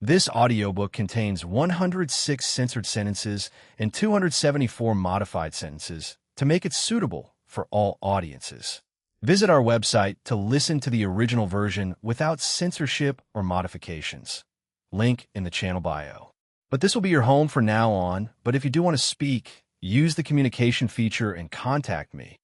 This audiobook contains 106 censored sentences and 274 modified sentences to make it suitable for all audiences. Visit our website to listen to the original version without censorship or modifications. Link in the channel bio. But this will be your home from now on, but if you do want to speak, use the communication feature and contact me.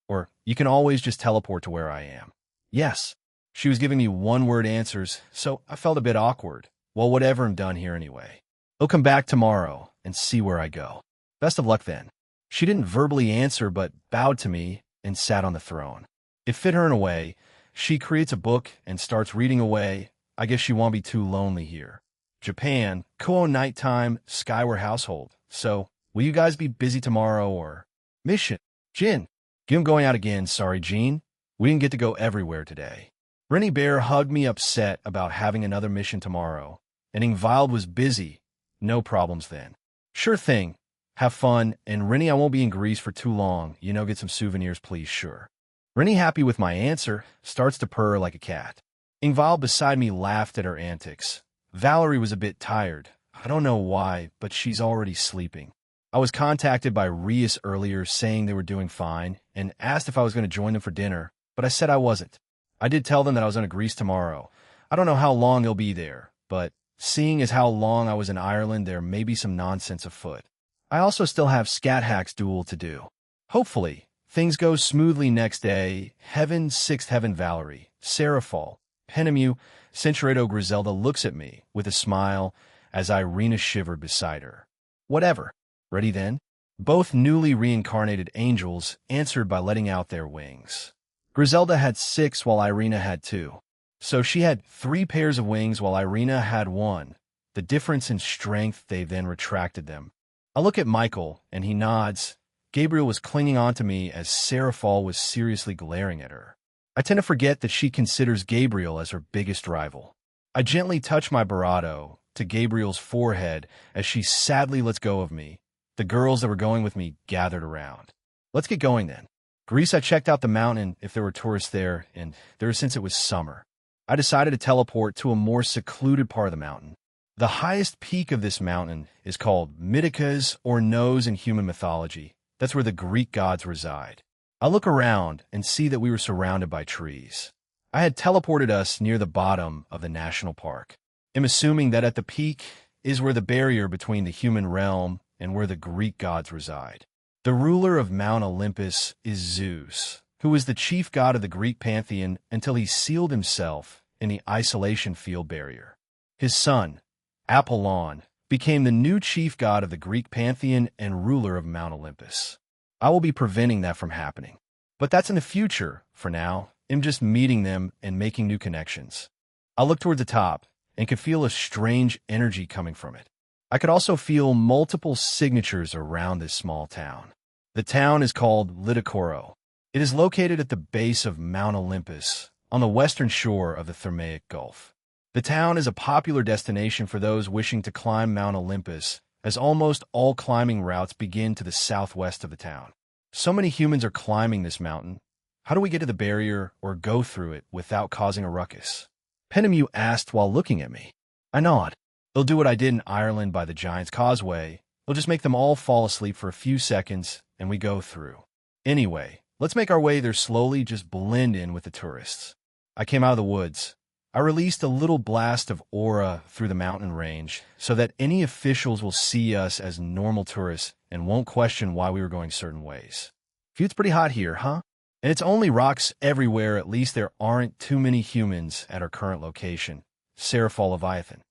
Or you can always just teleport to where I am. Yes, she was giving me one-word answers, so I felt a bit awkward. Well, whatever, I'm done here anyway. I'll come back tomorrow and see where I go. Best of luck then. She didn't verbally answer but bowed to me and sat on the throne. It fit her in a way. She creates a book and starts reading away. I guess she won't be too lonely here. Japan, Kuo nighttime, Skyward household. So, will you guys be busy tomorrow or? Mission. Jin. I'm going out again, sorry, Jean. We didn't get to go everywhere today. Rennie Bear hugged me upset about having another mission tomorrow. And Ingvild was busy. No problems then. Sure thing. Have fun, and Rennie, I won't be in Greece for too long. Get some souvenirs, please, sure. Rennie, happy with my answer, starts to purr like a cat. Ingvild beside me laughed at her antics. Valerie was a bit tired. I don't know why, but she's already sleeping. I was contacted by Rias earlier saying they were doing fine and asked if I was going to join them for dinner, but I said I wasn't. I did tell them that I was going to Greece tomorrow. I don't know how long they'll be there, but seeing as how long I was in Ireland, there may be some nonsense afoot. I also still have Scat Hacks duel to do. Hopefully, things go smoothly next day. Heaven, Sixth Heaven Valerie, Seraphal, Penemu, Centuredo Griselda looks at me with a smile as Irina shivered beside her. Whatever. Ready then? Both newly reincarnated angels answered by letting out their wings. Griselda had 6 while Irina had 2. So she had 3 pairs of wings while Irina had 1. The difference in strength, they then retracted them. I look at Michael, and he nods. Gabriel was clinging on to me as Seraphal was seriously glaring at her. I tend to forget that she considers Gabriel as her biggest rival. I gently touch my barato to Gabriel's forehead as she sadly lets go of me. The girls that were going with me gathered around. Let's get going then. Greece, I checked out the mountain if there were tourists there, and since it was summer. I decided to teleport to a more secluded part of the mountain. The highest peak of this mountain is called Mytikas or Nose in human mythology. That's where the Greek gods reside. I look around and see that we were surrounded by trees. I had teleported us near the bottom of the national park. I'm assuming that at the peak is where the barrier between the human realm and where the Greek gods reside. The ruler of Mount Olympus is Zeus, who is the chief god of the Greek pantheon until he sealed himself in the isolation field barrier. His son, Apollon, became the new chief god of the Greek pantheon and ruler of Mount Olympus. I will be preventing that from happening. But that's in the future. For now, I'm just meeting them and making new connections. I look toward the top and could feel a strange energy coming from it. I could also feel multiple signatures around this small town. The town is called Lidicoro. It is located at the base of Mount Olympus, on the western shore of the Thermaic Gulf. The town is a popular destination for those wishing to climb Mount Olympus, as almost all climbing routes begin to the southwest of the town. So many humans are climbing this mountain. How do we get to the barrier or go through it without causing a ruckus? Penemu asked while looking at me. I nod. They'll do what I did in Ireland by the Giant's Causeway. They'll just make them all fall asleep for a few seconds, and we go through. Anyway, let's make our way there slowly, just blend in with the tourists. I came out of the woods. I released a little blast of aura through the mountain range so that any officials will see us as normal tourists and won't question why we were going certain ways. It's pretty hot here, huh? And it's only rocks everywhere. At least there aren't too many humans at our current location. Seraphal Leviathan.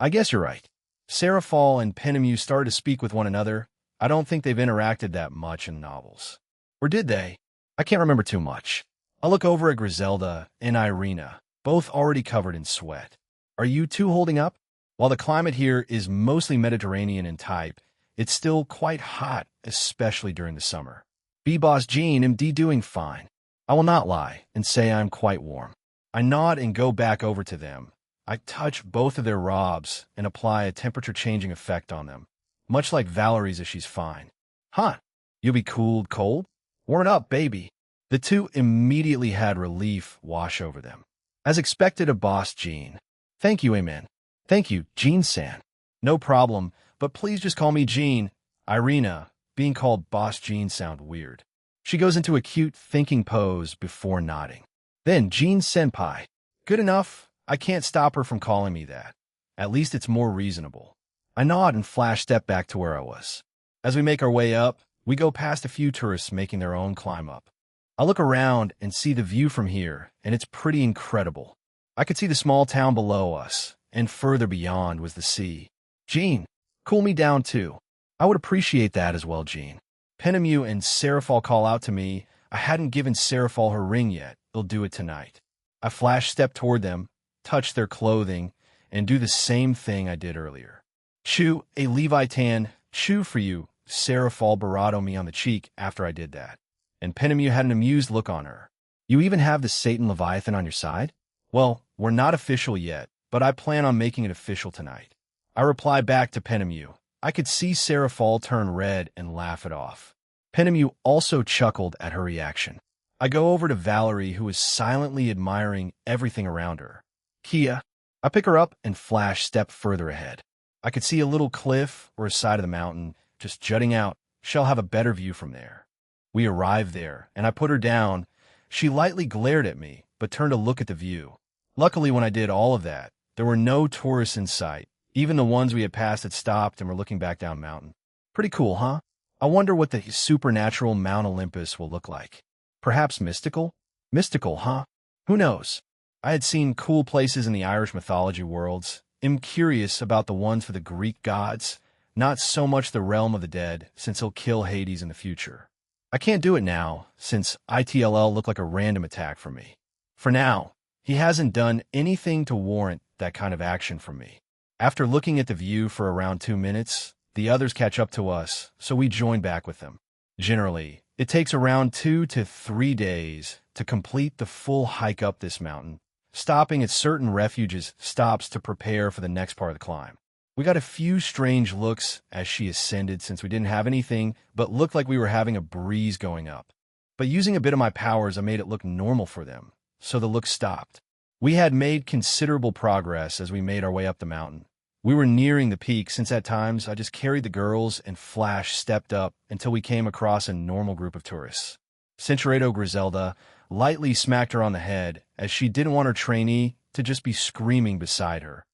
I guess you're right. Seraphal and Penemu started to speak with one another. I don't think they've interacted that much in novels. Or did they? I can't remember too much. I look over at Griselda and Irina, both already covered in sweat. Are you two holding up? While the climate here is mostly Mediterranean in type, it's still quite hot, especially during the summer. B-Boss Jean, MD doing fine. I will not lie and say I'm quite warm. I nod and go back over to them. I touch both of their robes and apply a temperature-changing effect on them, much like Valerie's if she's fine. Huh? You'll be cooled cold? Warm it up, baby. The two immediately had relief wash over them. As expected of Boss Jean. Thank you, amen. Thank you, Jean-san. No problem, but please just call me Jean. Irina, being called Boss Jean sound weird. She goes into a cute thinking pose before nodding. Then Jean-senpai. Good enough. I can't stop her from calling me that. At least it's more reasonable. I nod and flash step back to where I was. As we make our way up, we go past a few tourists making their own climb up. I look around and see the view from here, and it's pretty incredible. I could see the small town below us, and further beyond was the sea. Jean, cool me down too. I would appreciate that as well, Jean. Penemu and Serafal call out to me. I hadn't given Serafal her ring yet. They'll do it tonight. I flash step toward them, touch their clothing, and do the same thing I did earlier. Chew, a Levitan, chew for you. Serafal barato me on the cheek after I did that. And Penemu had an amused look on her. You even have the Satan Leviathan on your side? Well, we're not official yet, but I plan on making it official tonight. I reply back to Penemu. I could see Serafal turn red and laugh it off. Penemu also chuckled at her reaction. I go over to Valerie, who is silently admiring everything around her. Kia. I pick her up and flash step further ahead. I could see a little cliff or a side of the mountain just jutting out. She'll have a better view from there. We arrived there, and I put her down. She lightly glared at me, but turned to look at the view. Luckily, when I did all of that, there were no tourists in sight. Even the ones we had passed had stopped and were looking back down mountain. Pretty cool, huh? I wonder what the supernatural Mount Olympus will look like. Perhaps mystical? Mystical, huh? Who knows? I had seen cool places in the Irish mythology worlds. I'm curious about the ones for the Greek gods, not so much the realm of the dead, since he'll kill Hades in the future. I can't do it now, since ITLL looked like a random attack from me. For now, he hasn't done anything to warrant that kind of action from me. After looking at the view for around 2 minutes, the others catch up to us, so we join back with them. Generally, it takes around 2 to 3 days to complete the full hike up this mountain, stopping at certain refuges stops to prepare for the next part of the climb. We got a few strange looks as she ascended since we didn't have anything but looked like we were having a breeze going up. But using a bit of my powers, I made it look normal for them, so the look stopped. We had made considerable progress as we made our way up the mountain. We were nearing the peak since at times I just carried the girls and Flash stepped up until we came across a normal group of tourists. Centuredo Griselda lightly smacked her on the head as she didn't want her trainee to just be screaming beside her.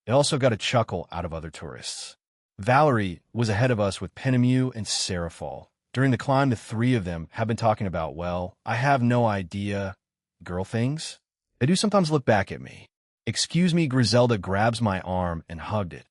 It also got a chuckle out of other tourists. Valerie was ahead of us with Penemu and Serafal. During the climb, the three of them have been talking about, well, I have no idea, girl things. They do sometimes look back at me. Excuse me, Griselda grabs my arm and hugged it.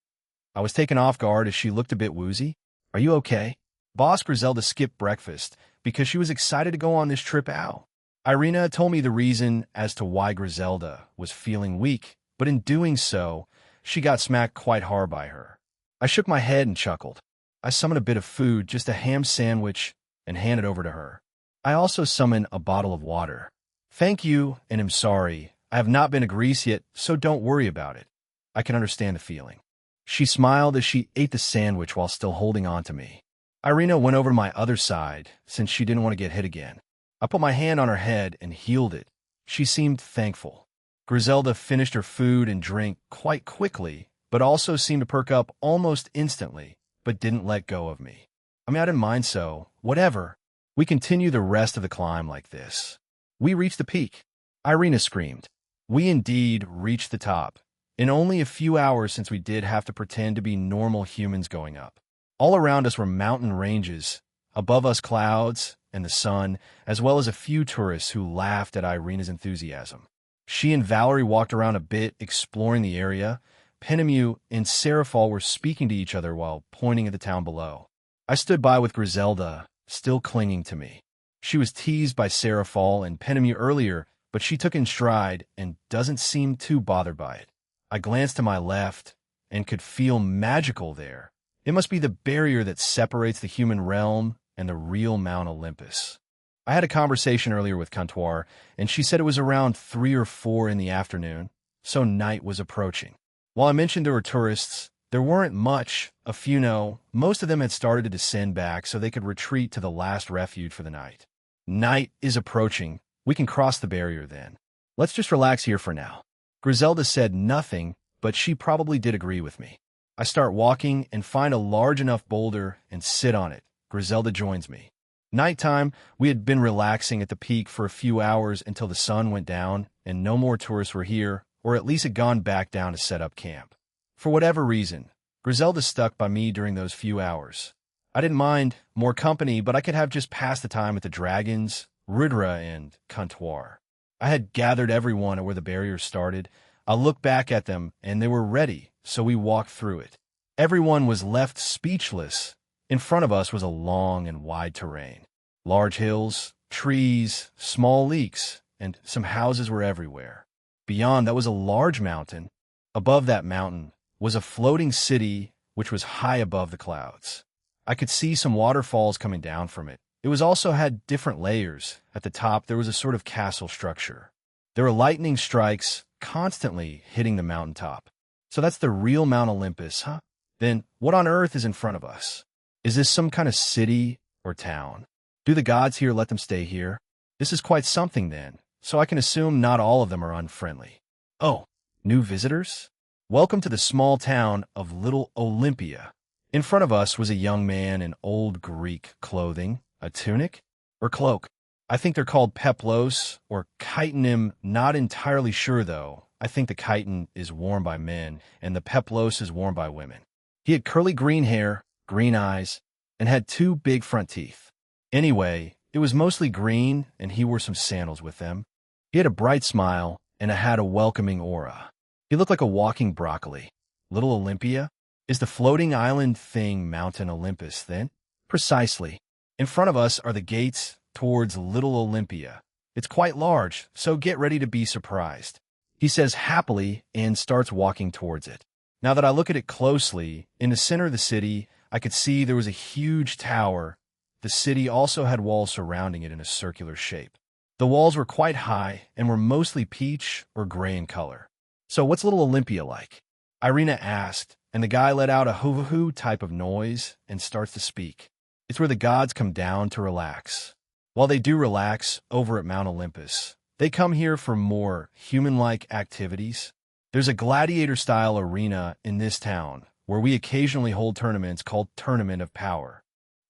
I was taken off guard as she looked a bit woozy. Are you okay? Boss Griselda skipped breakfast because she was excited to go on this trip out. Irina told me the reason as to why Griselda was feeling weak, but in doing so, she got smacked quite hard by her. I shook my head and chuckled. I summoned a bit of food, just a ham sandwich, and handed it over to her. I also summoned a bottle of water. Thank you, and I'm sorry. I have not been to Greece yet, so don't worry about it. I can understand the feeling. She smiled as she ate the sandwich while still holding on to me. Irina went over to my other side, since she didn't want to get hit again. I put my hand on her head and healed it. She seemed thankful. Griselda finished her food and drink quite quickly, but also seemed to perk up almost instantly, but didn't let go of me. I didn't mind, so whatever. We continue the rest of the climb like this. We reached the peak. Irina screamed. We indeed reached the top, in only a few hours since we did have to pretend to be normal humans going up. All around us were mountain ranges, above us clouds and the sun, as well as a few tourists who laughed at Irina's enthusiasm. She and Valerie walked around a bit, exploring the area. Penemu and Serafal were speaking to each other while pointing at the town below. I stood by with Griselda, still clinging to me. She was teased by Serafal and Penemu earlier, but she took in stride and doesn't seem too bothered by it. I glanced to my left and could feel magical there. It must be the barrier that separates the human realm and the real Mount Olympus. I had a conversation earlier with Comptoir, and she said it was around 3 or 4 in the afternoon, so night was approaching. While I mentioned there were tourists, there weren't much. A few know, most of them had started to descend back so they could retreat to the last refuge for the night. Night is approaching. We can cross the barrier then. Let's just relax here for now. Griselda said nothing, but she probably did agree with me. I start walking and find a large enough boulder and sit on it. Griselda joins me. Nighttime, we had been relaxing at the peak for a few hours until the sun went down and no more tourists were here, or at least had gone back down to set up camp. For whatever reason, Griselda stuck by me during those few hours. I didn't mind more company, but I could have just passed the time at the Dragons, Rudra, and Comptoir. I had gathered everyone at where the barriers started. I looked back at them, and they were ready, so we walked through it. Everyone was left speechless. In front of us was a long and wide terrain. Large hills, trees, small leaks, and some houses were everywhere. Beyond that was a large mountain. Above that mountain was a floating city which was high above the clouds. I could see some waterfalls coming down from it. It was also had different layers. At the top there was a sort of castle structure. There were lightning strikes constantly hitting the mountaintop. So that's the real Mount Olympus, huh? Then what on earth is in front of us? Is this some kind of city or town? Do the gods here let them stay here? This is quite something then, so I can assume not all of them are unfriendly. Oh, new visitors? Welcome to the small town of Little Olympia. In front of us was a young man in old Greek clothing, a tunic or cloak. I think they're called peplos or chiton. Not entirely sure though. I think the chiton is worn by men and the peplos is worn by women. He had curly green hair, green eyes, and had two big front teeth. Anyway, it was mostly green and he wore some sandals with them. He had a bright smile and had a welcoming aura. He looked like a walking broccoli. Little Olympia? Is the floating island thing Mountain Olympus, then? Precisely. In front of us are the gates towards Little Olympia. It's quite large, so get ready to be surprised. He says happily and starts walking towards it. Now that I look at it closely, in the center of the city, I could see there was a huge tower. The city also had walls surrounding it in a circular shape. The walls were quite high and were mostly peach or gray in color. So what's Little Olympia like? Irina asked, and the guy let out a hoo-hoo type of noise and starts to speak. It's where the gods come down to relax. While they do relax over at Mount Olympus, they come here for more human-like activities. There's a gladiator-style arena in this town where we occasionally hold tournaments called Tournament of Power.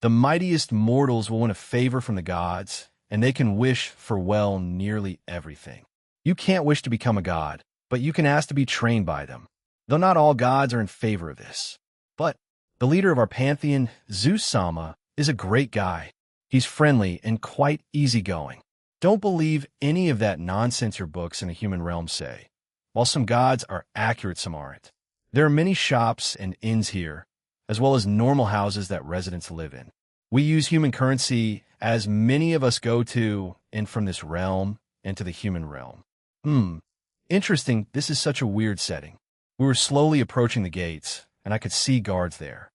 The mightiest mortals will win a favor from the gods, and they can wish for, well, nearly everything. You can't wish to become a god, but you can ask to be trained by them. Though not all gods are in favor of this. But the leader of our pantheon, Zeus-sama, is a great guy. He's friendly and quite easygoing. Don't believe any of that nonsense your books in the human realm say. While some gods are accurate, some aren't. There are many shops and inns here, as well as normal houses that residents live in. We use human currency as many of us go to and from this realm and to the human realm. Interesting, this is such a weird setting. We were slowly approaching the gates, and I could see guards there.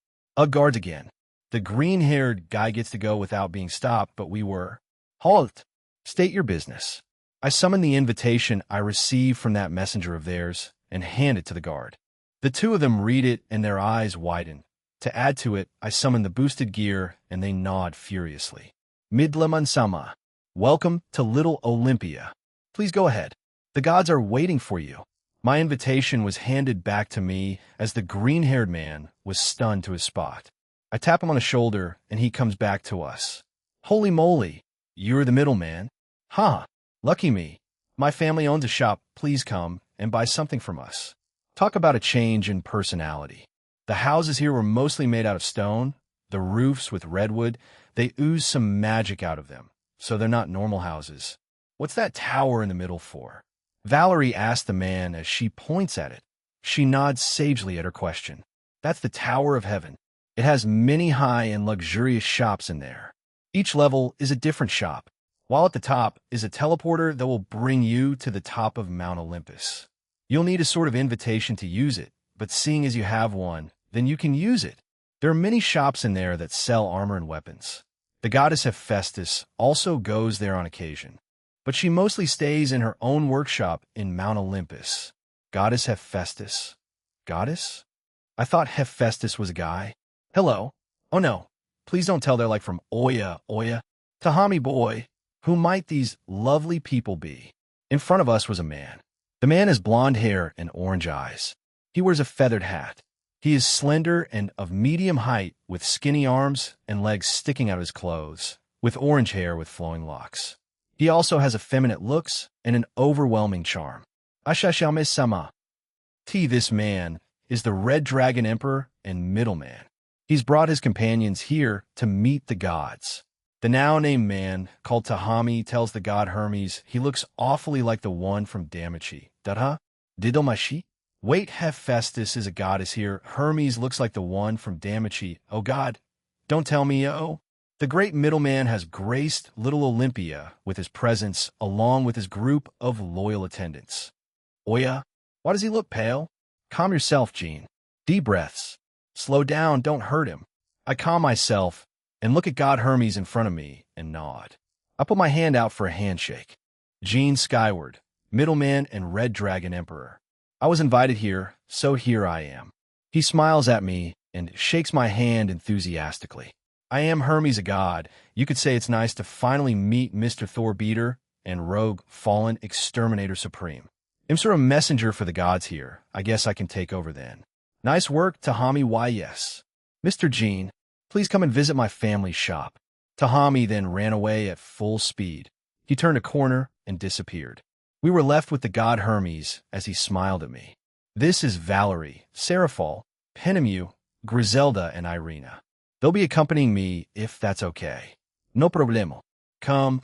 Guards again. The green-haired guy gets to go without being stopped, but we were. Halt! State your business. I summon the invitation I received from that messenger of theirs and hand it to the guard. The two of them read it and their eyes widen. To add to it, I summon the boosted gear and they nod furiously. Midlaman-sama, welcome to Little Olympia. Please go ahead. The gods are waiting for you. My invitation was handed back to me as the green-haired man was stunned to his spot. I tap him on the shoulder, and he comes back to us. Holy moly, you're the middleman? Ha, lucky me. My family owns a shop. Please come and buy something from us. Talk about a change in personality. The houses here were mostly made out of stone, the roofs with redwood. They ooze some magic out of them, so they're not normal houses. What's that tower in the middle for? Valerie asked the man as she points at it. She nods sagely at her question. That's the Tower of Heaven. It has many high and luxurious shops in there. Each level is a different shop, while at the top is a teleporter that will bring you to the top of Mount Olympus. You'll need a sort of invitation to use it, but seeing as you have one, then you can use it. There are many shops in there that sell armor and weapons. The goddess Hephaestus also goes there on occasion, but she mostly stays in her own workshop in Mount Olympus. Goddess Hephaestus. Goddess? I thought Hephaestus was a guy. Hello. Oh no, please don't tell they're like from Oya. Tahami boy, who might these lovely people be? In front of us was a man. The man has blonde hair and orange eyes. He wears a feathered hat. He is slender and of medium height, with skinny arms and legs sticking out of his clothes, with orange hair with flowing locks. He also has effeminate looks and an overwhelming charm. Ashashame-sama. This man is the Red Dragon Emperor and middleman. He's brought his companions here to meet the gods. The now-named man, called Tahami, tells the god Hermes he looks awfully like the one from Damachi. Dada? Didomashi? Wait, Hephaestus is a goddess here. Hermes looks like the one from Damachi. Oh god, don't tell me, oh. The great middleman has graced little Olympia with his presence, along with his group of loyal attendants. Oya, why does he look pale? Calm yourself, Jean. Deep breaths. Slow down, don't hurt him. I calm myself and look at God Hermes in front of me and nod. I put my hand out for a handshake. Jean Skyward, middleman and Red Dragon Emperor. I was invited here, so here I am. He smiles at me and shakes my hand enthusiastically. I am Hermes, a god. You could say it's nice to finally meet Mr. Thor Beater and Rogue Fallen Exterminator Supreme. I'm sort of messenger for the gods here. I guess I can take over then. Nice work, Tahami. Why, yes. Mr. Jean, please come and visit my family's shop. Tahami then ran away at full speed. He turned a corner and disappeared. We were left with the god Hermes as he smiled at me. This is Valerie, Seraphol, Penemu, Griselda, and Irina. They'll be accompanying me if that's okay. No problemo. Come.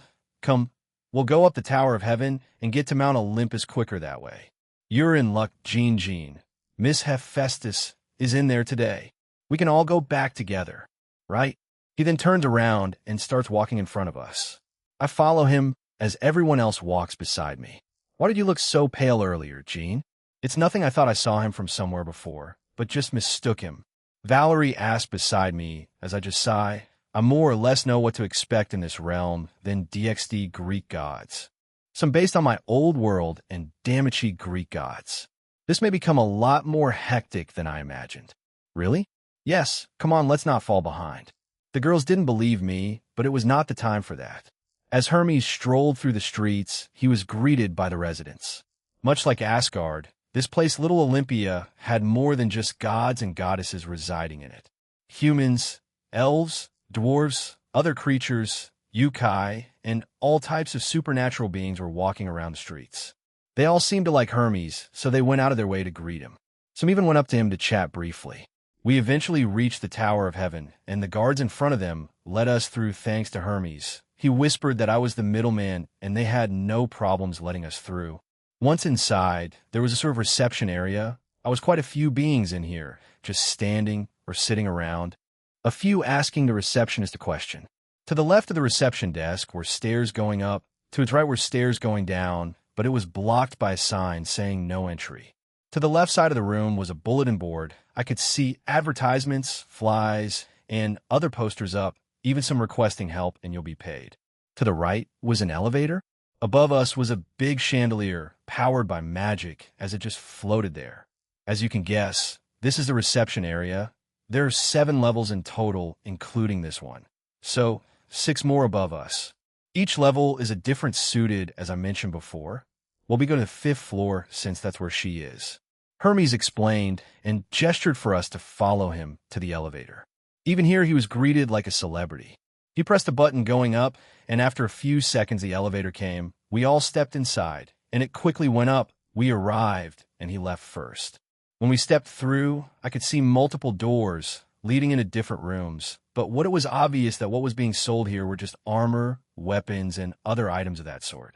We'll go up the Tower of Heaven and get to Mount Olympus quicker that way. You're in luck, Jean. Miss Hephaestus is in there today. We can all go back together, right? He then turns around and starts walking in front of us. I follow him as everyone else walks beside me. Why did you look so pale earlier, Jean? It's nothing. I thought I saw him from somewhere before, but just mistook him. Valerie asked beside me as I just sigh. I more or less know what to expect in this realm than DXD Greek gods. Some based on my old world and Damachi Greek gods. This may become a lot more hectic than I imagined. Really? Yes, come on, let's not fall behind. The girls didn't believe me, but it was not the time for that. As Hermes strolled through the streets, he was greeted by the residents. Much like Asgard, this place, Little Olympia, had more than just gods and goddesses residing in it. Humans, elves, dwarves, other creatures, yokai, and all types of supernatural beings were walking around the streets. They all seemed to like Hermes, so they went out of their way to greet him. Some even went up to him to chat briefly. We eventually reached the Tower of Heaven, and the guards in front of them led us through thanks to Hermes. He whispered that I was the middleman, and they had no problems letting us through. Once inside, there was a sort of reception area. I was quite a few beings in here, just standing or sitting around. A few asking the receptionist a question. To the left of the reception desk were stairs going up. To its right were stairs going down, but it was blocked by a sign saying no entry. To the left side of the room was a bulletin board. I could see advertisements, flies, and other posters up, even some requesting help and you'll be paid. To the right was an elevator. Above us was a big chandelier powered by magic as it just floated there. As you can guess, this is the reception area. There are 7 levels in total, including this one. So, 6 more above us. Each level is a different suited, as I mentioned before. We'll be going to the 5th floor since that's where she is. Hermes explained and gestured for us to follow him to the elevator. Even here, he was greeted like a celebrity. He pressed a button going up, and after a few seconds, the elevator came. We all stepped inside, and it quickly went up. We arrived, and he left first. When we stepped through, I could see multiple doors leading into different rooms, but it was obvious that what was being sold here were just armor, weapons, and other items of that sort.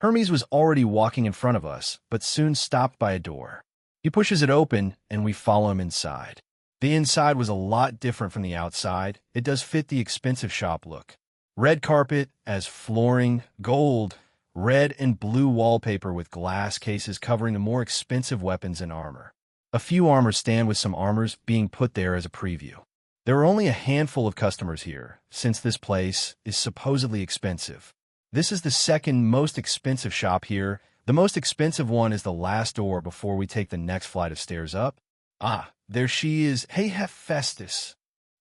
Hermes was already walking in front of us, but soon stopped by a door. He pushes it open, and we follow him inside. The inside was a lot different from the outside. It does fit the expensive shop look. Red carpet as flooring, gold, red and blue wallpaper with glass cases covering the more expensive weapons and armor. A few armors stand with some armors being put there as a preview. There are only a handful of customers here, since this place is supposedly expensive. This is the second most expensive shop here. The most expensive one is the last door before we take the next flight of stairs up. Ah, there she is. Hey, Hephaestus.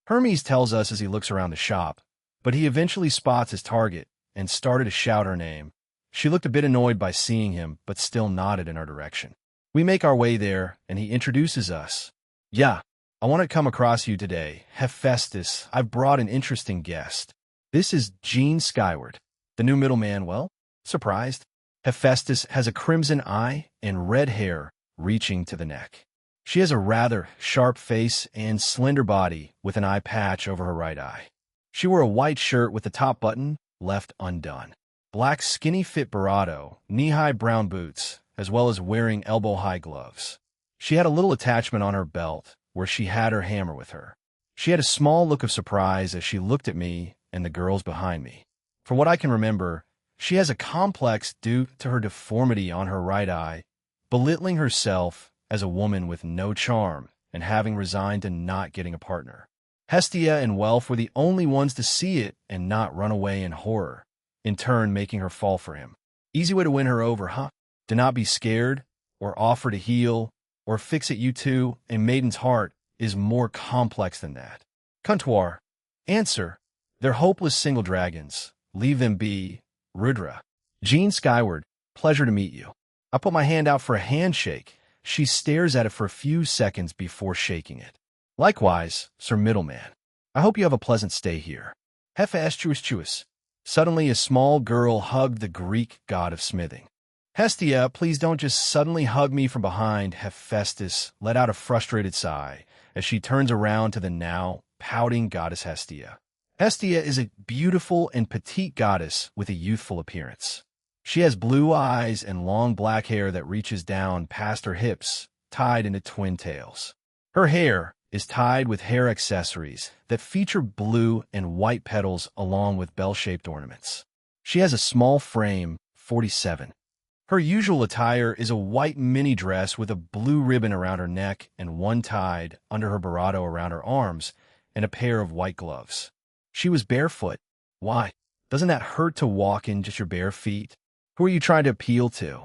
Hermes tells us as he looks around the shop, but he eventually spots his target and started to shout her name. She looked a bit annoyed by seeing him, but still nodded in our direction. We make our way there, and he introduces us. Yeah, I want to come across you today. Hephaestus, I've brought an interesting guest. This is Jean Skyward. The new middleman, well, surprised. Hephaestus has a crimson eye and red hair reaching to the neck. She has a rather sharp face and slender body with an eye patch over her right eye. She wore a white shirt with the top button left undone, black skinny fit barato, knee-high brown boots, as well as wearing elbow-high gloves. She had a little attachment on her belt where she had her hammer with her. She had a small look of surprise as she looked at me and the girls behind me. For what I can remember, she has a complex due to her deformity on her right eye, belittling herself as a woman with no charm and having resigned to not getting a partner. Hestia and Welf were the only ones to see it and not run away in horror, in turn making her fall for him. Easy way to win her over, huh? Do not be scared, or offer to heal, or fix it. You two, a maiden's heart is more complex than that. Comptoir. Answer. They're hopeless single dragons. Leave them be. Rudra. Jean Skyward. Pleasure to meet you. I put my hand out for a handshake. She stares at it for a few seconds before shaking it. Likewise, Sir Middleman. I hope you have a pleasant stay here. Hephaestus. Suddenly, a small girl hugged the Greek god of smithing. Hestia, please don't just suddenly hug me from behind. Hephaestus let out a frustrated sigh as she turns around to the now pouting goddess Hestia. Hestia is a beautiful and petite goddess with a youthful appearance. She has blue eyes and long black hair that reaches down past her hips, tied into twin tails. Her hair is tied with hair accessories that feature blue and white petals along with bell-shaped ornaments. She has a small frame, 47. Her usual attire is a white mini dress with a blue ribbon around her neck and one tied under her barato around her arms and a pair of white gloves. She was barefoot. Why? Doesn't that hurt to walk in just your bare feet? Who are you trying to appeal to?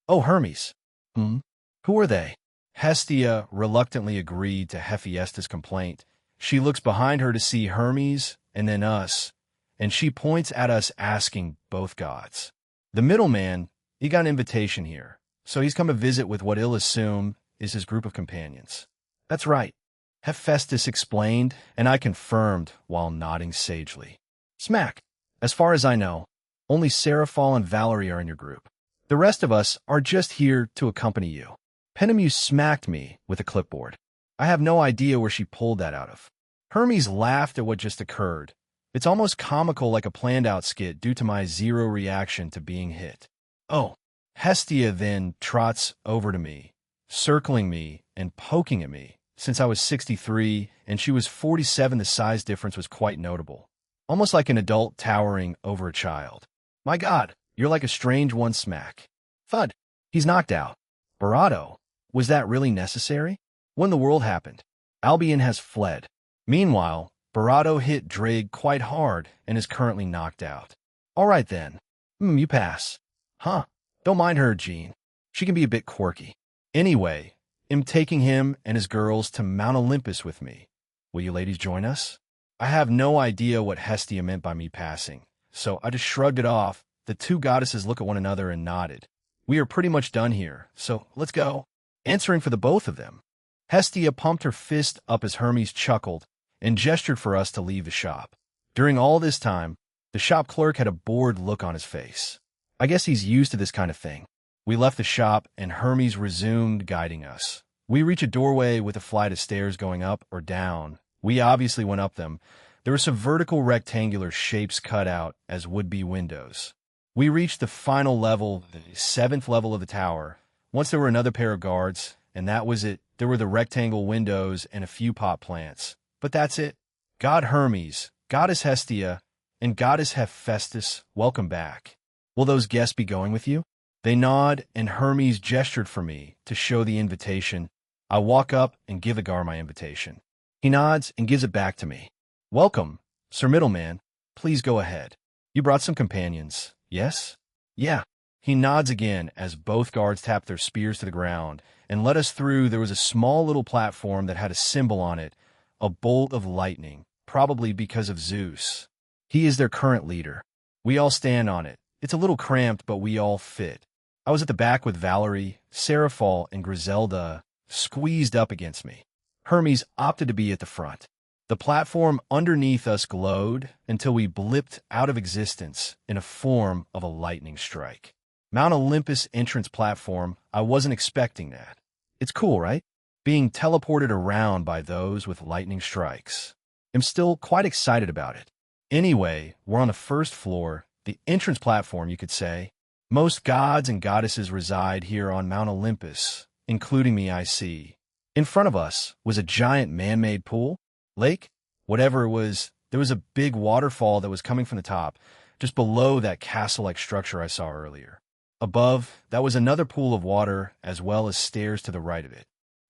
Oh, Hermes. Who are they? Hestia reluctantly agreed to Hephaestus' complaint. She looks behind her to see Hermes and then us, and she points at us asking both gods. The middleman, he got an invitation here, so he's come to visit with what he'll assume is his group of companions. That's right, Hephaestus explained, and I confirmed while nodding sagely. Smack. As far as I know, only Seraphal and Valerie are in your group. The rest of us are just here to accompany you. Penemu smacked me with a clipboard. I have no idea where she pulled that out of. Hermes laughed at what just occurred. It's almost comical, like a planned-out skit due to my zero reaction to being hit. Oh, Hestia then trots over to me, circling me and poking at me. Since I was 63 and she was 47, the size difference was quite notable. Almost like an adult towering over a child. My God, you're like a strange one. Smack. Thud. He's knocked out. Barato. Was that really necessary? When the world happened, Albion has fled. Meanwhile, Barato hit Drake quite hard and is currently knocked out. All right then. You pass. Huh. Don't mind her, Jean. She can be a bit quirky. Anyway, I'm taking him and his girls to Mount Olympus with me. Will you ladies join us? I have no idea what Hestia meant by me passing, so I just shrugged it off. The two goddesses look at one another and nodded. We are pretty much done here, so let's go. Answering for the both of them. Hestia pumped her fist up as Hermes chuckled and gestured for us to leave the shop. During all this time, the shop clerk had a bored look on his face. I guess he's used to this kind of thing. We left the shop and Hermes resumed guiding us. We reach a doorway with a flight of stairs going up or down. We obviously went up them. There were some vertical rectangular shapes cut out as would-be windows. We reached the final level, the 7th level of the tower. Once there were another pair of guards, and that was it. There were the rectangle windows and a few pot plants. But that's it. God Hermes, Goddess Hestia, and Goddess Hephaestus, welcome back. Will those guests be going with you? They nod, and Hermes gestured for me to show the invitation. I walk up and give Agar my invitation. He nods and gives it back to me. Welcome, Sir Middleman. Please go ahead. You brought some companions, yes? Yeah. He nods again as both guards tap their spears to the ground and let us through. There was a small little platform that had a symbol on it, a bolt of lightning, probably because of Zeus. He is their current leader. We all stand on it. It's a little cramped, but we all fit. I was at the back with Valerie, Seraphol, and Griselda squeezed up against me. Hermes opted to be at the front. The platform underneath us glowed until we blipped out of existence in a form of a lightning strike. Mount Olympus entrance platform, I wasn't expecting that. It's cool, right? Being teleported around by those with lightning strikes. I'm still quite excited about it. Anyway, we're on the first floor, the entrance platform, you could say. Most gods and goddesses reside here on Mount Olympus, including me, I see. In front of us was a giant man-made pool, lake, whatever it was. There was a big waterfall that was coming from the top, just below that castle-like structure I saw earlier. Above, that was another pool of water, as well as stairs to the right of it.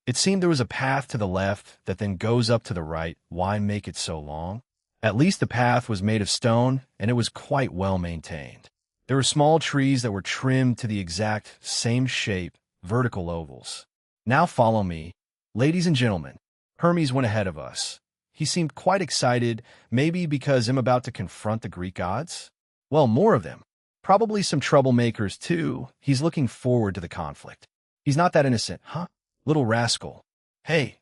It seemed there was a path to the left that then goes up to the right. Why make it so long? At least the path was made of stone, and it was quite well maintained. There were small trees that were trimmed to the exact same shape, vertical ovals. Now follow me. Ladies and gentlemen, Hermes went ahead of us. He seemed quite excited, maybe because I'm about to confront the Greek gods? Well, more of them. Probably some troublemakers, too. He's looking forward to the conflict. He's not that innocent, huh? Little rascal. Hey,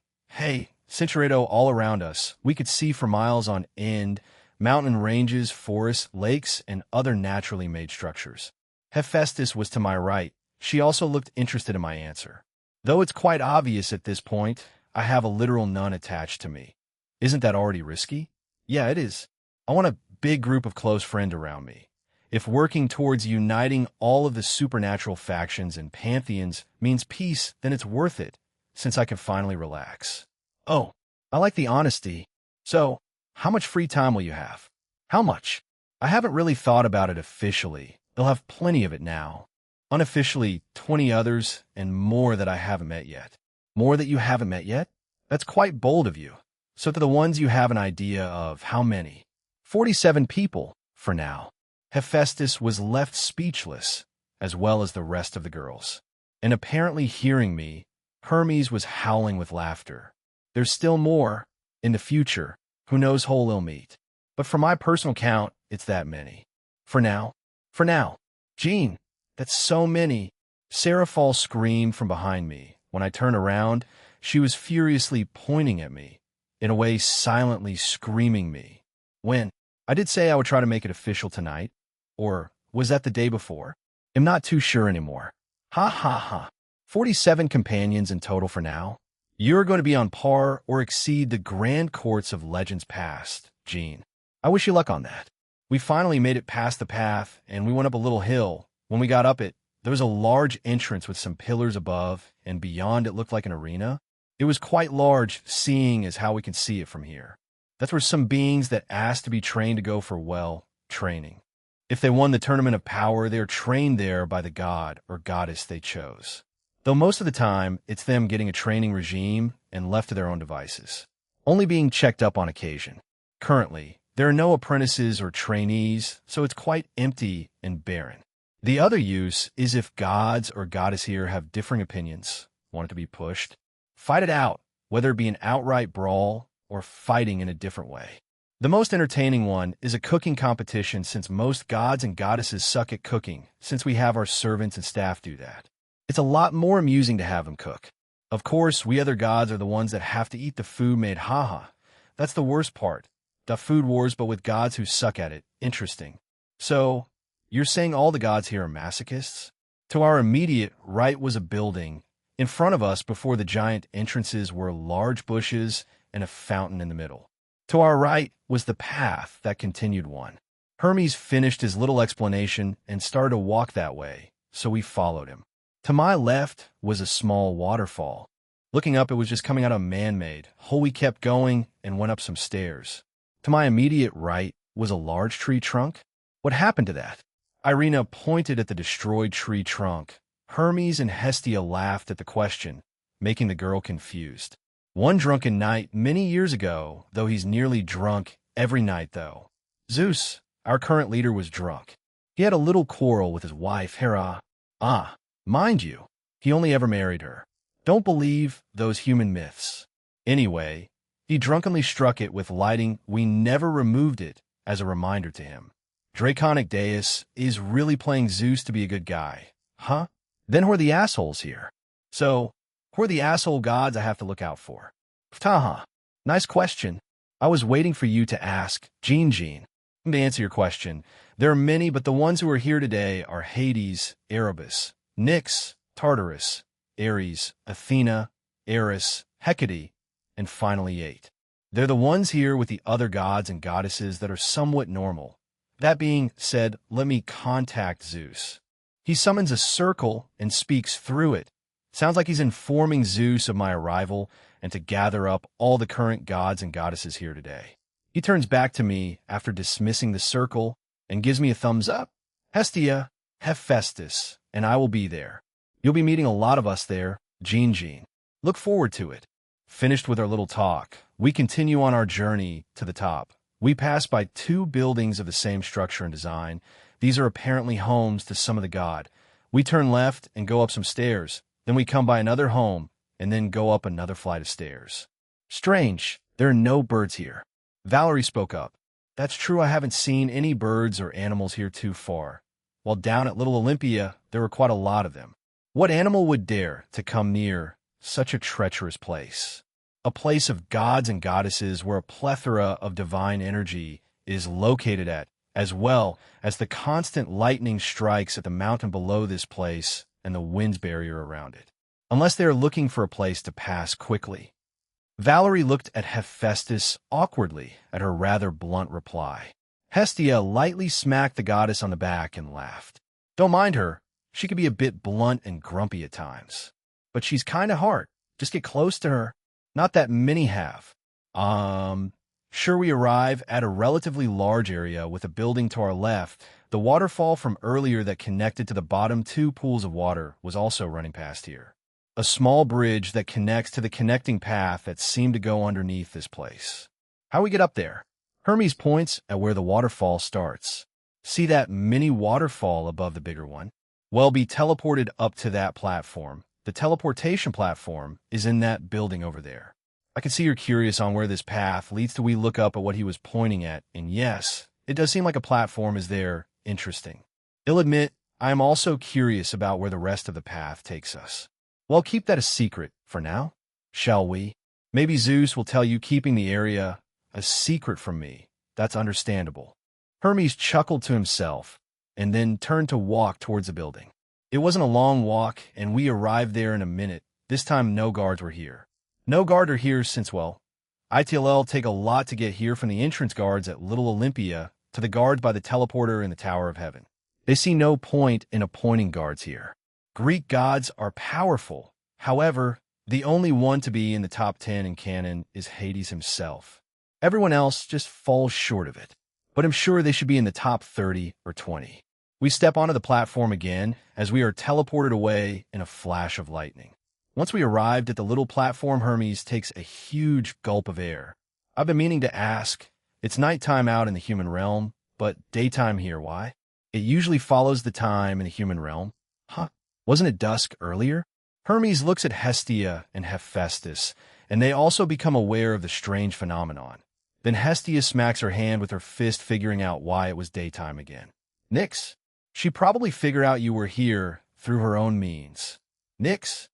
Cintureto all around us. We could see for miles on end, mountain ranges, forests, lakes, and other naturally made structures. Hephaestus was to my right. She also looked interested in my answer. Though it's quite obvious at this point, I have a literal nun attached to me. Isn't that already risky? Yeah, it is. I want a big group of close friends around me. If working towards uniting all of the supernatural factions and pantheons means peace, then it's worth it, since I can finally relax. Oh, I like the honesty. So, how much free time will you have? How much? I haven't really thought about it officially. They'll have plenty of it now. Unofficially, 20 others and more that I haven't met yet. More that you haven't met yet? That's quite bold of you. So to the ones you have an idea of, how many? 47 people, for now. Hephaestus was left speechless, as well as the rest of the girls. And apparently hearing me, Hermes was howling with laughter. There's still more. In the future, who knows who we'll meet. But for my personal count, it's that many. For now. Jean, that's so many. Seraphol screamed from behind me. When I turned around, she was furiously pointing at me, in a way silently screaming me. When? I did say I would try to make it official tonight. Or was that the day before? I'm not too sure anymore. Ha. 47 companions in total for now. You're going to be on par or exceed the grand courts of legends past, Jean. I wish you luck on that. We finally made it past the path, and we went up a little hill. When we got up it, there was a large entrance with some pillars above, and beyond it looked like an arena. It was quite large, seeing as how we can see it from here. That were some beings that asked to be trained to go for, well, training. If they won the tournament of power, they are trained there by the god or goddess they chose. Though most of the time, it's them getting a training regime and left to their own devices, only being checked up on occasion. Currently, there are no apprentices or trainees, so it's quite empty and barren. The other use is if gods or goddess here have differing opinions, want it to be pushed, fight it out, whether it be an outright brawl or fighting in a different way. The most entertaining one is a cooking competition, since most gods and goddesses suck at cooking, since we have our servants and staff do that. It's a lot more amusing to have them cook. Of course, we other gods are the ones that have to eat the food made. Haha. That's the worst part. The food wars, but with gods who suck at it. Interesting. So, you're saying all the gods here are masochists? To our immediate right was a building. In front of us, before the giant entrances, were large bushes and a fountain in the middle. To our right was the path that continued one. Hermes finished his little explanation and started to walk that way, so we followed him. To my left was a small waterfall. Looking up, it was just coming out of man-made. We kept going and went up some stairs. To my immediate right was a large tree trunk. What happened to that? Irina pointed at the destroyed tree trunk. Hermes and Hestia laughed at the question, making the girl confused. One drunken night many years ago, though he's nearly drunk every night, though. Zeus, our current leader, was drunk. He had a little quarrel with his wife, Hera. Mind you, he only ever married her. Don't believe those human myths. Anyway, he drunkenly struck it with lighting. We never removed it as a reminder to him. Draconic Deus is really playing Zeus to be a good guy. Huh? Then who are the assholes here? So, who are the asshole gods I have to look out for? Taha. Nice question. I was waiting for you to ask, Jean. To answer your question, there are many, but the ones who are here today are Hades, Erebus, Nyx, Tartarus, Ares, Athena, Eris, Hecate, and finally 8. They're the ones here with the other gods and goddesses that are somewhat normal. That being said, let me contact Zeus. He summons a circle and speaks through it. Sounds like he's informing Zeus of my arrival and to gather up all the current gods and goddesses here today. He turns back to me after dismissing the circle and gives me a thumbs up. Hestia, Hephaestus, and I will be there. You'll be meeting a lot of us there, Jean. Look forward to it. Finished with our little talk, we continue on our journey to the top. We pass by 2 buildings of the same structure and design. These are apparently homes to some of the god. We turn left and go up some stairs. Then we come by another home and then go up another flight of stairs. Strange, there are no birds here. Valerie spoke up. That's true, I haven't seen any birds or animals here too far. While down at Little Olympia, there were quite a lot of them. What animal would dare to come near such a treacherous place? A place of gods and goddesses where a plethora of divine energy is located at, as well as the constant lightning strikes at the mountain below this place and the winds barrier around it. Unless they are looking for a place to pass quickly. Valerie looked at Hephaestus awkwardly at her rather blunt reply. Hestia lightly smacked the goddess on the back and laughed. Don't mind her. She can be a bit blunt and grumpy at times. But she's kind of hard. Just get close to her. Not that many have. Sure, we arrive at a relatively large area with a building to our left. The waterfall from earlier that connected to the bottom 2 pools of water was also running past here. A small bridge that connects to the connecting path that seemed to go underneath this place. How we get up there? Hermes points at where the waterfall starts. See that mini waterfall above the bigger one? Well, be teleported up to that platform. The teleportation platform is in that building over there. I can see you're curious on where this path leads to. We look up at what he was pointing at, and yes, it does seem like a platform is there. Interesting. I'll admit, I am also curious about where the rest of the path takes us. Well, keep that a secret for now, shall we? Maybe Zeus will tell you keeping the area a secret from me. That's understandable. Hermes chuckled to himself and then turned to walk towards the building. It wasn't a long walk, and we arrived there in a minute. This time, no guards were here. No guard are here since, well, ITLL take a lot to get here from the entrance guards at Little Olympia to the guards by the teleporter in the Tower of Heaven. They see no point in appointing guards here. Greek gods are powerful. However, the only one to be in the top 10 in canon is Hades himself. Everyone else just falls short of it. But I'm sure they should be in the top 30 or 20. We step onto the platform again as we are teleported away in a flash of lightning. Once we arrived at the little platform, Hermes takes a huge gulp of air. I've been meaning to ask. It's nighttime out in the human realm, but daytime here. Why? It usually follows the time in the human realm. Huh? Wasn't it dusk earlier? Hermes looks at Hestia and Hephaestus, and they also become aware of the strange phenomenon. Then Hestia smacks her hand with her fist, figuring out why it was daytime again. Nyx. She probably figured out you were here through her own means. Nyx?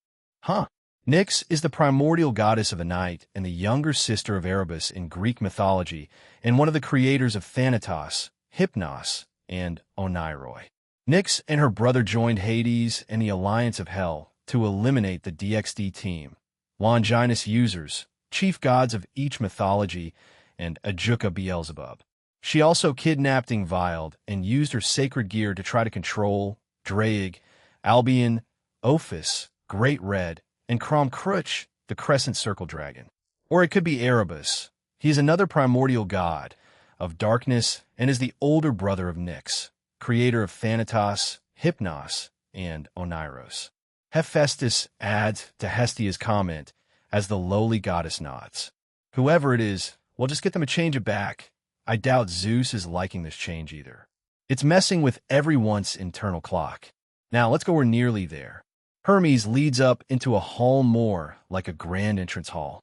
Huh. Nyx is the primordial goddess of the night and the younger sister of Erebus in Greek mythology, and one of the creators of Thanatos, Hypnos, and Oneiroi. Nyx and her brother joined Hades and the Alliance of Hell to eliminate the DXD team, Longinus users, chief gods of each mythology, and Ajuka Beelzebub. She also kidnapped Ingvild and used her sacred gear to try to control Draig, Albion, Ophis, Great Red, and Kromkruch, the Crescent Circle Dragon. Or it could be Erebus. He is another primordial god of darkness and is the older brother of Nyx, creator of Thanatos, Hypnos, and Oneiros. Hephaestus adds to Hestia's comment as the lowly goddess nods. Whoever it is, we'll just get them to change it back. I doubt Zeus is liking this change either. It's messing with everyone's internal clock. Now, let's go, we're nearly there. Hermes leads up into a hall more like a grand entrance hall.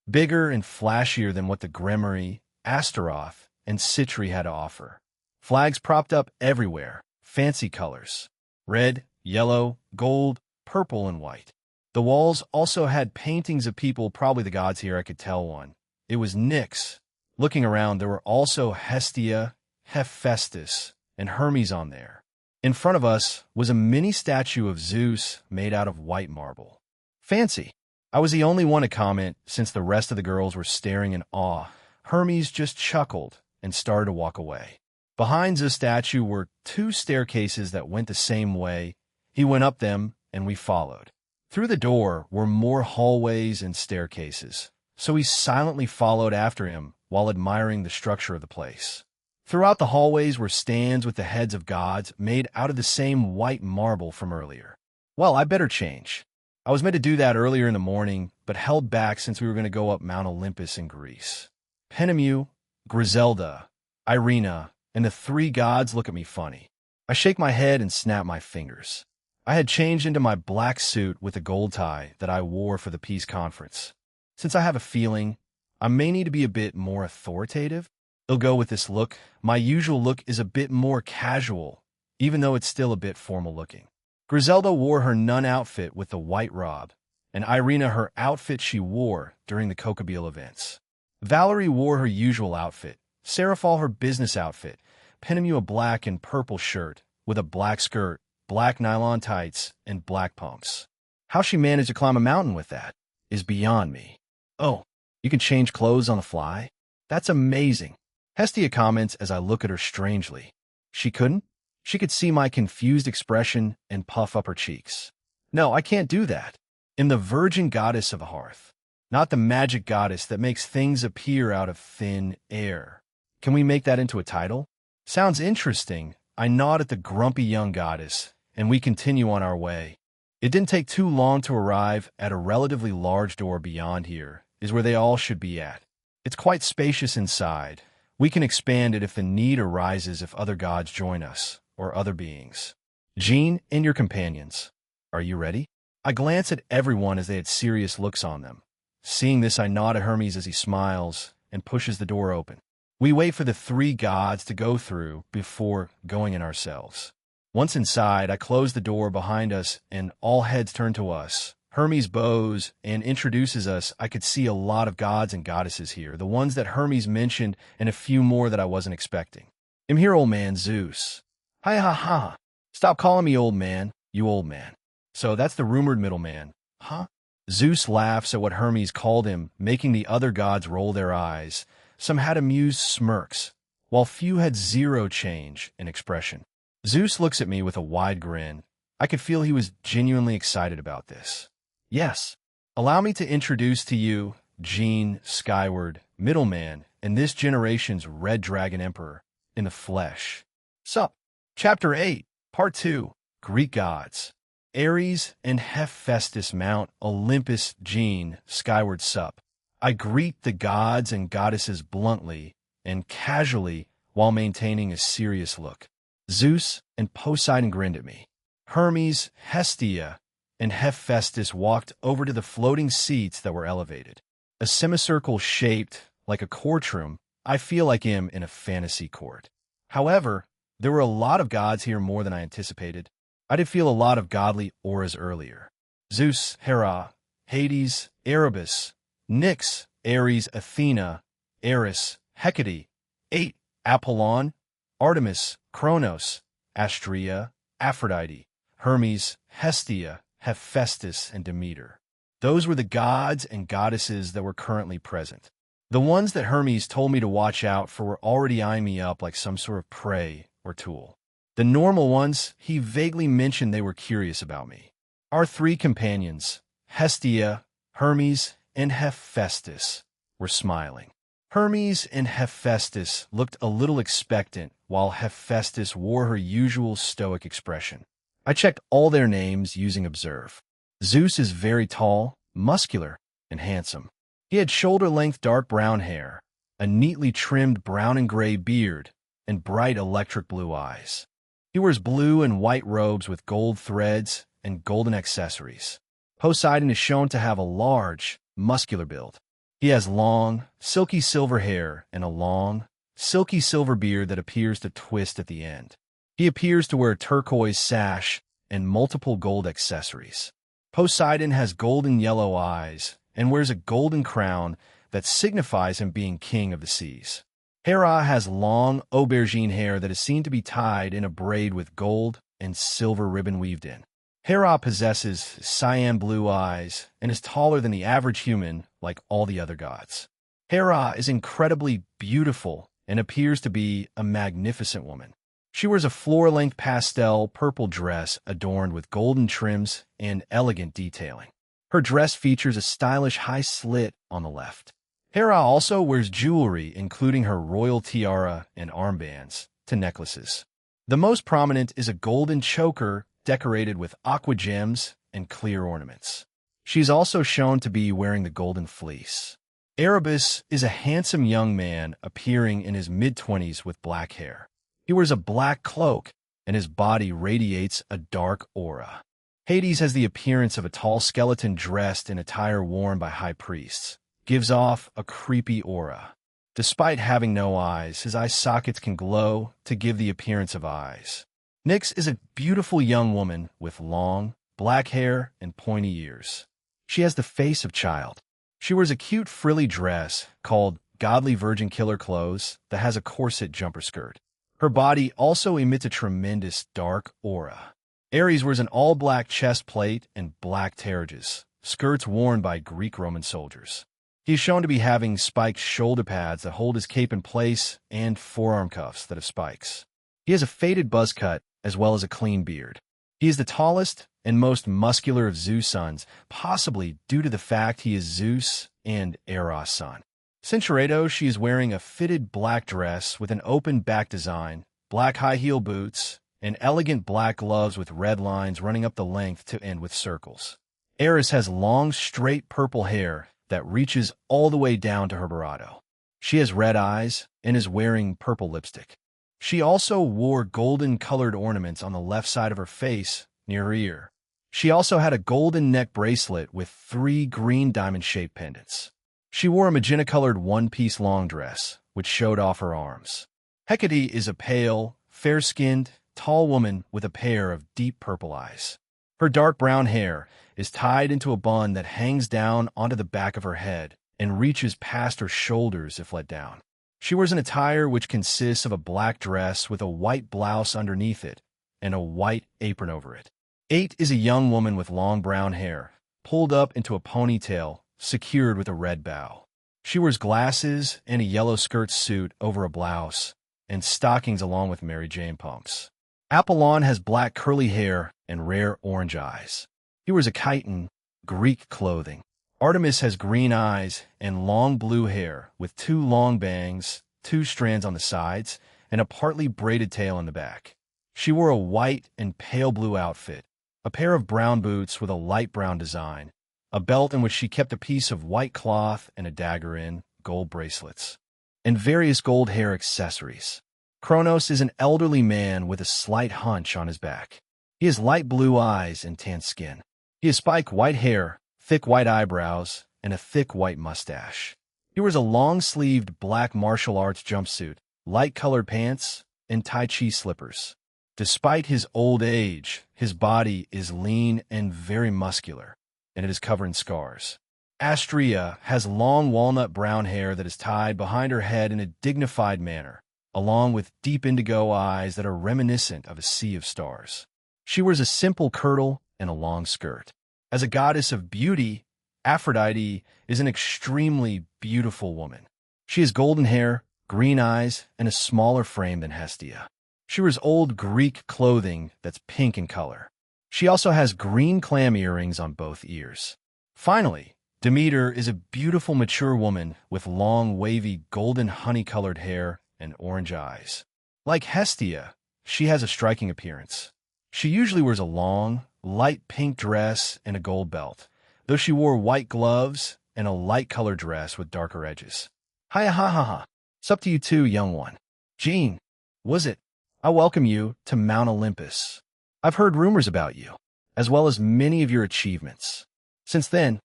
Bigger and flashier than what the Gremory, Astaroth, and Citri had to offer. Flags propped up everywhere, fancy colors. Red, yellow, gold, purple, and white. The walls also had paintings of people, probably the gods here, I could tell one. It was Nyx. Looking around, there were also Hestia, Hephaestus, and Hermes on there. In front of us was a mini statue of Zeus made out of white marble. Fancy. I was the only one to comment since the rest of the girls were staring in awe. Hermes just chuckled and started to walk away. Behind the statue were 2 staircases that went the same way. He went up them, and we followed. Through the door were more hallways and staircases, so we silently followed after him while admiring the structure of the place. Throughout the hallways were stands with the heads of gods made out of the same white marble from earlier. Well, I better change. I was meant to do that earlier in the morning, but held back since we were going to go up Mount Olympus in Greece. Penemu, Griselda, Irina, and the 3 gods look at me funny. I shake my head and snap my fingers. I had changed into my black suit with a gold tie that I wore for the peace conference. Since I have a feeling I may need to be a bit more authoritative, it'll go with this look. My usual look is a bit more casual, even though it's still a bit formal looking. Griselda wore her nun outfit with the white robe, and Irina her outfit she wore during the Kokabeel events. Valerie wore her usual outfit, Seraphal her business outfit, Penemu a black and purple shirt with a black skirt, black nylon tights, and black pumps. How she managed to climb a mountain with that is beyond me. Oh, you can change clothes on the fly? That's amazing. Hestia comments as I look at her strangely. She couldn't? She could see my confused expression and puff up her cheeks. No, I can't do that. I'm the virgin goddess of a hearth, not the magic goddess that makes things appear out of thin air. Can we make that into a title? Sounds interesting. I nod at the grumpy young goddess, and we continue on our way. It didn't take too long to arrive at a relatively large door. Beyond here is where they all should be at. It's quite spacious inside. We can expand it if the need arises, if other gods join us, or other beings. Jean and your companions. Are you ready? I glance at everyone as they had serious looks on them. Seeing this, I nod at Hermes as he smiles and pushes the door open. We wait for the 3 gods to go through before going in ourselves. Once inside, I close the door behind us and all heads turn to us. Hermes bows and introduces us. I could see a lot of gods and goddesses here, the ones that Hermes mentioned and a few more that I wasn't expecting. I'm here, old man Zeus. Hi ha ha. Stop calling me old man, you old man. So that's the rumored middleman, huh? Zeus laughs at what Hermes called him, making the other gods roll their eyes. Some had amused smirks, while few had zero change in expression. Zeus looks at me with a wide grin. I could feel he was genuinely excited about this. Yes, allow me to introduce to you Jean Skyward, middleman, and this generation's Red Dragon Emperor in the flesh. Sup? Chapter 8, Part 2, Greek Gods. Ares and Hephaestus Mount Olympus. Jean Skyward sup. I greet the gods and goddesses bluntly and casually while maintaining a serious look. Zeus and Poseidon grinned at me. Hermes, Hestia, and Hephaestus walked over to the floating seats that were elevated. A semicircle shaped like a courtroom. I feel like I'm in a fantasy court. However, there were a lot of gods here, more than I anticipated. I did feel a lot of godly auras earlier. Zeus, Hera, Hades, Erebus, Nyx, Ares, Athena, Eris, Hecate, 8, Apollon, Artemis, Kronos, Astrea, Aphrodite, Hermes, Hestia, Hephaestus, and Demeter. Those were the gods and goddesses that were currently present. The ones that Hermes told me to watch out for were already eyeing me up like some sort of prey or tool. The normal ones, he vaguely mentioned they were curious about me. Our 3 companions, Hestia, Hermes, and Hephaestus, were smiling. Hermes and Hephaestus looked a little expectant, while Hephaestus wore her usual stoic expression. I checked all their names using Observe. Zeus is very tall, muscular, and handsome. He had shoulder-length dark brown hair, a neatly trimmed brown and gray beard, and bright electric blue eyes. He wears blue and white robes with gold threads and golden accessories. Poseidon is shown to have a large, muscular build. He has long, silky silver hair and a long, silky silver beard that appears to twist at the end. He appears to wear a turquoise sash and multiple gold accessories. Poseidon has golden yellow eyes and wears a golden crown that signifies him being king of the seas. Hera has long aubergine hair that is seen to be tied in a braid with gold and silver ribbon weaved in. Hera possesses cyan blue eyes and is taller than the average human like all the other gods. Hera is incredibly beautiful and appears to be a magnificent woman. She wears a floor-length pastel purple dress adorned with golden trims and elegant detailing. Her dress features a stylish high slit on the left. Hera also wears jewelry, including her royal tiara and armbands, to necklaces. The most prominent is a golden choker decorated with aqua gems and clear ornaments. She's also shown to be wearing the golden fleece. Erebus is a handsome young man appearing in his mid-20s with black hair. He wears a black cloak, and his body radiates a dark aura. Hades has the appearance of a tall skeleton dressed in attire worn by high priests. Gives off a creepy aura. Despite having no eyes, his eye sockets can glow to give the appearance of eyes. Nyx is a beautiful young woman with long, black hair and pointy ears. She has the face of a child. She wears a cute frilly dress called Godly Virgin Killer Clothes that has a corset jumper skirt. Her body also emits a tremendous dark aura. Ares wears an all-black chest plate and black terrages, skirts worn by Greek Roman soldiers. He is shown to be having spiked shoulder pads that hold his cape in place and forearm cuffs that have spikes. He has a faded buzz cut as well as a clean beard. He is the tallest and most muscular of Zeus' sons, possibly due to the fact he is Zeus and Eros' son. Cinceredo, she is wearing a fitted black dress with an open back design, black high-heel boots, and elegant black gloves with red lines running up the length to end with circles. Eris has long, straight purple hair that reaches all the way down to her barato. She has red eyes and is wearing purple lipstick. She also wore golden-colored ornaments on the left side of her face near her ear. She also had a golden neck bracelet with 3 green diamond-shaped pendants. She wore a magenta-colored one-piece long dress, which showed off her arms. Hecate is a pale, fair-skinned, tall woman with a pair of deep purple eyes. Her dark brown hair is tied into a bun that hangs down onto the back of her head and reaches past her shoulders if let down. She wears an attire which consists of a black dress with a white blouse underneath it and a white apron over it. 8 is a young woman with long brown hair, pulled up into a ponytail, secured with a red bow. She wears glasses and a yellow skirt suit over a blouse and stockings along with Mary Jane pumps. Apollon has black curly hair and rare orange eyes. He wears a chiton, Greek clothing. Artemis has green eyes and long blue hair with 2 long bangs, 2 strands on the sides, and a partly braided tail in the back. She wore a white and pale blue outfit, a pair of brown boots with a light brown design, a belt in which she kept a piece of white cloth and a dagger in, gold bracelets, and various gold hair accessories. Kronos is an elderly man with a slight hunch on his back. He has light blue eyes and tan skin. He has spiked white hair, thick white eyebrows, and a thick white mustache. He wears a long-sleeved black martial arts jumpsuit, light-colored pants, and Tai Chi slippers. Despite his old age, his body is lean and very muscular, and it is covered in scars. Astrea has long walnut brown hair that is tied behind her head in a dignified manner, along with deep indigo eyes that are reminiscent of a sea of stars. She wears a simple kirtle and a long skirt. As a goddess of beauty, Aphrodite is an extremely beautiful woman. She has golden hair, green eyes, and a smaller frame than Hestia. She wears old Greek clothing that's pink in color. She also has green clam earrings on both ears. Finally, Demeter is a beautiful mature woman with long, wavy, golden honey-colored hair and orange eyes. Like Hestia, she has a striking appearance. She usually wears a long, light pink dress and a gold belt, though she wore white gloves and a light-colored dress with darker edges. Hiya ha ha ha. It's up to you too, young one. Jean, was it? I welcome you to Mount Olympus. I've heard rumors about you, as well as many of your achievements. Since then,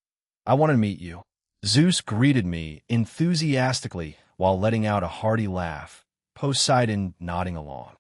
I want to meet you. Zeus greeted me enthusiastically while letting out a hearty laugh, Poseidon nodding along.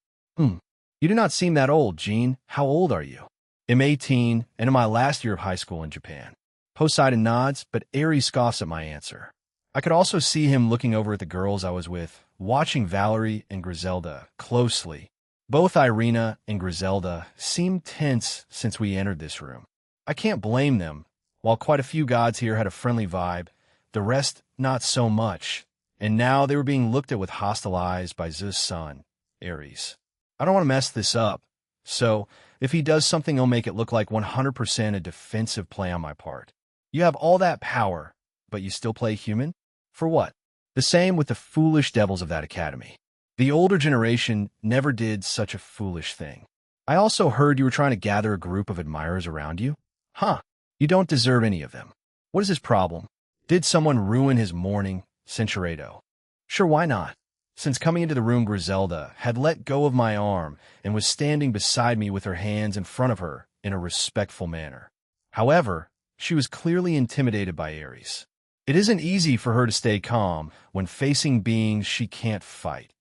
You do not seem that old, Jean. How old are you? I'm 18 and in my last year of high school in Japan. Poseidon nods, but Ares scoffs at my answer. I could also see him looking over at the girls I was with, watching Valerie and Griselda closely. Both Irina and Griselda seemed tense since we entered this room. I can't blame them. While quite a few gods here had a friendly vibe, the rest not so much. And now they were being looked at with hostile eyes by Zeus' son, Ares. I don't want to mess this up, so if he does something, he'll make it look like 100% a defensive play on my part. You have all that power, but you still play human? For what? The same with the foolish devils of that academy. The older generation never did such a foolish thing. I also heard you were trying to gather a group of admirers around you? Huh. You don't deserve any of them. What is his problem? Did someone ruin his morning, Cinceredo? Sure, why not? Since coming into the room, Griselda had let go of my arm and was standing beside me with her hands in front of her in a respectful manner. However, she was clearly intimidated by Ares. It isn't easy for her to stay calm when facing beings she can't fight.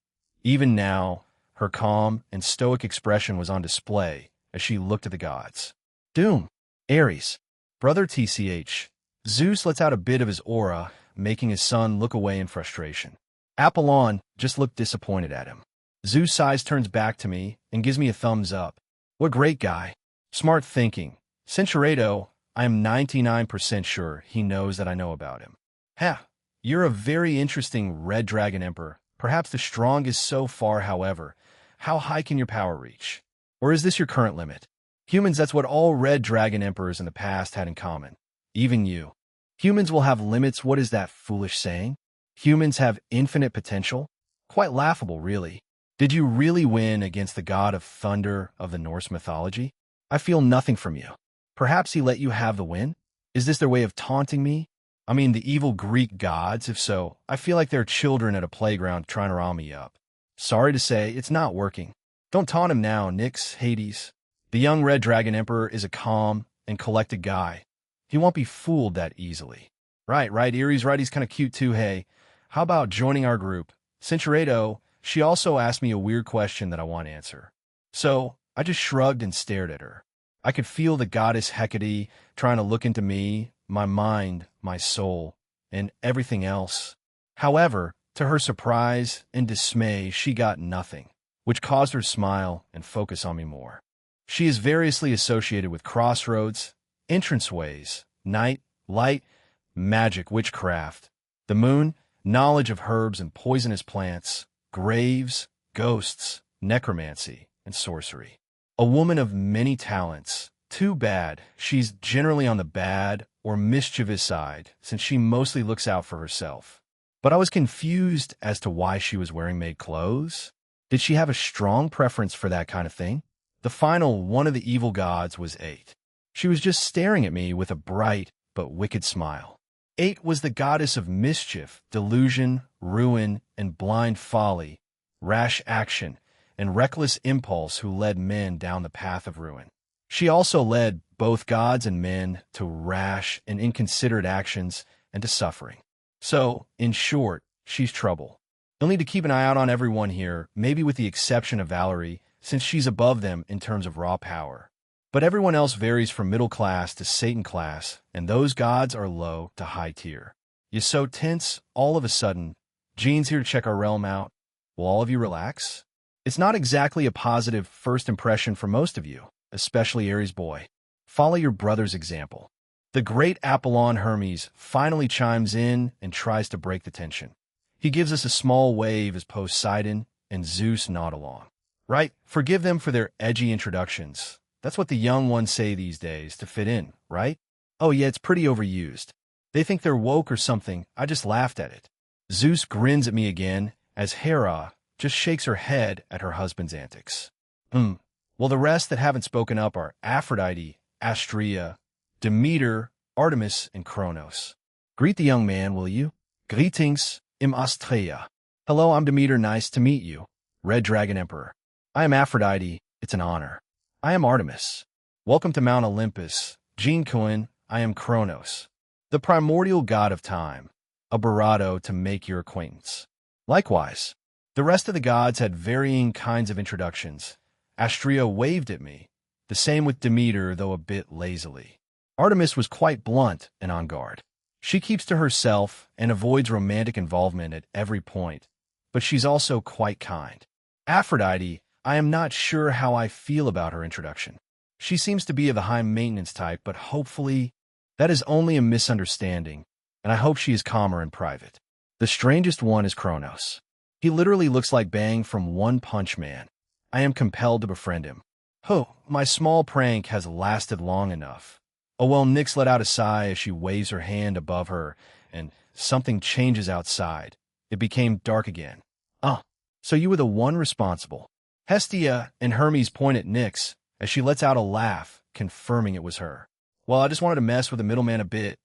Even now, her calm and stoic expression was on display as she looked at the gods. Doom, Ares, brother TCH. Zeus lets out a bit of his aura, making his son look away in frustration. Apollon just looked disappointed at him. Zeus' eyes turns back to me and gives me a thumbs up. What great guy. Smart thinking. Cinceredo, I am 99% sure he knows that I know about him. Ha! You're a very interesting Red Dragon Emperor, perhaps the strongest so far, however. How high can your power reach? Or is this your current limit? Humans, that's what all Red Dragon Emperors in the past had in common. Even you. Humans will have limits. What is that foolish saying? Humans have infinite potential? Quite laughable, really. Did you really win against the god of thunder of the Norse mythology? I feel nothing from you. Perhaps he let you have the win? Is this their way of taunting me? I mean, the evil Greek gods, if so, I feel like they're children at a playground trying to rile me up. Sorry to say, it's not working. Don't taunt him now, Nyx, Hades. The young Red Dragon Emperor is a calm and collected guy. He won't be fooled that easily. Right, Ares, right, he's kind of cute too, hey. How about joining our group? Cinceredo, she also asked me a weird question that I want to answer. So, I just shrugged and stared at her. I could feel the goddess Hecate trying to look into me, my mind, my soul, and everything else. However, to her surprise and dismay, she got nothing, which caused her to smile and focus on me more. She is variously associated with crossroads, entranceways, night, light, magic, witchcraft, the moon, knowledge of herbs and poisonous plants, graves, ghosts, necromancy, and sorcery. A woman of many talents. Too bad she's generally on the bad or mischievous side, since she mostly looks out for herself. But I was confused as to why she was wearing maid clothes. Did she have a strong preference for that kind of thing? The final one of the evil gods was 8. She was just staring at me with a bright but wicked smile. 8 was the goddess of mischief, delusion, ruin, and blind folly, rash action, and reckless impulse who led men down the path of ruin. She also led both gods and men to rash and inconsiderate actions and to suffering. So, in short, she's trouble. You'll need to keep an eye out on everyone here, maybe with the exception of Valerie, since she's above them in terms of raw power. But everyone else varies from middle class to Satan class, and those gods are low to high tier. You're so tense, all of a sudden. Jean's here to check our realm out. Will all of you relax? It's not exactly a positive first impression for most of you, especially Ares boy. Follow your brother's example. The great Apollon Hermes finally chimes in and tries to break the tension. He gives us a small wave as Poseidon and Zeus nod along. Right? Forgive them for their edgy introductions. That's what the young ones say these days, to fit in, right? Oh yeah, it's pretty overused. They think they're woke or something. I just laughed at it. Zeus grins at me again as Hera just shakes her head at her husband's antics. Well, the rest that haven't spoken up are Aphrodite, Astrea, Demeter, Artemis, and Kronos. Greet the young man, will you? Greetings, I'm Astrea. Hello, I'm Demeter, nice to meet you. Red Dragon Emperor. I am Aphrodite, it's an honor. I am Artemis. Welcome to Mount Olympus. Jean Cohen, I am Kronos, the primordial god of time. A barato to make your acquaintance. Likewise, the rest of the gods had varying kinds of introductions. Astrea waved at me, The same with Demeter, though a bit lazily. Artemis was quite blunt and on guard. She keeps to herself and avoids romantic involvement at every point, but she's also quite kind. Aphrodite, I am not sure how I feel about her introduction. She seems to be of the high-maintenance type, but hopefully that is only a misunderstanding, and I hope she is calmer in private. The strangest one is Kronos. He literally looks like Bang from One Punch Man. I am compelled to befriend him. Oh, my small prank has lasted long enough. Oh well, Nyx let out a sigh as she waves her hand above her, and something changes outside. It became dark again. So you were the one responsible. Hestia and Hermes point at Nyx as she lets out a laugh, confirming it was her. Well, I just wanted to mess with the middleman a bit.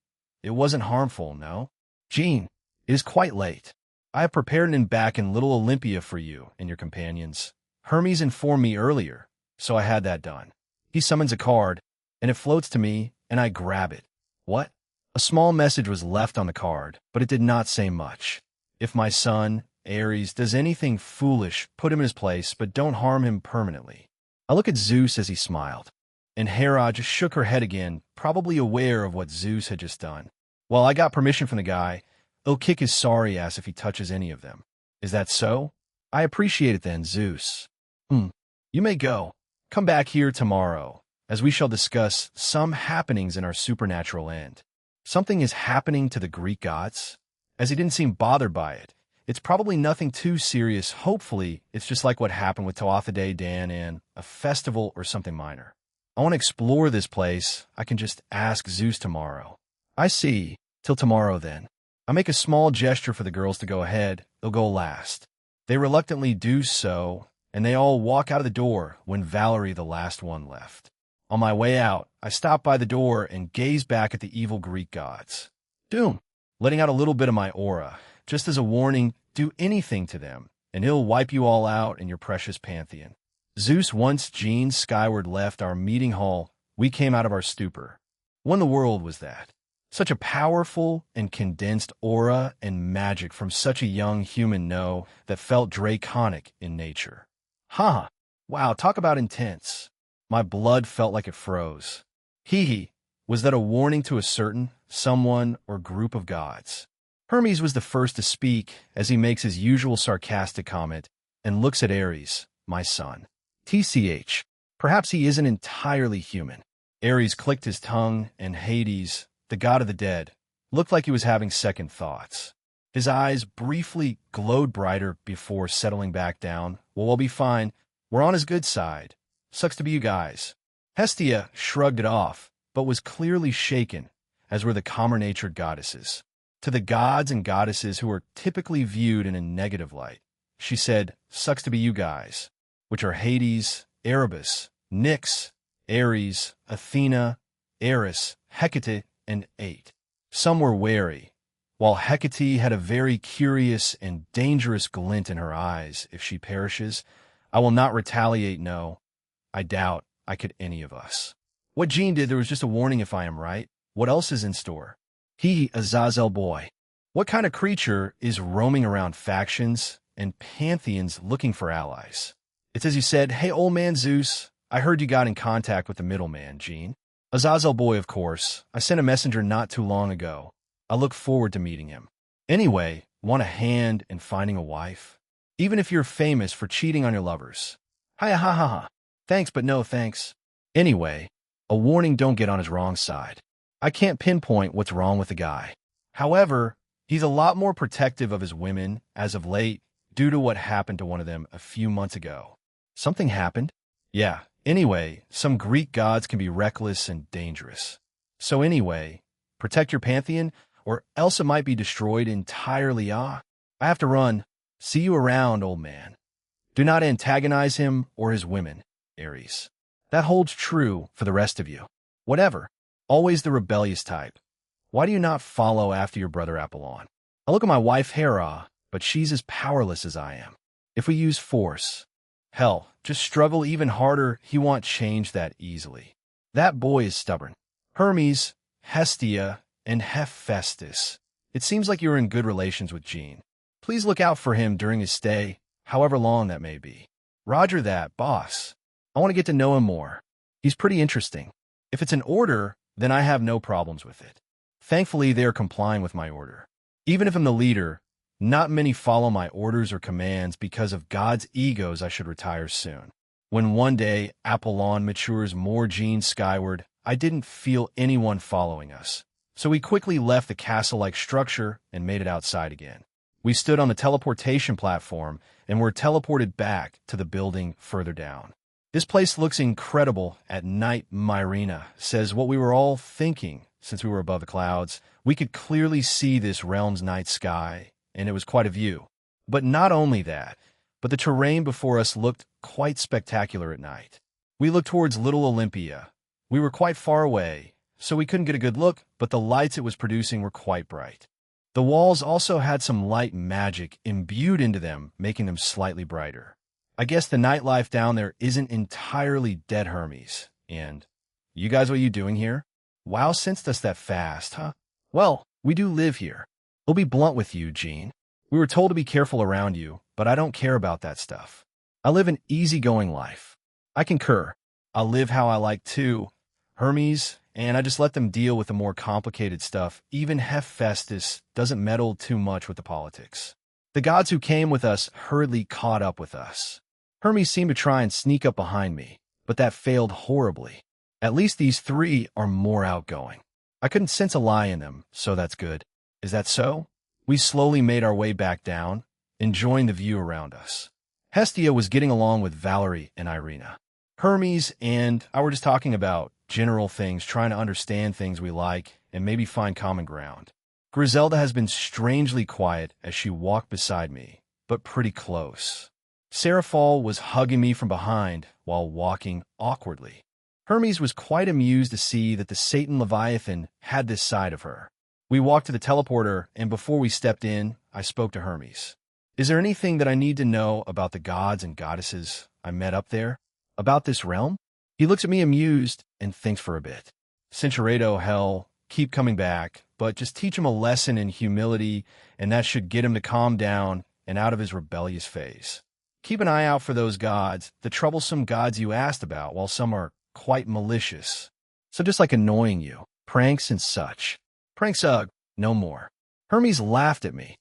It wasn't harmful, no? Jean, it is quite late. I have prepared an back in Little Olympia for you and your companions. Hermes informed me earlier, so I had that done. He summons a card, and it floats to me, and I grab it. What? A small message was left on the card, but it did not say much. If my son, Ares, does anything foolish, put him in his place, but don't harm him permanently. I look at Zeus as he smiled, and Hera just shook her head again, probably aware of what Zeus had just done. Well, I got permission from the guy. He'll kick his sorry ass if he touches any of them. Is that so? I appreciate it then, Zeus. You may go. Come back here tomorrow, as we shall discuss some happenings in our supernatural end. Something is happening to the Greek gods? As he didn't seem bothered by it. It's probably nothing too serious. Hopefully, it's just like what happened with Toathide Dan and a festival or something minor. I want to explore this place. I can just ask Zeus tomorrow. I see. Till tomorrow, then. I make a small gesture for the girls to go ahead. They'll go last. They reluctantly do so, and they all walk out of the door when Valerie, the last one, left. On my way out, I stop by the door and gaze back at the evil Greek gods. Doom, letting out a little bit of my aura. Just as a warning, do anything to them, and he'll wipe you all out in your precious pantheon. Zeus, once Jean skyward left our meeting hall, we came out of our stupor. What in the world was that? Such a powerful and condensed aura and magic from such a young human that felt draconic in nature. Wow, talk about intense. My blood felt like it froze. Was that a warning to a certain someone or group of gods? Hermes was the first to speak as he makes his usual sarcastic comment and looks at Ares, my son. TCH, perhaps he isn't entirely human. Ares clicked his tongue, and Hades, the god of the dead, looked like he was having second thoughts. His eyes briefly glowed brighter before settling back down. Well, we'll be fine. We're on his good side. Sucks to be you guys. Hestia shrugged it off, but was clearly shaken, as were the calmer-natured goddesses. To the gods and goddesses who are typically viewed in a negative light, she said, sucks to be you guys, which are Hades, Erebus, Nyx, Ares, Athena, Eris, Hecate, and 8. Some were wary, while Hecate had a very curious and dangerous glint in her eyes. If she perishes, I will not retaliate, no. I doubt I could any of us. What Jean did, there was just a warning if I am right. What else is in store? Azazel boy. What kind of creature is roaming around factions and pantheons looking for allies? It's as you said, hey, old man Zeus, I heard you got in contact with the middleman, Jean. Azazel boy, of course. I sent a messenger not too long ago. I look forward to meeting him. Anyway, want a hand in finding a wife? Even if you're famous for cheating on your lovers. Thanks, but no thanks. Anyway, a warning, don't get on his wrong side. I can't pinpoint what's wrong with the guy. However, he's a lot more protective of his women as of late due to what happened to one of them a few months ago. Something happened? Yeah. Anyway, some Greek gods can be reckless and dangerous. So anyway, protect your pantheon or else it might be destroyed entirely. I have to run. See you around, old man. Do not antagonize him or his women, Ares. That holds true for the rest of you. Whatever. Always the rebellious type. Why do you not follow after your brother Apollon? I look at my wife Hera, but she's as powerless as I am. If we use force, hell, just struggle even harder, he won't change that easily. That boy is stubborn. Hermes, Hestia, and Hephaestus. It seems like you're in good relations with Jean. Please look out for him during his stay, however long that may be. Roger that, boss. I want to get to know him more. He's pretty interesting. If it's an order, then I have no problems with it. Thankfully, they are complying with my order. Even if I'm the leader, not many follow my orders or commands because of God's egos. I should retire soon. When one day Apollon matures more genes skyward, I didn't feel anyone following us. So we quickly left the castle-like structure and made it outside again. We stood on the teleportation platform and were teleported back to the building further down. This place looks incredible at night, Myrina says. What we were all thinking since we were above the clouds. We could clearly see this realm's night sky, and it was quite a view. But not only that, but the terrain before us looked quite spectacular at night. We looked towards Little Olympia. We were quite far away, so we couldn't get a good look, but the lights it was producing were quite bright. The walls also had some light magic imbued into them, making them slightly brighter. I guess the nightlife down there isn't entirely dead, Hermes. And, you guys, what are you doing here? Wow, sensed us that fast, huh? Well, we do live here. I'll be blunt with you, Jean. We were told to be careful around you, but I don't care about that stuff. I live an easygoing life. I concur. I live how I like too, Hermes, and I just let them deal with the more complicated stuff. Even Hephaestus doesn't meddle too much with the politics. The gods who came with us hurriedly caught up with us. Hermes seemed to try and sneak up behind me, but that failed horribly. At least these three are more outgoing. I couldn't sense a lie in them, so that's good. Is that so? We slowly made our way back down, enjoying the view around us. Hestia was getting along with Valerie and Irina. Hermes and I were just talking about general things, trying to understand things we like and maybe find common ground. Griselda has been strangely quiet as she walked beside me, but pretty close. Seraphol was hugging me from behind while walking awkwardly. Hermes was quite amused to see that the Satan Leviathan had this side of her. We walked to the teleporter, and before we stepped in, I spoke to Hermes. Is there anything that I need to know about the gods and goddesses I met up there? About this realm? He looks at me amused and thinks for a bit. Cinceredo, hell, keep coming back, but just teach him a lesson in humility, and that should get him to calm down and out of his rebellious phase. Keep an eye out for those gods, the troublesome gods you asked about, while some are quite malicious. So just like annoying you, pranks and such. Pranks, ugh, no more. Hermes laughed at me.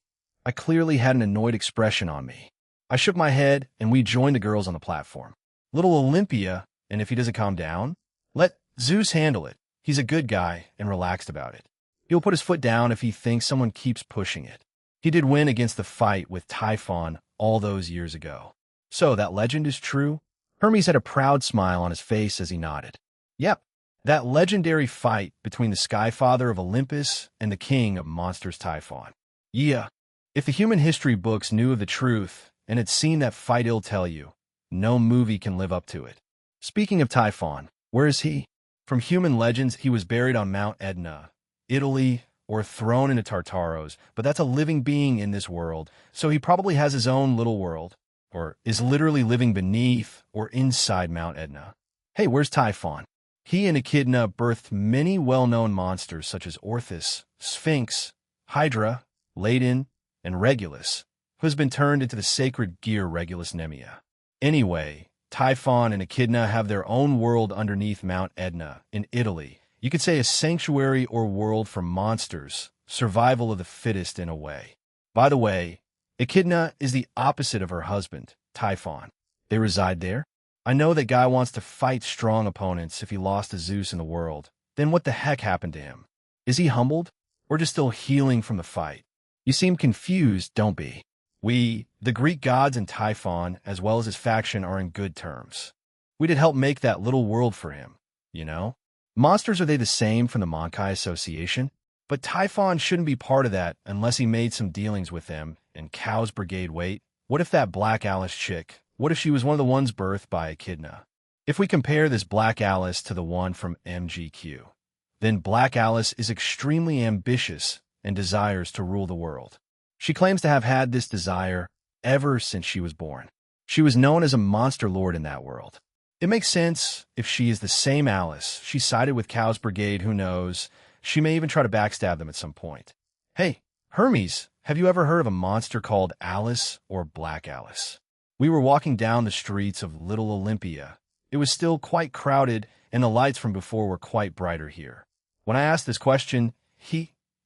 I clearly had an annoyed expression on me. I shook my head, and we joined the girls on the platform. Little Olympia, and if he doesn't calm down, let Zeus handle it. He's a good guy and relaxed about it. He'll put his foot down if he thinks someone keeps pushing it. He did win against the fight with Typhon all those years ago. So that legend is true? Hermes had a proud smile on his face as he nodded. Yep, that legendary fight between the Skyfather of Olympus and the king of monsters Typhon. Yeah, if the human history books knew of the truth and had seen that fight, it'll tell you, no movie can live up to it. Speaking of Typhon, where is he? From human legends, he was buried on Mount Etna, Italy, or thrown into Tartaros, but that's a living being in this world, so he probably has his own little world, or is literally living beneath or inside Mount Etna. Hey, where's Typhon? He and Echidna birthed many well-known monsters such as Orthus, Sphinx, Hydra, Ladin, and Regulus, who has been turned into the sacred gear Regulus Nemia. Anyway, Typhon and Echidna have their own world underneath Mount Etna in Italy. You could say a sanctuary or world for monsters, survival of the fittest in a way. By the way, Echidna is the opposite of her husband, Typhon. They reside there. I know that guy wants to fight strong opponents if he lost to Zeus in the world. Then what the heck happened to him? Is he humbled, or just still healing from the fight? You seem confused, don't be. We, the Greek gods and Typhon, as well as his faction, are in good terms. We did help make that little world for him, you know? Monsters, are they the same from the Monkai Association? But Typhon shouldn't be part of that unless he made some dealings with them. And Cow's Brigade, wait, what if that Black Alice chick, what if she was one of the ones birthed by Echidna? If we compare this Black Alice to the one from MGQ, then Black Alice is extremely ambitious and desires to rule the world. She claims to have had this desire ever since she was born. She was known as a monster lord in that world. It makes sense if she is the same Alice. She sided with Cow's Brigade, who knows? She may even try to backstab them at some point. Hey, Hermes, have you ever heard of a monster called Alice or Black Alice? We were walking down the streets of Little Olympia, it was still quite crowded, and the lights from before were quite brighter here. When I asked this question,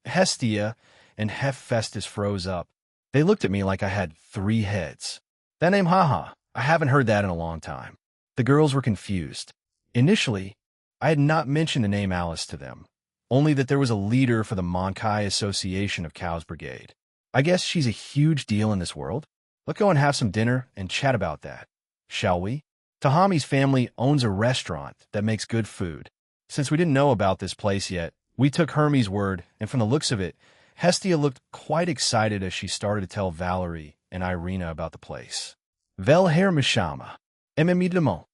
Hestia, and Hephaestus froze up. They looked at me like I had 3 heads. That name, haha, I haven't heard that in a long time. The girls were confused. Initially, I had not mentioned the name Alice to them, only that there was a leader for the 10k Association of Cows Brigade. I guess she's a huge deal in this world. Let's go and have some dinner and chat about that, shall we? Tahami's family owns a restaurant that makes good food. Since we didn't know about this place yet, we took Hermes' word, and from the looks of it, Hestia looked quite excited as she started to tell Valerie and Irina about the place. Vel Herr Mishama. Ememidemo.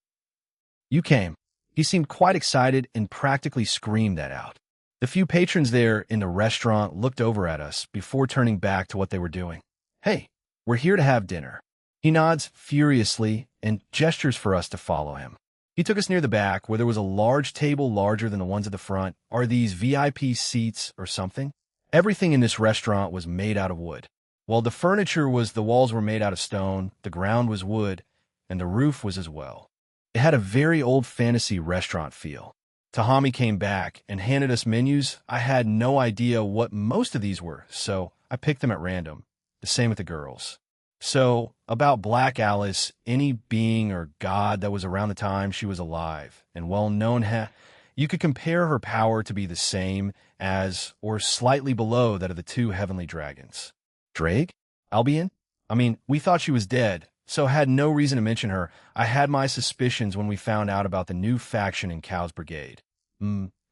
You came. He seemed quite excited and practically screamed that out. The few patrons there in the restaurant looked over at us before turning back to what they were doing. Hey, we're here to have dinner. He nods furiously and gestures for us to follow him. He took us near the back where there was a large table larger than the ones at the front. Are these VIP seats or something? Everything in this restaurant was made out of wood. While the furniture was, the walls were made out of stone, the ground was wood, and the roof was as well. It had a very old fantasy restaurant feel. Tahami came back and handed us menus. I had no idea what most of these were, so I picked them at random. The same with the girls. So, about Black Alice, any being or god that was around the time she was alive and well known, you could compare her power to be the same as or slightly below that of the 2 heavenly dragons. Drake? Albion? I mean, we thought she was dead, so had no reason to mention her. I had my suspicions when we found out about the new faction in Cows Brigade.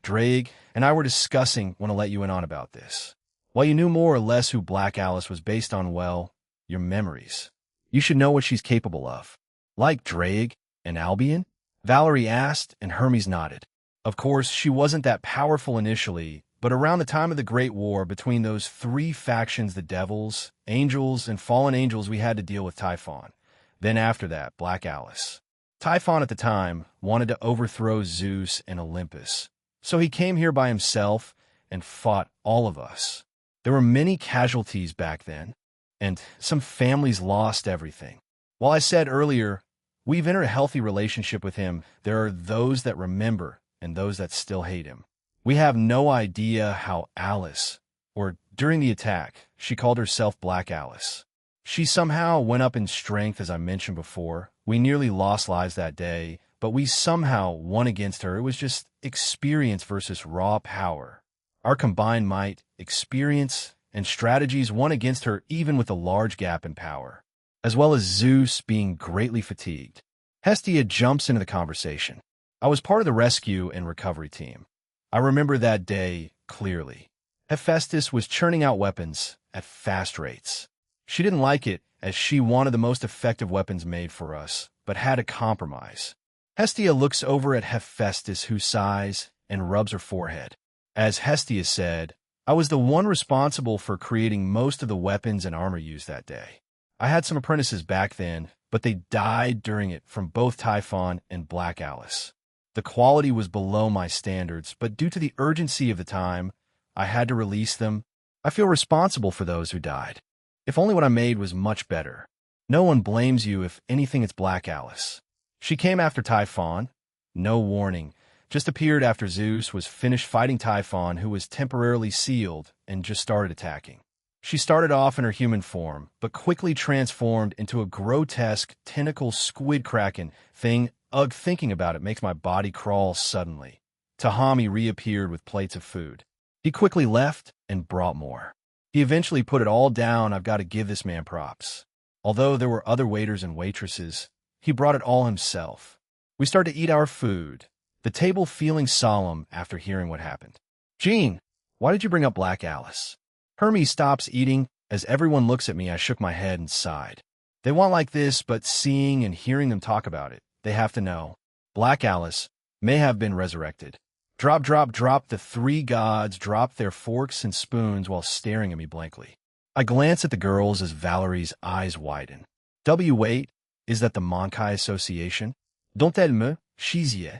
Drake and I were discussing when I let you in on about this. While you knew more or less who Black Alice was based on, well, your memories. You should know what she's capable of. Like Drake and Albion? Valerie asked, and Hermes nodded. Of course, she wasn't that powerful initially, but around the time of the Great War, between those 3 factions, the Devils, Angels, and Fallen Angels, we had to deal with Typhon. Then after that, Black Alice. Typhon at the time wanted to overthrow Zeus and Olympus, so he came here by himself and fought all of us. There were many casualties back then, and some families lost everything. While I said earlier, we've entered a healthy relationship with him, there are those that remember and those that still hate him. We have no idea how Alice, or during the attack, she called herself Black Alice. She somehow went up in strength, as I mentioned before. We nearly lost lives that day, but we somehow won against her. It was just experience versus raw power. Our combined might, experience, and strategies won against her even with a large gap in power, as well as Zeus being greatly fatigued. Hestia jumps into the conversation. I was part of the rescue and recovery team. I remember that day clearly. Hephaestus was churning out weapons at fast rates. She didn't like it, as she wanted the most effective weapons made for us, but had a compromise. Hestia looks over at Hephaestus, who sighs and rubs her forehead. As Hestia said, I was the one responsible for creating most of the weapons and armor used that day. I had some apprentices back then, but they died during it from both Typhon and Black Alice. The quality was below my standards, but due to the urgency of the time, I had to release them. I feel responsible for those who died. If only what I made was much better. No one blames you if anything it's Black Alice. She came after Typhon. No warning. Just appeared after Zeus was finished fighting Typhon, who was temporarily sealed and just started attacking. She started off in her human form, but quickly transformed into a grotesque tentacle squid kraken thing. Ugh, thinking about it makes my body crawl suddenly. Tahami reappeared with plates of food. He quickly left and brought more. He eventually put it all down. I've got to give this man props. Although there were other waiters and waitresses, he brought it all himself. We started to eat our food, the table feeling solemn after hearing what happened. Jean, why did you bring up Black Alice? Hermes stops eating. As everyone looks at me, I shook my head and sighed. They want like this, but seeing and hearing them talk about it, they have to know. Black Alice may have been resurrected. Drop, drop, drop. The 3 gods dropped their forks and spoons while staring at me blankly. I glance at the girls as Valerie's eyes widen. Wait, is that the 10k Association? Dont elle me, she's ye.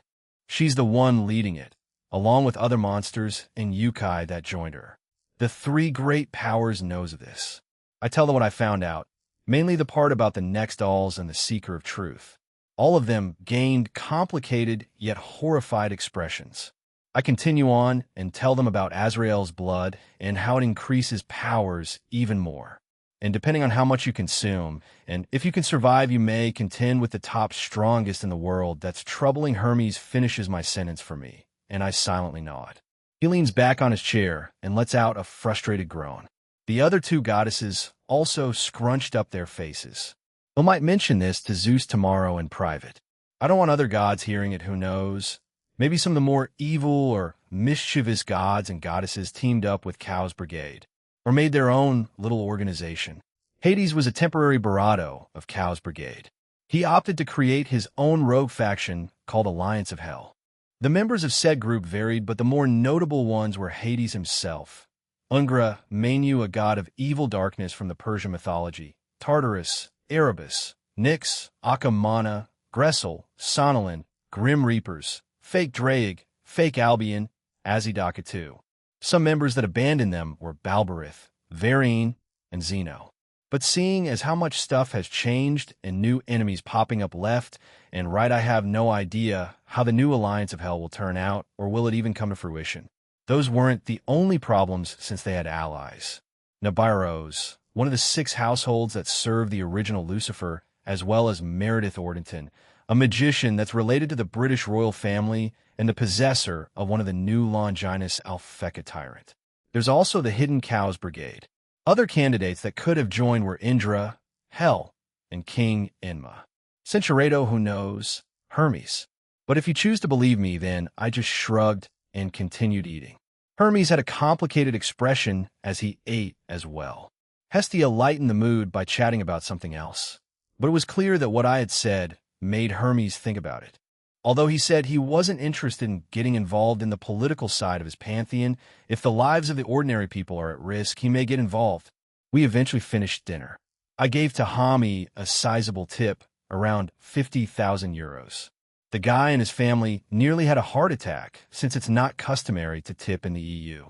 She's the one leading it, along with other monsters and Yukai that joined her. The 3 great powers knows of this. I tell them what I found out, mainly the part about the next dolls and the seeker of truth. All of them gained complicated yet horrified expressions. I continue on and tell them about Azrael's blood and how it increases powers even more. And depending on how much you consume, and if you can survive, you may contend with the top strongest in the world. That's troubling. Hermes finishes my sentence for me, and I silently nod. He leans back on his chair and lets out a frustrated groan. The other two goddesses also scrunched up their faces. I might mention this to Zeus tomorrow in private. I don't want other gods hearing it, who knows? Maybe some of the more evil or mischievous gods and goddesses teamed up with Cow's brigade, or made their own little organization. Hades was a temporary Barado of Cow's brigade. He opted to create his own rogue faction called Alliance of Hell. The members of said group varied, but the more notable ones were Hades himself, Ungra, Manu, a god of evil darkness from the Persian mythology, Tartarus, Erebus, Nyx, Akamana, Gressel, Sonolin, Grim Reapers, Fake Draig, Fake Albion, Azidaka II. Some members that abandoned them were Balberith, Varine, and Zeno. But seeing as how much stuff has changed and new enemies popping up left and right, I have no idea how the new Alliance of Hell will turn out, or will it even come to fruition. Those weren't the only problems, since they had allies. Nibiros, one of the 6 households that served the original Lucifer, as well as Meredith Ordenton, a magician that's related to the British royal family and the possessor of one of the new Longinus Alphecca tyrant. There's also the Hidden Cows Brigade. Other candidates that could have joined were Indra, Hel, and King Enma. Centurato, who knows? Hermes. But if you choose to believe me, then I just shrugged and continued eating. Hermes had a complicated expression as he ate as well. Hestia lightened the mood by chatting about something else. But it was clear that what I had said made Hermes think about it. Although he said he wasn't interested in getting involved in the political side of his pantheon, if the lives of the ordinary people are at risk, he may get involved. We eventually finished dinner. I gave Tahami a sizable tip, around 50,000 euros. The guy and his family nearly had a heart attack, since it's not customary to tip in the EU.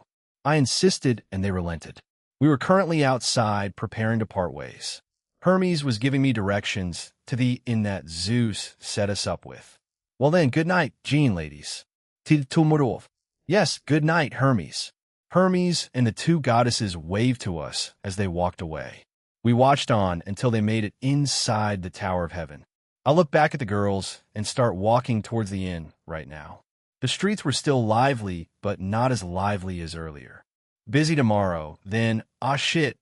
I insisted, and they relented. We were currently outside preparing to part ways. Hermes was giving me directions to the inn that Zeus set us up with. Well then, good night, Jean ladies. Tidtumurov. Yes, good night, Hermes. Hermes and the 2 goddesses waved to us as they walked away. We watched on until they made it inside the Tower of Heaven. I look back at the girls and start walking towards the inn right now. The streets were still lively, but not as lively as earlier. Busy tomorrow, then, shit,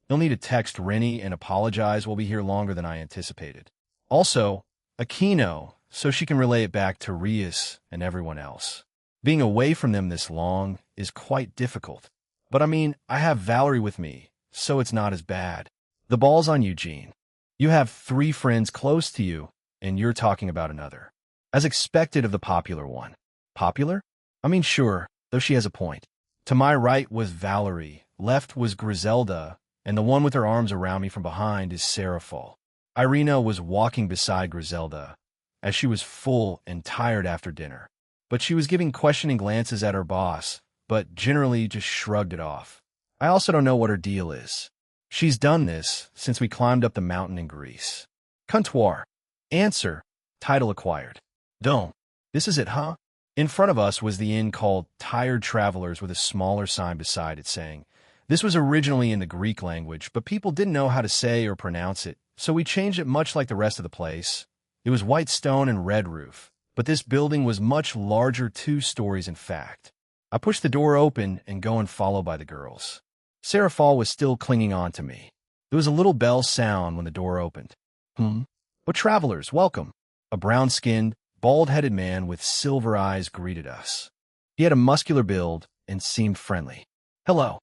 you'll need to text Rennie and apologize. We'll be here longer than I anticipated. Also, Aquino, so she can relay it back to Rias and everyone else. Being away from them this long is quite difficult. But I mean, I have Valerie with me, so it's not as bad. The ball's on you, Jean. You have 3 friends close to you, and you're talking about another. As expected of the popular one. Popular? I mean, sure, though she has a point. To my right was Valerie, left was Griselda, and the one with her arms around me from behind is Seraphol. Irina was walking beside Griselda, as she was full and tired after dinner. But she was giving questioning glances at her boss, but generally just shrugged it off. I also don't know what her deal is. She's done this since we climbed up the mountain in Greece. Comptoir. Answer. Title acquired. Don't. This is it, huh? In front of us was the inn called Tired Travelers with a smaller sign beside it saying, this was originally in the Greek language, but people didn't know how to say or pronounce it, so we changed it much like the rest of the place. It was white stone and red roof, but this building was much larger, 2 stories in fact. I push the door open and go and follow by the girls. Seraphol was still clinging on to me. There was a little bell sound when the door opened. But travelers, welcome. A brown-skinned, bald-headed man with silver eyes greeted us. He had a muscular build and seemed friendly. Hello.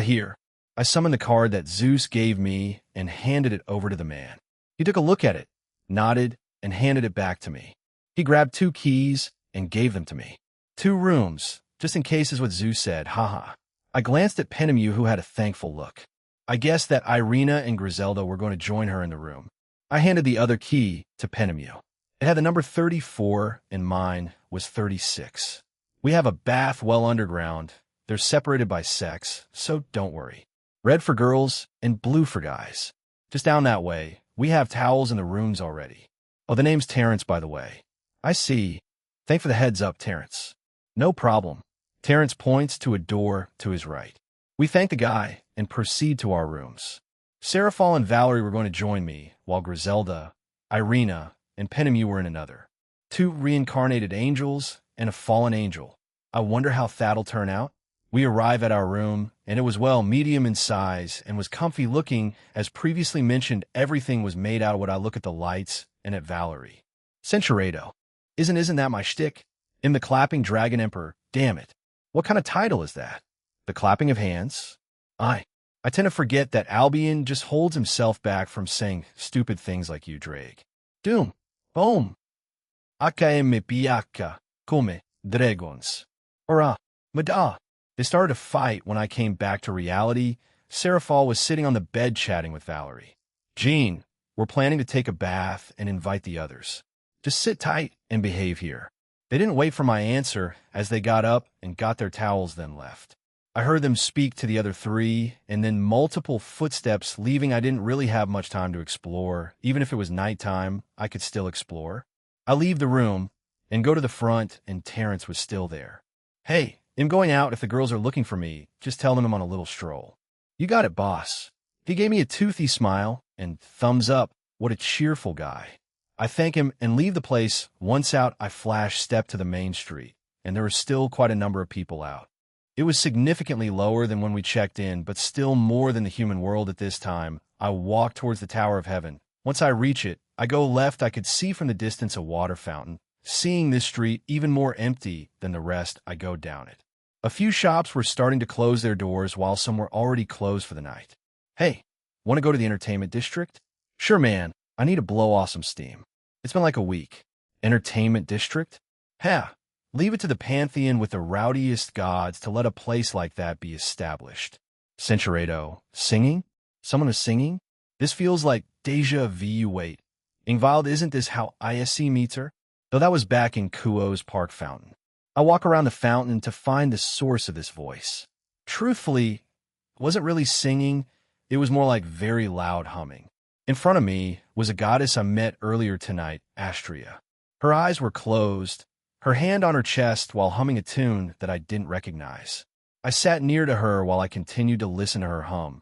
Here. I summoned the card that Zeus gave me and handed it over to the man. He took a look at it, nodded, and handed it back to me. He grabbed 2 keys and gave them to me. 2 rooms, just in case is what Zeus said, haha. I glanced at Penemu, who had a thankful look. I guessed that Irina and Griselda were going to join her in the room. I handed the other key to Penemu. It had the number 34, and mine was 36. We have a bath well underground. They're separated by sex, so don't worry. Red for girls and blue for guys. Just down that way. We have towels in the rooms already. Oh, the name's Terrence, by the way. I see. Thank for the heads up, Terrence. No problem. Terrence points to a door to his right. We thank the guy and proceed to our rooms. Seraphal and Valerie were going to join me, while Griselda, Irina, and Penemu were in another. Two reincarnated angels and a fallen angel. I wonder how that'll turn out. We arrive at our room, and it was, well, medium in size and was comfy looking. As previously mentioned, everything was made out of wood. I look at the lights and at Valerie. Centurado. Isn't that my shtick? In the clapping dragon emperor, damn it. What kind of title is that? The clapping of hands? I tend to forget that Albion just holds himself back from saying stupid things like you, Drake. Doom. Boom. AKM piaka. Come. Dragons. Ora. Mada. They started a fight when I came back to reality. Seraphal was sitting on the bed chatting with Valerie. Jean, we're planning to take a bath and invite the others. Just sit tight and behave here. They didn't wait for my answer as they got up and got their towels then left. I heard them speak to the other three and then multiple footsteps leaving. I didn't really have much time to explore. Even if it was nighttime, I could still explore. I leave the room and go to the front and Terrence was still there. Hey, I'm going out. If the girls are looking for me, just tell them I'm on a little stroll. You got it, boss. He gave me a toothy smile and thumbs up. What a cheerful guy. I thank him and leave the place. Once out, I flash step to the main street, and there were still quite a number of people out. It was significantly lower than when we checked in, but still more than the human world at this time. I walk towards the Tower of Heaven. Once I reach it, I go left. I could see from the distance a water fountain. Seeing this street even more empty than the rest, I go down it. A few shops were starting to close their doors while some were already closed for the night. Hey, want to go to the entertainment district? Sure, man. I need to blow off some steam. It's been like a week. Entertainment district? Ha! Leave it to the pantheon with the rowdiest gods to let a place like that be established. Centurado. Singing? Someone is singing? This feels like deja vu. Wait. Ingvild, isn't this how ISC meets her? Though that was back in Kuo's Park Fountain. I walk around the fountain to find the source of this voice. Truthfully, it wasn't really singing. It was more like very loud humming. In front of me was a goddess I met earlier tonight, Astria. Her eyes were closed, her hand on her chest while humming a tune that I didn't recognize. I sat near to her while I continued to listen to her hum,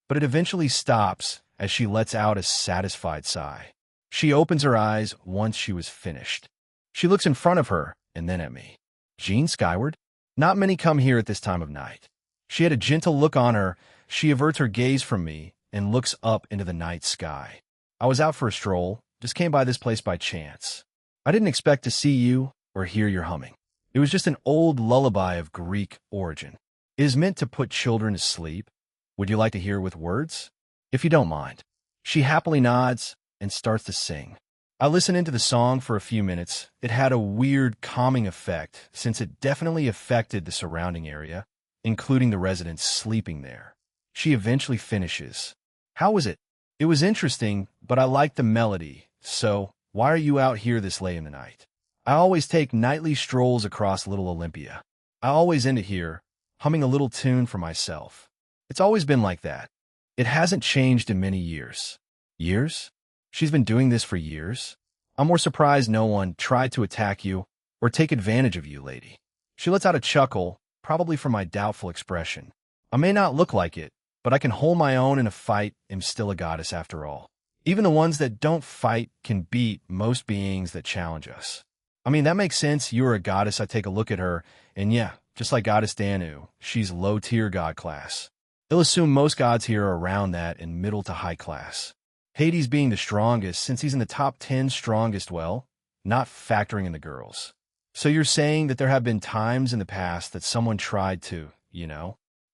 but it eventually stops as she lets out a satisfied sigh. She opens her eyes once she was finished. She looks in front of her and then at me. Jean skyward? Not many come here at this time of night. She had a gentle look on her. She averts her gaze from me and looks up into the night sky. I was out for a stroll, just came by this place by chance. I didn't expect to see you or hear your humming. It was just an old lullaby of Greek origin. It is meant to put children to sleep. Would you like to hear it with words? If you don't mind. She happily nods and starts to sing. I listened into the song for a few minutes. It had a weird calming effect since it definitely affected the surrounding area, including the residents sleeping there. She eventually finishes. How was it? It was interesting, but I liked the melody. So, why are you out here this late in the night? I always take nightly strolls across Little Olympia. I always end it here, humming a little tune for myself. It's always been like that. It hasn't changed in many years. Years? She's been doing this for years? I'm more surprised no one tried to attack you or take advantage of you, lady. She lets out a chuckle, probably from my doubtful expression. I may not look like it, but I can hold my own in a fight. I'm still a goddess after all. Even the ones that don't fight can beat most beings that challenge us. I mean, that makes sense. You're a goddess. I take a look at her, and yeah, just like Goddess Danu, she's low-tier god class. They'll assume most gods here are around that in middle to high class. Hades being the strongest, since he's in the top 10 strongest, well, not factoring in the girls. So you're saying that there have been times in the past that someone tried to,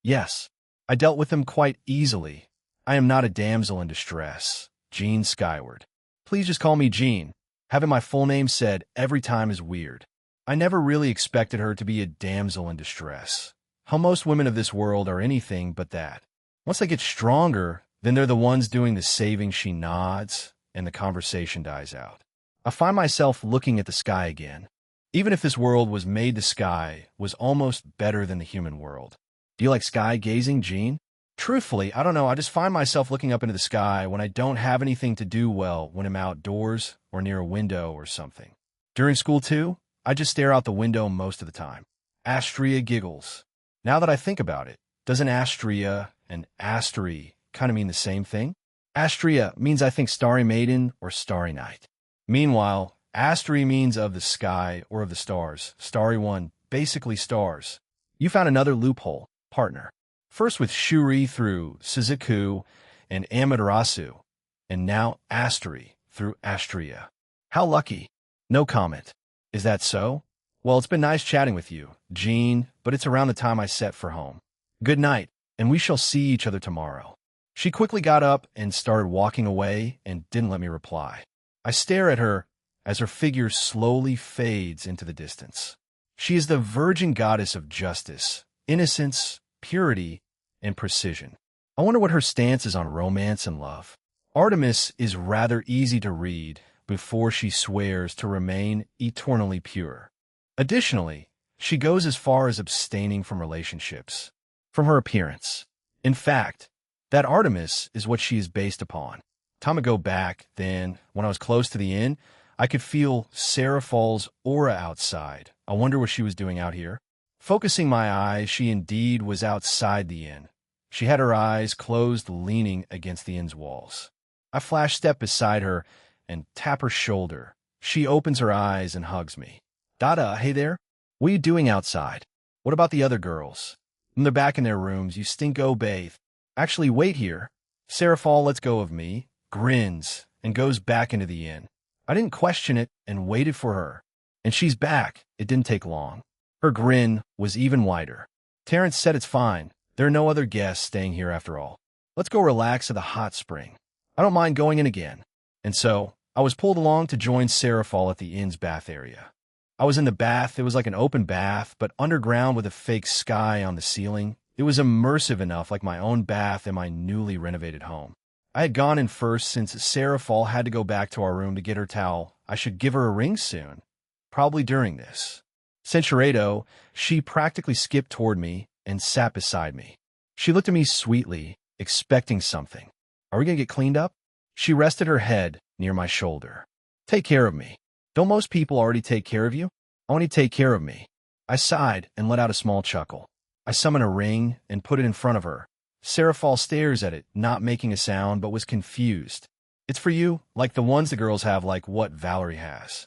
Yes, I dealt with them quite easily. I am not a damsel in distress. Jean Skyward. Please just call me Jean. Having my full name said every time is weird. I never really expected her to be a damsel in distress. How most women of this world are anything but that. Once they get stronger, then they're the ones doing the saving. She nods, and the conversation dies out. I find myself looking at the sky again. Even if this world was made, the sky was almost better than the human world. Do you like sky gazing, Jean? Truthfully, I don't know, I just find myself looking up into the sky when I don't have anything to do well when I'm outdoors or near a window or something. During school, too, I just stare out the window most of the time. Astrea giggles. Now that I think about it, doesn't Astrea and Astery kind of mean the same thing? Astrea means I think starry maiden or starry night. Meanwhile, Astery means of the sky or of the stars. Starry one, basically stars. You found another loophole, partner. First with Shuri through Suzuku and Amaterasu, and now Astery through Astrea. How lucky. No comment. Is that so? Well, it's been nice chatting with you, Jean, but it's around the time I set for home. Good night, and we shall see each other tomorrow. She quickly got up and started walking away and didn't let me reply. I stare at her as her figure slowly fades into the distance. She is the virgin goddess of justice, innocence, purity, and precision. I wonder what her stance is on romance and love. Artemis is rather easy to read before she swears to remain eternally pure. Additionally, she goes as far as abstaining from relationships, from her appearance. In fact, that Artemis is what she is based upon. Time ago back then, when I was close to the inn, I could feel Sarah Fall's aura outside. I wonder what she was doing out here. Focusing my eyes, she indeed was outside the inn. She had her eyes closed, leaning against the inn's walls. I flash step beside her and tap her shoulder. She opens her eyes and hugs me. Dada, hey there. What are you doing outside? What about the other girls? They're back in their rooms. You stink, go bathe. Actually, wait here. Sarah Fall lets go of me, grins, and goes back into the inn. I didn't question it and waited for her. And she's back. It didn't take long. Her grin was even wider. Terrence said it's fine. There are no other guests staying here after all. Let's go relax at the hot spring. I don't mind going in again. And so, I was pulled along to join Sarah Fall at the inn's bath area. I was in the bath. It was like an open bath, but underground with a fake sky on the ceiling. It was immersive enough, like my own bath in my newly renovated home. I had gone in first since Sarah Fall had to go back to our room to get her towel. I should give her a ring soon, probably during this. Centurado, she practically skipped toward me and sat beside me. She looked at me sweetly, expecting something. Are we going to get cleaned up? She rested her head near my shoulder. Take care of me. Don't most people already take care of you? I want you to take care of me. I sighed and let out a small chuckle. I summoned a ring and put it in front of her. Sarah Fall stares at it, not making a sound, but was confused. It's for you, like the ones the girls have, like what Valerie has.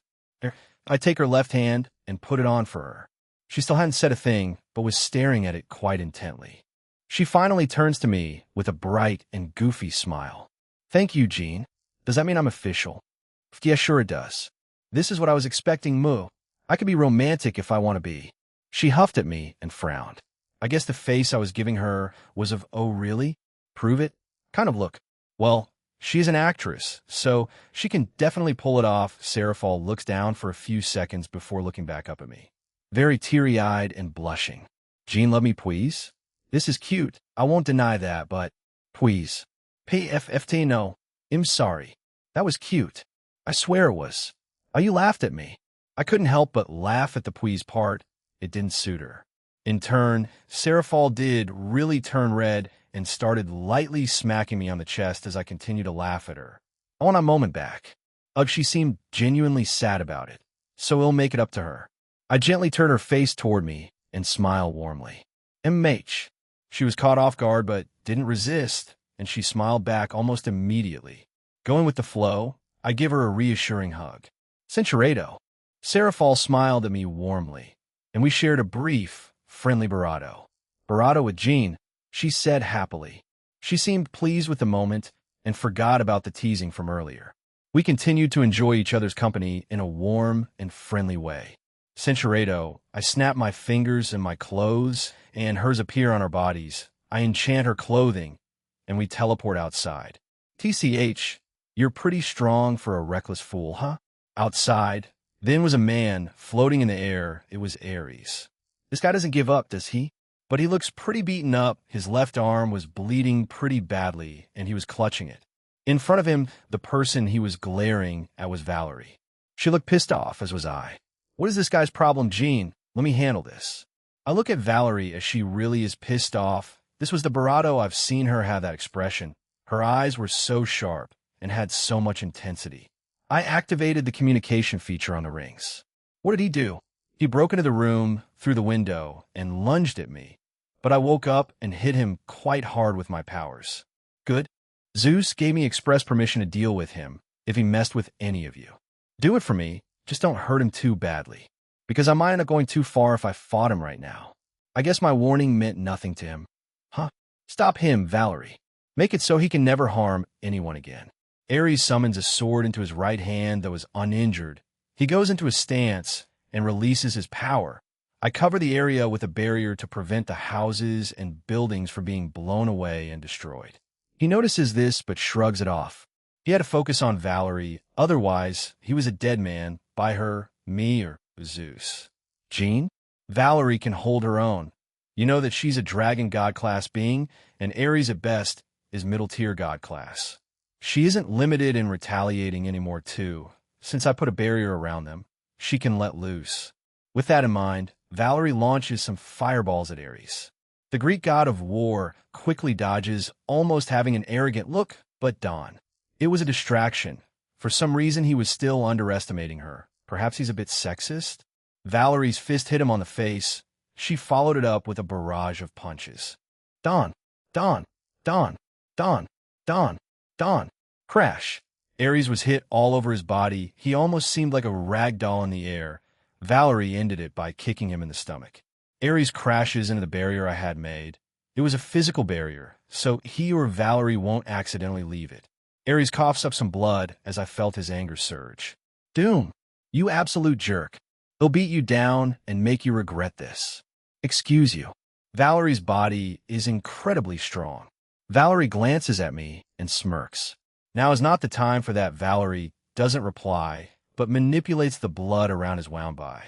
I take her left hand and put it on for her. She still hadn't said a thing, but was staring at it quite intently. She finally turns to me with a bright and goofy smile. Thank you, Jean. Does that mean I'm official? Yeah, sure it does. This is what I was expecting, Moo. I could be romantic if I want to be. She huffed at me and frowned. I guess the face I was giving her was of, oh really? Prove it? Kind of look. Well, she's an actress, so she can definitely pull it off. Sarah Fall looks down for a few seconds before looking back up at me. Very teary-eyed and blushing. Jean, love me, please? This is cute. I won't deny that, but please. PFFT, no. I'm sorry. That was cute. I swear it was. Oh, you laughed at me. I couldn't help but laugh at the please part. It didn't suit her. In turn, Sarah Fall did really turn red and started lightly smacking me on the chest as I continued to laugh at her. I want a moment back. She seemed genuinely sad about it, so we'll make it up to her. I gently turned her face toward me and smiled warmly. MH. She was caught off guard but didn't resist, and she smiled back almost immediately. Going with the flow, I give her a reassuring hug. Centurado. Sarah Fall smiled at me warmly, and we shared a brief, friendly barato. Barato with Jean, she said happily. She seemed pleased with the moment and forgot about the teasing from earlier. We continued to enjoy each other's company in a warm and friendly way. Centurado, I snap my fingers and my clothes, and hers appear on our bodies. I enchant her clothing, and we teleport outside. TCH, you're pretty strong for a reckless fool, huh? Outside, then was a man floating in the air. It was Ares. This guy doesn't give up, does he? But he looks pretty beaten up. His left arm was bleeding pretty badly, and he was clutching it. In front of him, the person he was glaring at was Valerie. She looked pissed off, as was I. What is this guy's problem, Jean? Let me handle this. I look at Valerie as she really is pissed off, This was the Barado I've seen her have that expression. Her eyes were so sharp and had so much intensity. I activated the communication feature on the rings. What did he do? He broke into the room through the window and lunged at me, but I woke up and hit him quite hard with my powers. Good. Zeus gave me express permission to deal with him if he messed with any of you. Do it for me, just don't hurt him too badly, because I might end up going too far if I fought him right now. I guess my warning meant nothing to him. Huh? Stop him, Valerie. Make it so he can never harm anyone again. Ares summons a sword into his right hand that was uninjured. He goes into a stance and releases his power. I cover the area with a barrier to prevent the houses and buildings from being blown away and destroyed. He notices this but shrugs it off. He had to focus on Valerie, otherwise he was a dead man by her, me, or Zeus. Jean? Valerie can hold her own. You know that she's a dragon god class being, and Ares at best is middle tier god class. She isn't limited in retaliating anymore too. Since I put a barrier around them, she can let loose. With that in mind, Valerie launches some fireballs at Ares. The Greek god of war quickly dodges, almost having an arrogant look, but done. It was a distraction. For some reason, he was still underestimating her. Perhaps he's a bit sexist? Valerie's fist hit him on the face. She followed it up with a barrage of punches. Don, Don, Don, Don, Don, Don. Crash. Ares was hit all over his body. He almost seemed like a rag doll in the air. Valerie ended it by kicking him in the stomach. Ares crashes into the barrier I had made. It was a physical barrier, so he or Valerie won't accidentally leave it. Ares coughs up some blood as I felt his anger surge. Doom, you absolute jerk. They'll beat you down and make you regret this. Excuse you. Valerie's body is incredibly strong. Valerie glances at me and smirks. Now is not the time for that. Valerie doesn't reply, but manipulates the blood around his wound by.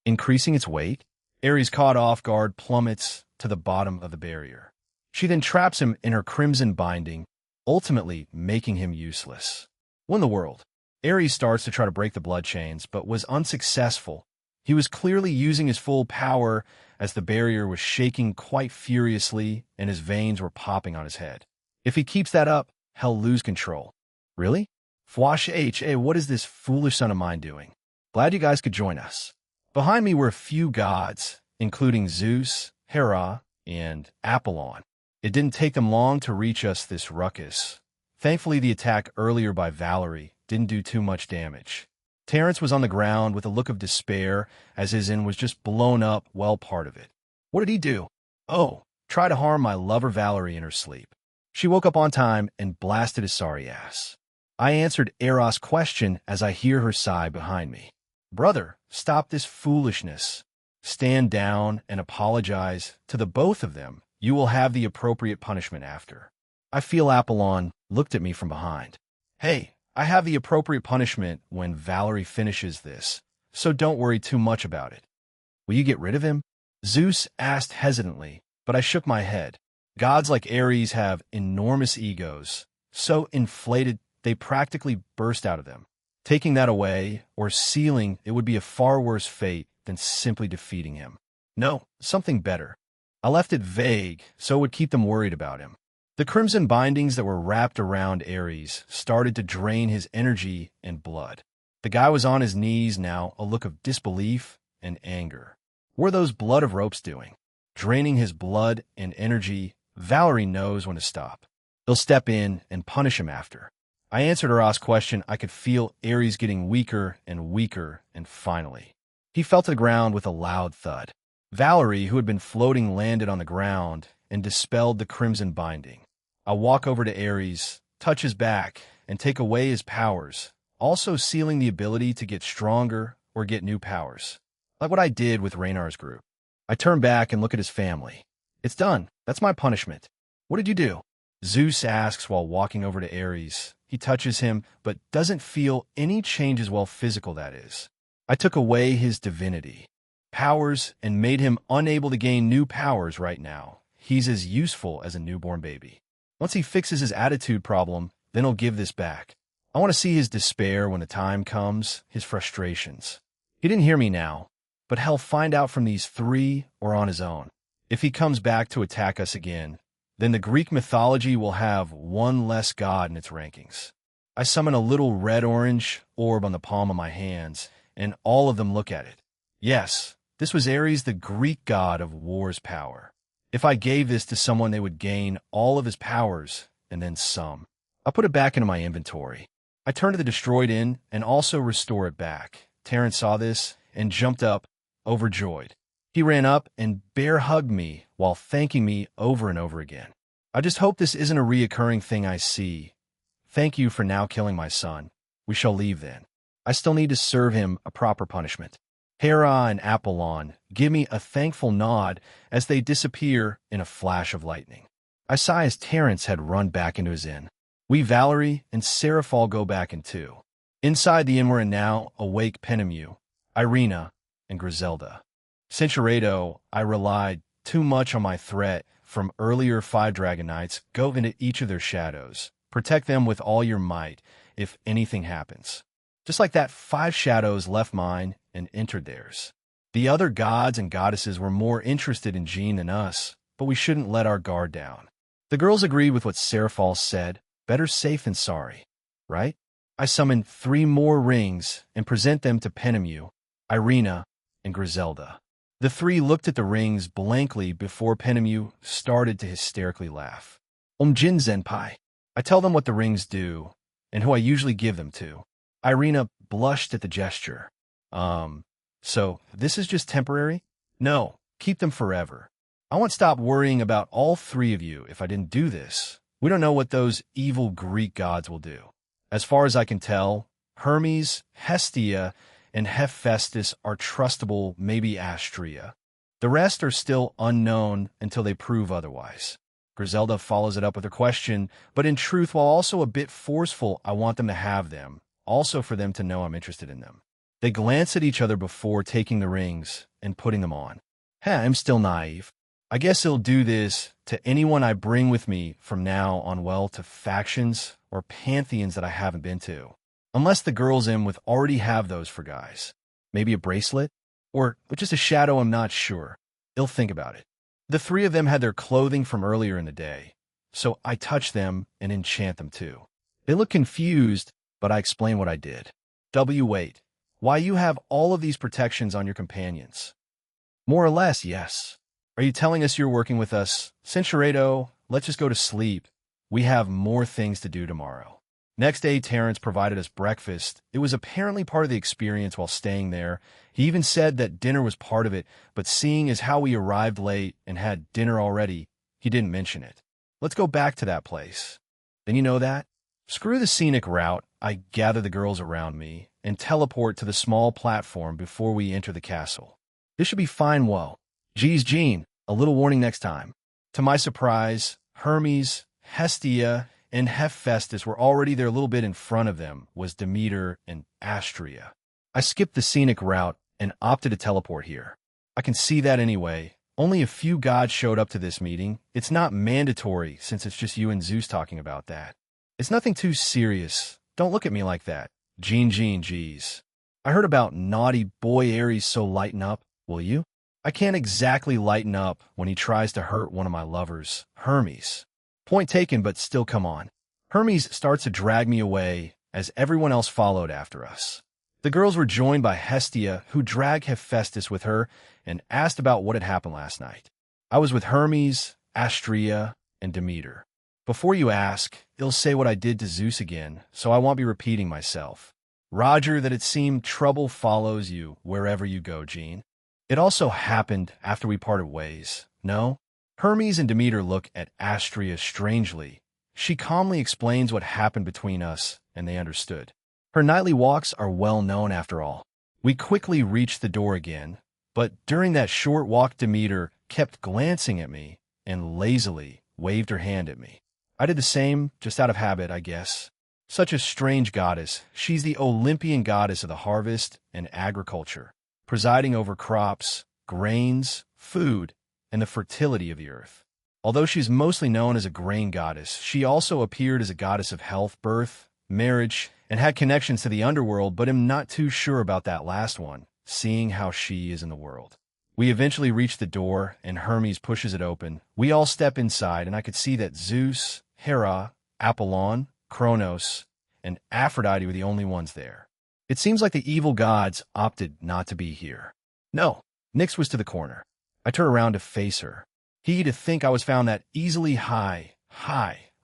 Increasing its weight, Ares, caught off guard, plummets to the bottom of the barrier. She then traps him in her crimson binding, ultimately making him useless. What in the world? Ares starts to try to break the blood chains, but was unsuccessful. He was clearly using his full power as the barrier was shaking quite furiously and his veins were popping on his head. If he keeps that up, he'll lose control. Really? Fwash H.A., what is this foolish son of mine doing? Glad you guys could join us. Behind me were a few gods, including Zeus, Hera, and Apollon. It didn't take them long to reach us this ruckus. Thankfully, the attack earlier by Valerie didn't do too much damage. Terence was on the ground with a look of despair as his inn was just blown up, well, part of it. What did he do? Oh, try to harm my lover Valerie in her sleep. She woke up on time and blasted his sorry ass. I answered Eros' question as I hear her sigh behind me. Brother, stop this foolishness. Stand down and apologize to the both of them. You will have the appropriate punishment after. I feel Apollon looked at me from behind. Hey, I have the appropriate punishment when Valerie finishes this, so don't worry too much about it. Will you get rid of him? Zeus asked hesitantly, but I shook my head. Gods like Ares have enormous egos, so inflated they practically burst out of them. Taking that away, or sealing, it would be a far worse fate than simply defeating him. No, something better. I left it vague, so it would keep them worried about him. The crimson bindings that were wrapped around Ares started to drain his energy and blood. The guy was on his knees now, a look of disbelief and anger. What are those blood of ropes doing? Draining his blood and energy. Valerie knows when to stop. They'll step in and punish him after. I answered Eros' question. I could feel Ares getting weaker, and finally, he fell to the ground with a loud thud. Valerie, who had been floating, landed on the ground and dispelled the crimson binding. I walk over to Ares, touch his back, and take away his powers, also sealing the ability to get stronger or get new powers, like what I did with Reynar's group. I turn back and look at his family. It's done. That's my punishment. What did you do? Zeus asks while walking over to Ares. He touches him, but doesn't feel any changes, well, physical, that is. I took away his divinity, powers, and made him unable to gain new powers right now. He's as useful as a newborn baby. Once he fixes his attitude problem, then he'll give this back. I want to see his despair when the time comes, his frustrations. He didn't hear me now, but he'll find out from these three or on his own. If he comes back to attack us again, then the Greek mythology will have one less god in its rankings. I summon a little red-orange orb on the palm of my hands, and all of them look at it. Yes, this was Ares, the Greek god of war's power. If I gave this to someone, they would gain all of his powers, and then some. I put it back into my inventory. I turned to the destroyed inn and also restore it back. Terrence saw this and jumped up, overjoyed. He ran up and bear-hugged me while thanking me over and over again. I just hope this isn't a reoccurring thing I see. Thank you for now killing my son. We shall leave then. I still need to serve him a proper punishment. Hera and Apollon give me a thankful nod as they disappear in a flash of lightning. I sigh as Terrence had run back into his inn. We, Valerie, and Seraphol go back in too. Inside the inn were now awake Penemu, Irina, and Griselda. Cinceredo, I relied too much on my threat from earlier 5 dragon knights. Go into each of their shadows. Protect them with all your might if anything happens. Just like that, 5 shadows left mine and entered theirs. The other gods and goddesses were more interested in Jean than us, but we shouldn't let our guard down. The girls agreed with what Seraphol said. Better safe than sorry, right? I summon 3 more rings and present them to Penemu, Irina, and Griselda. The 3 looked at the rings blankly before Penemu started to hysterically laugh. Jin Zenpai. I tell them what the rings do, and who I usually give them to. Irina blushed at the gesture. So this is just temporary? No, keep them forever. I won't stop worrying about all 3 of you if I didn't do this. We don't know what those evil Greek gods will do. As far as I can tell, Hermes, Hestia, and Hephaestus are trustable, maybe Astrea. The rest are still unknown until they prove otherwise. Griselda follows it up with a question, but in truth, while also a bit forceful, I want them to have them, also for them to know I'm interested in them. They glance at each other before taking the rings and putting them on. I'm still naive. I guess he'll do this to anyone I bring with me from now on, well, to factions or pantheons that I haven't been to. Unless the girls in with already have those for guys. Maybe a bracelet? Or just a shadow, I'm not sure. He'll think about it. The 3 of them had their clothing from earlier in the day, so I touch them and enchant them too. They look confused, but I explain what I did. Wait. Why you have all of these protections on your companions? More or less, yes. Are you telling us you're working with us? Cinceredo, let's just go to sleep. We have more things to do tomorrow. Next day, Terrence provided us breakfast. It was apparently part of the experience while staying there. He even said that dinner was part of it, but seeing as how we arrived late and had dinner already, he didn't mention it. Let's go back to that place. Then you know that? Screw the scenic route. I gather the girls around me and teleport to the small platform before we enter the castle. This should be fine, well. Geez, Jean, a little warning next time. To my surprise, Hermes, Hestia, and Hephaestus were already there. A little bit in front of them was Demeter and Astrea. I skipped the scenic route and opted to teleport here. I can see that anyway. Only a few gods showed up to this meeting. It's not mandatory since it's just you and Zeus talking about that. It's nothing too serious. Don't look at me like that. Jean, geez. I heard about naughty boy Ares, so lighten up, will you? I can't exactly lighten up when he tries to hurt one of my lovers, Hermes. Point taken, but still come on. Hermes starts to drag me away as everyone else followed after us. The girls were joined by Hestia, who dragged Hephaestus with her and asked about what had happened last night. I was with Hermes, Astrea, and Demeter. Before you ask, I'll say what I did to Zeus again, so I won't be repeating myself. Roger, that it seemed trouble follows you wherever you go, Jean. It also happened after we parted ways, no? Hermes and Demeter look at Astrea strangely. She calmly explains what happened between us, and they understood. Her nightly walks are well known after all. We quickly reached the door again, but during that short walk Demeter kept glancing at me and lazily waved her hand at me. I did the same, just out of habit, I guess. Such a strange goddess. She's the Olympian goddess of the harvest and agriculture, presiding over crops, grains, food, and the fertility of the earth. Although she's mostly known as a grain goddess, she also appeared as a goddess of health, birth, marriage, and had connections to the underworld, but I'm not too sure about that last one, seeing how she is in the world. We eventually reach the door, and Hermes pushes it open. We all step inside, and I could see that Zeus, Hera, Apollon, Kronos, and Aphrodite were the only ones there. It seems like the evil gods opted not to be here. No, Nyx was to the corner. I turn around to face her. He to think I was found that easily high.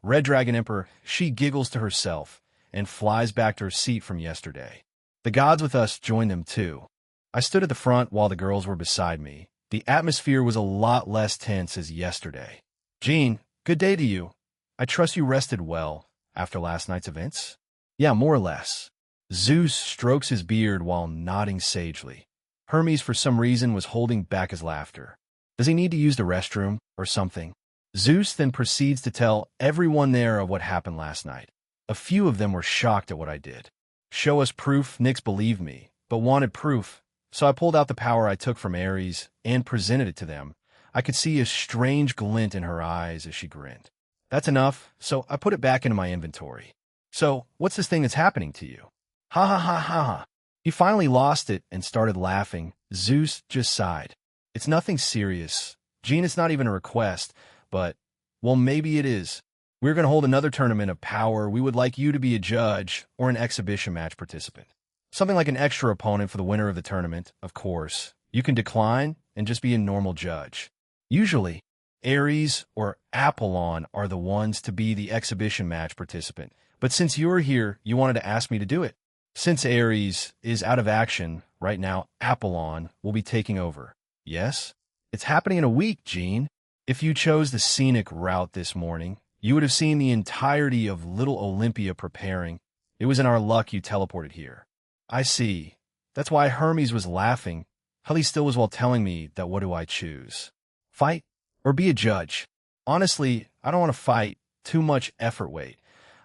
Red Dragon Emperor, she giggles to herself and flies back to her seat from yesterday. The gods with us joined them too. I stood at the front while the girls were beside me. The atmosphere was a lot less tense as yesterday. Jean, good day to you. I trust you rested well after last night's events? Yeah, more or less. Zeus strokes his beard while nodding sagely. Hermes, for some reason, was holding back his laughter. Does he need to use the restroom or something? Zeus then proceeds to tell everyone there of what happened last night. A few of them were shocked at what I did. Show us proof. Nyx believed me, but wanted proof. So I pulled out the power I took from Ares and presented it to them. I could see a strange glint in her eyes as she grinned. That's enough, so I put it back into my inventory. So, what's this thing that's happening to you? Ha ha ha ha ha. He finally lost it and started laughing. Zeus just sighed. It's nothing serious. Jean, it's not even a request, but, well, maybe it is. We're going to hold another tournament of power. We would like you to be a judge or an exhibition match participant. Something like an extra opponent for the winner of the tournament, of course. You can decline and just be a normal judge. Usually, Ares or Apollon are the ones to be the exhibition match participant. But since you're here, you wanted to ask me to do it. Since Ares is out of action right now, Apollon will be taking over. Yes? It's happening in a week, Jean. If you chose the scenic route this morning, you would have seen the entirety of Little Olympia preparing. It was in our luck you teleported here. I see. That's why Hermes was laughing. Hully still was while telling me that what do I choose? Fight or be a judge? Honestly, I don't want to fight. Too much effort weight.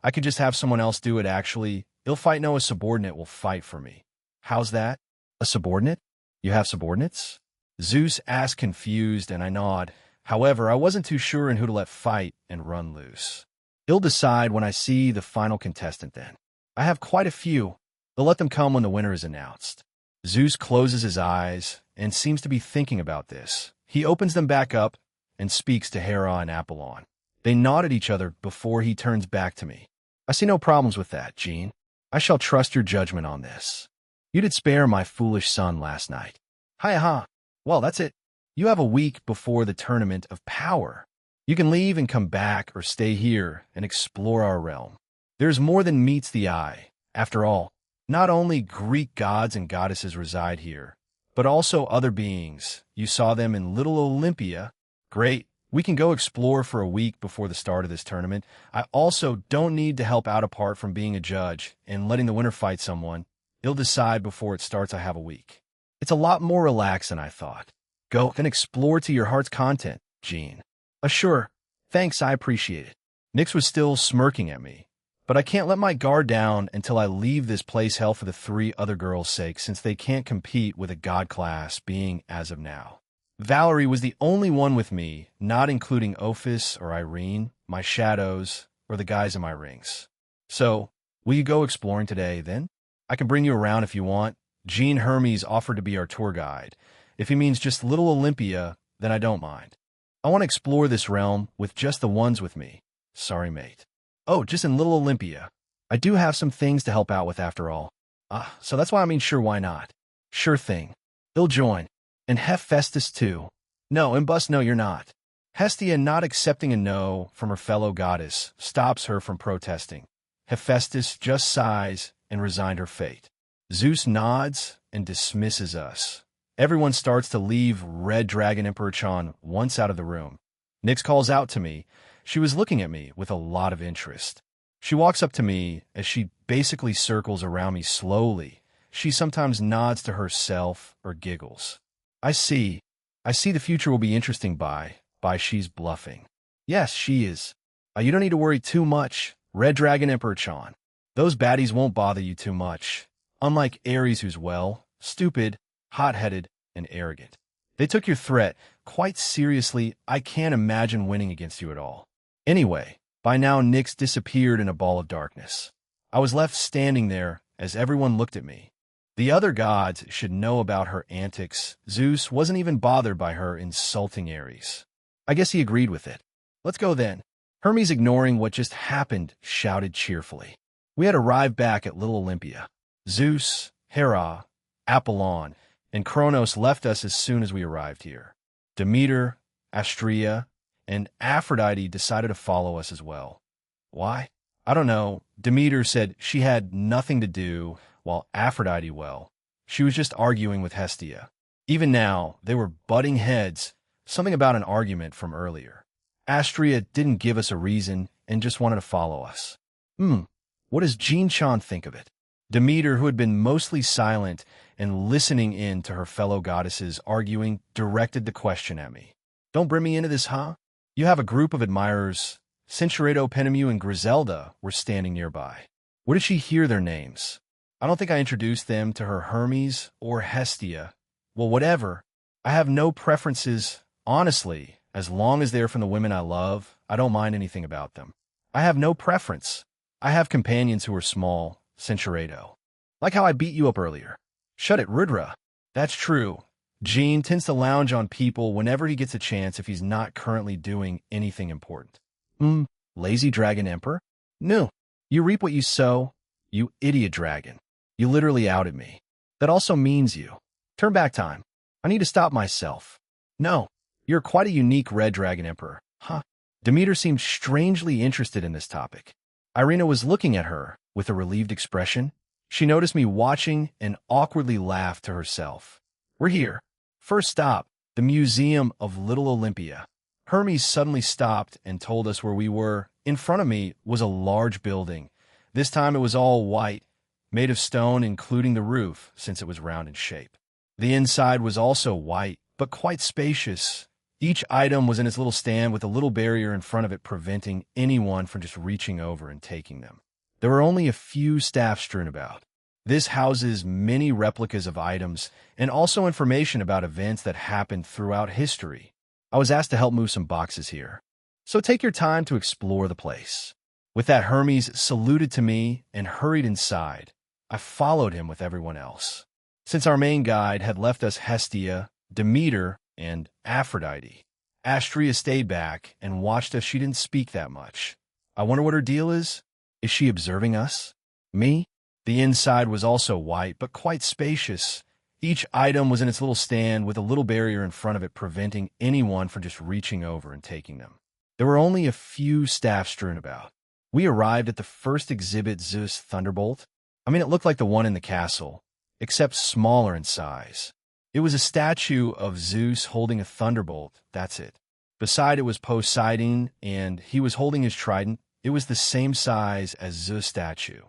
I could just have someone else do it actually. I'll fight no, a subordinate will fight for me. How's that? A subordinate? You have subordinates? Zeus asked confused and I nod. However, I wasn't too sure in who to let fight and run loose. I'll decide when I see the final contestant then. I have quite a few. I'll let them come when the winner is announced. Zeus closes his eyes and seems to be thinking about this. He opens them back up and speaks to Hera and Apollon. They nod at each other before he turns back to me. I see no problems with that, Jean. I shall trust your judgment on this. You did spare my foolish son last night. Hi-ha. Well, that's it. You have a week before the tournament of power. You can leave and come back or stay here and explore our realm. There's more than meets the eye. After all, not only Greek gods and goddesses reside here, but also other beings. You saw them in Little Olympia. Great. We can go explore for a week before the start of this tournament. I also don't need to help out apart from being a judge and letting the winner fight someone. He'll decide before it starts. I have a week. It's a lot more relaxed than I thought. Go and explore to your heart's content, Jean. Sure. Thanks, I appreciate it. Nyx was still smirking at me. But I can't let my guard down until I leave this place hell for the three other girls' sake, since they can't compete with a god class being as of now. Valerie was the only one with me, not including Ophis or Irene, my shadows, or the guys in my rings. So, will you go exploring today, then? I can bring you around if you want. Jean Hermes offered to be our tour guide. If he means just Little Olympia, then I don't mind. I want to explore this realm with just the ones with me. Sorry, mate. Oh, just in Little Olympia. I do have some things to help out with after all. So that's why I mean sure, why not? Sure thing. He'll join. And Hephaestus too. No, and Bus, no, you're not. Hestia, not accepting a no from her fellow goddess, stops her from protesting. Hephaestus just sighs and resigned her fate. Zeus nods and dismisses us. Everyone starts to leave. Red Dragon Emperor Chan once out of the room. Nyx calls out to me. She was looking at me with a lot of interest. She walks up to me as she basically circles around me slowly. She sometimes nods to herself or giggles. I see the future will be interesting by she's bluffing. Yes, she is. You don't need to worry too much, Red Dragon Emperor Chan. Those baddies won't bother you too much. Unlike Ares, who's, well, stupid, hot-headed, and arrogant. They took your threat quite seriously. I can't imagine winning against you at all. Anyway, by now Nyx disappeared in a ball of darkness. I was left standing there as everyone looked at me. The other gods should know about her antics. Zeus wasn't even bothered by her insulting Ares. I guess he agreed with it. Let's go then. Hermes, ignoring what just happened, shouted cheerfully. We had arrived back at Little Olympia. Zeus, Hera, Apollon, and Kronos left us as soon as we arrived here. Demeter, Astrea, and Aphrodite decided to follow us as well. Why? I don't know. Demeter said she had nothing to do, while Aphrodite, well, she was just arguing with Hestia. Even now, they were butting heads, something about an argument from earlier. Astrea didn't give us a reason and just wanted to follow us. What does Jean-chan think of it? Demeter, who had been mostly silent and listening in to her fellow goddesses arguing, directed the question at me. Don't bring me into this, huh? You have a group of admirers. Cincereto, Penemu, and Griselda were standing nearby. Where did she hear their names? I don't think I introduced them to her Hermes or Hestia. Well, whatever. I have no preferences, honestly. As long as they're from the women I love, I don't mind anything about them. I have no preference. I have companions who are small, Cincereto. Like how I beat you up earlier. Shut it, Rudra. That's true. Jean tends to lounge on people whenever he gets a chance if he's not currently doing anything important. Lazy dragon emperor? No. You reap what you sow, you idiot dragon. You literally outed me. That also means you. Turn back time. I need to stop myself. No. You're quite a unique red dragon emperor. Huh? Demeter seemed strangely interested in this topic. Irina was looking at her with a relieved expression. She noticed me watching and awkwardly laughed to herself. We're here. First stop, the Museum of Little Olympia. Hermes suddenly stopped and told us where we were. In front of me was a large building. This time it was all white, made of stone including the roof, since it was round in shape. The inside was also white, but quite spacious. Each item was in its little stand with a little barrier in front of it preventing anyone from just reaching over and taking them. There were only a few staff strewn about. This houses many replicas of items and also information about events that happened throughout history. I was asked to help move some boxes here. So take your time to explore the place. With that, Hermes saluted to me and hurried inside. I followed him with everyone else. Since our main guide had left us Hestia, Demeter, and Aphrodite, Astrea stayed back and watched us. She didn't speak that much. I wonder what her deal is. Is she observing us? Me? The inside was also white, but quite spacious. Each item was in its little stand with a little barrier in front of it preventing anyone from just reaching over and taking them. There were only a few staff strewn about. We arrived at the first exhibit, Zeus Thunderbolt. It looked like the one in the castle, except smaller in size. It was a statue of Zeus holding a thunderbolt, that's it. Beside it was Poseidon, and he was holding his trident. It was the same size as Zeus' statue.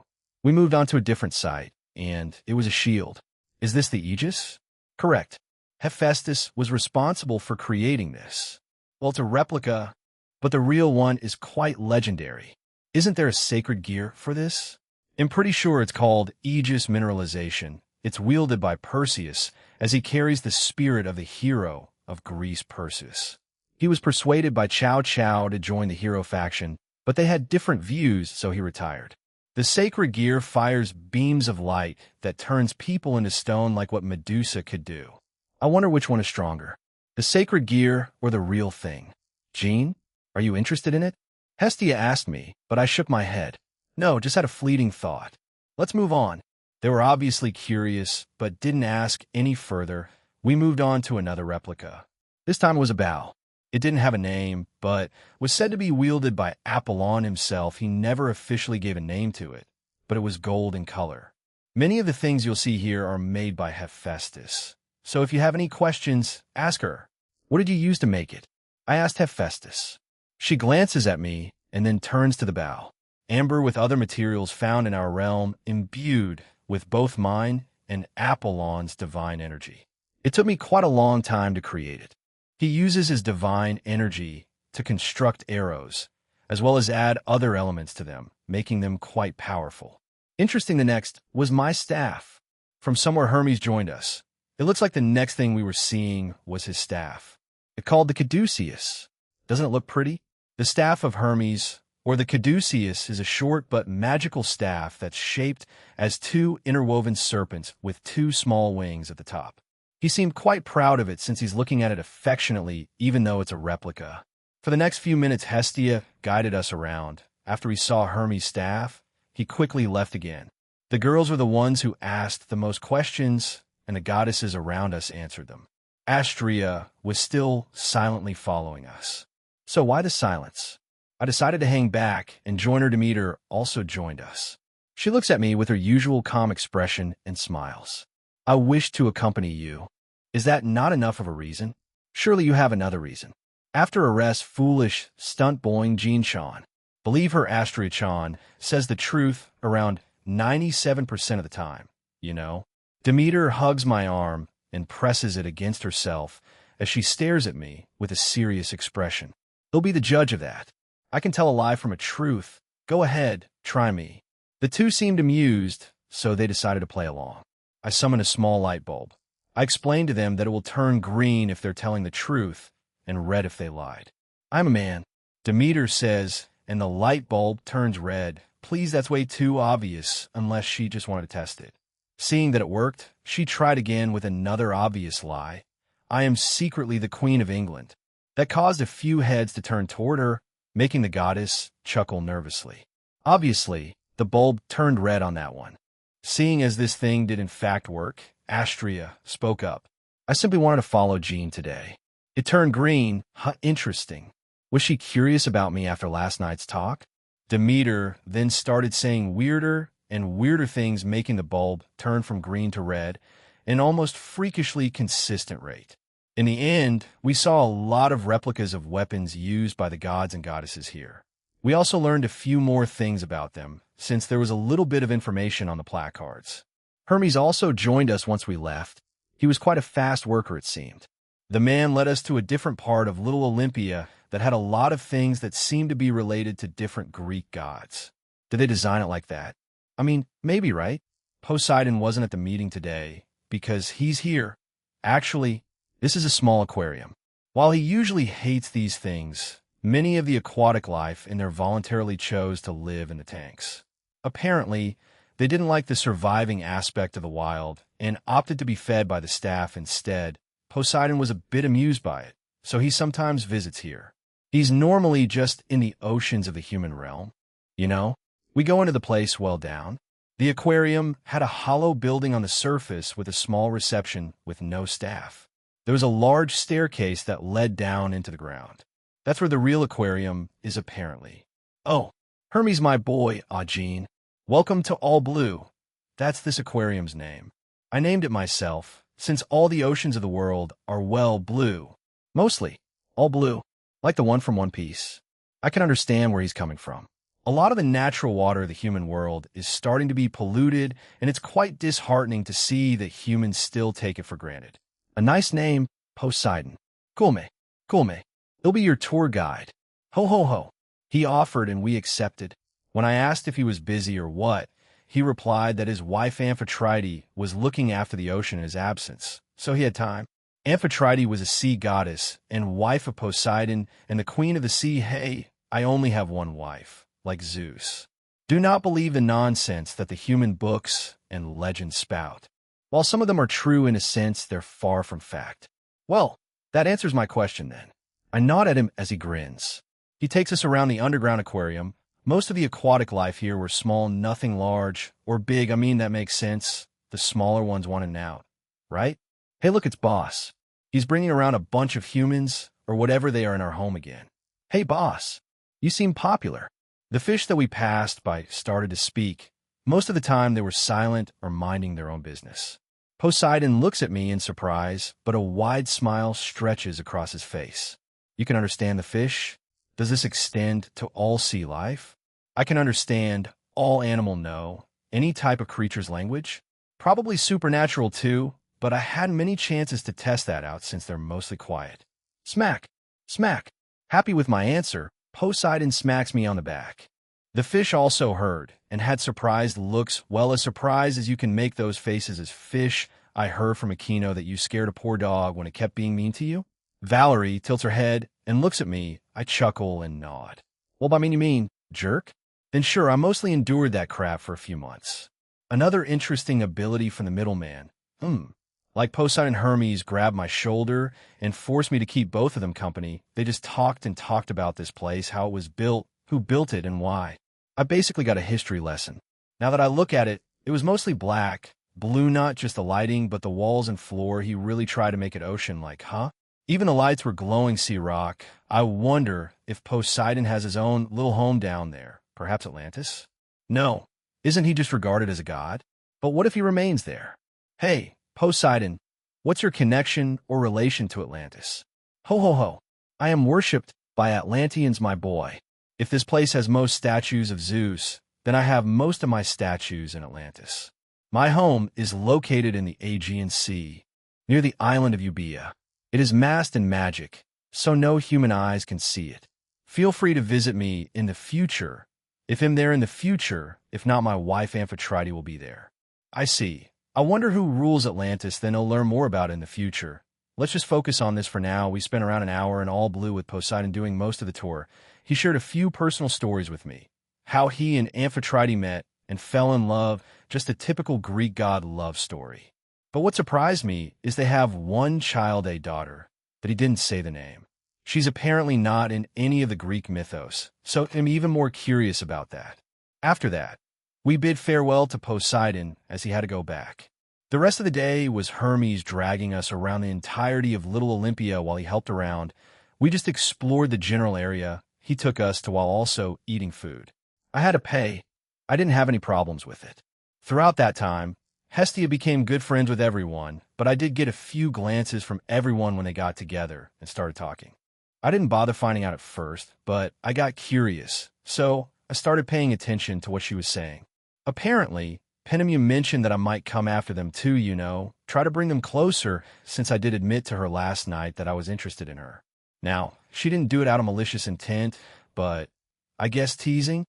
We moved on to a different site, and it was a shield. Is this the Aegis? Correct. Hephaestus was responsible for creating this. Well, it's a replica, but the real one is quite legendary. Isn't there a sacred gear for this? I'm pretty sure it's called Aegis mineralization. It's wielded by Perseus as he carries the spirit of the hero of Greece, Perseus. He was persuaded by Chow Chow to join the hero faction, but they had different views, so he retired. The sacred gear fires beams of light that turns people into stone like what Medusa could do. I wonder which one is stronger, the sacred gear or the real thing. Jean, are you interested in it? Hestia asked me, but I shook my head. No, just had a fleeting thought. Let's move on. They were obviously curious, but didn't ask any further. We moved on to another replica. This time it was a bow. It didn't have a name, but was said to be wielded by Apollon himself. He never officially gave a name to it, but it was gold in color. Many of the things you'll see here are made by Hephaestus. So if you have any questions, ask her. What did you use to make it? I asked Hephaestus. She glances at me and then turns to the bow. Amber with other materials found in our realm, imbued with both mine and Apollon's divine energy. It took me quite a long time to create it. He uses his divine energy to construct arrows, as well as add other elements to them, making them quite powerful. Interesting, the next was my staff. From somewhere Hermes joined us. It looks like the next thing we were seeing was his staff. It called the caduceus. Doesn't it look pretty? The staff of Hermes Or the caduceus is a short but magical staff that's shaped as two interwoven serpents with two small wings at the top. He seemed quite proud of it since he's looking at it affectionately, even though it's a replica. For the next few minutes, Hestia guided us around. After he saw Hermes' staff, he quickly left again. The girls were the ones who asked the most questions, and the goddesses around us answered them. Astrea was still silently following us. So why the silence? I decided to hang back, and joiner Demeter also joined us. She looks at me with her usual calm expression and smiles. I wish to accompany you. Is that not enough of a reason? Surely you have another reason. After arrest, foolish, stunt-boying Jean-Chan. Believe her, Astrea-chan says the truth around 97% of the time, you know. Demeter hugs my arm and presses it against herself as she stares at me with a serious expression. He'll be the judge of that. I can tell a lie from a truth. Go ahead, try me. The two seemed amused, so they decided to play along. I summoned a small light bulb. I explained to them that it will turn green if they're telling the truth, and red if they lied. I'm a man. Demeter says, and the light bulb turns red. Please, that's way too obvious, unless she just wanted to test it. Seeing that it worked, she tried again with another obvious lie. I am secretly the Queen of England. That caused a few heads to turn toward her, making the goddess chuckle nervously. Obviously, the bulb turned red on that one. Seeing as this thing did in fact work, Astrea spoke up. I simply wanted to follow Jean today. It turned green. Interesting. Was she curious about me after last night's talk? Demeter then started saying weirder and weirder things, making the bulb turn from green to red at an almost freakishly consistent rate. In the end, we saw a lot of replicas of weapons used by the gods and goddesses here. We also learned a few more things about them, since there was a little bit of information on the placards. Hermes also joined us once we left. He was quite a fast worker, it seemed. The man led us to a different part of Little Olympia that had a lot of things that seemed to be related to different Greek gods. Did they design it like that? I mean, maybe, right? Poseidon wasn't at the meeting today because he's here. Actually, this is a small aquarium. While he usually hates these things, many of the aquatic life in there voluntarily chose to live in the tanks. Apparently, they didn't like the surviving aspect of the wild and opted to be fed by the staff instead. Poseidon was a bit amused by it, so he sometimes visits here. He's normally just in the oceans of the human realm. You know, we go into the place well down. The aquarium had a hollow building on the surface with a small reception with no staff. There was a large staircase that led down into the ground. That's where the real aquarium is, apparently. Oh, Hermes, my boy, Jean. Welcome to All Blue. That's this aquarium's name. I named it myself, since all the oceans of the world are, well, blue. Mostly, all blue, like the one from One Piece. I can understand where he's coming from. A lot of the natural water of the human world is starting to be polluted, and it's quite disheartening to see that humans still take it for granted. A nice name, Poseidon. Cool me. He'll be your tour guide. Ho ho ho. He offered and we accepted. When I asked if he was busy or what, he replied that his wife Amphitrite was looking after the ocean in his absence, so he had time. Amphitrite was a sea goddess and wife of Poseidon and the queen of the sea. Hey, I only have one wife, like Zeus. Do not believe the nonsense that the human books and legends spout. While some of them are true in a sense, they're far from fact. Well, that answers my question then. I nod at him as he grins. He takes us around the underground aquarium. Most of the aquatic life here were small, nothing large, or big. I mean, that makes sense. The smaller ones want an out, right? Hey, look, it's Boss. He's bringing around a bunch of humans, or whatever they are, in our home again. Hey, Boss, you seem popular. The fish that we passed by started to speak. Most of the time, they were silent or minding their own business. Poseidon looks at me in surprise, but a wide smile stretches across his face. You can understand the fish? Does this extend to all sea life? I can understand all animal know, any type of creature's language. Probably supernatural too, but I hadn't many chances to test that out since they're mostly quiet. Smack! Smack! Happy with my answer, Poseidon smacks me on the back. The fish also heard and had surprised looks. Well, as surprised as you can make those faces as fish. I heard from Aquino that you scared a poor dog when it kept being mean to you. Valerie tilts her head and looks at me. I chuckle and nod. Well, by mean you mean, Jerk? Then sure, I mostly endured that crap for a few months. Another interesting ability from the middleman. Like Poseidon and Hermes grabbed my shoulder and forced me to keep both of them company. They just talked and talked about this place, how it was built, who built it, and why. I basically got a history lesson. Now that I look at it, it was mostly black. Blue, not just the lighting, but the walls and floor. He really tried to make it ocean-like, huh? Even the lights were glowing sea rock. I wonder if Poseidon has his own little home down there. Perhaps Atlantis? No. Isn't he just regarded as a god? But what if he remains there? Hey, Poseidon, what's your connection or relation to Atlantis? Ho ho ho. I am worshipped by Atlanteans, my boy. If this place has most statues of Zeus, then I have most of my statues in Atlantis. My home is located in the Aegean Sea, near the island of Euboea. It is masked in magic, so no human eyes can see it. Feel free to visit me in the future. If I'm there in the future, if not, my wife Amphitrite will be there. I see. I wonder who rules Atlantis, then I'll learn more about it in the future. Let's just focus on this for now. We spent around an hour in all blue with Poseidon doing most of the tour. He shared a few personal stories with me. How he and Amphitrite met and fell in love, just a typical Greek god love story. But what surprised me is they have one child, a daughter, that he didn't say the name. She's apparently not in any of the Greek mythos, so I'm even more curious about that. After that, we bid farewell to Poseidon as he had to go back. The rest of the day was Hermes dragging us around the entirety of Little Olympia while he helped around. We just explored the general area he took us to while also eating food. I had to pay. I didn't have any problems with it. Throughout that time, Hestia became good friends with everyone, but I did get a few glances from everyone when they got together and started talking. I didn't bother finding out at first, but I got curious, so I started paying attention to what she was saying. Apparently, Penemu mentioned that I might come after them too, try to bring them closer, since I did admit to her last night that I was interested in her. Now, she didn't do it out of malicious intent, but I guess teasing?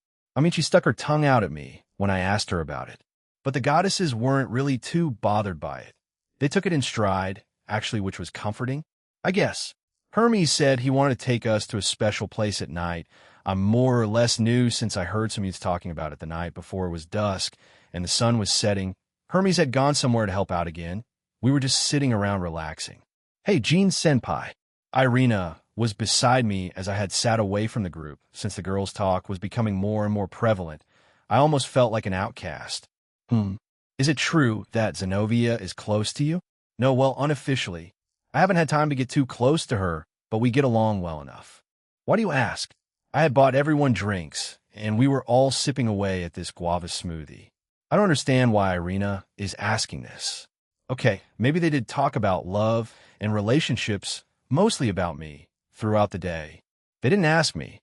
She stuck her tongue out at me when I asked her about it. But the goddesses weren't really too bothered by it. They took it in stride, actually, which was comforting, I guess. Hermes said he wanted to take us to a special place at night. I more or less knew since I heard some youths talking about it the night before it was dusk and the sun was setting. Hermes had gone somewhere to help out again. We were just sitting around relaxing. Hey, Jean Senpai. Irina was beside me as I had sat away from the group since the girls' talk was becoming more and more prevalent. I almost felt like an outcast. Is it true that Zenobia is close to you? No, well, unofficially. I haven't had time to get too close to her, but we get along well enough. Why do you ask? I had bought everyone drinks, and we were all sipping away at this guava smoothie. I don't understand why Irina is asking this. Okay, maybe they did talk about love and relationships, mostly about me, throughout the day. They didn't ask me.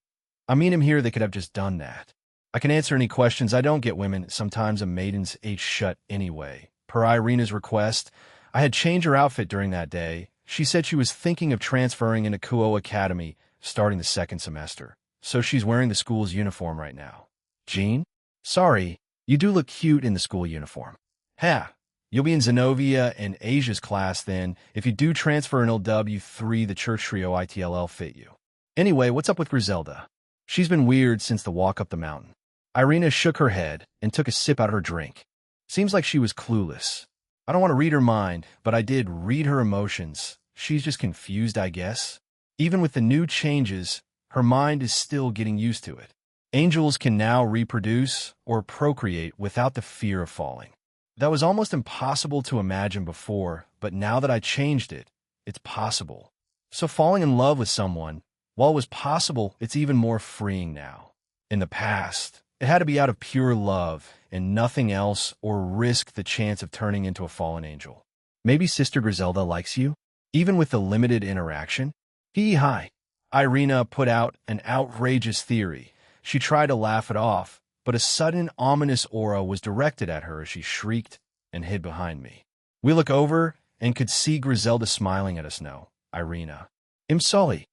I mean, I'm here, they could have just done that. I can answer any questions. I don't get women. Sometimes a maiden's age shut anyway. Per Irina's request, I had changed her outfit during that day. She said she was thinking of transferring into Kuo Academy, starting the second semester. So she's wearing the school's uniform right now. Jean? Sorry, you do look cute in the school uniform. Ha! You'll be in Zenobia and Asia's class then. If you do transfer in LW3, the church trio ITLL fit you. Anyway, what's up with Griselda? She's been weird since the walk up the mountain. Irina shook her head and took a sip out of her drink. Seems like she was clueless. I don't want to read her mind, but I did read her emotions. She's just confused, I guess. Even with the new changes, her mind is still getting used to it. Angels can now reproduce or procreate without the fear of falling. That was almost impossible to imagine before, but now that I changed it, it's possible. So falling in love with someone, while it was possible, it's even more freeing now. In the past, it had to be out of pure love and nothing else, or risk the chance of turning into a fallen angel. Maybe Sister Griselda likes you, even with the limited interaction? Hi. Irina put out an outrageous theory. She tried to laugh it off, but a sudden ominous aura was directed at her as she shrieked and hid behind me. We look over and could see Griselda smiling at us now. Irina. I'm Sully.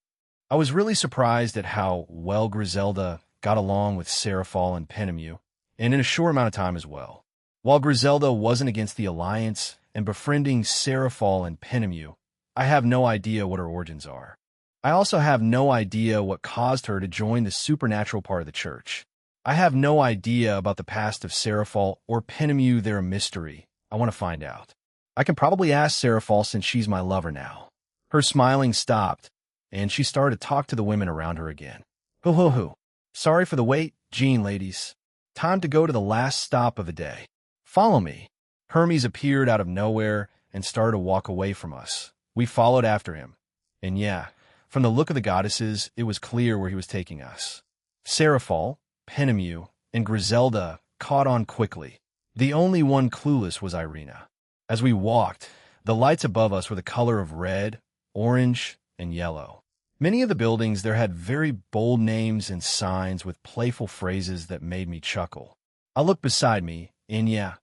I was really surprised at how well Griselda got along with Seraphal and Penemu, and in a short amount of time as well. While Griselda wasn't against the alliance and befriending Seraphal and Penemu, I have no idea what her origins are. I also have no idea what caused her to join the supernatural part of the church. I have no idea about the past of Seraphol or Penemu. They're a mystery. I want to find out. I can probably ask Seraphol since she's my lover now. Her smiling stopped, and she started to talk to the women around her again. Hoo hoo hoo. Sorry for the wait, Jean ladies. Time to go to the last stop of the day. Follow me. Hermes appeared out of nowhere and started to walk away from us. We followed after him. And yeah, from the look of the goddesses, it was clear where he was taking us. Seraphol, Penemu, and Griselda caught on quickly. The only one clueless was Irina. As we walked, the lights above us were the color of red, orange, and yellow. Many of the buildings there had very bold names and signs with playful phrases that made me chuckle. I looked beside me, and yeah,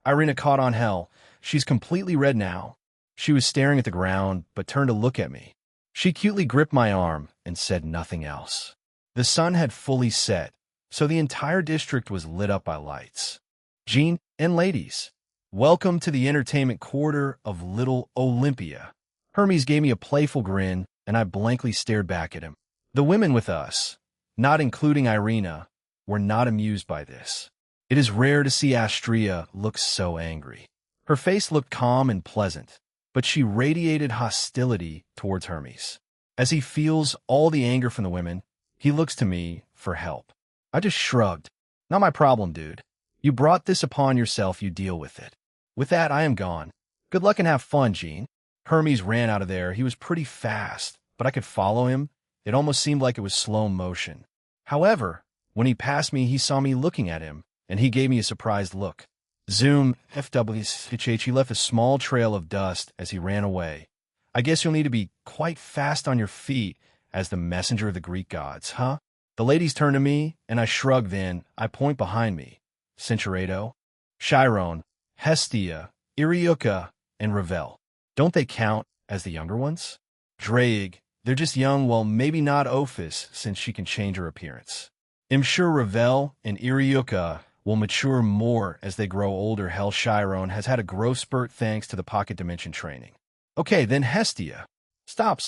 Irina caught on hell. She's completely red now. She was staring at the ground, but turned to look at me. She cutely gripped my arm and said nothing else. The sun had fully set, so the entire district was lit up by lights. Jean and ladies, welcome to the entertainment quarter of Little Olympia. Hermes gave me a playful grin, and I blankly stared back at him. The women with us, not including Irina, were not amused by this. It is rare to see Astrea look so angry. Her face looked calm and pleasant, but she radiated hostility towards Hermes. As he feels all the anger from the women, he looks to me for help. I just shrugged. Not my problem, dude. You brought this upon yourself, you deal with it. With that, I am gone. Good luck and have fun, Jean. Hermes ran out of there. He was pretty fast, but I could follow him. It almost seemed like it was slow motion. However, when he passed me, he saw me looking at him, and he gave me a surprised look. Zoom, FWH, he left a small trail of dust as he ran away. I guess you'll need to be quite fast on your feet as the messenger of the Greek gods, huh? The ladies turn to me, and I shrug. Then I point behind me. Cinceredo, Chiron, Hestia, Iriuka, and Ravel. Don't they count as the younger ones? Draig, they're just young, well, maybe not Ophis, since she can change her appearance. I'm sure Ravel and Iriuka will mature more as they grow older. Hell, Chiron has had a growth spurt thanks to the pocket dimension training. Okay, then Hestia. Stop.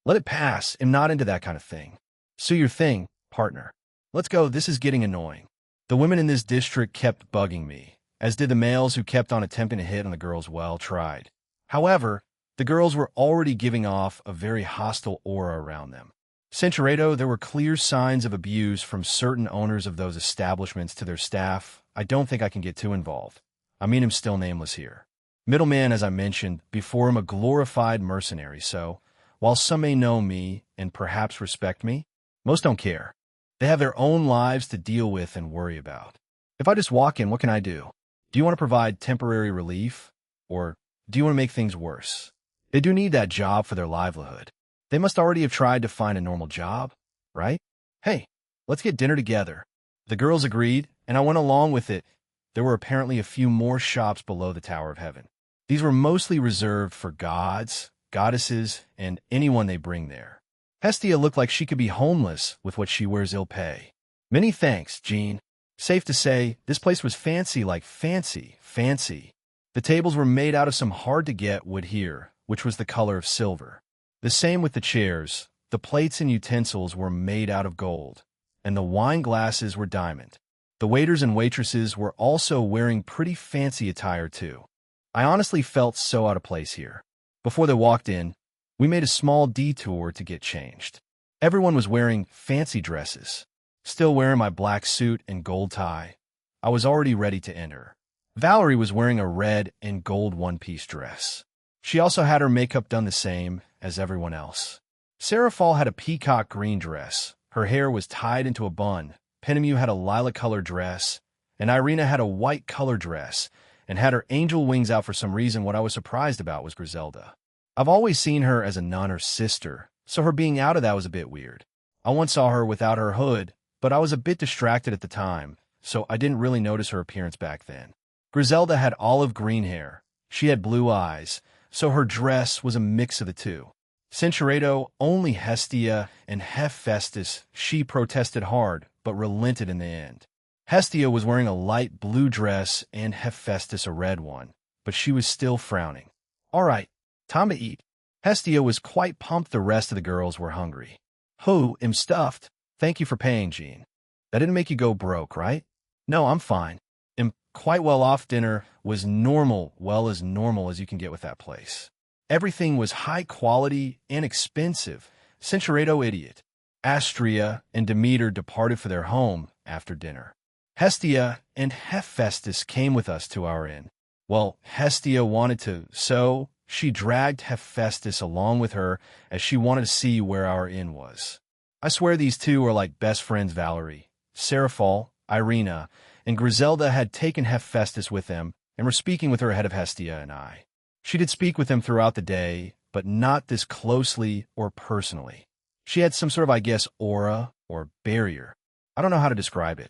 Let it pass. I'm not into that kind of thing. So your thing, partner. Let's go, this is getting annoying. The women in this district kept bugging me, as did the males who kept on attempting to hit on the girls. Well tried. However, the girls were already giving off a very hostile aura around them. Cinceredo, there were clear signs of abuse from certain owners of those establishments to their staff. I don't think I can get too involved. I mean, I'm still nameless here. Middleman, as I mentioned before, I'm a glorified mercenary, so while some may know me and perhaps respect me, most don't care. They have their own lives to deal with and worry about. If I just walk in, what can I do? Do you want to provide temporary relief? Or do you want to make things worse? They do need that job for their livelihood. They must already have tried to find a normal job, right? Hey, let's get dinner together. The girls agreed, and I went along with it. There were apparently a few more shops below the Tower of Heaven. These were mostly reserved for gods, goddesses, and anyone they bring there. Hestia looked like she could be homeless with what she wears ill pay. Many thanks, Jean. Safe to say, this place was fancy, like fancy. The tables were made out of some hard-to-get wood here, which was the color of silver. The same with the chairs. The plates and utensils were made out of gold, and the wine glasses were diamond. The waiters and waitresses were also wearing pretty fancy attire too. I honestly felt so out of place here. Before they walked in, we made a small detour to get changed. Everyone was wearing fancy dresses. Still wearing my black suit and gold tie, I was already ready to enter. Valerie was wearing a red and gold one-piece dress. She also had her makeup done the same as everyone else. Seraphol had a peacock green dress. Her hair was tied into a bun. Penemu had a lilac-colored dress, and Irina had a white-colored dress and had her angel wings out for some reason. What I was surprised about was Griselda. I've always seen her as a nun or sister, so her being out of that was a bit weird. I once saw her without her hood, but I was a bit distracted at the time, so I didn't really notice her appearance back then. Griselda had olive green hair. She had blue eyes, so her dress was a mix of the two. Cinceredo, only Hestia and Hephaestus, she protested hard, but relented in the end. Hestia was wearing a light blue dress and Hephaestus a red one, but she was still frowning. All right, time to eat. Hestia was quite pumped. The rest of the girls were hungry. I'm stuffed. Thank you for paying, Jean. That didn't make you go broke, right? No, I'm fine. And quite well off. Dinner was normal, well as normal as you can get with that place. Everything was high quality and expensive. Centurato idiot. Astrea and Demeter departed for their home after dinner. Hestia and Hephaestus came with us to our inn. Well, Hestia wanted to, so she dragged Hephaestus along with her as she wanted to see where our inn was. I swear these two are like best friends. Valerie, Seraphol, Irina, and Griselda had taken Hephaestus with them and were speaking with her ahead of Hestia and I. She did speak with him throughout the day, but not this closely or personally. She had some sort of, I guess, aura or barrier. I don't know how to describe it,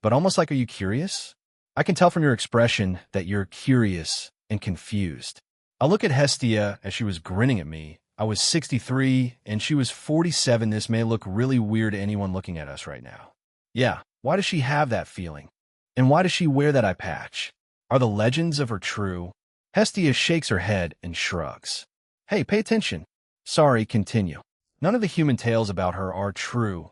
but almost like, are you curious? I can tell from your expression that you're curious and confused. I look at Hestia as she was grinning at me. I was 63 and she was 47. This may look really weird to anyone looking at us right now. Yeah, why does she have that feeling? And why does she wear that eye patch? Are the legends of her true? Hestia shakes her head and shrugs. Hey, pay attention. Sorry, continue. None of the human tales about her are true.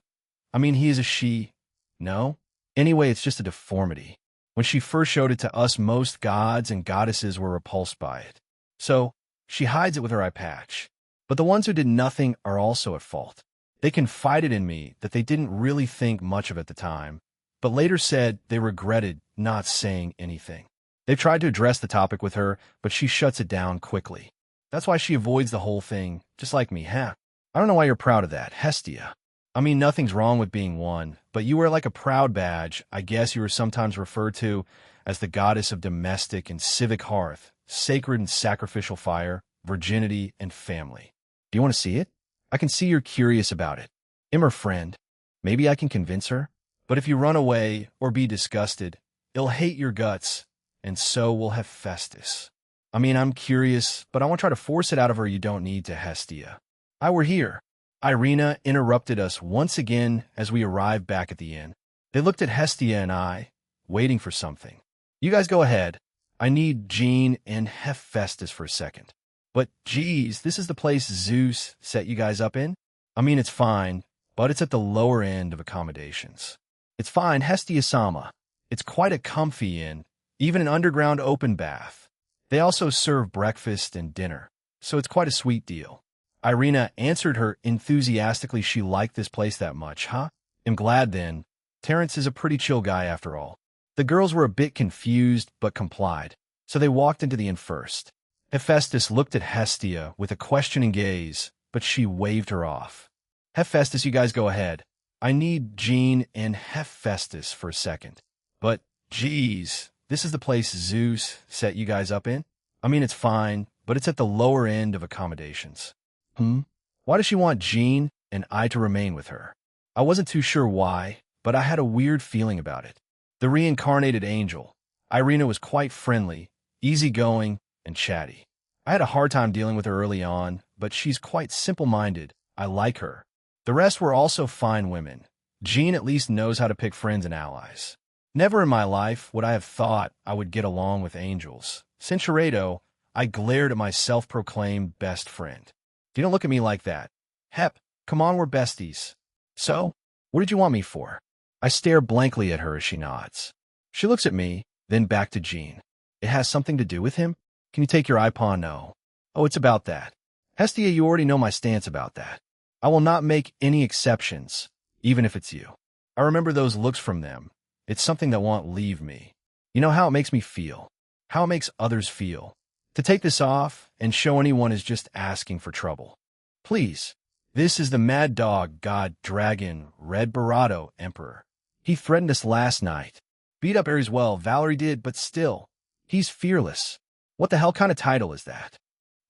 I mean, he is a she. No? Anyway, it's just a deformity. When she first showed it to us, most gods and goddesses were repulsed by it. So, she hides it with her eye patch. But the ones who did nothing are also at fault. They confided in me that they didn't really think much of it at the time, but later said they regretted not saying anything. They've tried to address the topic with her, but she shuts it down quickly. That's why she avoids the whole thing, just like me, huh? I don't know why you're proud of that, Hestia. I mean, nothing's wrong with being one, but you wear like a proud badge. I guess you are sometimes referred to as the goddess of domestic and civic hearth, sacred and sacrificial fire, virginity, and family. Do you want to see it? I can see you're curious about it. I'm her friend. Maybe I can convince her. But if you run away or be disgusted, it'll hate your guts, and so will Hephaestus. I mean, I'm curious, but I won't try to force it out of her. You don't need to, Hestia. I were here. Irina interrupted us once again as we arrived back at the inn. They looked at Hestia and I, waiting for something. You guys go ahead. I need Jean and Hephaestus for a second. But geez, this is the place Zeus set you guys up in? I mean, it's fine, but it's at the lower end of accommodations. It's fine, Hestia-sama. It's quite a comfy inn, even an underground open bath. They also serve breakfast and dinner, so it's quite a sweet deal. Irina answered her enthusiastically. She liked this place that much, huh? I'm glad then. Terence is a pretty chill guy after all. The girls were a bit confused, but complied, so they walked into the inn first. Hephaestus looked at Hestia with a questioning gaze, but she waved her off. Hephaestus, you guys go ahead. I need Jean and Hephaestus for a second. But, geez, this is the place Zeus set you guys up in? I mean, it's fine, but it's at the lower end of accommodations. Why does she want Jean and I to remain with her? I wasn't too sure why, but I had a weird feeling about it. The reincarnated angel. Irina was quite friendly, easygoing, and chatty. I had a hard time dealing with her early on, but she's quite simple-minded. I like her. The rest were also fine women. Jean at least knows how to pick friends and allies. Never in my life would I have thought I would get along with angels. Centurato, I glared at my self-proclaimed best friend. You don't look at me like that. Hep, come on, we're besties. So, what did you want me for? I stare blankly at her as she nods. She looks at me, then back to Jean. It has something to do with him? Can you take your eye paw? No. Oh, it's about that. Hestia, you already know my stance about that. I will not make any exceptions, even if it's you. I remember those looks from them. It's something that won't leave me. You know how it makes me feel. How it makes others feel. To take this off and show anyone is just asking for trouble. Please. This is the mad dog, god, dragon, red Barato, emperor. He threatened us last night. Beat up Ares. Well, Valerie did, but still. He's fearless. What the hell kind of title is that?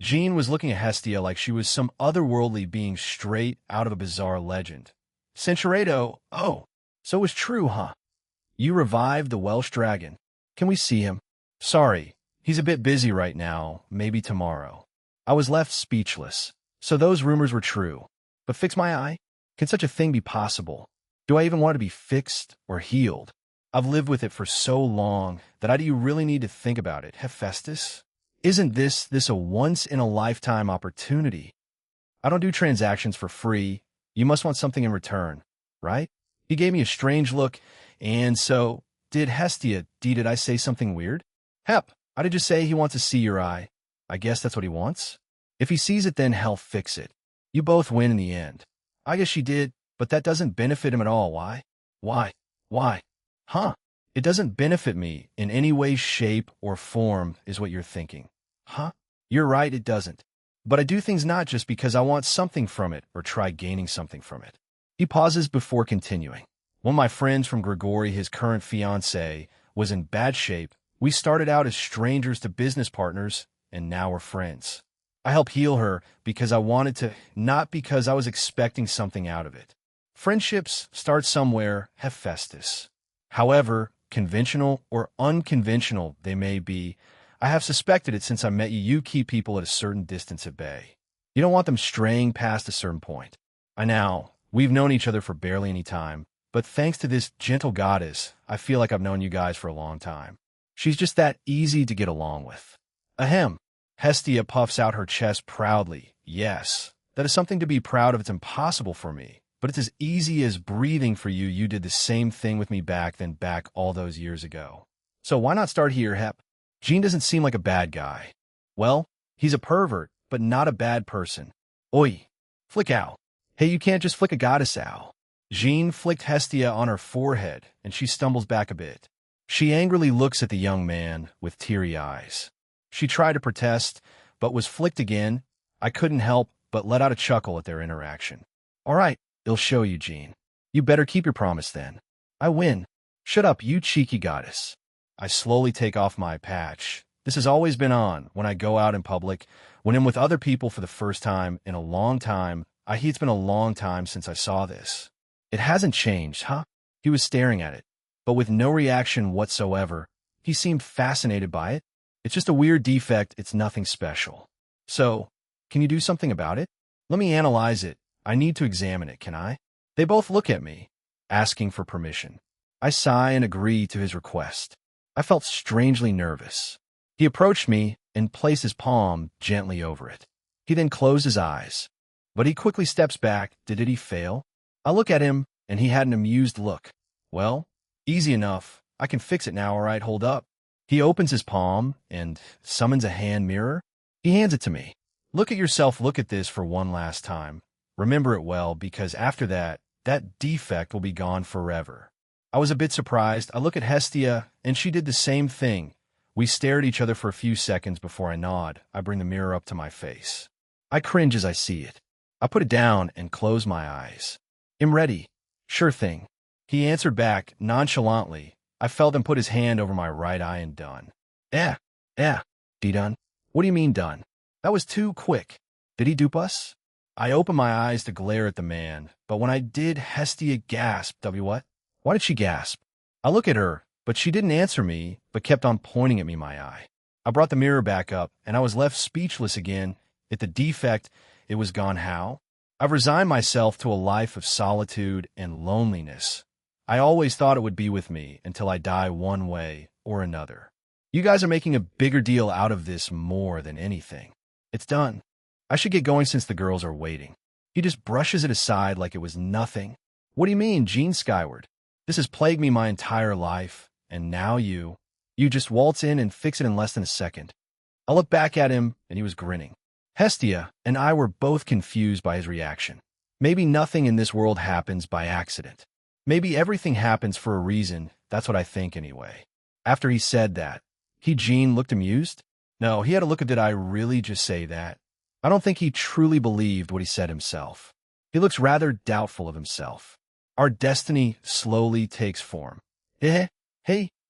Jean was looking at Hestia like she was some otherworldly being straight out of a bizarre legend. Centurato, oh, so it was true, huh? You revived the Welsh dragon. Can we see him? Sorry, he's a bit busy right now, maybe tomorrow. I was left speechless. So those rumors were true. But fix my eye? Can such a thing be possible? Do I even want to be fixed or healed? I've lived with it for so long that do you really need to think about it, Hephaestus? Isn't this a once-in-a-lifetime opportunity? I don't do transactions for free. You must want something in return, right? He gave me a strange look, and so, did Hestia, did I say something weird? Hep, I did just say he wants to see your eye. I guess that's what he wants? If he sees it, then he'll fix it. You both win in the end. I guess she did, but that doesn't benefit him at all. Why? Why? Why? Huh? It doesn't benefit me in any way, shape, or form, is what you're thinking. Huh? You're right, it doesn't. But I do things not just because I want something from it or try gaining something from it. He pauses before continuing. One of my friends from Grigori, his current fiancée, was in bad shape. We started out as strangers to business partners, and now we're friends. I help heal her because I wanted to, not because I was expecting something out of it. Friendships start somewhere, Hephaestus. However conventional or unconventional they may be, I have suspected it since I met you. You keep people at a certain distance at bay. You don't want them straying past a certain point. We've known each other for barely any time, but thanks to this gentle goddess, I feel like I've known you guys for a long time. She's just that easy to get along with. Ahem. Hestia puffs out her chest proudly. Yes, that is something to be proud of. It's impossible for me, but it's as easy as breathing for you. You did the same thing with me back all those years ago. So why not start here, Hep? Jean doesn't seem like a bad guy. Well, he's a pervert, but not a bad person. Oi, flick out. Hey, you can't just flick a goddess out. Jean flicked Hestia on her forehead, and she stumbles back a bit. She angrily looks at the young man with teary eyes. She tried to protest, but was flicked again. I couldn't help but let out a chuckle at their interaction. All right, I'll show you, Jean. You better keep your promise then. I win. Shut up, you cheeky goddess. I slowly take off my patch. This has always been on when I go out in public, when I'm with other people for the first time in a long time. It's been a long time since I saw this. It hasn't changed, huh? He was staring at it, but with no reaction whatsoever. He seemed fascinated by it. It's just a weird defect, it's nothing special. So, can you do something about it? Let me analyze it. I need to examine it, can I? They both look at me, asking for permission. I sigh and agree to his request. I felt strangely nervous. He approached me and placed his palm gently over it. He then closed his eyes. But he quickly steps back. Did he fail? I look at him, and he had an amused look. Well, easy enough. I can fix it now, all right, hold up. He opens his palm and summons a hand mirror. He hands it to me. Look at yourself, look at this for one last time. Remember it well, because after that, that defect will be gone forever. I was a bit surprised. I look at Hestia, and she did the same thing. We stare at each other for a few seconds before I nod. I bring the mirror up to my face. I cringe as I see it. I put it down and close my eyes. I'm ready. Sure thing. He answered back nonchalantly. I felt him put his hand over my right eye and done. Done? What do you mean done? That was too quick. Did he dupe us? I opened my eyes to glare at the man, but when I did, Hestia gasped. What? Why did she gasp? I look at her, but she didn't answer me, but kept on pointing at me my eye. I brought the mirror back up, and I was left speechless again. At the defect, it was gone how? I've resigned myself to a life of solitude and loneliness. I always thought it would be with me until I die one way or another. You guys are making a bigger deal out of this more than anything. It's done. I should get going since the girls are waiting. He just brushes it aside like it was nothing. What do you mean, Jean Skyward? This has plagued me my entire life, and now you just waltz in and fix it in less than a second. I looked back at him, and he was grinning. Hestia and I were both confused by his reaction. Maybe nothing in this world happens by accident. Maybe everything happens for a reason. That's what I think anyway. After he said that, Jean looked amused. No, he had a look of did I really just say that? I don't think he truly believed what he said himself. He looks rather doubtful of himself. Our destiny slowly takes form. Hey,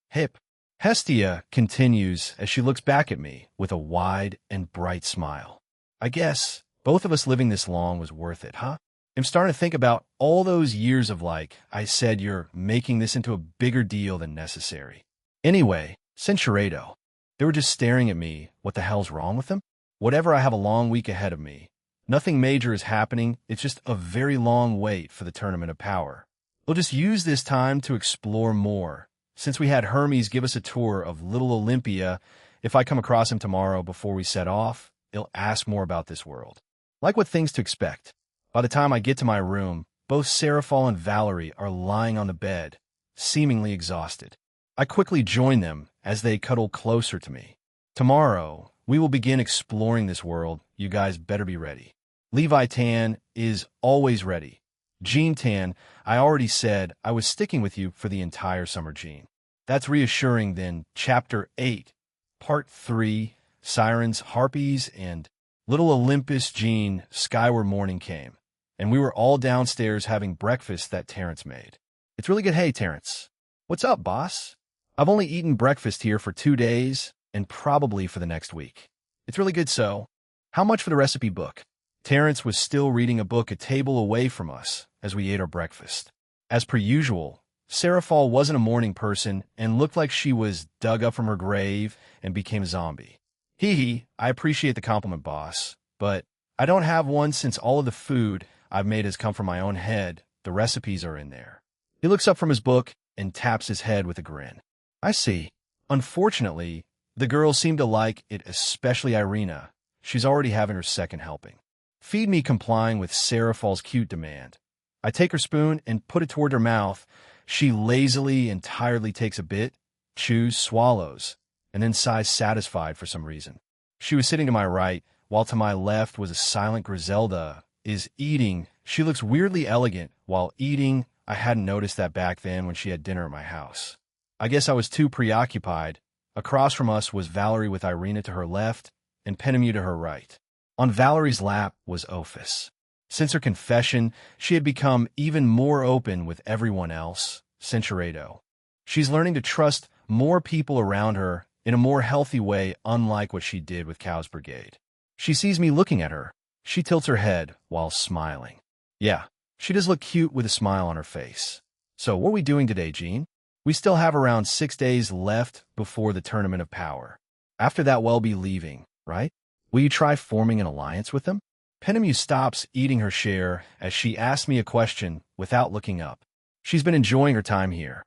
hip. Hestia continues as she looks back at me with a wide and bright smile. I guess both of us living this long was worth it, huh? I'm starting to think about all those years of I said you're making this into a bigger deal than necessary. Anyway, Centurato. They were just staring at me. What the hell's wrong with them? Whatever, I have a long week ahead of me. Nothing major is happening. It's just a very long wait for the Tournament of Power. We'll just use this time to explore more. Since we had Hermes give us a tour of Little Olympia, if I come across him tomorrow before we set off, he'll ask more about this world. Like what things to expect. By the time I get to my room, both Seraphol and Valerie are lying on the bed, seemingly exhausted. I quickly join them as they cuddle closer to me. Tomorrow, we will begin exploring this world. You guys better be ready. Levi Tan is always ready. Jean Tan, I already said I was sticking with you for the entire summer, Jean. That's reassuring then. Chapter 8, Part 3, Sirens, Harpies, and Little Olympus. Jean, skyward morning came, and we were all downstairs having breakfast that Terrence made. It's really good. Hey, Terrence. What's up, boss? I've only eaten breakfast here for 2 days, and probably for the next week. It's really good. So, how much for the recipe book? Terrence was still reading a book a table away from us as we ate our breakfast. As per usual, Seraphol wasn't a morning person and looked like she was dug up from her grave and became a zombie. Hee, I appreciate the compliment, boss, but I don't have one since all of the food I've made has come from my own head. The recipes are in there. He looks up from his book and taps his head with a grin. I see. Unfortunately, the girls seem to like it, especially Irina. She's already having her second helping. Feed me, complying with Seraphol's cute demand. I take her spoon and put it toward her mouth. She lazily and tiredly takes a bit, chews, swallows, and then sighs satisfied for some reason. She was sitting to my right, while to my left was a silent Griselda, is eating. She looks weirdly elegant while eating. I hadn't noticed that back then when she had dinner at my house. I guess I was too preoccupied. Across from us was Valerie with Irina to her left and Penemu to her right. On Valerie's lap was Ophis. Since her confession, she had become even more open with everyone else, Centuredo. She's learning to trust more people around her in a more healthy way, unlike what she did with Cow's Brigade. She sees me looking at her. She tilts her head while smiling. Yeah, she does look cute with a smile on her face. So what are we doing today, Jean? We still have around 6 days left before the Tournament of Power. After that, we'll be leaving, right? Will you try forming an alliance with them? Penemu stops eating her share as she asks me a question without looking up. She's been enjoying her time here.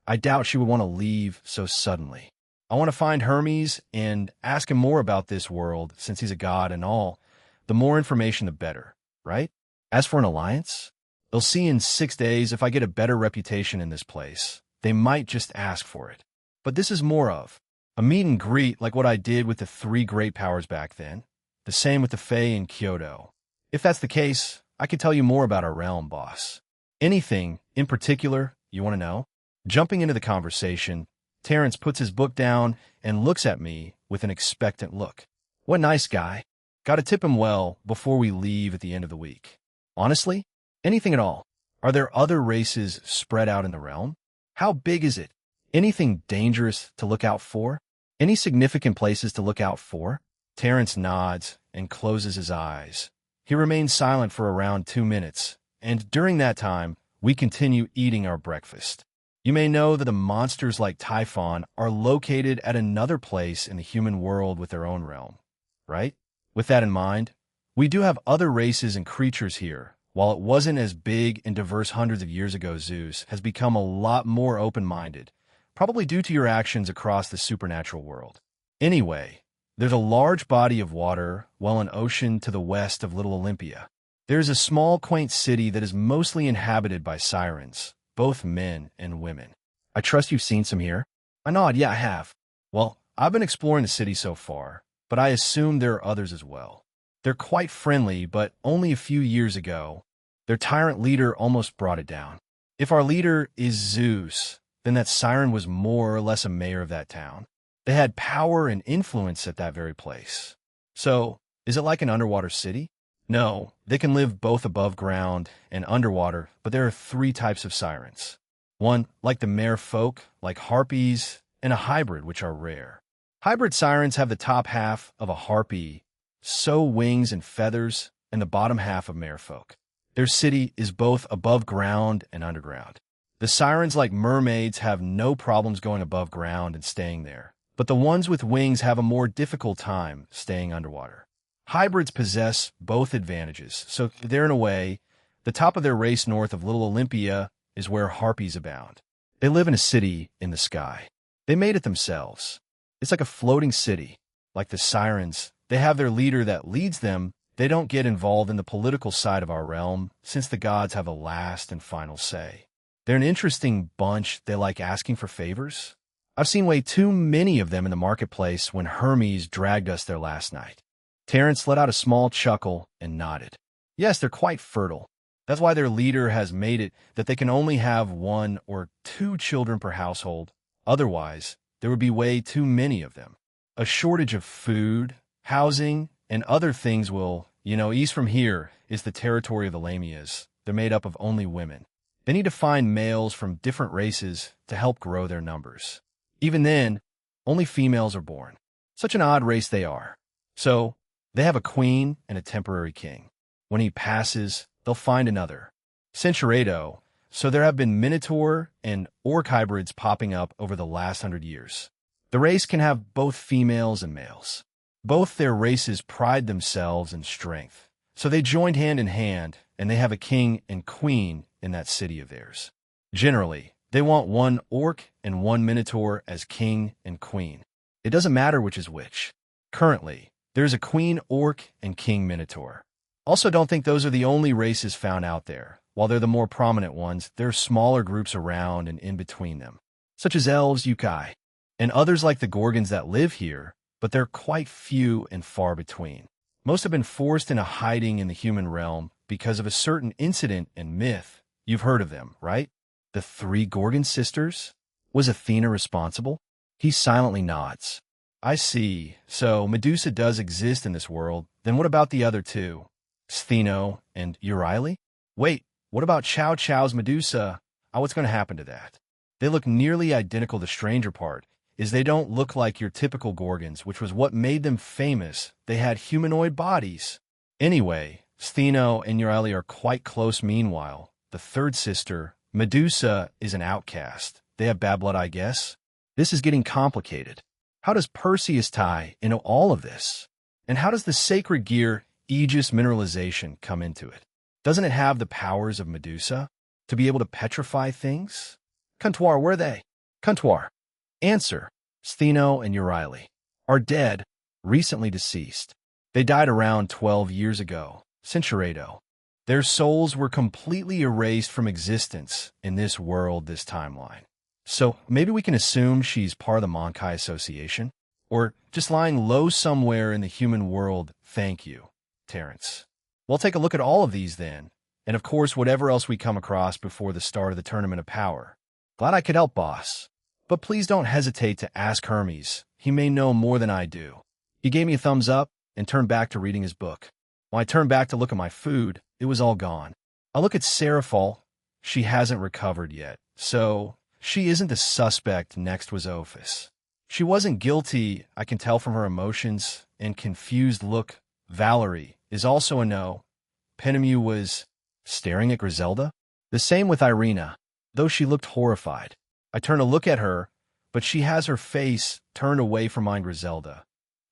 I doubt she would want to leave so suddenly. I want to find Hermes and ask him more about this world, since he's a god and all. The more information, the better, right? As for an alliance, they'll see in 6 days if I get a better reputation in this place. They might just ask for it. But this is more of a meet and greet like what I did with the 3 great powers back then. The same with the Fae in Kyoto. If that's the case, I could tell you more about our realm, boss. Anything in particular you want to know? Jumping into the conversation, Terrence puts his book down and looks at me with an expectant look. What a nice guy. Gotta tip him well before we leave at the end of the week. Honestly, anything at all. Are there other races spread out in the realm? How big is it? Anything dangerous to look out for? Any significant places to look out for? Terrence nods and closes his eyes. He remains silent for around 2 minutes, and during that time, we continue eating our breakfast. You may know that the monsters like Typhon are located at another place in the human world with their own realm, right? With that in mind, we do have other races and creatures here. While it wasn't as big and diverse hundreds of years ago, Zeus has become a lot more open-minded, probably due to your actions across the supernatural world. Anyway, there's a large body of water, well, an ocean to the west of Little Olympia. There's a small, quaint city that is mostly inhabited by sirens, both men and women. I trust you've seen some here? I nod. Yeah, I have. Well, I've been exploring the city so far, but I assume there are others as well. They're quite friendly, but only a few years ago, their tyrant leader almost brought it down. If our leader is Zeus, then that siren was more or less a mayor of that town. They had power and influence at that very place. So, is it like an underwater city? No, they can live both above ground and underwater, but there are 3 types of sirens. One, like the mare folk, like harpies, and a hybrid, which are rare. Hybrid sirens have the top half of a harpy, so wings and feathers, and the bottom half of merfolk. Their city is both above ground and underground. The sirens like mermaids have no problems going above ground and staying there, but the ones with wings have a more difficult time staying underwater. Hybrids possess both advantages, so they're in a way, the top of their race north of Little Olympia is where harpies abound. They live in a city in the sky. They made it themselves. It's like a floating city. Like the sirens, they have their leader that leads them They don't get involved in the political side of our realm, since the gods have a last and final say. They're an interesting bunch. They like asking for favors. I've seen way too many of them in the marketplace when Hermes dragged us there last night. Terence let out a small chuckle and nodded. Yes, they're quite fertile. That's why their leader has made it that they can only have 1 or 2 children per household. Otherwise, there would be way too many of them. A shortage of food, housing, and other things will, east from here is the territory of the Lamias. They're made up of only women. They need to find males from different races to help grow their numbers. Even then, only females are born. Such an odd race they are. So, they have a queen and a temporary king. When he passes, they'll find another. Centurado, so there have been Minotaur and Orc hybrids popping up over the last 100 years. The race can have both females and males. Both their races pride themselves in strength. So they joined hand in hand, and they have a king and queen in that city of theirs. Generally, they want 1 orc and 1 minotaur as king and queen. It doesn't matter which is which. Currently, there's a queen orc and king minotaur. Also, don't think those are the only races found out there. While they're the more prominent ones, there are smaller groups around and in between them, such as elves, yokai, and others like the Gorgons that live here, but they're quite few and far between. Most have been forced into hiding in the human realm because of a certain incident and myth. You've heard of them, right? The 3 Gorgon sisters? Was Athena responsible? He silently nods. I see. So Medusa does exist in this world. Then what about the other 2? Stheno and Euryale? Wait, what about Chow Chow's Medusa? What's going to happen to that? They look nearly identical. The stranger part is they don't look like your typical Gorgons, which was what made them famous. They had humanoid bodies. Anyway, Stheno and Euryale are quite close. Meanwhile, the 3rd sister, Medusa, is an outcast. They have bad blood, I guess. This is getting complicated. How does Perseus tie into all of this? And how does the sacred gear, Aegis mineralization, come into it? Doesn't it have the powers of Medusa to be able to petrify things? Contour, where are they? Contour. Answer. Stheno and Euryale are dead, recently deceased. They died around 12 years ago. Centurado. Their souls were completely erased from existence in this world, this timeline. So maybe we can assume she's part of the Monkai Association? Or just lying low somewhere in the human world. Thank you, Terence. We'll take a look at all of these then, and of course whatever else we come across before the start of the Tournament of Power. Glad I could help, boss. But please don't hesitate to ask Hermes. He may know more than I do. He gave me a thumbs up and turned back to reading his book. When I turned back to look at my food, it was all gone. I look at Seraphol. She hasn't recovered yet, so she isn't the suspect. Next was Ophis. She wasn't guilty, I can tell from her emotions and confused look. Valerie is also a no. Penemu was staring at Griselda. The same with Irina, though she looked horrified. I turn to look at her, but she has her face turned away from mine. Griselda,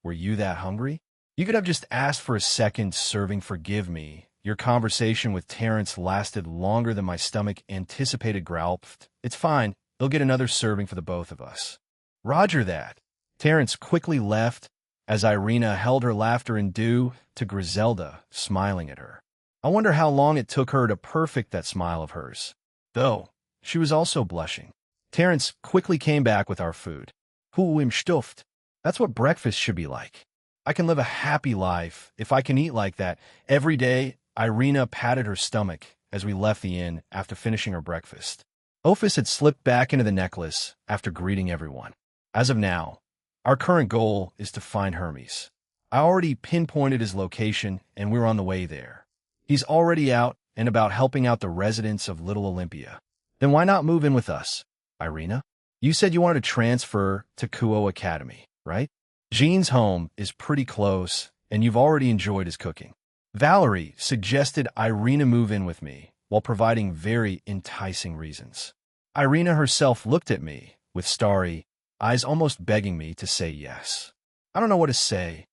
were you that hungry? You could have just asked for a second serving. Forgive me. Your conversation with Terence lasted longer than my stomach anticipated. Growl. It's fine. They'll get another serving for the both of us. Roger that. Terence quickly left as Irina held her laughter in due to Griselda, smiling at her. I wonder how long it took her to perfect that smile of hers. Though, she was also blushing. Terence quickly came back with our food. Hu im stuffed. That's what breakfast should be like. I can live a happy life if I can eat like that every day. Irina patted her stomach as we left the inn after finishing her breakfast. Ophis had slipped back into the necklace after greeting everyone. As of now, our current goal is to find Hermes. I already pinpointed his location and we're on the way there. He's already out and about helping out the residents of Little Olympia. Then why not move in with us? Irina, you said you wanted to transfer to Kuo Academy, right? Jean's home is pretty close and you've already enjoyed his cooking. Valerie suggested Irina move in with me while providing very enticing reasons. Irina herself looked at me with starry eyes, almost begging me to say yes. I don't know what to say.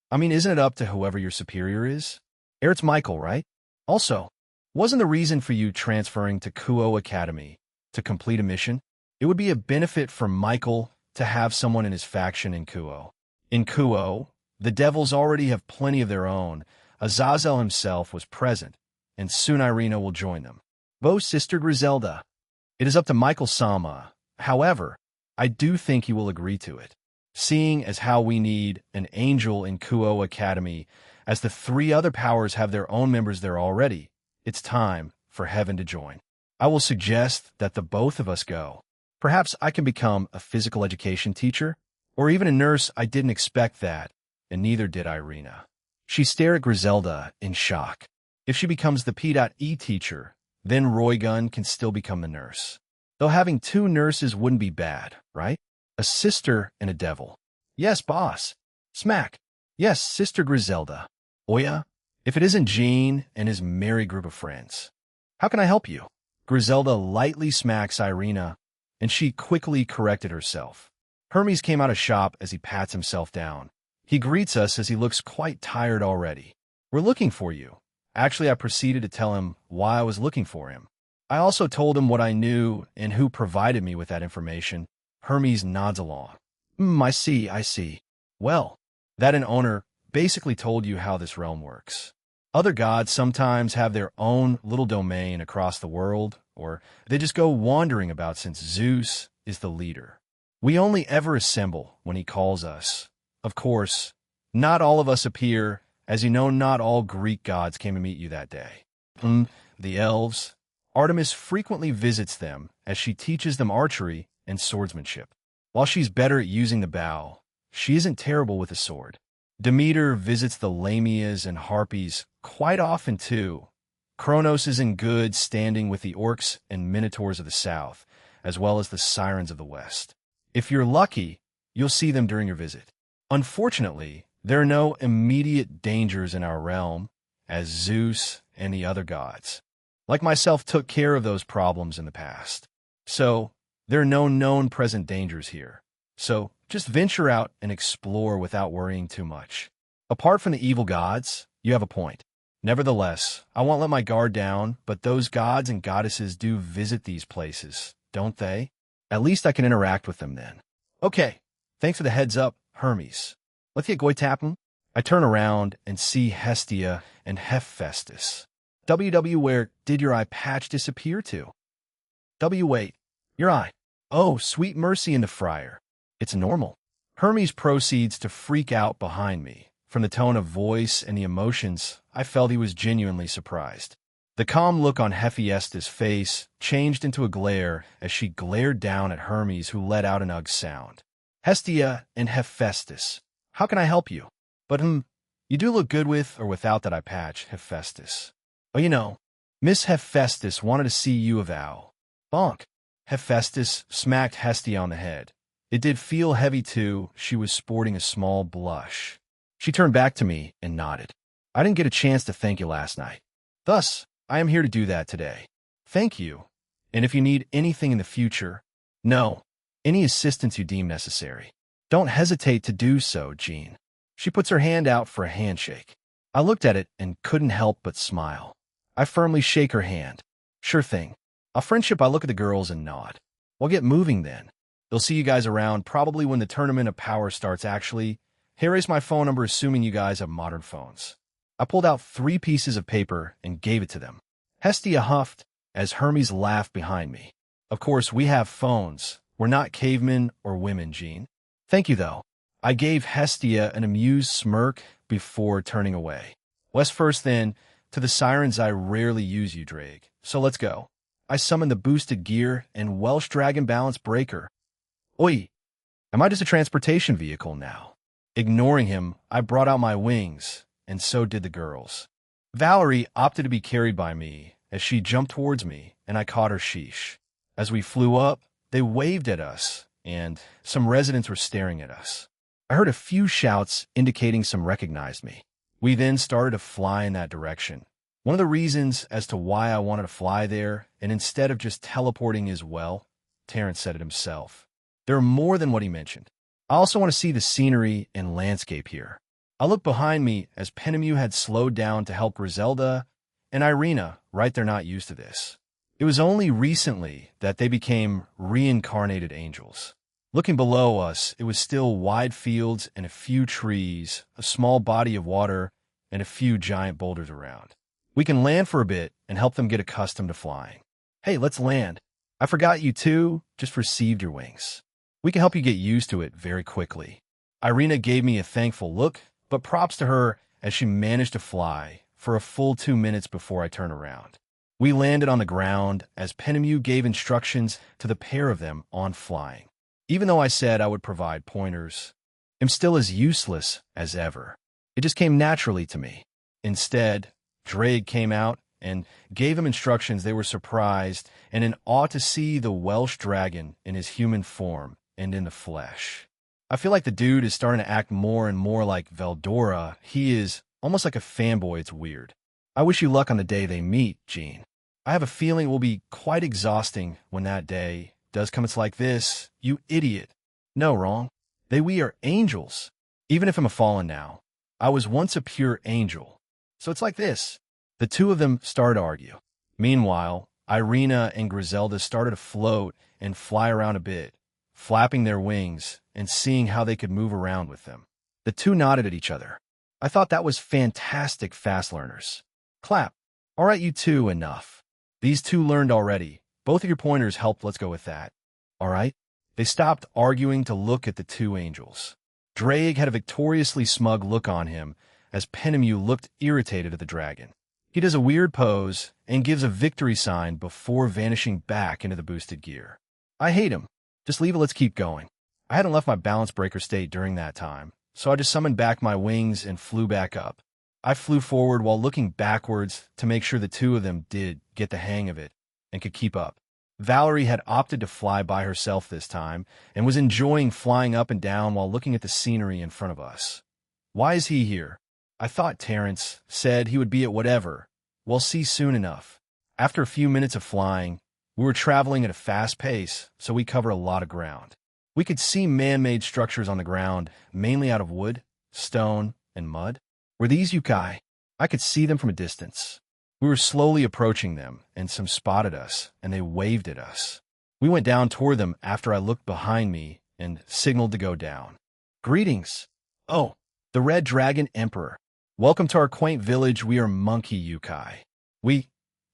I mean, isn't it up to whoever your superior is? It's Michael, right? Also, wasn't the reason for you transferring to Kuo Academy to complete a mission? It would be a benefit for Michael to have someone in his faction in Kuo. In Kuo, the devils already have plenty of their own, Azazel himself was present, and soon Irina will join them. Bo, Sister Griselda. It is up to Michael Sama. However, I do think he will agree to it. Seeing as how we need an angel in Kuo Academy, as the three other powers have their own members there already, it's time for heaven to join. I will suggest that the both of us go. Perhaps I can become a physical education teacher, or even a nurse. I didn't expect that, and neither did Irina. She stared at Griselda in shock. If she becomes the P.E teacher, then Roygun can still become the nurse. Though having two nurses wouldn't be bad, right? A sister and a devil. Yes, boss. Smack. Yes, Sister Griselda. Oya, if it isn't Jean and his merry group of friends. How can I help you? Griselda lightly smacks Irina, and she quickly corrected herself. Hermes came out of shop as he pats himself down. He greets us as he looks quite tired already. We're looking for you. Actually, I proceeded to tell him why I was looking for him. I also told him what I knew and who provided me with that information. Hermes nods along. I see. Well, that an owner basically told you how this realm works. Other gods sometimes have their own little domain across the world, or they just go wandering about since Zeus is the leader. We only ever assemble when he calls us. Of course, not all of us appear. As you know, not all Greek gods came to meet you that day. The elves. Artemis frequently visits them as she teaches them archery and swordsmanship. While she's better at using the bow, she isn't terrible with a sword. Demeter visits the Lamias and Harpies quite often too. Kronos isn't good standing with the orcs and minotaurs of the south, as well as the sirens of the west. If you're lucky, you'll see them during your visit. Unfortunately, there are no immediate dangers in our realm, as Zeus and the other gods, like myself, took care of those problems in the past. So, there are no known present dangers here. So, just venture out and explore without worrying too much. Apart from the evil gods, you have a point. Nevertheless, I won't let my guard down, but those gods and goddesses do visit these places, don't they? At least I can interact with them then. Okay, thanks for the heads up, Hermes. Let's get Goitappen. I turn around and see Hestia and Hephaestus. WW, where did your eye patch disappear to? W, wait, your eye. Oh, sweet mercy in the friar. It's normal. Hermes proceeds to freak out behind me. From the tone of voice and the emotions, I felt he was genuinely surprised. The calm look on Hephaestus' face changed into a glare as she glared down at Hermes, who let out an ugh sound. Hestia and Hephaestus, how can I help you? But you do look good with or without that eye patch, Hephaestus. Oh, you know, Miss Hephaestus wanted to see you avow. Bonk. Hephaestus smacked Hestia on the head. It did feel heavy too. She was sporting a small blush. She turned back to me and nodded. I didn't get a chance to thank you last night. Thus, I am here to do that today. Thank you. And if you need anything in the future, any assistance you deem necessary, don't hesitate to do so, Jean. She puts her hand out for a handshake. I looked at it and couldn't help but smile. I firmly shake her hand. Sure thing. A friendship. I look at the girls and nod. We'll get moving then. They'll see you guys around probably when the Tournament of Power starts. Actually, here is my phone number, assuming you guys have modern phones. I pulled out 3 pieces of paper and gave it to them. Hestia huffed as Hermes laughed behind me. Of course, we have phones. We're not cavemen or women, Jean. Thank you, though. I gave Hestia an amused smirk before turning away. West first then, to the sirens. I rarely use you, Drake, so let's go. I summoned the boosted gear and Welsh Dragon Balance Breaker. Oi, am I just a transportation vehicle now? Ignoring him, I brought out my wings, and so did the girls. Valerie opted to be carried by me as she jumped towards me, and I caught her sheesh. As we flew up, they waved at us, and some residents were staring at us. I heard a few shouts indicating some recognized me. We then started to fly in that direction. One of the reasons as to why I wanted to fly there, and instead of just teleporting is, well, Terrence said it himself. There are more than what he mentioned. I also want to see the scenery and landscape here. I looked behind me as Penemu had slowed down to help Griselda and Irina. Right, they're not used to this. It was only recently that they became reincarnated angels. Looking below us, it was still wide fields and a few trees, a small body of water, and a few giant boulders around. We can land for a bit and help them get accustomed to flying. Hey, let's land. I forgot you too, just received your wings. We can help you get used to it very quickly. Irina gave me a thankful look, but props to her as she managed to fly for a full 2 minutes before I turned around. We landed on the ground as Penemu gave instructions to the pair of them on flying. Even though I said I would provide pointers, I'm still as useless as ever. It just came naturally to me. Instead, Drake came out and gave him instructions. They were surprised and in awe to see the Welsh dragon in his human form and in the flesh. I feel like the dude is starting to act more and more like Veldora. He is almost like a fanboy. It's weird. I wish you luck on the day they meet, Jean. I have a feeling it will be quite exhausting when that day does come. It's like this, you idiot. No, wrong. We are angels. Even if I'm a fallen now, I was once a pure angel. So it's like this. The two of them started to argue. Meanwhile, Irina and Griselda started to float and fly around a bit, flapping their wings and seeing how they could move around with them. The two nodded at each other. I thought that was fantastic, fast learners. Clap. All right, you two, enough. These two learned already. Both of your pointers helped. Let's go with that. All right? They stopped arguing to look at the two angels. Drake had a victoriously smug look on him as Penemu looked irritated at the dragon. He does a weird pose and gives a victory sign before vanishing back into the boosted gear. I hate him. Just leave it, let's keep going. I hadn't left my balance breaker state during that time, so I just summoned back my wings and flew back up. I flew forward while looking backwards to make sure the two of them did get the hang of it and could keep up. Valerie had opted to fly by herself this time and was enjoying flying up and down while looking at the scenery in front of us. Why is he here? I thought Terrence said he would be at whatever. We'll see soon enough. After a few minutes of flying, we were traveling at a fast pace, so we covered a lot of ground. We could see man-made structures on the ground, mainly out of wood, stone, and mud. Were these yokai? I could see them from a distance. We were slowly approaching them, and some spotted us, and they waved at us. We went down toward them after I looked behind me and signaled to go down. Greetings. Oh, the Red Dragon Emperor. Welcome to our quaint village. We are monkey yokai. We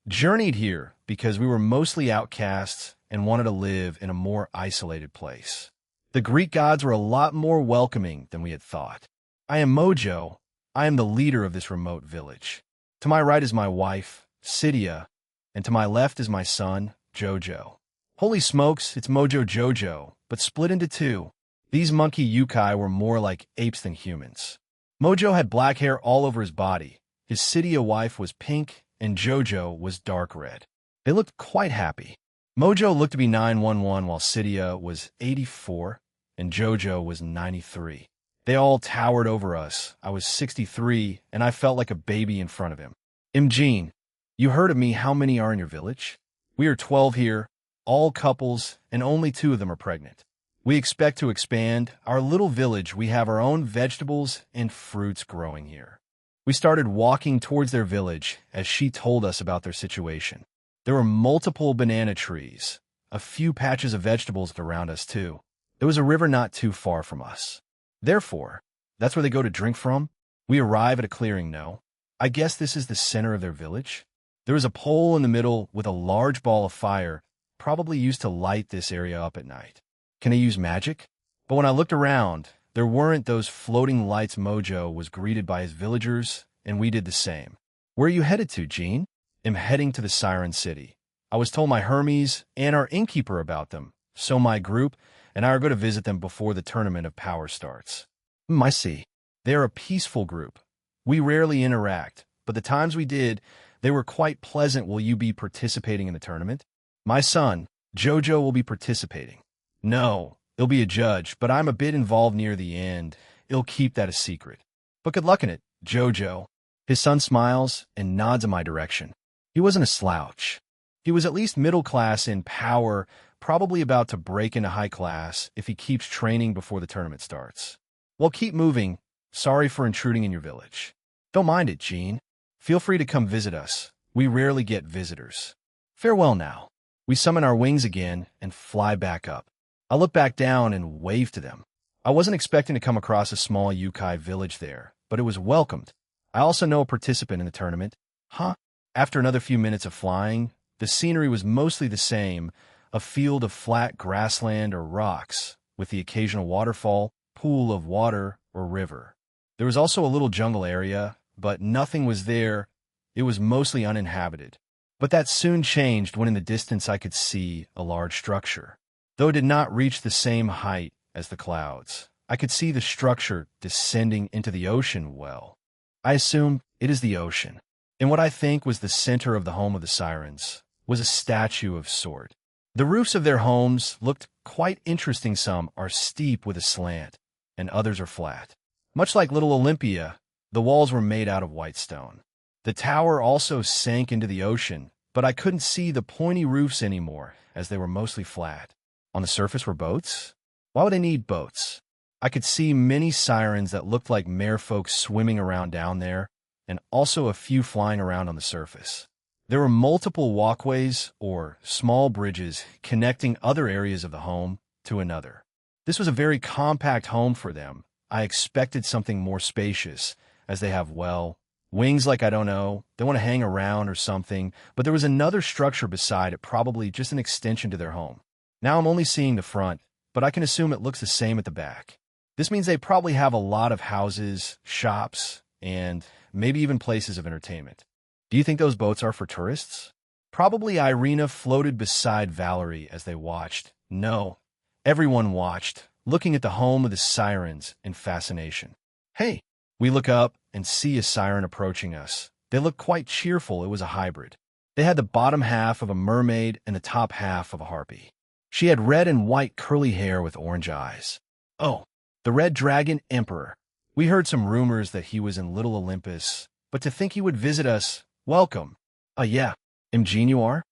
journeyed here because we were mostly outcasts and wanted to live in a more isolated place. The Greek gods were a lot more welcoming than we had thought. I am Mojo. I am the leader of this remote village. To my right is my wife, Cydia, and to my left is my son, Jojo. Holy smokes, it's Mojo Jojo, but split into two. These monkey yokai were more like apes than humans. Mojo had black hair all over his body. His Cydia wife was pink, and Jojo was dark red. They looked quite happy. Mojo looked to be 911 while Cydia was 84, and Jojo was 93. They all towered over us. I was 63, and I felt like a baby in front of him. Imogene, you heard of me. How many are in your village? We are 12 here, all couples, and only 2 of them are pregnant. We expect to expand our little village. We have our own vegetables and fruits growing here. We started walking towards their village as she told us about their situation. There were multiple banana trees, a few patches of vegetables around us too. There was a river not too far from us. Therefore, that's where they go to drink from. We arrive at a clearing, no. I guess this is the center of their village. There is a pole in the middle with a large ball of fire, probably used to light this area up at night. Can they use magic? But when I looked around, there weren't those floating lights. Mojo was greeted by his villagers, and we did the same. Where are you headed to, Jean? I'm heading to the Siren City. I was told my Hermes and our innkeeper about them, so my group and I are going to visit them before the Tournament of Power starts. I see. They are a peaceful group. We rarely interact, but the times we did, they were quite pleasant. Will you be participating in the tournament? My son, Jojo, will be participating. No, he'll be a judge, but I'm a bit involved near the end. He'll keep that a secret. But good luck in it, Jojo. His son smiles and nods in my direction. He wasn't a slouch. He was at least middle class in power, probably about to break into high class if he keeps training before the tournament starts. Well, keep moving. Sorry for intruding in your village. Don't mind it, Jean. Feel free to come visit us. We rarely get visitors. Farewell now. We summon our wings again and fly back up. I look back down and wave to them. I wasn't expecting to come across a small yokai village there, but it was welcomed. I also know a participant in the tournament. Huh? After another few minutes of flying, the scenery was mostly the same, a field of flat grassland or rocks, with the occasional waterfall, pool of water, or river. There was also a little jungle area, but nothing was there. It was mostly uninhabited. But that soon changed when in the distance I could see a large structure. Though it did not reach the same height as the clouds, I could see the structure descending into the ocean well. I assume it is the ocean. And what I think was the center of the home of the sirens was a statue of sort. The roofs of their homes looked quite interesting. Some are steep with a slant, and others are flat. Much like Little Olympia, the walls were made out of white stone. The tower also sank into the ocean, but I couldn't see the pointy roofs anymore, as they were mostly flat. On the surface were boats? Why would they need boats? I could see many sirens that looked like merfolk swimming around down there, and also a few flying around on the surface. There were multiple walkways or small bridges connecting other areas of the home to another. This was a very compact home for them. I expected something more spacious, as they have, well, wings like I don't know, they want to hang around or something, but there was another structure beside it, probably just an extension to their home. Now I'm only seeing the front, but I can assume it looks the same at the back. This means they probably have a lot of houses, shops, and maybe even places of entertainment. Do you think those boats are for tourists? Probably Irina floated beside Valerie as they watched. No, everyone watched, looking at the home of the sirens in fascination. Hey, we look up and see a siren approaching us. They look quite cheerful. It was a hybrid. They had the bottom half of a mermaid and the top half of a harpy. She had red and white curly hair with orange eyes. Oh, the Red Dragon Emperor. We heard some rumors that he was in Little Olympus, but to think he would visit us, welcome. Yeah, Genuar?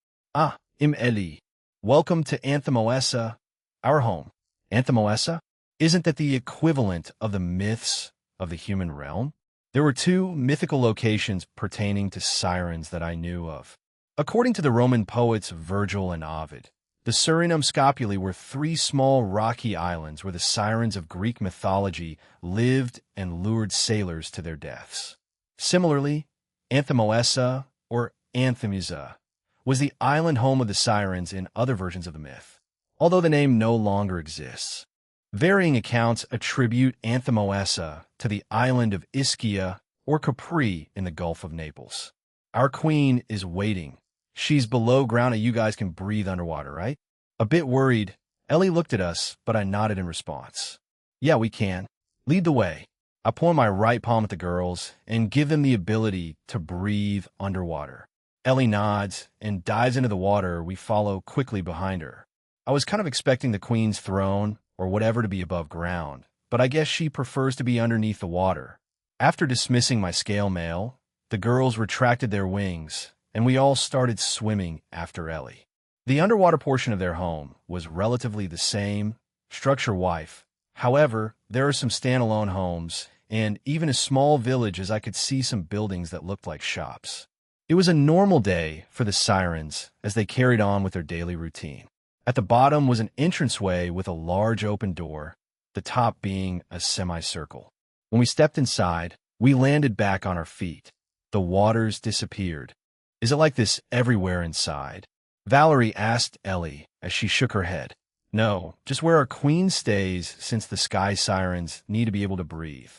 Eli. Welcome to Anthemoessa, our home. Anthemoessa? Isn't that the equivalent of the myths of the human realm? There were two mythical locations pertaining to sirens that I knew of. According to the Roman poets Virgil and Ovid, the Suriname Scopuli were three small rocky islands where the sirens of Greek mythology lived and lured sailors to their deaths. Similarly, Anthemoessa, or Anthemisa, was the island home of the sirens in other versions of the myth, although the name no longer exists. Varying accounts attribute Anthemoessa to the island of Ischia or Capri in the Gulf of Naples. Our queen is waiting. She's below ground and you guys can breathe underwater, right? A bit worried, Ellie looked at us, but I nodded in response. Yeah, we can. Lead the way. I point my right palm at the girls and give them the ability to breathe underwater. Ellie nods and dives into the water. We follow quickly behind her. I was kind of expecting the queen's throne or whatever to be above ground, but I guess she prefers to be underneath the water. After dismissing my scale mail, the girls retracted their wings, and we all started swimming after Ellie. The underwater portion of their home was relatively the same, structure-wise. However, there are some standalone homes, and even a small village as I could see some buildings that looked like shops. It was a normal day for the sirens as they carried on with their daily routine. At the bottom was an entranceway with a large open door, the top being a semicircle. When we stepped inside, we landed back on our feet. The waters disappeared. Is it like this everywhere inside? Valerie asked Ellie as she shook her head. No, just where our queen stays since the sky sirens need to be able to breathe.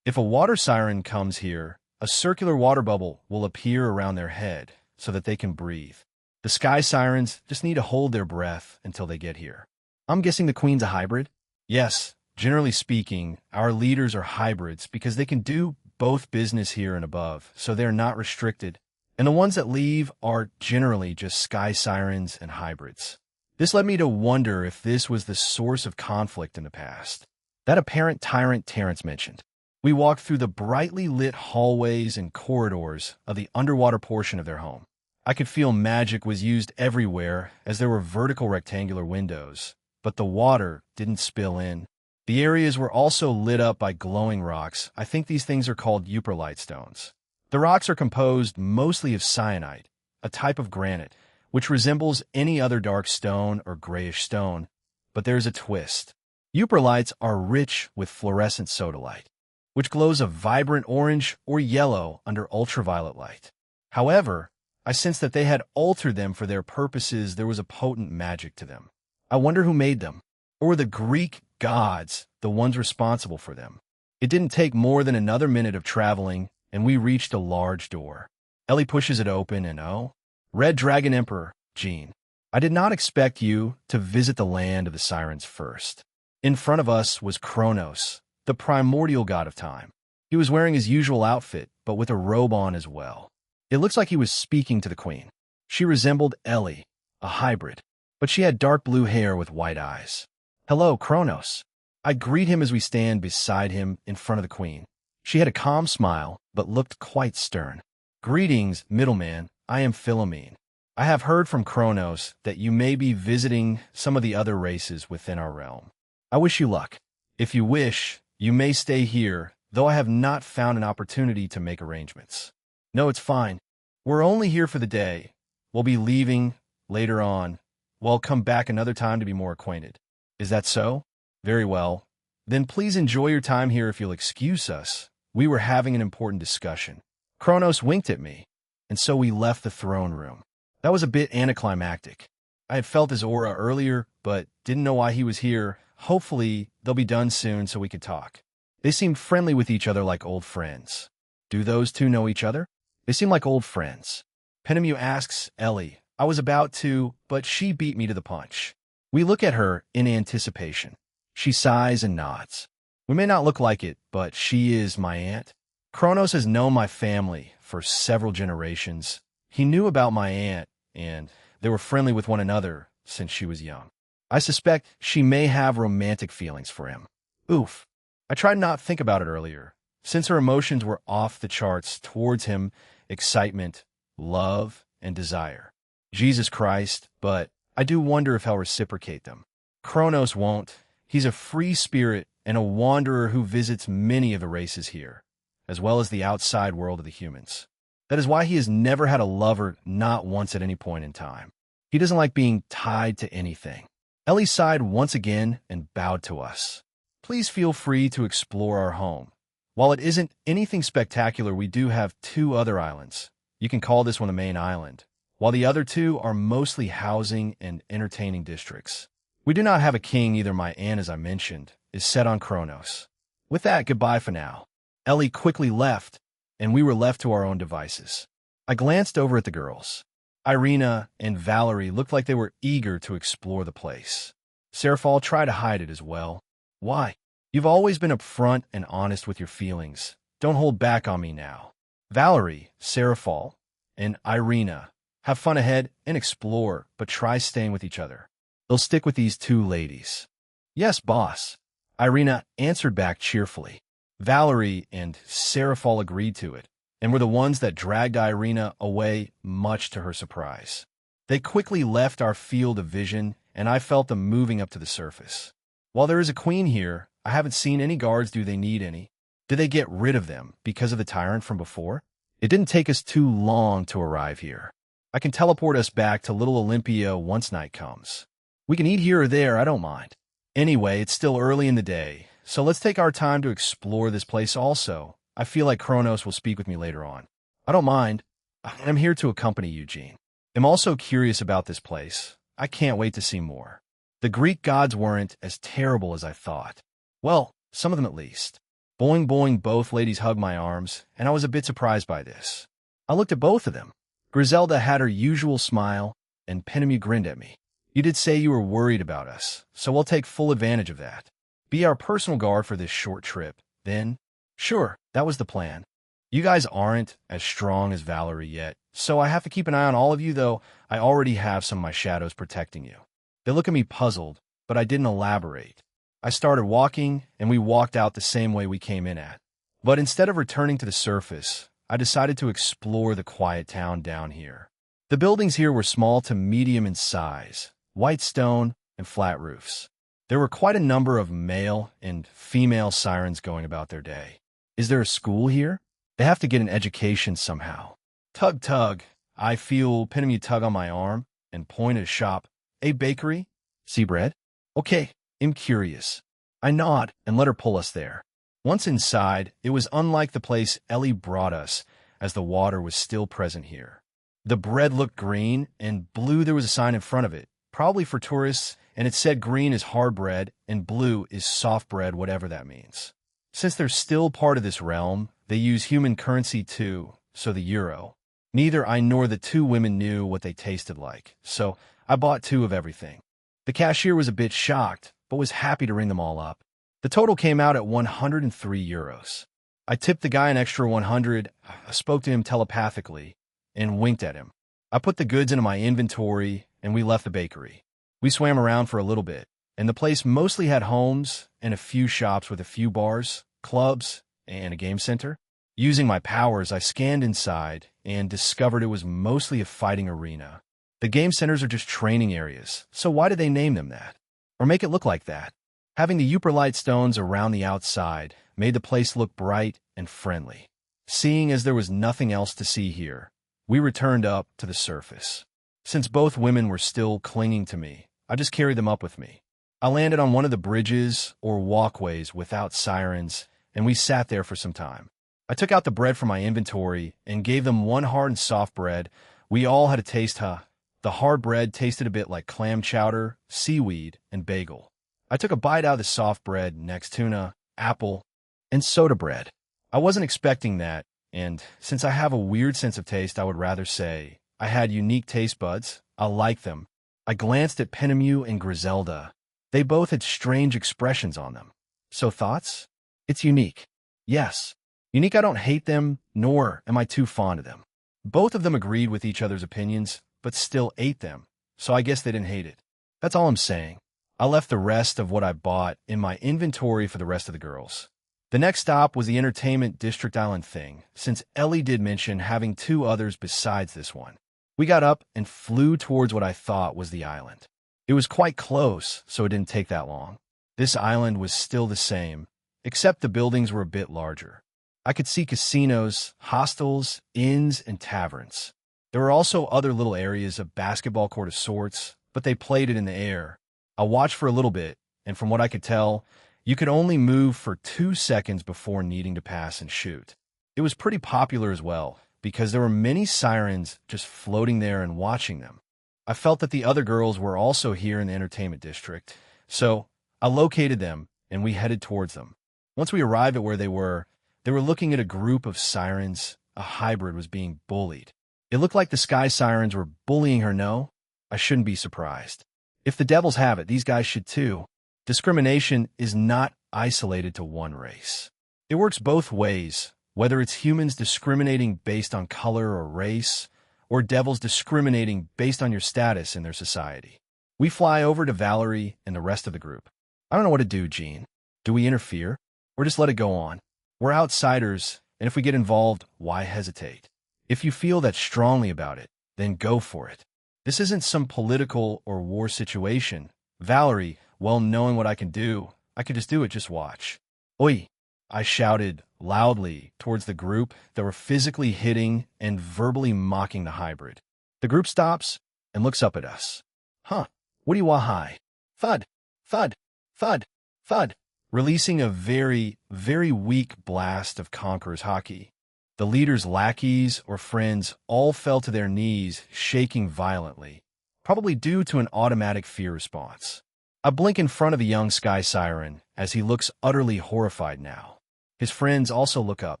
If a water siren comes here, a circular water bubble will appear around their head so that they can breathe. The sky sirens just need to hold their breath until they get here. I'm guessing the queen's a hybrid? Yes, generally speaking, our leaders are hybrids because they can do both business here and above, so they're not restricted. And the ones that leave are generally just sky sirens and hybrids. This led me to wonder if this was the source of conflict in the past. That apparent tyrant Terrence mentioned. We walked through the brightly lit hallways and corridors of the underwater portion of their home. I could feel magic was used everywhere as there were vertical rectangular windows, but the water didn't spill in. The areas were also lit up by glowing rocks. I think these things are called Uperlite stones. The rocks are composed mostly of syenite, a type of granite, which resembles any other dark stone or grayish stone, but there's a twist. Uperlites are rich with fluorescent sodalite. which glows a vibrant orange or yellow under ultraviolet light. However, I sensed that they had altered them for their purposes. There was a potent magic to them. I wonder who made them. Or the Greek gods, the ones responsible for them. It didn't take more than another minute of traveling, and we reached a large door. Ellie pushes it open and Red Dragon Emperor, Jean. I did not expect you to visit the land of the sirens first. In front of us was Kronos, the primordial god of time. He was wearing his usual outfit, but with a robe on as well. It looks like he was speaking to the queen. She resembled Ellie, a hybrid, but she had dark blue hair with white eyes. Hello, Kronos. I greet him as we stand beside him in front of the queen. She had a calm smile, but looked quite stern. Greetings, middleman. I am Philomene. I have heard from Kronos that you may be visiting some of the other races within our realm. I wish you luck. If you wish, you may stay here, though I have not found an opportunity to make arrangements. No, it's fine. We're only here for the day. We'll be leaving later on. We'll come back another time to be more acquainted. Is that so? Very well. Then please enjoy your time here if you'll excuse us. We were having an important discussion. Kronos winked at me, and so we left the throne room. That was a bit anticlimactic. I had felt his aura earlier, but didn't know why he was here. Hopefully, they'll be done soon so we could talk. They seemed friendly with each other like old friends. Do those two know each other? They seem like old friends. Penemu asks Ellie. I was about to, but she beat me to the punch. We look at her in anticipation. She sighs and nods. We may not look like it, but she is my aunt. Kronos has known my family for several generations. He knew about my aunt, and they were friendly with one another since she was young. I suspect she may have romantic feelings for him. Oof. I tried not to think about it earlier, since her emotions were off the charts towards him, excitement, love, and desire. Jesus Christ, but I do wonder if I'll reciprocate them. Kronos won't. He's a free spirit and a wanderer who visits many of the races here, as well as the outside world of the humans. That is why he has never had a lover, not once at any point in time. He doesn't like being tied to anything. Ellie sighed once again and bowed to us. Please feel free to explore our home. While it isn't anything spectacular, we do have 2 other islands. You can call this one the main island, while the other 2 are mostly housing and entertaining districts. We do not have a king either. My aunt, as I mentioned, is set on Kronos. With that, goodbye for now. Ellie quickly left, and we were left to our own devices. I glanced over at the girls. Irina and Valerie looked like they were eager to explore the place. Serafal tried to hide it as well. Why? You've always been upfront and honest with your feelings. Don't hold back on me now. Valerie, Serafal, and Irina, have fun ahead and explore, but try staying with each other. They'll stick with these 2 ladies. Yes, boss. Irina answered back cheerfully. Valerie and Serafal agreed to it, and were the ones that dragged Irina away, much to her surprise. They quickly left our field of vision, and I felt them moving up to the surface. While there is a queen here, I haven't seen any guards. Do they need any? Did they get rid of them because of the tyrant from before? It didn't take us too long to arrive here. I can teleport us back to Little Olympia once night comes. We can eat here or there, I don't mind. Anyway, it's still early in the day, so let's take our time to explore this place also. I feel like Kronos will speak with me later on. I don't mind. I'm here to accompany you, Jean. I'm also curious about this place. I can't wait to see more. The Greek gods weren't as terrible as I thought. Well, some of them at least. Boing boing, both ladies hugged my arms, and I was a bit surprised by this. I looked at both of them. Griselda had her usual smile, and Penemu grinned at me. You did say you were worried about us, so we'll take full advantage of that. Be our personal guard for this short trip, then? Sure, that was the plan. You guys aren't as strong as Valerie yet, so I have to keep an eye on all of you, though I already have some of my shadows protecting you. They look at me puzzled, but I didn't elaborate. I started walking, and we walked out the same way we came in at. But instead of returning to the surface, I decided to explore the quiet town down here. The buildings here were small to medium in size, white stone and flat roofs. There were quite a number of male and female sirens going about their day. Is there a school here? They have to get an education somehow. Tug, tug. I feel Penemu tug on my arm and point at a shop. A bakery? See bread? Okay, I'm curious. I nod and let her pull us there. Once inside, it was unlike the place Ellie brought us, as the water was still present here. The bread looked green, and blue there was a sign in front of it, probably for tourists, and it said green is hard bread and blue is soft bread, whatever that means. Since they're still part of this realm, they use human currency too, so the euro. Neither I nor the two women knew what they tasted like, so I bought 2 of everything. The cashier was a bit shocked, but was happy to ring them all up. The total came out at 103 euros. I tipped the guy an extra 100, I spoke to him telepathically, and winked at him. I put the goods into my inventory, and we left the bakery. We swam around for a little bit, and the place mostly had homes and a few shops with a few bars, clubs, and a game center. Using my powers, I scanned inside and discovered it was mostly a fighting arena. The game centers are just training areas, so why did they name them that? Or make it look like that? Having the Uperlight stones around the outside made the place look bright and friendly. Seeing as there was nothing else to see here, we returned up to the surface. Since both women were still clinging to me, I just carried them up with me. I landed on one of the bridges or walkways without sirens, and we sat there for some time. I took out the bread from my inventory and gave them 1 hard and soft bread. We all had a taste, The hard bread tasted a bit like clam chowder, seaweed, and bagel. I took a bite out of the soft bread, next tuna, apple, and soda bread. I wasn't expecting that, and since I have a weird sense of taste, I would rather say I had unique taste buds. I liked them. I glanced at Penemu and Griselda. They both had strange expressions on them. So thoughts? It's unique. Yes. Unique. I don't hate them, nor am I too fond of them. Both of them agreed with each other's opinions, but still ate them, so I guess they didn't hate it. That's all I'm saying. I left the rest of what I bought in my inventory for the rest of the girls. The next stop was the entertainment district island thing, since Ellie did mention having 2 others besides this one. We got up and flew towards what I thought was the island. It was quite close, so it didn't take that long. This island was still the same, except the buildings were a bit larger. I could see casinos, hostels, inns, and taverns. There were also other little areas of basketball court of sorts, but they played it in the air. I watched for a little bit, and from what I could tell, you could only move for 2 seconds before needing to pass and shoot. It was pretty popular as well, because there were many sirens just floating there and watching them. I felt that the other girls were also here in the entertainment district, so I located them, and we headed towards them. Once we arrived at where they were looking at a group of sirens. A hybrid was being bullied. It looked like the sky sirens were bullying her. No, I shouldn't be surprised. If the devils have it, these guys should too. Discrimination is not isolated to one race. It works both ways, whether it's humans discriminating based on color or race, or devils discriminating based on your status in their society. We fly over to Valerie and the rest of the group. I don't know what to do, Jean. Do we interfere? Or just let it go on? We're outsiders, and if we get involved, why hesitate? If you feel that strongly about it, then go for it. This isn't some political or war situation. Valerie, well knowing what I can do, I could just do it, just watch. Oi! I shouted loudly towards the group that were physically hitting and verbally mocking the hybrid. The group stops and looks up at us. Huh, what do you want? Hi? Thud, thud, thud, thud, releasing a very, very weak blast of Conqueror's hockey. The leader's lackeys or friends all fell to their knees, shaking violently, probably due to an automatic fear response. I blink in front of a young sky siren as he looks utterly horrified now. His friends also look up.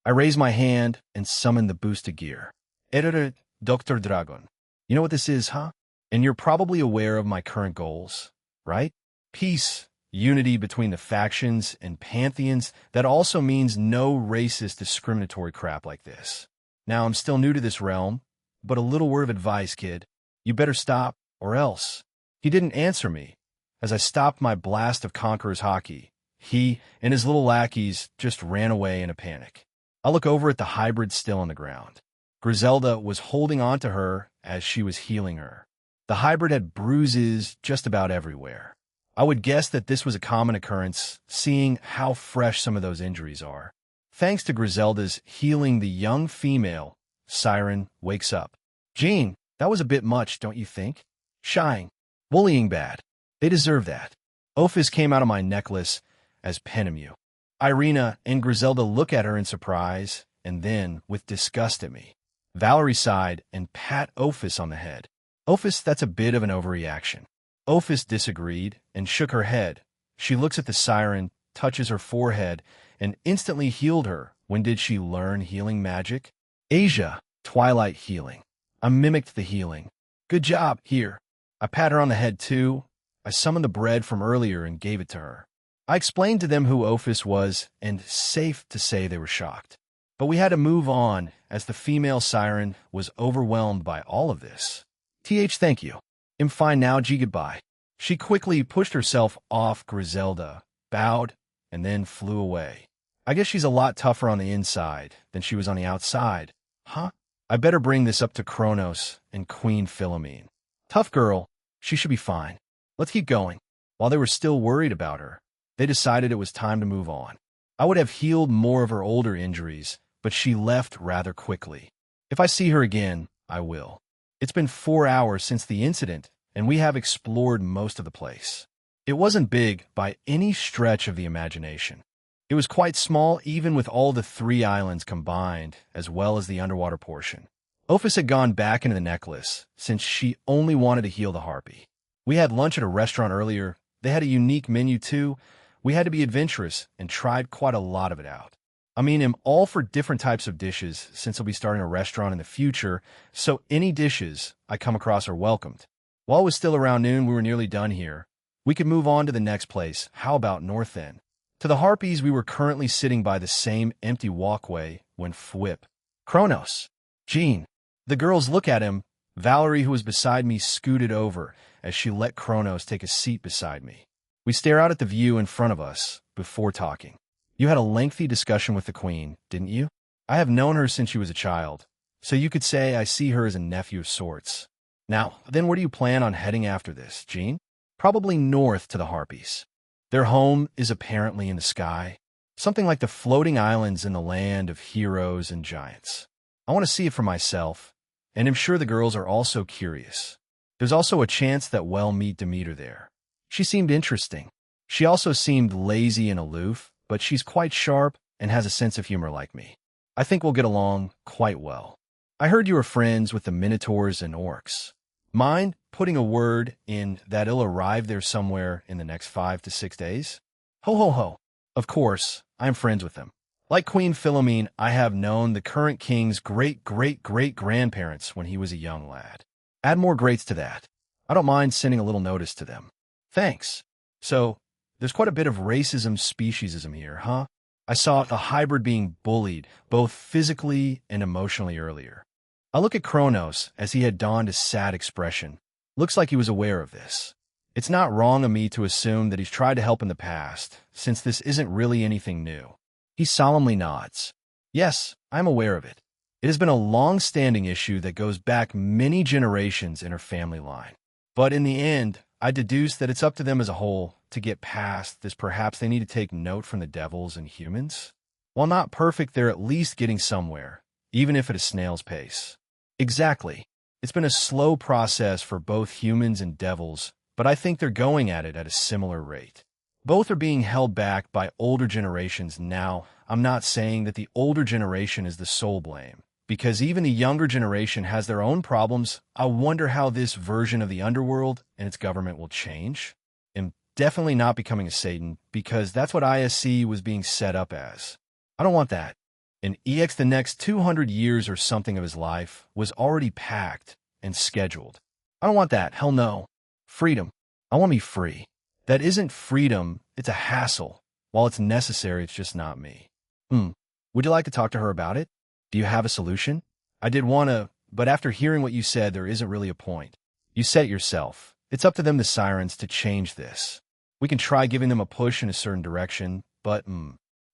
I raise my hand and summon the boosted gear. Editor Dr. Dragon. You know what this is, huh? And you're probably aware of my current goals, right? Peace, unity between the factions and pantheons. That also means no racist discriminatory crap like this. Now, I'm still new to this realm, but a little word of advice, kid. You better stop, or else. He didn't answer me. As I stopped my blast of Conqueror's hockey, he and his little lackeys just ran away in a panic. I look over at the hybrid still on the ground. Griselda was holding on to her as she was healing her. The hybrid had bruises just about everywhere. I would guess that this was a common occurrence, seeing how fresh some of those injuries are. Thanks to Griselda's healing, the young female siren wakes up. Jean, that was a bit much, don't you think? Shying. Bullying bad. They deserve that. Ophis came out of my necklace as Penemu. Irina and Griselda look at her in surprise, and then with disgust at me. Valerie sighed and pat Ophis on the head. Ophis, that's a bit of an overreaction. Ophis disagreed and shook her head. She looks at the siren, touches her forehead, and instantly healed her. When did she learn healing magic? Asia, Twilight healing. I mimicked the healing. Good job, here. I pat her on the head too. I summoned the bread from earlier and gave it to her. I explained to them who Ophis was, and safe to say they were shocked. But we had to move on, as the female siren was overwhelmed by all of this. Thank you. I'm fine now, G, goodbye. She quickly pushed herself off Griselda, bowed, and then flew away. I guess she's a lot tougher on the inside than she was on the outside. Huh? I better bring this up to Kronos and Queen Philomene. Tough girl. She should be fine. Let's keep going. While they were still worried about her, they decided it was time to move on. I would have healed more of her older injuries, but she left rather quickly. If I see her again, I will. It's been 4 hours since the incident, and we have explored most of the place. It wasn't big by any stretch of the imagination. It was quite small even with all the 3 islands combined, as well as the underwater portion. Ophis had gone back into the necklace, since she only wanted to heal the harpy. We had lunch at a restaurant earlier. They had a unique menu too. We had to be adventurous and tried quite a lot of it out. I mean, I'm all for different types of dishes since I'll be starting a restaurant in the future, so any dishes I come across are welcomed. While it was still around noon, we were nearly done here. We could move on to the next place. How about North End? To the Harpies, we were currently sitting by the same empty walkway when Fwip. Kronos. Jean. The girls look at him. Valerie, who was beside me, scooted over as she let Kronos take a seat beside me. We stare out at the view in front of us before talking. You had a lengthy discussion with the Queen, didn't you? I have known her since she was a child, so you could say I see her as a nephew of sorts. Now, then where do you plan on heading after this, Jean? Probably north to the Harpies. Their home is apparently in the sky, something like the floating islands in the land of heroes and giants. I want to see it for myself, and I'm sure the girls are also curious. There's also a chance that we'll meet Demeter there. She seemed interesting. She also seemed lazy and aloof, but she's quite sharp and has a sense of humor like me. I think we'll get along quite well. I heard you were friends with the Minotaurs and Orcs. Mind putting a word in that it'll arrive there somewhere in the next 5 to 6 days? Ho ho ho. Of course, I'm friends with them. Like Queen Philomene, I have known the current king's great-great-great-grandparents when he was a young lad. Add more greats to that. I don't mind sending a little notice to them. Thanks. So, there's quite a bit of racism, speciesism here, huh? I saw a hybrid being bullied, both physically and emotionally earlier. I look at Kronos as he had donned a sad expression. Looks like he was aware of this. It's not wrong of me to assume that he's tried to help in the past, since this isn't really anything new. He solemnly nods. Yes, I'm aware of it. It has been a long-standing issue that goes back many generations in her family line. But in the end, I deduce that it's up to them as a whole to get past this. Perhaps they need to take note from the devils and humans. While not perfect, they're at least getting somewhere, even if at a snail's pace. Exactly. It's been a slow process for both humans and devils, but I think they're going at it at a similar rate. Both are being held back by older generations now. I'm not saying that the older generation is the sole blame, because even the younger generation has their own problems. I wonder how this version of the underworld and its government will change. I'm definitely not becoming a Satan, because that's what ISC was being set up as. I don't want that. And EX, the next 200 years or something of his life was already packed and scheduled. I don't want that. Hell no. Freedom. I want to be free. That isn't freedom. It's a hassle. While it's necessary, it's just not me. Would you like to talk to her about it? Do you have a solution? I did want to, but after hearing what you said, there isn't really a point. You said it yourself. It's up to them, the sirens, to change this. We can try giving them a push in a certain direction, but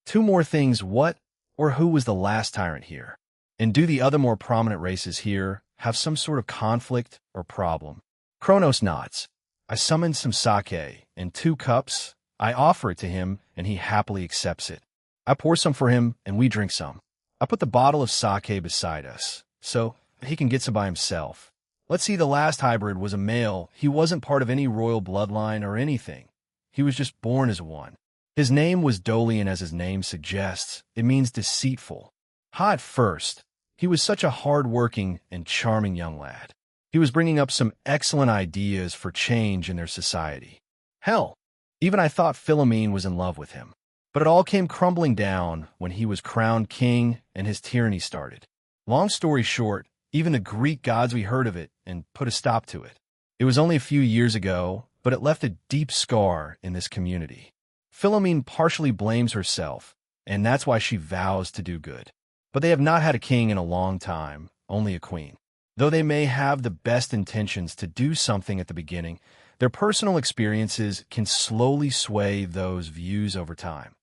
2 more things. What or who was the last tyrant here? And do the other more prominent races here have some sort of conflict or problem? Kronos nods. I summon some sake and 2 cups. I offer it to him, and he happily accepts it. I pour some for him, and we drink some. I put the bottle of sake beside us, so he can get some by himself. Let's see, the last hybrid was a male. He wasn't part of any royal bloodline or anything. He was just born as one. His name was Dolian, as his name suggests. It means deceitful. At first, he was such a hard-working and charming young lad. He was bringing up some excellent ideas for change in their society. Hell, even I thought Philomene was in love with him. But it all came crumbling down when he was crowned king and his tyranny started. Long story short, even the Greek gods we heard of it and put a stop to it. It was only a few years ago, but it left a deep scar in this community. Philomene partially blames herself, and that's why she vows to do good. But they have not had a king in a long time, only a queen. Though they may have the best intentions to do something at the beginning, their personal experiences can slowly sway those views over time.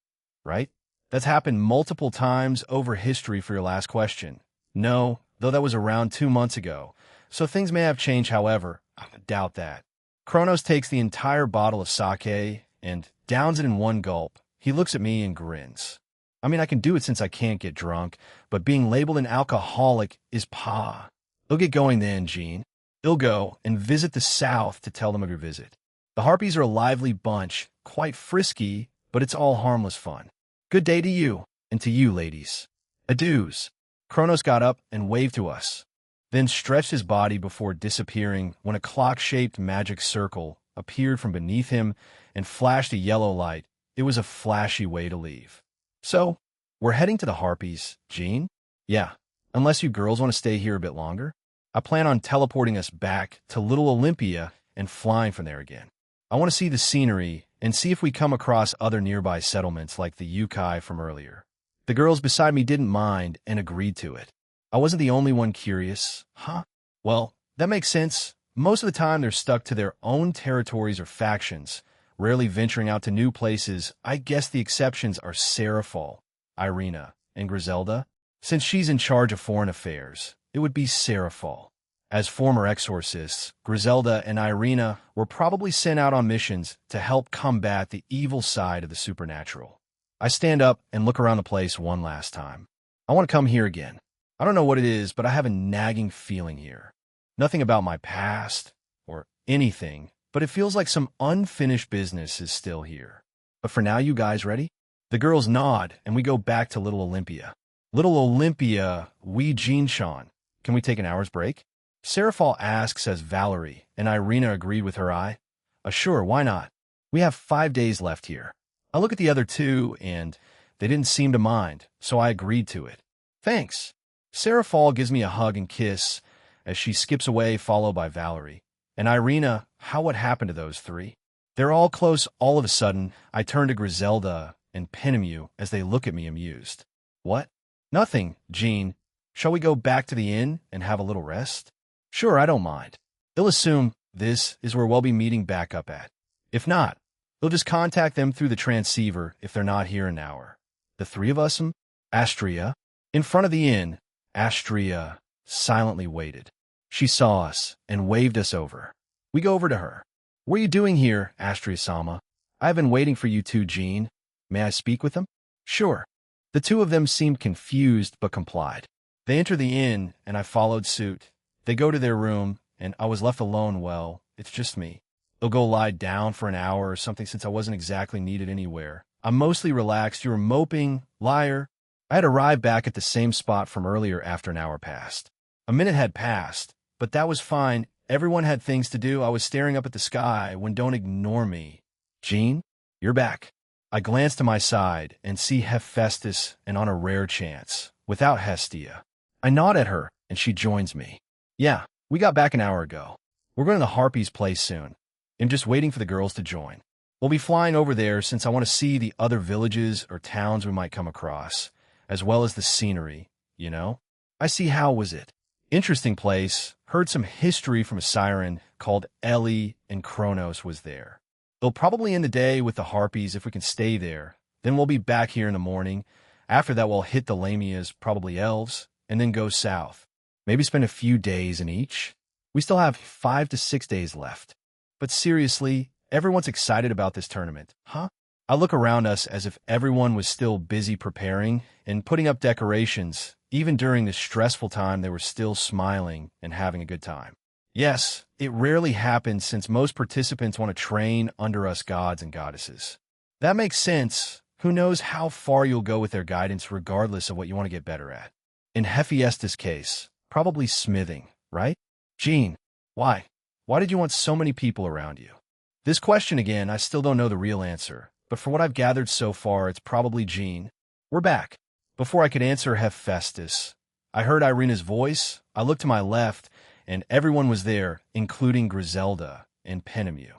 Right? That's happened multiple times over history for your last question. No, though that was around 2 months ago, so things may have changed. However, I doubt that. Kronos takes the entire bottle of sake and downs it in one gulp. He looks at me and grins. I mean, I can do it since I can't get drunk, but being labeled an alcoholic is pa. They'll get going then, Jean. They'll go and visit the south to tell them of your visit. The Harpies are a lively bunch, quite frisky, but it's all harmless fun. Good day to you, and to you, ladies. Adieus. Kronos got up and waved to us, then stretched his body before disappearing when a clock-shaped magic circle appeared from beneath him and flashed a yellow light. It was a flashy way to leave. So, we're heading to the Harpies, Jean? Yeah, unless you girls want to stay here a bit longer. I plan on teleporting us back to Little Olympia and flying from there again. I want to see the scenery and see if we come across other nearby settlements like the Yukai from earlier. The girls beside me didn't mind and agreed to it. I wasn't the only one curious. Huh? Well, that makes sense. Most of the time they're stuck to their own territories or factions, rarely venturing out to new places. I guess the exceptions are Seraphol, Irina, and Griselda. Since she's in charge of foreign affairs, it would be Seraphol. As former exorcists, Griselda and Irina were probably sent out on missions to help combat the evil side of the supernatural. I stand up and look around the place one last time. I want to come here again. I don't know what it is, but I have a nagging feeling here. Nothing about my past or anything, but it feels like some unfinished business is still here. But for now, you guys ready? The girls nod, and we go back to Little Olympia. Little Olympia, Jean-Sean. Can we take an hour's break? Seraphol asks as Valerie and Irina agreed with her eye. Sure, why not? We have 5 days left here. I look at the other two, and they didn't seem to mind, so I agreed to it. Thanks. Seraphol gives me a hug and kiss as she skips away, followed by Valerie. And Irina, what happened to those three? They're all close all of a sudden. I turn to Griselda and Pinemu as they look at me amused. What? Nothing, Jean. Shall we go back to the inn and have a little rest? Sure, I don't mind. They'll assume this is where we'll be meeting back up at. If not, they'll just contact them through the transceiver if they're not here in an hour. The three of us, Astria. In front of the inn, Astria silently waited. She saw us and waved us over. We go over to her. What are you doing here, Astria-sama? I've been waiting for you two, Jean. May I speak with them? Sure. The two of them seemed confused but complied. They enter the inn, and I followed suit. They go to their room, and I was left alone. Well, it's just me. They'll go lie down for an hour or something since I wasn't exactly needed anywhere. I'm mostly relaxed. You were moping, liar. I had arrived back at the same spot from earlier after an hour passed. A minute had passed, but that was fine. Everyone had things to do. I was staring up at the sky when don't ignore me. Jean, you're back. I glance to my side and see Hephaestus, and on a rare chance, without Hestia. I nod at her, and she joins me. Yeah, we got back an hour ago. We're going to the Harpies' place soon. I'm just waiting for the girls to join. We'll be flying over there since I want to see the other villages or towns we might come across, as well as the scenery, you know? I see. How was it? Interesting place. Heard some history from a siren called Ellie, and Kronos was there. They'll probably end the day with the Harpies if we can stay there. Then we'll be back here in the morning. After that, we'll hit the Lamias, probably elves, and then go south. Maybe spend a few days in each. We still have 5 to 6 days left. But seriously, everyone's excited about this tournament, huh? I look around us as if everyone was still busy preparing and putting up decorations. Even during this stressful time, they were still smiling and having a good time. Yes, it rarely happens since most participants want to train under us gods and goddesses. That makes sense. Who knows how far you'll go with their guidance regardless of what you want to get better at. In Hephaestus' case, probably smithing, right? Jean, why? Why did you want so many people around you? This question again, I still don't know the real answer, but from what I've gathered so far, it's probably Jean. We're back. Before I could answer Hephaestus, I heard Irina's voice. I looked to my left, and everyone was there, including Griselda and Penemu.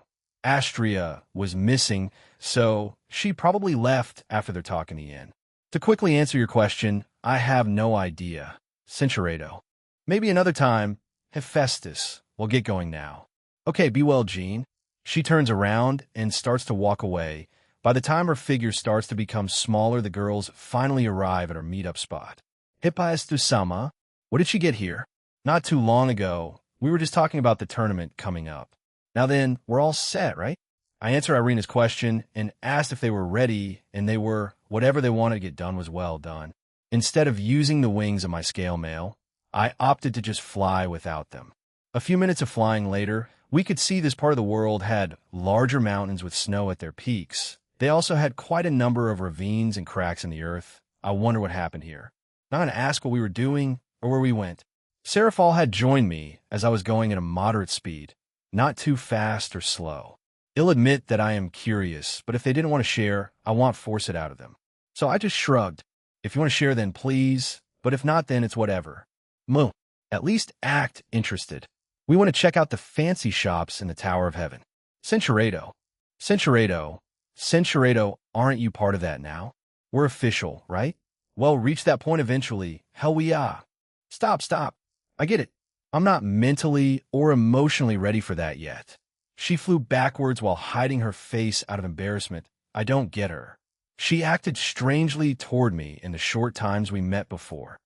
Astria was missing, so she probably left after their talk in the inn. To quickly answer your question, I have no idea. Cinchureto. Maybe another time. Hephaestus. We'll get going now. Okay, be well, Jean. She turns around and starts to walk away. By the time her figure starts to become smaller, the girls finally arrive at her meetup spot. Hephaestus-sama, what did she get here? Not too long ago, we were just talking about the tournament coming up. Now then, we're all set, right? I answered Irina's question and asked if they were ready, and they were. Whatever they wanted to get done was well done. Instead of using the wings of my scale mail, I opted to just fly without them. A few minutes of flying later, we could see this part of the world had larger mountains with snow at their peaks. They also had quite a number of ravines and cracks in the earth. I wonder what happened here. Not going to ask what we were doing or where we went. Serafal had joined me as I was going at a moderate speed, not too fast or slow. I'll admit that I am curious, but if they didn't want to share, I won't force it out of them. So I just shrugged. If you want to share, then please, but if not, then it's whatever. Moo. At least act interested. We want to check out the fancy shops in the Tower of Heaven. Cinchureto. Cinchureto, aren't you part of that now? We're official, right? Well, reach that point eventually. Hell we are. Stop. I get it. I'm not mentally or emotionally ready for that yet. She flew backwards while hiding her face out of embarrassment. I don't get her. She acted strangely toward me in the short times we met before.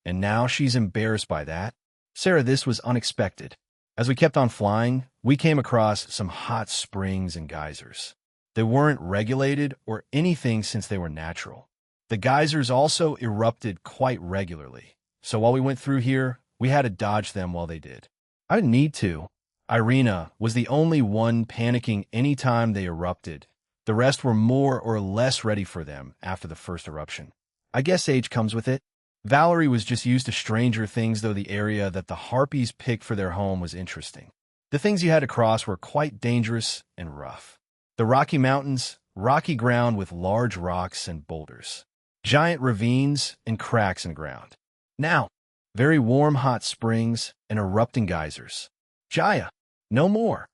And now she's embarrassed by that? Sarah, this was unexpected. As we kept on flying, we came across some hot springs and geysers. They weren't regulated or anything since they were natural. The geysers also erupted quite regularly. So while we went through here, we had to dodge them while they did. I didn't need to. Irina was the only one panicking any time they erupted. The rest were more or less ready for them after the first eruption. I guess age comes with it. Valerie was just used to stranger things, though the area that the Harpies picked for their home was interesting. The things you had to cross were quite dangerous and rough. The Rocky Mountains, rocky ground with large rocks and boulders. Giant ravines and cracks in the ground. Now, very warm hot springs and erupting geysers. Jaya, no more.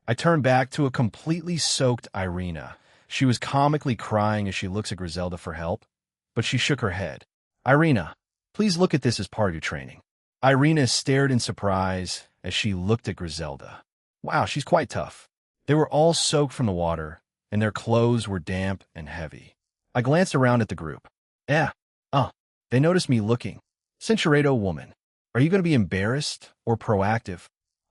I turned back to a completely soaked Irina. She was comically crying as she looks at Griselda for help, but she shook her head. Irina, please look at this as part of your training. Irina stared in surprise as she looked at Griselda. Wow, she's quite tough. They were all soaked from the water, and their clothes were damp and heavy. I glanced around at the group. They noticed me looking. Cinchureto woman, are you going to be embarrassed or proactive?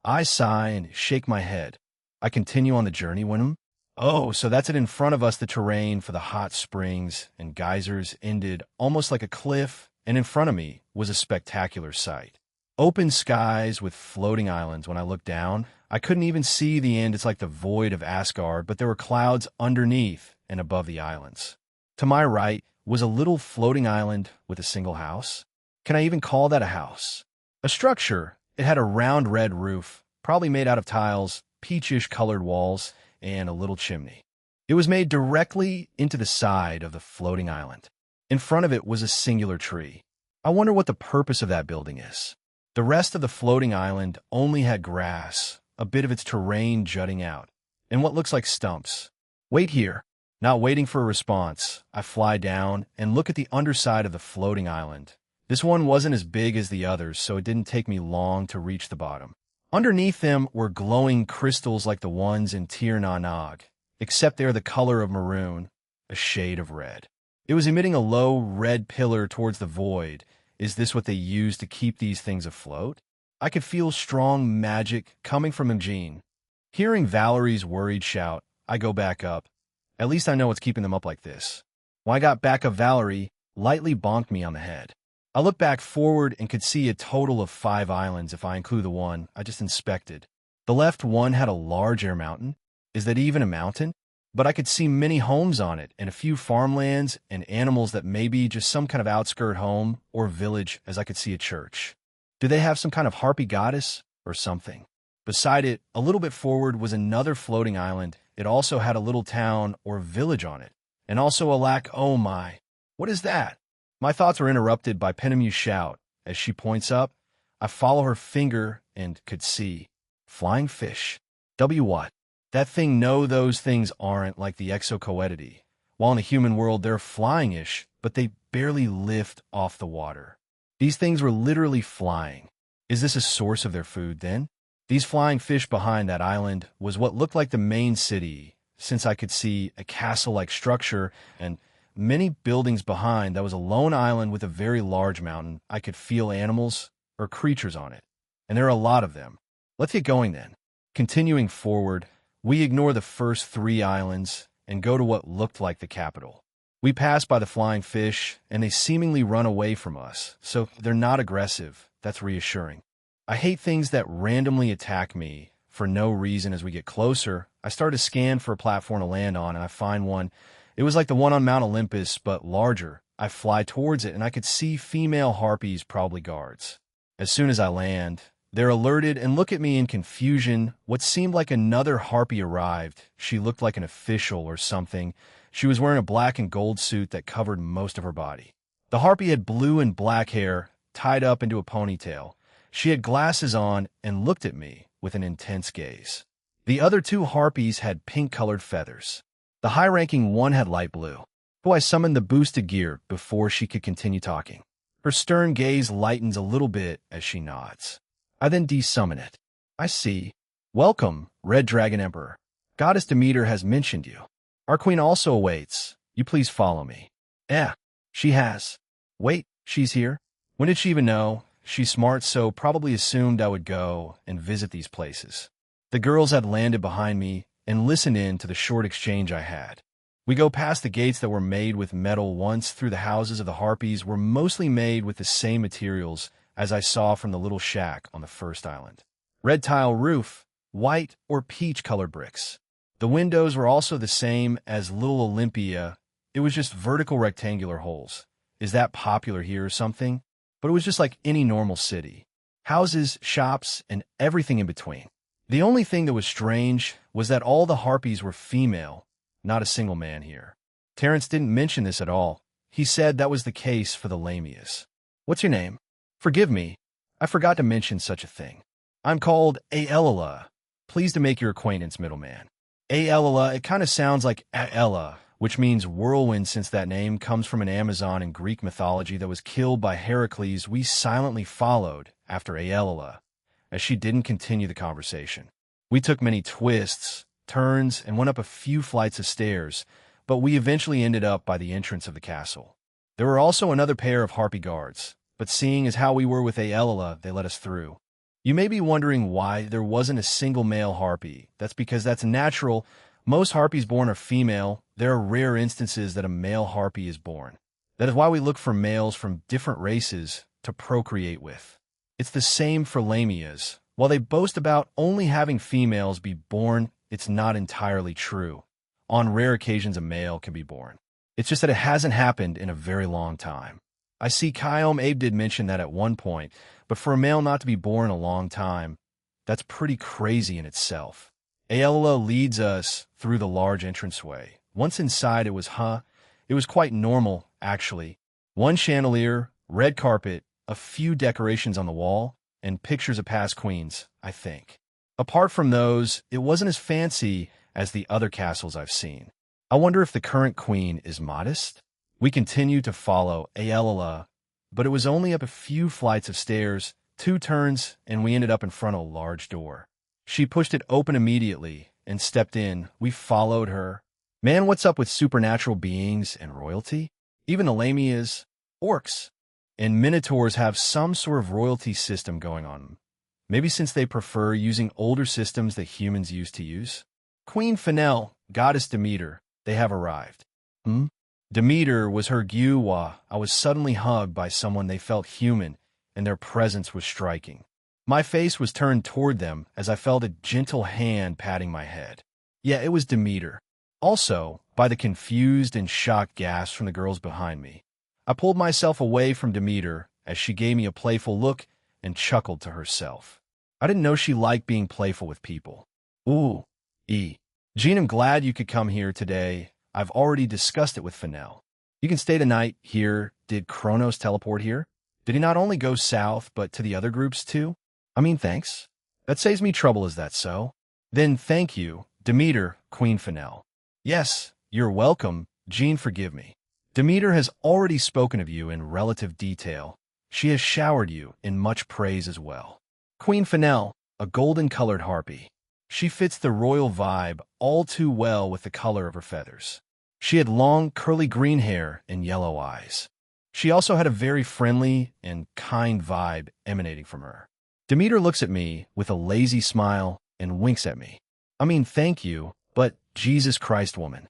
I sigh and shake my head. I continue on the journey, Winham. Oh, so that's it in front of us. The terrain for the hot springs and geysers ended almost like a cliff, and in front of me was a spectacular sight. Open skies with floating islands. When I looked down, I couldn't even see the end. It's like the void of Asgard, but there were clouds underneath and above the islands. To my right was a little floating island with a single house. Can I even call that a house? A structure. It had a round red roof, probably made out of tiles, peachish-colored walls, and a little chimney. It was made directly into the side of the floating island. In front of it was a singular tree. I wonder what the purpose of that building is. The rest of the floating island only had grass, a bit of its terrain jutting out, and what looks like stumps. Wait here. Not waiting for a response, I fly down and look at the underside of the floating island. This one wasn't as big as the others, so it didn't take me long to reach the bottom. Underneath them were glowing crystals like the ones in Tir Na Nog, except they're the color of maroon, a shade of red. It was emitting a low red pillar towards the void. Is this what they use to keep these things afloat? I could feel strong magic coming from Imjin. Hearing Valerie's worried shout, I go back up. At least I know what's keeping them up like this. When I got back up, Valerie lightly bonked me on the head. I looked back forward and could see a total of 5 islands if I include the one I just inspected. The left one had a large air mountain. Is that even a mountain? but I could see many homes on it and a few farmlands and animals that may be just some kind of outskirt home or village, as I could see a church. Do they have some kind of harpy goddess or something? Beside it, a little bit forward, was another floating island. It also had a little town or village on it, and also a lack. Oh my, what is that? My thoughts were interrupted by Penemu's shout. As she points up, I follow her finger and could see. Flying fish. What? That thing? No, those things aren't like the exocoetidae. While in the human world they're flying-ish, but they barely lift off the water. These things were literally flying. Is this a source of their food then? These flying fish behind that island was what looked like the main city, since I could see a castle-like structure and many buildings behind. That was a lone island with a very large mountain. I could feel animals or creatures on it, and there are a lot of them. Let's get going then. Continuing forward, we ignore the first 3 islands and go to what looked like the capital. We pass by the flying fish, and they seemingly run away from us, so they're not aggressive. That's reassuring. I hate things that randomly attack me for no reason. As we get closer, I start to scan for a platform to land on, and I find one. It was like the one on Mount Olympus, but larger. I fly towards it, and I could see female harpies, probably guards. As soon as I land, they're alerted and look at me in confusion. What seemed like another harpy arrived. She looked like an official or something. She was wearing a black and gold suit that covered most of her body. The harpy had blue and black hair, tied up into a ponytail. She had glasses on and looked at me with an intense gaze. The other 2 harpies had pink-colored feathers. The high-ranking one had light blue. I summoned the boosted gear before she could continue talking. Her stern gaze lightens a little bit as she nods. I then desummon it. I see. Welcome, Red Dragon Emperor. Goddess Demeter has mentioned you. Our queen also awaits. You please follow me. She has. Wait, she's here? When did she even know? She's smart, so probably assumed I would go and visit these places. The girls had landed behind me and listened in to the short exchange I had. We go past the gates that were made with metal once through the houses of the harpies were mostly made with the same materials as I saw from the little shack on the first island. Red tile roof, white or peach-colored bricks. The windows were also the same as Little Olympia. It was just vertical rectangular holes. Is that popular here or something? But it was just like any normal city. Houses, shops, and everything in between. The only thing that was strange was that all the harpies were female, not a single man here. Terrence didn't mention this at all. He said that was the case for the Lamias. What's your name? Forgive me, I forgot to mention such a thing. I'm called Aelala. Pleased to make your acquaintance, middleman. Aelala, it kind of sounds like Aella, which means whirlwind, since that name comes from an Amazon in Greek mythology that was killed by Heracles. We silently followed after Aelala, as she didn't continue the conversation. We took many twists, turns, and went up a few flights of stairs, but we eventually ended up by the entrance of the castle. There were also another pair of harpy guards, but seeing as how we were with Aelala, they let us through. You may be wondering why there wasn't a single male harpy. That's because that's natural. Most harpies born are female. There are rare instances that a male harpy is born. That is why we look for males from different races to procreate with. It's the same for Lamias. While they boast about only having females be born, it's not entirely true. On rare occasions, a male can be born. It's just that it hasn't happened in a very long time. I see Kyom Abe did mention that at one point, but for a male not to be born a long time, that's pretty crazy in itself. Aella leads us through the large entranceway. Once inside, it was quite normal, actually. One chandelier, red carpet, a few decorations on the wall, and pictures of past queens, I think. Apart from those, it wasn't as fancy as the other castles I've seen. I wonder if the current queen is modest? We continued to follow Aella, but it was only up a few flights of stairs, 2 turns, and we ended up in front of a large door. She pushed it open immediately and stepped in. We followed her. Man, what's up with supernatural beings and royalty? Even the Lamias, orcs, and minotaurs have some sort of royalty system going on. Maybe since they prefer using older systems that humans used to use. Queen Fennel, Goddess Demeter, they have arrived. Demeter was her Gyuwa. I was suddenly hugged by someone. They felt human, and their presence was striking. My face was turned toward them as I felt a gentle hand patting my head. Yeah, it was Demeter. Also, by the confused and shocked gasps from the girls behind me. I pulled myself away from Demeter as she gave me a playful look and chuckled to herself. I didn't know she liked being playful with people. Ooh, Jean, I'm glad you could come here today. I've already discussed it with Fennel. You can stay tonight here. Did Kronos teleport here? Did he not only go south, but to the other groups too? I mean, thanks. That saves me trouble, is that so? Then thank you, Demeter, Queen Fennel. Yes, you're welcome, Jean, forgive me. Demeter has already spoken of you in relative detail. She has showered you in much praise as well. Queen Fennel, a golden-colored harpy. She fits the royal vibe all too well with the color of her feathers. She had long, curly green hair and yellow eyes. She also had a very friendly and kind vibe emanating from her. Demeter looks at me with a lazy smile and winks at me. I mean, thank you, but Jesus Christ, woman.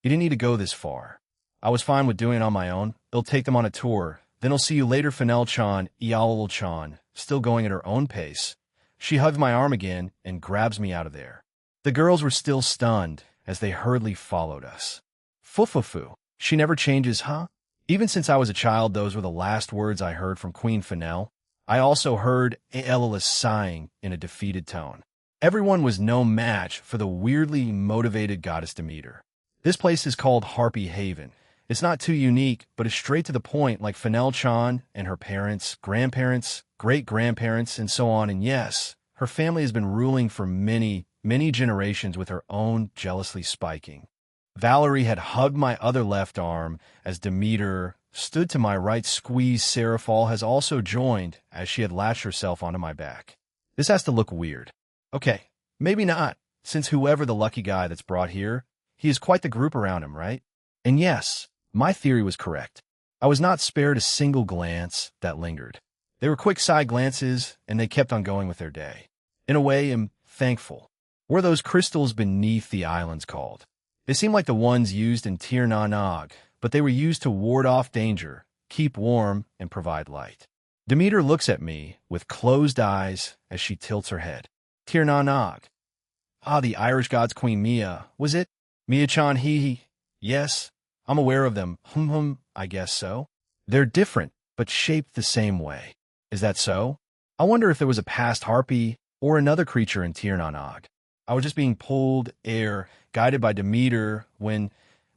You didn't need to go this far. I was fine with doing it on my own. It'll take them on a tour. Then I'll see you later, Fennel-chan, Ialol-chan, still going at her own pace. She hugs my arm again and grabs me out of there. The girls were still stunned as they hurriedly followed us. Fufufu. She never changes, huh? Even since I was a child, those were the last words I heard from Queen Fennel. I also heard Aelilus sighing in a defeated tone. Everyone was no match for the weirdly motivated goddess Demeter. This place is called Harpy Haven. It's not too unique, but is straight to the point, like Fennel-chan and her parents, grandparents, great-grandparents, and so on. And yes, her family has been ruling for many, many generations with her own jealously spiking. Valerie had hugged my other left arm as Demeter stood to my right. Squeeze Seraphol has also joined as she had latched herself onto my back. This has to look weird. Okay, maybe not, since whoever the lucky guy that's brought here, he has quite the group around him, right? And yes, my theory was correct. I was not spared a single glance that lingered. They were quick side glances, and they kept on going with their day. In a way, I'm thankful. What are those crystals beneath the islands called? They seem like the ones used in Tir Na Nog, but they were used to ward off danger, keep warm, and provide light. Demeter looks at me with closed eyes as she tilts her head. Tir Na Nog. Ah, the Irish god's Queen Mia, was it? Mia-chan, he. Yes, I'm aware of them. I guess so. They're different, but shaped the same way. Is that so? I wonder if there was a past harpy or another creature in Tir Na Nog. I was just being pulled guided by Demeter when...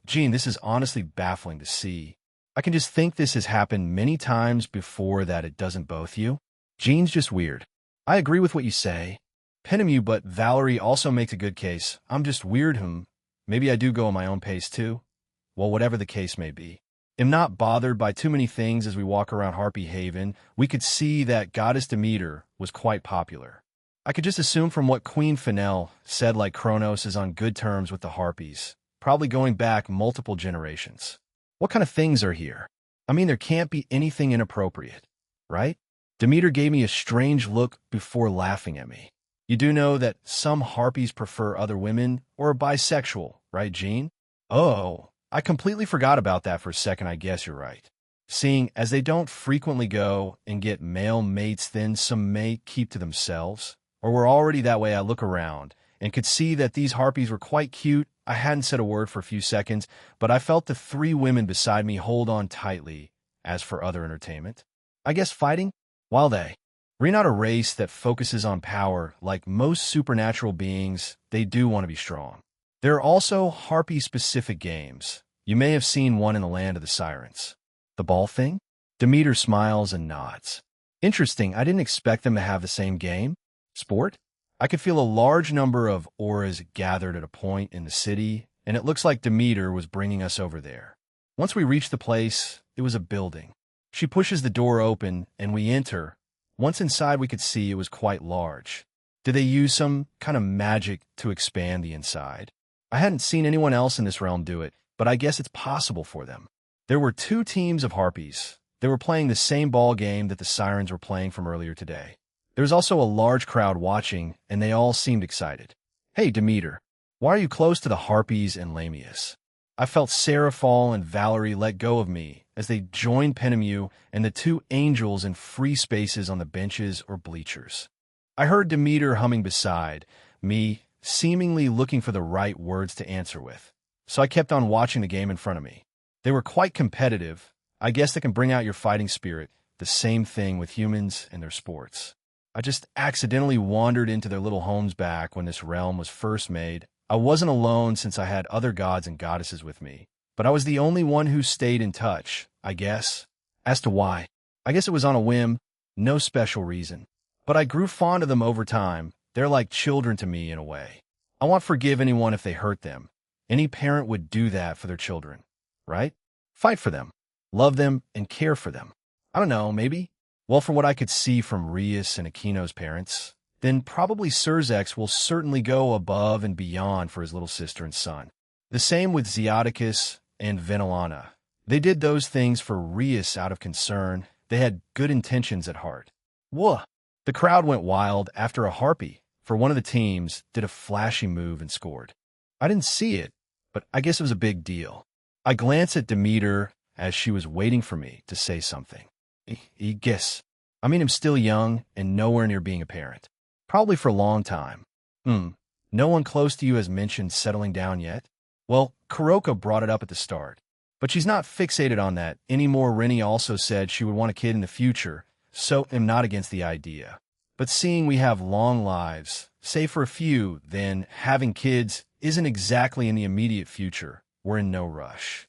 Jean, this is honestly baffling to see. I can just think this has happened many times before that it doesn't both you. Jean's just weird. I agree with what you say. Penemu, but Valerie also makes a good case. I'm just weird, Maybe I do go at my own pace too. Well, whatever the case may be. I'm not bothered by too many things as we walk around Harpy Haven. We could see that Goddess Demeter was quite popular. I could just assume from what Queen Fennel said, like Kronos is on good terms with the Harpies, probably going back multiple generations. What kind of things are here? I mean, there can't be anything inappropriate, right? Demeter gave me a strange look before laughing at me. You do know that some Harpies prefer other women or are bisexual, right, Jean? Oh, I completely forgot about that for a second. I guess you're right. Seeing as they don't frequently go and get male mates, then some may keep to themselves. Or were already that way. I look around and could see that these Harpies were quite cute. I hadn't said a word for a few seconds, but I felt the three women beside me hold on tightly. As for other entertainment, I guess fighting? While we're not a race that focuses on power. Like most supernatural beings, they do want to be strong. There are also Harpy-specific games. You may have seen one in the Land of the Sirens. The ball thing? Demeter smiles and nods. Interesting, I didn't expect them to have the same game. Sport? I could feel a large number of auras gathered at a point in the city, and it looks like Demeter was bringing us over there. Once we reached the place, it was a building. She pushes the door open, and we enter. Once inside, we could see it was quite large. Did they use some kind of magic to expand the inside? I hadn't seen anyone else in this realm do it, but I guess it's possible for them. There were two teams of Harpies. They were playing the same ball game that the Sirens were playing from earlier today. There was also a large crowd watching, and they all seemed excited. Hey, Demeter, why are you close to the Harpies and Lamius? I felt Seraphol and Valerie let go of me as they joined Penemu and the two angels in free spaces on the benches or bleachers. I heard Demeter humming beside me, seemingly looking for the right words to answer with. so I kept on watching the game in front of me. They were quite competitive. I guess they can bring out your fighting spirit, the same thing with humans and their sports. I just accidentally wandered into their little homes back when this realm was first made. I wasn't alone since I had other gods and goddesses with me, but I was the only one who stayed in touch, I guess. As to why, I guess it was on a whim, no special reason. But I grew fond of them over time. They're like children to me in a way. I won't forgive anyone if they hurt them. Any parent would do that for their children, right? Fight for them, love them, and care for them. I don't know, maybe? Well, from what I could see from Rias and Aquino's parents, then probably Cerzex will certainly go above and beyond for his little sister and son. The same with Zeoticus and Venelana. They did those things for Rias out of concern. They had good intentions at heart. Whoa! The crowd went wild after a harpy for one of the teams did a flashy move and scored. I didn't see it, but I guess it was a big deal. I glanced at Demeter as she was waiting for me to say something. Guess. I mean, I'm still young and nowhere near being a parent. Probably for a long time. No one close to you has mentioned settling down yet? Well, Kuroka brought it up at the start. But she's not fixated on that anymore. Rennie also said she would want a kid in the future, so I'm not against the idea. But seeing we have long lives, save for a few, then having kids isn't exactly in the immediate future. We're in no rush.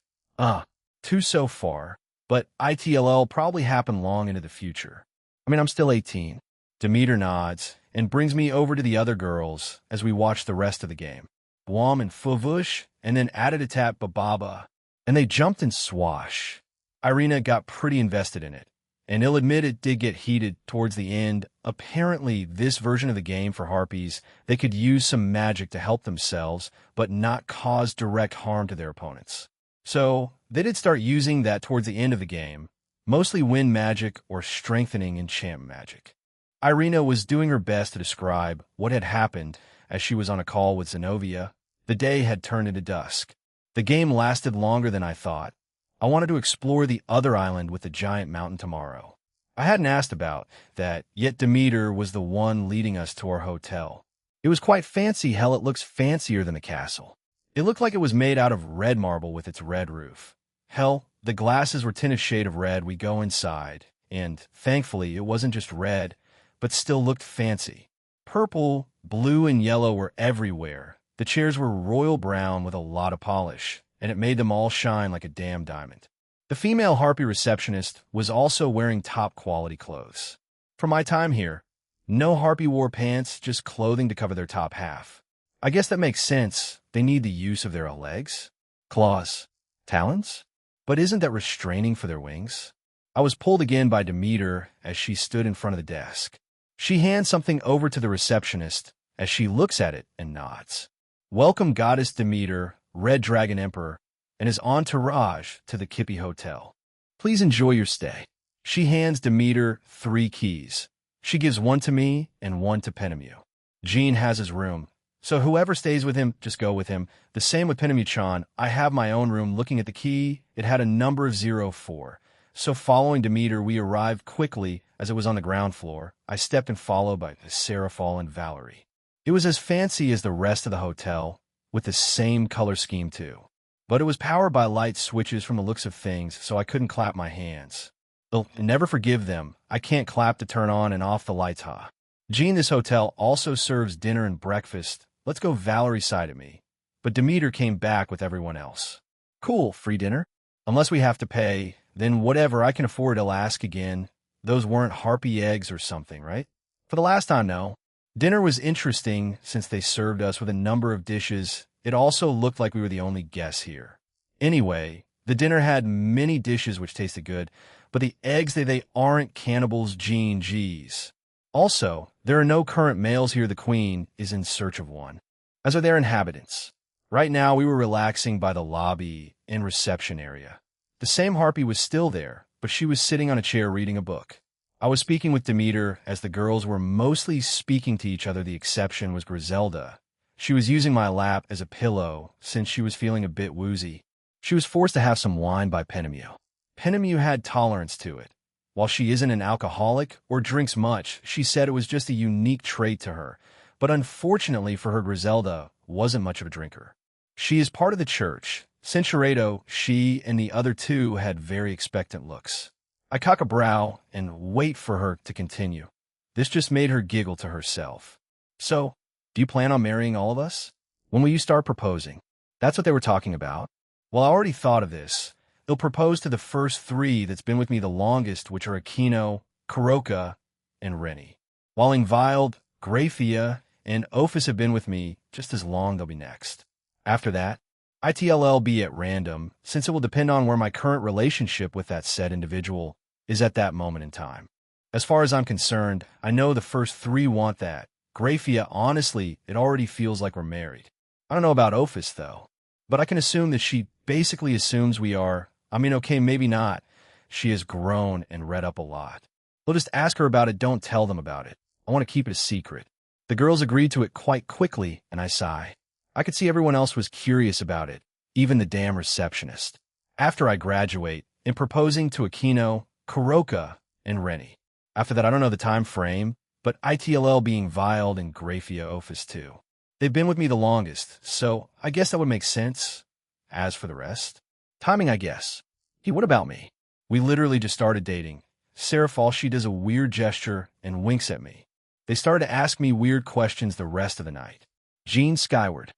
Two so far, but ITLL probably happen long into the future. I mean, I'm still 18. Demeter nods and brings me over to the other girls as we watch the rest of the game. Guam and Fuvush, and then added a tap Bababa, and they jumped in swash. Irina got pretty invested in it, and he'll admit it did get heated towards the end. Apparently, this version of the game for Harpies, they could use some magic to help themselves, but not cause direct harm to their opponents. So, they did start using that towards the end of the game, mostly wind magic or strengthening enchant magic. Irina was doing her best to describe what had happened as she was on a call with Zenobia. The day had turned into dusk. The game lasted longer than I thought. I wanted to explore the other island with the giant mountain tomorrow. I hadn't asked about that, yet Demeter was the one leading us to our hotel. It was quite fancy. Hell, it looks fancier than the castle. It looked like it was made out of red marble with its red roof. Hell, the glasses were tinted shade of red. We go inside, and thankfully it wasn't just red, but still looked fancy. Purple, blue, and yellow were everywhere. The chairs were royal brown with a lot of polish, and it made them all shine like a damn diamond. The female harpy receptionist was also wearing top-quality clothes. For my time here, no harpy wore pants, just clothing to cover their top half. I guess that makes sense. They need the use of their legs, claws, talons? But isn't that restraining for their wings? I was pulled again by Demeter as she stood in front of the desk. She hands something over to the receptionist as she looks at it and nods. Welcome Goddess Demeter, Red Dragon Emperor, and his entourage to the Kippy Hotel. Please enjoy your stay. She hands Demeter 3 keys. She gives one to me and one to Penemu. Jean has his room, so whoever stays with him, just go with him. The same with Penemu-chan. I have my own room. Looking at the key, it had a number of 04. So following Demeter, we arrived quickly as it was on the ground floor. I stepped and followed by Seraphal and Valerie. It was as fancy as the rest of the hotel, with the same color scheme too. But it was powered by light switches from the looks of things, so I couldn't clap my hands. They'll never forgive them. I can't clap to turn on and off the lights, huh? Jean, this hotel also serves dinner and breakfast. Let's go, Valerie sided me. But Demeter came back with everyone else. Cool, free dinner? Unless we have to pay, then whatever, I can afford. I'll ask again. Those weren't harpy eggs or something, right? For the last time, no. Dinner was interesting since they served us with a number of dishes. It also looked like we were the only guests here. Anyway, the dinner had many dishes which tasted good, but the eggs, they aren't cannibals. Jean, geez. Also, there are no current males here. The queen is in search of one, as are their inhabitants. Right now, we were relaxing by the lobby and reception area. The same harpy was still there, but she was sitting on a chair reading a book. I was speaking with Demeter as the girls were mostly speaking to each other. The exception was Griselda. She was using my lap as a pillow since she was feeling a bit woozy. She was forced to have some wine by Penemu. Penemu had tolerance to it. While she isn't an alcoholic or drinks much, she said it was just a unique trait to her. But unfortunately for her, Griselda wasn't much of a drinker. She is part of the church. Cinchuredo, she and the other two had very expectant looks. I cock a brow and wait for her to continue. This just made her giggle to herself. So, do you plan on marrying all of us? When will you start proposing? That's what they were talking about. Well, I already thought of this. They'll propose to the first three that's been with me the longest, which are Aquino, Karoka, and Rennie. While Ingvild, Graphia, and Ophis have been with me just as long, they'll be next. After that, ITLL be at random, since it will depend on where my current relationship with that said individual is at that moment in time. As far as I'm concerned, I know the first three want that. Graphia, honestly, it already feels like we're married. I don't know about Ophis, though. But I can assume that she basically assumes we are. I mean, okay, maybe not. She has grown and read up a lot. We'll just ask her about it, don't tell them about it. I want to keep it a secret. The girls agreed to it quite quickly, and I sigh. I could see everyone else was curious about it, even the damn receptionist. After I graduate, in proposing to Aquino, Karoka, and Rennie. After that, I don't know the time frame, but ITLL being Vild and Graphia Ophis too. They've been with me the longest, so I guess that would make sense. As for the rest, timing, I guess. Hey, what about me? We literally just started dating. Sarah Falls, she does a weird gesture and winks at me. They started to ask me weird questions the rest of the night. Jean Skyward.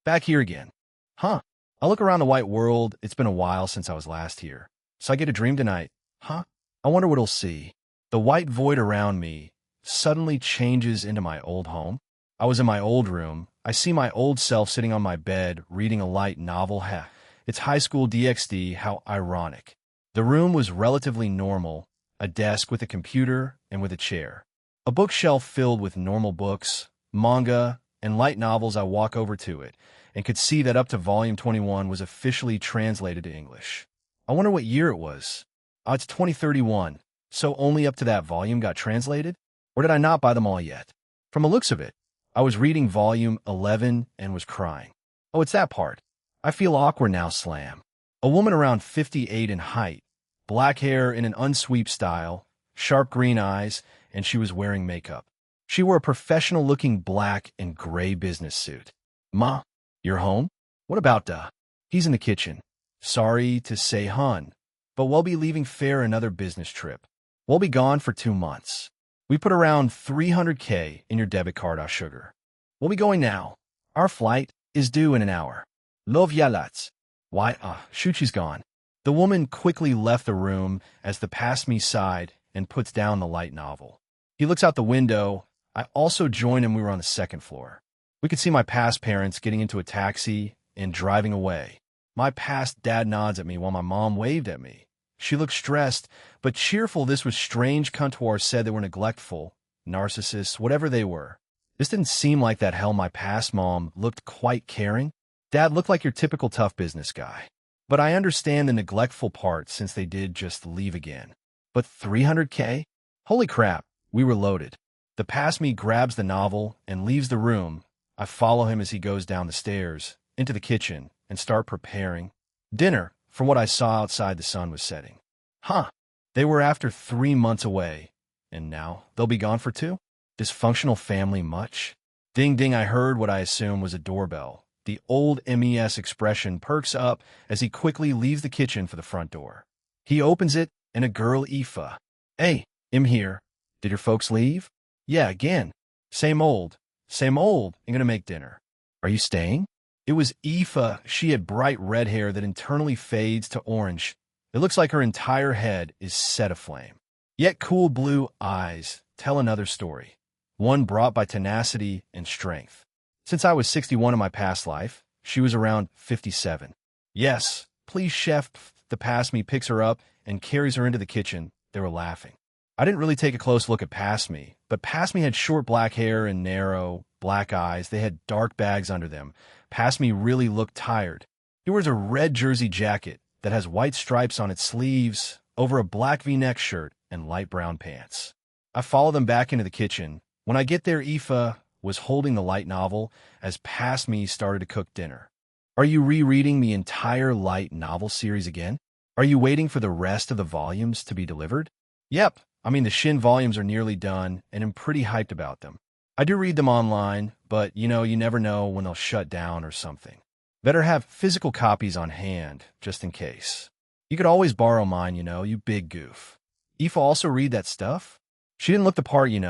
Back here again. Huh. I look around the white world. It's been a while since I was last here. So I get a dream tonight. Huh? I wonder what I'll see. The white void around me suddenly changes into my old home. I was in my old room. I see my old self sitting on my bed, reading a light novel. It's high school DxD, how ironic. The room was relatively normal, a desk with a computer and with a chair. A bookshelf filled with normal books, manga, and light novels. I walk over to it and could see that up to volume 21 was officially translated to English. I wonder what year it was. It's 2031, so only up to that volume got translated? Or did I not buy them all yet? From the looks of it, I was reading volume 11 and was crying. Oh, it's that part. I feel awkward now, slam. A woman around 58 in height, black hair in an unsweep style, sharp green eyes, and she was wearing makeup. She wore a professional-looking black and gray business suit. Ma, you're home? What about duh? He's in the kitchen. Sorry to say, hun, but we'll be leaving fair another business trip. We'll be gone for 2 months. We put around 300K in your debit card, our sugar. We'll be going now. Our flight is due in an hour. Love ya lots. Why, shoot, she's gone. The woman quickly left the room as the past me sighed and puts down the light novel. He looks out the window. I also joined him. We were on the second floor. We could see my past parents getting into a taxi and driving away. My past dad nods at me while my mom waved at me. She looked stressed, but cheerful. This was strange. Contour said they were neglectful, narcissists, whatever they were. This didn't seem like that. Hell, my past mom looked quite caring. Dad looked like your typical tough business guy. But I understand the neglectful part since they did just leave again. But 300K? Holy crap, we were loaded. The past me grabs the novel and leaves the room. I follow him as he goes down the stairs, into the kitchen, and start preparing. Dinner, from what I saw outside, the sun was setting. Huh, they were after 3 months away, and now they'll be gone for 2? Dysfunctional family much? Ding ding, I heard what I assumed was a doorbell. The old MES expression perks up as he quickly leaves the kitchen for the front door. He opens it, and a girl, Aoife. Hey, I'm here. Did your folks leave? Yeah, again. Same old. Same old. I'm gonna make dinner. Are you staying? It was Aoife. She had bright red hair that internally fades to orange. It looks like her entire head is set aflame. Yet cool blue eyes tell another story, one brought by tenacity and strength. Since I was 61 in my past life, she was around 57. Yes, please, chef. The past me picks her up and carries her into the kitchen. They were laughing. I didn't really take a close look at past me, but past me had short black hair and narrow black eyes. They had dark bags under them. Past me really looked tired. He wears a red jersey jacket that has white stripes on its sleeves over a black V-neck shirt and light brown pants. I follow them back into the kitchen. When I get there, Aoife was holding the light novel as past me started to cook dinner. Are you rereading the entire light novel series again? Are you waiting for the rest of the volumes to be delivered? Yep. I mean, the Shin volumes are nearly done, and I'm pretty hyped about them. I do read them online, but, you never know when they'll shut down or something. Better have physical copies on hand, just in case. You could always borrow mine, you big goof. Aoife also read that stuff? She didn't look the part, an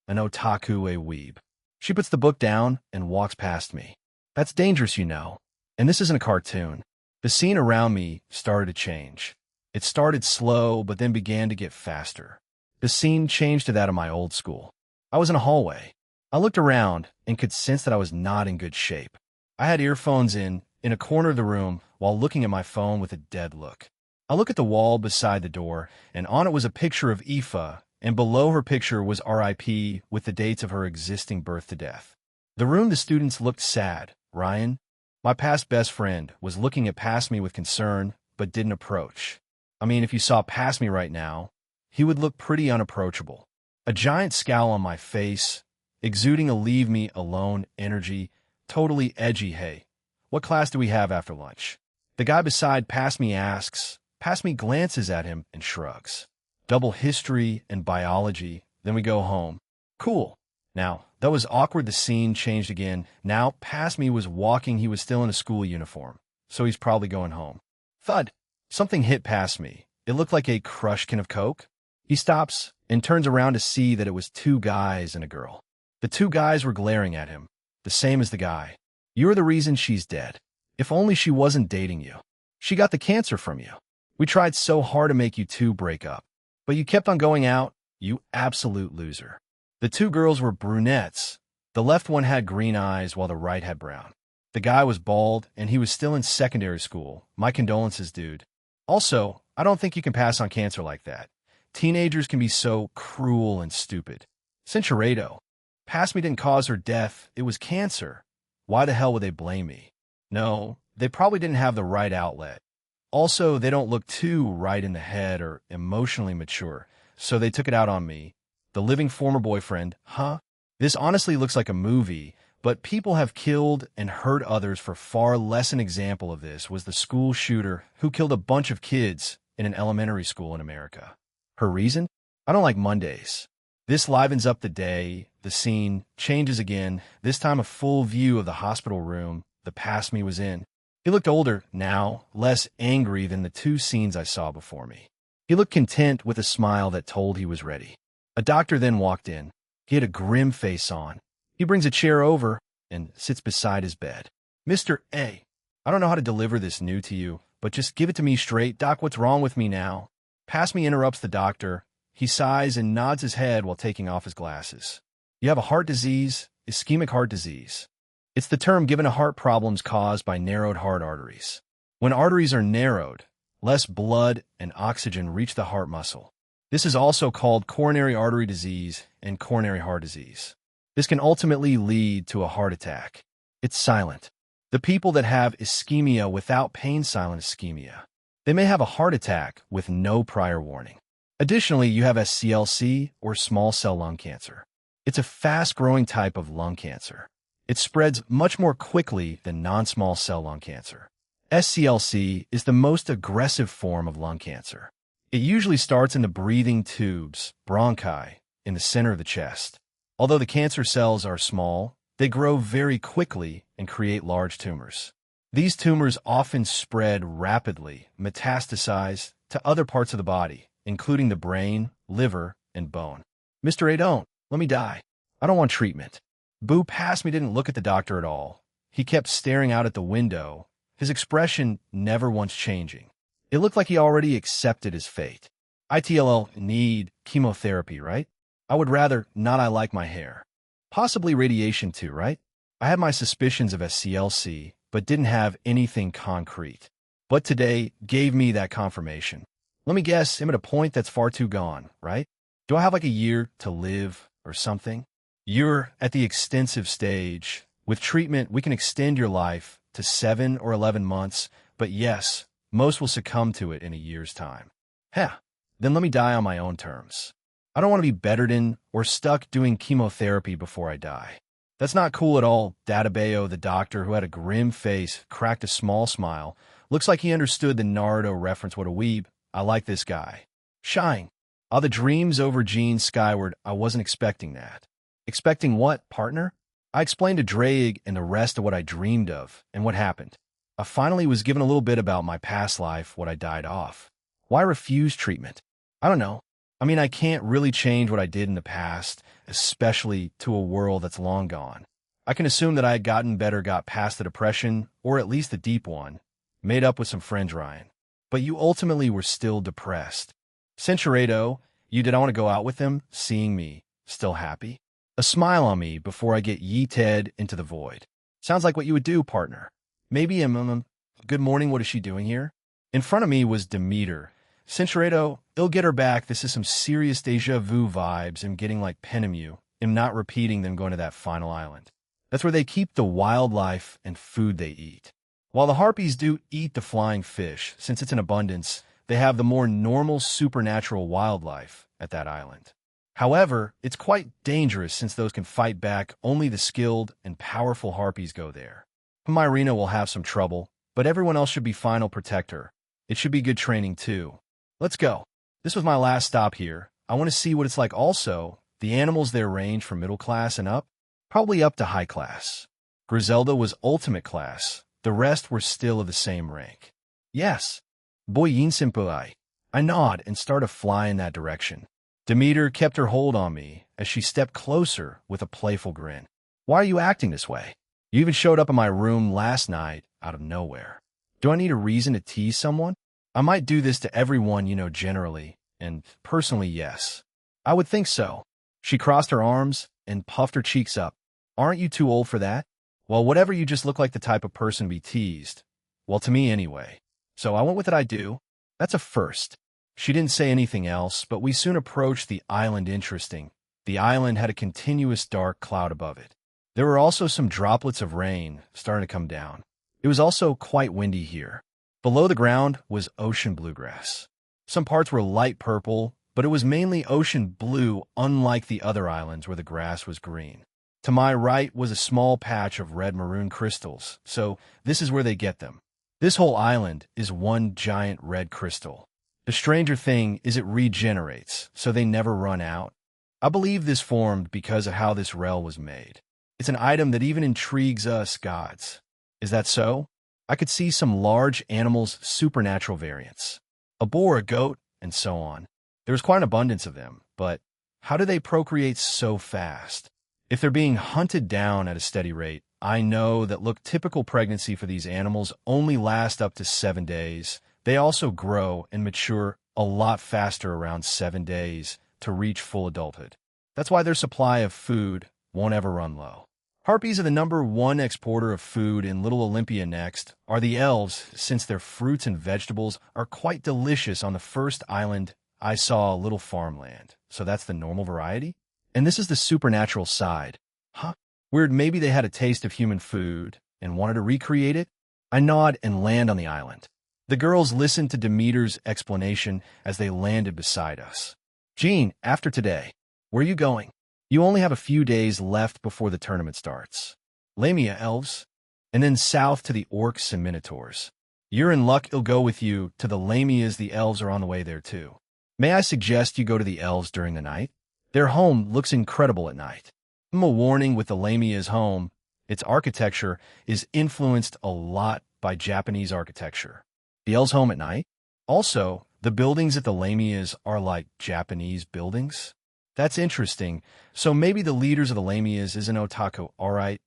otaku, a weeb. She puts the book down and walks past me. That's dangerous, And this isn't a cartoon. The scene around me started to change. It started slow, but then began to get faster. The scene changed to that of my old school. I was in a hallway. I looked around and could sense that I was not in good shape. I had earphones in a corner of the room, while looking at my phone with a dead look. I look at the wall beside the door, and on it was a picture of Aoife, and below her picture was RIP with the dates of her existing birth to death. The room the students looked sad. Ryan, my past best friend, was looking past me with concern, but didn't approach. I mean, if you saw past me right now, he would look pretty unapproachable. A giant scowl on my face, exuding a leave-me-alone energy, totally edgy. Hey, what class do we have after lunch? The guy beside past me asks, past me glances at him and shrugs. Double history and biology, then we go home. Cool. Now, that was awkward. The scene changed again. Now, past me was walking. He was still in a school uniform, so he's probably going home. Thud. Something hit past me. It looked like a crushed can of Coke. He stops and turns around to see that it was two guys and a girl. The two guys were glaring at him, the same as the guy. You're the reason she's dead. If only she wasn't dating you. She got the cancer from you. We tried so hard to make you two break up, but you kept on going out, you absolute loser. The two girls were brunettes. The left one had green eyes while the right had brown. The guy was bald, and he was still in secondary school. My condolences, dude. Also, I don't think you can pass on cancer like that. Teenagers can be so cruel and stupid. Cinchuredo. Past me didn't cause her death. It was cancer. Why the hell would they blame me? No, they probably didn't have the right outlet. Also, they don't look too right in the head or emotionally mature, so they took it out on me. The living former boyfriend, huh? This honestly looks like a movie, but people have killed and hurt others for far less. An example of this was the school shooter who killed a bunch of kids in an elementary school in America. Her reason? I don't like Mondays. This livens up the day. The scene changes again, this time a full view of the hospital room the past me was in. He looked older now, less angry than the two scenes I saw before me. He looked content with a smile that told he was ready. A doctor then walked in. He had a grim face on. He brings a chair over and sits beside his bed. Mr. A, I don't know how to deliver this new to you, but just give it to me straight. Doc, what's wrong with me now? Past me interrupts the doctor. He sighs and nods his head while taking off his glasses. You have a heart disease, ischemic heart disease. It's the term given to heart problems caused by narrowed heart arteries. When arteries are narrowed, less blood and oxygen reach the heart muscle. This is also called coronary artery disease and coronary heart disease. This can ultimately lead to a heart attack. It's silent. The people that have ischemia without pain, silent ischemia, they may have a heart attack with no prior warning. Additionally, you have SCLC or small cell lung cancer. It's a fast-growing type of lung cancer. It spreads much more quickly than non-small cell lung cancer. SCLC is the most aggressive form of lung cancer. It usually starts in the breathing tubes, bronchi, in the center of the chest. Although the cancer cells are small, they grow very quickly and create large tumors. These tumors often spread rapidly, metastasize to other parts of the body, including the brain, liver, and bone. Mr. A, don't. Let me die. I don't want treatment. Boo past me didn't look at the doctor at all. He kept staring out at the window, his expression never once changing. It looked like he already accepted his fate. ITLL need chemotherapy, right? I would rather not. I like my hair. Possibly radiation too, right? I had my suspicions of SCLC, but didn't have anything concrete. But today gave me that confirmation. Let me guess, I'm at a point that's far too gone, right? Do I have like a year to live or something? You're at the extensive stage. With treatment, we can extend your life to 7 or 11 months, but yes, most will succumb to it in a year's time. Then let me die on my own terms. I don't want to be bettered in or stuck doing chemotherapy before I die. That's not cool at all. Databeo, the doctor, who had a grim face, cracked a small smile. Looks like he understood the Naruto reference. What a weeb. I like this guy. Shine. All the dreams over Gene skyward. I wasn't expecting that. Expecting what, partner? I explained to Drake and the rest of what I dreamed of and what happened. I finally was given a little bit about my past life, what I died off. Why refuse treatment? I don't know. I mean, I can't really change what I did in the past, especially to a world that's long gone. I can assume that I had gotten better, got past the depression, or at least the deep one, made up with some friends, Ryan. But you ultimately were still depressed. Centuredo, you did I want to go out with him, seeing me, still happy? A smile on me before I get yeeted into the void. Sounds like what you would do, partner. Maybe good morning, what is she doing here? In front of me was Demeter. Centuredo, it'll get her back. This is some serious deja vu vibes. I'm getting like Penemu. I'm not repeating them going to that final island. That's where they keep the wildlife and food they eat. While the harpies do eat the flying fish, since it's in abundance, they have the more normal supernatural wildlife at that island. However, it's quite dangerous since those can fight back. Only the skilled and powerful harpies go there. Myrina will have some trouble, but everyone else should be fine. I'll protect her. It should be good training too. Let's go. This was my last stop here. I want to see what it's like also. The animals there range from middle class and up, probably up to high class. Griselda was ultimate class. The rest were still of the same rank. Yes. Boyin Senpai. I nod and start to fly in that direction. Demeter kept her hold on me as she stepped closer with a playful grin. Why are you acting this way? You even showed up in my room last night out of nowhere. Do I need a reason to tease someone? I might do this to everyone, generally, and personally, yes. I would think so. She crossed her arms and puffed her cheeks up. Aren't you too old for that? Well, whatever, you just look like the type of person to be teased. Well, to me anyway. So I went with it, I do. That's a first. She didn't say anything else, but we soon approached the island. Interesting. The island had a continuous dark cloud above it. There were also some droplets of rain starting to come down. It was also quite windy here. Below the ground was ocean bluegrass. Some parts were light purple, but it was mainly ocean blue, unlike the other islands where the grass was green. To my right was a small patch of red-maroon crystals, so this is where they get them. This whole island is one giant red crystal. The stranger thing is it regenerates, so they never run out. I believe this formed because of how this rel was made. It's an item that even intrigues us gods. Is that so? I could see some large animals' supernatural variants. A boar, a goat, and so on. There was quite an abundance of them, but how do they procreate so fast? If they're being hunted down at a steady rate, I know that typical pregnancy for these animals only lasts up to 7 days. They also grow and mature a lot faster around 7 days to reach full adulthood. That's why their supply of food won't ever run low. Harpies are the #1 exporter of food in Little Olympia. Next are the elves, since their fruits and vegetables are quite delicious. On the first island, I saw a little farmland, so that's the normal variety. And this is the supernatural side. Huh? Weird, maybe they had a taste of human food and wanted to recreate it? I nod and land on the island. The girls listened to Demeter's explanation as they landed beside us. Jean, after today, where are you going? You only have a few days left before the tournament starts. Lamia, elves, and then south to the orcs and minotaurs. You're in luck. It'll go with you to the Lamias. The elves are on the way there too. May I suggest you go to the elves during the night? Their home looks incredible at night. A warning with the Lamia's home, its architecture is influenced a lot by Japanese architecture. The elves' home at night? Also, the buildings at the Lamias are like Japanese buildings? That's interesting. So maybe the leaders of the Lamias is an otaku. All right.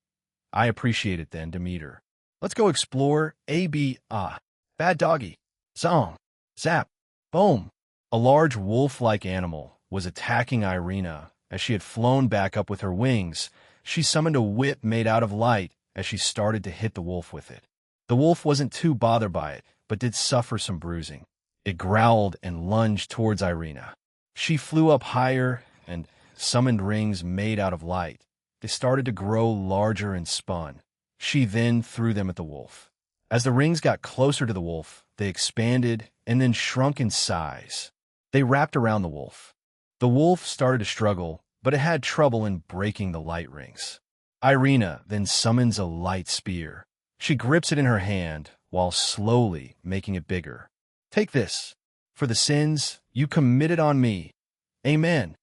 I appreciate it then, Demeter. Let's go explore. Bad doggy. Song. Zap. Boom. A large wolf-like animal was attacking Irina as she had flown back up with her wings. She summoned a whip made out of light as she started to hit the wolf with it. The wolf wasn't too bothered by it, but did suffer some bruising. It growled and lunged towards Irina. She flew up higher and summoned rings made out of light. They started to grow larger and spun. She then threw them at the wolf. As the rings got closer to the wolf, they expanded and then shrunk in size. They wrapped around the wolf. The wolf started to struggle, but it had trouble in breaking the light rings. Irina then summons a light spear. She grips it in her hand while slowly making it bigger. Take this. For the sins you committed on me. Amen.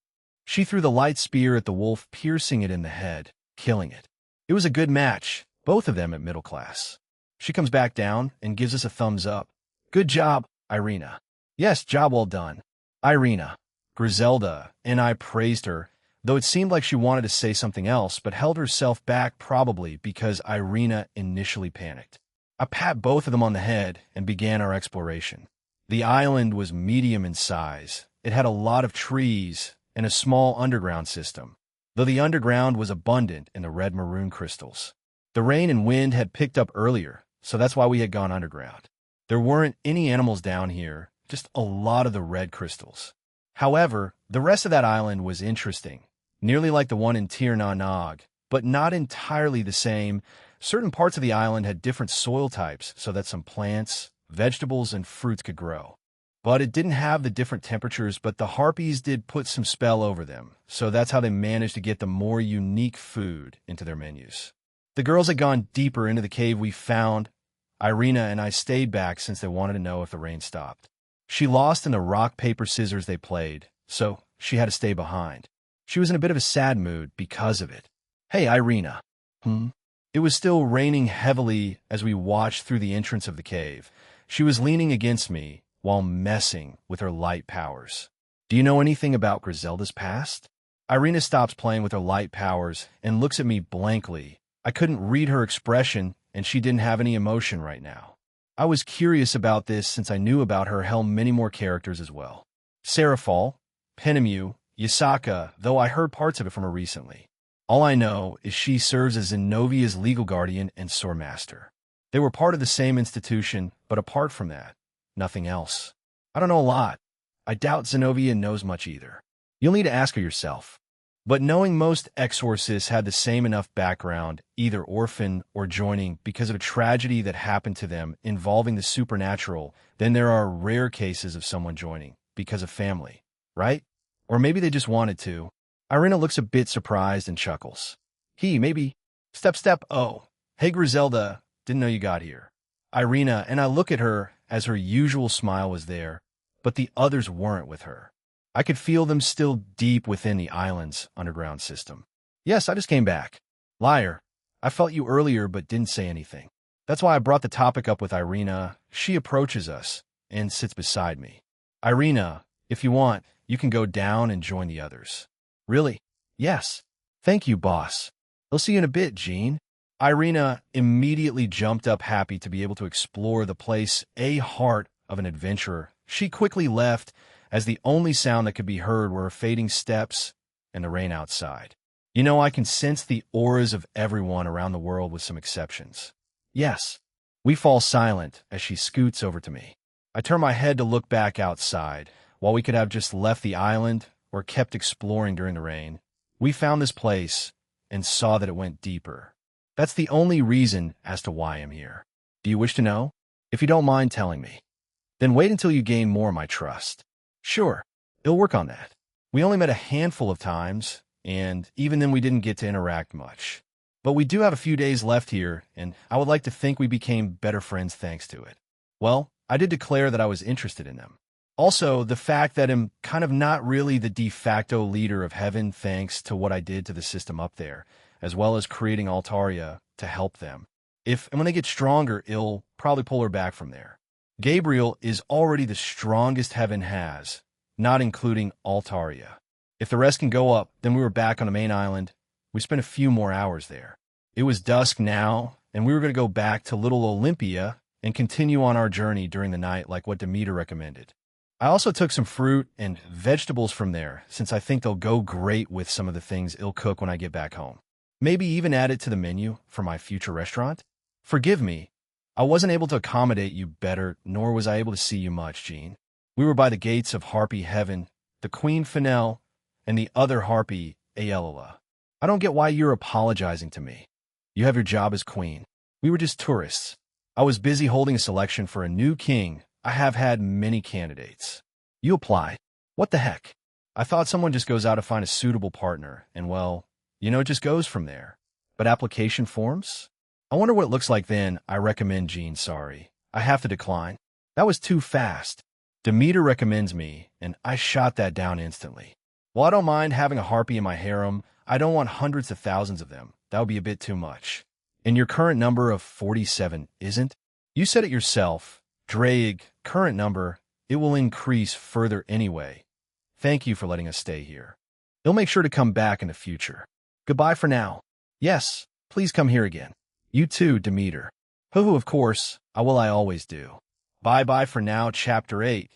She threw the light spear at the wolf, piercing it in the head, killing it. It was a good match, both of them at middle class. She comes back down and gives us a thumbs up. Good job, Irina. Yes, job well done. Irina. Griselda and I praised her, though it seemed like she wanted to say something else but held herself back probably because Irina initially panicked. I pat both of them on the head and began our exploration. The island was medium in size. It had a lot of trees and a small underground system, though the underground was abundant in the red maroon crystals. The rain and wind had picked up earlier, so that's why we had gone underground. There weren't any animals down here, just a lot of the red crystals. However, the rest of that island was interesting, nearly like the one in Tir Na Nog, but not entirely the same. Certain parts of the island had different soil types so that some plants, vegetables, and fruits could grow. But it didn't have the different temperatures, but the harpies did put some spell over them, so that's how they managed to get the more unique food into their menus. The girls had gone deeper into the cave we found. Irina and I stayed back since they wanted to know if the rain stopped. She lost in the rock, paper, scissors they played, so she had to stay behind. She was in a bit of a sad mood because of it. Hey, Irina. It was still raining heavily as we watched through the entrance of the cave. She was leaning against me while messing with her light powers. Do you know anything about Griselda's past? Irina stops playing with her light powers and looks at me blankly. I couldn't read her expression, and she didn't have any emotion right now. I was curious about this since I knew about her many more characters as well. Serafal, Penemu, Yasaka, though I heard parts of it from her recently. All I know is she serves as Zenovia's legal guardian and sword master. They were part of the same institution, but apart from that, nothing else. I don't know a lot. I doubt Zenovia knows much either. You'll need to ask her yourself. But knowing most exorcists had the same enough background, either orphan or joining because of a tragedy that happened to them involving the supernatural, then there are rare cases of someone joining because of family, right? Or maybe they just wanted to. Irina looks a bit surprised and chuckles. Maybe. Step. Oh, hey Griselda, didn't know you got here. Irina, and I look at her as her usual smile was there, but the others weren't with her. I could feel them still deep within the island's underground system. Yes, I just came back. Liar. I felt you earlier but didn't say anything. That's why I brought the topic up with Irina. She approaches us and sits beside me. Irina, if you want, you can go down and join the others. Really? Yes. Thank you, boss. I'll see you in a bit, Jean. Irina immediately jumped up, happy to be able to explore the place, a heart of an adventurer. She quickly left, as the only sound that could be heard were her fading steps and the rain outside. You know, I can sense the auras of everyone around the world with some exceptions. Yes. We fall silent as she scoots over to me. I turn my head to look back outside. While we could have just left the island or kept exploring during the rain, we found this place and saw that it went deeper. That's the only reason as to why I'm here. Do you wish to know? If you don't mind telling me. Then wait until you gain more of my trust. Sure, it'll work on that. We only met a handful of times, and even then we didn't get to interact much. But we do have a few days left here, and I would like to think we became better friends thanks to it. Well, I did declare that I was interested in them. Also, the fact that I'm kind of not really the de facto leader of heaven thanks to what I did to the system up there, as well as creating Altaria to help them. And when they get stronger, it'll probably pull her back from there. Gabriel is already the strongest heaven has, not including Altaria. If the rest can go up, then we were back on the main island. We spent a few more hours there. It was dusk now, and we were going to go back to Little Olympia and continue on our journey during the night like what Demeter recommended. I also took some fruit and vegetables from there, since I think they'll go great with some of the things I'll cook when I get back home. Maybe even add it to the menu for my future restaurant? Forgive me. I wasn't able to accommodate you better, nor was I able to see you much, Jean. We were by the gates of Harpy Heaven, the Queen Fennel, and the other Harpy, Aelola. I don't get why you're apologizing to me. You have your job as queen. We were just tourists. I was busy holding a selection for a new king. I have had many candidates. You apply. What the heck? I thought someone just goes out to find a suitable partner, and well, it just goes from there. But application forms? I wonder what it looks like then. I recommend Jean, sorry. I have to decline. That was too fast. Demeter recommends me, and I shot that down instantly. While I don't mind having a harpy in my harem, I don't want hundreds of thousands of them. That would be a bit too much. And your current number of 47 isn't? You said it yourself. Drake, current number, it will increase further anyway. Thank you for letting us stay here. You'll make sure to come back in the future. Goodbye for now. Yes, please come here again. You too, Demeter. Hoo-hoo, of course, I always do. Bye-bye for now, Chapter 8.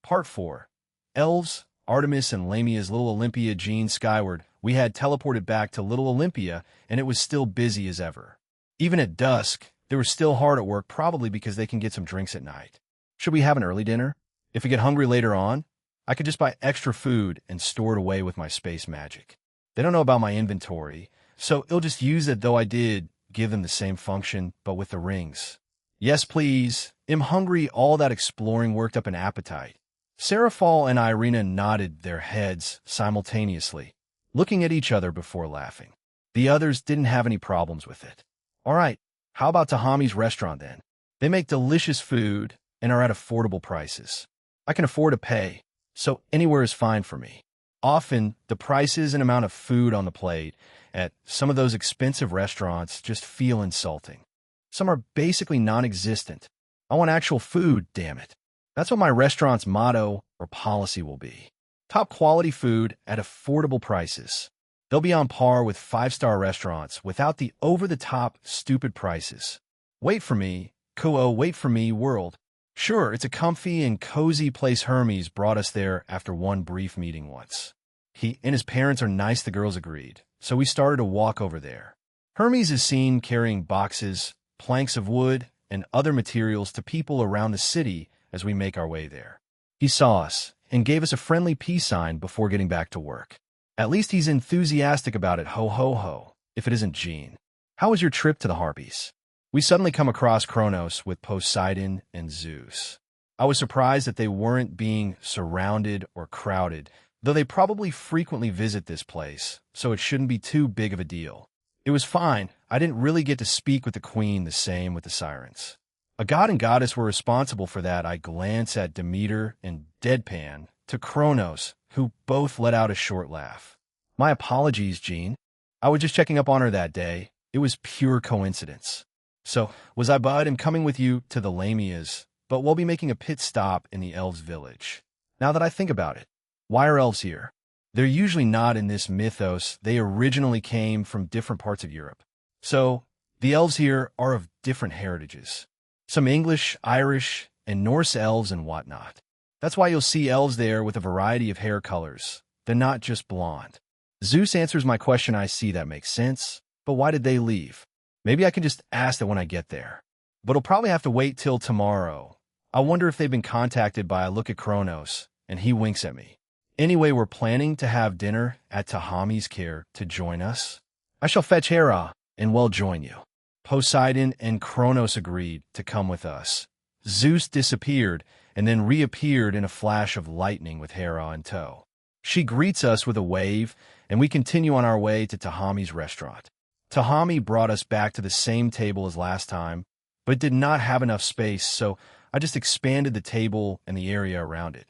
Part 4. Elves, Artemis and Lamia's Little Olympia Jean skyward. We had teleported back to Little Olympia, and it was still busy as ever. Even at dusk, they were still hard at work, probably because they can get some drinks at night. Should we have an early dinner? If we get hungry later on, I could just buy extra food and store it away with my space magic. They don't know about my inventory, so it'll just use it, though I did give them the same function, but with the rings. Yes, please. I'm hungry. All that exploring worked up an appetite. Seraphal and Irina nodded their heads simultaneously, looking at each other before laughing. The others didn't have any problems with it. All right, how about Tahami's restaurant then? They make delicious food and are at affordable prices. I can afford to pay, so anywhere is fine for me. Often, the prices and amount of food on the plate at some of those expensive restaurants just feel insulting. Some are basically non-existent. I want actual food, damn it. That's what my restaurant's motto or policy will be. Top quality food at affordable prices. They'll be on par with five-star restaurants without the over-the-top, stupid prices. Wait for me, Kuo, wait for me, world. Sure, it's a comfy and cozy place. Hermes brought us there after one brief meeting once. He and his parents are nice, the girls agreed, so we started to walk over there. Hermes is seen carrying boxes, planks of wood, and other materials to people around the city as we make our way there. He saw us and gave us a friendly peace sign before getting back to work. At least he's enthusiastic about it, ho ho ho, if it isn't Jean. How was your trip to the Harpies? We suddenly come across Kronos with Poseidon and Zeus. I was surprised that they weren't being surrounded or crowded, though they probably frequently visit this place, so it shouldn't be too big of a deal. It was fine. I didn't really get to speak with the queen, the same with the sirens. A god and goddess were responsible for that. I glance at Demeter and deadpan to Kronos, who both let out a short laugh. My apologies, Jean. I was just checking up on her that day. It was pure coincidence. So, was I Bud? I'm coming with you to the Lamias, but we'll be making a pit stop in the elves' village. Now that I think about it, why are elves here? They're usually not in this mythos. They originally came from different parts of Europe. So, the elves here are of different heritages. Some English, Irish, and Norse elves and whatnot. That's why you'll see elves there with a variety of hair colors. They're not just blonde. Zeus answers my question. I see, that makes sense. But why did they leave? Maybe I can just ask that when I get there. But I'll probably have to wait till tomorrow. I wonder if they've been contacted by. I look at Kronos, and he winks at me. Anyway, we're planning to have dinner at Tahami's care to join us. I shall fetch Hera, and we'll join you. Poseidon and Kronos agreed to come with us. Zeus disappeared, and then reappeared in a flash of lightning with Hera in tow. She greets us with a wave, and we continue on our way to Tahami's restaurant. Tahami brought us back to the same table as last time, but did not have enough space, so I just expanded the table and the area around it.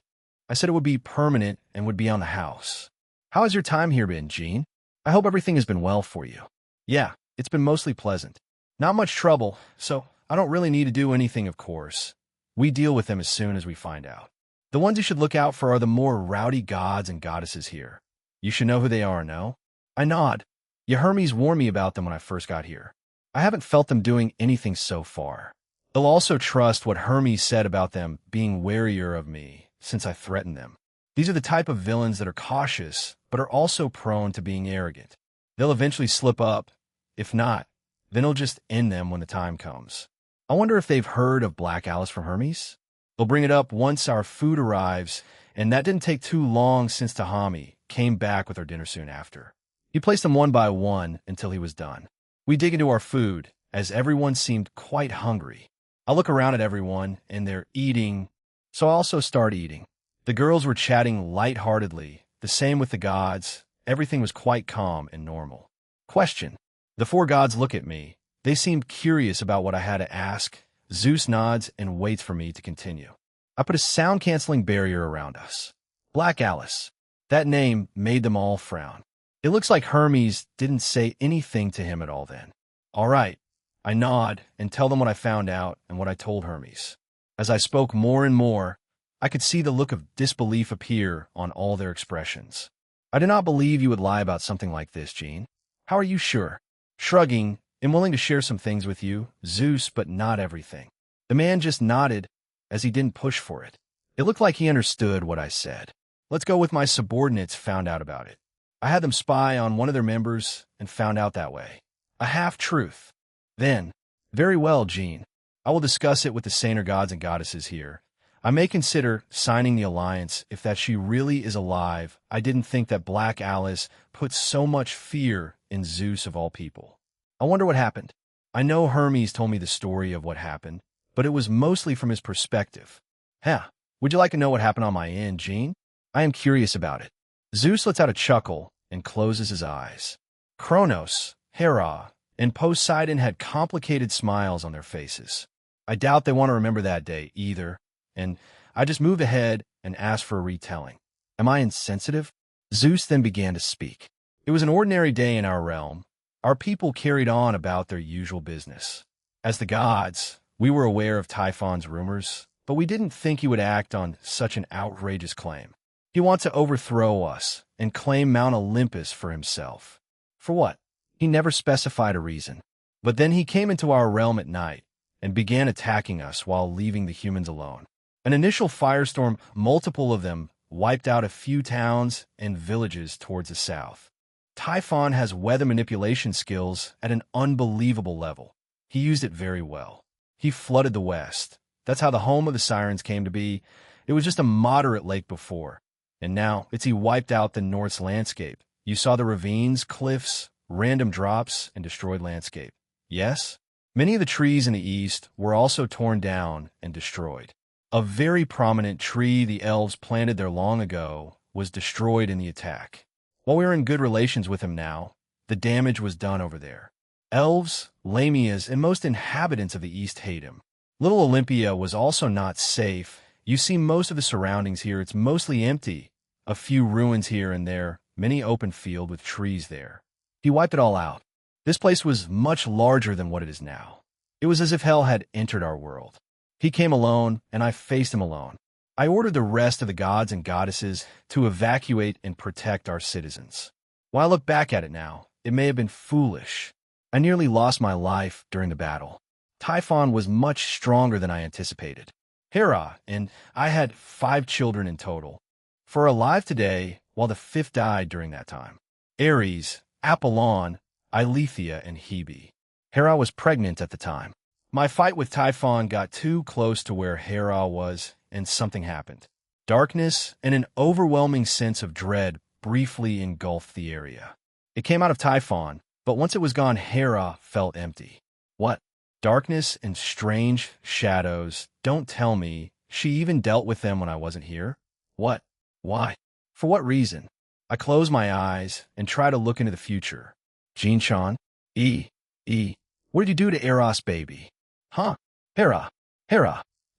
I said it would be permanent and would be on the house. How has your time here been, Jean? I hope everything has been well for you. Yeah, it's been mostly pleasant. Not much trouble, so I don't really need to do anything, of course. We deal with them as soon as we find out. The ones you should look out for are the more rowdy gods and goddesses here. You should know who they are, no? I nod. Hermes warned me about them when I first got here. I haven't felt them doing anything so far. They'll also trust what Hermes said about them being warier of me, since I threatened them. These are the type of villains that are cautious, but are also prone to being arrogant. They'll eventually slip up. If not, then it'll just end them when the time comes. I wonder if they've heard of Black Alice from Hermes? They'll bring it up once our food arrives, and that didn't take too long since Tahami came back with our dinner soon after. He placed them one by one until he was done. We dig into our food, as everyone seemed quite hungry. I look around at everyone, and they're eating, so I also start eating. The girls were chatting lightheartedly, the same with the gods. Everything was quite calm and normal. Question. The four gods look at me. They seemed curious about what I had to ask. Zeus nods and waits for me to continue. I put a sound-canceling barrier around us. Black Alice. That name made them all frown. It looks like Hermes didn't say anything to him at all then. All right, I nod and tell them what I found out and what I told Hermes. As I spoke more and more, I could see the look of disbelief appear on all their expressions. I did not believe you would lie about something like this, Jean. How are you sure? Shrugging, I'm willing to share some things with you, Zeus, but not everything. The man just nodded, as he didn't push for it. It looked like he understood what I said. Let's go with my subordinates found out about it. I had them spy on one of their members and found out that way. A half-truth. Then, very well, Jean. I will discuss it with the saner gods and goddesses here. I may consider signing the alliance if that she really is alive. I didn't think that Black Alice put so much fear in Zeus of all people. I wonder what happened. I know Hermes told me the story of what happened, but it was mostly from his perspective. Would you like to know what happened on my end, Jean? I am curious about it. Zeus lets out a chuckle and closes his eyes. Kronos, Hera, and Poseidon had complicated smiles on their faces. I doubt they want to remember that day either, and I just moved ahead and asked for a retelling. Am I insensitive? Zeus then began to speak. It was an ordinary day in our realm. Our people carried on about their usual business. As the gods, we were aware of Typhon's rumors, but we didn't think he would act on such an outrageous claim. He wants to overthrow us and claim Mount Olympus for himself. For what? He never specified a reason. But then he came into our realm at night and began attacking us while leaving the humans alone. An initial firestorm, multiple of them, wiped out a few towns and villages towards the south. Typhon has weather manipulation skills at an unbelievable level. He used it very well. He flooded the west. That's how the home of the Sirens came to be. It was just a moderate lake before, and now he wiped out the North's landscape. You saw the ravines, cliffs, random drops, and destroyed landscape. Yes? Many of the trees in the east were also torn down and destroyed. A very prominent tree the elves planted there long ago was destroyed in the attack. While we are in good relations with him now, the damage was done over there. Elves, Lamias, and most inhabitants of the east hate him. Little Olympia was also not safe. You see most of the surroundings here, it's mostly empty. A few ruins here and there, many open field with trees there. He wiped it all out. This place was much larger than what it is now. It was as if hell had entered our world. He came alone, and I faced him alone. I ordered the rest of the gods and goddesses to evacuate and protect our citizens. While I look back at it now, it may have been foolish. I nearly lost my life during the battle. Typhon was much stronger than I anticipated. Hera and I had 5 children in total. 4 alive today, while the 5th died during that time. Ares, Apollon, Eileithyia, and Hebe. Hera was pregnant at the time. My fight with Typhon got too close to where Hera was, and something happened. Darkness and an overwhelming sense of dread briefly engulfed the area. It came out of Typhon, but once it was gone, Hera felt empty. What? Darkness and strange shadows. Don't tell me. She even dealt with them when I wasn't here? What? Why? For what reason? I close my eyes and try to look into the future. Jean-chan? What did you do to Eros, baby? Huh? Hera.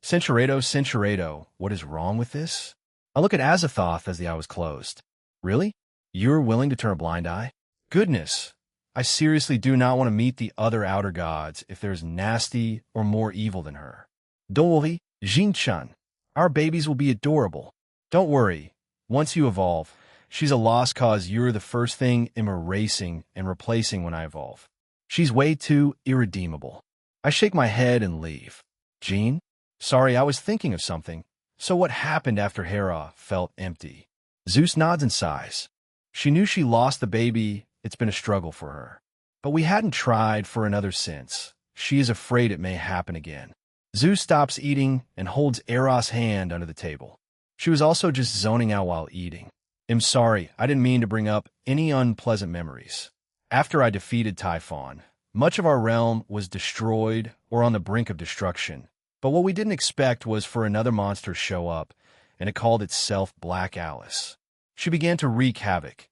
Centuredo, what is wrong with this? I look at Azathoth as the eye was closed. Really? You're willing to turn a blind eye? Goodness. I seriously do not want to meet the other outer gods if there's nasty or more evil than her. Don't worry, Jin-chan. Our babies will be adorable. Don't worry. Once you evolve, she's a lost cause. You're the first thing I'm erasing and replacing when I evolve. She's way too irredeemable. I shake my head and leave. Jean? Sorry, I was thinking of something. So what happened after Hera felt empty? Zeus nods and sighs. She knew she lost the baby. It's been a struggle for her. But we hadn't tried for another since. She is afraid it may happen again. Zeus stops eating and holds Eros' hand under the table. She was also just zoning out while eating. I'm sorry, I didn't mean to bring up any unpleasant memories. After I defeated Typhon, much of our realm was destroyed or on the brink of destruction. But what we didn't expect was for another monster to show up, and it called itself Black Alice. She began to wreak havoc.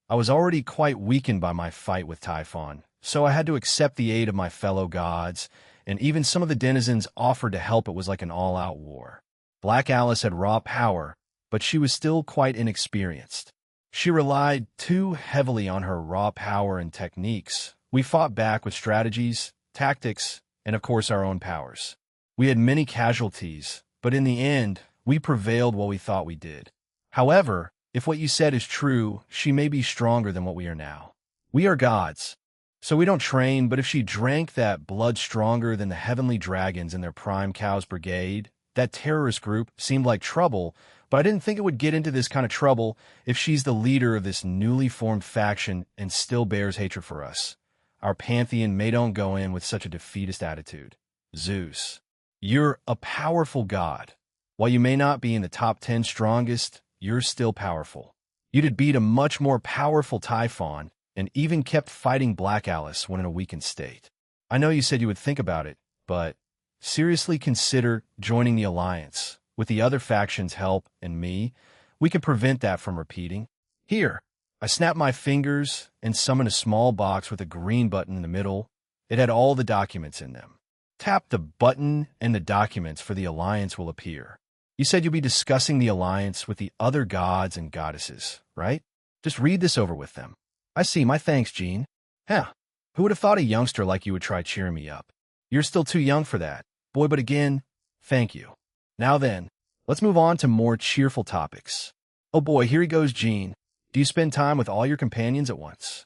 I was already quite weakened by my fight with Typhon, so I had to accept the aid of my fellow gods, and even some of the denizens offered to help. It was like an all-out war. Black Alice had raw power, but she was still quite inexperienced. She relied too heavily on her raw power and techniques. We fought back with strategies, tactics, and of course our own powers. We had many casualties, but in the end, we prevailed while we thought we did. However, if what you said is true, she may be stronger than what we are now. We are gods, so we don't train, but if she drank that blood stronger than the heavenly dragons in their prime Cows Brigade, that terrorist group seemed like trouble, but I didn't think it would get into this kind of trouble if she's the leader of this newly formed faction and still bears hatred for us. Our pantheon may don't go in with such a defeatist attitude. Zeus, you're a powerful god. While you may not be in the top 10 strongest, you're still powerful. You did beat a much more powerful Typhon and even kept fighting Black Alice when in a weakened state. I know you said you would think about it, but seriously consider joining the Alliance. With the other faction's help and me, we could prevent that from repeating. Here, I snapped my fingers and summoned a small box with a green button in the middle. It had all the documents in them. Tap the button and the documents for the Alliance will appear. You said you'll be discussing the Alliance with the other gods and goddesses, right? Just read this over with them. I see. My thanks, Jean. Who would have thought a youngster like you would try cheering me up? You're still too young for that. Boy, but again, thank you. Now then, let's move on to more cheerful topics. Oh boy, here he goes, Jean. Do you spend time with all your companions at once?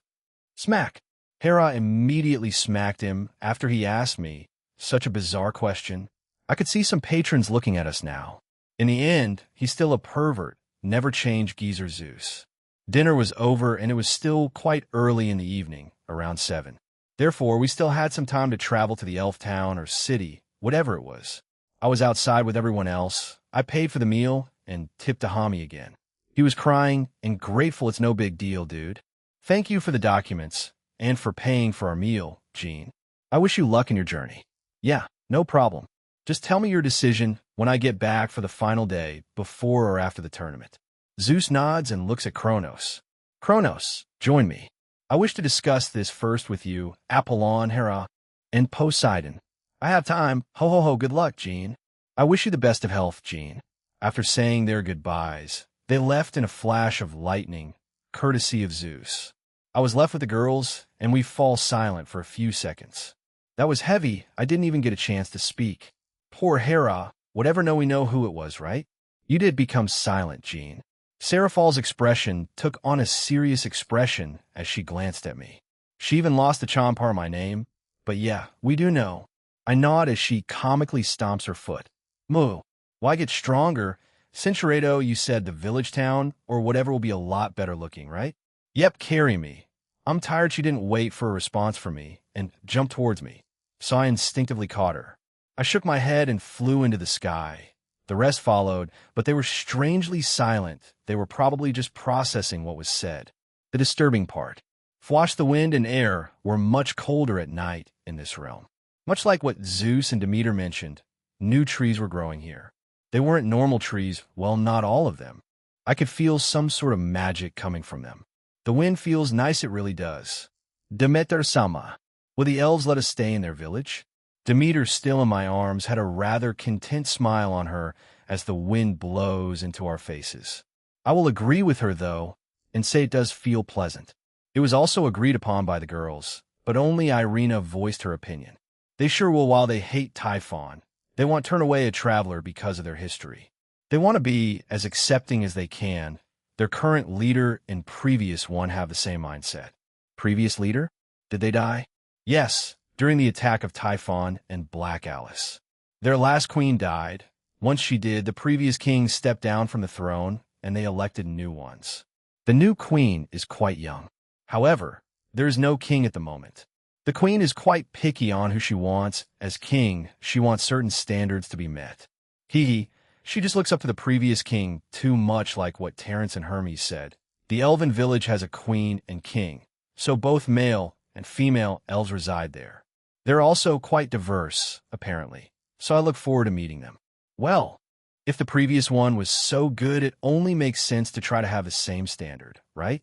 Smack. Hera immediately smacked him after he asked me such a bizarre question. I could see some patrons looking at us now. In the end, he's still a pervert, never changed geezer Zeus. Dinner was over and it was still quite early in the evening, around 7. Therefore, we still had some time to travel to the elf town or city, whatever it was. I was outside with everyone else. I paid for the meal and tipped to Hami again. He was crying and grateful. It's no big deal, dude. Thank you for the documents and for paying for our meal, Jean. I wish you luck in your journey. Yeah, no problem. Just tell me your decision when I get back for the final day, before or after the tournament. Zeus nods and looks at Kronos. Kronos, join me. I wish to discuss this first with you, Apollon, Hera, and Poseidon. I have time. Ho ho ho, good luck, Jean. I wish you the best of health, Jean. After saying their goodbyes, they left in a flash of lightning, courtesy of Zeus. I was left with the girls, and we fall silent for a few seconds. That was heavy. I didn't even get a chance to speak. Poor Hera, whatever we know who it was, right? You did become silent, Jean. Seraphil's expression took on a serious expression as she glanced at me. She even lost the charm part of my name. But yeah, we do know. I nod as she comically stomps her foot. Moo, why get stronger? Cinchuredo, you said the village town or whatever will be a lot better looking, right? Yep, carry me. I'm tired she didn't wait for a response from me and jumped towards me, so I instinctively caught her. I shook my head and flew into the sky. The rest followed, but they were strangely silent. They were probably just processing what was said. The disturbing part. Fwash, the wind and air were much colder at night in this realm. Much like what Zeus and Demeter mentioned, new trees were growing here. They weren't normal trees, well, not all of them. I could feel some sort of magic coming from them. The wind feels nice, it really does. Demeter-sama, will the elves let us stay in their village? Demeter, still in my arms, had a rather content smile on her as the wind blows into our faces. I will agree with her, though, and say it does feel pleasant. It was also agreed upon by the girls, but only Irina voiced her opinion. They sure will. While they hate Typhon, they won't turn away a traveler because of their history. They want to be as accepting as they can. Their current leader and previous one have the same mindset. Previous leader? Did they die? Yes, during the attack of Typhon and Black Alice. Their last queen died. Once she did, the previous king stepped down from the throne, and they elected new ones. The new queen is quite young. However, there is no king at the moment. The queen is quite picky on who she wants. As king, she wants certain standards to be met. She just looks up to the previous king too much, like what Terence and Hermes said. The elven village has a queen and king, so both male and female elves reside there. They're also quite diverse, apparently, so I look forward to meeting them. Well, if the previous one was so good, it only makes sense to try to have the same standard, right?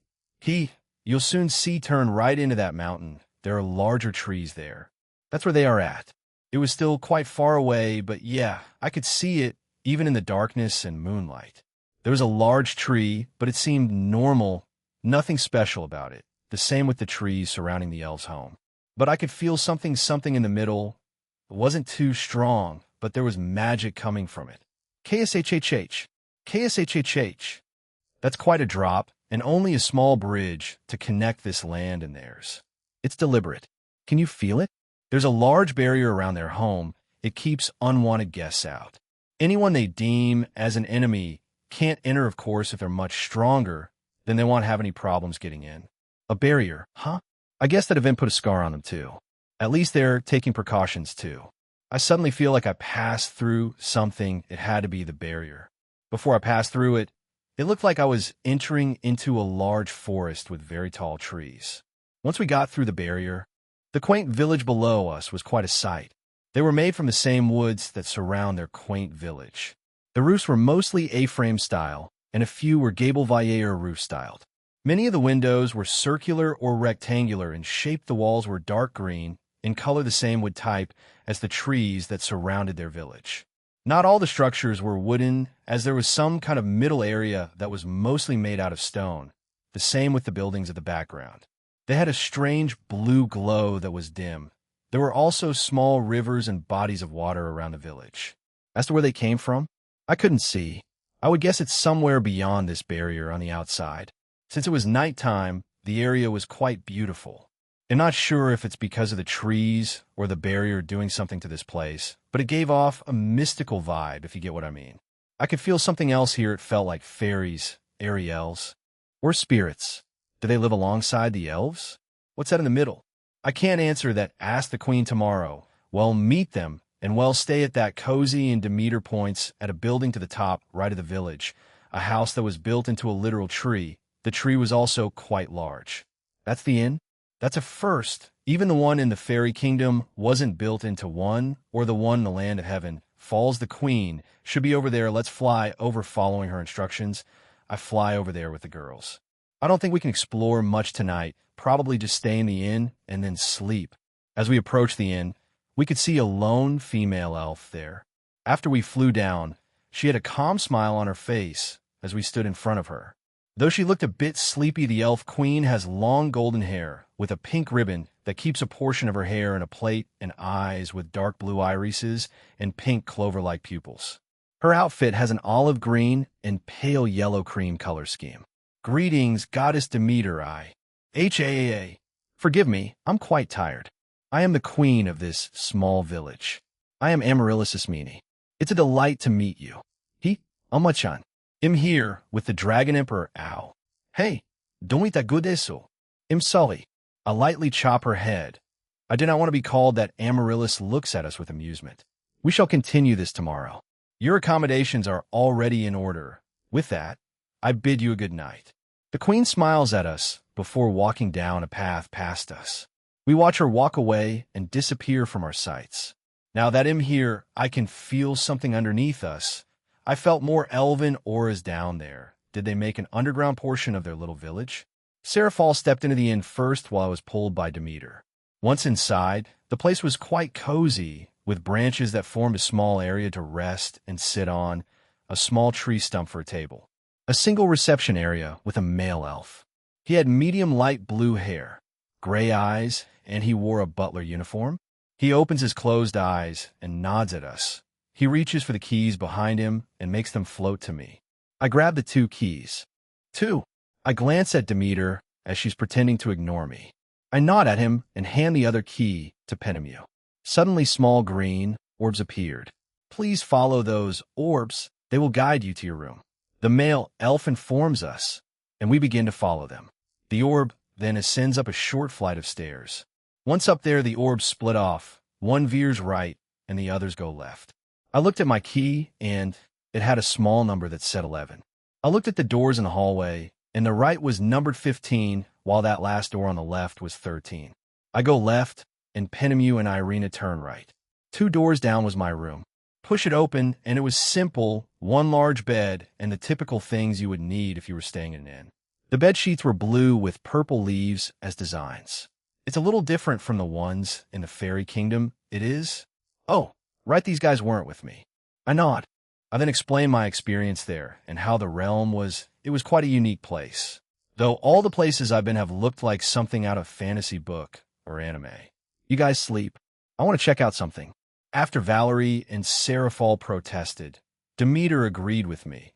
You'll soon see, turn right into that mountain. There are larger trees there. That's where they are at. It was still quite far away, but yeah, I could see it even in the darkness and moonlight. There was a large tree, but it seemed normal, nothing special about it. The same with the trees surrounding the elves' home. but I could feel something in the middle. It wasn't too strong, but there was magic coming from it. KSHHH. KSHHH. That's quite a drop, and only a small bridge to connect this land and theirs. It's deliberate. Can you feel it? There's a large barrier around their home. It keeps unwanted guests out. Anyone they deem as an enemy can't enter, of course, if they're much stronger, then they won't have any problems getting in. A barrier, huh? I guess that event put a scar on them, too. At least they're taking precautions, too. I suddenly feel like I passed through something. It had to be the barrier. Before I passed through it, it looked like I was entering into a large forest with very tall trees. Once we got through the barrier, the quaint village below us was quite a sight. They were made from the same woods that surround their quaint village. The roofs were mostly A-frame style, and a few were gable-vaillé roof styled. Many of the windows were circular or rectangular in shape. The walls were dark green, in color the same wood type as the trees that surrounded their village. Not all the structures were wooden, as there was some kind of middle area that was mostly made out of stone, the same with the buildings at the background. They had a strange blue glow that was dim. There were also small rivers and bodies of water around the village. As to where they came from, I couldn't see. I would guess it's somewhere beyond this barrier on the outside. Since it was nighttime, the area was quite beautiful. I'm not sure if it's because of the trees or the barrier doing something to this place, but it gave off a mystical vibe, if you get what I mean. I could feel something else here. It felt like fairies, Ariels, or spirits. Do they live alongside the elves? What's that in the middle? I can't answer that. Ask the queen tomorrow. Well, meet them, and well, stay at that cozy and Demeter points at a building to the top right of the village, a house that was built into a literal tree. The tree was also quite large. That's the inn? That's a first. Even the one in the fairy kingdom wasn't built into one, or the one in the land of heaven. Falls the queen. Should be over there. Let's fly over following her instructions. I fly over there with the girls. I don't think we can explore much tonight. Probably just stay in the inn and then sleep. As we approached the inn, we could see a lone female elf there. After we flew down, she had a calm smile on her face as we stood in front of her. Though she looked a bit sleepy, the elf queen has long golden hair with a pink ribbon that keeps a portion of her hair in a plait and eyes with dark blue irises and pink clover-like pupils. Her outfit has an olive green and pale yellow cream color scheme. Greetings, Goddess Demeter. HAAA. Forgive me, I'm quite tired. I am the queen of this small village. I am Amaryllis Ismene. It's a delight to meet you. Amachan. I'm here with the Dragon Emperor. Ow. Hey, don't eat that good eso. I'm sorry. I lightly chop her head. I do not want to be called that. Amaryllis looks at us with amusement. We shall continue this tomorrow. Your accommodations are already in order. With that, I bid you a good night. The queen smiles at us before walking down a path past us. We watch her walk away and disappear from our sights. Now that I'm here, I can feel something underneath us. I felt more elven auras down there. Did they make an underground portion of their little village? Seraphal stepped into the inn first while I was pulled by Demeter. Once inside, the place was quite cozy, with branches that formed a small area to rest and sit on, a small tree stump for a table. A single reception area with a male elf. He had medium light blue hair, gray eyes, and he wore a butler uniform. He opens his closed eyes and nods at us. He reaches for the keys behind him and makes them float to me. I grab the 2 keys. 2. I glance at Demeter as she's pretending to ignore me. I nod at him and hand the other key to Penemu. Suddenly small green orbs appeared. Please follow those orbs. They will guide you to your room. The male elf informs us, and we begin to follow them. The orb then ascends up a short flight of stairs. Once up there, the orbs split off. One veers right, and the others go left. I looked at my key, and it had a small number that said 11. I looked at the doors in the hallway, and the right was numbered 15, while that last door on the left was 13. I go left, and Penemu and Irina turn right. 2 doors down was my room. Push it open, and it was simple, one large bed, and the typical things you would need if you were staying in an inn. The bed sheets were blue with purple leaves as designs. It's a little different from the ones in the fairy kingdom. It is? Oh, right, these guys weren't with me. I nod. I then explain my experience there and how the realm was. It was quite a unique place. Though all the places I've been have looked like something out of fantasy book or anime. You guys sleep. I want to check out something. After Valerie and Seraphol protested, Demeter agreed with me,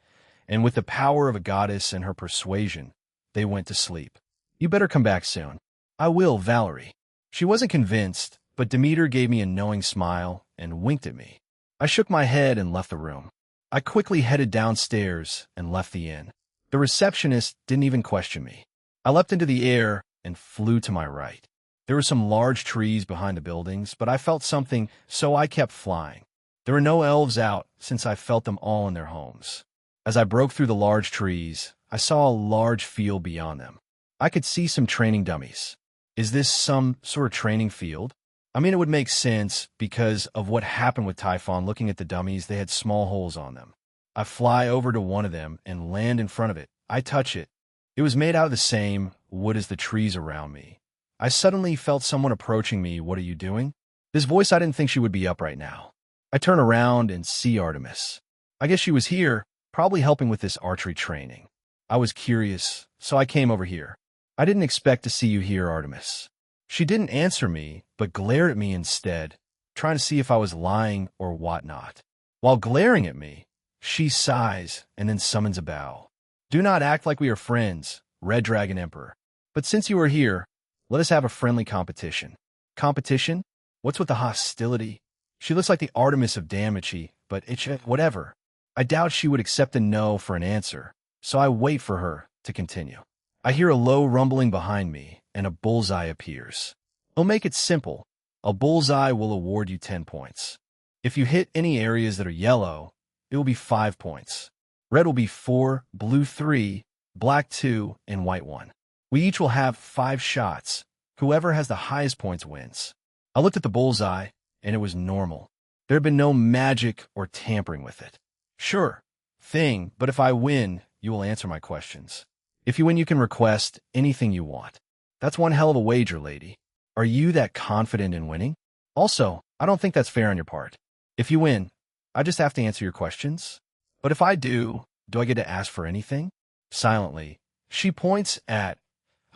and with the power of a goddess and her persuasion, they went to sleep. You better come back soon. I will, Valerie. She wasn't convinced, but Demeter gave me a knowing smile and winked at me. I shook my head and left the room. I quickly headed downstairs and left the inn. The receptionist didn't even question me. I leapt into the air and flew to my right. There were some large trees behind the buildings, but I felt something, so I kept flying. There were no elves out, since I felt them all in their homes. As I broke through the large trees, I saw a large field beyond them. I could see some training dummies. Is this some sort of training field? I mean, it would make sense because of what happened with Typhon. Looking at the dummies, they had small holes on them. I fly over to one of them and land in front of it. I touch it. It was made out of the same wood as the trees around me. I suddenly felt someone approaching me. What are you doing? This voice, I didn't think she would be up right now. I turn around and see Artemis. I guess she was here, probably helping with this archery training. I was curious, so I came over here. I didn't expect to see you here, Artemis. She didn't answer me, but glared at me instead, trying to see if I was lying or whatnot. While glaring at me, she sighs and then summons a bow. Do not act like we are friends, Red Dragon Emperor. But since you are here, let us have a friendly competition. Competition? What's with the hostility? She looks like the Artemis of Damachi, but it's whatever. I doubt she would accept a no for an answer, so I wait for her to continue. I hear a low rumbling behind me, and a bullseye appears. I'll make it simple. A bullseye will award you 10 points. If you hit any areas that are yellow, it will be 5 points. Red will be 4, blue 3, black 2, and white 1. We each will have 5 shots. Whoever has the highest points wins. I looked at the bullseye, and it was normal. There had been no magic or tampering with it. Sure, thing, but if I win, you will answer my questions. If you win, you can request anything you want. That's one hell of a wager, lady. Are you that confident in winning? Also, I don't think that's fair on your part. If you win, I just have to answer your questions. But if I do I get to ask for anything? Silently, she points at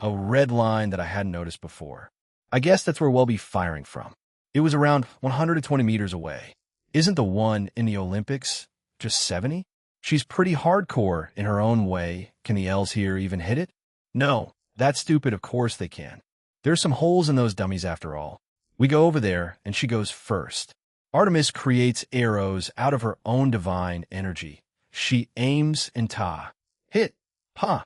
a red line that I hadn't noticed before. I guess that's where we'll be firing from. It was around 120 meters away. Isn't the one in the Olympics just 70? She's pretty hardcore in her own way. Can the elves here even hit it? No, that's stupid. Of course they can. There's some holes in those dummies after all. We go over there, and she goes first. Artemis creates arrows out of her own divine energy. She aims and hit, ta.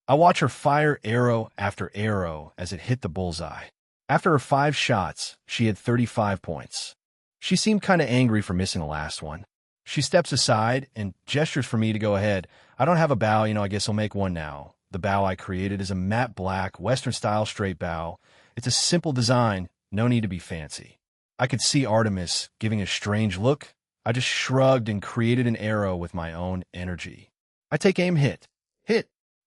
I watch her fire arrow after arrow as it hit the bullseye. After her 5 shots, she had 35 points. She seemed kind of angry for missing the last one. She steps aside and gestures for me to go ahead. I don't have a bow, I guess I'll make one now. The bow I created is a matte black, Western-style straight bow. It's a simple design, no need to be fancy. I could see Artemis giving a strange look. I just shrugged and created an arrow with my own energy. I take aim, hit,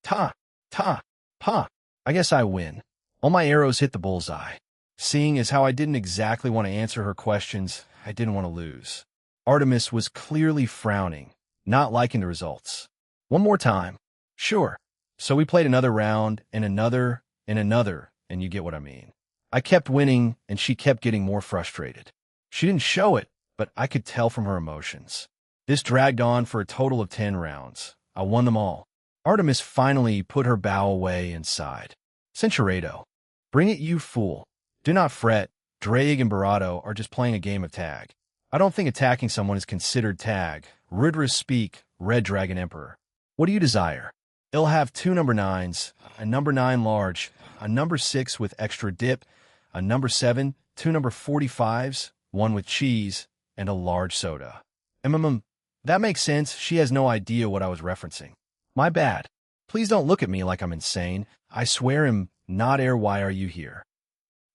ta. I guess I win. All my arrows hit the bullseye. Seeing as how I didn't exactly want to answer her questions, I didn't want to lose. Artemis was clearly frowning, not liking the results. One more time. Sure. So we played another round, and another, and you get what I mean. I kept winning, and she kept getting more frustrated. She didn't show it, but I could tell from her emotions. This dragged on for a total of 10 rounds. I won them all. Artemis finally put her bow away and sighed. Centurato. Bring it, you fool. Do not fret. Drake and Barato are just playing a game of tag. I don't think attacking someone is considered tag. Rudra speak, Red Dragon Emperor. What do you desire? It'll have 2 number 9s, a number 9 large, a number 6 with extra dip, a number 7, 2 number 45s, 1 with cheese, and a large soda. That makes sense. She has no idea what I was referencing. My bad. Please don't look at me like I'm insane. I swear I'm not why are you here?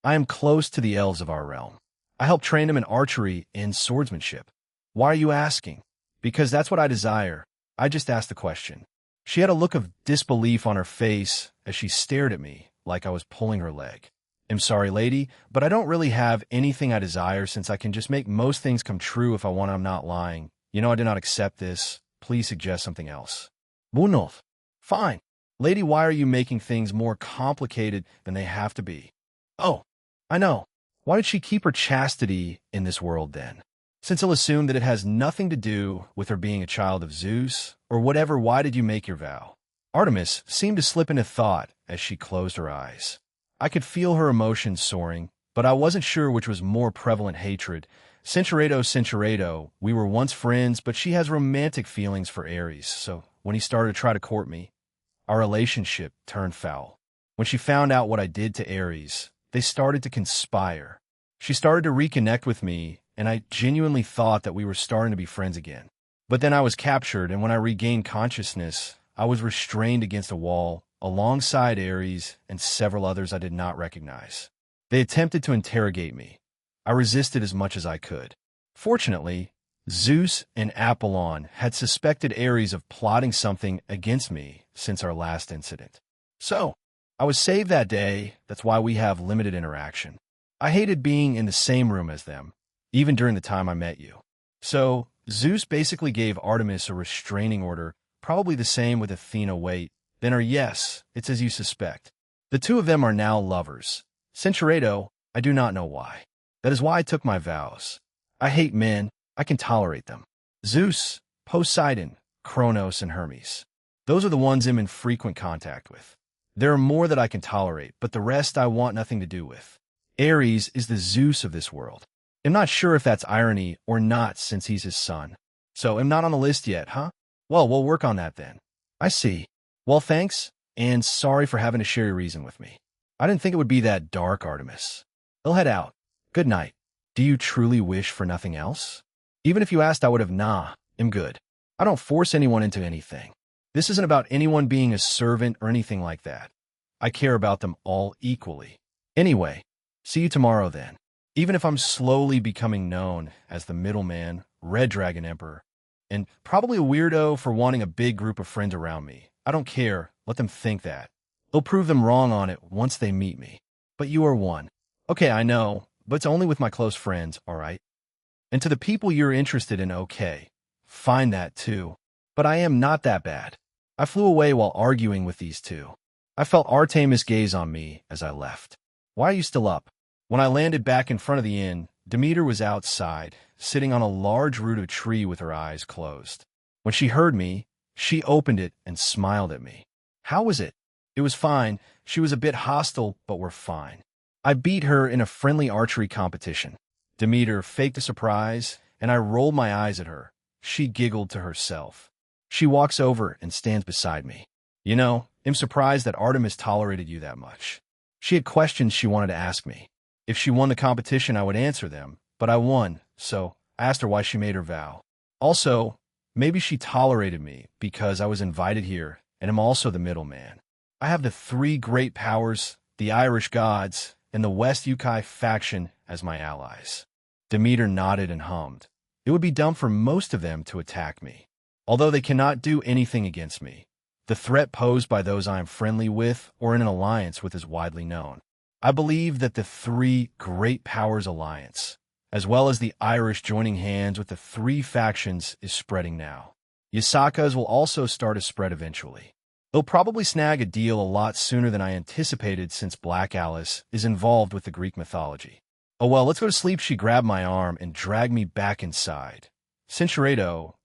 I am close to the elves of our realm. I help train them in archery and swordsmanship. Why are you asking? Because that's what I desire. I just asked the question. She had a look of disbelief on her face as she stared at me like I was pulling her leg. I'm sorry, lady, but I don't really have anything I desire since I can just make most things come true if I want. I'm not lying. I do not accept this. Please suggest something else. Bunov. Fine. Lady, why are you making things more complicated than they have to be? Oh, I know. Why did she keep her chastity in this world then? Since I'll assume that it has nothing to do with her being a child of Zeus, or whatever, why did you make your vow? Artemis seemed to slip into thought as she closed her eyes. I could feel her emotions soaring, but I wasn't sure which was more prevalent hatred. Sincerado, we were once friends, but she has romantic feelings for Ares, so when he started to try to court me, our relationship turned foul. When she found out what I did to Ares, they started to conspire. She started to reconnect with me, and I genuinely thought that we were starting to be friends again. But then I was captured, and when I regained consciousness, I was restrained against a wall, alongside Ares and several others I did not recognize. They attempted to interrogate me. I resisted as much as I could. Fortunately, Zeus and Apollon had suspected Ares of plotting something against me since our last incident. So, I was saved that day. That's why we have limited interaction. I hated being in the same room as them, even during the time I met you. So, Zeus basically gave Artemis a restraining order, probably the same with Athena. Wait, then or yes, it's as you suspect. The two of them are now lovers. Sincerado, I do not know why. That is why I took my vows. I hate men. I can tolerate them. Zeus, Poseidon, Kronos, and Hermes. Those are the ones I'm in frequent contact with. There are more that I can tolerate, but the rest I want nothing to do with. Ares is the Zeus of this world. I'm not sure if that's irony or not since he's his son. So I'm not on the list yet, huh? Well, we'll work on that then. I see. Well, thanks, and sorry for having to share your reason with me. I didn't think it would be that dark, Artemis. I'll head out. Good night. Do you truly wish for nothing else? Even if you asked, I would have, nah, I'm good. I don't force anyone into anything. This isn't about anyone being a servant or anything like that. I care about them all equally. Anyway, see you tomorrow then. Even if I'm slowly becoming known as the middleman, Red Dragon Emperor, and probably a weirdo for wanting a big group of friends around me. I don't care. Let them think that. They'll prove them wrong on it once they meet me. But you are one. Okay, I know, but it's only with my close friends, all right? And to the people you're interested in, okay. Fine that too. But I am not that bad. I flew away while arguing with these two. I felt Artemis' gaze on me as I left. Why are you still up? When I landed back in front of the inn, Demeter was outside, sitting on a large root of tree with her eyes closed. When she heard me, she opened it and smiled at me. How was it? It was fine. She was a bit hostile, but we're fine. I beat her in a friendly archery competition. Demeter faked a surprise, and I rolled my eyes at her. She giggled to herself. She walks over and stands beside me. You know, I'm surprised that Artemis tolerated you that much. She had questions she wanted to ask me. If she won the competition, I would answer them, but I won, so I asked her why she made her vow. Also, maybe she tolerated me because I was invited here and am also the middleman. I have the three great powers, the Irish gods, and the West Ukai faction as my allies. Demeter nodded and hummed. It would be dumb for most of them to attack me. Although they cannot do anything against me, the threat posed by those I am friendly with or in an alliance with is widely known. I believe that the three great powers alliance, as well as the Irish joining hands with the three factions, is spreading now. Yasaka's will also start to spread eventually. They'll probably snag a deal a lot sooner than I anticipated since Black Alice is involved with the Greek mythology. Oh well, let's go to sleep. She grabbed my arm and dragged me back inside. Sincerado,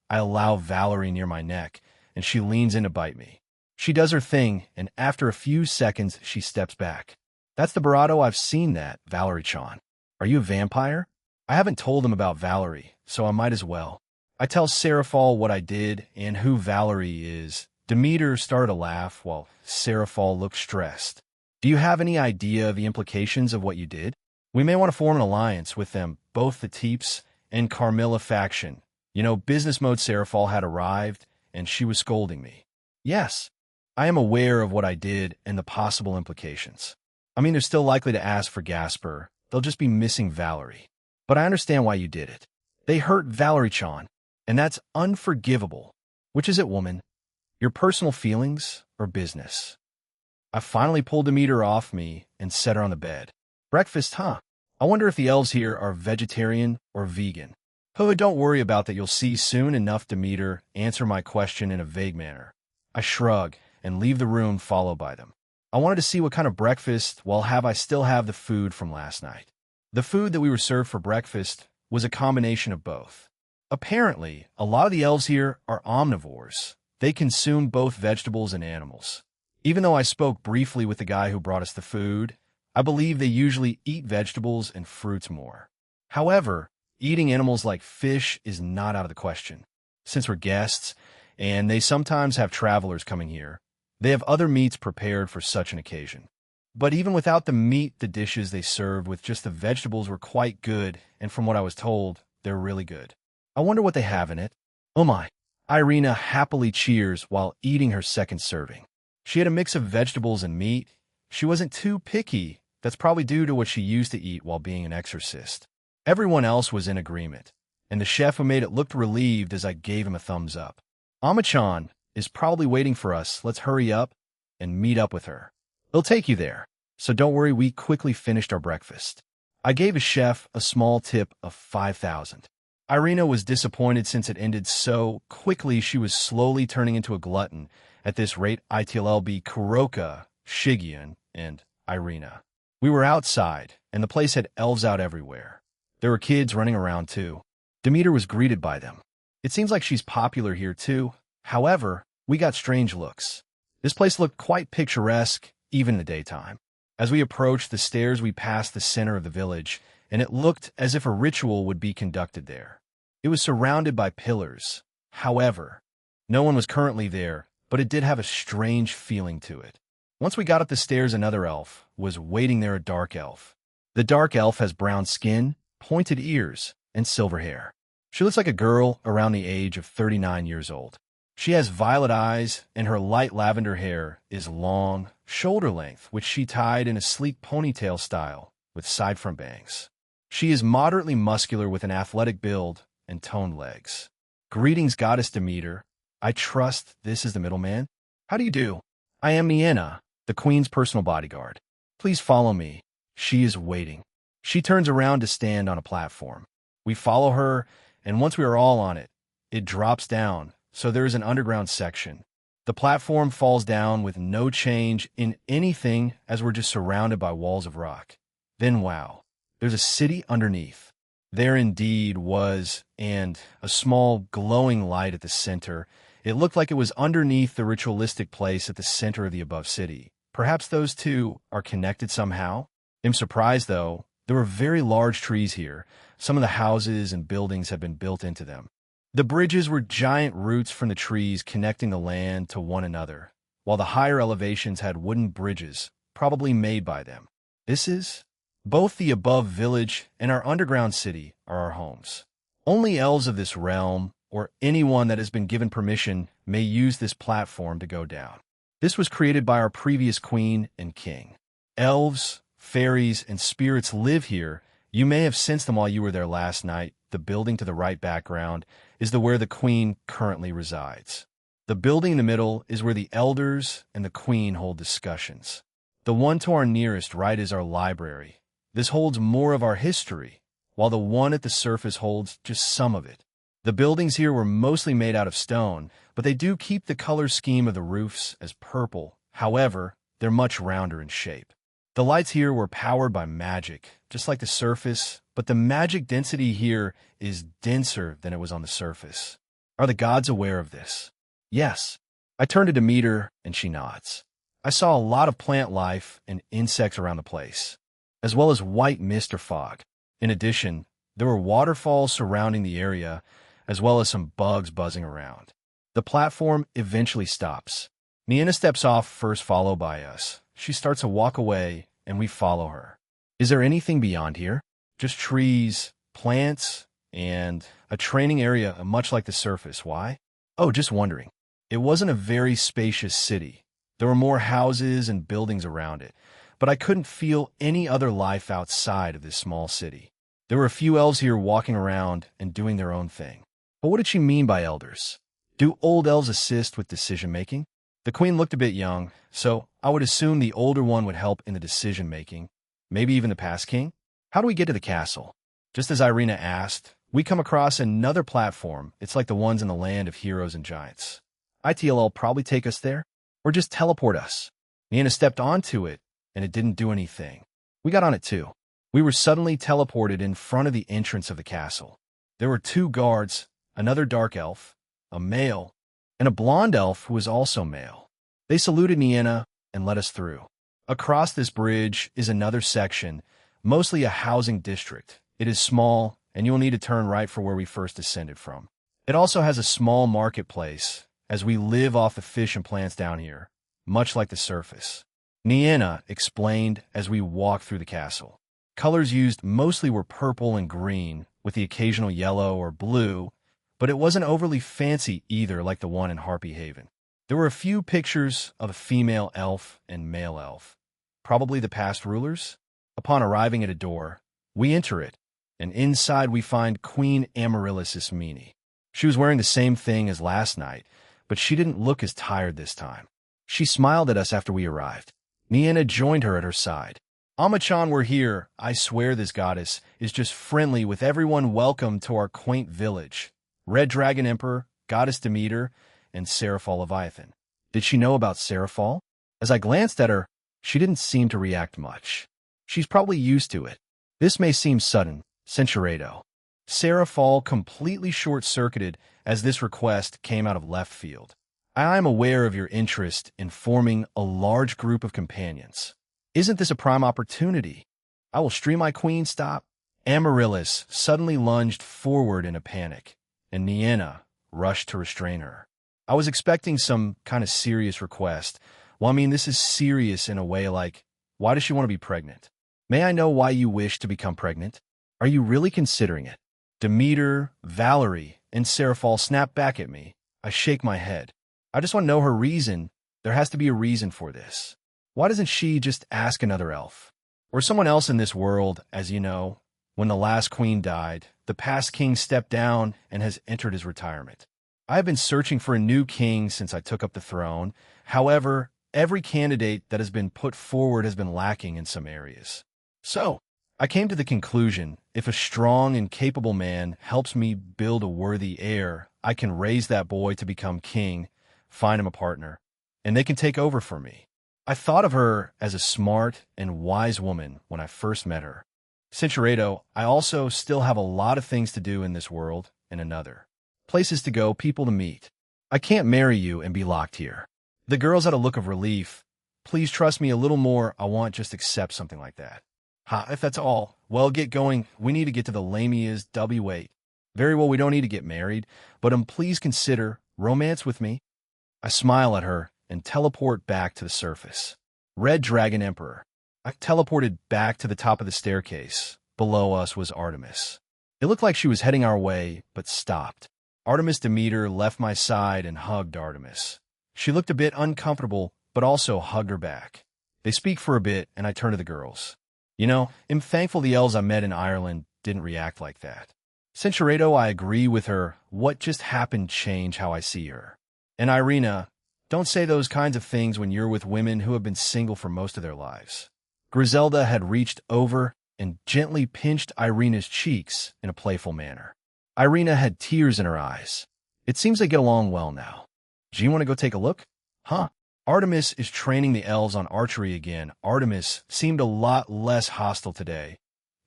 I allow Valerie near my neck, and she leans in to bite me. She does her thing, and after a few seconds, she steps back. That's the Barado I've seen that, Valerie-chan. Are you a vampire? I haven't told them about Valerie, so I might as well. I tell Seraphal what I did and who Valerie is. Demeter started to laugh while Seraphal looked stressed. Do you have any idea of the implications of what you did? We may want to form an alliance with them, both the Teeps and Carmilla faction. You know, business mode Seraphal had arrived, and she was scolding me. Yes, I am aware of what I did and the possible implications. I mean, they're still likely to ask for Gasper. They'll just be missing Valerie. But I understand why you did it. They hurt Valerie-chan, and that's unforgivable. Which is it, woman? Your personal feelings or business? I finally pulled Demeter off me and set her on the bed. Breakfast, huh? I wonder if the elves here are vegetarian or vegan. Oh, don't worry about that. You'll see soon enough. Demeter answer my question in a vague manner. I shrug and leave the room followed by them. I wanted to see what kind of breakfast, I still have the food from last night. The food that we were served for breakfast was a combination of both. Apparently, a lot of the elves here are omnivores. They consume both vegetables and animals. Even though I spoke briefly with the guy who brought us the food, I believe they usually eat vegetables and fruits more. However, eating animals like fish is not out of the question. Since we're guests, and they sometimes have travelers coming here, they have other meats prepared for such an occasion. But even without the meat, the dishes they served with just the vegetables were quite good, and from what I was told, they're really good. I wonder what they have in it. Oh my. Irina happily cheers while eating her second serving. She had a mix of vegetables and meat. She wasn't too picky. That's probably due to what she used to eat while being an exorcist. Everyone else was in agreement, and the chef who made it looked relieved as I gave him a thumbs up. Amachan is probably waiting for us. Let's hurry up and meet up with her. It'll take you there, so don't worry. We quickly finished our breakfast. I gave a chef a small tip of 5,000. Irina was disappointed since it ended so quickly. She was slowly turning into a glutton. At this rate, ITLB, Kuroka, Shigian, and Irina. We were outside, and the place had elves out everywhere. There were kids running around too. Demeter was greeted by them. It seems like she's popular here too. However, we got strange looks. This place looked quite picturesque, even in the daytime. As we approached the stairs, we passed the center of the village, and it looked as if a ritual would be conducted there. It was surrounded by pillars. However, no one was currently there, but it did have a strange feeling to it. Once we got up the stairs, another elf was waiting there, a dark elf. The dark elf has brown skin, pointed ears, and silver hair. She looks like a girl around the age of 39 years old. She has violet eyes, and her light lavender hair is long, shoulder length, which she tied in a sleek ponytail style with side front bangs. She is moderately muscular with an athletic build and toned legs. Greetings, Goddess Demeter. I trust this is the middleman. How do you do? I am Niena, the queen's personal bodyguard. Please follow me. She is waiting. She turns around to stand on a platform. We follow her, and once we are all on it, it drops down. So there is an underground section. The platform falls down with no change in anything as we're just surrounded by walls of rock. Then wow, there's a city underneath. There indeed was, and a small glowing light at the center. It looked like it was underneath the ritualistic place at the center of the above city. Perhaps those two are connected somehow? I'm surprised though, there were very large trees here. Some of the houses and buildings had been built into them. The bridges were giant roots from the trees connecting the land to one another, while the higher elevations had wooden bridges, probably made by them. Both the above village and our underground city are our homes. Only elves of this realm, or anyone that has been given permission, may use this platform to go down. This was created by our previous queen and king. Elves, fairies, and spirits live here. You may have sensed them while you were there last night. The building to the right background is where the queen currently resides. The building in the middle is where the elders and the queen hold discussions. The one to our nearest right is our library. This holds more of our history, while the one at the surface holds just some of it. The buildings here were mostly made out of stone, but they do keep the color scheme of the roofs as purple. However, they're much rounder in shape. The lights here were powered by magic, just like the surface, but the magic density here is denser than it was on the surface. Are the gods aware of this? Yes. I turn to Demeter, and she nods. I saw a lot of plant life and insects around the place, as well as white mist or fog. In addition, there were waterfalls surrounding the area, as well as some bugs buzzing around. The platform eventually stops. Niena steps off first, followed by us. She starts to walk away, and we follow her. Is there anything beyond here? Just trees, plants, and a training area much like the surface. Why? Oh, just wondering. It wasn't a very spacious city. There were more houses and buildings around it, but I couldn't feel any other life outside of this small city. There were a few elves here walking around and doing their own thing. But what did she mean by elders? Do old elves assist with decision-making? The queen looked a bit young, so I would assume the older one would help in the decision-making, maybe even the past king? How do we get to the castle? Just as Irina asked, we come across another platform. It's like the ones in the land of heroes and giants. ITLL probably take us there, or just teleport us. Niena stepped onto it, and it didn't do anything. We got on it too. We were suddenly teleported in front of the entrance of the castle. There were 2 guards, another dark elf, a male, and a blonde elf who was also male. They saluted Niena and let us through. Across this bridge is another section, mostly a housing district. It is small, and you will need to turn right for where we first descended from. It also has a small marketplace, as we live off the fish and plants down here, much like the surface. Niena explained as we walked through the castle. Colors used mostly were purple and green, with the occasional yellow or blue, but it wasn't overly fancy either like the one in Harpy Haven. There were a few pictures of a female elf and male elf, probably the past rulers. Upon arriving at a door, we enter it, and inside we find Queen Amaryllis Ismene. She was wearing the same thing as last night, but she didn't look as tired this time. She smiled at us after we arrived. Niena joined her at her side. Amachan, we're here. I swear this goddess is just friendly with everyone. Welcome to our quaint village. Red Dragon Emperor, Goddess Demeter, and Seraphal Leviathan. Did she know about Seraphal? As I glanced at her, she didn't seem to react much. She's probably used to it. This may seem sudden, Censuredo. Seraphal completely short-circuited as this request came out of left field. I am aware of your interest in forming a large group of companions. Isn't this a prime opportunity? I will stream my queen. Stop. Amaryllis suddenly lunged forward in a panic, and Niena rushed to restrain her. I was expecting some kind of serious request. Well, I mean, this is serious in a way like, why does she want to be pregnant? May I know why you wish to become pregnant? Are you really considering it? Demeter, Valerie, and Seraphal snap back at me. I shake my head. I just want to know her reason. There has to be a reason for this. Why doesn't she just ask another elf? Or someone else in this world, as you know, when the last queen died, the past king stepped down and has entered his retirement. I have been searching for a new king since I took up the throne. However, every candidate that has been put forward has been lacking in some areas. So, I came to the conclusion, if a strong and capable man helps me build a worthy heir, I can raise that boy to become king, find him a partner, and they can take over for me. I thought of her as a smart and wise woman when I first met her. Censuredo, I also still have a lot of things to do in this world and another. Places to go, people to meet. I can't marry you and be locked here. The girls had a look of relief. Please trust me a little more. I won't just accept something like that. Ha, if that's all, well, get going. We need to get to the Lamia's W8. Very well, we don't need to get married, but please consider romance with me. I smile at her and teleport back to the surface. Red Dragon Emperor. I teleported back to the top of the staircase. Below us was Artemis. It looked like she was heading our way, but stopped. Artemis Demeter left my side and hugged Artemis. She looked a bit uncomfortable, but also hugged her back. They speak for a bit, and I turn to the girls. You know, I'm thankful the elves I met in Ireland didn't react like that. Censuredo, I agree with her. What just happened changed how I see her. And Irina, don't say those kinds of things when you're with women who have been single for most of their lives. Griselda had reached over and gently pinched Irina's cheeks in a playful manner. Irina had tears in her eyes. It seems they get along well now. Do you want to go take a look? Huh? Artemis is training the elves on archery again. Artemis seemed a lot less hostile today.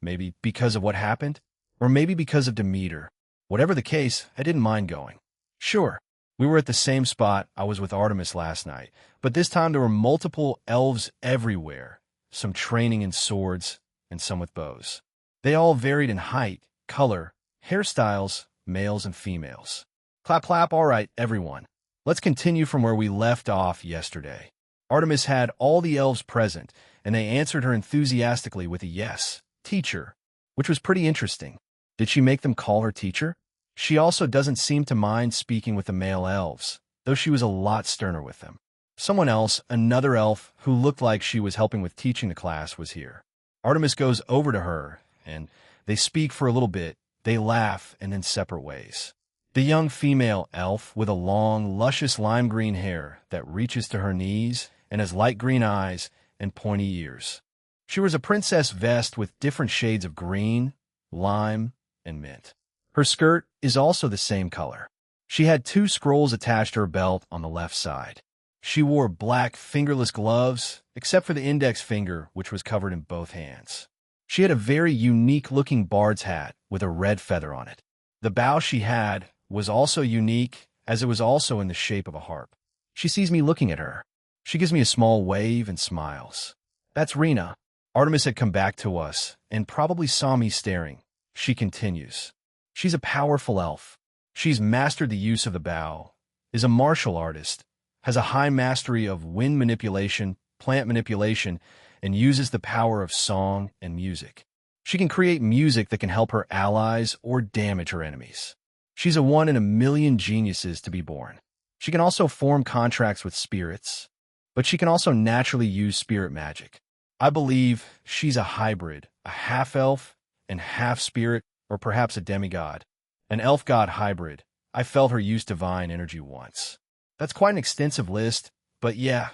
Maybe because of what happened? Or maybe because of Demeter. Whatever the case, I didn't mind going. Sure, we were at the same spot I was with Artemis last night, but this time there were multiple elves everywhere, some training in swords and some with bows. They all varied in height, color, hairstyles, males and females. Clap, clap, all right, everyone. Let's continue from where we left off yesterday. Artemis had all the elves present, and they answered her enthusiastically with a yes, teacher, which was pretty interesting. Did she make them call her teacher? She also doesn't seem to mind speaking with the male elves, though she was a lot sterner with them. Someone else, another elf, who looked like she was helping with teaching the class, was here. Artemis goes over to her, and they speak for a little bit. They laugh, and then separate ways. The young female elf with a long, luscious lime green hair that reaches to her knees and has light green eyes and pointy ears. She wears a princess vest with different shades of green, lime, and mint. Her skirt is also the same color. She had 2 scrolls attached to her belt on the left side. She wore black fingerless gloves, except for the index finger, which was covered in both hands. She had a very unique-looking bard's hat with a red feather on it. The bow she had was also unique, as it was also in the shape of a harp. She sees me looking at her. She gives me a small wave and smiles. That's Rena. Artemis had come back to us and probably saw me staring. She continues. She's a powerful elf. She's mastered the use of the bow, is a martial artist, has a high mastery of wind manipulation, plant manipulation, and uses the power of song and music. She can create music that can help her allies or damage her enemies. She's a one in a million geniuses to be born. She can also form contracts with spirits, but she can also naturally use spirit magic. I believe she's a hybrid, a half-elf and half-spirit, or perhaps a demigod. An elf-god hybrid. I felt her use divine energy once. That's quite an extensive list, but yeah,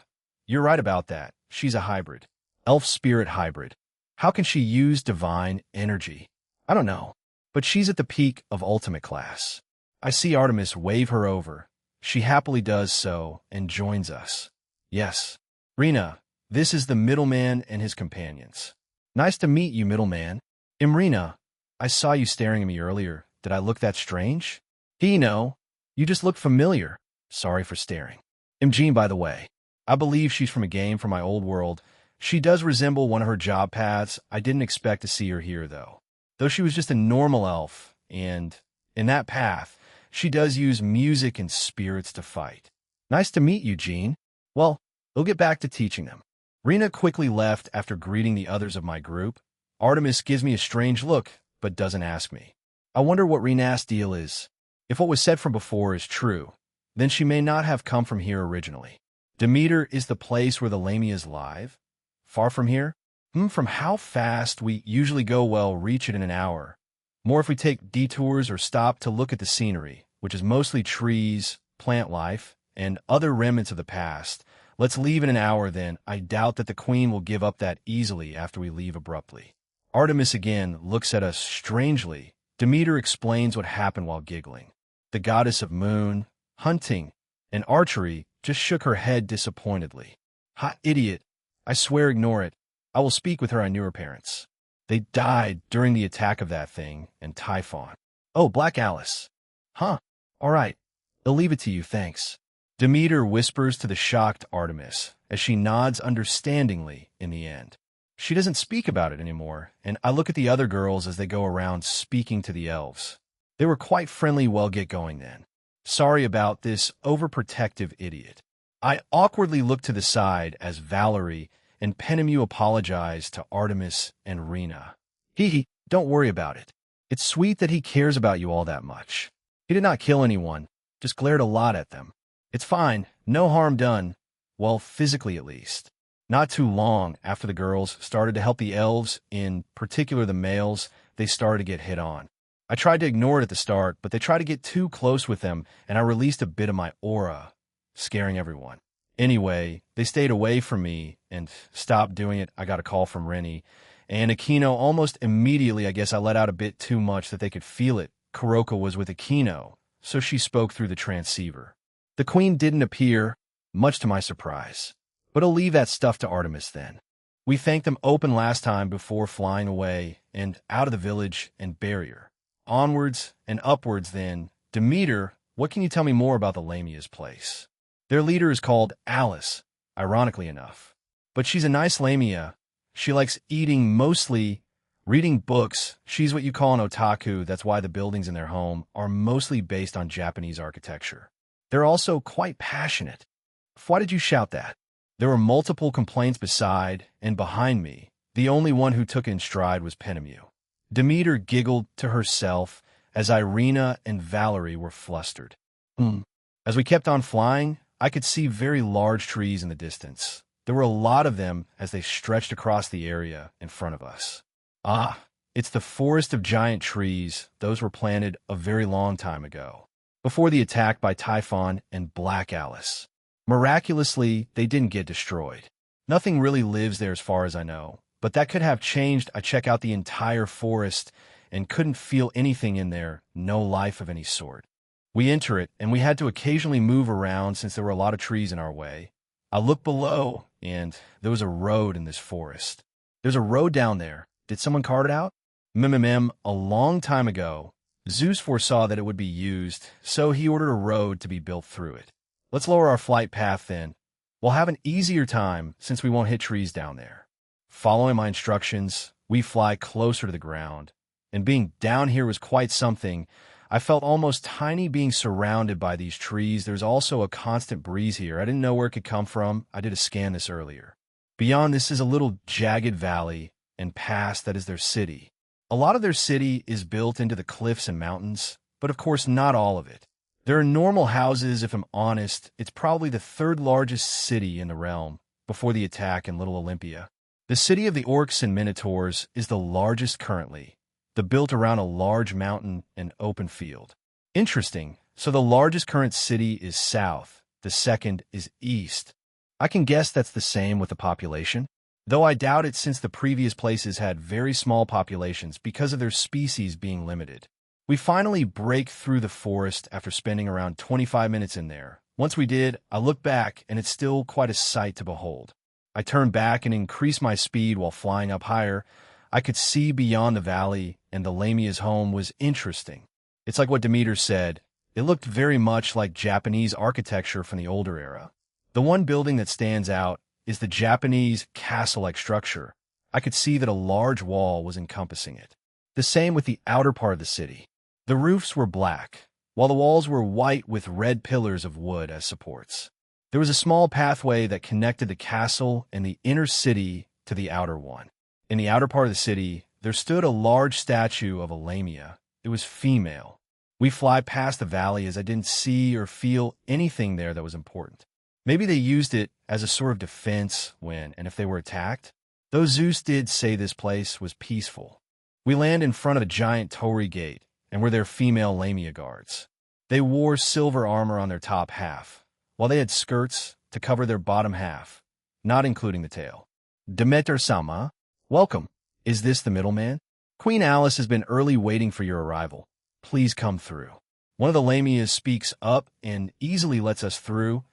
you're right about that. She's a hybrid. Elf-spirit hybrid. How can she use divine energy? I don't know, but she's at the peak of ultimate class. I see Artemis wave her over. She happily does so and joins us. Yes, Rena, this is the middleman and his companions. Nice to meet you, middleman. Imrina, I saw you staring at me earlier. Did I look that strange? No, you just look familiar. Sorry for staring. Imjean, by the way. I believe she's from a game from my old world. She does resemble one of her job paths. I didn't expect to see her here, though. Though she was just a normal elf, and in that path, she does use music and spirits to fight. Nice to meet you, Jean. Well, we'll get back to teaching them. Rena quickly left after greeting the others of my group. Artemis gives me a strange look, but doesn't ask me. I wonder what Rena's deal is. If what was said from before is true, then she may not have come from here originally. Demeter is the place where the Lamias live. Far from here? From how fast we usually go, well, reach it in an hour. More if we take detours or stop to look at the scenery, which is mostly trees, plant life, and other remnants of the past. Let's leave in an hour then. I doubt that the queen will give up that easily after we leave abruptly. Artemis again looks at us strangely. Demeter explains what happened while giggling. The goddess of moon, hunting, and archery just shook her head disappointedly. Hot idiot. I swear ignore it. I will speak with her. I knew her parents. They died during the attack of that thing and Typhon. Oh, Black Alice. Huh. All right. I'll leave it to you, thanks. Demeter whispers to the shocked Artemis as she nods understandingly in the end. She doesn't speak about it anymore, and I look at the other girls as they go around speaking to the elves. They were quite friendly. Well, get going then. Sorry about this overprotective idiot. I awkwardly look to the side as Valerie and Penemu apologize to Artemis and Rena. Don't worry about it. It's sweet that he cares about you all that much. He did not kill anyone, just glared a lot at them. It's fine, no harm done. Well, physically at least. Not too long after the girls started to help the elves, in particular the males, they started to get hit on. I tried to ignore it at the start, but they tried to get too close with them, and I released a bit of my aura, scaring everyone. Anyway, they stayed away from me and stopped doing it. I got a call from Rennie, and Aquino almost immediately, I guess I let out a bit too much that they could feel it. Kuroka was with Aquino, so she spoke through the transceiver. The queen didn't appear, much to my surprise. But I'll leave that stuff to Artemis then. We thanked them open last time before flying away and out of the village and barrier. Onwards and upwards then. Demeter, what can you tell me more about the Lamia's place? Their leader is called Alice, ironically enough. But she's a nice Lamia. She likes eating, mostly reading books. She's what you call an otaku. That's why the buildings in their home are mostly based on Japanese architecture. They're also quite passionate. Why did you shout that? There were multiple complaints beside and behind me. The only one who took it in stride was Penemu. Demeter giggled to herself as Irina and Valerie were flustered. As we kept on flying, I could see very large trees in the distance. There were a lot of them as they stretched across the area in front of us. It's the forest of giant trees. Those were planted a very long time ago, before the attack by Typhon and Black Alice. Miraculously, they didn't get destroyed. Nothing really lives there as far as I know, but that could have changed. I checked out the entire forest and couldn't feel anything in there, no life of any sort. We enter it, and we had to occasionally move around since there were a lot of trees in our way. I looked below, and there was a road in this forest. There's a road down there. Did someone carve it out? A long time ago, Zeus foresaw that it would be used, so he ordered a road to be built through it. Let's lower our flight path then. We'll have an easier time since we won't hit trees down there. Following my instructions, we fly closer to the ground, and being down here was quite something. I felt almost tiny being surrounded by these trees. There's also a constant breeze here. I didn't know where it could come from. I did a scan this earlier. Beyond this is a little jagged valley, and past that is their city. A lot of their city is built into the cliffs and mountains, but of course not all of it. There are normal houses. If I'm honest, it's probably the third largest city in the realm, before the attack in Little Olympia. The city of the Orcs and Minotaurs is the largest currently, built around a large mountain and open field. Interesting, so the largest current city is south, the second is east. I can guess that's the same with the population, though I doubt it since the previous places had very small populations because of their species being limited. We finally break through the forest after spending around 25 minutes in there. Once we did, I look back and it's still quite a sight to behold. I turn back and increase my speed while flying up higher. I could see beyond the valley, and the Lamia's home was interesting. It's like what Demeter said. It looked very much like Japanese architecture from the older era. The one building that stands out is the Japanese castle-like structure. I could see that a large wall was encompassing it. The same with the outer part of the city. The roofs were black, while the walls were white with red pillars of wood as supports. There was a small pathway that connected the castle and the inner city to the outer one. In the outer part of the city, there stood a large statue of a Lamia. It was female. We fly past the valley as I didn't see or feel anything there that was important. Maybe they used it as a sort of defense when and if they were attacked. Though Zeus did say this place was peaceful. We land in front of a giant torii gate, and were their female Lamia guards. They wore silver armor on their top half, while they had skirts to cover their bottom half, not including the tail. Demeter-sama, welcome. Is this the middleman? Queen Alice has been early waiting for your arrival. Please come through. One of the Lamias speaks up and easily lets us through.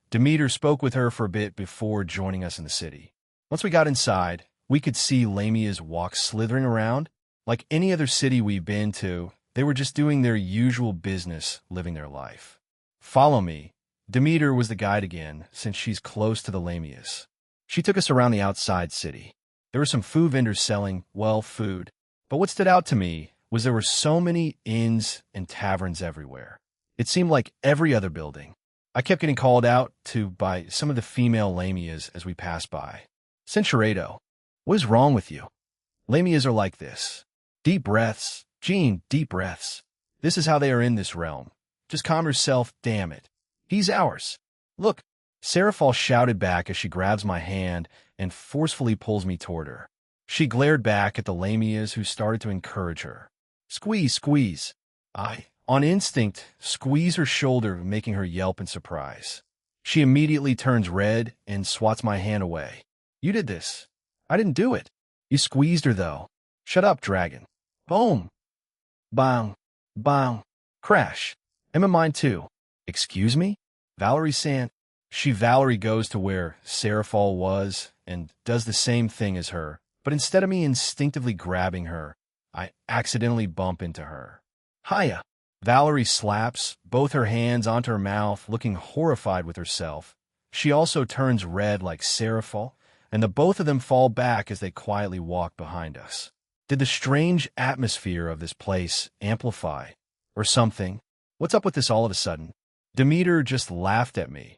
Demeter spoke with her for a bit before joining us in the city. Once we got inside, we could see Lamias walk slithering around. Like any other city we've been to, they were just doing their usual business, living their life. Follow me. Demeter was the guide again, since she's close to the Lamias. She took us around the outside city. There were some food vendors selling, well, food. But what stood out to me was there were so many inns and taverns everywhere. It seemed like every other building. I kept getting called out to by some of the female Lamias as we passed by. Centurado, what is wrong with you? Lamias are like this. Deep breaths. Jean, deep breaths. This is how they are in this realm. Just calm yourself, damn it. He's ours. Look, Seraphal shouted back as she grabs my hand and forcefully pulls me toward her. She glared back at the Lamias who started to encourage her. Squeeze, squeeze. I, on instinct, squeeze her shoulder, making her yelp in surprise. She immediately turns red and swats my hand away. You did this. I didn't do it. You squeezed her, though. Shut up, dragon. Boom. Bang. Bang. Crash. I'm in mine, too. Excuse me? Valerie-san. Valerie goes to where Seraphal was and does the same thing as her, but instead of me instinctively grabbing her, I accidentally bump into her. Hiya! Valerie slaps both her hands onto her mouth, looking horrified with herself. She also turns red like Seraphal, and the both of them fall back as they quietly walk behind us. Did the strange atmosphere of this place amplify? Or something? What's up with this all of a sudden? Demeter just laughed at me,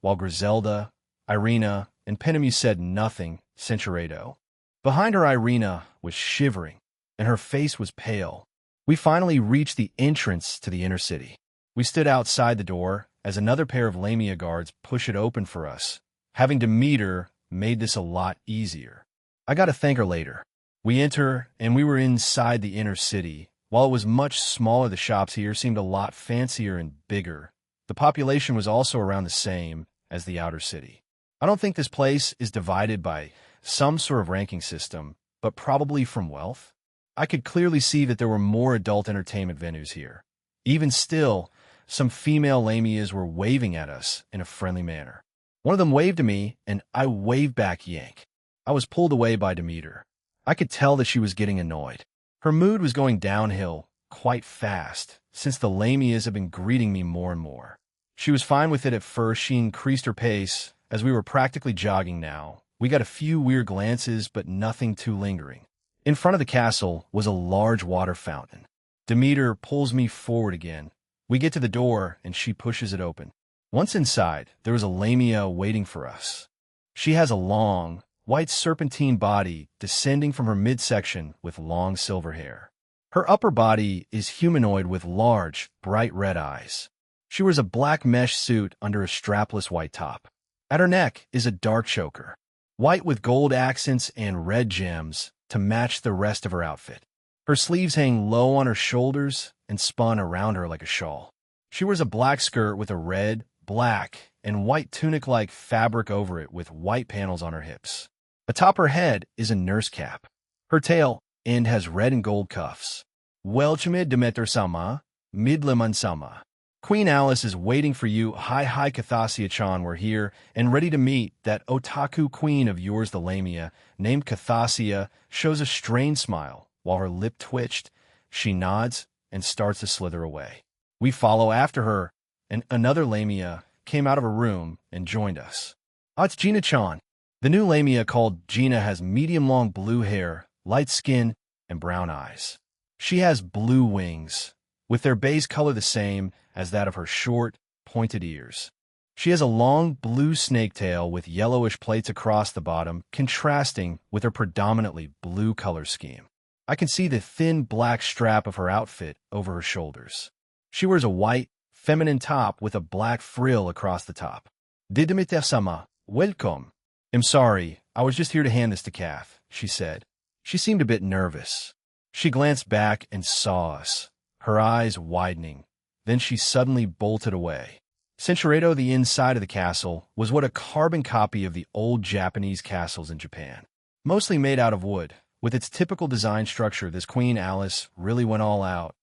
while Griselda, Irina, and Penemu said nothing, Centurado. Behind her, Irina was shivering, and her face was pale. We finally reached the entrance to the inner city. We stood outside the door as another pair of Lamia guards pushed it open for us. Having Demeter made this a lot easier. I got to thank her later. We enter, and we were inside the inner city. While it was much smaller, the shops here seemed a lot fancier and bigger. The population was also around the same as the outer city. I don't think this place is divided by some sort of ranking system, but probably from wealth. I could clearly see that there were more adult entertainment venues here. Even still, some female Lamias were waving at us in a friendly manner. One of them waved to me, and I waved back yank. I was pulled away by Demeter. I could tell that she was getting annoyed. Her mood was going downhill quite fast, since the lamias had been greeting me more and more. She was fine with it at first. She increased her pace, as we were practically jogging now. We got a few weird glances, but nothing too lingering. In front of the castle was a large water fountain. Demeter pulls me forward again. We get to the door, and she pushes it open. Once inside, there was a lamia waiting for us. She has a long, white serpentine body descending from her midsection with long silver hair. Her upper body is humanoid with large, bright red eyes. She wears a black mesh suit under a strapless white top. At her neck is a dark choker, white with gold accents and red gems to match the rest of her outfit. Her sleeves hang low on her shoulders and spun around her like a shawl. She wears a black skirt with a red, black, and white tunic-like fabric over it with white panels on her hips. Atop her head is a nurse cap. Her tail end has red and gold cuffs. Welchme Demeter Sama, Midleman Sama. Queen Alice is waiting for you. Hi Cathasia-chan, we're here and ready to meet that otaku queen of yours. The lamia, named Cathasia, shows a strained smile. While her lip twitched, she nods and starts to slither away. We follow after her, and another lamia came out of a room and joined us. It's Gina-chan. The new lamia called Gina has medium-long blue hair, light skin, and brown eyes. She has blue wings, with their base color the same as that of her short, pointed ears. She has a long blue snake tail with yellowish plates across the bottom, contrasting with her predominantly blue color scheme. I can see the thin black strap of her outfit over her shoulders. She wears a white, feminine top with a black frill across the top. Didimite-sama, welcome. I'm sorry, I was just here to hand this to Kath, she said. She seemed a bit nervous. She glanced back and saw us, her eyes widening. Then she suddenly bolted away. Centuredo, the inside of the castle, was what a carbon copy of the old Japanese castles in Japan. Mostly made out of wood. With its typical design structure, this Queen Alice really went all out.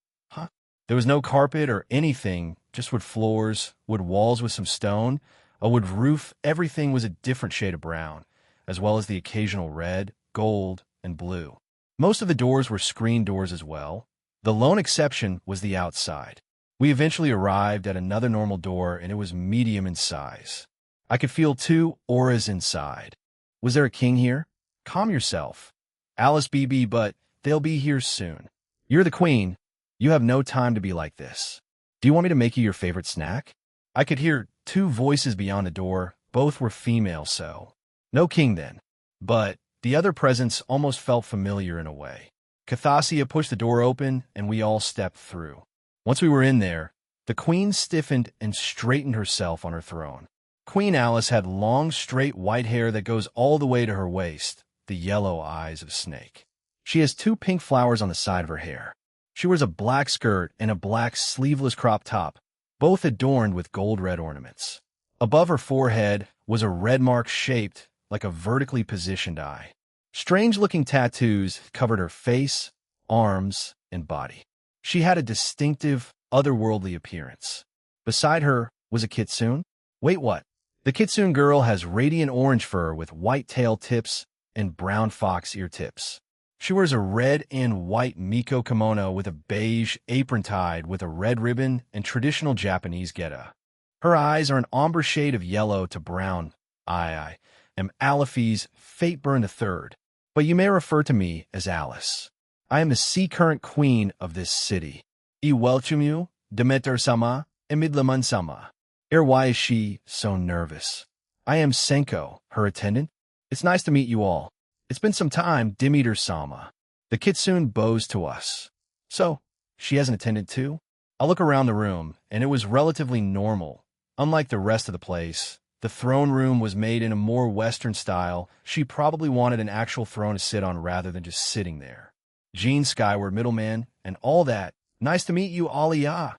There was no carpet or anything, just wood floors, wood walls with some stone, a wood roof. Everything was a different shade of brown, as well as the occasional red, gold, and blue. Most of the doors were screen doors as well. The lone exception was the outside. We eventually arrived at another normal door, and it was medium in size. I could feel two auras inside. Was there a king here? Calm yourself. Alice BB, but they'll be here soon. You're the queen. You have no time to be like this. Do you want me to make you your favorite snack? I could hear two voices beyond the door. Both were female, so no king then. But the other presence almost felt familiar in a way. Cathasia pushed the door open, and we all stepped through. Once we were in there, the queen stiffened and straightened herself on her throne. Queen Alice had long, straight white hair that goes all the way to her waist, the yellow eyes of a snake. She has two pink flowers on the side of her hair. She wears a black skirt and a black sleeveless crop top, both adorned with gold-red ornaments. Above her forehead was a red mark shaped like a vertically positioned eye. Strange-looking tattoos covered her face, arms, and body. She had a distinctive, otherworldly appearance. Beside her was a kitsune. Wait, what? The kitsune girl has radiant orange fur with white tail tips and brown fox ear tips. She wears a red and white miko kimono with a beige apron tied with a red ribbon and traditional Japanese geta. Her eyes are an ombre shade of yellow to brown. I am Aliphi's Fateburn III, but you may refer to me as Alice. I am the sea current queen of this city. I welcome you, Demeter-sama, and Midleman-sama. Why is she so nervous? I am Senko, her attendant. It's nice to meet you all. It's been some time, Demeter-sama. The kitsune bows to us. So, she has an attendant too? I look around the room, and it was relatively normal. Unlike the rest of the place, the throne room was made in a more Western style. She probably wanted an actual throne to sit on rather than just sitting there. Gene Skyward, middleman, and all that. Nice to meet you, Aliyah.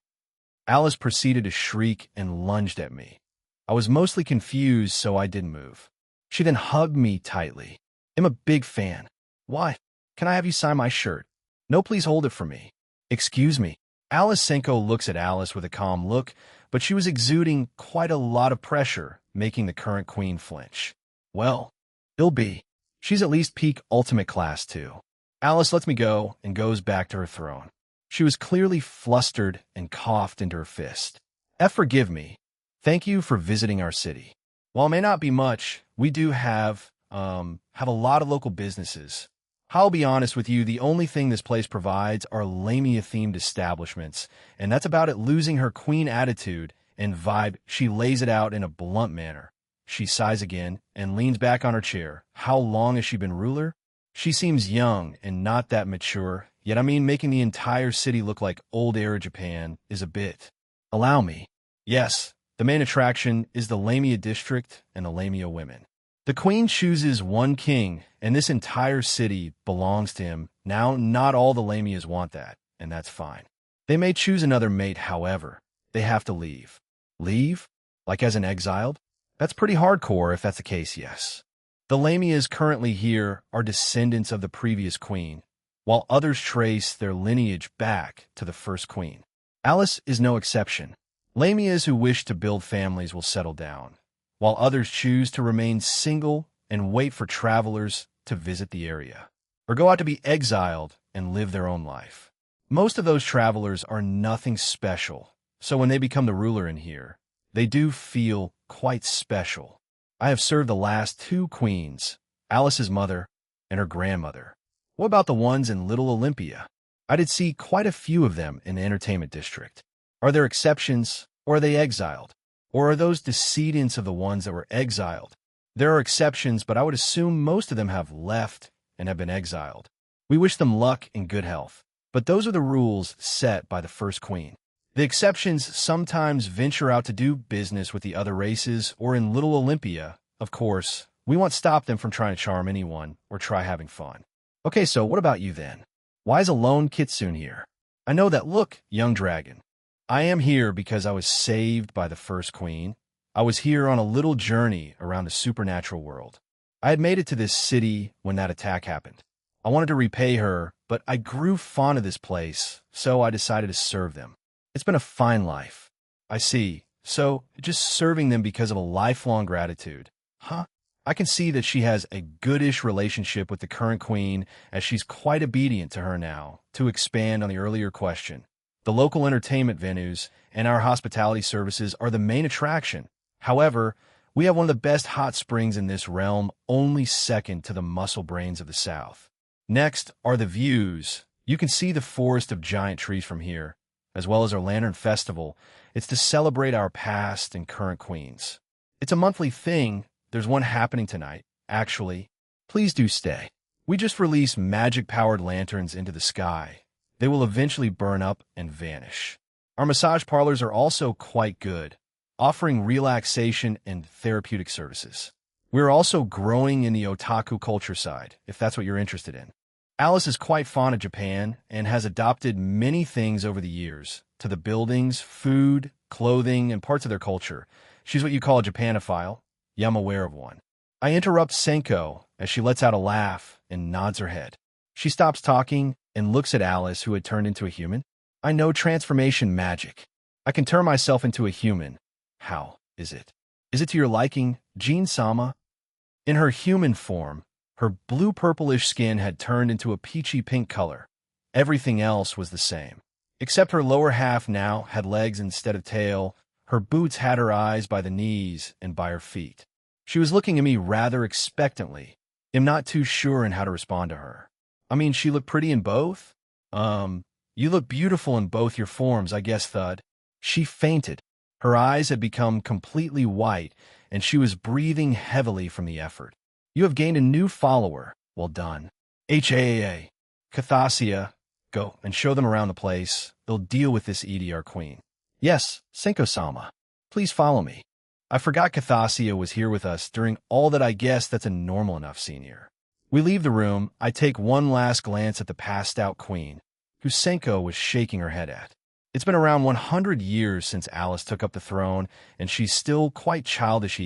Alice proceeded to shriek and lunged at me. I was mostly confused, so I didn't move. She then hugged me tightly. I'm a big fan. Why? Can I have you sign my shirt? No, please hold it for me. Excuse me. Alice Senko looks at Alice with a calm look, but she was exuding quite a lot of pressure, making the current queen flinch. Well, it'll be. She's at least peak ultimate class too. Alice lets me go and goes back to her throne. She was clearly flustered and coughed into her fist. Forgive me. Thank you for visiting our city. While it may not be much, we do have a lot of local businesses. I'll be honest with you, the only thing this place provides are Lamia-themed establishments, and that's about it. Losing her queen attitude and vibe, she lays it out in a blunt manner. She sighs again and leans back on her chair. How long has she been ruler? She seems young and not that mature, yet making the entire city look like old-era Japan is a bit. Allow me. Yes, the main attraction is the Lamia district and the Lamia women. The queen chooses one king, and this entire city belongs to him. Now, not all the Lamias want that, and that's fine. They may choose another mate, however. They have to leave. Leave? Like as an exiled? That's pretty hardcore if that's the case, yes. The Lamias currently here are descendants of the previous queen, while others trace their lineage back to the first queen. Alice is no exception. Lamias who wish to build families will settle down, while others choose to remain single and wait for travelers to visit the area, or go out to be exiled and live their own life. Most of those travelers are nothing special, so when they become the ruler in here, they do feel quite special. I have served the last two queens, Alice's mother and her grandmother. What about the ones in Little Olympia? I did see quite a few of them in the entertainment district. Are there exceptions, or are they exiled? Or are those descendants of the ones that were exiled? There are exceptions, but I would assume most of them have left and have been exiled. We wish them luck and good health, but those are the rules set by the first queen. The exceptions sometimes venture out to do business with the other races, or in Little Olympia, of course, we won't stop them from trying to charm anyone or try having fun. Okay, so what about you then? Why is a lone kitsune here? I know that look, young dragon. I am here because I was saved by the first queen. I was here on a little journey around the supernatural world. I had made it to this city when that attack happened. I wanted to repay her, but I grew fond of this place, so I decided to serve them. It's been a fine life. I see. So, just serving them because of a lifelong gratitude. Huh? I can see that she has a goodish relationship with the current queen, as she's quite obedient to her now. To expand on the earlier question, the local entertainment venues and our hospitality services are the main attraction. However, we have one of the best hot springs in this realm, only second to the muscle brains of the South. Next are the views. You can see the forest of giant trees from here, as well as our Lantern Festival. It's to celebrate our past and current queens. It's a monthly thing. There's one happening tonight, actually. Please do stay. We just released magic-powered lanterns into the sky. They will eventually burn up and vanish. Our massage parlors are also quite good, offering relaxation and therapeutic services. We're also growing in the otaku culture side, if that's what you're interested in. Alice is quite fond of Japan and has adopted many things over the years, to the buildings, food, clothing, and parts of their culture. She's what you call a Japanophile. Yeah, I'm aware of one. I interrupt Senko as she lets out a laugh and nods her head. She stops talking and looks at Alice, who had turned into a human. I know transformation magic. I can turn myself into a human. How is it? Is it to your liking, Jean-sama? In her human form, her blue-purplish skin had turned into a peachy pink color. Everything else was the same, except her lower half now had legs instead of tail. Her boots had her eyes by the knees and by her feet. She was looking at me rather expectantly. I'm not too sure in how to respond to her. She looked pretty in both? You look beautiful in both your forms, I guess, Thud. She fainted. Her eyes had become completely white, and she was breathing heavily from the effort. You have gained a new follower. Well done. HAAA. Kathasia, go and show them around the place. They'll deal with this Edie, our queen. Yes, Senko-sama. Please follow me. I forgot Kathasia was here with us during all that. I guess that's a normal enough scene here. We leave the room. I take one last glance at the passed-out queen, who Senko was shaking her head at. It's been around 100 years since Alice took up the throne, and she's still quite childish.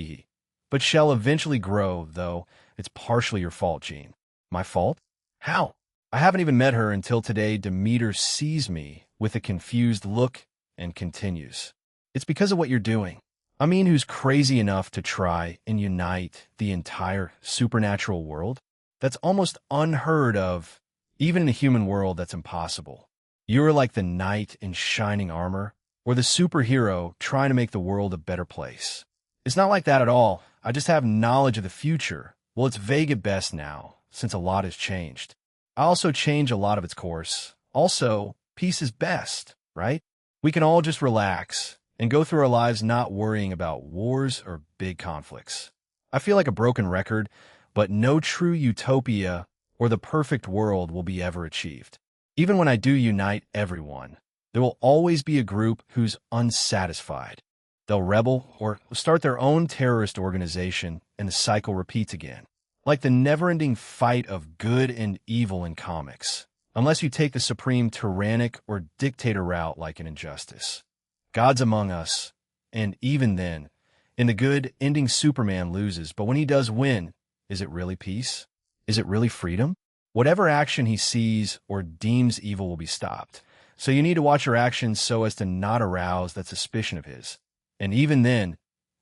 But she'll eventually grow, though. It's partially your fault, Jean. My fault? How? I haven't even met her until today. Demeter sees me with a confused look and continues. It's because of what you're doing. I mean, who's crazy enough to try and unite the entire supernatural world? That's almost unheard of. Even in a human world, that's impossible. You're like the knight in shining armor, or the superhero trying to make the world a better place. It's not like that at all. I just have knowledge of the future. Well, it's vague at best now, since a lot has changed. I also change a lot of its course. Also, peace is best, right? We can all just relax and go through our lives not worrying about wars or big conflicts. I feel like a broken record, but no true utopia or the perfect world will be ever achieved. Even when I do unite everyone, there will always be a group who's unsatisfied. They'll rebel or start their own terrorist organization, and the cycle repeats again. Like the never-ending fight of good and evil in comics, unless you take the supreme tyrannic or dictator route like an injustice. God's among us, and even then, in the good ending Superman loses, but when he does win, is it really peace? Is it really freedom? Whatever action he sees or deems evil will be stopped. So you need to watch your actions so as to not arouse that suspicion of his. And even then,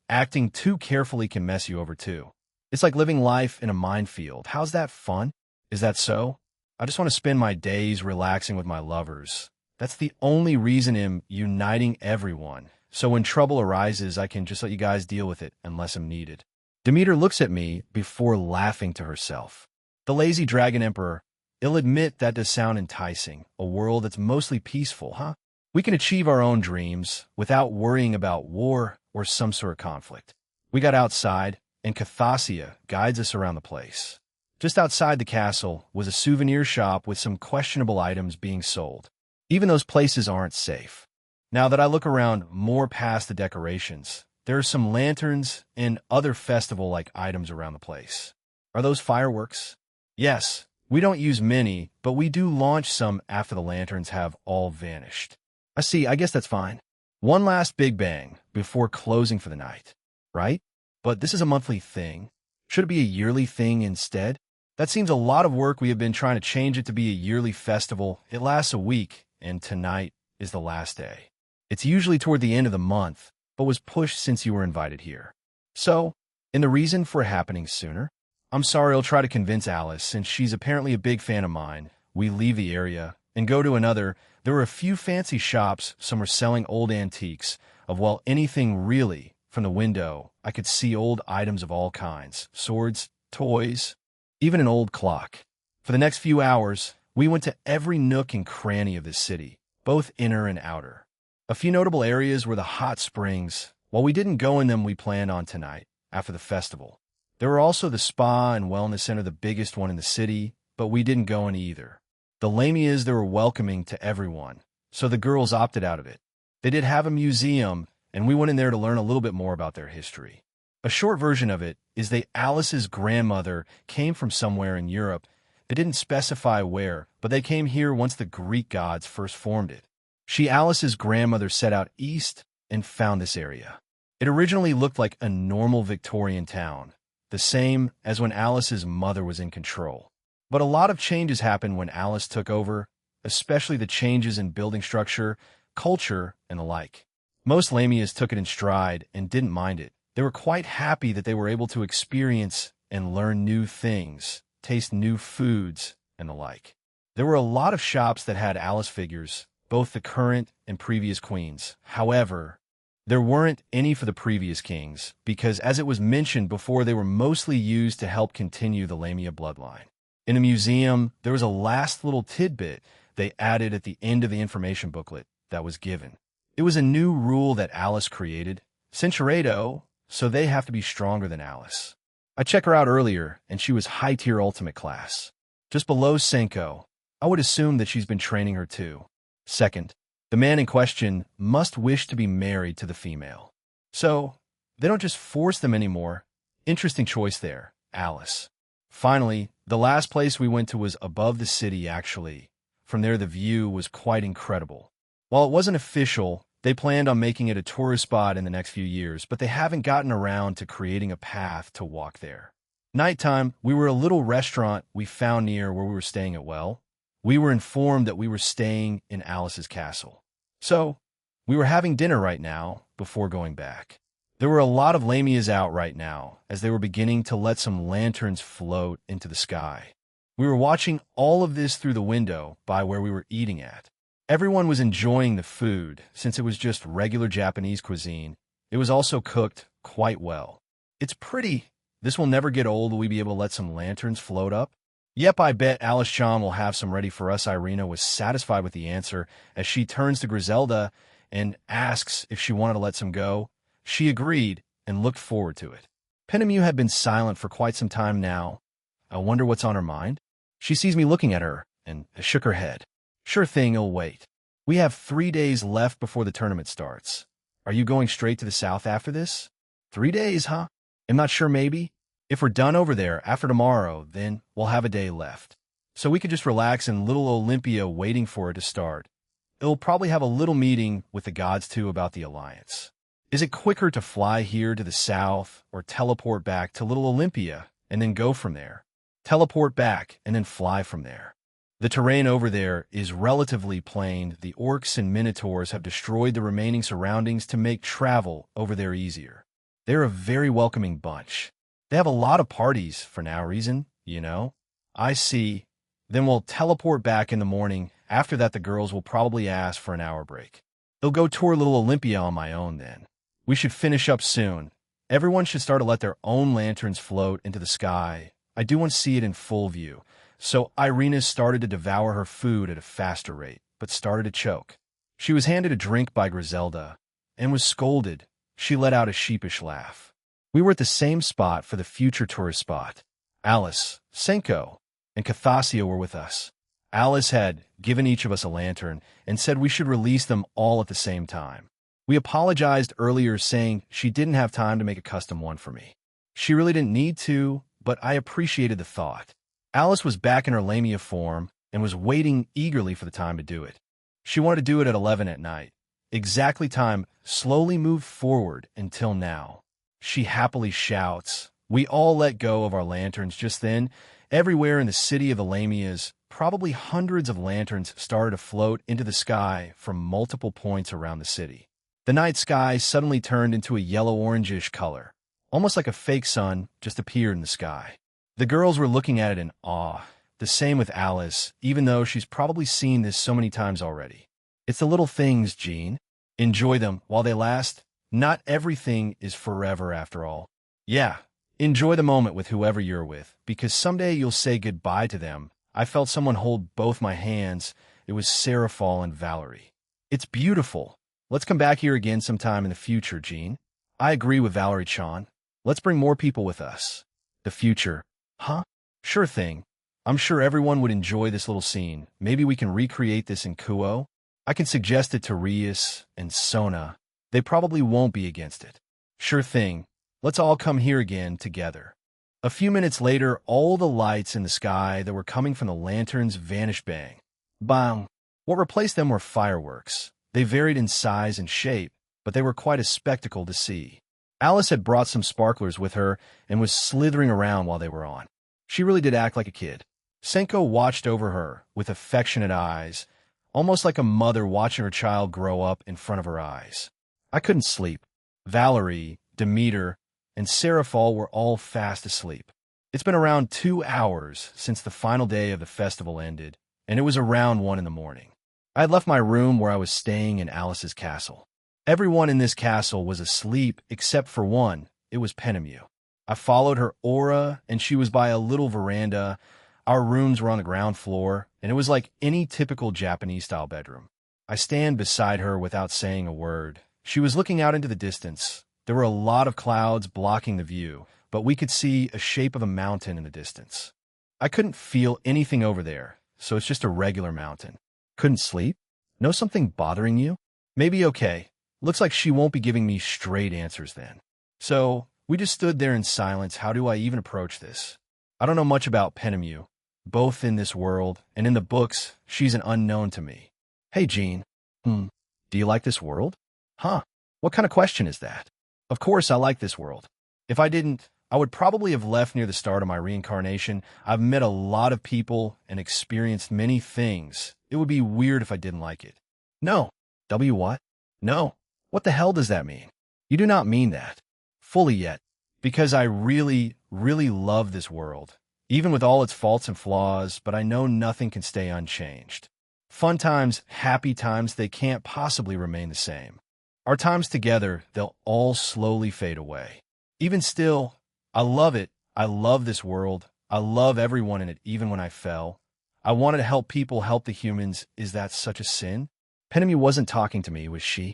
acting too carefully can mess you over too. It's like living life in a minefield. How's that fun? Is that so? I just want to spend my days relaxing with my lovers. That's the only reason I'm uniting everyone. So when trouble arises, I can just let you guys deal with it unless I'm needed. Demeter looks at me before laughing to herself. The lazy dragon emperor, I'll admit that does sound enticing. A world that's mostly peaceful, huh? We can achieve our own dreams without worrying about war or some sort of conflict. We got outside, and Cathasia guides us around the place. Just outside the castle was a souvenir shop with some questionable items being sold. Even those places aren't safe. Now that I look around more past the decorations, there are some lanterns and other festival-like items around the place. Are those fireworks? Yes, we don't use many, but we do launch some after the lanterns have all vanished. I see, I guess that's fine. One last big bang before closing for the night, right? But this is a monthly thing. Should it be a yearly thing instead? That seems a lot of work. We have been trying to change it to be a yearly festival. It lasts a week, and tonight is the last day. It's usually toward the end of the month, but was pushed since you were invited here. So, and the reason for it happening sooner? I'm sorry, I'll try to convince Alice, since she's apparently a big fan of mine. We leave the area and go to another. There were a few fancy shops. Some were selling old antiques of, well, anything really. From the window, I could see old items of all kinds, swords, toys, even an old clock. For the next few hours, we went to every nook and cranny of this city, both inner and outer. A few notable areas were the hot springs. While we didn't go in them, we planned on tonight, after the festival. There were also the spa and wellness center, the biggest one in the city, but we didn't go in either. The Lamias, they were welcoming to everyone, so the girls opted out of it. They did have a museum, and we went in there to learn a little bit more about their history. A short version of it is that Alice's grandmother came from somewhere in Europe. They didn't specify where, but they came here once the Greek gods first formed it. Alice's grandmother, set out east and found this area. It originally looked like a normal Victorian town, the same as when Alice's mother was in control. But a lot of changes happened when Alice took over, especially the changes in building structure, culture, and the like. Most Lamias took it in stride and didn't mind it. They were quite happy that they were able to experience and learn new things, taste new foods, and the like. There were a lot of shops that had Alice figures, both the current and previous queens. However, there weren't any for the previous kings, because as it was mentioned before, they were mostly used to help continue the Lamia bloodline. In the museum, there was a last little tidbit they added at the end of the information booklet that was given. It was a new rule that Alice created. Centurado, so they have to be stronger than Alice. I checked her out earlier, and she was high-tier ultimate class. Just below Senko. I would assume that she's been training her too. Second, the man in question must wish to be married to the female. So, they don't just force them anymore. Interesting choice there, Alice. Finally, the last place we went to was above the city, actually. From there, the view was quite incredible. While it wasn't official, they planned on making it a tourist spot in the next few years, but they haven't gotten around to creating a path to walk there. Nighttime, we were at a little restaurant we found near where we were staying at. Well, we were informed that we were staying in Alice's castle. So, We were having dinner right now before going back. There were a lot of lamias out right now as they were beginning to let some lanterns float into the sky. We were watching all of this through the window by where we were eating at. Everyone was enjoying the food since it was just regular Japanese cuisine. It was also cooked quite well. It's pretty. This will never get old. Will we be able to let some lanterns float up? Yep, I bet Alice-chan will have some ready for us. Irina was satisfied with the answer as she turns to Griselda and asks if she wanted to let some go. She agreed and looked forward to it. Penemu had been silent for quite some time now. I wonder what's on her mind. She sees me looking at her and shook her head. Sure thing, I'll wait. We have 3 days left before the tournament starts. Are you going straight to the south after this? 3 days, huh? I'm not sure, maybe. If we're done over there after tomorrow, then we'll have a day left. So we could just relax in Little Olympia waiting for it to start. It'll probably have a little meeting with the gods too about the alliance. Is it quicker to fly here to the south or teleport back to Little Olympia and then go from there? Teleport back and then fly from there. The terrain over there is relatively plain. The orcs and minotaurs have destroyed the remaining surroundings to make travel over there easier. They're a very welcoming bunch. They have a lot of parties for now reason, you know? I see. Then we'll teleport back in the morning. After that, the girls will probably ask for an hour break. They'll go tour Little Olympia on my own then. We should finish up soon. Everyone should start to let their own lanterns float into the sky. I do want to see it in full view. So Irina started to devour her food at a faster rate, but started to choke. She was handed a drink by Griselda and was scolded. She let out a sheepish laugh. We were at the same spot for the future tourist spot. Alice, Senko, and Kathasia were with us. Alice had given each of us a lantern and said we should release them all at the same time. We apologized earlier saying she didn't have time to make a custom one for me. She really didn't need to, but I appreciated the thought. Alice was back in her Lamia form and was waiting eagerly for the time to do it. She wanted to do it at 11 at night. Exactly time slowly moved forward until now. She happily shouts. We all let go of our lanterns just then. Everywhere in the city of the Lamias, probably hundreds of lanterns started to float into the sky from multiple points around the city. The night sky suddenly turned into a yellow-orangish color, almost like a fake sun just appeared in the sky. The girls were looking at it in awe, the same with Alice, even though she's probably seen this so many times already. It's the little things, Jean. Enjoy them while they last. Not everything is forever after all. Yeah, enjoy the moment with whoever you're with, because someday you'll say goodbye to them. I felt someone hold both my hands. It was Seraphal and Valerie. It's beautiful. Let's come back here again sometime in the future, Jean. I agree with Valerie-chan. Let's bring more people with us. The future. Huh? Sure thing. I'm sure everyone would enjoy this little scene. Maybe we can recreate this in Kuo. I can suggest it to Rias and Sona. They probably won't be against it. Sure thing. Let's all come here again together. A few minutes later, all the lights in the sky that were coming from the lanterns vanished bang. Bang. What replaced them were fireworks. They varied in size and shape, but they were quite a spectacle to see. Alice had brought some sparklers with her and was slithering around while they were on. She really did act like a kid. Senko watched over her with affectionate eyes, almost like a mother watching her child grow up in front of her eyes. I couldn't sleep. Valerie, Demeter, and Seraphal were all fast asleep. It's been around 2 hours since the final day of the festival ended, and it was around 1 in the morning. I had left my room where I was staying in Alice's castle. Everyone in this castle was asleep except for one. It was Penemu. I followed her aura, and she was by a little veranda. Our rooms were on the ground floor, and it was like any typical Japanese-style bedroom. I stand beside her without saying a word. She was looking out into the distance. There were a lot of clouds blocking the view, but we could see a shape of a mountain in the distance. I couldn't feel anything over there, so it's just a regular mountain. Couldn't sleep? Know something bothering you? Maybe okay. Looks like she won't be giving me straight answers then. So, we just stood there in silence. How do I even approach this? I don't know much about Penemu. Both in this world and in the books, she's an unknown to me. Hey, Jean. Do you like this world? Huh? What kind of question is that? Of course I like this world. If I didn't, I would probably have left near the start of my reincarnation. I've met a lot of people and experienced many things. It would be weird if I didn't like it. No. W what? No. What the hell does that mean? You do not mean that. Fully yet. Because I really, really love this world. Even with all its faults and flaws, but I know nothing can stay unchanged. Fun times, happy times, they can't possibly remain the same. Our times together, they'll all slowly fade away. Even still, I love it. I love this world. I love everyone in it, even when I fell. I wanted to help people help the humans. Is that such a sin? Penemy wasn't talking to me, was she?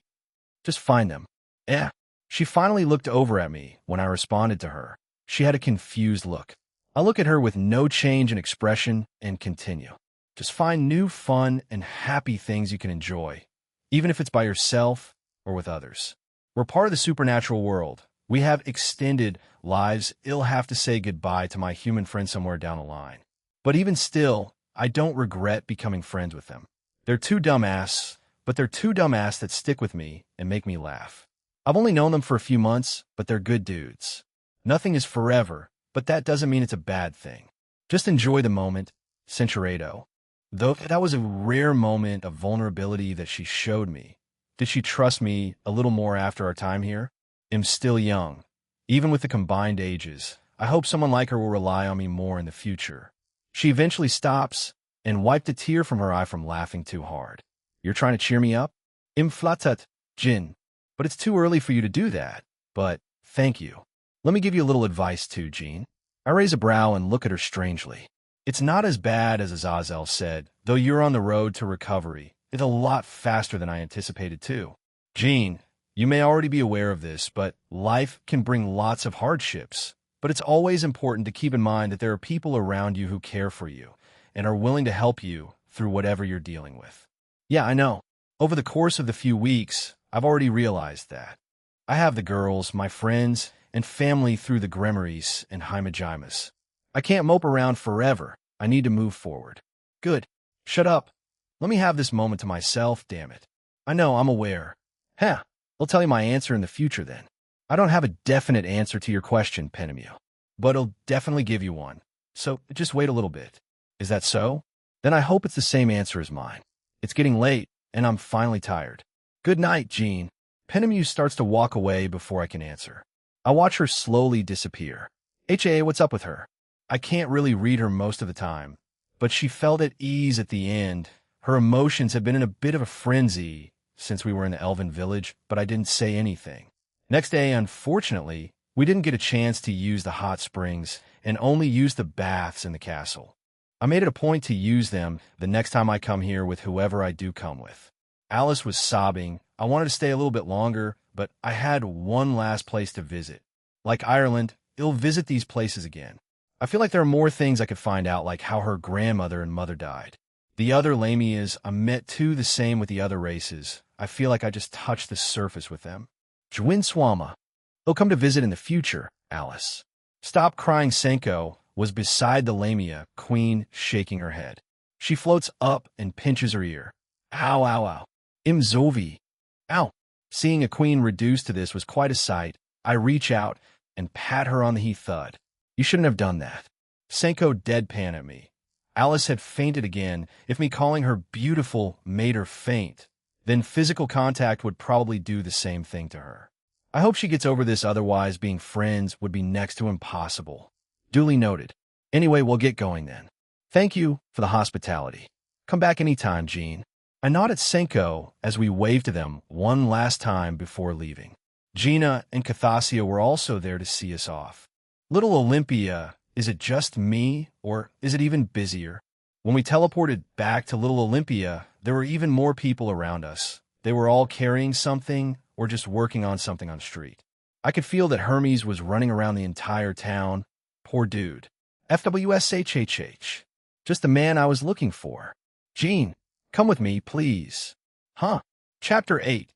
Just find them. Yeah. She finally looked over at me when I responded to her. She had a confused look. I look at her with no change in expression and continue. Just find new fun and happy things you can enjoy, even if it's by yourself or with others. We're part of the supernatural world. We have extended lives. I'll have to say goodbye to my human friend somewhere down the line. But even still, I don't regret becoming friends with them. They're two dumbass, but they're two dumbass that stick with me and make me laugh. I've only known them for a few months, but they're good dudes. Nothing is forever, but that doesn't mean it's a bad thing. Just enjoy the moment, Centurato. Though that was a rare moment of vulnerability that she showed me. Did she trust me a little more after our time here? I'm still young. Even with the combined ages, I hope someone like her will rely on me more in the future. She eventually stops and wiped a tear from her eye from laughing too hard. You're trying to cheer me up? Im flatat, Jin. But it's too early for you to do that. But, thank you. Let me give you a little advice too, Jean. I raise a brow and look at her strangely. It's not as bad as Azazel said, though you're on the road to recovery. It's a lot faster than I anticipated too. Jean, you may already be aware of this, but life can bring lots of hardships. But it's always important to keep in mind that there are people around you who care for you and are willing to help you through whatever you're dealing with. Yeah, I know. Over the course of the few weeks, I've already realized that. I have the girls, my friends, and family through the Gremories and Hymajimas. I can't mope around forever. I need to move forward. Good. Shut up. Let me have this moment to myself, damn it. I know, I'm aware. Huh. I'll tell you my answer in the future then. I don't have a definite answer to your question, Penemu, but I'll definitely give you one. So just wait a little bit. Is that so? Then I hope it's the same answer as mine. It's getting late, and I'm finally tired. Good night, Jean. Penemu starts to walk away before I can answer. I watch her slowly disappear. What's up with her? I can't really read her most of the time, but she felt at ease at the end. Her emotions have been in a bit of a frenzy since we were in the Elven village, but I didn't say anything. Next day, unfortunately, we didn't get a chance to use the hot springs and only used the baths in the castle. I made it a point to use them the next time I come here with whoever I do come with. Alice was sobbing. I wanted to stay a little bit longer, but I had one last place to visit. Like Ireland, I'll visit these places again. I feel like there are more things I could find out, like how her grandmother and mother died. The other Lamias, I met too, the same with the other races. I feel like I just touched the surface with them. Jwin Swama. They'll come to visit in the future, Alice. Stop crying. Senko was beside the Lamia, queen, shaking her head. She floats up and pinches her ear. Ow, ow, ow. Imzovi. Ow. Seeing a queen reduced to this was quite a sight. I reach out and pat her on the thud. You shouldn't have done that. Senko deadpan at me. Alice had fainted again. If me calling her beautiful made her faint, then physical contact would probably do the same thing to her. I hope she gets over this, otherwise being friends would be next to impossible. Duly noted. Anyway, we'll get going then. Thank you for the hospitality. Come back anytime, Jean. I nod at Senko as we wave to them one last time before leaving. Gina and Cathasia were also there to see us off. Little Olympia, is it just me, or is it even busier? When we teleported back to Little Olympia, there were even more people around us. They were all carrying something or just working on something on the street. I could feel that Hermes was running around the entire town. Poor dude. FWSHHH. Just the man I was looking for. Jean, come with me, please. Huh. Chapter 8,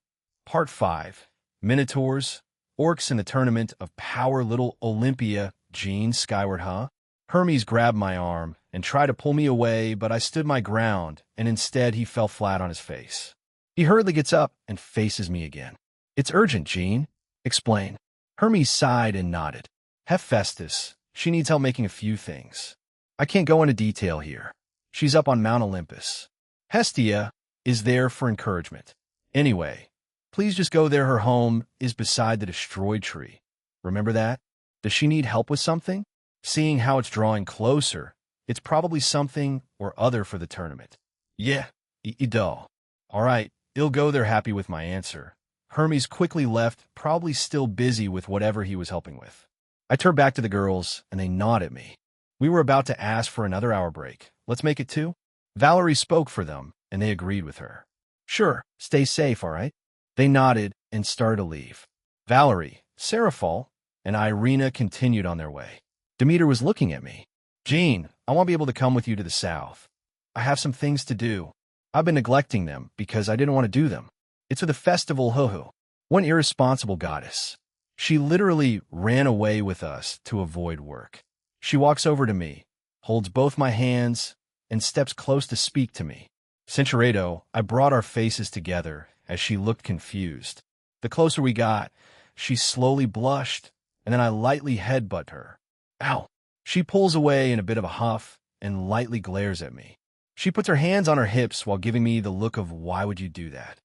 Part 5. Minotaurs, Orcs in the Tournament of Power. Little Olympia. Jean, skyward, huh? Hermes grabbed my arm and tried to pull me away, but I stood my ground, and instead he fell flat on his face. He hurriedly gets up and faces me again. It's urgent, Jean. Explain. Hermes sighed and nodded. Hephaestus. She needs help making a few things. I can't go into detail here. She's up on Mount Olympus. Hestia is there for encouragement. Anyway, Please just go there. Her home is beside the destroyed tree. Remember that? Does she need help with something? Seeing how it's drawing closer, it's probably something or other for the tournament. Yeah, doll. All right, he'll go there happy with my answer. Hermes quickly left, probably still busy with whatever he was helping with. I turned back to the girls, and they nodded at me. We were about to ask for another hour break. Let's make it 2. Valerie spoke for them, and they agreed with her. Sure, stay safe, all right? They nodded and started to leave. Valerie, Seraphol, and Irina continued on their way. Demeter was looking at me. Jean, I won't be able to come with you to the south. I have some things to do. I've been neglecting them because I didn't want to do them. It's for the festival, ho-ho. One irresponsible goddess. She literally ran away with us to avoid work. She walks over to me, holds both my hands, and steps close to speak to me. Cinchuredo, I brought our faces together as she looked confused. The closer we got, she slowly blushed, and then I lightly headbutt her. Ow! She pulls away in a bit of a huff and lightly glares at me. She puts her hands on her hips while giving me the look of, why would you do that?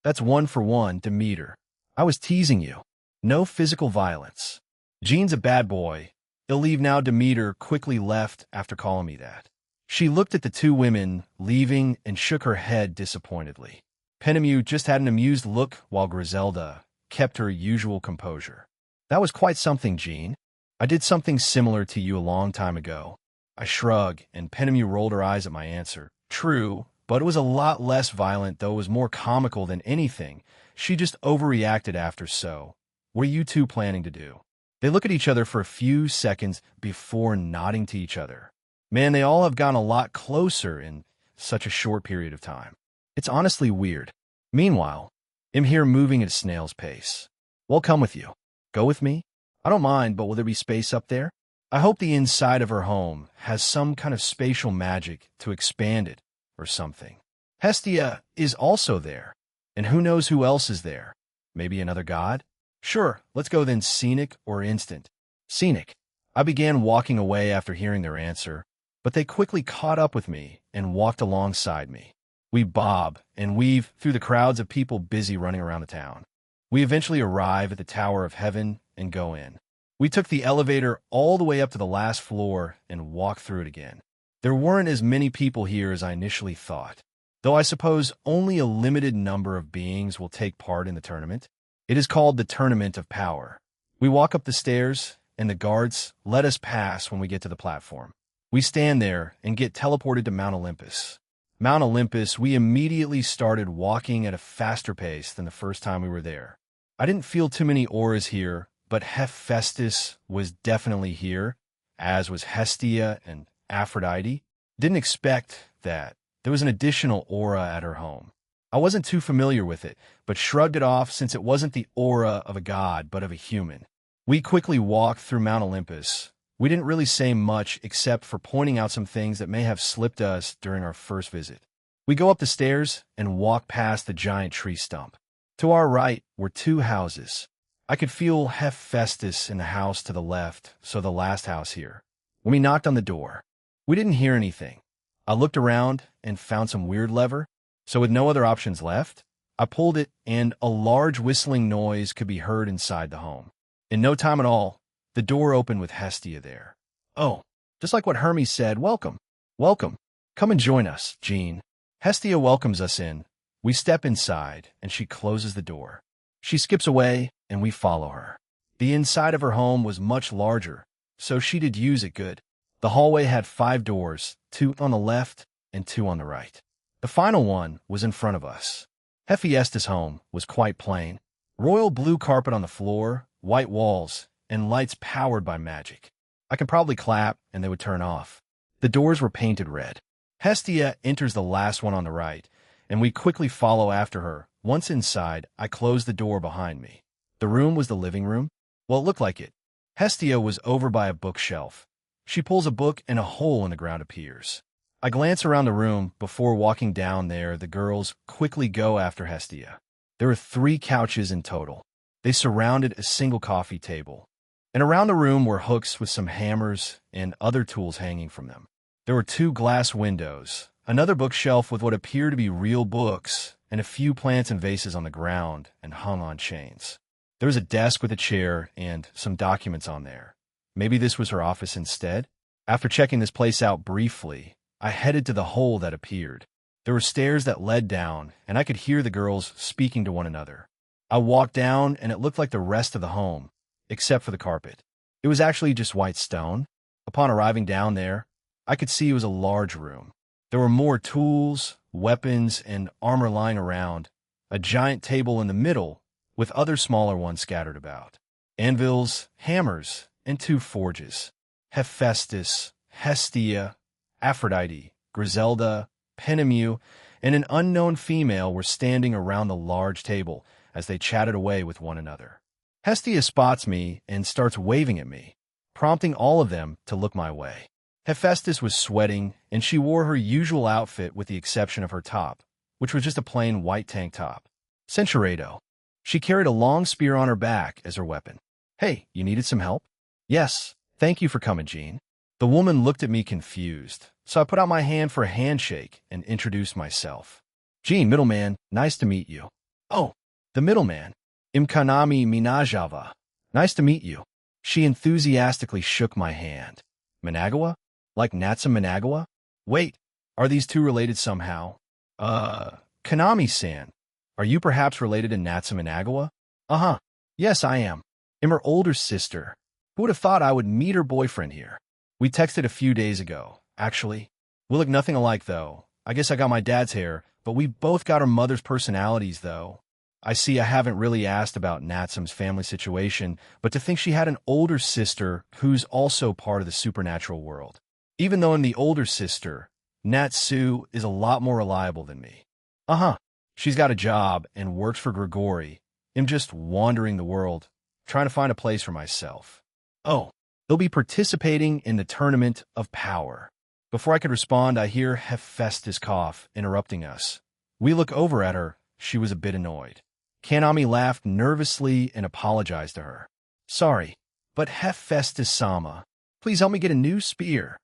That's 1 for 1, Demeter. I was teasing you. No physical violence. Jean's a bad boy. He'll leave now. Demeter quickly left after calling me that. She looked at the 2 women leaving and shook her head disappointedly. Penemu just had an amused look while Griselda kept her usual composure. That was quite something, Jean. I did something similar to you a long time ago. I shrugged, and Penemu rolled her eyes at my answer. True, but it was a lot less violent, though it was more comical than anything. She just overreacted after. So, what are you 2 planning to do? They look at each other for a few seconds before nodding to each other. Man, they all have gotten a lot closer in such a short period of time. It's honestly weird. Meanwhile, I'm here moving at a snail's pace. Well, come with you. Go with me? I don't mind, but will there be space up there? I hope the inside of her home has some kind of spatial magic to expand it or something. Hestia is also there, and who knows who else is there? Maybe another god? Sure, let's go then. Scenic or instant? Scenic. I began walking away after hearing their answer, but they quickly caught up with me and walked alongside me. We bob and weave through the crowds of people busy running around the town. We eventually arrive at the Tower of Heaven and go in. We took the elevator all the way up to the last floor and walked through it again. There weren't as many people here as I initially thought, though I suppose only a limited number of beings will take part in the tournament. It is called the Tournament of Power. We walk up the stairs, and the guards let us pass when we get to the platform. We stand there and get teleported to Mount Olympus. Mount Olympus, we immediately started walking at a faster pace than the first time we were there. I didn't feel too many auras here, but Hephaestus was definitely here, as was Hestia and Aphrodite. Didn't expect that. There was an additional aura at her home. I wasn't too familiar with it, but shrugged it off since it wasn't the aura of a god, but of a human. We quickly walked through Mount Olympus. We didn't really say much except for pointing out some things that may have slipped us during our first visit. We go up the stairs and walk past the giant tree stump. To our right were 2 houses. I could feel Hephaestus in the house to the left, so the last house here. When we knocked on the door, we didn't hear anything. I looked around and found some weird lever, so with no other options left, I pulled it and a large whistling noise could be heard inside the home. In no time at all, the door opened with Hestia there. Oh, just like what Hermes said, welcome. Welcome. Come and join us, Jean. Hestia welcomes us in. We step inside, and she closes the door. She skips away, and we follow her. The inside of her home was much larger, so she did use it good. The hallway had 5 doors, 2 on the left and 2 on the right. The final one was in front of us. Hephaestus' home was quite plain. Royal blue carpet on the floor, white walls, and lights powered by magic. I could probably clap, and they would turn off. The doors were painted red. Hestia enters the last one on the right, and we quickly follow after her. Once inside, I closed the door behind me. The room was the living room. Well, it looked like it. Hestia was over by a bookshelf. She pulls a book and a hole in the ground appears. I glance around the room before walking down there. The girls quickly go after Hestia. There are 3 couches in total. They surrounded a single coffee table. And around the room were hooks with some hammers and other tools hanging from them. There were 2 glass windows, another bookshelf with what appear to be real books, and a few plants and vases on the ground and hung on chains. There was a desk with a chair and some documents on there. Maybe this was her office instead? After checking this place out briefly, I headed to the hole that appeared. There were stairs that led down, and I could hear the girls speaking to one another. I walked down, and it looked like the rest of the home, except for the carpet. It was actually just white stone. Upon arriving down there, I could see it was a large room. There were more tools, weapons, and armor lying around, a giant table in the middle, with other smaller ones scattered about. Anvils, hammers, and 2 forges. Hephaestus, Hestia, Aphrodite, Griselda, Penemu, and an unknown female were standing around the large table as they chatted away with one another. Hestia spots me and starts waving at me, prompting all of them to look my way. Hephaestus was sweating, and she wore her usual outfit with the exception of her top, which was just a plain white tank top. Centuredo. She carried a long spear on her back as her weapon. Hey, you needed some help? Yes, thank you for coming, Jean. The woman looked at me confused, so I put out my hand for a handshake and introduced myself. Jean, middleman, nice to meet you. Oh, the middleman. Imkanami Minajava. Nice to meet you. She enthusiastically shook my hand. Managawa? Like Natsa Managawa? Wait, are these two related somehow? Kanami-san. Are you perhaps related to Natsa Managawa? Uh-huh. Yes, I am. I'm her older sister. Who would have thought I would meet her boyfriend here? We texted a few days ago, actually. We look nothing alike, though. I guess I got my dad's hair, but we both got our mother's personalities, though. I see I haven't really asked about Natsam's family situation, but to think she had an older sister who's also part of the supernatural world. Even though I'm the older sister, Natsu is a lot more reliable than me. Uh-huh. She's got a job and works for Grigori. I'm just wandering the world, trying to find a place for myself. Oh, they'll be participating in the Tournament of Power. Before I could respond, I hear Hephaestus cough, interrupting us. We look over at her. She was a bit annoyed. Kanami laughed nervously and apologized to her. Sorry, but Hephaestus-sama, please help me get a new spear.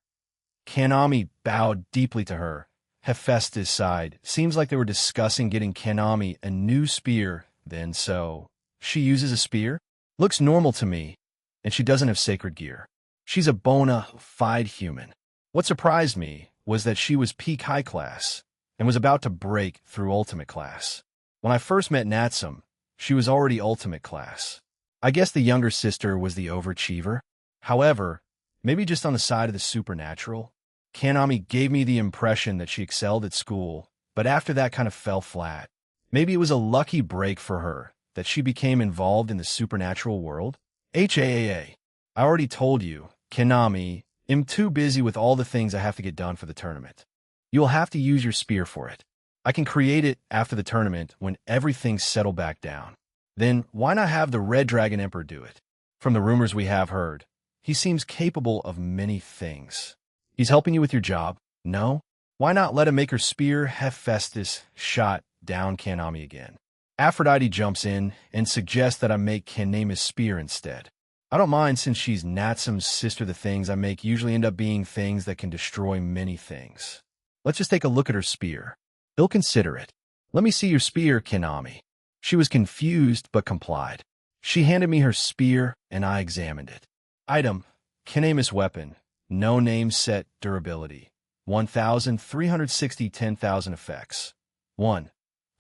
Kanami bowed deeply to her. Hephaestus sighed. Seems like they were discussing getting Kanami a new spear, then so. She uses a spear? Looks normal to me, and she doesn't have sacred gear. She's a bona fide human. What surprised me was that she was peak high class and was about to break through ultimate class. When I first met Natsum, she was already ultimate class. I guess the younger sister was the overachiever. However, maybe just on the side of the supernatural. Kanami gave me the impression that she excelled at school, but after that kind of fell flat. Maybe it was a lucky break for her that she became involved in the supernatural world. HAAA. I already told you, Kanami, I'm too busy with all the things I have to get done for the tournament. You'll have to use your spear for it. I can create it after the tournament when everything's settled back down. Then why not have the Red Dragon Emperor do it? From the rumors we have heard, he seems capable of many things. He's helping you with your job. No? Why not let him make her spear? Hephaestus shot down Kanami again. Aphrodite jumps in and suggests that I make Kanami's spear instead. I don't mind since she's Natsum's sister. The things I make usually end up being things that can destroy many things. Let's just take a look at her spear. He'll consider it. Let me see your spear, Kanami. She was confused but complied. She handed me her spear and I examined it. Item, Kanami's weapon. No name set durability. 1,360 10,000 effects. 1.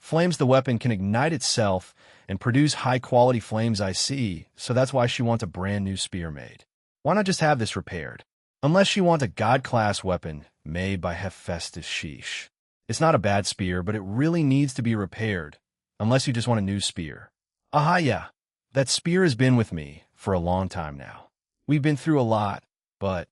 Flames. The weapon can ignite itself and produce high-quality flames. I see, so that's why she wants a brand new spear made. Why not just have this repaired? Unless you want a god-class weapon made by Hephaestus. Sheesh. It's not a bad spear, but it really needs to be repaired, unless you just want a new spear. Aha, yeah. That spear has been with me for a long time now. We've been through a lot, but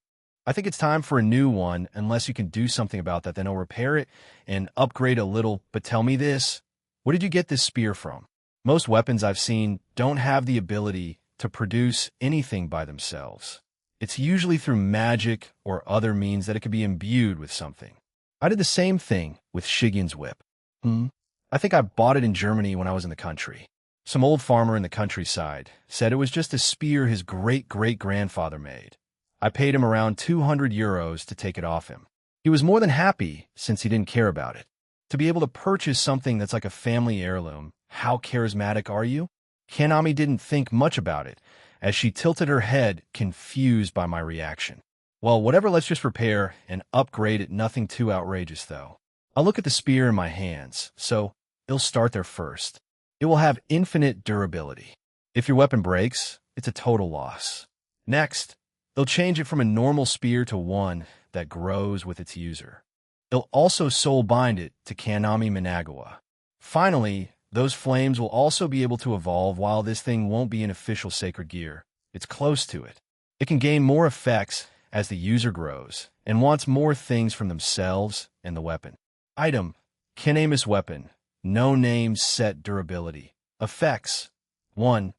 I think it's time for a new one. Unless you can do something about that, then I'll repair it and upgrade a little. But tell me this, where did you get this spear from? Most weapons I've seen don't have the ability to produce anything by themselves. It's usually through magic or other means that it can be imbued with something. I did the same thing with Shigen's whip. I think I bought it in Germany when I was in the country. Some old farmer in the countryside said it was just a spear his great-great-grandfather made. I paid him around 200 euros to take it off him. He was more than happy since he didn't care about it. To be able to purchase something that's like a family heirloom, how charismatic are you? Kanami didn't think much about it, as she tilted her head, confused by my reaction. Well, whatever, let's just repair and upgrade it, nothing too outrageous though. I'll look at the spear in my hands, so it'll start there first. It will have infinite durability. If your weapon breaks, it's a total loss. Next, they'll change it from a normal spear to one that grows with its user. They'll also soul bind it to Kanami Managawa. Finally, those flames will also be able to evolve. While this thing won't be an official sacred gear, it's close to it. It can gain more effects as the user grows and wants more things from themselves and the weapon. Item: Kanamis weapon. No name set durability. Effects: 1.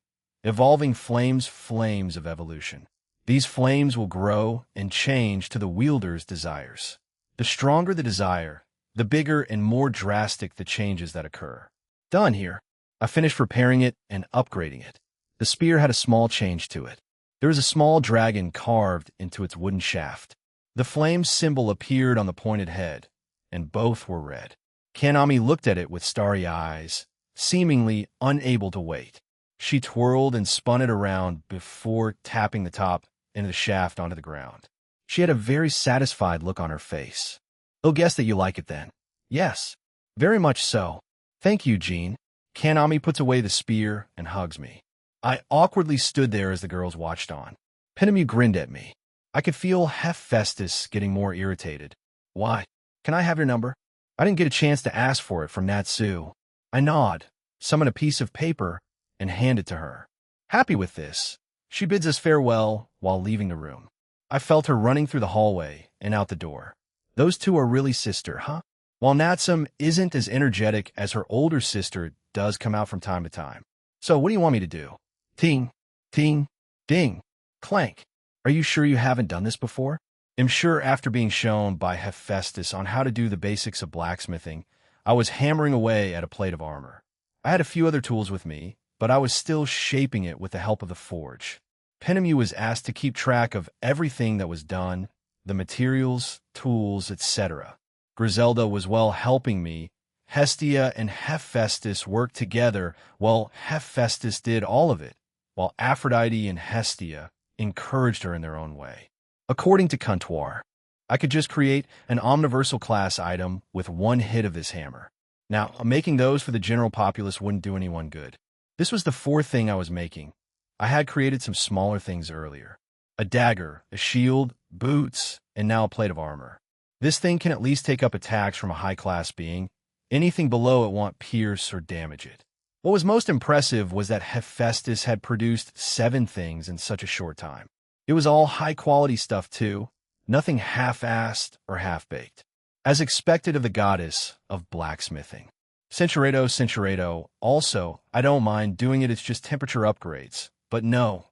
Evolving flames. Flames of evolution. These flames will grow and change to the wielder's desires. The stronger the desire, the bigger and more drastic the changes that occur. Done here. I finished repairing it and upgrading it. The spear had a small change to it. There was a small dragon carved into its wooden shaft. The flame symbol appeared on the pointed head, and both were red. Kanami looked at it with starry eyes, seemingly unable to wait. She twirled and spun it around before tapping the top into the shaft onto the ground. She had a very satisfied look on her face. I'll guess that you like it then. Yes, very much so. Thank you, Jean. Kanami puts away the spear and hugs me. I awkwardly stood there as the girls watched on. Pinami grinned at me. I could feel Hephaestus getting more irritated. Why? Can I have your number? I didn't get a chance to ask for it from Natsu. I nod, summon a piece of paper, and hand it to her. Happy with this, she bids us farewell while leaving the room. I felt her running through the hallway and out the door. Those two are really sister, huh? While Natsum isn't as energetic as her older sister, does come out from time to time. So what do you want me to do? Ting, ting, ding, clank. Are you sure you haven't done this before? I'm sure after being shown by Hephaestus on how to do the basics of blacksmithing, I was hammering away at a plate of armor. I had a few other tools with me, but I was still shaping it with the help of the forge. Pinami was asked to keep track of everything that was done, the materials, tools, etc. Griselda was helping me. Hestia and Hephaestus worked together. Well, Hephaestus did all of it, while Aphrodite and Hestia encouraged her in their own way. According to Comptoir, I could just create an omniversal class item with one hit of this hammer. Now, making those for the general populace wouldn't do anyone good. This was the fourth thing I was making. I had created some smaller things earlier. A dagger, a shield, boots, and now a plate of armor. This thing can at least take up attacks from a high-class being. Anything below it won't pierce or damage it. What was most impressive was that Hephaestus had produced 7 things in such a short time. It was all high-quality stuff too, nothing half-assed or half-baked. As expected of the goddess of blacksmithing. Cinceredo, also, I don't mind doing it, it's just temperature upgrades. But no,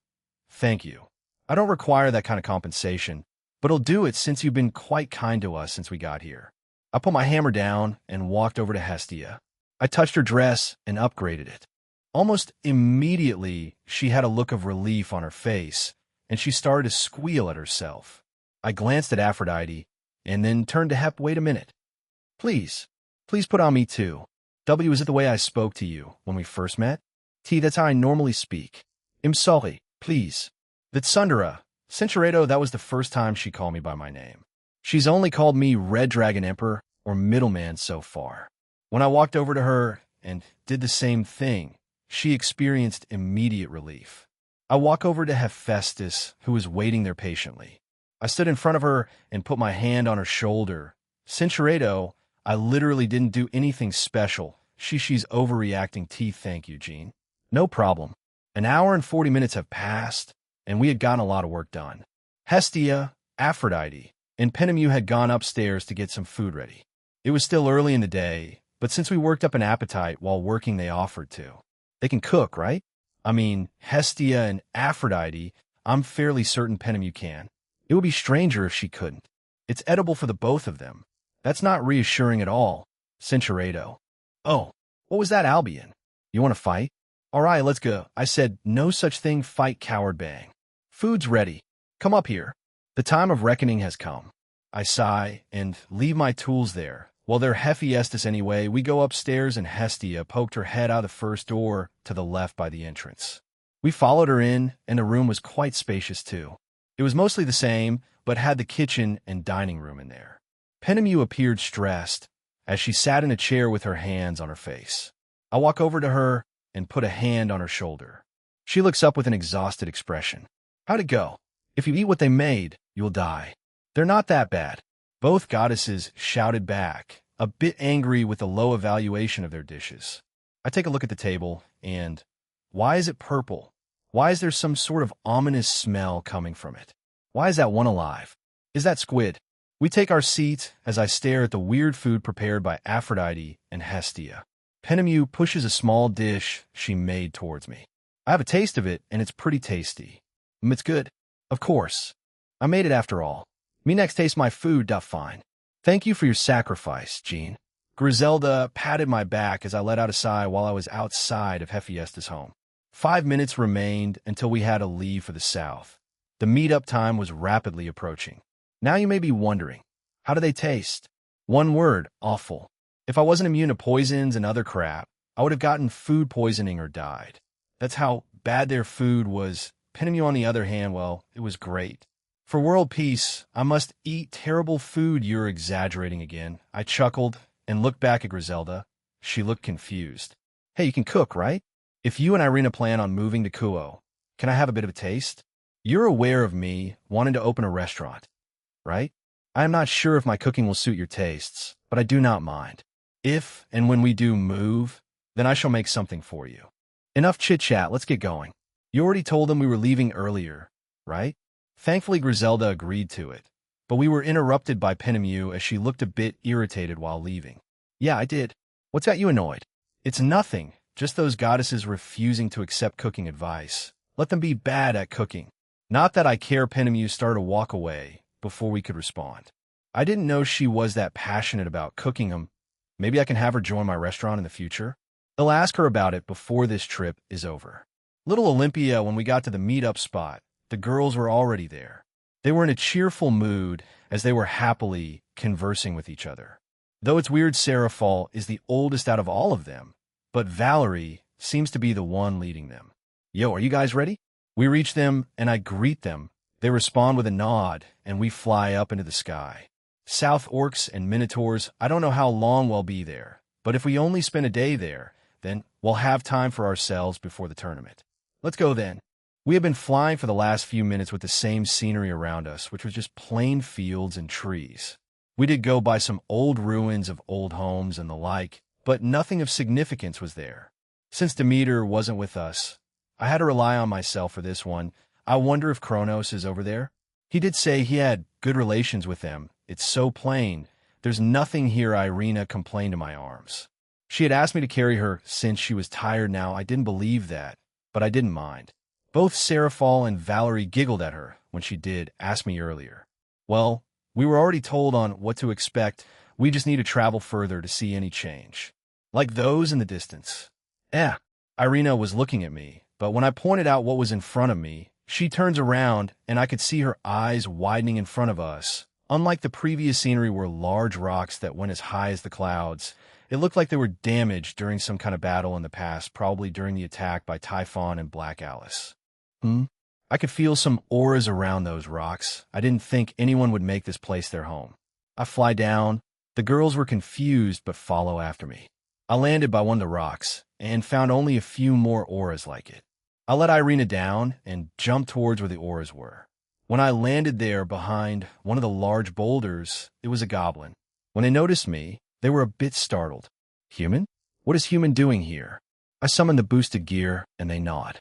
thank you. I don't require that kind of compensation, but I'll do it since you've been quite kind to us since we got here. I put my hammer down and walked over to Hestia. I touched her dress and upgraded it. Almost immediately, she had a look of relief on her face, and she started to squeal at herself. I glanced at Aphrodite, and then turned to Hep. Wait a minute. Please put on me too. W, is it the way I spoke to you when we first met? T, that's how I normally speak. I'm sorry, please. That's Sundara. Cinceredo, that was the first time she called me by my name. She's only called me Red Dragon Emperor or Middleman so far. When I walked over to her and did the same thing, she experienced immediate relief. I walk over to Hephaestus, who was waiting there patiently. I stood in front of her and put my hand on her shoulder. Cinceredo, I literally didn't do anything special. She's overreacting. T, thank you, Jean. No problem. An hour and 40 minutes have passed, and we had gotten a lot of work done. Hestia, Aphrodite, and Pinami had gone upstairs to get some food ready. It was still early in the day, but since we worked up an appetite while working, they offered to. They can cook, right? I mean, Hestia and Aphrodite, I'm fairly certain Pinami can. It would be stranger if she couldn't. It's edible for the both of them. That's not reassuring at all. Cinceredo. Oh, what was that, Albion? You want to fight? All right, let's go. I said, no such thing, fight, coward, bang. Food's ready. Come up here. The time of reckoning has come. I sigh and leave my tools there, Well, they're Hephaestus anyway. We go upstairs and Hestia poked her head out the first door to the left by the entrance. We followed her in, and the room was quite spacious too. It was mostly the same, but had the kitchen and dining room in there. Penemu appeared stressed as she sat in a chair with her hands on her face. I walk over to her and put a hand on her shoulder. She looks up with an exhausted expression. How'd it go? If you eat what they made, you'll die. They're not that bad. Both goddesses shouted back, a bit angry with the low evaluation of their dishes. I take a look at the table, and why is it purple? Why is there some sort of ominous smell coming from it? Why is that one alive? Is that squid? We take our seats as I stare at the weird food prepared by Aphrodite and Hestia. Penemu pushes a small dish she made towards me. I have a taste of it, and it's pretty tasty. It's good. Of course. I made it after all. Me next taste my food, fine. Thank you for your sacrifice, Jean. Griselda patted my back as I let out a sigh while I was outside of Hephaestus' home. 5 minutes remained until we had to leave for the south. The meetup time was rapidly approaching. Now you may be wondering, how do they taste? One word, awful. If I wasn't immune to poisons and other crap, I would have gotten food poisoning or died. That's how bad their food was. Penemu, on the other hand, well, it was great. For world peace, I must eat terrible food. You're exaggerating again. I chuckled and looked back at Griselda. She looked confused. Hey, you can cook, right? If you and Irina plan on moving to Kuo, can I have a bit of a taste? You're aware of me wanting to open a restaurant, right? I am not sure if my cooking will suit your tastes, but I do not mind. If and when we do move, then I shall make something for you. Enough chit-chat, let's get going. You already told them we were leaving earlier, right? Thankfully, Griselda agreed to it, but we were interrupted by Penemu as she looked a bit irritated while leaving. Yeah, I did. What's got you annoyed? It's nothing, just those goddesses refusing to accept cooking advice. Let them be bad at cooking. Not that I care. Penemu started to walk away before we could respond. I didn't know she was that passionate about cooking them. Maybe I can have her join my restaurant in the future. I'll ask her about it before this trip is over. Little Olympia, when we got to the meetup spot, the girls were already there. They were in a cheerful mood as they were happily conversing with each other. Though it's weird, Seraphal is the oldest out of all of them, but Valerie seems to be the one leading them. Yo, are you guys ready? We reach them, and I greet them. They respond with a nod, and we fly up into the sky. South Orcs and Minotaurs, I don't know how long we'll be there, but if we only spend a day there, then we'll have time for ourselves before the tournament. Let's go then. We have been flying for the last few minutes with the same scenery around us, which was just plain fields and trees. We did go by some old ruins of old homes and the like, but nothing of significance was there. Since Demeter wasn't with us, I had to rely on myself for this one. I wonder if Kronos is over there? He did say he had good relations with them. It's so plain. There's nothing here. Irina complained to my arms. She had asked me to carry her since she was tired now. I didn't believe that, but I didn't mind. Both Seraphal and Valerie giggled at her when she did ask me earlier. Well, we were already told on what to expect. We just need to travel further to see any change. Like those in the distance. Irina was looking at me, but when I pointed out what was in front of me, she turns around and I could see her eyes widening in front of us. Unlike the previous scenery were large rocks that went as high as the clouds. It looked like they were damaged during some kind of battle in the past, probably during the attack by Typhon and Black Alice. I could feel some auras around those rocks. I didn't think anyone would make this place their home. I fly down. The girls were confused but follow after me. I landed by one of the rocks and found only a few more auras like it. I let Irina down and jumped towards where the auras were. When I landed there behind one of the large boulders, it was a goblin. When they noticed me, they were a bit startled. Human? What is human doing here? I summoned the boosted gear and they nod.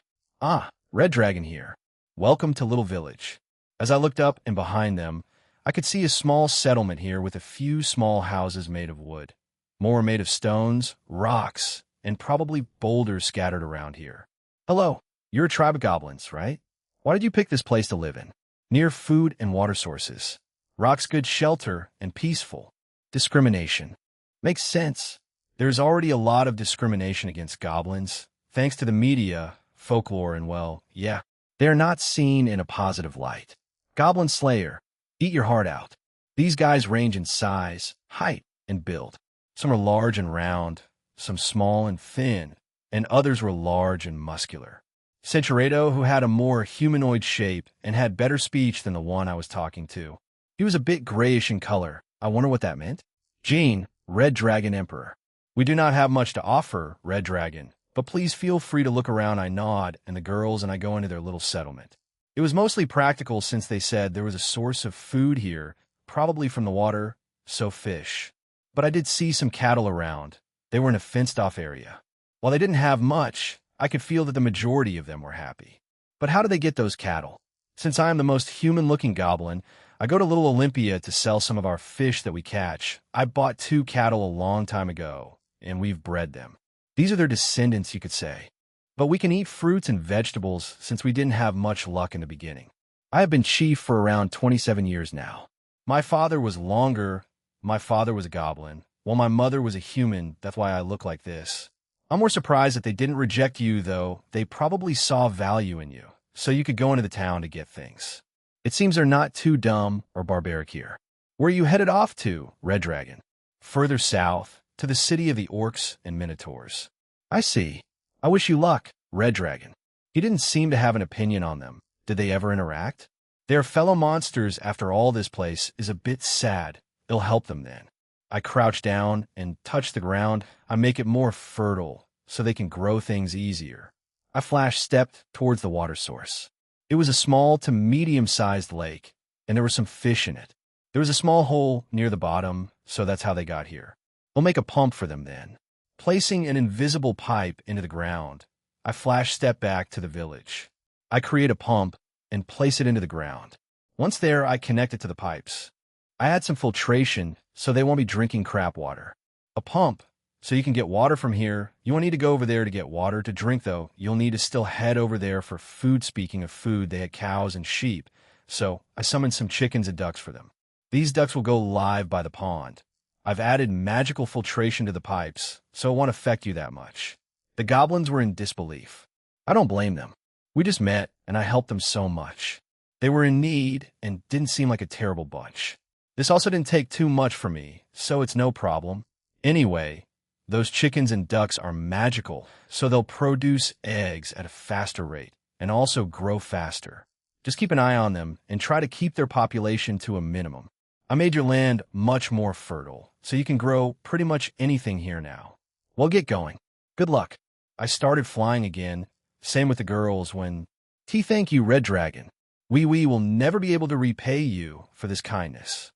Red Dragon here. Welcome to Little Village. As I looked up and behind them, I could see a small settlement here with a few small houses made of wood. More were made of stones, rocks, and probably boulders scattered around here. Hello, you're a tribe of goblins, right? Why did you pick this place to live in? Near food and water sources. Rock's good shelter and peaceful. Discrimination. Makes sense. There's already a lot of discrimination against goblins, thanks to the media, folklore, and well, yeah, they're not seen in a positive light. Goblin Slayer, eat your heart out. These guys range in size, height, and build. Some were large and round, some small and thin, and others were large and muscular. Centuredo, who had a more humanoid shape and had better speech than the one I was talking to. He was a bit grayish in color. I wonder what that meant. Jean, Red Dragon Emperor. We do not have much to offer, Red Dragon, but please feel free to look around. I nod, and the girls and I go into their little settlement. It was mostly practical since they said there was a source of food here, probably from the water, so fish. But I did see some cattle around. They were in a fenced-off area. While they didn't have much, I could feel that the majority of them were happy. But how do they get those cattle? Since I am the most human-looking goblin, I go to Little Olympia to sell some of our fish that we catch. I bought 2 cattle a long time ago, and we've bred them. These are their descendants, you could say. But we can eat fruits and vegetables since we didn't have much luck in the beginning. I have been chief for around 27 years now. My father was a goblin, while my mother was a human. That's why I look like this. I'm more surprised that they didn't reject you, though. They probably saw value in you, so you could go into the town to get things. It seems they're not too dumb or barbaric here. Where are you headed off to, Red Dragon? Further south, to the city of the orcs and minotaurs. I see. I wish you luck, Red Dragon. He didn't seem to have an opinion on them. Did they ever interact? They are fellow monsters after all. This place is a bit sad. It'll help them then. I crouch down and touch the ground. I make it more fertile so they can grow things easier. I stepped towards the water source. It was a small to medium-sized lake, and there were some fish in it. There was a small hole near the bottom, so that's how they got here. We'll make a pump for them then. Placing an invisible pipe into the ground, I step back to the village. I create a pump and place it into the ground. Once there, I connect it to the pipes. I add some filtration so they won't be drinking crap water. A pump, so you can get water from here. You won't need to go over there to get water to drink, though. You'll need to still head over there for food. Speaking of food, they had cows and sheep, so I summoned some chickens and ducks for them. These ducks will go live by the pond. I've added magical filtration to the pipes, so it won't affect you that much. The goblins were in disbelief. I don't blame them. We just met, and I helped them so much. They were in need and didn't seem like a terrible bunch. This also didn't take too much for me, so it's no problem. Anyway, those chickens and ducks are magical, so they'll produce eggs at a faster rate and also grow faster. Just keep an eye on them and try to keep their population to a minimum. I made your land much more fertile, so you can grow pretty much anything here now. Well, get going. Good luck. I started flying again, same with the girls when... Thank you, Red Dragon. We will never be able to repay you for this kindness.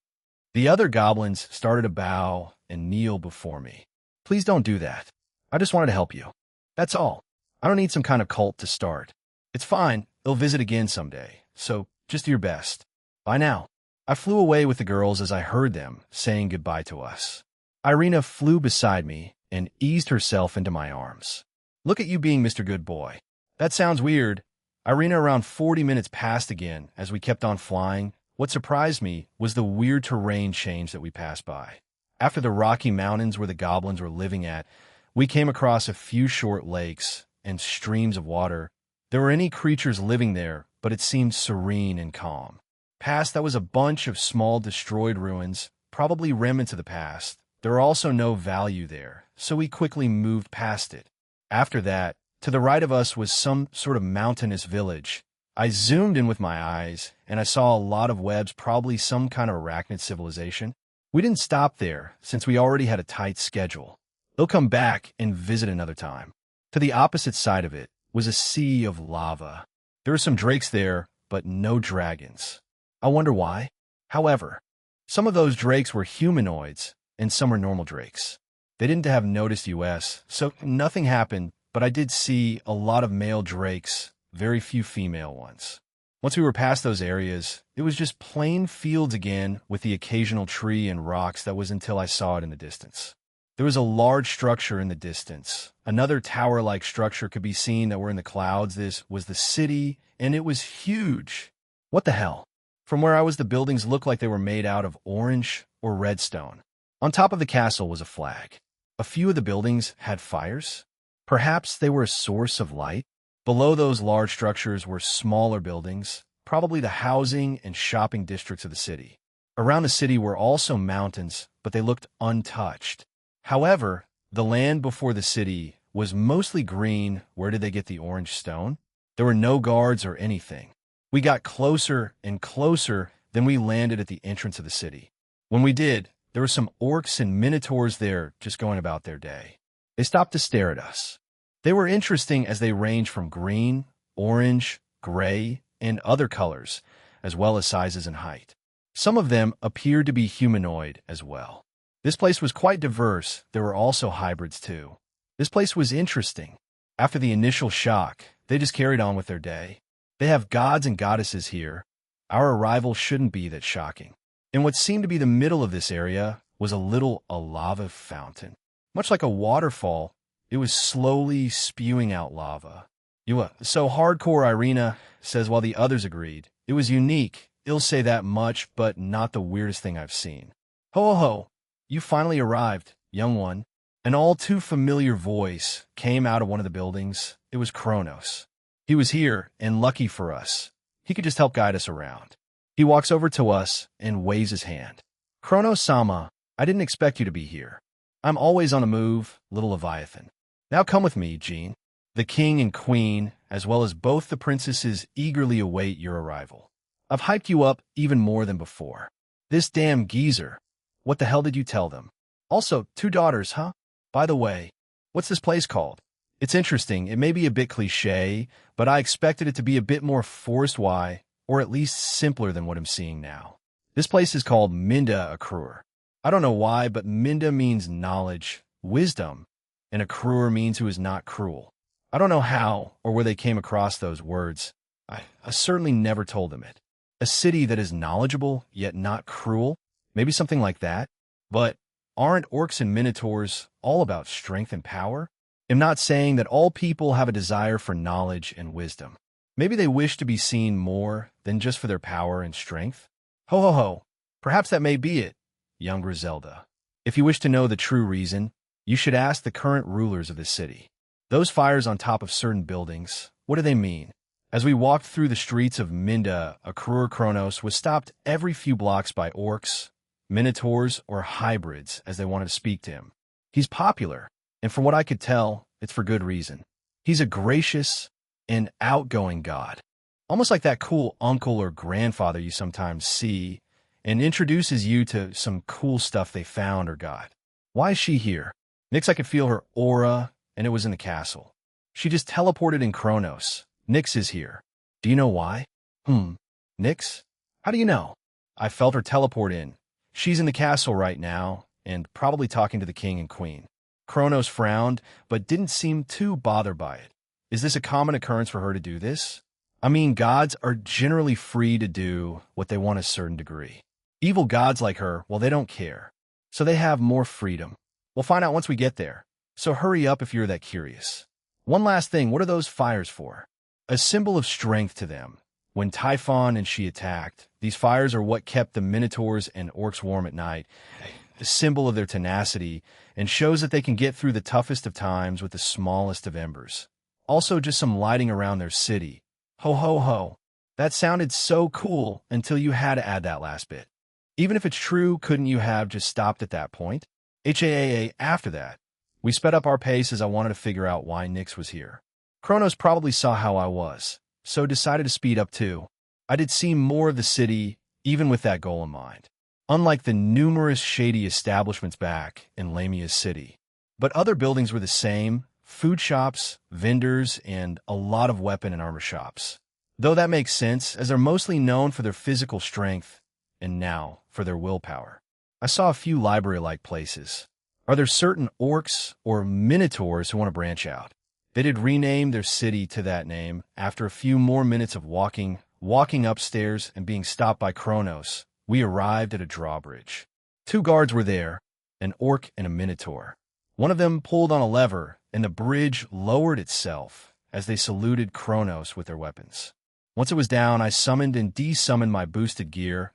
The other goblins started to bow and kneel before me. Please don't do that. I just wanted to help you. That's all. I don't need some kind of cult to start. It's fine. They'll visit again someday, so just do your best. Bye now. I flew away with the girls as I heard them saying goodbye to us. Irina flew beside me and eased herself into my arms. Look at you being Mr. Good Boy. That sounds weird. Irina, around 40 minutes passed again as we kept on flying. What surprised me was the weird terrain change that we passed by. After the rocky mountains where the goblins were living at, we came across a few short lakes and streams of water. There were any creatures living there, but it seemed serene and calm. Past that was a bunch of small destroyed ruins, probably remnants of the past. There were also no value there, so we quickly moved past it. After that, to the right of us was some sort of mountainous village. I zoomed in with my eyes, and I saw a lot of webs, probably some kind of arachnid civilization. We didn't stop there, since we already had a tight schedule. They'll come back and visit another time. To the opposite side of it was a sea of lava. There were some drakes there, but no dragons. I wonder why. However, some of those drakes were humanoids, and some were normal drakes. They didn't have noticed us, so nothing happened, but I did see a lot of male drakes, very few female ones. Once we were past those areas, it was just plain fields again with the occasional tree and rocks. That was until I saw it in the distance. There was a large structure in the distance. Another tower-like structure could be seen that were in the clouds. This was the city, and it was huge. What the hell? From where I was, the buildings looked like they were made out of orange or red stone. On top of the castle was a flag. A few of the buildings had fires. Perhaps they were a source of light. Below those large structures were smaller buildings, probably the housing and shopping districts of the city. Around the city were also mountains, but they looked untouched. However, the land before the city was mostly green. Where did they get the orange stone? There were no guards or anything. We got closer and closer, then we landed at the entrance of the city. When we did, there were some orcs and minotaurs there just going about their day. They stopped to stare at us. They were interesting as they ranged from green, orange, gray, and other colors, as well as sizes and height. Some of them appeared to be humanoid as well. This place was quite diverse. There were also hybrids too. This place was interesting. After the initial shock, they just carried on with their day. They have gods and goddesses here. Our arrival shouldn't be that shocking. In what seemed to be the middle of this area was a lava fountain. Much like a waterfall, it was slowly spewing out lava. So hardcore, Irina says, while the others agreed. It was unique. I'll say that much, but not the weirdest thing I've seen. Ho, ho, ho. You finally arrived, young one. An all too familiar voice came out of one of the buildings. It was Kronos. He was here, and lucky for us, he could just help guide us around. He walks over to us and waves his hand. Kronos-sama, I didn't expect you to be here. I'm always on the move, little Leviathan. Now come with me, Jean. The king and queen, as well as both the princesses, eagerly await your arrival. I've hyped you up even more than before. This damn geezer. What the hell did you tell them? Also, 2 daughters, huh? By the way, what's this place called? It's interesting. It may be a bit cliché, but I expected it to be a bit more forced why, or at least simpler than what I'm seeing now. This place is called Minda Accruer. I don't know why, but Minda means knowledge, wisdom, and Accruer means who is not cruel. I don't know how or where they came across those words. I certainly never told them it. A city that is knowledgeable, yet not cruel? Maybe something like that? But aren't orcs and minotaurs all about strength and power? I'm not saying that all people have a desire for knowledge and wisdom. Maybe they wish to be seen more than just for their power and strength. Ho ho ho, perhaps that may be it, young Griselda. If you wish to know the true reason, you should ask the current rulers of this city. Those fires on top of certain buildings, what do they mean? As we walked through the streets of Minda, Accruer Kronos was stopped every few blocks by orcs, minotaurs, or hybrids as they wanted to speak to him. He's popular, and from what I could tell, it's for good reason. He's a gracious and outgoing god, almost like that cool uncle or grandfather you sometimes see, and introduces you to some cool stuff they found or got. Why is she here? Nyx, I could feel her aura, and it was in the castle. She just teleported in Kronos. Nyx is here. Do you know why? Nyx? How do you know? I felt her teleport in. She's in the castle right now, and probably talking to the king and queen. Kronos frowned, but didn't seem too bothered by it. Is this a common occurrence for her to do this? I mean, gods are generally free to do what they want to a certain degree. Evil gods like her, well, they don't care. So they have more freedom. We'll find out once we get there. So hurry up if you're that curious. One last thing, what are those fires for? A symbol of strength to them. When Typhon and she attacked, these fires are what kept the minotaurs and orcs warm at night, a symbol of their tenacity, and shows that they can get through the toughest of times with the smallest of embers. Also, just some lighting around their city. Ho ho ho. That sounded so cool until you had to add that last bit. Even if it's true, couldn't you have just stopped at that point? After that, we sped up our pace as I wanted to figure out why Nyx was here. Kronos probably saw how I was, so decided to speed up too. I did see more of the city, even with that goal in mind. Unlike the numerous shady establishments back in Lamia's city. But other buildings were the same, food shops, vendors, and a lot of weapon and armor shops. Though that makes sense, as they're mostly known for their physical strength, and now for their willpower. I saw a few library-like places. Are there certain orcs or minotaurs who want to branch out? They did rename their city to that name after a few more minutes of walking upstairs and being stopped by Kronos. We arrived at a drawbridge. 2 guards were there, an orc and a minotaur. One of them pulled on a lever, and the bridge lowered itself as they saluted Kronos with their weapons. Once it was down, I summoned and desummoned my boosted gear.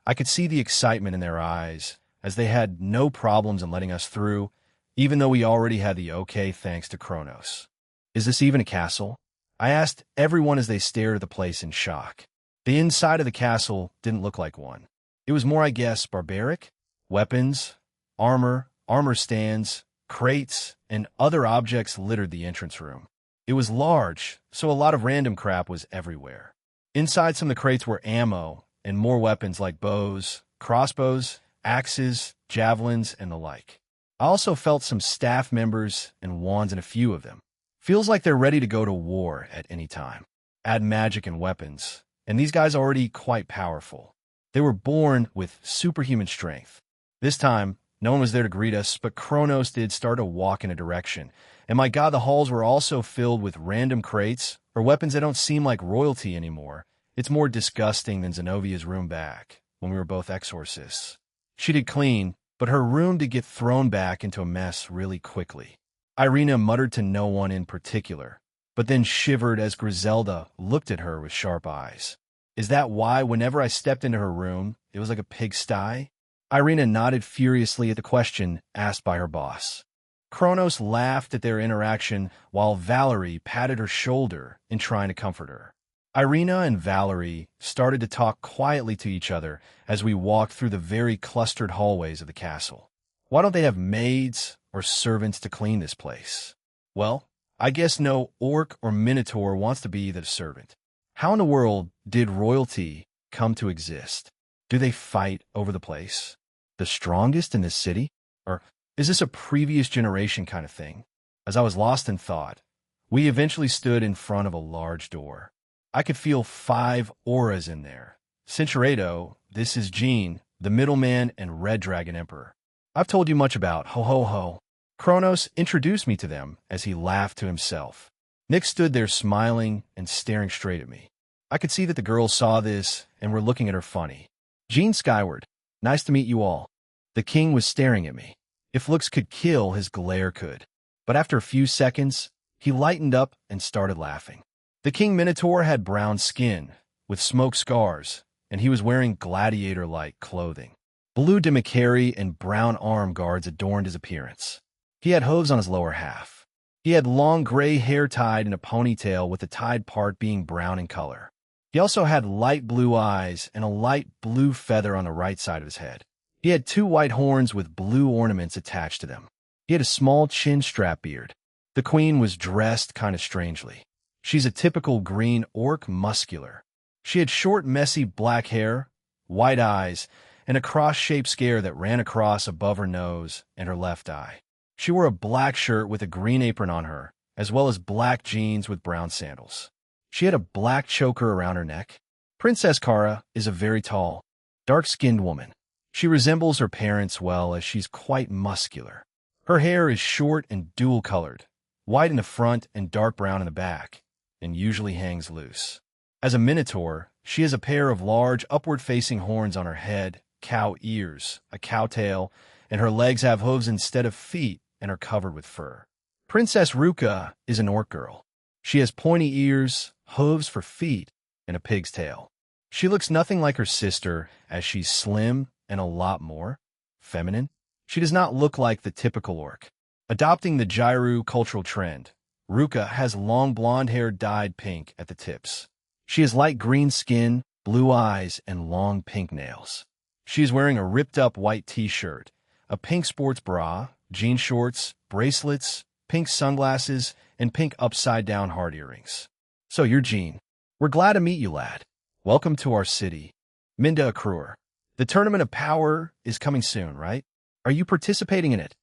I could see the excitement in their eyes, as they had no problems in letting us through, even though we already had the okay thanks to Kronos. Is this even a castle? I asked everyone as they stared at the place in shock. The inside of the castle didn't look like one. It was more, I guess, barbaric. Weapons, armor stands, crates, and other objects littered the entrance room. It was large, so a lot of random crap was everywhere. Inside some of the crates were ammo and more weapons like bows, crossbows, axes, javelins, and the like. I also felt some staff members and wands in a few of them. Feels like they're ready to go to war at any time. Add magic and weapons, and these guys are already quite powerful. They were born with superhuman strength. This time, no one was there to greet us, but Kronos did start to walk in a direction. And my god, the halls were also filled with random crates, or weapons that don't seem like royalty anymore. It's more disgusting than Zenovia's room back, when we were both exorcists. She did clean, but her room did get thrown back into a mess really quickly. Irina muttered to no one in particular, but then shivered as Griselda looked at her with sharp eyes. Is that why whenever I stepped into her room, it was like a pigsty? Irina nodded furiously at the question asked by her boss. Kronos laughed at their interaction while Valerie patted her shoulder in trying to comfort her. Irina and Valerie started to talk quietly to each other as we walked through the very clustered hallways of the castle. Why don't they have maids or servants to clean this place? Well, I guess no orc or minotaur wants to be the servant. How in the world did royalty come to exist? Do they fight over the place? The strongest in this city? Or is this a previous generation kind of thing? As I was lost in thought, we eventually stood in front of a large door. I could feel 5 auras in there. Cinchuredo, this is Jean, the middleman and Red Dragon Emperor. I've told you much about ho-ho-ho. Kronos introduced me to them as he laughed to himself. Nick stood there smiling and staring straight at me. I could see that the girls saw this and were looking at her funny. Jean Skyward, nice to meet you all. The king was staring at me. If looks could kill, his glare could. But after a few seconds, he lightened up and started laughing. The king Minotaur had brown skin, with smoke scars, and he was wearing gladiator-like clothing. Blue demicarry and brown arm guards adorned his appearance. He had hooves on his lower half. He had long gray hair tied in a ponytail with the tied part being brown in color. He also had light blue eyes and a light blue feather on the right side of his head. He had 2 white horns with blue ornaments attached to them. He had a small chin-strap beard. The queen was dressed kind of strangely. She's a typical green orc muscular. She had short, messy black hair, white eyes, and a cross-shaped scare that ran across above her nose and her left eye. She wore a black shirt with a green apron on her, as well as black jeans with brown sandals. She had a black choker around her neck. Princess Kara is a very tall, dark-skinned woman. She resembles her parents well as she's quite muscular. Her hair is short and dual-colored, white in the front and dark brown in the back, and usually hangs loose. As a minotaur, she has a pair of large upward-facing horns on her head, cow ears, a cow tail, and her legs have hooves instead of feet and are covered with fur. Princess Ruka is an orc girl. She has pointy ears, hooves for feet, and a pig's tail. She looks nothing like her sister as she's slim and a lot more feminine. She does not look like the typical orc. Adopting the Gyru cultural trend, Ruka has long blonde hair dyed pink at the tips. She has light green skin, blue eyes, and long pink nails. She is wearing a ripped-up white t-shirt, a pink sports bra, jean shorts, bracelets, pink sunglasses, and pink upside-down heart earrings. So you're Jean. We're glad to meet you, lad. Welcome to our city. Minda Akrur. The Tournament of Power is coming soon, right? Are you participating in it?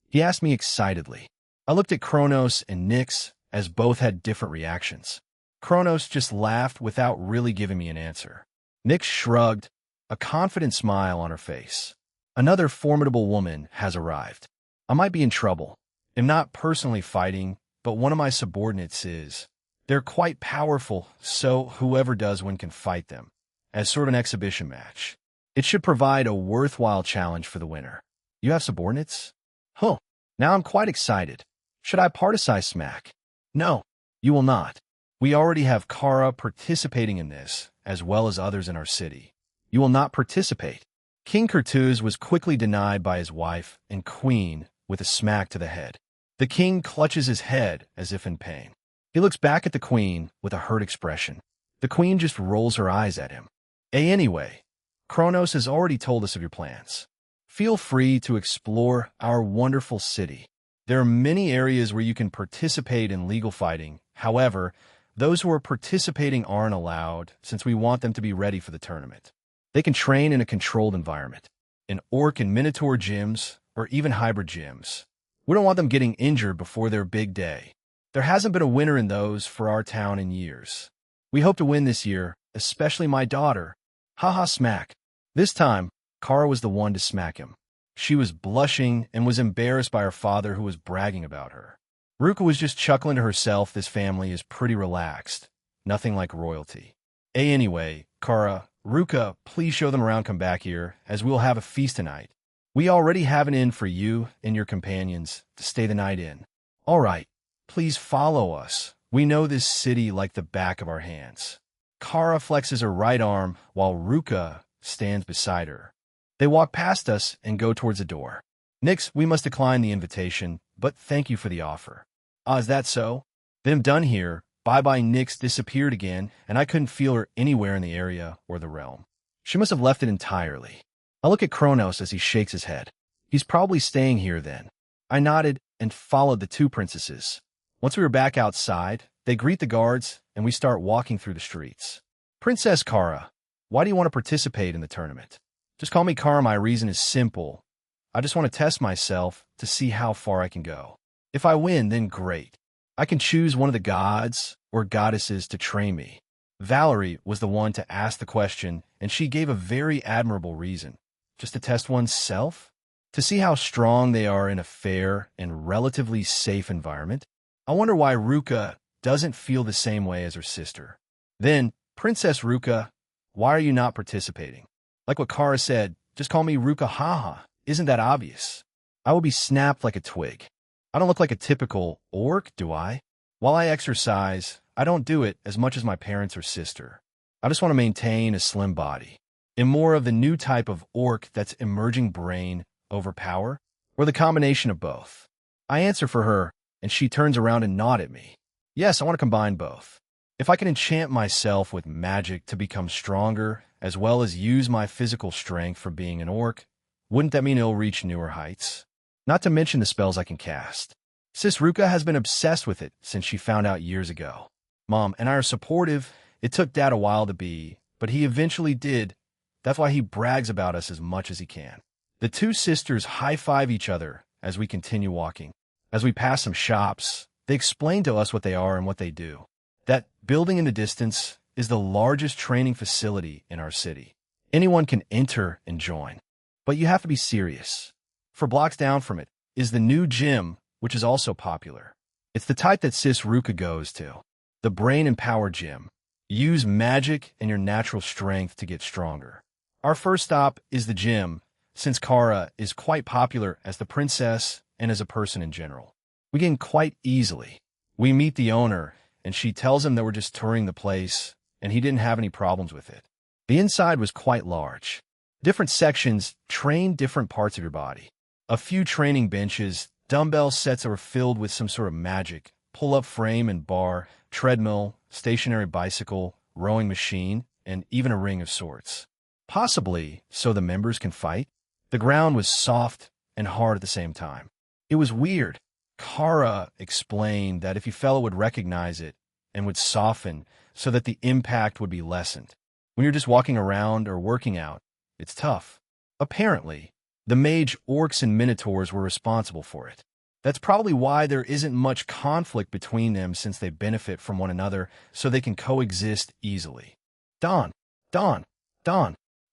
He asked me excitedly. I looked at Kronos and Nyx, as both had different reactions. Kronos just laughed without really giving me an answer. Nyx shrugged, a confident smile on her face. Another formidable woman has arrived. I might be in trouble. I'm not personally fighting, but one of my subordinates is. They're quite powerful, so whoever does win can fight them, as sort of an exhibition match. It should provide a worthwhile challenge for the winner. You have subordinates? Huh. Now I'm quite excited. Should I particize, Smack? No, you will not. We already have Kara participating in this, as well as others in our city. You will not participate. King Kurtuz was quickly denied by his wife and queen with a smack to the head. The king clutches his head as if in pain. He looks back at the queen with a hurt expression. The queen just rolls her eyes at him. Anyway, Kronos has already told us of your plans. Feel free to explore our wonderful city. There are many areas where you can participate in legal fighting. However, those who are participating aren't allowed since we want them to be ready for the tournament. They can train in a controlled environment, in Orc and Minotaur gyms, or even hybrid gyms. We don't want them getting injured before their big day. There hasn't been a winner in those for our town in years. We hope to win this year, especially my daughter. Haha smack. This time, Kara was the one to smack him. She was blushing and was embarrassed by her father who was bragging about her. Ruka was just chuckling to herself. This family is pretty relaxed. Nothing like royalty. Anyway, Kara, Ruka, please show them around. Come back here, as we'll have a feast tonight. We already have an inn for you and your companions to stay the night in. All right, please follow us. We know this city like the back of our hands. Kara flexes her right arm while Ruka stands beside her. They walk past us and go towards the door. Nix, we must decline the invitation, but thank you for the offer. Ah, is that so? Then I'm done here. Bye-bye. Nix disappeared again, and I couldn't feel her anywhere in the area or the realm. She must have left it entirely. I look at Kronos as he shakes his head. He's probably staying here then. I nodded and followed the two princesses. Once we were back outside, they greet the guards, and we start walking through the streets. Princess Kara, why do you want to participate in the tournament? Just call me Kara. My reason is simple. I just want to test myself to see how far I can go. If I win, then great. I can choose one of the gods or goddesses to train me. Valerie was the one to ask the question, and she gave a very admirable reason. Just to test one's self? To see how strong they are in a fair and relatively safe environment? I wonder why Ruka doesn't feel the same way as her sister. Then, Princess Ruka, why are you not participating? Like what Kara said, just call me Ruka. Haha. Isn't that obvious? I will be snapped like a twig. I don't look like a typical orc, do I? While I exercise, I don't do it as much as my parents or sister. I just want to maintain a slim body. And more of the new type of orc that's emerging brain over power, or the combination of both. I answer for her, and she turns around and nods at me. Yes, I want to combine both. If I can enchant myself with magic to become stronger, as well as use my physical strength for being an orc, wouldn't that mean it'll reach newer heights? Not to mention the spells I can cast. Sis Ruka has been obsessed with it since she found out years ago. Mom and I are supportive. It took Dad a while to be, but he eventually did. That's why he brags about us as much as he can. The two sisters high-five each other as we continue walking. As we pass some shops, they explain to us what they are and what they do. That building in the distance is the largest training facility in our city. Anyone can enter and join, but you have to be serious. For blocks down from it is the new gym, which is also popular. It's the type that Sis Ruka goes to, the Brain and Power Gym. Use magic and your natural strength to get stronger. Our first stop is the gym, since Kara is quite popular as the princess and as a person in general. We get in quite easily. We meet the owner, and she tells him that we're just touring the place, and he didn't have any problems with it. The inside was quite large. Different sections train different parts of your body. A few training benches, dumbbell sets that were filled with some sort of magic, pull-up frame and bar, treadmill, stationary bicycle, rowing machine, and even a ring of sorts. Possibly so the members can fight. The ground was soft and hard at the same time. It was weird. Kara explained that if you fell, it would recognize it and would soften so that the impact would be lessened. When you're just walking around or working out, it's tough. Apparently, the mage orcs and minotaurs were responsible for it. That's probably why there isn't much conflict between them, since they benefit from one another so they can coexist easily. Dawn.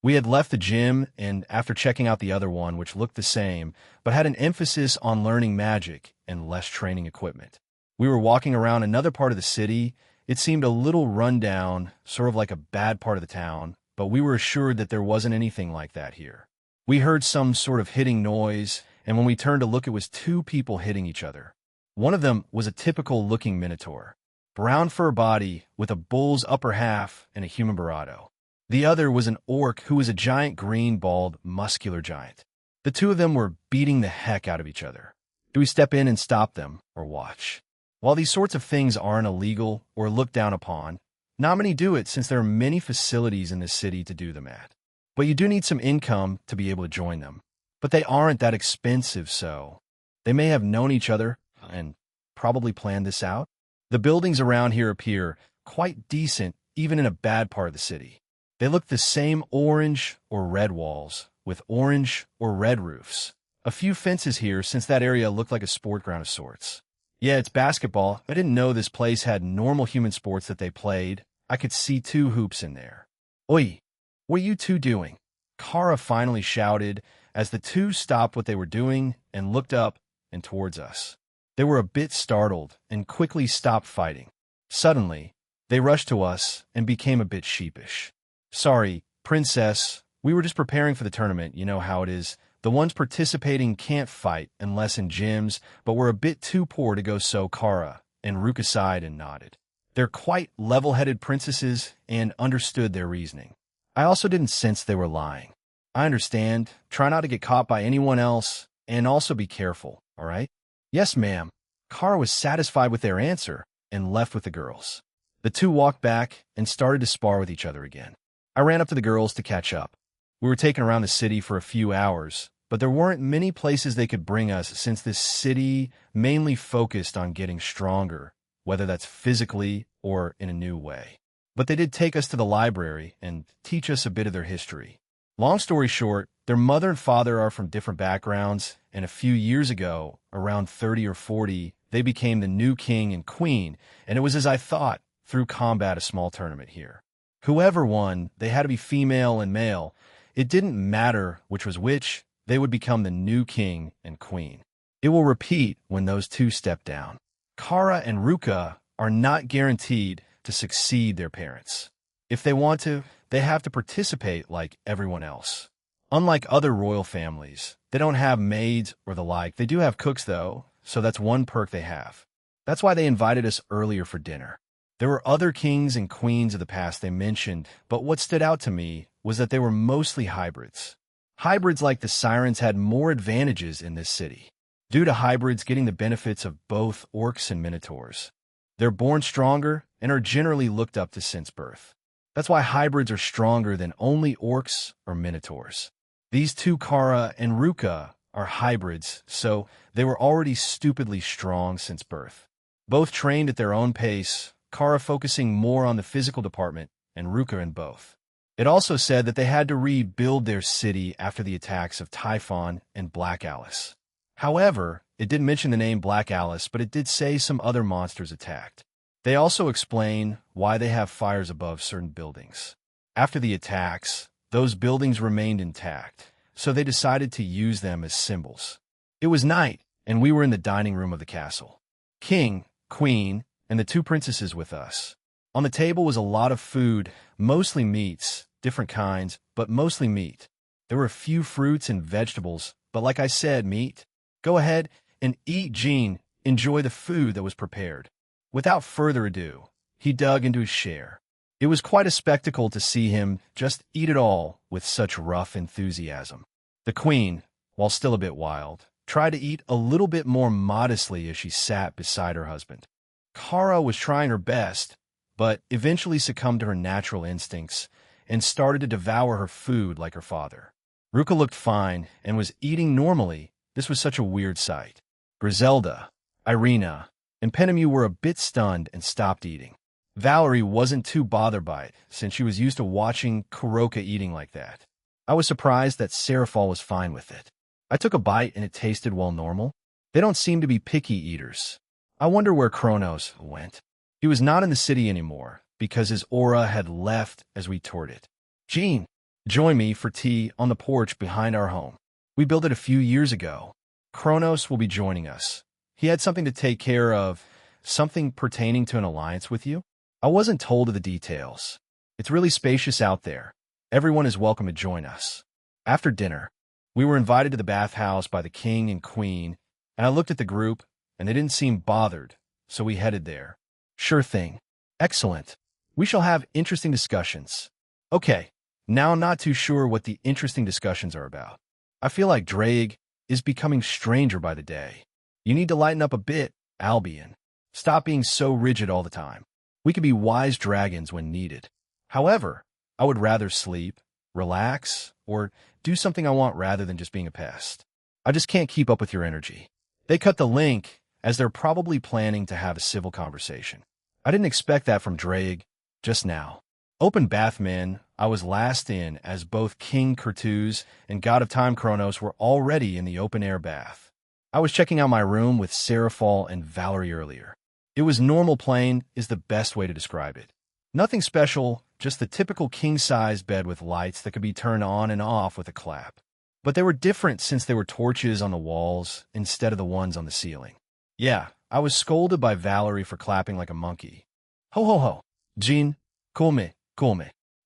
We had left the gym, and after checking out the other one, which looked the same, but had an emphasis on learning magic and less training equipment. We were walking around another part of the city. It seemed a little rundown, sort of like a bad part of the town, but we were assured that there wasn't anything like that here. We heard some sort of hitting noise, and when we turned to look, it was two people hitting each other. One of them was a typical-looking minotaur, brown fur body with a bull's upper half and a human barato. The other was an orc who was a giant green, bald, muscular giant. The two of them were beating the heck out of each other. Do we step in and stop them, or watch? While these sorts of things aren't illegal or looked down upon, not many do it since there are many facilities in this city to do them at. But you do need some income to be able to join them. But they aren't that expensive, so they may have known each other and probably planned this out. The buildings around here appear quite decent, even in a bad part of the city. They look the same orange or red walls with orange or red roofs. A few fences here since that area looked like a sport ground of sorts. Yeah, it's basketball. I didn't know this place had normal human sports that they played. I could see 2 hoops in there. Oi, what are you two doing? Kara finally shouted as the two stopped what they were doing and looked up and towards us. They were a bit startled and quickly stopped fighting. Suddenly, they rushed to us and became a bit sheepish. Sorry, princess, we were just preparing for the tournament, you know how it is. The ones participating can't fight unless in gyms, but we're a bit too poor to go, so Kara and Ruka sighed and nodded. They're quite level-headed princesses and understood their reasoning. I also didn't sense they were lying. I understand. Try not to get caught by anyone else, and also be careful, all right? Yes, ma'am. Kara was satisfied with their answer and left with the girls. The two walked back and started to spar with each other again. I ran up to the girls to catch up. We were taken around the city for a few hours, but there weren't many places they could bring us since this city mainly focused on getting stronger, whether that's physically or in a new way. But they did take us to the library and teach us a bit of their history. Long story short, their mother and father are from different backgrounds, and a few years ago, around 30 or 40, they became the new king and queen, and it was as I thought, through combat, a small tournament here. Whoever won, they had to be female and male. It didn't matter which was which, they would become the new king and queen. It will repeat when those two step down. Kara and Ruka are not guaranteed to succeed their parents. If they want to, they have to participate like everyone else. Unlike other royal families, they don't have maids or the like. They do have cooks, though, so that's one perk they have. That's why they invited us earlier for dinner. There were other kings and queens of the past they mentioned, but what stood out to me was that they were mostly hybrids. Hybrids like the Sirens had more advantages in this city, due to hybrids getting the benefits of both orcs and minotaurs. They're born stronger and are generally looked up to since birth. That's why hybrids are stronger than only orcs or minotaurs. These two, Kara and Ruka, are hybrids, so they were already stupidly strong since birth. Both trained at their own pace, Kara focusing more on the physical department and Ruka in both. It also said that they had to rebuild their city after the attacks of Typhon and Black Alice. However, it didn't mention the name Black Alice, but it did say some other monsters attacked. They also explain why they have fires above certain buildings. After the attacks, those buildings remained intact, so they decided to use them as symbols. It was night, and we were in the dining room of the castle. King, queen, and the two princesses with us. On the table was a lot of food, mostly meats, different kinds, but mostly meat. There were a few fruits and vegetables, but like I said, meat. Go ahead and eat, Jean. Enjoy the food that was prepared. Without further ado, he dug into his share. It was quite a spectacle to see him just eat it all with such rough enthusiasm. The queen, while still a bit wild, tried to eat a little bit more modestly as she sat beside her husband. Kara was trying her best, but eventually succumbed to her natural instincts and started to devour her food like her father. Ruka looked fine and was eating normally. This was such a weird sight. Griselda, Irina, and Penemu were a bit stunned and stopped eating. Valerie wasn't too bothered by it, since she was used to watching Kuroka eating like that. I was surprised that Serafal was fine with it. I took a bite and it tasted well normal. They don't seem to be picky eaters. I wonder where Kronos went. He was not in the city anymore, because his aura had left as we toured it. Jean, join me for tea on the porch behind our home. We built it a few years ago. Kronos will be joining us. He had something to take care of, something pertaining to an alliance with you. I wasn't told of the details. It's really spacious out there. Everyone is welcome to join us. After dinner, we were invited to the bathhouse by the king and queen, and I looked at the group, and they didn't seem bothered, so we headed there. Sure thing. Excellent. We shall have interesting discussions. Okay, now I'm not too sure what the interesting discussions are about. I feel like Drake is becoming stranger by the day. You need to lighten up a bit, Albion. Stop being so rigid all the time. We can be wise dragons when needed. However, I would rather sleep, relax, or do something I want rather than just being a pest. I just can't keep up with your energy. They cut the link, as they're probably planning to have a civil conversation. I didn't expect that from Drake just now. Open Bathman, I was last in as both King Kurtuz and God of Time Kronos were already in the open-air bath. I was checking out my room with Seraphal and Valerie earlier. It was normal plain is the best way to describe it. Nothing special, just the typical king-size bed with lights that could be turned on and off with a clap. But they were different since they were torches on the walls instead of the ones on the ceiling. Yeah, I was scolded by Valerie for clapping like a monkey. Ho ho ho. Jean, cool me.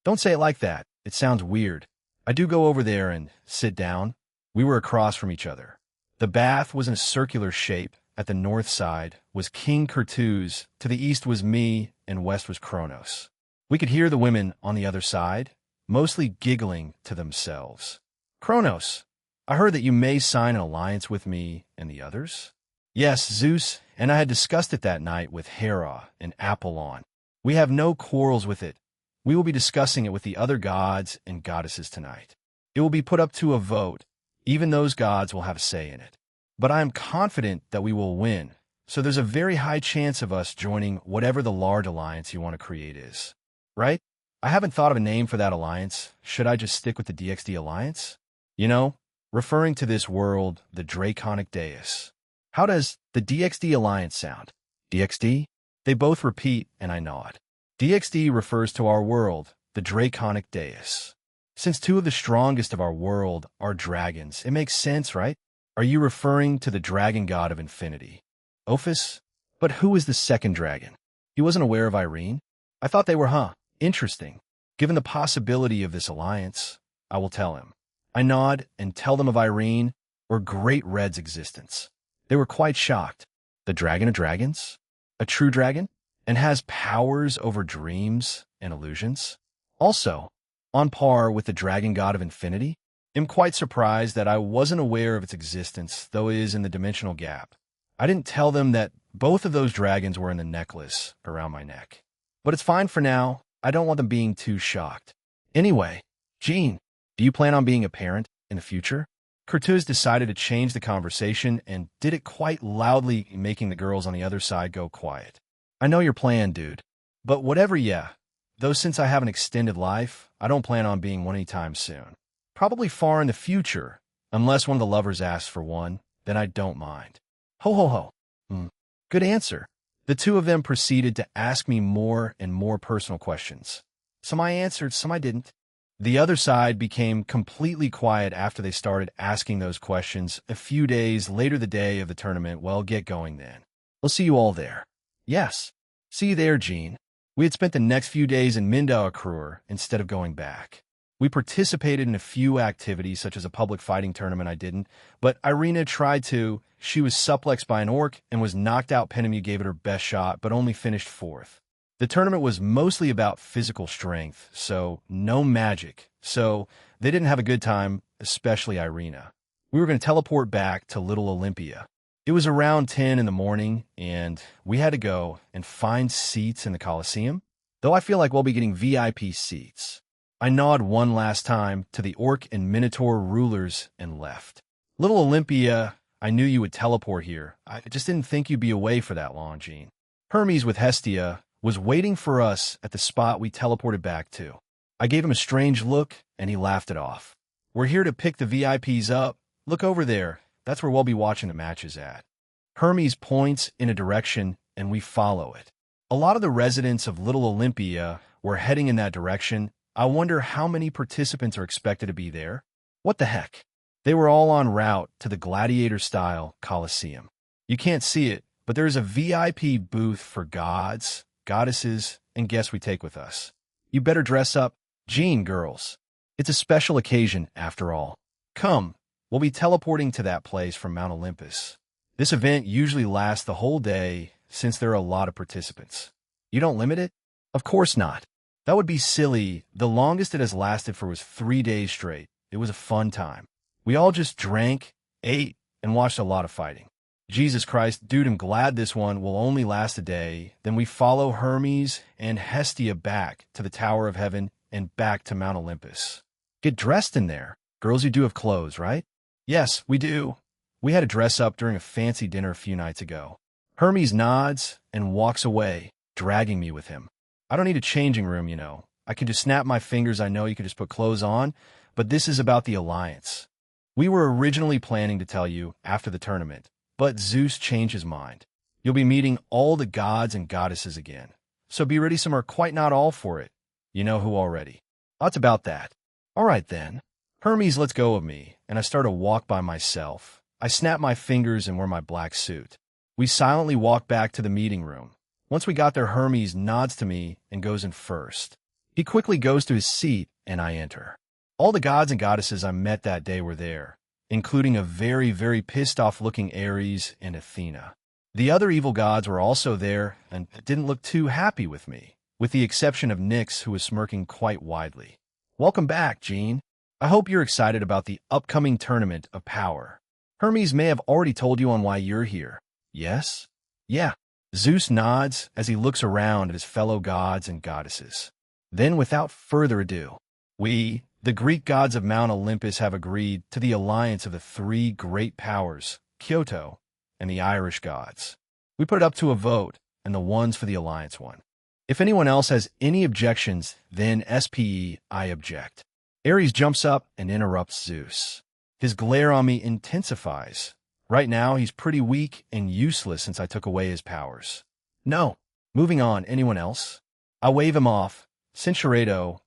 Don't say it like that. It sounds weird. I do go over there and sit down. We were across from each other. The bath was in a circular shape. At the north side was King Kurtuz, to the east was me, and west was Kronos. We could hear the women on the other side, mostly giggling to themselves. Kronos, I heard that you may sign an alliance with me and the others? Yes, Zeus, and I had discussed it that night with Hera and Apollon. We have no quarrels with it. We will be discussing it with the other gods and goddesses tonight. It will be put up to a vote. Even those gods will have a say in it. But I am confident that we will win, so there's a very high chance of us joining whatever the large alliance you want to create is. Right? I haven't thought of a name for that alliance. Should I just stick with the DXD alliance? You know, referring to this world, the Draconic Dais. How does the DXD alliance sound? DXD? They both repeat, and I nod. DXD refers to our world, the Draconic Dais. Since two of the strongest of our world are dragons, it makes sense, right? Are you referring to the dragon god of infinity? Ophis? But who is the second dragon? He wasn't aware of Irene? I thought they were, Interesting. Given the possibility of this alliance, I will tell him. I nod and tell them of Irene or Great Red's existence. They were quite shocked. The dragon of dragons? A true dragon? And has powers over dreams and illusions? Also, on par with the dragon god of infinity? I'm quite surprised that I wasn't aware of its existence, though it is in the dimensional gap. I didn't tell them that both of those dragons were in the necklace around my neck. But it's fine for now. I don't want them being too shocked. Anyway, Jean, do you plan on being a parent in the future? Kurtuz decided to change the conversation and did it quite loudly, making the girls on the other side go quiet. I know your plan, dude. But whatever, yeah. Though since I have an extended life, I don't plan on being one anytime soon. Probably far in the future, unless one of the lovers asks for one, then I don't mind. Ho ho ho. Good answer. The two of them proceeded to ask me more and more personal questions. Some I answered, some I didn't. The other side became completely quiet after they started asking those questions. A few days later, the day of the tournament, well, get going then. We'll see you all there. Yes. See you there, Jean. We had spent the next few days in Mindauakrur instead of going back. We participated in a few activities, such as a public fighting tournament I didn't, but Irina tried to. She was suplexed by an orc and was knocked out. Penemu gave it her best shot, but only finished fourth. The tournament was mostly about physical strength, so no magic. So they didn't have a good time, especially Irina. We were going to teleport back to Little Olympia. It was around 10 in the morning, and we had to go and find seats in the Colosseum, though I feel like we'll be getting VIP seats. I nod one last time to the orc and minotaur rulers and left. Little Olympia, I knew you would teleport here. I just didn't think you'd be away for that long, Jean. Hermes with Hestia was waiting for us at the spot we teleported back to. I gave him a strange look, and he laughed it off. We're here to pick the VIPs up. Look over there. That's where we'll be watching the matches at. Hermes points in a direction, and we follow it. A lot of the residents of Little Olympia were heading in that direction. I wonder how many participants are expected to be there. What the heck? They were all en route to the gladiator-style Colosseum. You can't see it, but there is a VIP booth for gods, goddesses, and guests we take with us. You better dress up. Jean, girls. It's a special occasion, after all. Come. We'll be teleporting to that place from Mount Olympus. This event usually lasts the whole day since there are a lot of participants. You don't limit it? Of course not. That would be silly. The longest it has lasted for was 3 days straight. It was a fun time. We all just drank, ate, and watched a lot of fighting. Jesus Christ, dude, I'm glad this one will only last a day. Then we follow Hermes and Hestia back to the Tower of Heaven and back to Mount Olympus. Get dressed in there. Girls, you do have clothes, right? Yes, we do. We had to dress up during a fancy dinner a few nights ago. Hermes nods and walks away, dragging me with him. I don't need a changing room, you know. I can just snap my fingers. I know you can just put clothes on, but this is about the alliance. We were originally planning to tell you after the tournament, but Zeus changed his mind. You'll be meeting all the gods and goddesses again. So be ready, some are quite not all for it. You know who already. That's about that. All right then. Hermes lets go of me, and I start a walk by myself. I snap my fingers and wear my black suit. We silently walk back to the meeting room. Once we got there, Hermes nods to me and goes in first. He quickly goes to his seat, and I enter. All the gods and goddesses I met that day were there, including a very, very pissed-off-looking Ares and Athena. The other evil gods were also there and didn't look too happy with me, with the exception of Nyx, who was smirking quite widely. Welcome back, Jean. I hope you're excited about the upcoming tournament of power. Hermes may have already told you on why you're here. Yes? Yeah. Zeus nods as he looks around at his fellow gods and goddesses. Then, without further ado, we, the Greek gods of Mount Olympus, have agreed to the alliance of the three great powers, Kyoto, and the Irish gods. We put it up to a vote, and the ones for the alliance won. If anyone else has any objections, then SPE, I object. Ares jumps up and interrupts Zeus. His glare on me intensifies. Right now, he's pretty weak and useless since I took away his powers. No. Moving on, anyone else? I wave him off. Censurato,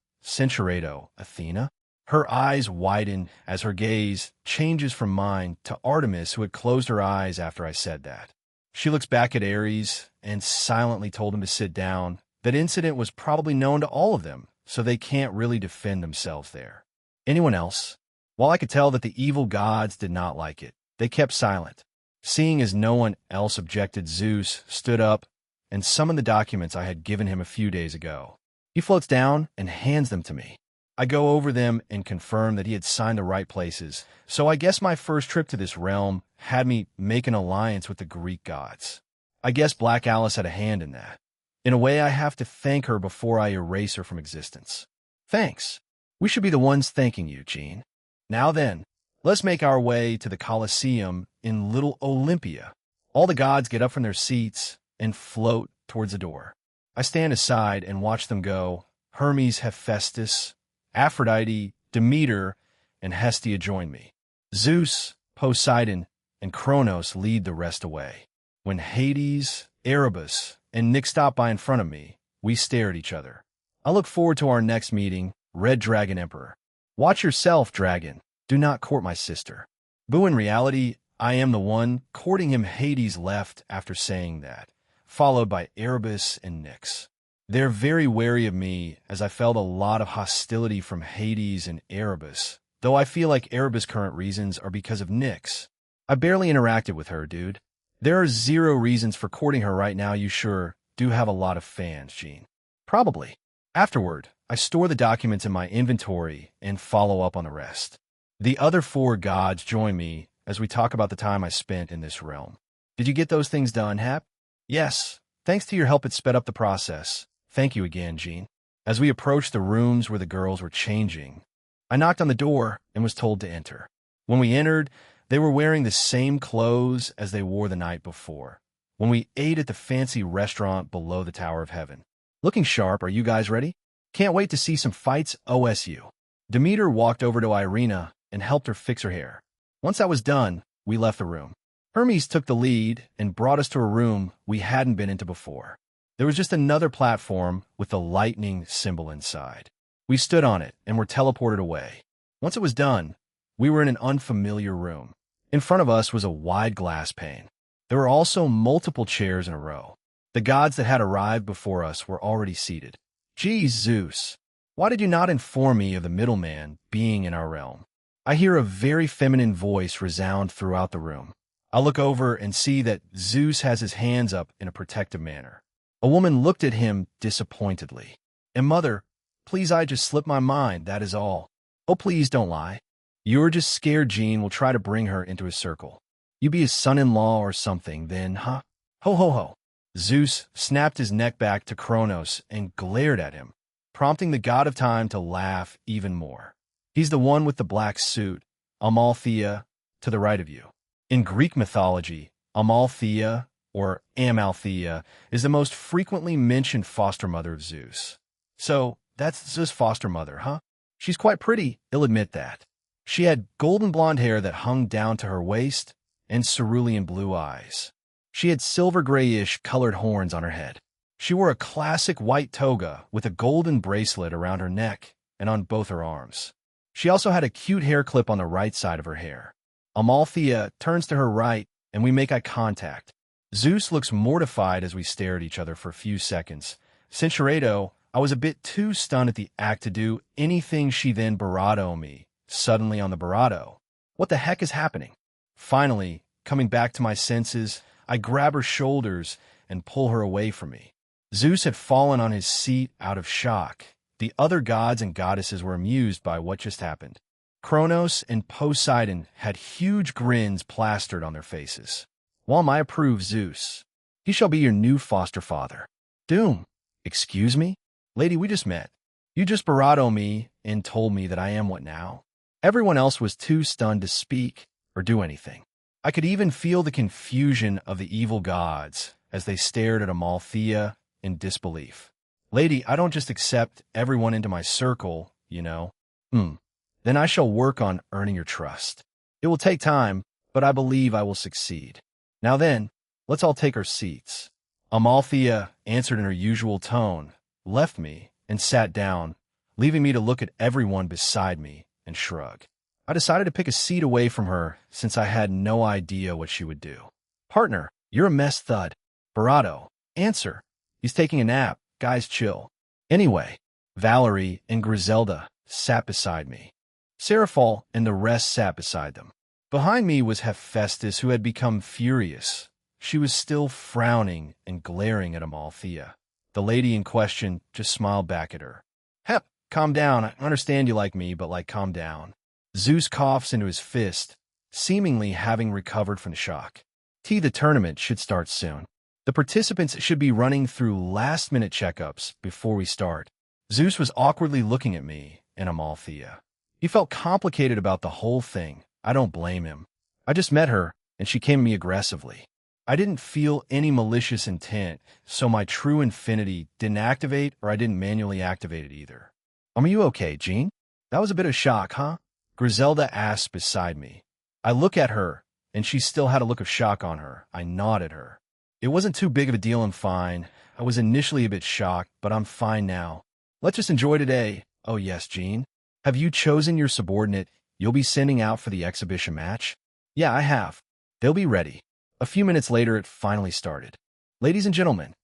Athena. Her eyes widen as her gaze changes from mine to Artemis, who had closed her eyes after I said that. She looks back at Ares and silently told him to sit down. That incident was probably known to all of them, so they can't really defend themselves there. Anyone else? While I could tell that the evil gods did not like it, they kept silent. Seeing as no one else objected, Zeus stood up and summoned the documents I had given him a few days ago. He floats down and hands them to me. I go over them and confirm that he had signed the right places, so I guess my first trip to this realm had me make an alliance with the Greek gods. I guess Black Alice had a hand in that. In a way, I have to thank her before I erase her from existence. Thanks. We should be the ones thanking you, Jean. Now then, let's make our way to the Colosseum in Little Olympia. All the gods get up from their seats and float towards the door. I stand aside and watch them go. Hermes, Hephaestus, Aphrodite, Demeter, and Hestia join me. Zeus, Poseidon, and Kronos lead the rest away. When Hades, Erebus, and Nyx stop by in front of me, we stare at each other. I look forward to our next meeting, Red Dragon Emperor. Watch yourself, dragon. Do not court my sister. Boo, in reality, I am the one courting him. Hades left after saying that, followed by Erebus and Nyx. They're very wary of me, as I felt a lot of hostility from Hades and Erebus, though I feel like Erebus' current reasons are because of Nyx. I barely interacted with her, dude. There are zero reasons for courting her right now. You sure do have a lot of fans, Jean. Probably. Afterward, I store the documents in my inventory and follow up on the rest. The other four gods join me as we talk about the time I spent in this realm. Did you get those things done, Hap? Yes. Thanks to your help, it sped up the process. Thank you again, Jean. As we approached the rooms where the girls were changing, I knocked on the door and was told to enter. When we entered, they were wearing the same clothes as they wore the night before, when we ate at the fancy restaurant below the Tower of Heaven. Looking sharp, are you guys ready? Can't wait to see some fights, OSU. Demeter walked over to Irina and helped her fix her hair. Once that was done, we left the room. Hermes took the lead and brought us to a room we hadn't been into before. There was just another platform with the lightning symbol inside. We stood on it and were teleported away. Once it was done, we were in an unfamiliar room. In front of us was a wide glass pane. There were also multiple chairs in a row. The gods that had arrived before us were already seated. Geez, Zeus, why did you not inform me of the middleman being in our realm? I hear a very feminine voice resound throughout the room. I look over and see that Zeus has his hands up in a protective manner. A woman looked at him disappointedly. And mother, please, I just slipped my mind, that is all. Oh, please don't lie. You're just scared Jean will try to bring her into his circle. You be his son-in-law or something, then, huh? Ho, ho, ho. Zeus snapped his neck back to Kronos and glared at him, prompting the god of time to laugh even more. He's the one with the black suit, Amalthea, to the right of you. In Greek mythology, Amalthea, or Amalthea, is the most frequently mentioned foster mother of Zeus. So, that's Zeus' foster mother, huh? She's quite pretty, I'll admit that. She had golden blonde hair that hung down to her waist and cerulean blue eyes. She had silver-grayish colored horns on her head. She wore a classic white toga with a golden bracelet around her neck and on both her arms. She also had a cute hair clip on the right side of her hair. Amalthea turns to her right, and we make eye contact. Zeus looks mortified as we stare at each other for a few seconds. Sincerado, I was a bit too stunned at the act to do anything. She then bravado me, suddenly on the bravado. What the heck is happening? Finally, coming back to my senses, I grab her shoulders and pull her away from me. Zeus had fallen on his seat out of shock. The other gods and goddesses were amused by what just happened. Kronos and Poseidon had huge grins plastered on their faces. While I approve Zeus, he shall be your new foster father. Doom, excuse me? Lady, we just met. You just bravado me and told me that I am what now? Everyone else was too stunned to speak or do anything. I could even feel the confusion of the evil gods as they stared at Amalthea in disbelief. Lady, I don't just accept everyone into my circle, you know. Then I shall work on earning your trust. It will take time, but I believe I will succeed. Now then, let's all take our seats. Amalthea answered in her usual tone, left me, and sat down, leaving me to look at everyone beside me and shrug. I decided to pick a seat away from her since I had no idea what she would do. Partner, you're a mess thud. Barato, answer. He's taking a nap. Guys, chill. Anyway, Valerie and Griselda sat beside me. Seraphol and the rest sat beside them. Behind me was Hephaestus, who had become furious. She was still frowning and glaring at Amalthea. The lady in question just smiled back at her. Hep, calm down. I understand you like me, but calm down. Zeus coughs into his fist, seemingly having recovered from the shock. The tournament should start soon. The participants should be running through last-minute checkups before we start. Zeus was awkwardly looking at me and Amalthea. He felt complicated about the whole thing. I don't blame him. I just met her, and she came at me aggressively. I didn't feel any malicious intent, so my true infinity didn't activate, or I didn't manually activate it either. Are you okay, Jean? That was a bit of shock, huh? Griselda asked beside me. I look at her, and she still had a look of shock on her. I nod at her. It wasn't too big of a deal. I'm fine. I was initially a bit shocked, but I'm fine now. Let's just enjoy today. Oh yes, Jean. Have you chosen your subordinate you'll be sending out for the exhibition match? Yeah, I have. They'll be ready. A few minutes later, it finally started. Ladies and gentlemen,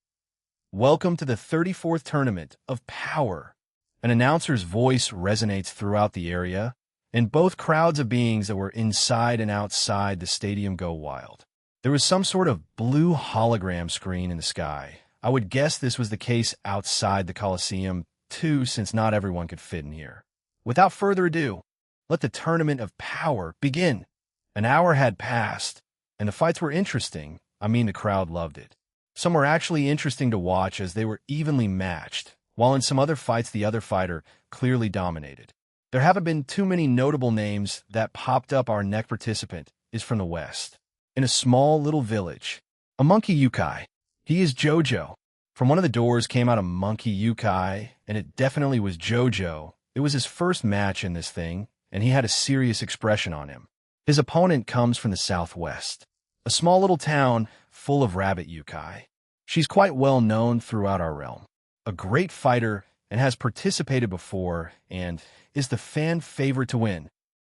welcome to the 34th Tournament of Power. An announcer's voice resonates throughout the area, and both crowds of beings that were inside and outside the stadium go wild. There was some sort of blue hologram screen in the sky. I would guess this was the case outside the Colosseum, too, since not everyone could fit in here. Without further ado, let the Tournament of Power begin. An hour had passed, and the fights were interesting. I mean, the crowd loved it. Some were actually interesting to watch as they were evenly matched, while in some other fights the other fighter clearly dominated. There haven't been too many notable names that popped up. Our next participant is from the West. In a small little village, a monkey yukai. He is Jojo. From one of the doors came out a monkey yukai, and it definitely was Jojo. It was his first match in this thing, and he had a serious expression on him. His opponent comes from the Southwest, a small little town full of rabbit yukai. She's quite well known throughout our realm. A great fighter and has participated before and is the fan favorite to win.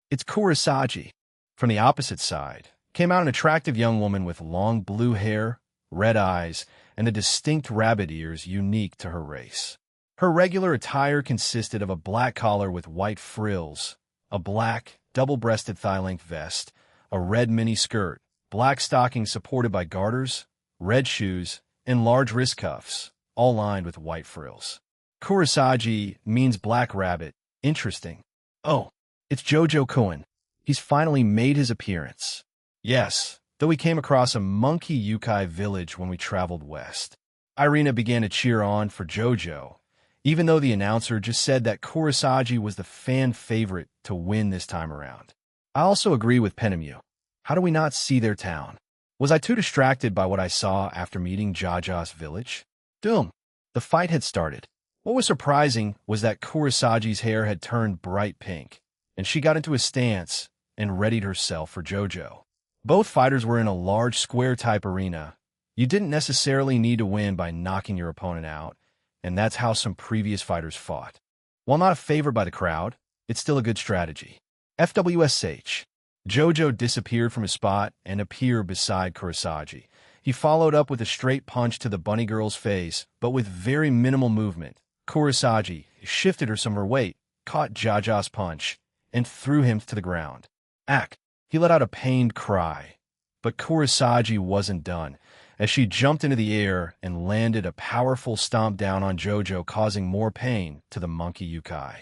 It's Kurosagi. From the opposite side came out an attractive young woman with long blue hair, red eyes, and the distinct rabbit ears unique to her race. Her regular attire consisted of a black collar with white frills, a black, double-breasted thigh-length vest, a red mini skirt, black stockings supported by garters, red shoes, and large wrist cuffs, all lined with white frills. Kurosagi means black rabbit. Interesting. Oh, it's Jojo Koen. He's finally made his appearance. Yes, though we came across a monkey yukai village when we traveled west. Irina began to cheer on for Jojo, even though the announcer just said that Kurosagi was the fan favorite to win this time around. I also agree with Penemu. How do we not see their town? Was I too distracted by what I saw after meeting Jaja's village? Doom. The fight had started. What was surprising was that Kurosagi's hair had turned bright pink, and she got into a stance and readied herself for JoJo. Both fighters were in a large square-type arena. You didn't necessarily need to win by knocking your opponent out, and that's how some previous fighters fought. While not a favorite by the crowd, it's still a good strategy. FWSH. JoJo disappeared from his spot and appeared beside Kurosagi. He followed up with a straight punch to the bunny girl's face, but with very minimal movement. Kurosagi shifted her some of her weight, caught Jaja's punch, and threw him to the ground. Ack! He let out a pained cry. But Kurosagi wasn't done, as she jumped into the air and landed a powerful stomp down on JoJo, causing more pain to the monkey Yukai.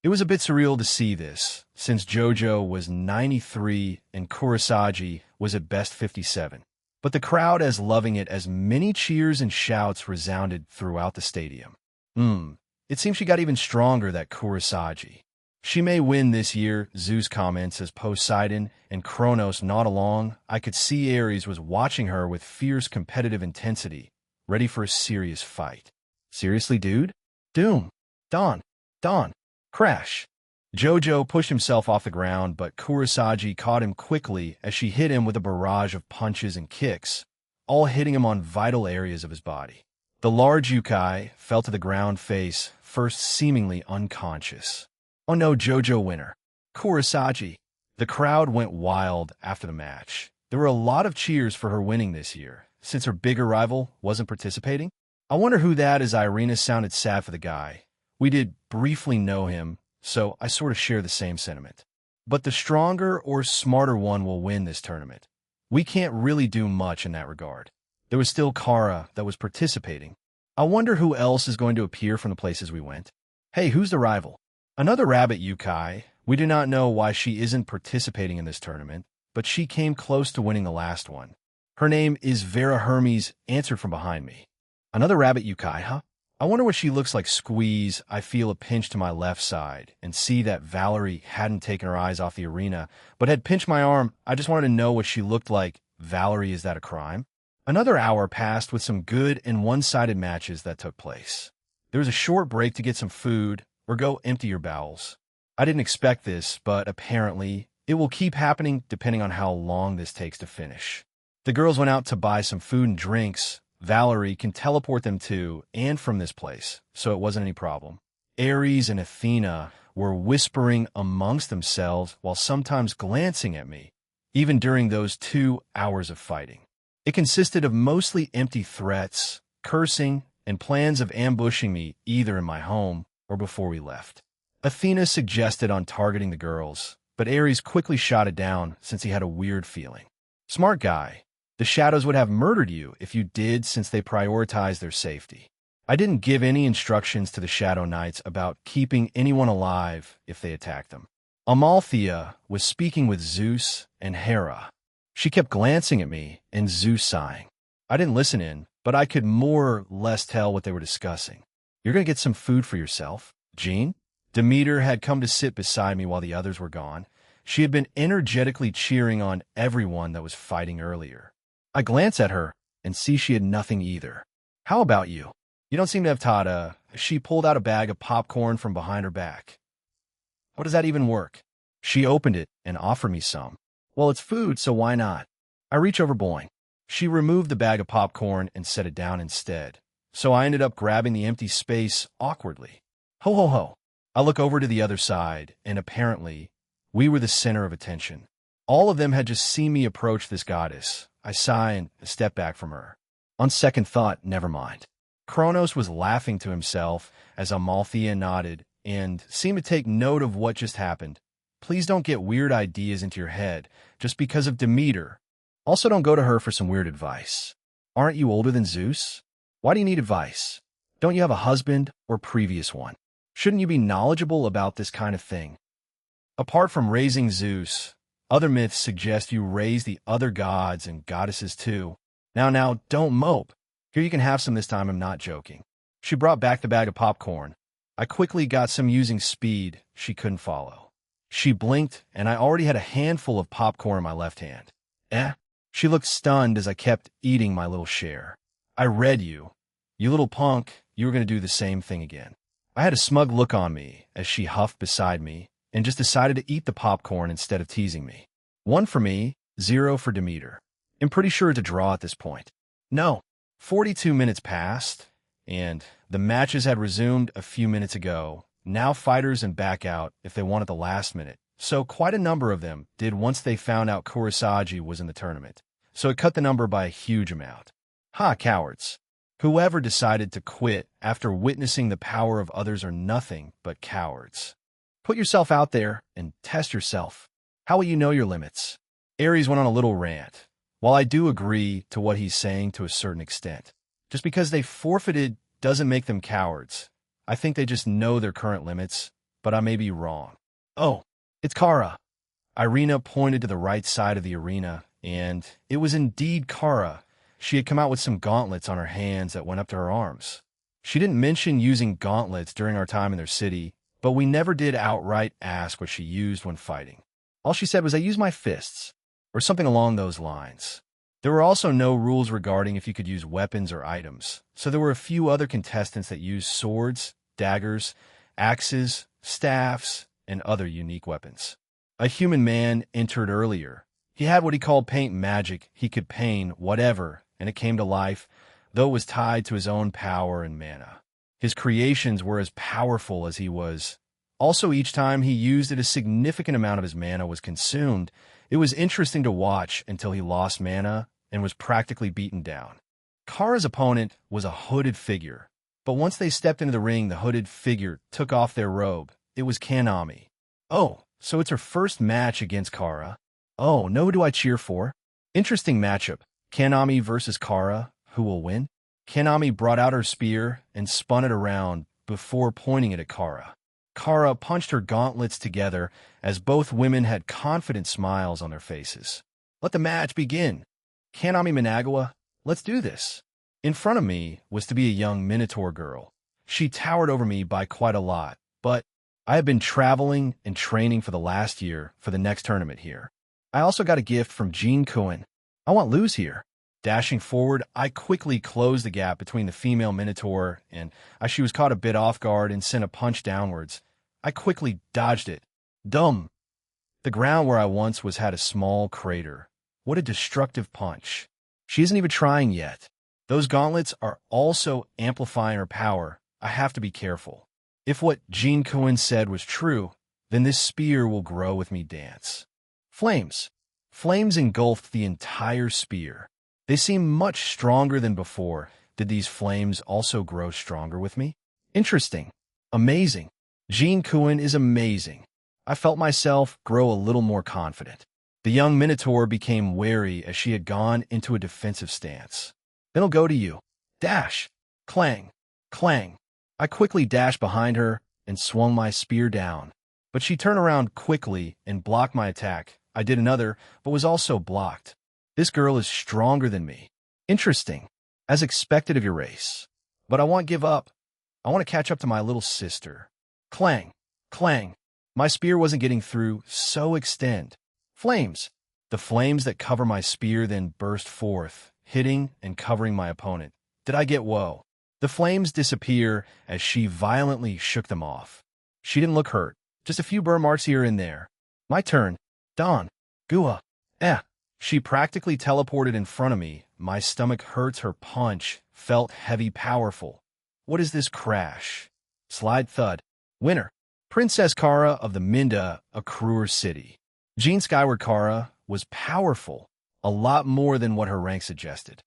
It was a bit surreal to see this, since JoJo was 93 and Kurosagi was at best 57. But the crowd as loving it as many cheers and shouts resounded throughout the stadium. It seems she got even stronger, that Kurosagi. She may win this year, Zeus comments as Poseidon and Kronos nod along. I could see Ares was watching her with fierce competitive intensity, ready for a serious fight. Seriously, dude? Doom. Dawn. Crash. JoJo pushed himself off the ground, but Kurosagi caught him quickly as she hit him with a barrage of punches and kicks, all hitting him on vital areas of his body. The large Yukai fell to the ground face first, seemingly unconscious. Oh no, JoJo winner. Kurosagi. The crowd went wild after the match. There were a lot of cheers for her winning this year, since her bigger rival wasn't participating. I wonder who that is. Irina sounded sad for the guy. We did briefly know him, so I sort of share the same sentiment. But the stronger or smarter one will win this tournament. We can't really do much in that regard. There was still Kara that was participating. I wonder who else is going to appear from the places we went. Hey, who's the rival? Another rabbit Yukai. We do not know why she isn't participating in this tournament, but she came close to winning the last one. Her name is Vera Hermes, answered from behind me. Another rabbit Yukai, huh? I wonder what she looks like. Squeeze. I feel a pinch to my left side and see that Valerie hadn't taken her eyes off the arena, but had pinched my arm. I just wanted to know what she looked like. Valerie, is that a crime? Another hour passed with some good and one-sided matches that took place. There was a short break to get some food or go empty your bowels. I didn't expect this, but apparently it will keep happening depending on how long this takes to finish. The girls went out to buy some food and drinks. Valerie can teleport them to and from this place, so it wasn't any problem. Ares and Athena were whispering amongst themselves while sometimes glancing at me, even during those 2 hours of fighting. It consisted of mostly empty threats, cursing, and plans of ambushing me either in my home or before we left. Athena suggested on targeting the girls, but Ares quickly shot it down since he had a weird feeling. Smart guy. The Shadows would have murdered you if you did, since they prioritized their safety. I didn't give any instructions to the Shadow Knights about keeping anyone alive if they attacked them. Amalthea was speaking with Zeus and Hera. She kept glancing at me and Zeus sighing. I didn't listen in, but I could more or less tell what they were discussing. You're going to get some food for yourself, Jean? Demeter had come to sit beside me while the others were gone. She had been energetically cheering on everyone that was fighting earlier. I glance at her and see she had nothing either. How about you? You don't seem to have Tada. She pulled out a bag of popcorn from behind her back. How does that even work? She opened it and offered me some. Well, it's food, so why not? I reach over, boing. She removed the bag of popcorn and set it down instead, so I ended up grabbing the empty space awkwardly. Ho ho ho. I look over to the other side, and apparently, we were the center of attention. All of them had just seen me approach this goddess. I sigh and step back from her. On second thought, never mind. Kronos was laughing to himself as Amalthea nodded and seemed to take note of what just happened. Please don't get weird ideas into your head just because of Demeter. Also, don't go to her for some weird advice. Aren't you older than Zeus? Why do you need advice? Don't you have a husband or previous one? Shouldn't you be knowledgeable about this kind of thing? Apart from raising Zeus, other myths suggest you raise the other gods and goddesses too. Now, don't mope. Here, you can have some this time. I'm not joking. She brought back the bag of popcorn. I quickly got some using speed she couldn't follow. She blinked, and I already had a handful of popcorn in my left hand. Eh? She looked stunned as I kept eating my little share. I read you. You little punk, you were going to do the same thing again. I had a smug look on me as she huffed beside me and just decided to eat the popcorn instead of teasing me. 1 for me, 0 for Demeter. I'm pretty sure it's a draw at this point. No. 42 minutes passed, and the matches had resumed a few minutes ago. Now fighters and back out if they won at the last minute. So quite a number of them did once they found out Kurosagi was in the tournament. So it cut the number by a huge amount. Ha, cowards. Whoever decided to quit after witnessing the power of others are nothing but cowards. Put yourself out there and test yourself. How will you know your limits? Aries went on a little rant. While I do agree to what he's saying to a certain extent, just because they forfeited doesn't make them cowards. I think they just know their current limits, but I may be wrong. Oh, it's Kara. Irina pointed to the right side of the arena, and it was indeed Kara. She had come out with some gauntlets on her hands that went up to her arms. She didn't mention using gauntlets during our time in their city, but we never did outright ask what she used when fighting. All she said was, I use my fists, or something along those lines. There were also no rules regarding if you could use weapons or items, so there were a few other contestants that used swords, daggers, axes, staffs, and other unique weapons. A human man entered earlier. He had what he called paint magic. He could paint whatever, and it came to life, though it was tied to his own power and mana. His creations were as powerful as he was. Also, each time he used it, a significant amount of his mana was consumed. It was interesting to watch until he lost mana and was practically beaten down. Kara's opponent was a hooded figure, but once they stepped into the ring, the hooded figure took off their robe. It was Kanami. Oh, so it's her first match against Kara. Oh, no, who do I cheer for? Interesting matchup. Kanami versus Kara. Who will win? Kanami brought out her spear and spun it around before pointing it at Kara. Kara punched her gauntlets together as both women had confident smiles on their faces. Let the match begin. Kanami Managawa, let's do this. In front of me was to be a young Minotaur girl. She towered over me by quite a lot, but I have been traveling and training for the last year for the next tournament here. I also got a gift from Jean Cohen. I want Luz here. Dashing forward, I quickly closed the gap between the female Minotaur and as she was caught a bit off guard and sent a punch downwards. I quickly dodged it. Dumb. The ground where I once was had a small crater. What a destructive punch. She isn't even trying yet. Those gauntlets are also amplifying her power. I have to be careful. If what Jean Cohen said was true, then this spear will grow with me dance. Flames. Flames engulfed the entire spear. They seem much stronger than before. Did these flames also grow stronger with me? Interesting. Amazing. Jean Cohen is amazing. I felt myself grow a little more confident. The young Minotaur became wary as she had gone into a defensive stance. Then I'll go to you. Dash. Clang. Clang. I quickly dashed behind her and swung my spear down. But she turned around quickly and blocked my attack. I did another, but was also blocked. This girl is stronger than me. Interesting. As expected of your race. But I won't give up. I want to catch up to my little sister. Clang. Clang. My spear wasn't getting through, so extend. Flames. The flames that cover my spear then burst forth, hitting and covering my opponent. Did I get woe? The flames disappear as she violently shook them off. She didn't look hurt. Just a few burn marks here and there. My turn. Dawn. Gua. She practically teleported in front of me. My stomach hurts. Her punch felt heavy, powerful. What is this crash? Slide thud. Winner. Princess Kara of the Minda, Akrur City. Jean Skyward Kara was powerful, a lot more than what her rank suggested.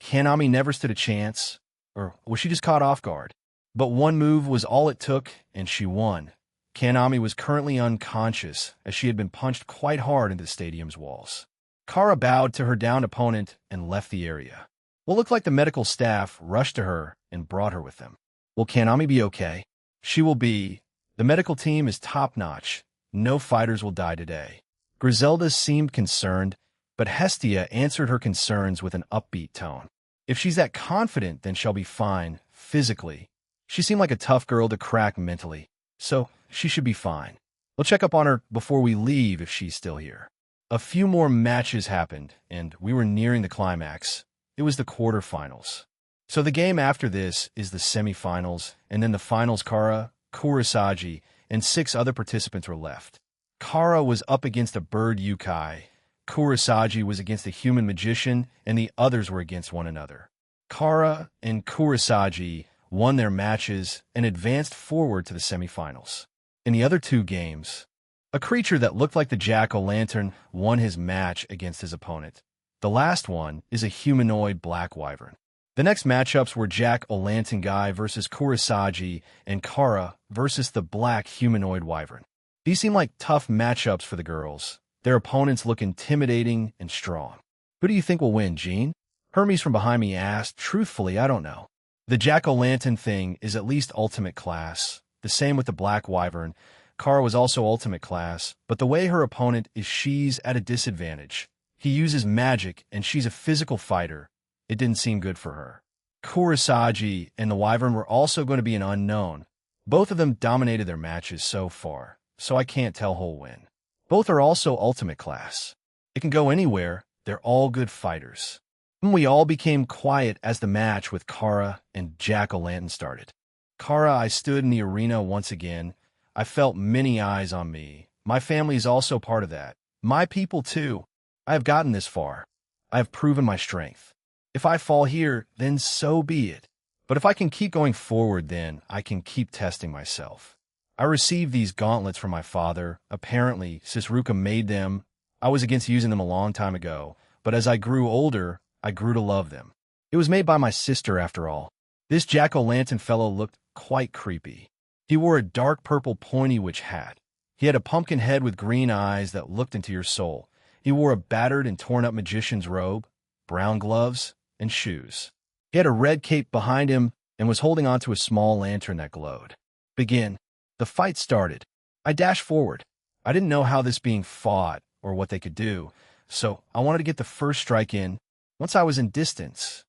Kanami never stood a chance, or was she just caught off guard? But one move was all it took, and she won. Kanami was currently unconscious, as she had been punched quite hard into the stadium's walls. Kara bowed to her downed opponent and left the area. What looked like the medical staff rushed to her and brought her with them. Will Kanami be okay? She will be. The medical team is top-notch. No fighters will die today. Griselda seemed concerned, but Hestia answered her concerns with an upbeat tone. If she's that confident, then she'll be fine, physically. She seemed like a tough girl to crack mentally, so she should be fine. We'll check up on her before we leave if she's still here. A few more matches happened, and we were nearing the climax. It was the quarterfinals. So the game after this is the semifinals, and then the finals. Kara, Kurosagi, and 6 other participants were left. Kara was up against a bird Yukai. Kurosagi was against a human magician, and the others were against one another. Kara and Kurosagi won their matches and advanced forward to the semifinals. In the other 2 games, a creature that looked like the jack-o'-lantern won his match against his opponent. The last one is a humanoid black wyvern. The next matchups were Jack-o'-lantern guy versus Kurosagi and Kara versus the black humanoid wyvern. These seem like tough matchups for the girls. Their opponents look intimidating and strong. Who do you think will win, Jean? Hermes from behind me asked. Truthfully, I don't know. The jack-o'-lantern thing is at least ultimate class. The same with the black wyvern. Kara was also ultimate class, but the way her opponent is, she's at a disadvantage. He uses magic, and she's a physical fighter. It didn't seem good for her. Kurosagi and the wyvern were also going to be an unknown. Both of them dominated their matches so far, so I can't tell who'll win. Both are also ultimate class. It can go anywhere. They're all good fighters. We all became quiet as the match with Kara and Jack-o'-lantern started. Kara, I stood in the arena once again. I felt many eyes on me. My family is also part of that. My people too. I have gotten this far. I have proven my strength. If I fall here, then so be it. But if I can keep going forward, then I can keep testing myself. I received these gauntlets from my father. Apparently, Ruka made them. I was against using them a long time ago, but as I grew older, I grew to love them. It was made by my sister, after all. This jack-o'-lantern fellow looked quite creepy. He wore a dark purple pointy witch hat. He had a pumpkin head with green eyes that looked into your soul. He wore a battered and torn-up magician's robe, brown gloves, and shoes. He had a red cape behind him and was holding onto a small lantern that glowed. Begin. The fight started. I dashed forward. I didn't know how this being fought or what they could do, so I wanted to get the first strike in. Once I was in distance,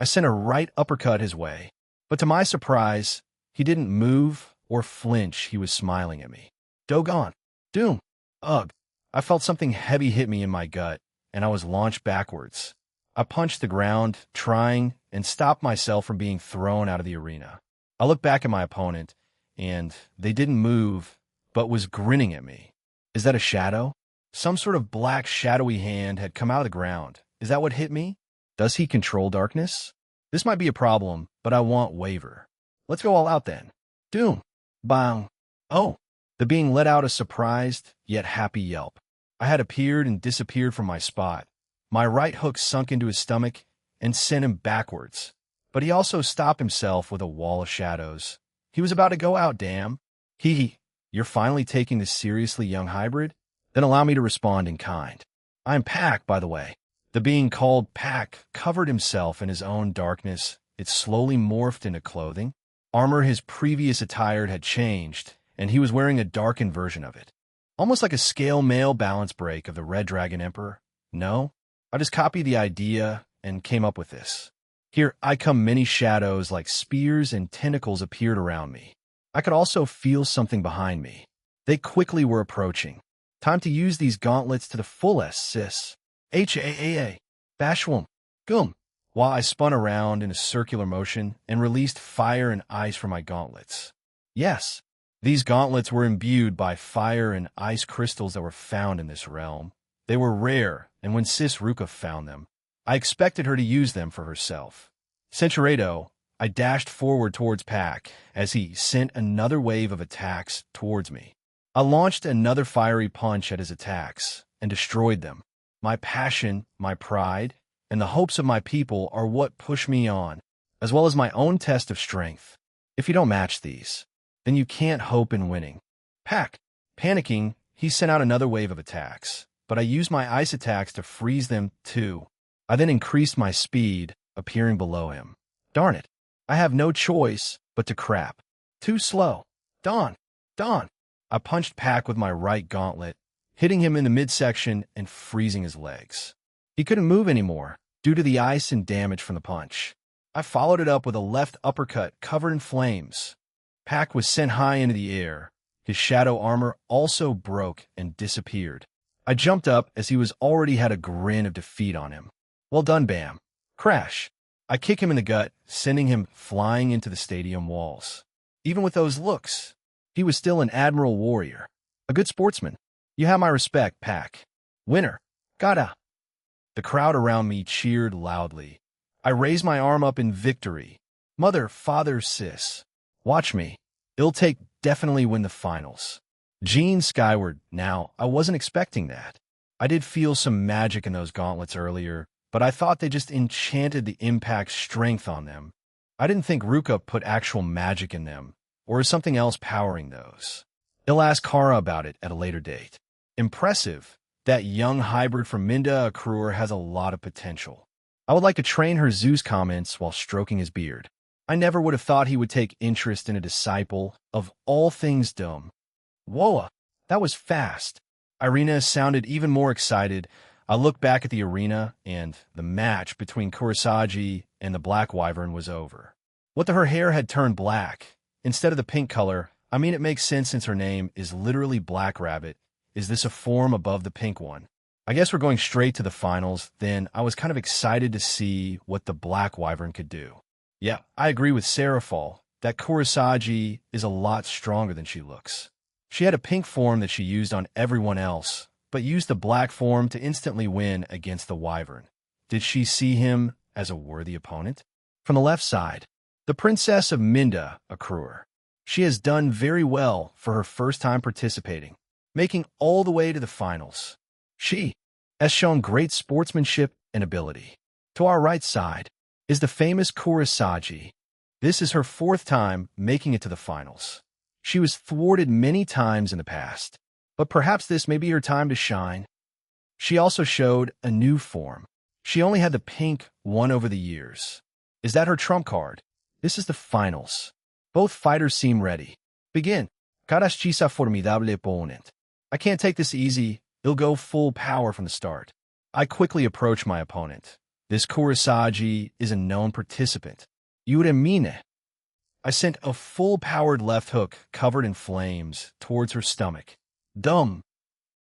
I sent a right uppercut his way. But to my surprise, he didn't move or flinch. He was smiling at me. Doggone. Doom. Ugh. I felt something heavy hit me in my gut, and I was launched backwards. I punched the ground, trying and stopped myself from being thrown out of the arena. I looked back at my opponent, and they didn't move, but was grinning at me. Is that a shadow? Some sort of black shadowy hand had come out of the ground. Is that what hit me? Does he control darkness? This might be a problem, but I want waver. Let's go all out then. Doom. Bang. Oh. The being let out a surprised, yet happy yelp. I had appeared and disappeared from my spot. My right hook sunk into his stomach and sent him backwards. But he also stopped himself with a wall of shadows. He was about to go out, damn. Hee. You're finally taking this seriously, young hybrid? Then allow me to respond in kind. I'm Pack, by the way. The being called Pack covered himself in his own darkness. It slowly morphed into clothing. Armor his previous attire had changed, and he was wearing a darkened version of it. Almost like a scale mail balance break of the Red Dragon Emperor. No, I just copied the idea and came up with this. Here I come. Many shadows like spears and tentacles appeared around me. I could also feel something behind me. They quickly were approaching. Time to use these gauntlets to the fullest, sis. H-A-A-A. Bashwum. Goom. While I spun around in a circular motion and released fire and ice from my gauntlets. Yes, these gauntlets were imbued by fire and ice crystals that were found in this realm. They were rare, and when Sis Ruka found them, I expected her to use them for herself. Centuredo, I dashed forward towards Pack as he sent another wave of attacks towards me. I launched another fiery punch at his attacks and destroyed them. My passion, my pride, and the hopes of my people are what push me on, as well as my own test of strength. If you don't match these, then you can't hope in winning. Pack. Panicking, he sent out another wave of attacks, but I used my ice attacks to freeze them too. I then increased my speed, appearing below him. Darn it. I have no choice but to crap. Too slow. Dawn. I punched Pack with my right gauntlet, hitting him in the midsection and freezing his legs. He couldn't move anymore due to the ice and damage from the punch. I followed it up with a left uppercut covered in flames. Pak was sent high into the air. His shadow armor also broke and disappeared. I jumped up as he was already had a grin of defeat on him. Well done, Bam. Crash. I kick him in the gut, sending him flying into the stadium walls. Even with those looks, he was still an admirable warrior. A good sportsman. You have my respect, Pak. Winner. Gotta. The crowd around me cheered loudly. I raised my arm up in victory. Mother, father, sis. Watch me. It'll take definitely win the finals. Gene skyward. Now, I wasn't expecting that. I did feel some magic in those gauntlets earlier, but I thought they just enchanted the Impact's strength on them. I didn't think Ruka put actual magic in them, or is something else powering those. He'll ask Kara about it at a later date. Impressive. That young hybrid from Minda Accruer has a lot of potential. I would like to train her, Zeus comments while stroking his beard. I never would have thought he would take interest in a disciple of all things dumb. Whoa, that was fast. Irina sounded even more excited. I looked back at the arena, and the match between Kurosagi and the Black Wyvern was over. What her hair had turned black, instead of the pink color. I mean, it makes sense since her name is literally Black Rabbit. Is this a form above the pink one? I guess we're going straight to the finals. Then I was kind of excited to see what the Black Wyvern could do. Yeah, I agree with Seraphal that Kurosagi is a lot stronger than she looks. She had a pink form that she used on everyone else, but used the black form to instantly win against the Wyvern. Did she see him as a worthy opponent? From the left side, the Princess of Minda Accruer. She has done very well for her first time participating, making all the way to the finals. She has shown great sportsmanship and ability. To our right side is the famous Kurosagi. This is her fourth time making it to the finals. She was thwarted many times in the past, but perhaps this may be her time to shine. She also showed a new form. She only had the pink one over the years. Is that her trump card? This is the finals. Both fighters seem ready. Begin. Caras chisa formidable opponent. I can't take this easy. It'll go full power from the start. I quickly approach my opponent. This Kurosagi is a known participant. Uremine. I sent a full-powered left hook covered in flames towards her stomach. Dum.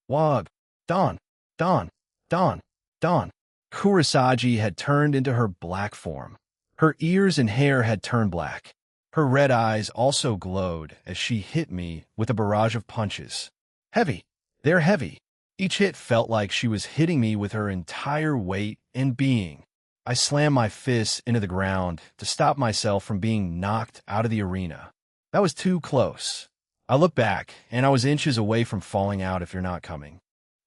Wag. Don. Don. Don. Don. Kurosagi had turned into her black form. Her ears and hair had turned black. Her red eyes also glowed as she hit me with a barrage of punches. Heavy. They're heavy. Each hit felt like she was hitting me with her entire weight and being. I slammed my fists into the ground to stop myself from being knocked out of the arena. That was too close. I looked back, and I was inches away from falling out if you're not coming.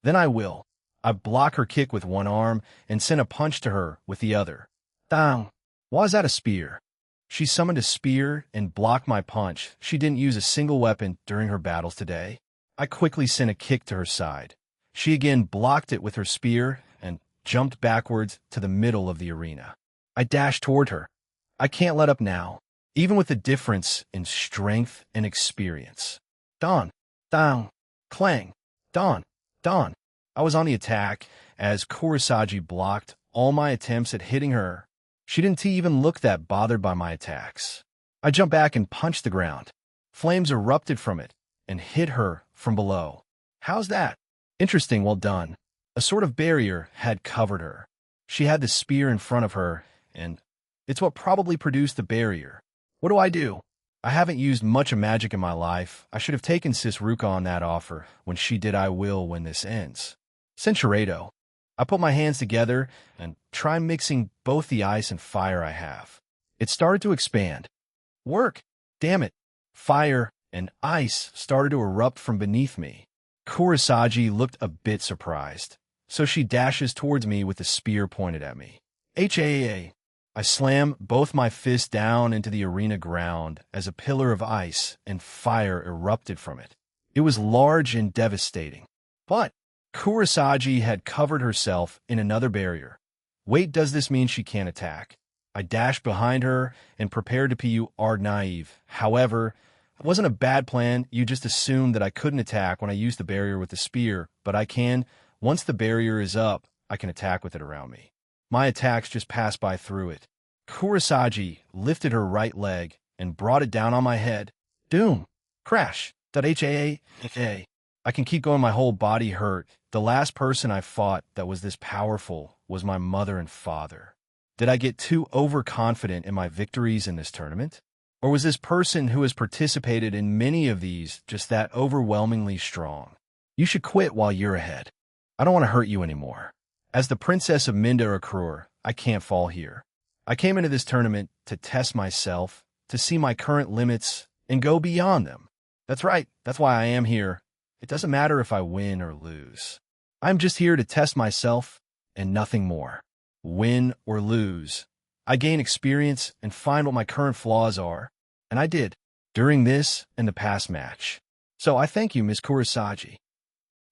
Then I will. I block her kick with one arm and sent a punch to her with the other. Dang. Why is that a spear? She summoned a spear and blocked my punch. She didn't use a single weapon during her battles today. I quickly sent a kick to her side. She again blocked it with her spear and jumped backwards to the middle of the arena. I dashed toward her. I can't let up now, even with the difference in strength and experience. Don, down, clang, Don, Don. I was on the attack as Kurosagi blocked all my attempts at hitting her. She didn't even look that bothered by my attacks. I jumped back and punched the ground. Flames erupted from it and hit her from below. How's that? Interesting, well done. A sort of barrier had covered her. She had the spear in front of her, and it's what probably produced the barrier. What do? I haven't used much of magic in my life. I should have taken Sis Ruka on that offer when she did I will when this ends. Centurado. I put my hands together and try mixing both the ice and fire I have. It started to expand. Work! Damn it! Fire and ice started to erupt from beneath me. Kurosagi looked a bit surprised, so she dashes towards me with the spear pointed at me. HAA. I slam both my fists down into the arena ground as a pillar of ice and fire erupted from it. It was large and devastating. But Kurosagi had covered herself in another barrier. Wait, does this mean she can't attack? I dashed behind her and prepared to PU are naive. However, it wasn't a bad plan. You just assumed that I couldn't attack when I used the barrier with the spear, but I can. Once the barrier is up, I can attack with it around me. My attacks just pass by through it. Kurosagi lifted her right leg and brought it down on my head. Doom. Crash. HAA. I can keep going, my whole body hurt. The last person I fought that was this powerful was my mother and father. Did I get too overconfident in my victories in this tournament? Or was this person who has participated in many of these just that overwhelmingly strong? You should quit while you're ahead. I don't want to hurt you anymore. As the Princess of Minda Akrur, I can't fall here. I came into this tournament to test myself, to see my current limits, and go beyond them. That's right, that's why I am here. It doesn't matter if I win or lose. I'm just here to test myself and nothing more. Win or lose, I gain experience and find what my current flaws are, and I did, during this and the past match. So I thank you, Miss Kurosagi.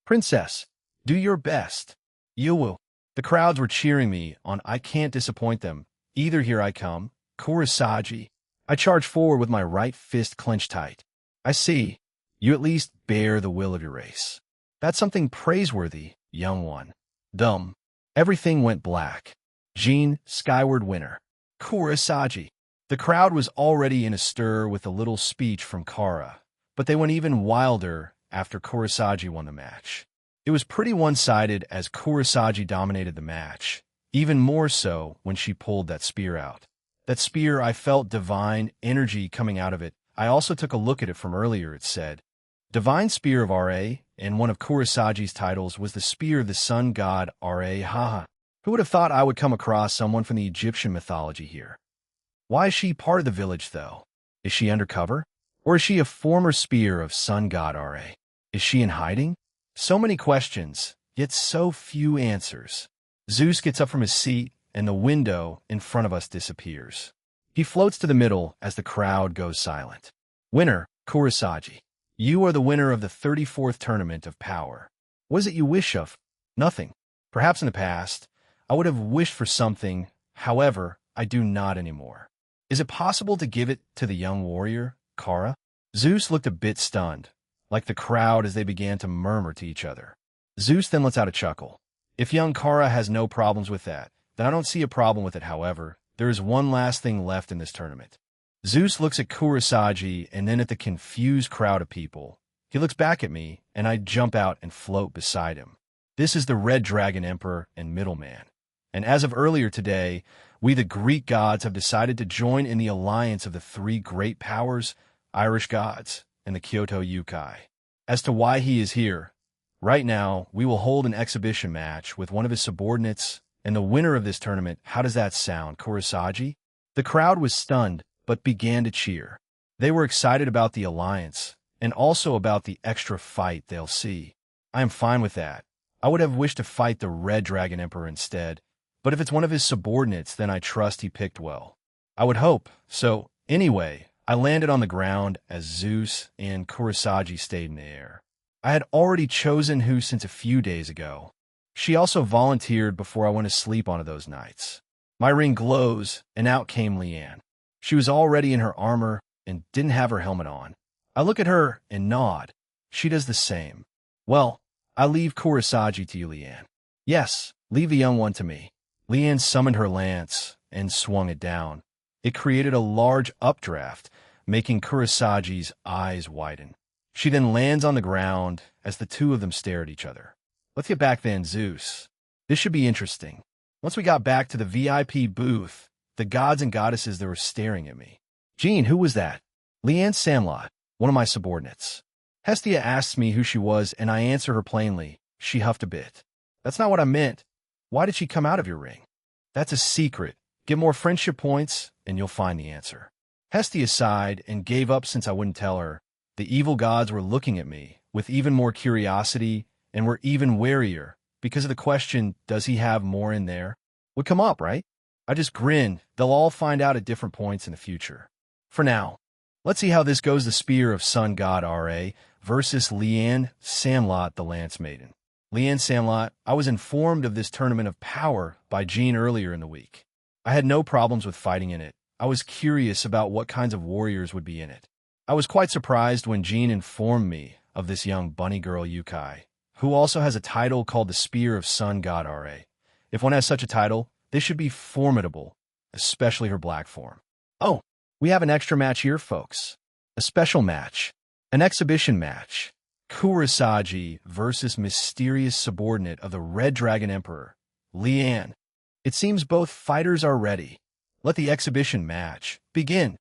Princess, do your best. You will. The crowds were cheering me on. I can't disappoint them. Either here I come, Kurosagi. I charge forward with my right fist clenched tight. I see. You at least bear the will of your race. That's something praiseworthy, young one. Dumb. Everything went black. Jean, skyward winner. Kurosagi. The crowd was already in a stir with a little speech from Kara, but they went even wilder after Kurosagi won the match. It was pretty one-sided as Kurosagi dominated the match, even more so when she pulled that spear out. That spear, I felt divine energy coming out of it. I also took a look at it from earlier. It said, Divine Spear of RA, and one of Kurosagi's titles was the Spear of the Sun God RA. Haha. Who would have thought I would come across someone from the Egyptian mythology here? Why is she part of the village, though? Is she undercover? Or is she a former spear of Sun God RA? Is she in hiding? So many questions, yet so few answers. Zeus gets up from his seat, and the window in front of us disappears. He floats to the middle as the crowd goes silent. Winner, Kurosagi. You are the winner of the 34th Tournament of Power. What is it you wish of? Nothing. Perhaps in the past, I would have wished for something. However, I do not anymore. Is it possible to give it to the young warrior, Kara? Zeus looked a bit stunned, like the crowd as they began to murmur to each other. Zeus then lets out a chuckle. If young Kara has no problems with that, then I don't see a problem with it. However, there is one last thing left in this tournament. Zeus looks at Kurosagi and then at the confused crowd of people. He looks back at me, and I jump out and float beside him. This is the Red Dragon Emperor and Middleman. And as of earlier today, we the Greek gods have decided to join in the alliance of the three great powers, Irish gods, and the Kyoto Yukai. As to why he is here, right now, we will hold an exhibition match with one of his subordinates and the winner of this tournament. How does that sound, Kurosagi? The crowd was stunned, but began to cheer. They were excited about the alliance, and also about the extra fight they'll see. I am fine with that. I would have wished to fight the Red Dragon Emperor instead, but if it's one of his subordinates, then I trust he picked well. I would hope. So, anyway, I landed on the ground as Zeus and Kurosagi stayed in the air. I had already chosen who since a few days ago. She also volunteered before I went to sleep on those nights. My ring glows, and out came Leanne. She was already in her armor and didn't have her helmet on. I look at her and nod. She does the same. Well, I leave Kurosagi to you, Leanne. Yes, leave the young one to me. Leanne summoned her lance and swung it down. It created a large updraft, making Kurosagi's eyes widen. She then lands on the ground as the two of them stare at each other. Let's get back then, Zeus. This should be interesting. Once we got back to the VIP booth, the gods and goddesses that were staring at me. Jean, who was that? Leanne Samlot, one of my subordinates. Hestia asks me who she was, and I answer her plainly. She huffed a bit. That's not what I meant. Why did she come out of your ring? That's a secret. Get more friendship points, and you'll find the answer. Hestia sighed and gave up since I wouldn't tell her. The evil gods were looking at me with even more curiosity and were even warier because of the question, does he have more in there? Would come up, right? I just grinned. They'll all find out at different points in the future. For now, let's see how this goes. The Spear of Sun God R.A. versus Leanne Samlot, the Lance Maiden. Leanne Samlot, I was informed of this tournament of power by Jean earlier in the week. I had no problems with fighting in it. I was curious about what kinds of warriors would be in it. I was quite surprised when Jean informed me of this young bunny girl Yukai, who also has a title called the Spear of Sun God R.A. If one has such a title, they should be formidable. especially her black form. Oh, we have an extra match here, folks. A special match. An exhibition match. Kurosagi versus mysterious subordinate of the Red Dragon Emperor, Lian. It seems both fighters are ready. Let the exhibition match begin.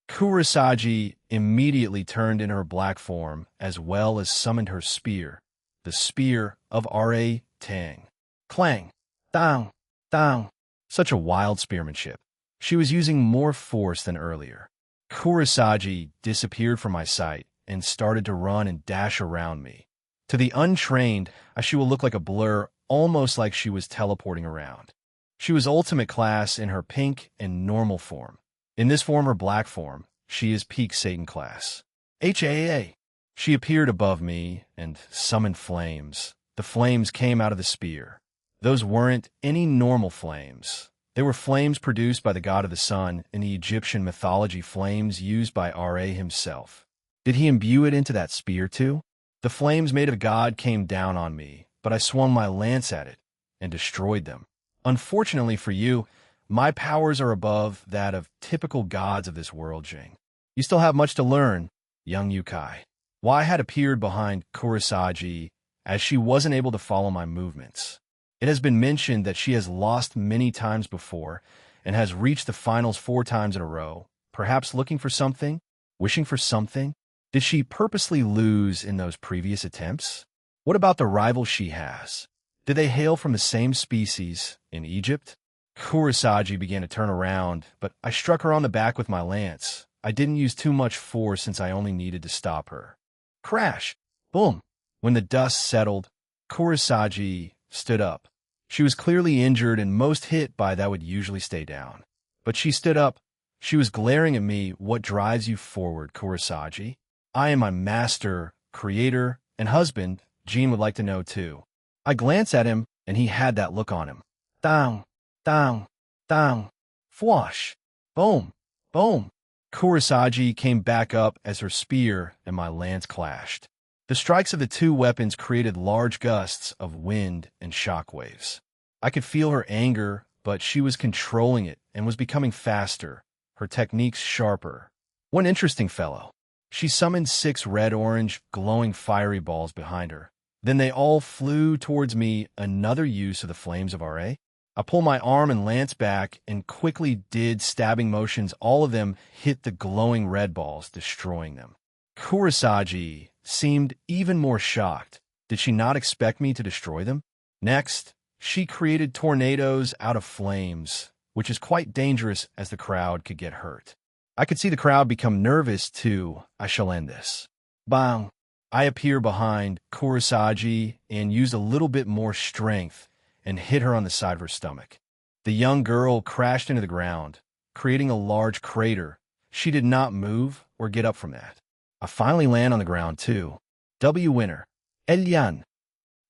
Kurosagi immediately turned in her black form as well as summoned her spear, the Spear of Ra Tang. Clang! Dang! Dang! Such a wild spearmanship. She was using more force than earlier. Kurosagi disappeared from my sight and started to run and dash around me. To the untrained, she will look like a blur, almost like she was teleporting around. She was ultimate class in her pink and normal form. In this form or black form, she is peak Satan class. HAA. She appeared above me and summoned flames. The flames came out of the spear. Those weren't any normal flames. They were flames produced by the god of the sun in the Egyptian mythology, flames used by Ra himself. Did he imbue it into that spear too? The flames made of God came down on me, but I swung my lance at it and destroyed them. Unfortunately for you, my powers are above that of typical gods of this world, Jing. You still have much to learn, young Yukai. Why had appeared behind Kurosagi as she wasn't able to follow my movements. It has been mentioned that she has lost many times before and has reached the finals 4 times in a row, perhaps looking for something, wishing for something. Did she purposely lose in those previous attempts? What about the rivals she has? Did they hail from the same species in Egypt? Kurosagi began to turn around, but I struck her on the back with my lance. I didn't use too much force since I only needed to stop her. Crash! Boom! When the dust settled, Kurosagi stood up. She was clearly injured and most hit by that would usually stay down. But she stood up. She was glaring at me. What drives you forward, Kurosagi? I am my master, creator, and husband. Jean would like to know too. I glanced at him, and he had that look on him. Down, down, down, fwash, boom, boom. Kurosagi came back up as her spear and my lance clashed. The strikes of the 2 weapons created large gusts of wind and shockwaves. I could feel her anger, but she was controlling it and was becoming faster, her techniques sharper. One interesting fellow. She summoned 6 red-orange, glowing fiery balls behind her. Then they all flew towards me, another use of the flames of Ra. I pulled my arm and lance back and quickly did stabbing motions. All of them hit the glowing red balls, destroying them. Kurosagi seemed even more shocked. Did she not expect me to destroy them? Next, she created tornadoes out of flames, which is quite dangerous as the crowd could get hurt. I could see the crowd become nervous too. I shall end this. Bang! I appear behind Kurosagi and used a little bit more strength and hit her on the side of her stomach. The young girl crashed into the ground, creating a large crater. She did not move or get up from that. I finally land on the ground too. W winner. Elian.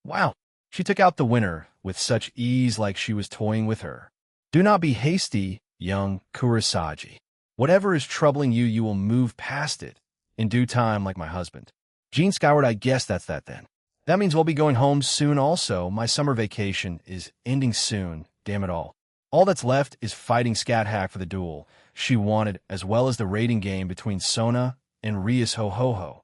Wow, she took out the winner with such ease, like she was toying with her. Do not be hasty, young Kurosagi. Whatever is troubling you, you will move past it in due time, like my husband. Gene Skyward, I guess that's that then. That means we'll be going home soon also. My summer vacation is ending soon, damn it all. All that's left is fighting Scat Hack for the duel she wanted, as well as the raiding game between Sona and Rias Ho Ho Ho.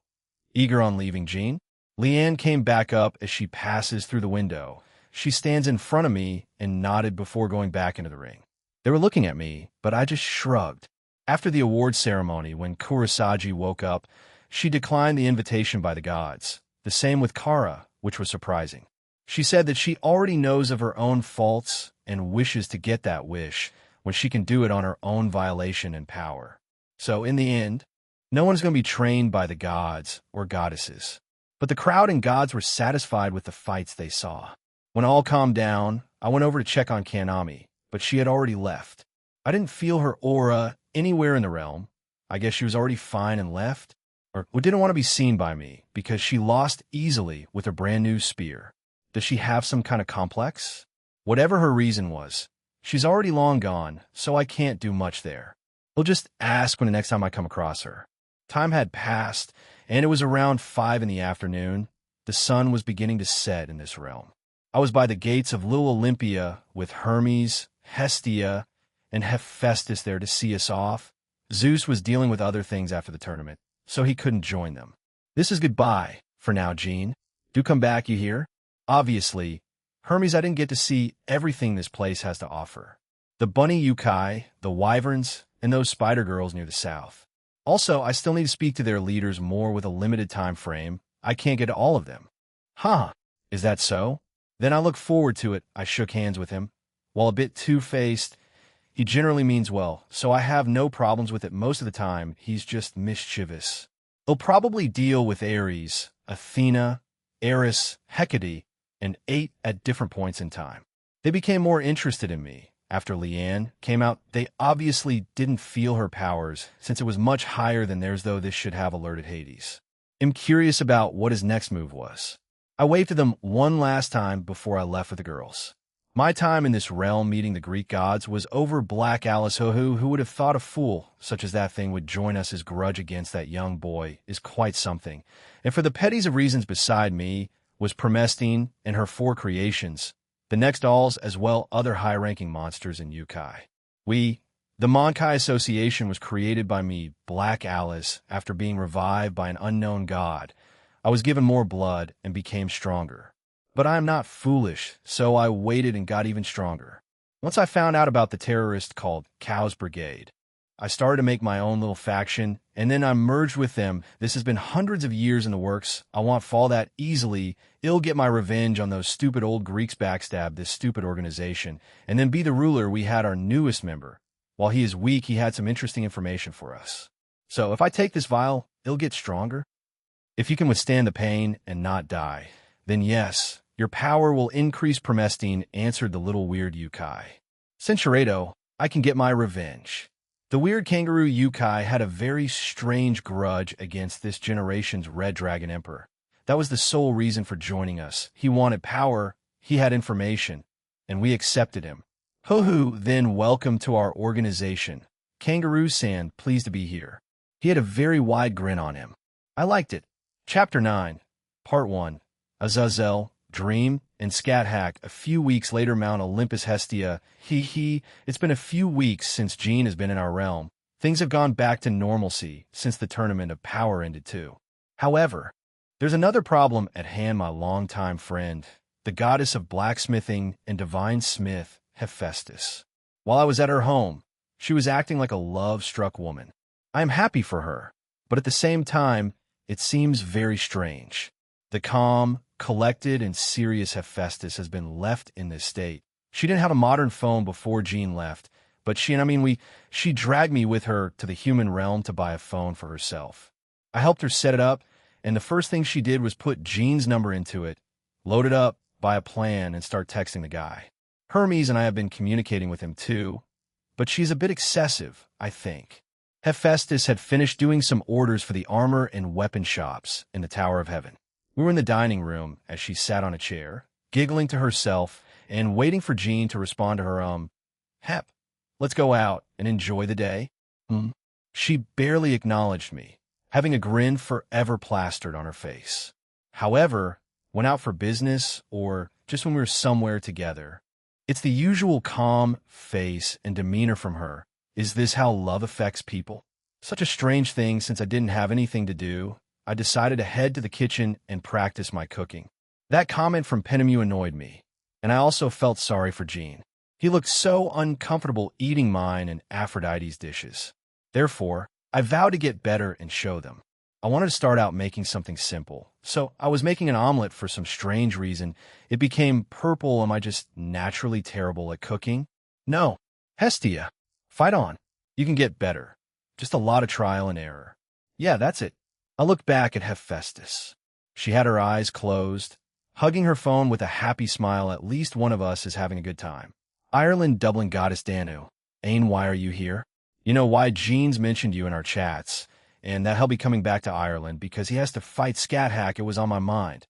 Eager on leaving, Jean? Leanne came back up as she passes through the window. She stands in front of me and nodded before going back into the ring. They were looking at me, but I just shrugged. After the award ceremony, when Kurosagi woke up, she declined the invitation by the gods. The same with Kara, which was surprising. She said that she already knows of her own faults and wishes to get that wish when she can do it on her own violation and power. So in the end, no one's going to be trained by the gods or goddesses. But the crowd and gods were satisfied with the fights they saw. When all calmed down, I went over to check on Kanami, but she had already left. I didn't feel her aura anywhere in the realm. I guess she was already fine and left, or didn't want to be seen by me because she lost easily with a brand new spear. Does she have some kind of complex? Whatever her reason was, she's already long gone, so I can't do much there. I'll just ask when the next time I come across her. Time had passed, and it was around 5 in the afternoon. The sun was beginning to set in this realm. I was by the gates of Little Olympia with Hermes, Hestia, and Hephaestus there to see us off. Zeus was dealing with other things after the tournament, so he couldn't join them. This is goodbye for now, Jean. Do come back, you hear? Obviously, Hermes, I didn't get to see everything this place has to offer. The bunny yukai, the wyverns, and those spider girls near the south. Also, I still need to speak to their leaders more with a limited time frame. I can't get to all of them. Huh, is that so? Then I look forward to it. I shook hands with him. While a bit two-faced, he generally means well, so I have no problems with it most of the time. He's just mischievous. He'll probably deal with Ares, Athena, Eris, Hecate, and 8 at different points in time. They became more interested in me. After Leanne came out, they obviously didn't feel her powers, since it was much higher than theirs, though this should have alerted Hades. I'm curious about what his next move was. I waved to them one last time before I left with the girls. My time in this realm meeting the Greek gods was over. Black Alice, who would have thought a fool such as that thing would join us. His grudge against that young boy is quite something. And for the petties of reasons beside me was Promestine and her 4 creations, the next dolls, as well other high-ranking monsters in Yukai. The Monkai Association, was created by me, Black Alice, after being revived by an unknown god. I was given more blood and became stronger. But I am not foolish, so I waited and got even stronger. Once I found out about the terrorist called Cow's Brigade, I started to make my own little faction, and then I merged with them. This has been hundreds of years in the works. I won't fall that easily. I'll get my revenge on those stupid old Greeks, backstab this stupid organization, and then be the ruler. We had our newest member. While he is weak, he had some interesting information for us. So if I take this vial, it'll get stronger. If you can withstand the pain and not die, then yes, your power will increase. Promestine answered the little weird yukai. Censuredo, I can get my revenge. The weird kangaroo yukai had a very strange grudge against this generation's Red Dragon Emperor. That was the sole reason for joining us. He wanted power, he had information, and we accepted him. Ho-hoo, then welcome to our organization. Kangaroo-san, pleased to be here. He had a very wide grin on him. I liked it. Chapter 9, Part 1. Azazel, Dream, and Scat Hack. A few weeks later, Mount Olympus, Hestia. It's been a few weeks since Jean has been in our realm. Things have gone back to normalcy since the Tournament of Power ended too. However, there's another problem at hand. My longtime friend, the goddess of blacksmithing and divine smith, Hephaestus. While I was at her home, she was acting like a love-struck woman. I am happy for her, but at the same time, it seems very strange. The calm, collected, and serious Hephaestus has been left in this state. She didn't have a modern phone before Jean left, but she dragged me with her to the human realm to buy a phone for herself. I helped her set it up, and the first thing she did was put Jean's number into it, load it up, buy a plan, and start texting the guy. Hermes and I have been communicating with him too, but she's a bit excessive, I think. Hephaestus had finished doing some orders for the armor and weapon shops in the Tower of Heaven. We were in the dining room as she sat on a chair, giggling to herself and waiting for Jean to respond to her, Hep, let's go out and enjoy the day. She barely acknowledged me, having a grin forever plastered on her face. However, went out for business or just when we were somewhere together. It's the usual calm face and demeanor from her. Is this how love affects people? Such a strange thing. Since I didn't have anything to do, I decided to head to the kitchen and practice my cooking. That comment from Penemu annoyed me, and I also felt sorry for Jean. He looked so uncomfortable eating mine and Aphrodite's dishes. Therefore, I vowed to get better and show them. I wanted to start out making something simple, so I was making an omelet. For some strange reason, it became purple. Am I just naturally terrible at cooking? No. Hestia, fight on. You can get better. Just a lot of trial and error. Yeah, that's it. I looked back at Hephaestus. She had her eyes closed, hugging her phone with a happy smile. At least one of us is having a good time. Ireland, Dublin, Goddess Danu. Ain, why are you here? You know why Jean's mentioned you in our chats, and that he'll be coming back to Ireland because he has to fight Scat Hack. It was on my mind.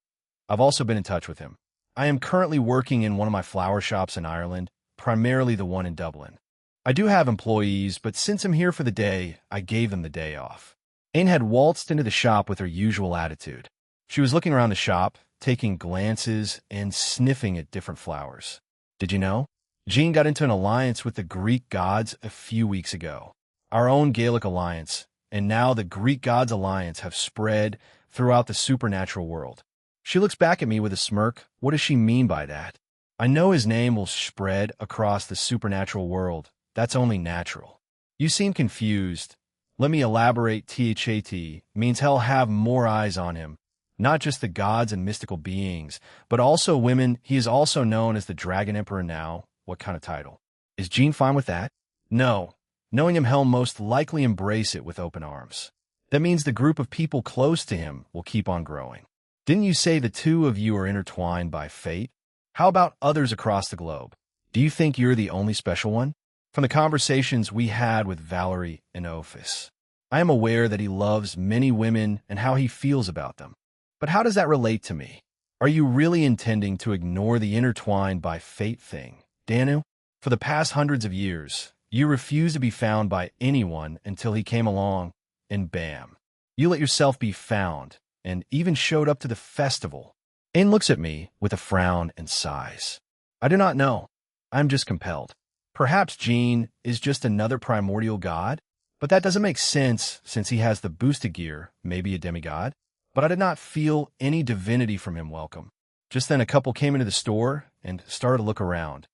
I've also been in touch with him. I am currently working in one of my flower shops in Ireland, primarily the one in Dublin. I do have employees, but since I'm here for the day, I gave them the day off. Ain had waltzed into the shop with her usual attitude. She was looking around the shop, taking glances and sniffing at different flowers. Did you know? Jean got into an alliance with the Greek gods a few weeks ago. Our own Gaelic alliance, and now the Greek gods alliance have spread throughout the supernatural world. She looks back at me with a smirk. What does she mean by that? I know his name will spread across the supernatural world. That's only natural. You seem confused. Let me elaborate. THAT means he'll have more eyes on him. Not just the gods and mystical beings, but also women. He is also known as the Dragon Emperor now. What kind of title? Is Jean fine with that? No. Knowing him, he'll most likely embrace it with open arms. That means the group of people close to him will keep on growing. Didn't you say the two of you are intertwined by fate? How about others across the globe? Do you think you're the only special one? From the conversations we had with Valerie and Ophis, I am aware that he loves many women and how he feels about them. But how does that relate to me? Are you really intending to ignore the intertwined by fate thing, Danu? For the past hundreds of years, you refused to be found by anyone until he came along, and bam. You let yourself be found, and even showed up to the festival. Ain looks at me with a frown and sighs. I do not know. I am just compelled. Perhaps Jean is just another primordial god? But that doesn't make sense since he has the boosted gear, maybe a demigod. But I did not feel any divinity from him welcome. Just then a couple came into the store and started to look around.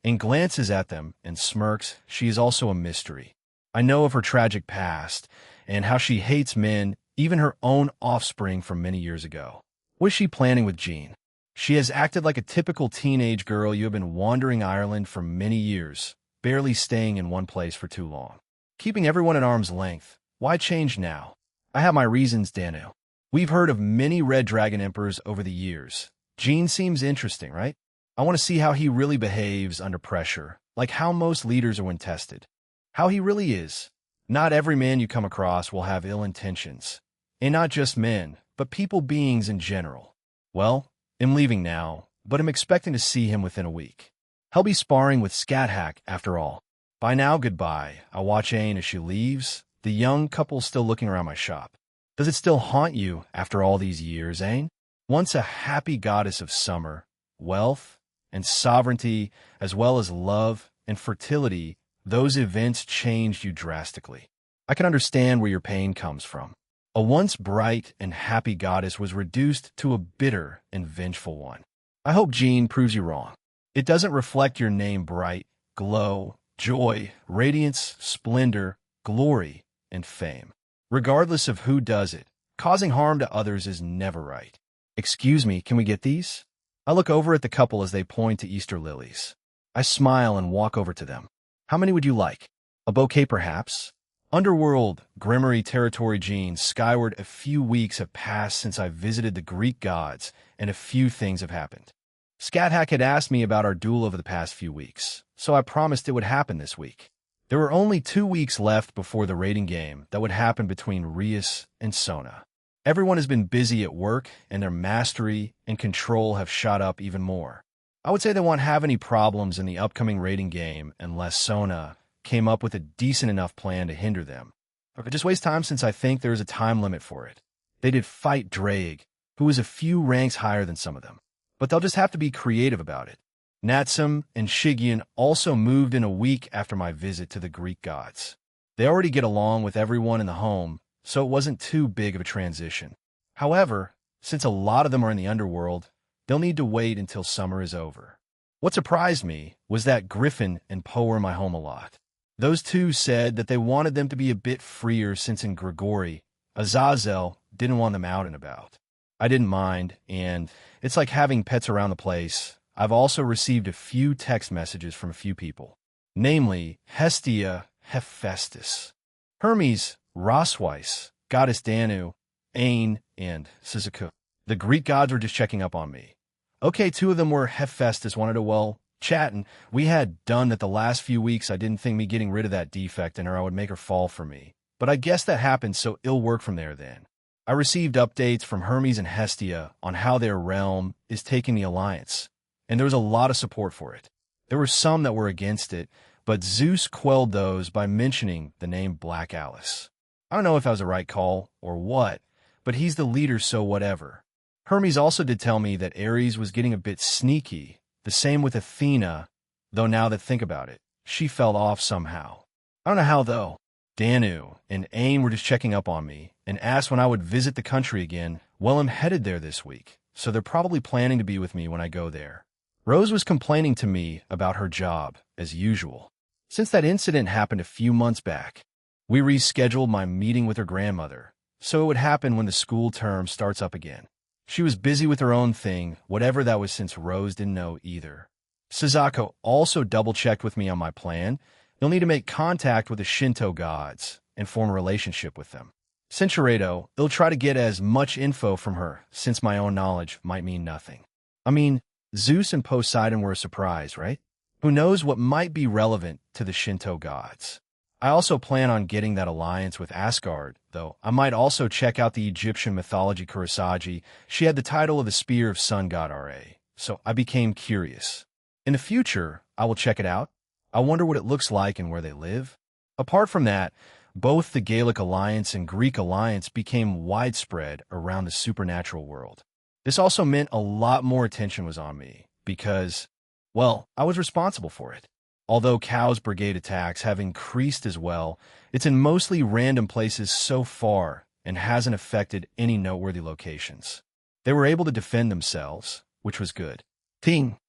Ain glances at them and smirks. She is also a mystery. I know of her tragic past and how she hates men, even her own offspring from many years ago. What is she planning with Jean? She has acted like a typical teenage girl. You have been wandering Ireland for many years, barely staying in one place for too long. Keeping everyone at arm's length. Why change now? I have my reasons, Danu. We've heard of many Red Dragon Emperors over the years. Jean seems interesting, right? I want to see how he really behaves under pressure, like how most leaders are when tested. How he really is. Not every man you come across will have ill intentions. And not just men, but people beings in general. Well, I'm leaving now, but I'm expecting to see him within a week. He'll be sparring with Scathack after all. By now, goodbye. I watch Ain as she leaves, the young couple still looking around my shop. Does it still haunt you after all these years, Ain? Once a happy goddess of summer, wealth, and sovereignty, as well as love and fertility, those events changed you drastically. I can understand where your pain comes from. A once bright and happy goddess was reduced to a bitter and vengeful one. I hope Jean proves you wrong. It doesn't reflect your name bright, glow, joy, radiance, splendor, glory, and fame. Regardless of who does it, causing harm to others is never right. Excuse me, can we get these? I look over at the couple as they point to Easter lilies. I smile and walk over to them. How many would you like? A bouquet, perhaps? Underworld, Grimory territory, Jean, skyward. A few weeks have passed since I visited the Greek gods, and a few things have happened. Scathack had asked me about our duel over the past few weeks, so I promised it would happen this week. There were only 2 weeks left before the raiding game that would happen between Rias and Sona. Everyone has been busy at work, and their mastery and control have shot up even more. I would say they won't have any problems in the upcoming raiding game unless Sona came up with a decent enough plan to hinder them. But just waste time since I think there is a time limit for it. They did fight Drake, who is a few ranks higher than some of them. But they'll just have to be creative about it. Natsum and Shigian also moved in a week after my visit to the Greek gods. They already get along with everyone in the home, so it wasn't too big of a transition. However, since a lot of them are in the underworld, they'll need to wait until summer is over. What surprised me was that Griffin and Poe were in my home a lot. Those two said that they wanted them to be a bit freer since in Grigori, Azazel didn't want them out and about. I didn't mind, and it's like having pets around the place. I've also received a few text messages from a few people, namely Hestia Hephaestus, Hermes Rosweiss, Goddess Danu, Ain, and Suzuku. The Greek gods were just checking up on me. Okay, 2 of them were Hephaestus wanted to, chat, and we had done that the last few weeks. I didn't think me getting rid of that defect in her I would make her fall for me. But I guess that happened, so it'll work from there then. I received updates from Hermes and Hestia on how their realm is taking the alliance, and there was a lot of support for it. There were some that were against it, but Zeus quelled those by mentioning the name Black Alice. I don't know if that was the right call or what, but he's the leader, so whatever. Hermes also did tell me that Ares was getting a bit sneaky, the same with Athena, Though now that I think about it, she fell off somehow. I don't know how though. Danu and Aim were just checking up on me and asked when I would visit the country again. Well, I'm headed there this week, so they're probably planning to be with me when I go there. Rose was complaining to me about her job, as usual. Since that incident happened a few months back, we rescheduled my meeting with her grandmother, so it would happen when the school term starts up again. She was busy with her own thing, whatever that was, since Rose didn't know either. Suzako also double-checked with me on my plan. You'll need to make contact with the Shinto gods and form a relationship with them. Cinchuredo, they'll try to get as much info from her, since my own knowledge might mean nothing. I mean, Zeus and Poseidon were a surprise, right? Who knows what might be relevant to the Shinto gods? I also plan on getting that alliance with Asgard, though I might also check out the Egyptian mythology Kurosagi. She had the title of the Spear of Sun God Ra, so I became curious. In the future, I will check it out. I wonder what it looks like and where they live. Apart from that, both the Gaelic Alliance and Greek Alliance became widespread around the supernatural world. This also meant a lot more attention was on me because, well, I was responsible for it. Although Chaos Brigade attacks have increased as well, it's in mostly random places so far and hasn't affected any noteworthy locations. They were able to defend themselves, which was good. Ting.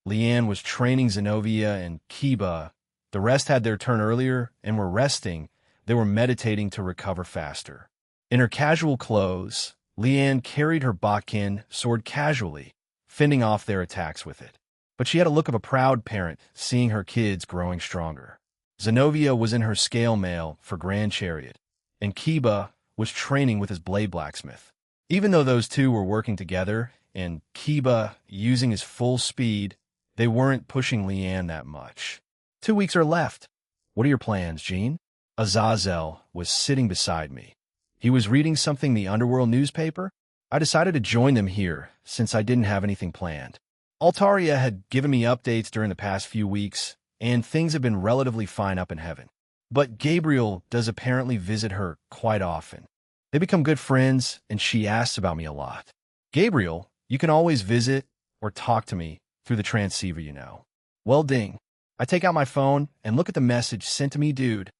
Leanne was training Zenobia and Kiba. The rest had their turn earlier and were resting. They were meditating to recover faster. In her casual clothes, Leanne carried her Bakken sword casually, fending off their attacks with it. But she had a look of a proud parent, seeing her kids growing stronger. Zenobia was in her scale mail for Grand Chariot, and Kiba was training with his blade blacksmith. Even though those two were working together, and Kiba using his full speed, they weren't pushing Leanne that much. 2 weeks are left. What are your plans, Jean? Azazel was sitting beside me. He was reading something in the Underworld newspaper. I decided to join them here, since I didn't have anything planned. Altaria had given me updates during the past few weeks, and things have been relatively fine up in heaven. But Gabriel does apparently visit her quite often. They become good friends, and she asks about me a lot. Gabriel, you can always visit or talk to me through the transceiver, you know. Well, ding. I take out my phone and look at the message sent to me. Dude,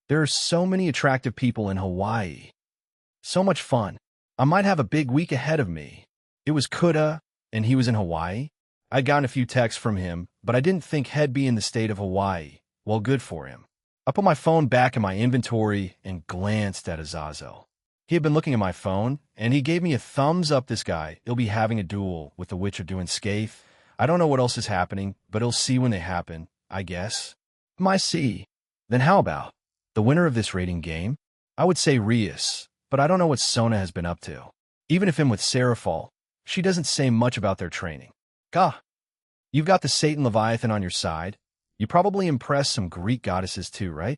there are so many attractive people in Hawaii. So much fun. I might have a big week ahead of me. It was Kuda, and he was in Hawaii. I'd gotten a few texts from him, but I didn't think he'd be in the state of Hawaii. Well, good for him. I put my phone back in my inventory and glanced at Azazel. He had been looking at my phone, and he gave me a thumbs up. This guy, he'll be having a duel with the Witch of Doing Scathe. I don't know what else is happening, but he'll see when they happen, I guess. My see. Then how about the winner of this rating game? I would say Rias, but I don't know what Sona has been up to. Even if him with Seraphal, she doesn't say much about their training. Gah, you've got the Satan Leviathan on your side. You probably impressed some Greek goddesses too, right?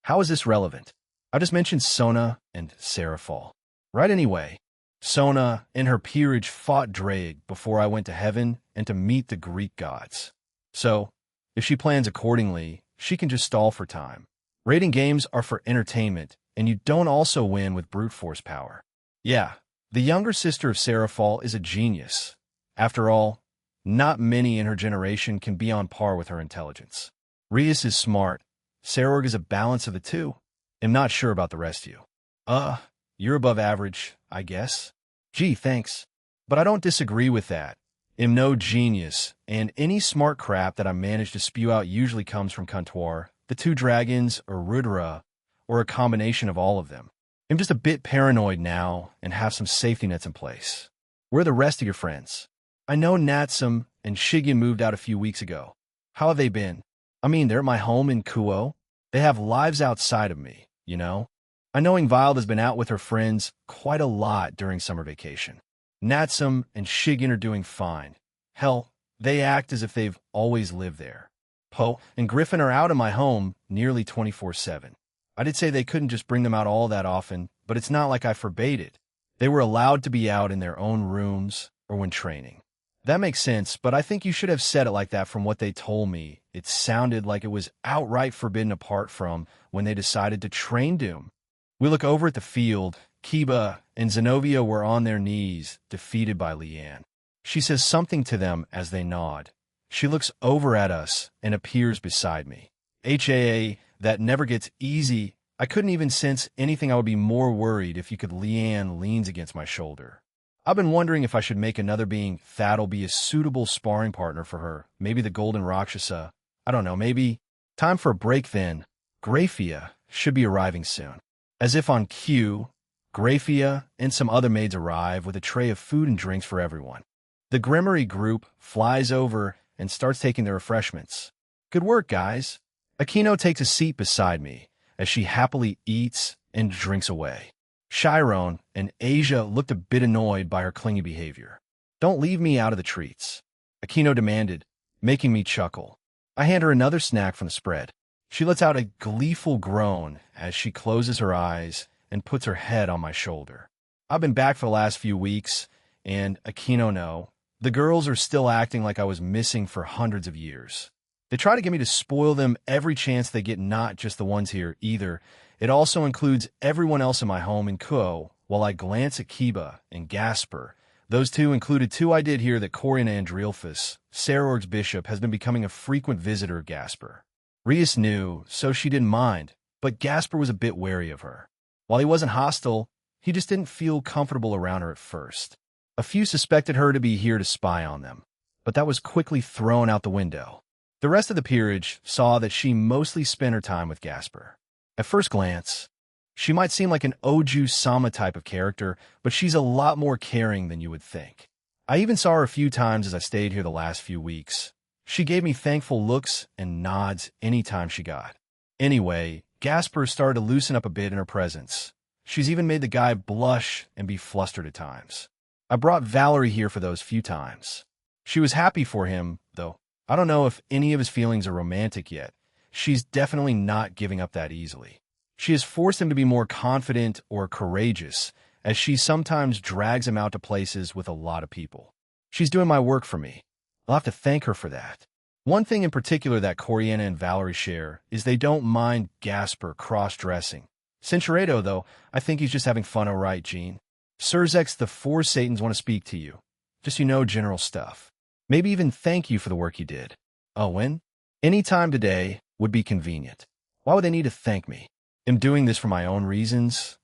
How is this relevant? I just mentioned Sona and Seraphal. Right anyway, Sona and her peerage fought Drake before I went to heaven and to meet the Greek gods. So, if she plans accordingly, she can just stall for time. Rating games are for entertainment, and you don't also win with brute force power. Yeah, the younger sister of Seraphal is a genius. After all, not many in her generation can be on par with her intelligence. Rias is smart. Sarorg is a balance of the two. I'm not sure about the rest of you. You're above average, I guess. Gee, thanks. But I don't disagree with that. I'm no genius, and any smart crap that I manage to spew out usually comes from Kantor, the two dragons, or Rudra, or a combination of all of them. I'm just a bit paranoid now and have some safety nets in place. Where are the rest of your friends? I know Natsum and Shigen moved out a few weeks ago. How have they been? I mean, they're at my home in Kuo. They have lives outside of me, you know? I know Ingvild has been out with her friends quite a lot during summer vacation. Natsum and Shigen are doing fine. Hell, they act as if they've always lived there. Poe and Griffin are out of my home nearly 24/7. I did say they couldn't just bring them out all that often, but it's not like I forbade it. They were allowed to be out in their own rooms or when training. That makes sense, but I think you should have said it like that. From what they told me, it sounded like it was outright forbidden apart from when they decided to train Doom. We look over at the field. Kiba and Zenobia were on their knees, defeated by Leanne. She says something to them as they nod. She looks over at us and appears beside me. That never gets easy. I couldn't even sense anything. I would be more worried if you could. Leanne leans against my shoulder. I've been wondering if I should make another being that'll be a suitable sparring partner for her. Maybe the Golden Rakshasa. I don't know, maybe. Time for a break then. Graphia should be arriving soon. As if on cue, Graphia and some other maids arrive with a tray of food and drinks for everyone. The Grimory group flies over and starts taking their refreshments. Good work, guys. Aquino takes a seat beside me as she happily eats and drinks away. Chiron and Asia looked a bit annoyed by her clingy behavior. Don't leave me out of the treats, Aquino demanded, making me chuckle. I hand her another snack from the spread. She lets out a gleeful groan as she closes her eyes and puts her head on my shoulder. I've been back for the last few weeks, and Aquino no. The girls are still acting like I was missing for hundreds of years. They try to get me to spoil them every chance they get, not just the ones here either. It also includes everyone else in my home in Kuo, while I glance at Kiba and Gasper. Those two included two I did hear that Corian Andrealphus, Sarorg's bishop, has been becoming a frequent visitor of Gasper. Rias knew, so she didn't mind, but Gasper was a bit wary of her. While he wasn't hostile, he just didn't feel comfortable around her at first. A few suspected her to be here to spy on them, but that was quickly thrown out the window. The rest of the peerage saw that she mostly spent her time with Gasper. At first glance, she might seem like an Oju-sama type of character, but she's a lot more caring than you would think. I even saw her a few times as I stayed here the last few weeks. She gave me thankful looks and nods anytime she got. Anyway, Gasper started to loosen up a bit in her presence. She's even made the guy blush and be flustered at times. I brought Valerie here for those few times. She was happy for him, though. I don't know if any of his feelings are romantic yet. She's definitely not giving up that easily. She has forced him to be more confident or courageous, as she sometimes drags him out to places with a lot of people. She's doing my work for me. I'll have to thank her for that. One thing in particular that Coriana and Valerie share is they don't mind Gasper cross-dressing. Cinchuredo, though, I think he's just having fun, all right, Jean. Surzex, the four Satans want to speak to you. Just, general stuff. Maybe even thank you for the work you did. Oh, when? Any time today would be convenient. Why would they need to thank me? I'm doing this for my own reasons,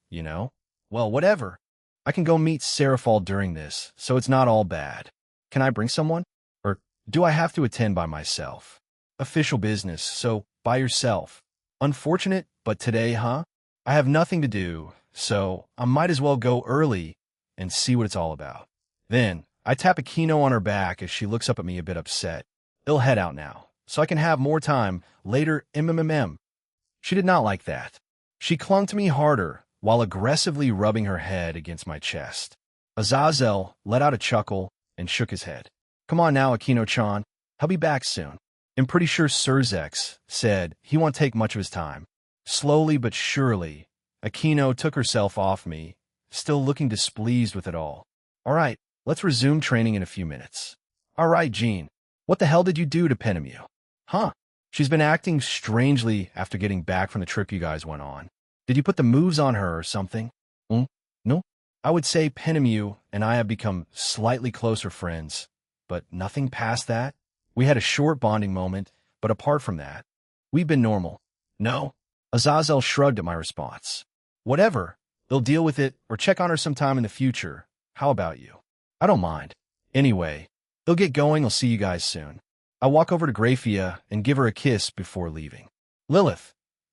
Well, whatever. I can go meet Seraphal during this, so it's not all bad. Can I bring someone? Or do I have to attend by myself? Official business, so by yourself. Unfortunate, but today, huh? I have nothing to do, so I might as well go early and see what it's all about. Then, I tap Aquino on her back as she looks up at me a bit upset. I'll head out now, so I can have more time later. She did not like that. She clung to me harder while aggressively rubbing her head against my chest. Azazel let out a chuckle and shook his head. Come on now, Aquino-chan. He'll be back soon. I'm pretty sure Surzex said he won't take much of his time. Slowly but surely, Aquino took herself off me, still looking displeased with it all. All right, let's resume training in a few minutes. All right, Jean. What the hell did you do to Penemu? Huh? She's been acting strangely after getting back from the trip you guys went on. Did you put the moves on her or something? No. I would say Penemu and I have become slightly closer friends, but nothing past that. We had a short bonding moment, but apart from that, we've been normal. No? Azazel shrugged at my response. Whatever. They'll deal with it or check on her sometime in the future. How about you? I don't mind. Anyway, they'll get going. I'll see you guys soon. I walk over to Graphia and give her a kiss before leaving. Lilith.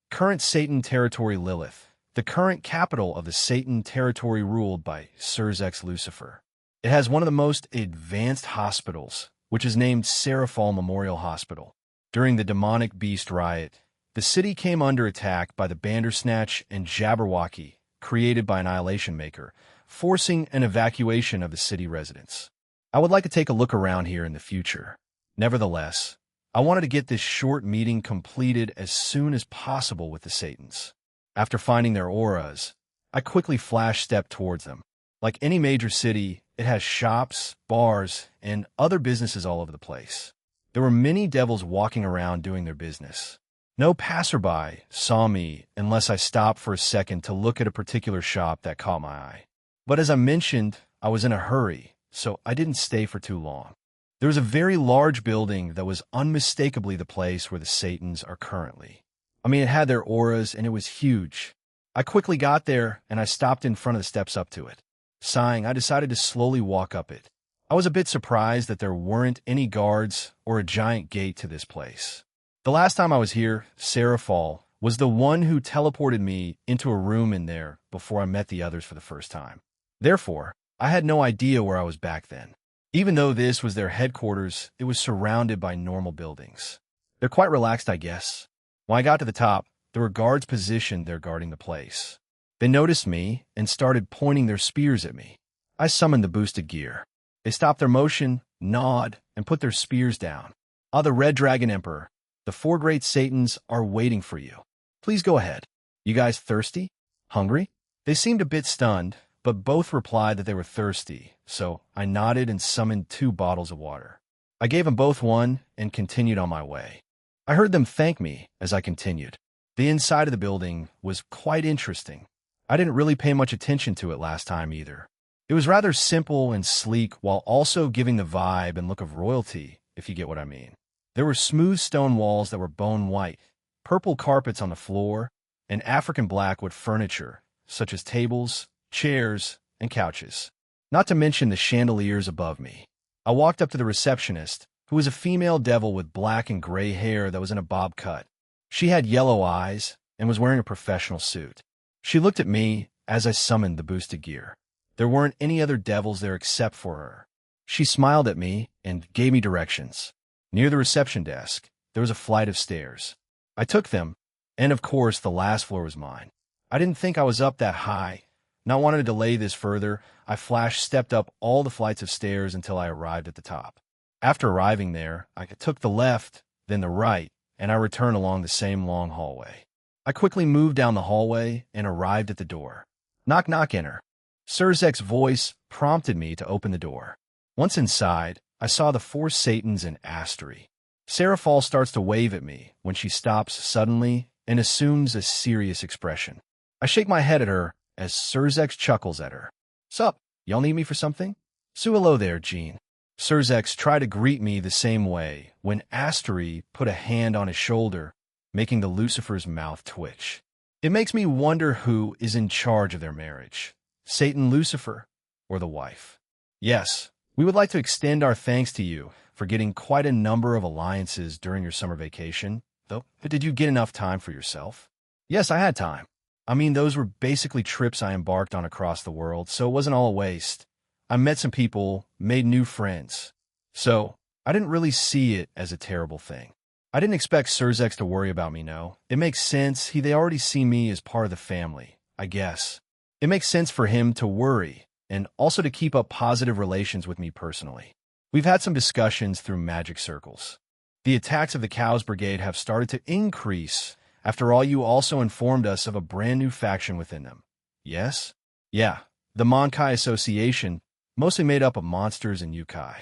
Current Satan territory. Lilith. The current capital of the Satan territory ruled by Surzex Lucifer. It has one of the most advanced hospitals, which is named Seraphal Memorial Hospital. During the demonic beast riot, the city came under attack by the Bandersnatch and Jabberwocky, created by Annihilation Maker, forcing an evacuation of the city residents. I would like to take a look around here in the future. Nevertheless, I wanted to get this short meeting completed as soon as possible with the Satans. After finding their auras, I quickly flash-stepped towards them. Like any major city, it has shops, bars, and other businesses all over the place. There were many devils walking around doing their business. No passerby saw me unless I stopped for a second to look at a particular shop that caught my eye. But as I mentioned, I was in a hurry, so I didn't stay for too long. There was a very large building that was unmistakably the place where the Satans are currently. I mean, it had their auras, and it was huge. I quickly got there, and I stopped in front of the steps up to it. Sighing, I decided to slowly walk up it. I was a bit surprised that there weren't any guards or a giant gate to this place. The last time I was here, Sarah Fall was the one who teleported me into a room in there before I met the others for the first time. Therefore, I had no idea where I was back then. Even though this was their headquarters, it was surrounded by normal buildings. They're quite relaxed, I guess. When I got to the top, there were guards positioned there guarding the place. They noticed me and started pointing their spears at me. I summoned the boosted gear. They stopped their motion, gnawed, and put their spears down. Ah, the Red Dragon Emperor, the 4 great Satans are waiting for you. Please go ahead. You guys thirsty? Hungry? They seemed a bit stunned, but both replied that they were thirsty, so I nodded and summoned 2 bottles of water. I gave them both one and continued on my way. I heard them thank me as I continued. The inside of the building was quite interesting. I didn't really pay much attention to it last time either. It was rather simple and sleek while also giving the vibe and look of royalty, if you get what I mean. There were smooth stone walls that were bone white, purple carpets on the floor, and African blackwood furniture, such as tables, chairs, and couches. Not to mention the chandeliers above me. I walked up to the receptionist, who was a female devil with black and gray hair that was in a bob cut. She had yellow eyes and was wearing a professional suit. She looked at me as I summoned the boosted gear. There weren't any other devils there except for her. She smiled at me and gave me directions. Near the reception desk, there was a flight of stairs. I took them, and of course the last floor was mine. I didn't think I was up that high. Not wanting to delay this further, I stepped up all the flights of stairs until I arrived at the top. After arriving there, I took the left, then the right, and I returned along the same long hallway. I quickly moved down the hallway and arrived at the door. Knock, knock, enter. Surzek's voice prompted me to open the door. Once inside, I saw the 4 Satans in Astery. Sarah Fall starts to wave at me when she stops suddenly and assumes a serious expression. I shake my head at her as Surzek chuckles at her. Sup, y'all need me for something? So hello there, Jean. Surzek tried to greet me the same way when Astery put a hand on his shoulder, making the Lucifer's mouth twitch. It makes me wonder who is in charge of their marriage, Satan Lucifer or the wife. Yes, we would like to extend our thanks to you for getting quite a number of alliances during your summer vacation, though. But did you get enough time for yourself? Yes, I had time. I mean, those were basically trips I embarked on across the world, so it wasn't all a waste. I met some people, made new friends. So, I didn't really see it as a terrible thing. I didn't expect Surzek to worry about me, no. It makes sense. They already see me as part of the family, I guess. It makes sense for him to worry, and also to keep up positive relations with me personally. We've had some discussions through magic circles. The attacks of the Cows Brigade have started to increase. After all, you also informed us of a brand new faction within them. Yes? Yeah, the Monkai Association, mostly made up of monsters and yokai.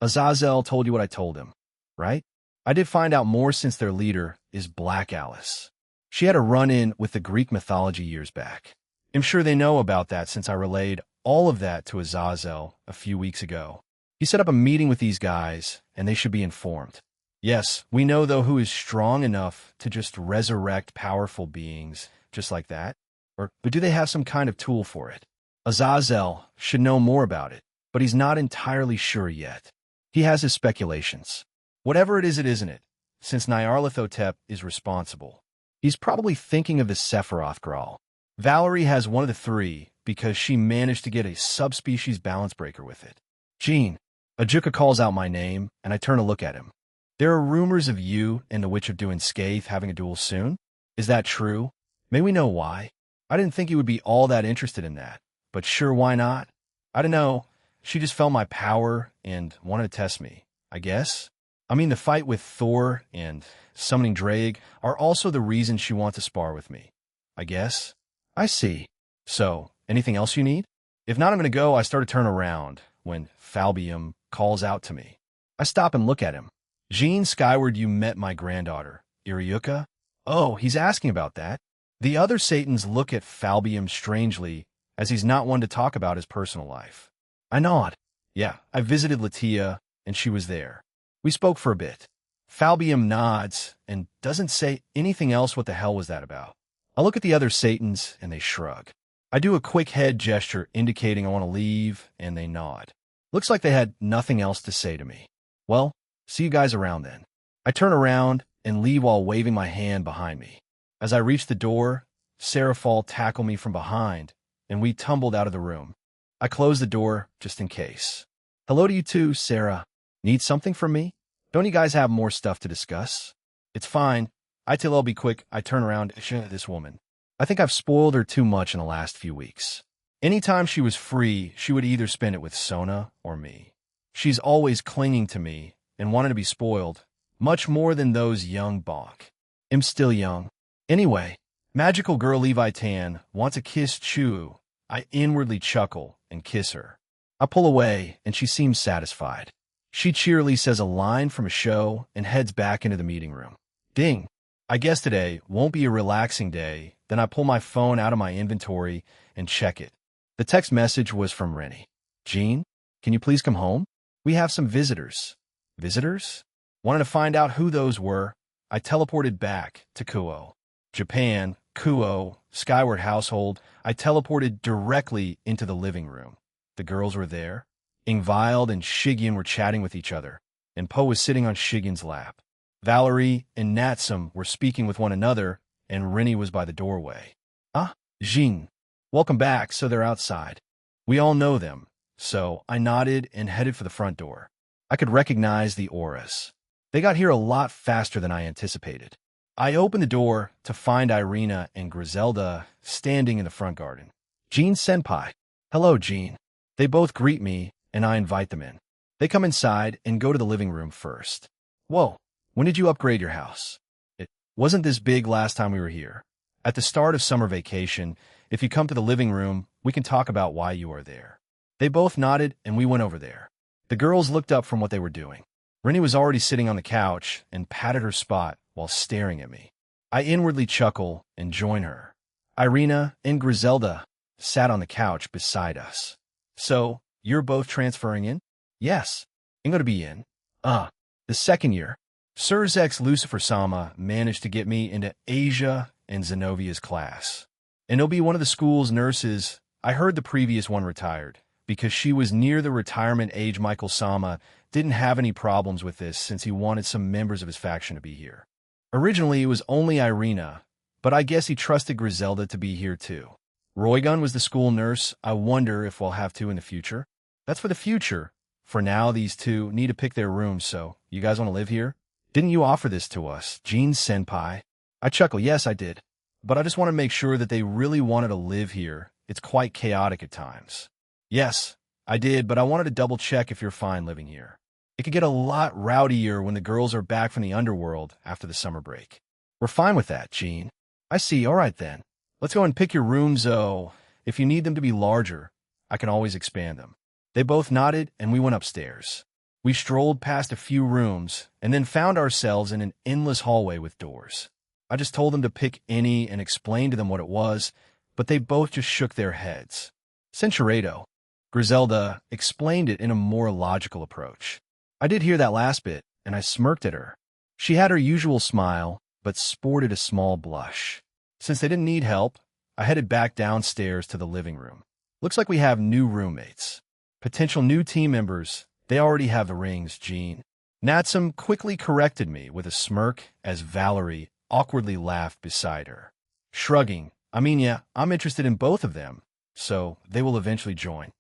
Azazel told you what I told him, right? I did find out more since their leader is Black Alice. She had a run-in with the Greek mythology years back. I'm sure they know about that since I relayed all of that to Azazel a few weeks ago. He set up a meeting with these guys, and they should be informed. Yes, we know, though, who is strong enough to just resurrect powerful beings just like that. But do they have some kind of tool for it? Azazel should know more about it, but he's not entirely sure yet. He has his speculations. Whatever it isn't it, since Nyarlathotep is responsible. He's probably thinking of the Sephiroth Graal. Valerie has one of the 3 because she managed to get a subspecies balance breaker with it. Jean, Ajuka calls out my name, and I turn to look at him. There are rumors of you and the Witch of Doom Scathe having a duel soon. Is that true? May we know why? I didn't think you would be all that interested in that, but sure, why not? I don't know. She just felt my power and wanted to test me, I guess. I mean, the fight with Thor and summoning Drake are also the reason she wants to spar with me, I guess. I see. So, anything else you need? If not, I'm going to go. I start to turn around when Falbium calls out to me. I stop and look at him. Jean, skyward you met my granddaughter, Iriuka? Oh, he's asking about that. The other Satans look at Falbium strangely, as he's not one to talk about his personal life. I nod. Yeah, I visited Latia, and she was there. We spoke for a bit. Falbium nods and doesn't say anything else. What the hell was that about? I look at the other Satans, and they shrug. I do a quick head gesture indicating I want to leave, and they nod. Looks like they had nothing else to say to me. Well, see you guys around then. I turn around and leave while waving my hand behind me. As I reach the door, Sarah Fall tackled me from behind, and we tumbled out of the room. I closed the door just in case. Hello to you too, Sarah. Need something from me? Don't you guys have more stuff to discuss? It's fine. I tell I'll be quick. I turn around to this woman. I think I've spoiled her too much in the last few weeks. Anytime she was free, she would either spend it with Sona or me. She's always clinging to me and wanting to be spoiled, much more than those young Bach. I'm still young. Anyway, magical girl Levi Tan wants to kiss Chu. I inwardly chuckle and kiss her. I pull away, and she seems satisfied. She cheerily says a line from a show and heads back into the meeting room. Ding. I guess today won't be a relaxing day. Then I pull my phone out of my inventory and check it. The text message was from Rennie. Jean, can you please come home? We have some visitors. Visitors? Wanted to find out who those were. I teleported back to Kuo. Japan, Kuo, Skyward Household. I teleported directly into the living room. The girls were there. Ingvild and Shigyon were chatting with each other, and Po was sitting on Shigyon's lap. Valerie and Natsum were speaking with one another, and Rennie was by the doorway. Ah, Jean. Welcome back, so they're outside. We all know them, so I nodded and headed for the front door. I could recognize the auras. They got here a lot faster than I anticipated. I opened the door to find Irina and Griselda standing in the front garden. Jean Senpai. Hello, Jean. They both greet me, and I invite them in. They come inside and go to the living room first. Whoa, when did you upgrade your house? It wasn't this big last time we were here. At the start of summer vacation, if you come to the living room, we can talk about why you are there. They both nodded, and we went over there. The girls looked up from what they were doing. Rennie was already sitting on the couch and patted her spot while staring at me. I inwardly chuckle and join her. Irina and Griselda sat on the couch beside us. So, you're both transferring in? Yes, I'm going to be in. The second year. Sir's ex Lucifer Sama managed to get me into Asia and Zenovia's class. And he'll be one of the school's nurses. I heard the previous one retired, because she was near the retirement age. Michael Sama didn't have any problems with this since he wanted some members of his faction to be here. Originally, it was only Irina, but I guess he trusted Griselda to be here too. Roygun was the school nurse. I wonder if we'll have to in the future. That's for the future. For now, these two need to pick their rooms, so you guys want to live here? Didn't you offer this to us, Jean Senpai? I chuckle. Yes, I did. But I just want to make sure that they really wanted to live here. It's quite chaotic at times. Yes, I did, but I wanted to double check if you're fine living here. It could get a lot rowdier when the girls are back from the underworld after the summer break. We're fine with that, Jean. I see. All right, then. Let's go and pick your rooms, oh. If you need them to be larger, I can always expand them. They both nodded, and we went upstairs. We strolled past a few rooms, and then found ourselves in an endless hallway with doors. I just told them to pick any and explained to them what it was, but they both just shook their heads. Centurato. Griselda explained it in a more logical approach. I did hear that last bit, and I smirked at her. She had her usual smile, but sported a small blush. Since they didn't need help, I headed back downstairs to the living room. Looks like we have new roommates. Potential new team members. They already have the rings, Jean. Natsum quickly corrected me with a smirk as Valerie awkwardly laughed beside her. Shrugging, yeah, I'm interested in both of them, so they will eventually join.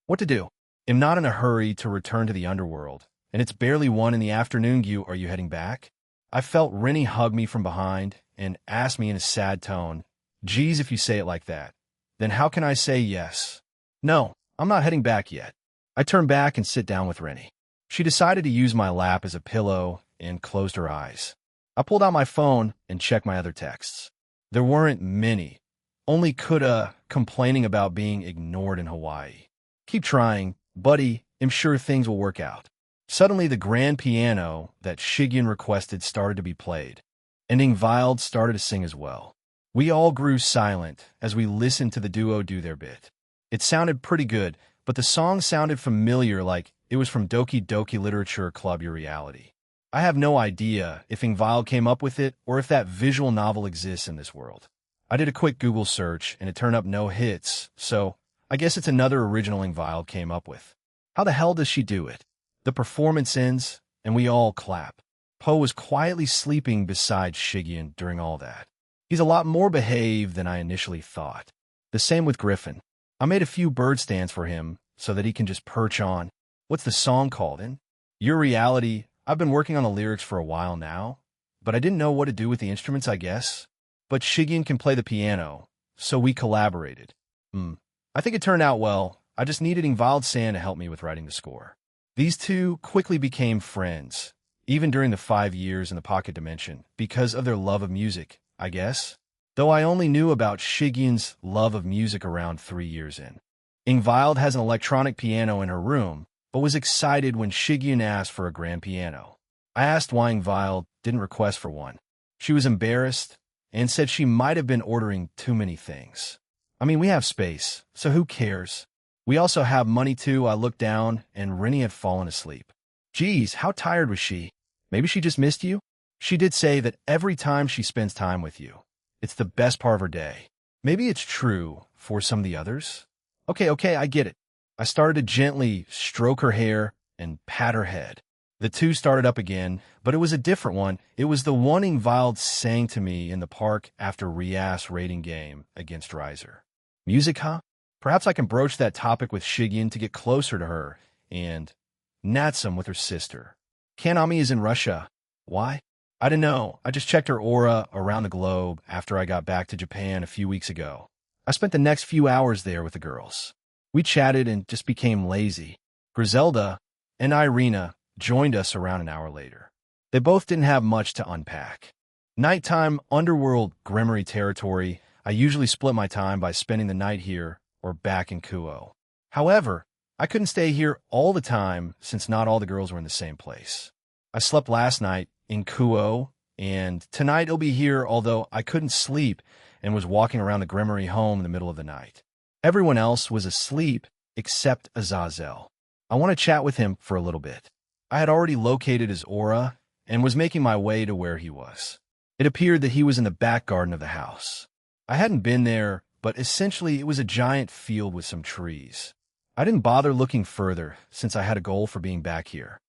What to do? I'm not in a hurry to return to the underworld, and it's barely 1 in the afternoon. Are you heading back? I felt Rennie hug me from behind and ask me in a sad tone, Geez, if you say it like that, then how can I say yes? No, I'm not heading back yet. I turned back and sit down with Rennie. She decided to use my lap as a pillow and closed her eyes. I pulled out my phone and checked my other texts. There weren't many. Only Kuda complaining about being ignored in Hawaii. Keep trying, buddy. I'm sure things will work out. Suddenly, the grand piano that Shigyon requested started to be played, and Ingvild started to sing as well. We all grew silent as we listened to the duo do their bit. It sounded pretty good, but the song sounded familiar, like It was from Doki Doki Literature Club Your Reality. I have no idea if Ingvild came up with it or if that visual novel exists in this world. I did a quick Google search and it turned up no hits, so I guess it's another original Ingvild came up with. How the hell does she do it? The performance ends, and we all clap. Poe was quietly sleeping beside Shigeon during all that. He's a lot more behaved than I initially thought. The same with Griffin. I made a few bird stands for him so that he can just perch on. What's the song called in? Your Reality. I've been working on the lyrics for a while now, but I didn't know what to do with the instruments, I guess. But Shigeon can play the piano, so we collaborated. I think it turned out well. I just needed Ingvild-san to help me with writing the score. These two quickly became friends, even during the 5 years in the pocket dimension, because of their love of music, I guess. Though I only knew about Shigeon's love of music around 3 years in. Ingvild has an electronic piano in her room, but was excited when Shigeon asked for a grand piano. I asked why Ingvild didn't request for one. She was embarrassed and said she might have been ordering too many things. I mean, we have space, so who cares? We also have money too. I looked down, and Rennie had fallen asleep. Geez, how tired was she? Maybe she just missed you? She did say that every time she spends time with you, it's the best part of her day. Maybe it's true for some of the others. Okay, I get it. I started to gently stroke her hair and pat her head. The two started up again, but it was a different one. It was the one Ingvild sang to me in the park after Rias' rating game against Riser. Music, huh? Perhaps I can broach that topic with Shigeon to get closer to her, and Natsum with her sister. Kanami is in Russia. Why? I don't know. I just checked her aura around the globe after I got back to Japan a few weeks ago. I spent the next few hours there with the girls. We chatted and just became lazy. Griselda and Irina joined us around an hour later. They both didn't have much to unpack. Nighttime, underworld, Grimory territory. I usually split my time by spending the night here or back in Kuo. However, I couldn't stay here all the time since not all the girls were in the same place. I slept last night in Kuo, and tonight it'll be here, although I couldn't sleep and was walking around the Grimory home in the middle of the night. Everyone else was asleep except Azazel. I want to chat with him for a little bit. I had already located his aura and was making my way to where he was. It appeared that he was in the back garden of the house. I hadn't been there, but essentially it was a giant field with some trees. I didn't bother looking further since I had a goal for being back here.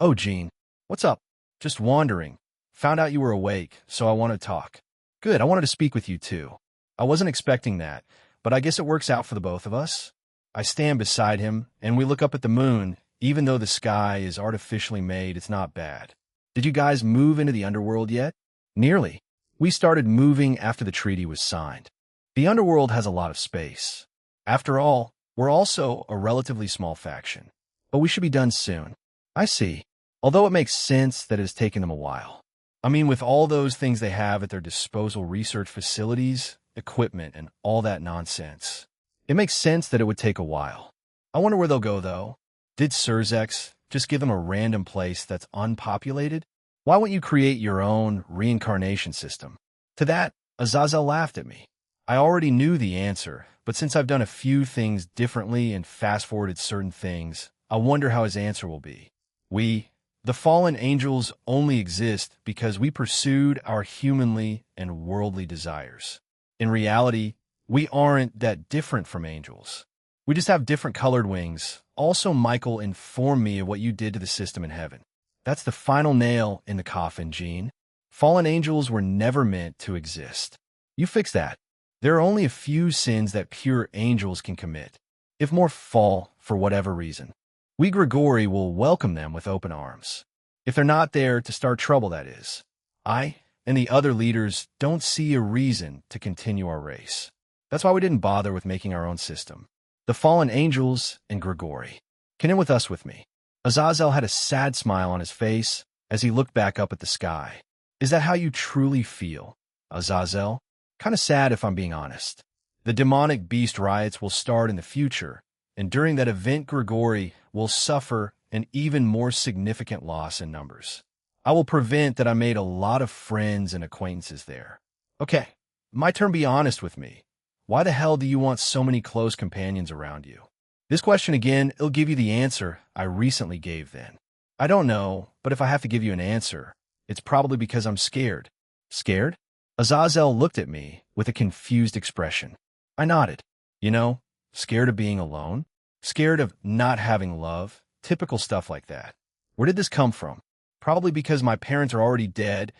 Oh, Jean. What's up? Just wandering. Found out you were awake, so I wanted to talk. Good, I wanted to speak with you too. I wasn't expecting that, but I guess it works out for the both of us. I stand beside him, and we look up at the moon. Even though the sky is artificially made, it's not bad. Did you guys move into the underworld yet? Nearly. We started moving after the treaty was signed. The underworld has a lot of space. After all, we're also a relatively small faction. But we should be done soon. I see. Although it makes sense that it has taken them a while. I mean, with all those things they have at their disposal, research facilities, equipment, and all that nonsense. It makes sense that it would take a while. I wonder where they'll go, though. Did Surzex just give them a random place that's unpopulated? Why wouldn't you create your own reincarnation system? To that, Azazel laughed at me. I already knew the answer, but since I've done a few things differently and fast-forwarded certain things, I wonder how his answer will be. We, the fallen angels, only exist because we pursued our humanly and worldly desires. In reality, we aren't that different from angels. We just have different colored wings. Also, Michael informed me of what you did to the system in heaven. That's the final nail in the coffin, Jean. Fallen angels were never meant to exist. You fix that. There are only a few sins that pure angels can commit, if more fall for whatever reason. We Grigori will welcome them with open arms. If they're not there to start trouble, that is. I and the other leaders don't see a reason to continue our race. That's why we didn't bother with making our own system. The fallen angels and Grigori. Can in with me. Azazel had a sad smile on his face as he looked back up at the sky. Is that how you truly feel, Azazel? Kind of sad if I'm being honest. The demonic beast riots will start in the future, and during that event Grigori will suffer an even more significant loss in numbers. I will prevent that. I made a lot of friends and acquaintances there. Okay, my turn. Be honest with me. Why the hell do you want so many close companions around you? This question again, it'll give you the answer I recently gave then. I don't know, but if I have to give you an answer, it's probably because I'm scared. Scared? Azazel looked at me with a confused expression. I nodded. You know, scared of being alone? Scared of not having love? Typical stuff like that. Where did this come from? Probably because my parents are already dead,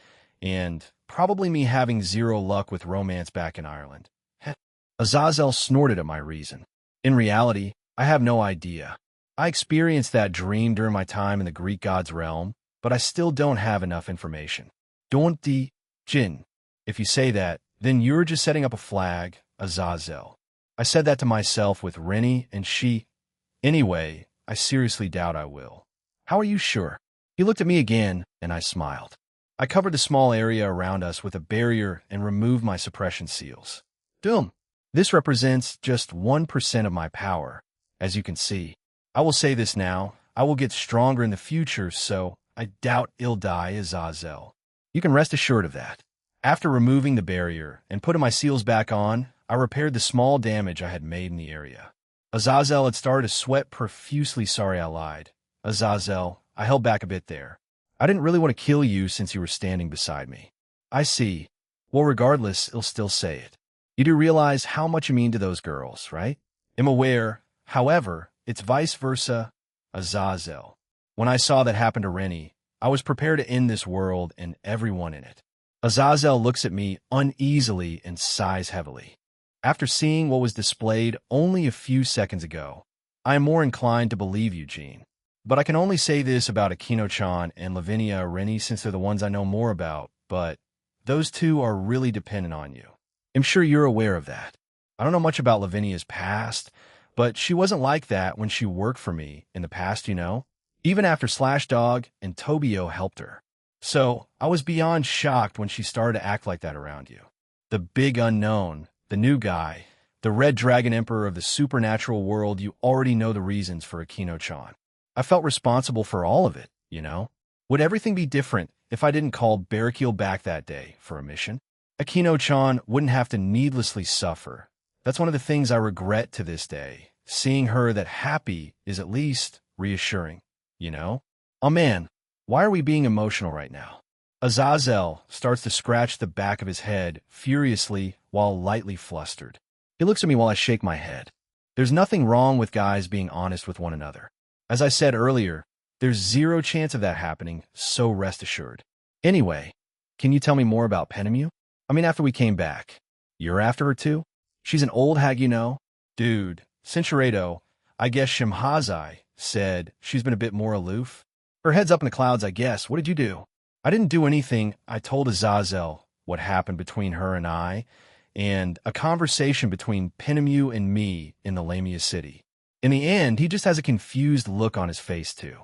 and probably me having zero luck with romance back in Ireland. Azazel snorted at my reason. In reality, I have no idea. I experienced that dream during my time in the Greek god's realm, but I still don't have enough information. Don't di jin. If you say that, then you're just setting up a flag, Azazel. I said that to myself with Rennie and she. Anyway, I seriously doubt I will. How are you sure? He looked at me again, and I smiled. I covered the small area around us with a barrier and removed my suppression seals. Doom. This represents just 1% of my power, as you can see. I will say this now, I will get stronger in the future, so I doubt I'll die, Azazel. You can rest assured of that. After removing the barrier and putting my seals back on, I repaired the small damage I had made in the area. Azazel had started to sweat profusely. Sorry, I lied. Azazel, I held back a bit there. I didn't really want to kill you since you were standing beside me. I see. Well, regardless, I'll still say it. You do realize how much you mean to those girls, right? I'm aware. However, it's vice versa, Azazel. When I saw that happen to Rennie, I was prepared to end this world and everyone in it. Azazel looks at me uneasily and sighs heavily. After seeing what was displayed only a few seconds ago, I am more inclined to believe you, Jean. But I can only say this about Akino-chan and Lavinia Rennie since they're the ones I know more about, but those two are really dependent on you. I'm sure you're aware of that. I don't know much about Lavinia's past, but she wasn't like that when she worked for me in the past, you know? Even after Slash Dog and Tobio helped her. So, I was beyond shocked when she started to act like that around you. The big unknown, the new guy, the Red Dragon Emperor of the supernatural world, you already know the reasons for Akino-chan. I felt responsible for all of it, you know? Would everything be different if I didn't call Barricule back that day for a mission? Akino-chan wouldn't have to needlessly suffer. That's one of the things I regret to this day. Seeing her that happy is at least reassuring, you know? Oh man, why are we being emotional right now? Azazel starts to scratch the back of his head furiously while lightly flustered. He looks at me while I shake my head. There's nothing wrong with guys being honest with one another. As I said earlier, there's zero chance of that happening, so rest assured. Anyway, can you tell me more about Penemu? I mean, after we came back. You're after her too? She's an old hag, you know? Dude, Cinchuredo, I guess Shimhazai, said she's been a bit more aloof. Her head's up in the clouds, I guess. What did you do? I didn't do anything. I told Azazel what happened between her and I, and a conversation between Penemu and me in the Lamia city. In the end, he just has a confused look on his face, too.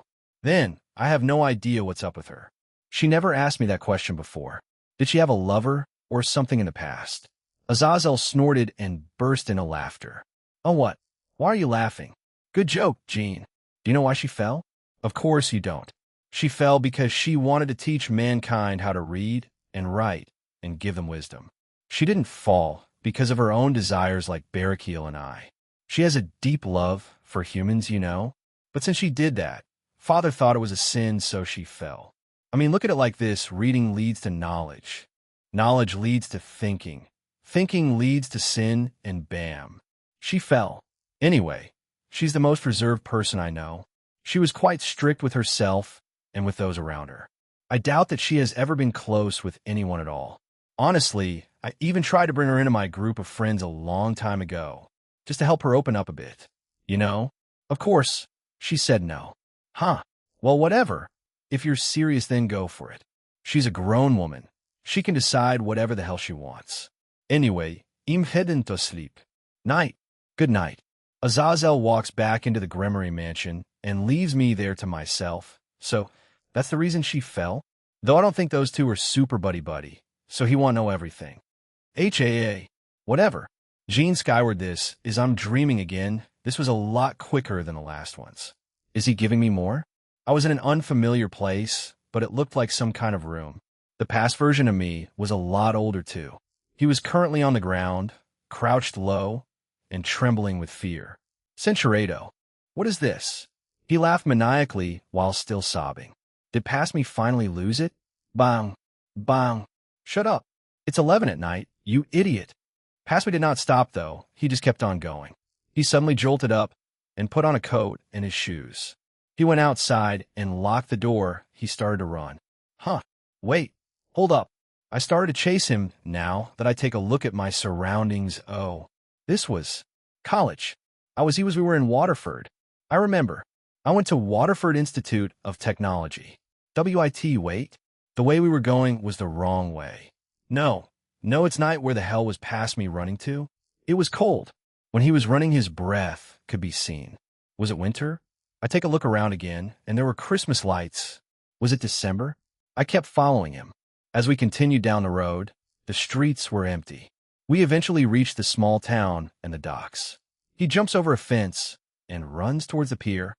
Then, I have no idea what's up with her. She never asked me that question before. Did she have a lover or something in the past? Azazel snorted and burst into laughter. Oh, what? Why are you laughing? Good joke, Jean. Do you know why she fell? Of course you don't. She fell because she wanted to teach mankind how to read and write and give them wisdom. She didn't fall because of her own desires like Barricule and I. She has a deep love for humans, you know? But since she did that, Father thought it was a sin, so she fell. I mean, look at it like this. Reading leads to knowledge. Knowledge leads to thinking. Thinking leads to sin, and bam. She fell. Anyway, she's the most reserved person I know. She was quite strict with herself and with those around her. I doubt that she has ever been close with anyone at all. Honestly, I even tried to bring her into my group of friends a long time ago, just to help her open up a bit. You know? Of course, she said no. Huh. Well, whatever. If you're serious, then go for it. She's a grown woman. She can decide whatever the hell she wants. Anyway, I'm heading to sleep. Night. Good night. Azazel walks back into the Gremory mansion and leaves me there to myself. So, that's the reason she fell? Though I don't think those two are super buddy-buddy, so he won't know everything. HAA. Whatever. Jean Skyward, this is I'm dreaming again. This was a lot quicker than the last ones. Is he giving me more? I was in an unfamiliar place, but it looked like some kind of room. The past version of me was a lot older too. He was currently on the ground, crouched low, and trembling with fear. Centurado. What is this? He laughed maniacally while still sobbing. Did past me finally lose it? Bang. Bang. Shut up. It's 11 at night, you idiot. Past me did not stop, though. He just kept on going. He suddenly jolted up and put on a coat and his shoes. He went outside and locked the door. He started to run. Huh. Wait. Hold up. I started to chase him now that I take a look at my surroundings. Oh. This was college. We were in Waterford. I remember. I went to Waterford Institute of Technology. WIT, wait. The way we were going was the wrong way. No, it's not where the hell was past me running to. It was cold. When he was running, his breath could be seen. Was it winter? I take a look around again, and there were Christmas lights. Was it December? I kept following him. As we continued down the road, the streets were empty. We eventually reached the small town and the docks. He jumps over a fence and runs towards the pier.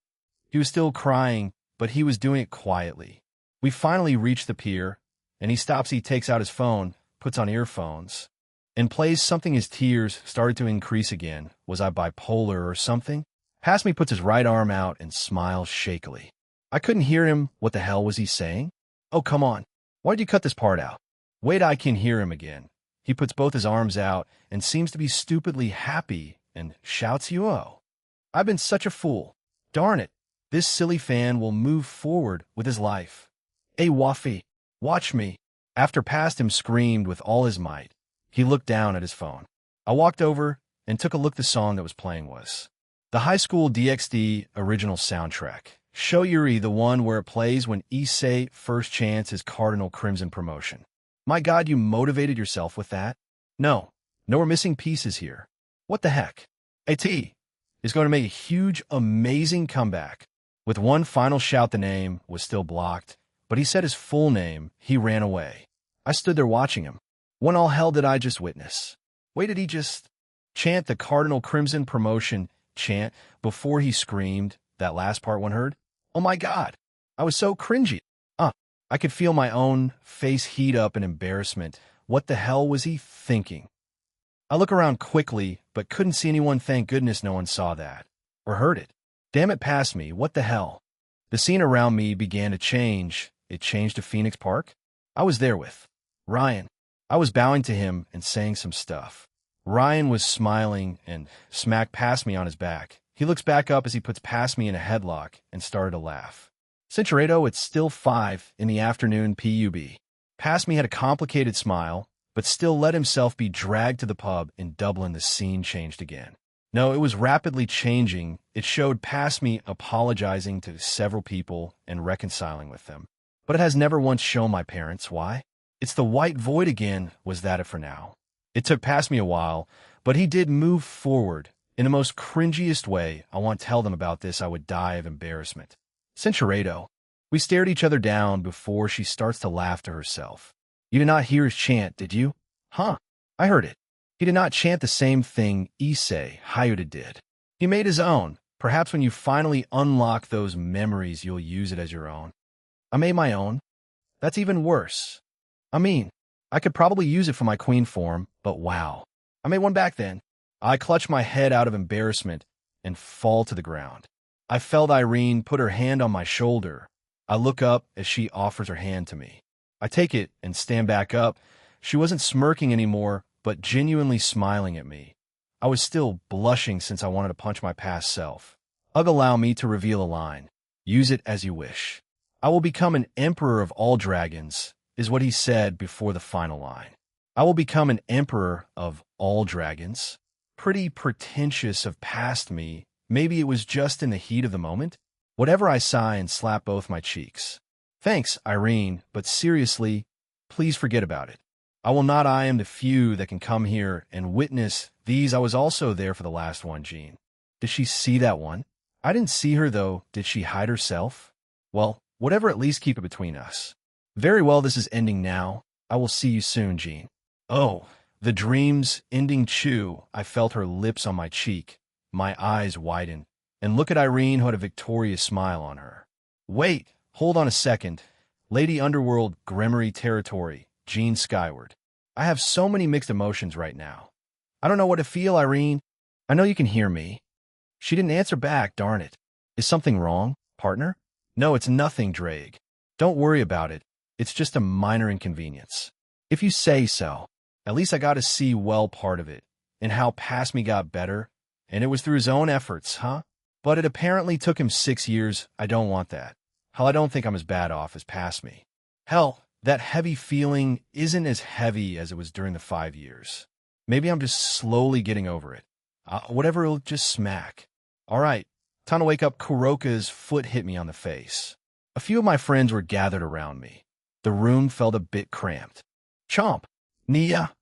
He was still crying, but he was doing it quietly. We finally reached the pier, and he stops. He takes out his phone, puts on earphones, and plays something. His tears started to increase again. Was I bipolar or something? Past me puts his right arm out and smiles shakily. I couldn't hear him. What the hell was he saying? Oh, come on. Why'd you cut this part out? Wait, I can hear him again. He puts both his arms out and seems to be stupidly happy and shouts, "Oh, I've been such a fool. Darn it. This silly fan will move forward with his life. Hey, Waffy, watch me." After past him screamed with all his might, he looked down at his phone. I walked over and took a look. The song that was playing was the High School DxD original soundtrack. Show Yuri, the one where it plays when Issei first chants his Cardinal Crimson promotion. My God, you motivated yourself with that? No, we're missing pieces here. What the heck? AT is going to make a huge, amazing comeback. With one final shout, the name was still blocked, but he said his full name. He ran away. I stood there watching him. What all hell did I just witness? Wait, did he just chant the Cardinal Crimson promotion chant before he screamed that last part one heard? Oh my God, I was so cringy. I could feel my own face heat up in embarrassment. What the hell was he thinking? I look around quickly, but couldn't see anyone. Thank goodness no one saw that or heard it. Damn it, past me. What the hell? The scene around me began to change. It changed to Phoenix Park. I was there with Ryan. I was bowing to him and saying some stuff. Ryan was smiling and smacked past me on his back. He looks back up as he puts past me in a headlock and started to laugh. Centurado, it's still 5 in the afternoon pub. Past me had a complicated smile, but still let himself be dragged to the pub in Dublin. The scene changed again. No, it was rapidly changing. It showed past me apologizing to several people and reconciling with them. But it has never once shown my parents. Why? It's the white void again. Was that it for now? It took past me a while, but he did move forward. In the most cringiest way, I won't tell them about this. I would die of embarrassment. Centurado. We stared each other down before she starts to laugh to herself. You did not hear his chant, did you? Huh. I heard it. He did not chant the same thing Issei Hayuda did. He made his own. Perhaps when you finally unlock those memories, you'll use it as your own. I made my own. That's even worse. I mean, I could probably use it for my queen form, but wow. I made one back then. I clutch my head out of embarrassment and fall to the ground. I felt Irene put her hand on my shoulder. I look up as she offers her hand to me. I take it and stand back up. She wasn't smirking anymore, but genuinely smiling at me. I was still blushing since I wanted to punch my past self. Allow me to reveal a line. Use it as you wish. I will become an emperor of all dragons, is what he said before the final line. I will become an emperor of all dragons. Pretty pretentious of past me. Maybe it was just in the heat of the moment. Whatever, I sigh and slap both my cheeks. Thanks, Irene, but seriously, please forget about it. I will not. I am the few that can come here and witness these. I was also there for the last one, Jean. Did she see that one? I didn't see her, though. Did she hide herself? Well, whatever, at least keep it between us. Very well, this is ending now. I will see you soon, Jean. Oh, the dream's ending. Chew. I felt her lips on my cheek. My eyes widened. And look at Irene, who had a victorious smile on her. Wait, hold on a second. Lady Underworld, Gremory territory, Jean Skyward. I have so many mixed emotions right now. I don't know what to feel, Irene. I know you can hear me. She didn't answer back, darn it. Is something wrong, partner? No, it's nothing, Drake. Don't worry about it. It's just a minor inconvenience. If you say so. At least I got to see well part of it, and how past me got better, and it was through his own efforts, huh? But it apparently took him 6 years. I don't want that. Hell, I don't think I'm as bad off as past me. Hell, that heavy feeling isn't as heavy as it was during the 5 years. Maybe I'm just slowly getting over it. Whatever, it'll just smack. All right, time to wake up. Kuroka's foot hit me on the face. A few of my friends were gathered around me. The room felt a bit cramped. Chomp! Nia!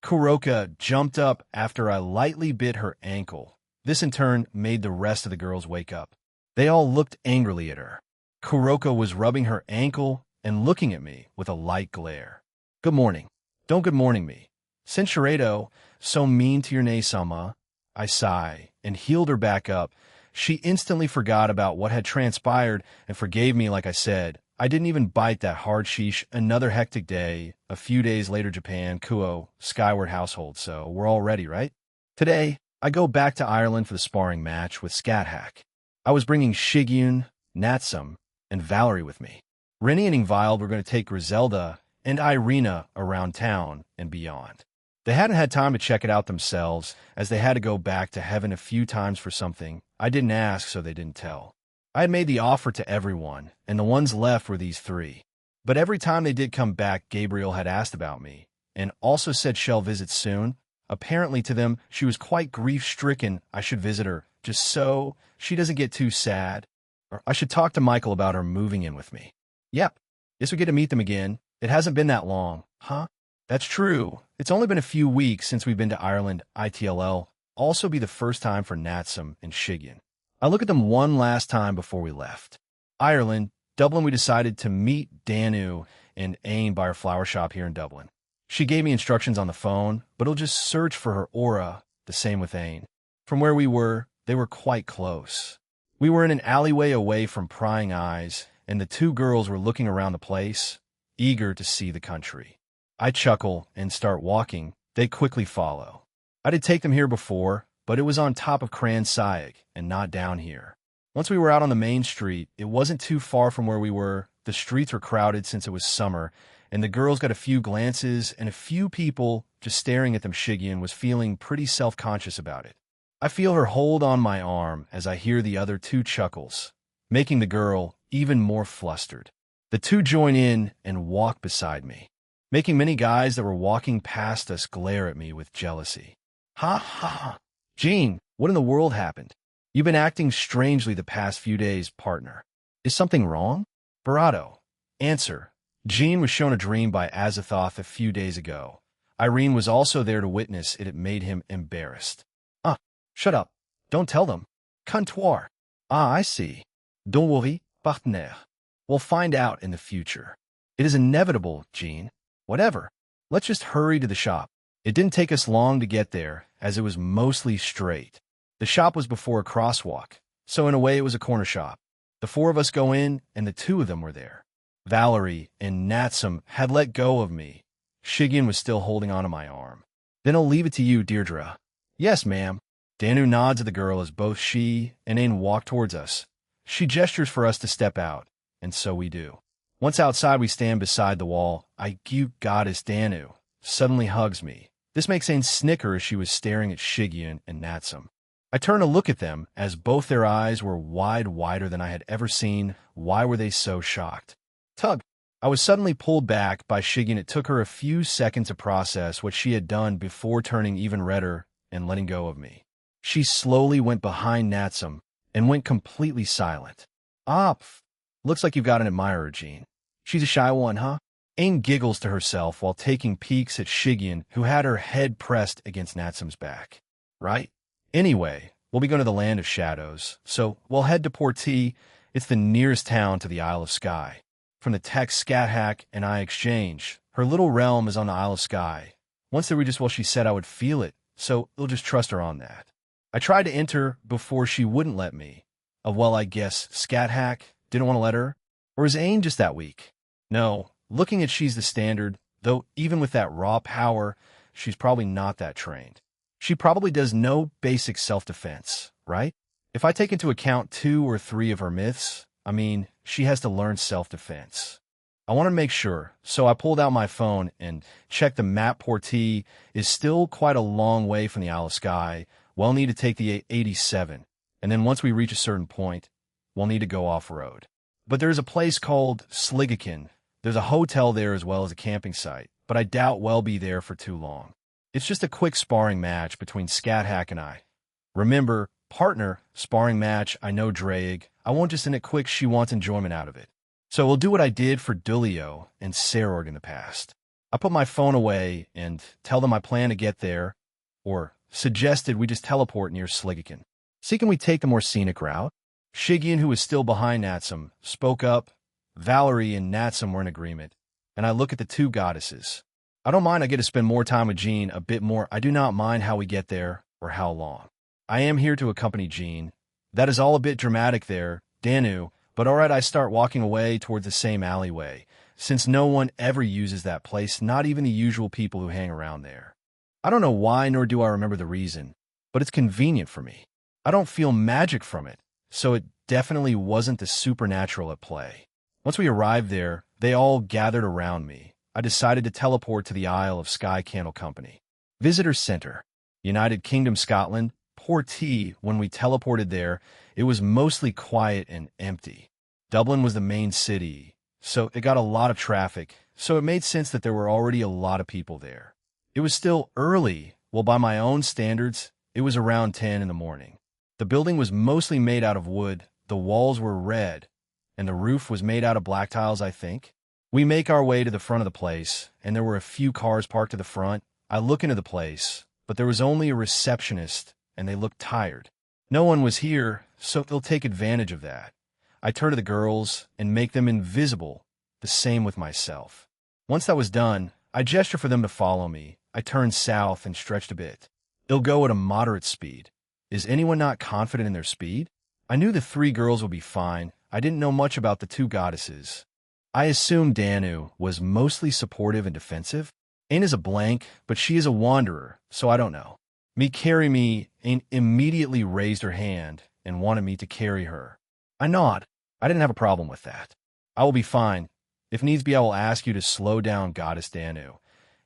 Kuroka jumped up after I lightly bit her ankle. This in turn made the rest of the girls wake up. They all looked angrily at her. Kuroka was rubbing her ankle and looking at me with a light glare. Good morning. Don't good morning me. Senshiredo, so mean to your ne-sama. I sigh and healed her back up. She instantly forgot about what had transpired and forgave me like I said. I didn't even bite that hard. Sheesh. Another hectic day. A few days later, Japan, Kuo, Skyward household, so we're all ready, right? Today, I go back to Ireland for the sparring match with Scathach. I was bringing Shigyun, Natsum, and Valerie with me. Rennie and Ingvild were going to take Griselda and Irina around town and beyond. They hadn't had time to check it out themselves, as they had to go back to heaven a few times for something. I didn't ask, so they didn't tell. I had made the offer to everyone, and the ones left were these three. But every time they did come back, Gabriel had asked about me, and also said she'll visit soon. Apparently to them, she was quite grief-stricken. I should visit her, just so she doesn't get too sad. Or I should talk to Michael about her moving in with me. Yep, guess we get to meet them again. It hasn't been that long, huh? That's true. It's only been a few weeks since we've been to Ireland. ITLL also be the first time for Natsum and Shigyun. I look at them one last time before we left. Ireland, Dublin, we decided to meet Danu and Aine by our flower shop here in Dublin. She gave me instructions on the phone, but it'll just search for her aura, the same with Aine. From where we were, they were quite close. We were in an alleyway away from prying eyes, and the two girls were looking around the place, eager to see the country. I chuckle and start walking. They quickly follow. I did take them here before, but it was on top of Cran Sayag and not down here. Once we were out on the main street, it wasn't too far from where we were. The streets were crowded since it was summer, and the girls got a few glances and a few people just staring at them. Shigyun was feeling pretty self-conscious about it. I feel her hold on my arm as I hear the other two chuckles, making the girl even more flustered. The two join in and walk beside me, making many guys that were walking past us glare at me with jealousy. Ha ha! Jean, what in the world happened? You've been acting strangely the past few days, partner. Is something wrong? Barato. Answer. Jean was shown a dream by Azathoth a few days ago. Irene was also there to witness it. It made him embarrassed. Shut up. Don't tell them. Comptoir. I see. Don't worry, partenaire. We'll find out in the future. It is inevitable, Jean. Whatever. Let's just hurry to the shop. It didn't take us long to get there, as it was mostly straight. The shop was before a crosswalk, so in a way it was a corner shop. The four of us go in, and the two of them were there. Valerie and Natsum had let go of me. Shigyun was still holding onto my arm. Then I'll leave it to you, Deirdre. Yes, ma'am. Danu nods at the girl as both she and Aine walk towards us. She gestures for us to step out, and so we do. Once outside, we stand beside the wall. You goddess, Danu suddenly hugs me. This makes Aine snicker as she was staring at Shigyun and Natsum. I turn to look at them, as both their eyes were wider than I had ever seen. Why were they so shocked? Tug. I was suddenly pulled back by Shigyun. It took her a few seconds to process what she had done before turning even redder and letting go of me. She slowly went behind Natsum and went completely silent. Looks like you've got an admirer, Jean. She's a shy one, huh? Aine giggles to herself while taking peeks at Shigyun, who had her head pressed against Natsum's back. Right? Anyway, we'll be going to the Land of Shadows, so we'll head to Portee. It's the nearest town to the Isle of Skye. From the text Scathach and I exchange, her little realm is on the Isle of Skye. Once there we just, well, she said I would feel it, so we'll just trust her on that. I tried to enter before she wouldn't let me. I guess Scathach didn't want to let her? Or is Aine just that weak? No, looking at she's the standard, though even with that raw power, she's probably not that trained. She probably does no basic self-defense, right? If I take into account 2 or 3 of her myths, I mean, she has to learn self-defense. I want to make sure, so I pulled out my phone and checked the map. Portee is still quite a long way from the Isle of Skye. We'll need to take the 87, and then once we reach a certain point, we'll need to go off-road. But there's a place called Sligaken. There's a hotel there as well as a camping site, but I doubt we'll be there for too long. It's just a quick sparring match between Scathack and I. Remember, partner, sparring match, I know Draig. I won't just end it quick, she wants enjoyment out of it. So we'll do what I did for Dulio and Sarorg in the past. I put my phone away and tell them I plan to get there, or suggested we just teleport near Sligaken. See, can we take the more scenic route? Shigian, who was still behind Natsum, spoke up. Valerie and Natsum were in agreement, and I look at the 2 goddesses. I don't mind I get to spend more time with Jean, a bit more. I do not mind how we get there or how long. I am here to accompany Jean. That is all a bit dramatic there, Danu, but alright, I start walking away towards the same alleyway, since no one ever uses that place, not even the usual people who hang around there. I don't know why, nor do I remember the reason, but it's convenient for me. I don't feel magic from it, so it definitely wasn't the supernatural at play. Once we arrived there, they all gathered around me. I decided to teleport to the Isle of Skye Candle Company. Visitor Center, United Kingdom, Scotland. Portee, when we teleported there, it was mostly quiet and empty. Dublin was the main city, so it got a lot of traffic, so it made sense that there were already a lot of people there. It was still early. Well, by my own standards, it was around 10 in the morning. The building was mostly made out of wood, the walls were red, and the roof was made out of black tiles, I think. We make our way to the front of the place, and there were a few cars parked to the front. I look into the place, but there was only a receptionist, and they looked tired. No one was here, so they'll take advantage of that. I turn to the girls and make them invisible, the same with myself. Once that was done, I gesture for them to follow me. I turned south and stretched a bit. They'll go at a moderate speed. Is anyone not confident in their speed? I knew the 3 girls would be fine. I didn't know much about the 2 goddesses. I assumed Danu was mostly supportive and defensive. Ain is a blank, but she is a wanderer, so I don't know. Carry me, Ain immediately raised her hand and wanted me to carry her. I nod. I didn't have a problem with that. I will be fine. If needs be, I will ask you to slow down, Goddess Danu.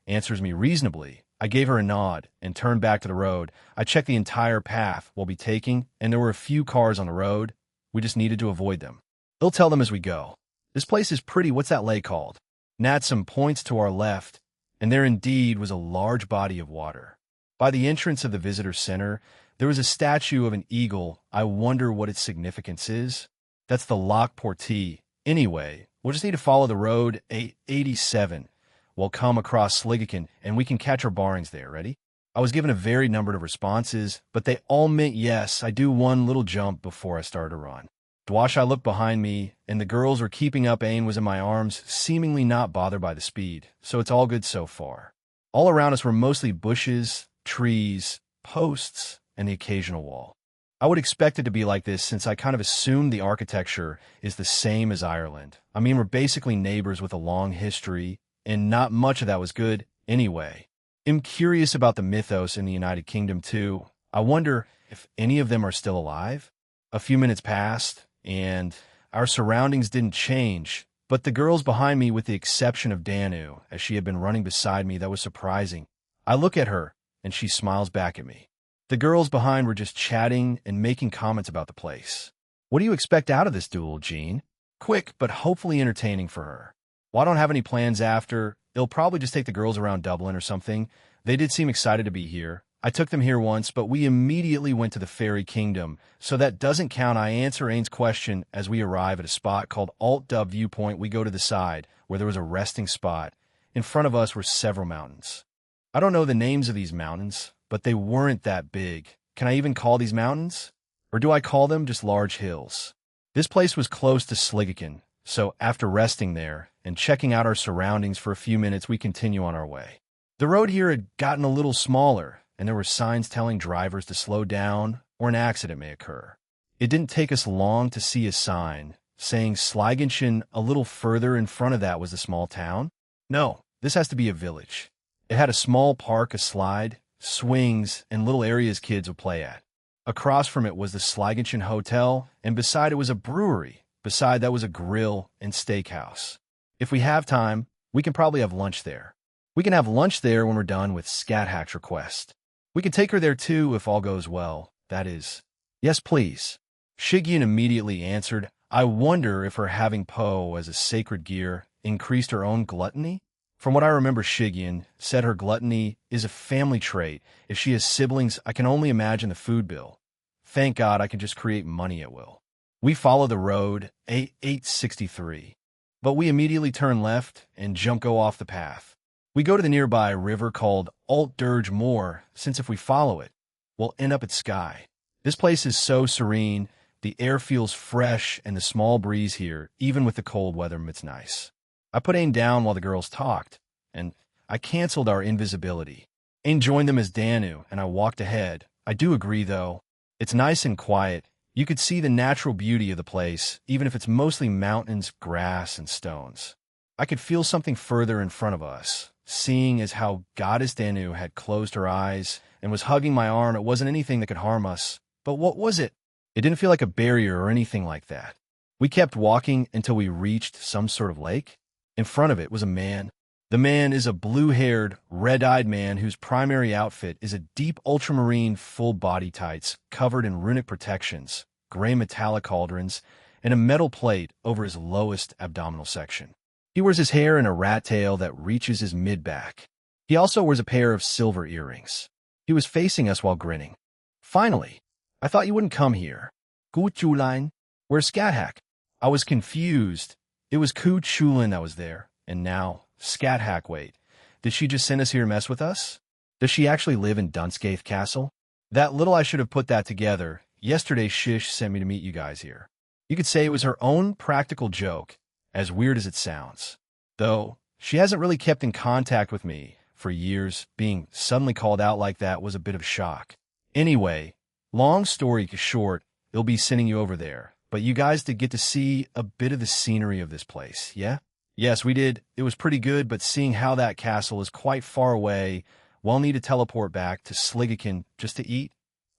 Answers me reasonably. I gave her a nod and turned back to the road. I checked the entire path we'll be taking, and there were a few cars on the road. We just needed to avoid them. They'll tell them as we go. This place is pretty. What's that lake called? Natsum points to our left, and there indeed was a large body of water. By the entrance of the visitor center, there was a statue of an eagle. I wonder what its significance is. That's the Loch Portee. Anyway, we'll just need to follow the road 87. We'll come across Sligaken, and we can catch our bearings there. Ready? I was given a varied number of responses, but they all meant yes. I do one little jump before I started to run. Dwash, I looked behind me, and the girls were keeping up. Ain was in my arms, seemingly not bothered by the speed, so it's all good so far. All around us were mostly bushes, trees, posts, and the occasional wall. I would expect it to be like this since I kind of assumed the architecture is the same as Ireland. I mean, we're basically neighbors with a long history, and not much of that was good anyway. I'm curious about the mythos in the United Kingdom too. I wonder if any of them are still alive. A few minutes passed, and our surroundings didn't change, but the girls behind me, with the exception of Danu, as she had been running beside me, that was surprising. I look at her, and she smiles back at me. The girls behind were just chatting and making comments about the place. What do you expect out of this duel, Jean? Quick, but hopefully entertaining for her. Well, I don't have any plans after. They'll probably just take the girls around Dublin or something. They did seem excited to be here. I took them here once, but we immediately went to the Fairy Kingdom, so that doesn't count. I answer Ain's question as we arrive at a spot called Alt-Dub Viewpoint. We go to the side, where there was a resting spot. In front of us were several mountains. I don't know the names of these mountains, but they weren't that big. Can I even call these mountains? Or do I call them just large hills? This place was close to Sligaken, so after resting there and checking out our surroundings for a few minutes, we continue on our way. The road here had gotten a little smaller, and there were signs telling drivers to slow down or an accident may occur. It didn't take us long to see a sign saying Sligaken. A little further in front of that was a small town. No, this has to be a village. It had a small park, a slide, swings, and little areas kids would play at. Across from it was the Sligenschen Hotel, and beside it was a brewery. Beside that was a grill and steakhouse. If we have time, we can probably have lunch there. We can have lunch there when we're done with Scat Hack's request. We can take her there too if all goes well, that is. Yes, please. Shigyin immediately answered, I wonder if her having Po as a sacred gear increased her own gluttony? From what I remember, Shigyin said her gluttony is a family trait. If she has siblings, I can only imagine the food bill. Thank God I can just create money at will. We follow the road, 863. But we immediately turn left and go off the path. We go to the nearby river called Alt-Durge Moor, since if we follow it, we'll end up at Skye. This place is so serene, the air feels fresh, and the small breeze here, even with the cold weather, it's nice. I put Ain down while the girls talked, and I canceled our invisibility. Ain joined them as Danu, and I walked ahead. I do agree, though. It's nice and quiet. You could see the natural beauty of the place, even if it's mostly mountains, grass, and stones. I could feel something further in front of us, seeing as how Goddess Danu had closed her eyes and was hugging my arm. It wasn't anything that could harm us. But what was it? It didn't feel like a barrier or anything like that. We kept walking until we reached some sort of lake. In front of it was a man. The man is a blue-haired, red-eyed man whose primary outfit is a deep ultramarine full-body tights covered in runic protections, gray metallic cauldrons, and a metal plate over his lowest abdominal section. He wears his hair in a rat tail that reaches his mid-back. He also wears a pair of silver earrings. He was facing us while grinning. Finally, I thought you wouldn't come here. Gu Chulin, where's Scat Hack? I was confused. It was Ku Chulin that was there, and now, Scat Hack, wait. Did she just send us here to mess with us? Does she actually live in Dunskaith Castle? That little I should have put that together. Yesterday Shish sent me to meet you guys here. You could say it was her own practical joke, as weird as it sounds. Though, she hasn't really kept in contact with me for years. Being suddenly called out like that was a bit of a shock. Anyway, long story short, it'll be sending you over there. But you guys did get to see a bit of the scenery of this place, yeah? Yes, we did. It was pretty good, but seeing how that castle is quite far away, we'll need to teleport back to Sligaken just to eat.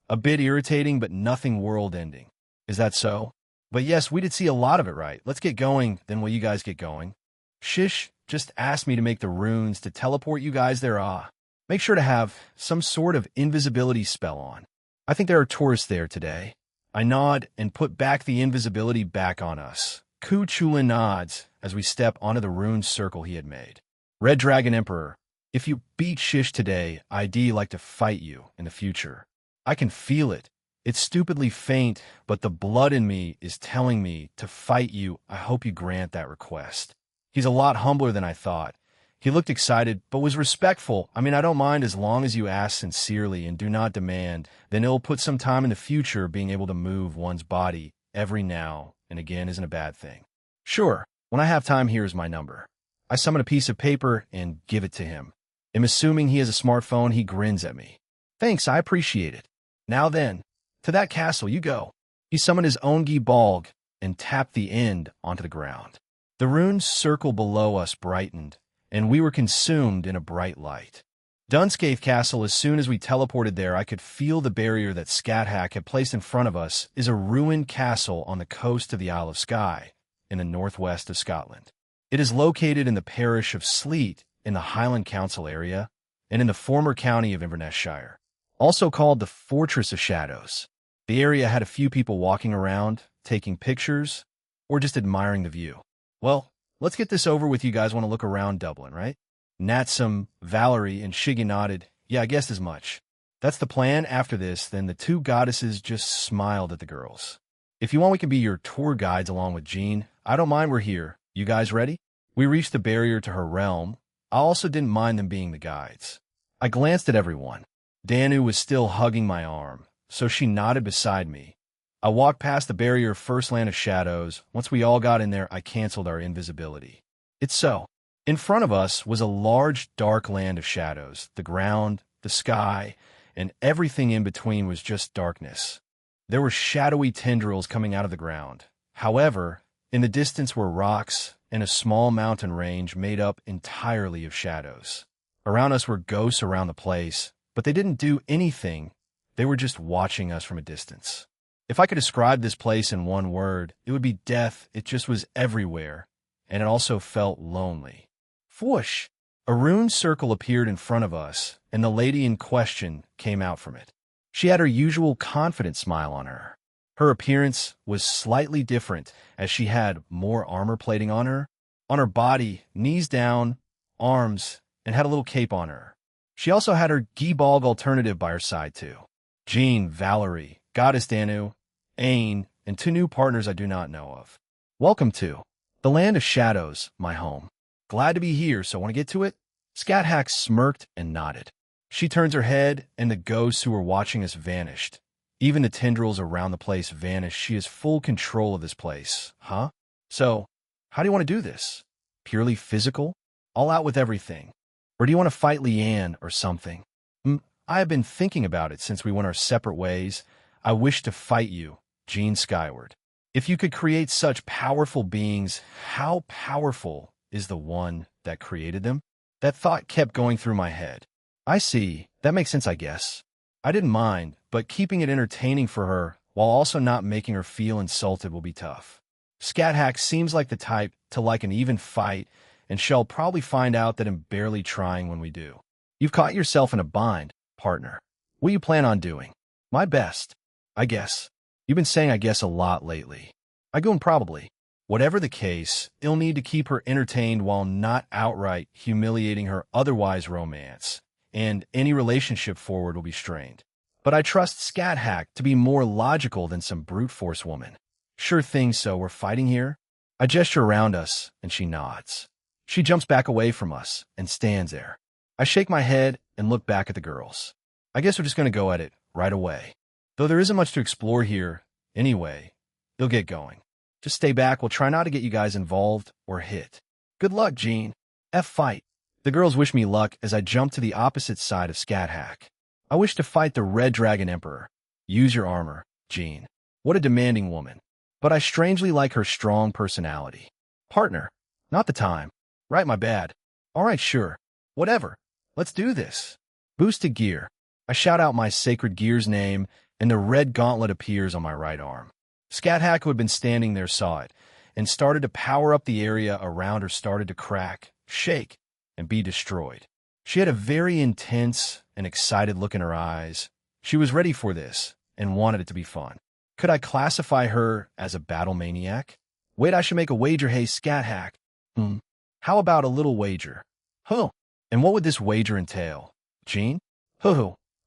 A bit irritating, but nothing world-ending. Is that so? But yes, we did see a lot of it, right? Let's get going, then will you guys get going? Shish just asked me to make the runes to teleport you guys there. Make sure to have some sort of invisibility spell on. I think there are tourists there today. I nod and put back the invisibility back on us. Ku Chulin nods as we step onto the rune circle he had made. Red Dragon Emperor, if you beat Shish today, I'd like to fight you in the future. I can feel it. It's stupidly faint, but the blood in me is telling me to fight you. I hope you grant that request. He's a lot humbler than I thought. He looked excited, but was respectful. I mean, I don't mind as long as you ask sincerely and do not demand. Then it'll put some time in the future being able to move one's body every now and again isn't a bad thing. Sure, when I have time, here's my number. I summon a piece of paper and give it to him. I'm assuming he has a smartphone. He grins at me. Thanks, I appreciate it. Now then, to that castle you go. He summoned his Ongi Balg and tapped the end onto the ground. The rune's circle below us brightened, and we were consumed in a bright light. Dunskaith Castle, as soon as we teleported there, I could feel the barrier that Scat Hack had placed in front of us is a ruined castle on the coast of the Isle of Skye, in the northwest of Scotland. It is located in the parish of Sleat, in the Highland Council area, and in the former county of Inverness Shire, also called the Fortress of Shadows. The area had a few people walking around, taking pictures, or just admiring the view. Well, let's get this over with. You guys want to look around Dublin, right? Natsum, Valerie, and Shiggy nodded. Yeah, I guessed as much. That's the plan. After this, then the two goddesses just smiled at the girls. If you want, we can be your tour guides along with Jean. I don't mind, we're here. You guys ready? We reached the barrier to her realm. I also didn't mind them being the guides. I glanced at everyone. Danu was still hugging my arm, so she nodded beside me. I walked past the barrier of First Land of Shadows. Once we all got in there, I canceled our invisibility. It's so. In front of us was a large, dark land of shadows. The ground, the sky, and everything in between was just darkness. There were shadowy tendrils coming out of the ground. However, in the distance were rocks and a small mountain range made up entirely of shadows. Around us were ghosts around the place, but they didn't do anything. They were just watching us from a distance. If I could describe this place in one word, it would be death. It just was everywhere, and it also felt lonely. Whoosh! A rune circle appeared in front of us, and the lady in question came out from it. She had her usual confident smile on her. Her appearance was slightly different, as she had more armor plating on her body, knees down, arms, and had a little cape on her. She also had her Gibalg alternative by her side too. Jean, Valerie, Goddess Danu, Ain, and 2 new partners I do not know of. Welcome to the Land of Shadows, my home. Glad to be here, so want to get to it? Scat smirked and nodded. She turns her head, and the ghosts who were watching us vanished. Even the tendrils around the place vanished. She has full control of this place, huh? So, how do you want to do this? Purely physical? All out with everything? Or do you want to fight Leanne or something? I have been thinking about it since we went our separate ways. I wish to fight you, Jean Skyward. If you could create such powerful beings, how powerful is the one that created them? That thought kept going through my head. I see. That makes sense, I guess. I didn't mind, but keeping it entertaining for her while also not making her feel insulted will be tough. Scat seems like the type to like an even fight, and she'll probably find out that I'm barely trying when we do. You've caught yourself in a bind, partner. What do you plan on doing? My best, I guess. You've been saying I guess a lot lately. I go and probably. Whatever the case, it'll need to keep her entertained while not outright humiliating her otherwise romance, and any relationship forward will be strained. But I trust Scat to be more logical than some brute force woman. Sure thing, so we're fighting here? I gesture around us, and she nods. She jumps back away from us and stands there. I shake my head and look back at the girls. I guess we're just going to go at it right away. Though there isn't much to explore here anyway, they'll get going. Just stay back. We'll try not to get you guys involved or hit. Good luck, Jean. Fight. The girls wish me luck as I jump to the opposite side of Scat. I wish to fight the Red Dragon Emperor. Use your armor, Jean. What a demanding woman. But I strangely like her strong personality. Partner. Not the time. Right, my bad. All right, sure. Whatever. Let's do this. Boosted gear. I shout out my sacred gear's name, and the red gauntlet appears on my right arm. Scat who had been standing there, saw it, and started to power up. The area around her started to crack, shake, and be destroyed. She had a very intense and excited look in her eyes. She was ready for this, and wanted it to be fun. Could I classify her as a battle maniac? Wait, I should make a wager. Hey, Scat. How about a little wager? Huh. And what would this wager entail? Jean?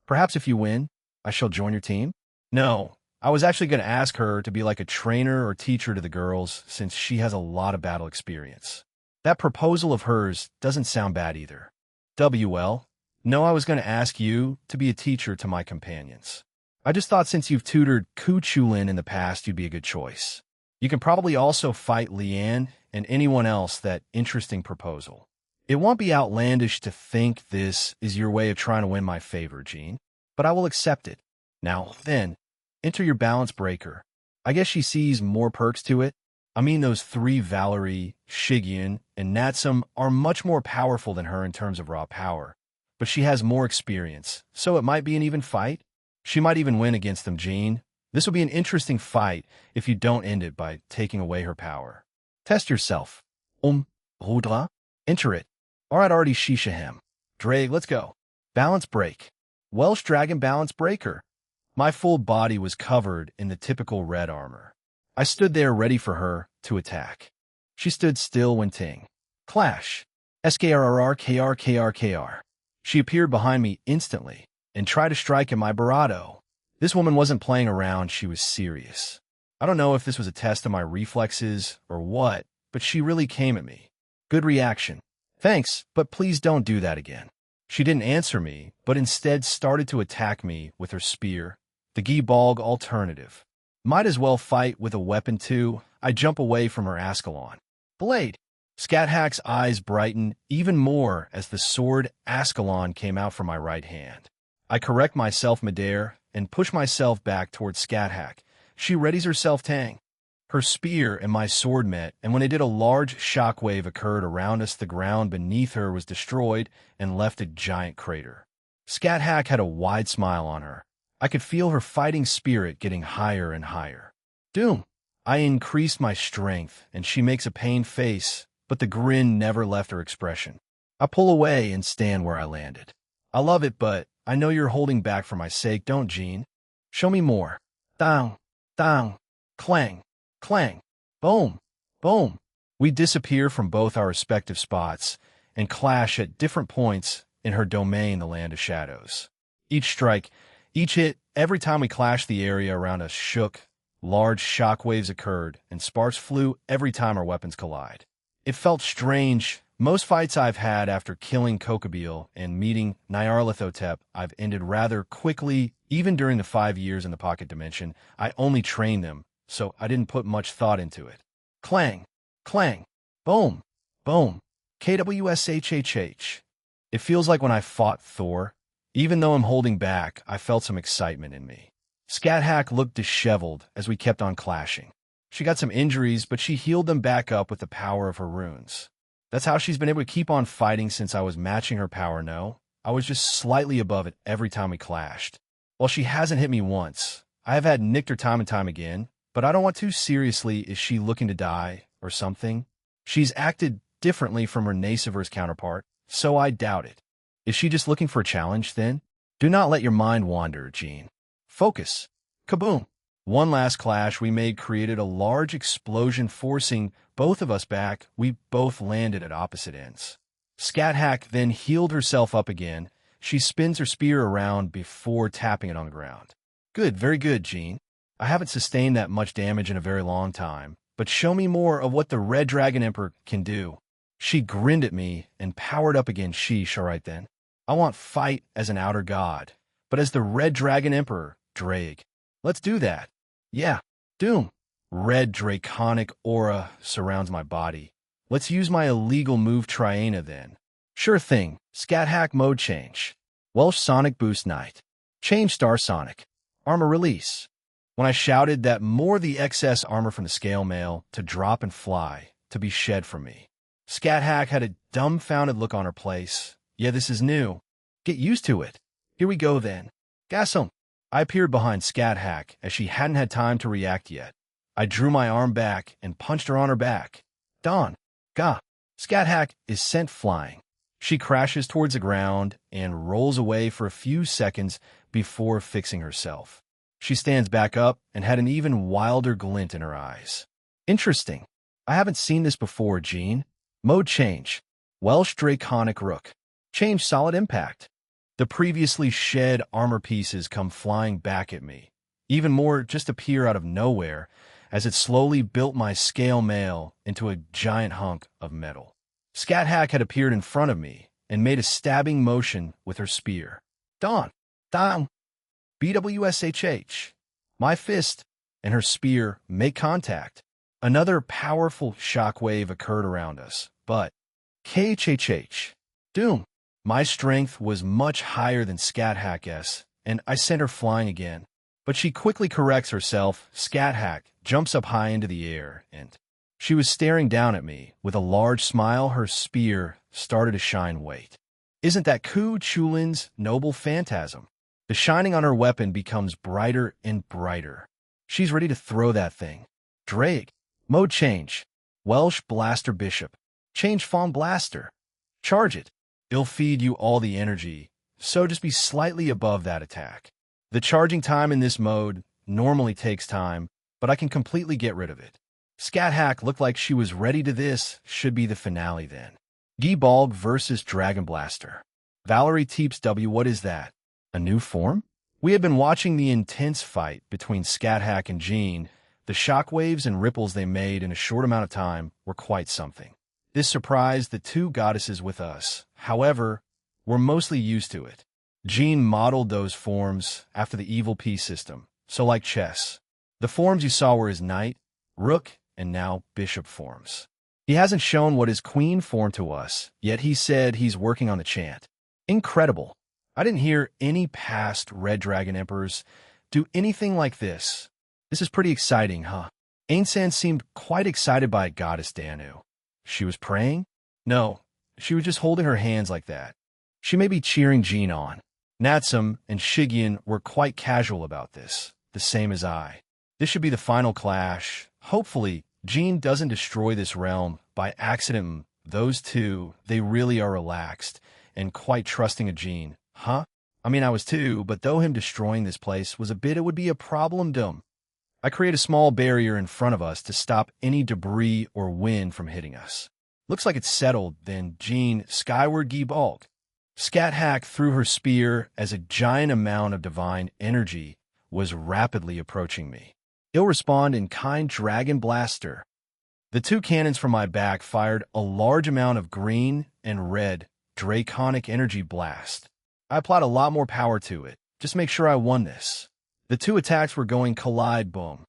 Perhaps if you win, I shall join your team? No. I was actually going to ask her to be like a trainer or teacher to the girls, since she has a lot of battle experience. That proposal of hers doesn't sound bad either. No, I was going to ask you to be a teacher to my companions. I just thought since you've tutored Kuchulin in the past, you'd be a good choice. You can probably also fight Leanne and anyone else. That interesting proposal. It won't be outlandish to think this is your way of trying to win my favor, Jean, but I will accept it. Now, then, enter your balance breaker. I guess she sees more perks to it. I mean, those 3 Valerie, Shigian, and Natsum are much more powerful than her in terms of raw power, but she has more experience, so it might be an even fight. She might even win against them, Jean. This will be an interesting fight if you don't end it by taking away her power. Test yourself. Rudra? Enter it. Alright, already Shishahem. Drake, let's go. Balance break. Welsh Dragon Balance Breaker. My full body was covered in the typical red armor. I stood there ready for her to attack. She stood still when ting. Clash. SKRRKRKRKR. She appeared behind me instantly and tried to strike at my Barato. This woman wasn't playing around, she was serious. I don't know if this was a test of my reflexes or what, but she really came at me. Good reaction. Thanks, but please don't do that again. She didn't answer me, but instead started to attack me with her spear, the Gibalg alternative. Might as well fight with a weapon too. I jump away from her Ascalon. Blade. Scat eyes brighten even more as the sword Ascalon came out from my right hand. I correct myself midair and push myself back towards Scat. She readies herself tang. Her spear and my sword met, and when it did, a large shockwave occurred around us. The ground beneath her was destroyed and left a giant crater. Scat Hack had a wide smile on her. I could feel her fighting spirit getting higher and higher. Doom! I increased my strength, and she makes a pained face, but the grin never left her expression. I pull away and stand where I landed. I love it, but I know you're holding back for my sake, don't, Jean? Show me more. Down, down, clang, clang, boom, boom. We disappear from both our respective spots and clash at different points in her domain, the land of shadows. Each strike, each hit, every time we clashed, the area around us shook, large shock waves occurred, and sparks flew every time our weapons collide. It felt strange. Most fights I've had after killing Kokobeel and meeting Nyarlathotep, I've ended rather quickly. Even during the 5 years in the Pocket Dimension, I only trained them, so I didn't put much thought into it. Clang, clang, boom, boom, KWSHHH. It feels like when I fought Thor. Even though I'm holding back, I felt some excitement in me. Scat Hack looked disheveled as we kept on clashing. She got some injuries, but she healed them back up with the power of her runes. That's how she's been able to keep on fighting since I was matching her power, no? I was just slightly above it every time we clashed. While she hasn't hit me once, I have had nicked her time and time again, but I don't want too seriously. Is she looking to die or something? She's acted differently from her Naciverse counterpart, so I doubt it. Is she just looking for a challenge, then? Do not let your mind wander, Jean. Focus. Kaboom! One last clash we made created a large explosion, forcing both of us back. We both landed at opposite ends. Scat Hack then healed herself up again. She spins her spear around before tapping it on the ground. Good, very good, Jean. I haven't sustained that much damage in a very long time, but show me more of what the Red Dragon Emperor can do. She grinned at me and powered up again. Sheesh, all right then. I want fight as an outer god, but as the Red Dragon Emperor, Drake. Let's do that. Yeah, Doom. Red draconic aura surrounds my body. Let's use my illegal move Triana then. Sure thing. Scat Hack mode change. Welsh Sonic Boost Night. Change Star Sonic. Armor release. When I shouted that, more the excess armor from the scale mail to drop and fly, to be shed from me. Scat Hack had a dumbfounded look on her face. Yeah, this is new. Get used to it. Here we go then. Gasum. I appeared behind Scat Hack as she hadn't had time to react yet. I drew my arm back and punched her on her back. Dawn. Gah. Scat Hack is sent flying. She crashes towards the ground and rolls away for a few seconds before fixing herself. She stands back up and had an even wilder glint in her eyes. Interesting. I haven't seen this before, Jean. Mode change. Welsh Draconic Rook. Change Solid Impact. The previously shed armor pieces come flying back at me. Even more just appear out of nowhere as it slowly built my scale mail into a giant hunk of metal. Scat Hack had appeared in front of me and made a stabbing motion with her spear. Dawn. Down. BWSHH. My fist and her spear make contact. Another powerful shockwave occurred around us, but KHHH. Doom. My strength was much higher than Scat Hack's, and I sent her flying again. But she quickly corrects herself. Scat Hack jumps up high into the air, and she was staring down at me. With a large smile, her spear started to shine white. Isn't that Ku Chulin's noble phantasm? The shining on her weapon becomes brighter and brighter. She's ready to throw that thing. Drake. Mode change. Welsh Blaster Bishop. Change Fawn Blaster. Charge it. It'll feed you all the energy, so just be slightly above that attack. The charging time in this mode normally takes time, but I can completely get rid of it. Scat Hack looked like she was ready to this. Should be the finale then. Geebalg versus Dragon Blaster. Valerie Teeps W. What is that? A new form? We had been watching the intense fight between Scat Hack and Jean. The shockwaves and ripples they made in a short amount of time were quite something. This surprised the two goddesses with us. However, we're mostly used to it. Jean modeled those forms after the evil P system, so like chess. The forms you saw were his knight, rook, and now bishop forms. He hasn't shown what his queen form to us, yet he said he's working on the chant. Incredible. I didn't hear any past Red Dragon Emperors do anything like this. This is pretty exciting, huh? Ainsan seemed quite excited by Goddess Danu. She was praying? No, she was just holding her hands like that. She may be cheering Jean on. Natsum and Shigeon were quite casual about this, the same as I. This should be the final clash. Hopefully, Jean doesn't destroy this realm by accident. Those two, they really are relaxed and quite trusting of Jean. Huh? I mean, I was too, but though him destroying this place was a bit, it would be a problem, dumb. I create a small barrier in front of us to stop any debris or wind from hitting us. Looks like it's settled, then Jean skyward bulk. Scat Hack threw her spear as a giant amount of divine energy was rapidly approaching me. He'll respond in kind Dragon Blaster. The two cannons from my back fired a large amount of green and red Draconic Energy Blast. I applied a lot more power to it. Just make sure I won this. The two attacks were going collide, boom.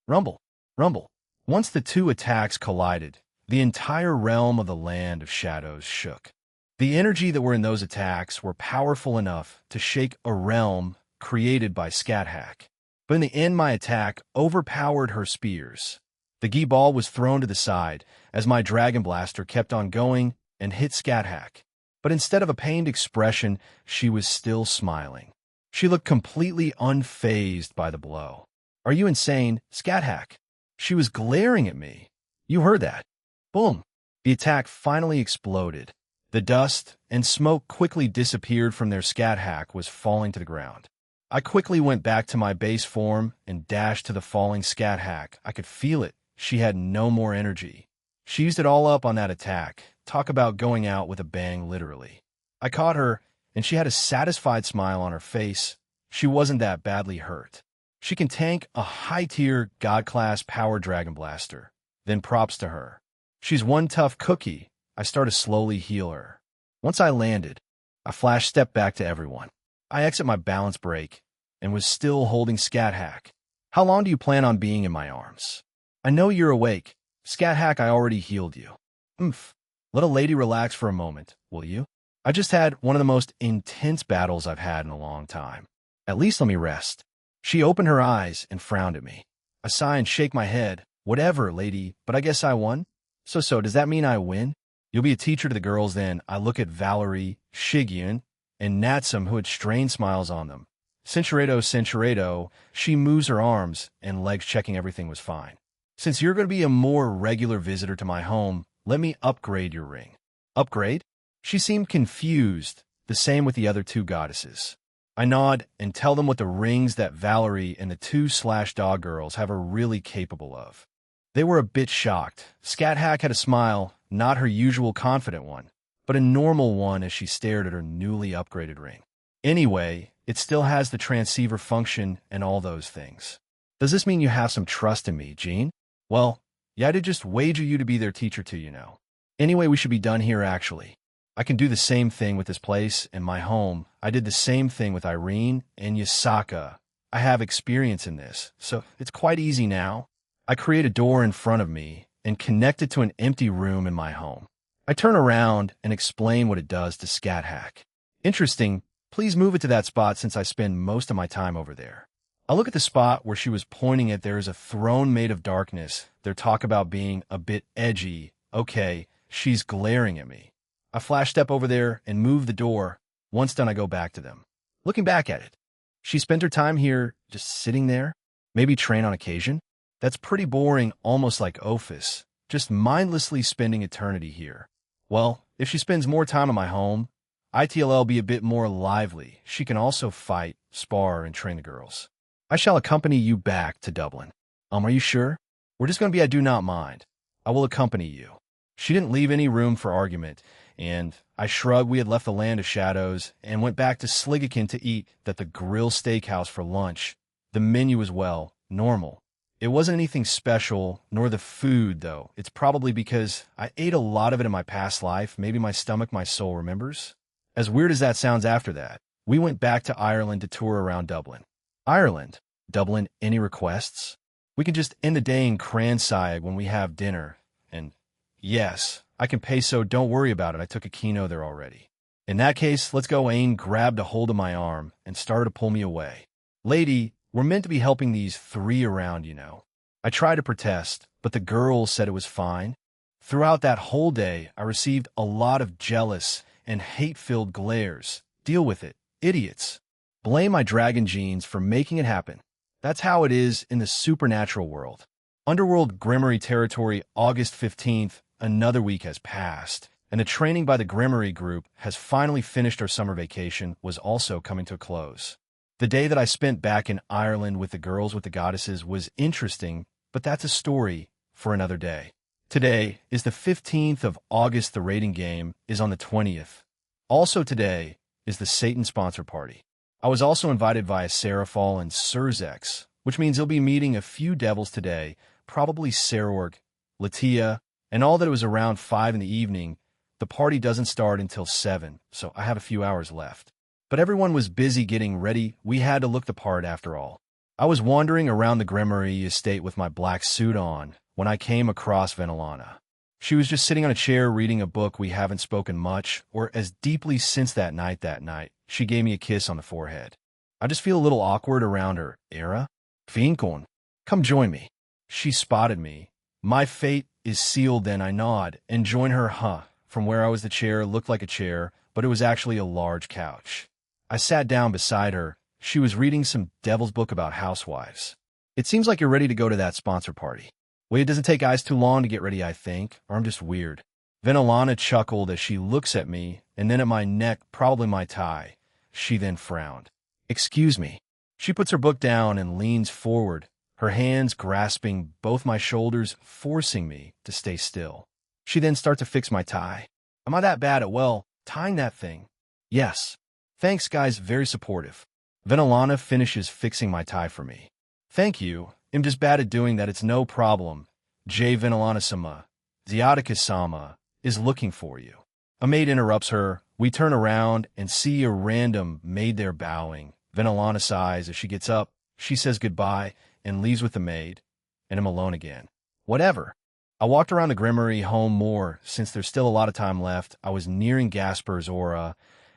Rumble, rumble. Once the two attacks collided, the entire realm of the Land of Shadows shook. The energy that were in those attacks were powerful enough to shake a realm created by Scat Hack. But in the end, my attack overpowered her spears. The Gi Ball was thrown to the side as my Dragon Blaster kept on going and hit Scat Hack. But instead of a pained expression, she was still smiling. She looked completely unfazed by the blow. Are you insane, Scat Hack? She was glaring at me. You heard that. Boom. The attack finally exploded. The dust and smoke quickly disappeared from their Scat Hack was falling to the ground. I quickly went back to my base form and dashed to the falling Scat Hack. I could feel it. She had no more energy. She used it all up on that attack. Talk about going out with a bang, literally. I caught her, and she had a satisfied smile on her face. She wasn't that badly hurt. She can tank a high-tier God-class Power Dragon Blaster. Then props to her. She's one tough cookie. I start to slowly heal her. Once I landed, I flash step back to everyone. I exit my balance break and was still holding Scat Hack. How long do you plan on being in my arms? I know you're awake. Scat Hack, I already healed you. Let a lady relax for a moment, will you? I just had one of the most intense battles I've had in a long time. At least let me rest. She opened her eyes and frowned at me. I sigh and shake my head. Whatever, lady, but I guess I won? So, does that mean I win? You'll be a teacher to the girls then. I look at Valerie, Shigeon, and Natsum, who had strained smiles on them. Cinchuredo, she moves her arms and legs, checking everything was fine. Since you're going to be a more regular visitor to my home, let me upgrade your ring. Upgrade? She seemed confused, the same with the other two goddesses. I nod and tell them what the rings that Valerie and the two dog girls have are really capable of. They were a bit shocked. Scat Hack had a smile, not her usual confident one, but a normal one as she stared at her newly upgraded ring. Anyway, it still has the transceiver function and all those things. Does this mean you have some trust in me, Jean? Well, yeah, I did just wager you to be their teacher too, you know. Anyway, we should be done here, actually. I can do the same thing with this place and my home. I did the same thing with Irene and Yasaka. I have experience in this, so it's quite easy now. I create a door in front of me and connect it to an empty room in my home. I turn around and explain what it does to Scat Hack. Interesting, please move it to that spot since I spend most of my time over there. I look at the spot where she was pointing at. There is a throne made of darkness. Their talk about being a bit edgy. Okay, she's glaring at me. I flash step over there and move the door. Once done, I go back to them. Looking back at it, she spent her time here just sitting there, maybe train on occasion. That's pretty boring, almost like Ophis, just mindlessly spending eternity here. Well, if she spends more time in my home, ITLL be a bit more lively. She can also fight, spar, and train the girls. I shall accompany you back to Dublin. Are you sure? We're just going to be, I do not mind. I will accompany you. She didn't leave any room for argument, and I shrugged. We had left the Land of Shadows and went back to Sligakin to eat at the Grill Steakhouse for lunch. The menu was, well, normal. It wasn't anything special, nor the food, though. It's probably because I ate a lot of it in my past life. Maybe my stomach, my soul remembers. As weird as that sounds after that, we went back to Ireland to tour around Dublin. Ireland? Dublin, any requests? We can just end the day in Cranside when we have dinner. And yes, I can pay, so don't worry about it. I took a keno there already. In that case, let's go. Aine grabbed a hold of my arm and started to pull me away. Lady, we're meant to be helping these three around, you know. I tried to protest, but the girls said it was fine. Throughout that whole day, I received a lot of jealous and hate-filled glares. Deal with it. idiots. Blame my dragon genes for making it happen. That's how it is in the supernatural world. Underworld Grimoire territory, August 15th, another week has passed, and the training by the Grimoire group has finally finished. Our summer vacation was also coming to a close. The day that I spent back in Ireland with the girls with the goddesses was interesting, but that's a story for another day. Today is the 15th of August. The rating game is on the 20th. Also today is the Satan sponsor party. I was also invited via Seraphal and Surzex, which means you'll be meeting a few devils today, probably Sarorg, Latia, and all that. It was around 5 in the evening. The party doesn't start until 7, so I have a few hours left. But everyone was busy getting ready. We had to look the part after all. I was wandering around the Grimoire estate with my black suit on when I came across Venelana. She was just sitting on a chair reading a book. We haven't spoken much or as deeply since that night. She gave me a kiss on the forehead. I just feel a little awkward around her. Era? Finkon, come join me. She spotted me. My fate is sealed. Then I nod and join her. From where I was, the chair looked like a chair, but it was actually a large couch. I sat down beside her. She was reading some devil's book about housewives. It seems like you're ready to go to that sponsor party. Well, it doesn't take guys too long to get ready, I think, or I'm just weird. Venelana chuckled as she looks at me, and then at my neck, probably my tie. She then frowned. Excuse me. She puts her book down and leans forward, her hands grasping both my shoulders, forcing me to stay still. She then starts to fix my tie. Am I that bad at, well, tying that thing? Yes. Thanks, guys, very supportive. Venelana finishes fixing my tie for me. Thank you. I'm just bad at doing that. It's no problem. J. Venelana-sama, Ziatica-sama, is looking for you. A maid interrupts her. We turn around and see a random maid there bowing. Venelana sighs as she gets up. She says goodbye and leaves with the maid, and I'm alone again. Whatever. I walked around the Grimoire home more since there's still a lot of time left. I was nearing Gasper's aura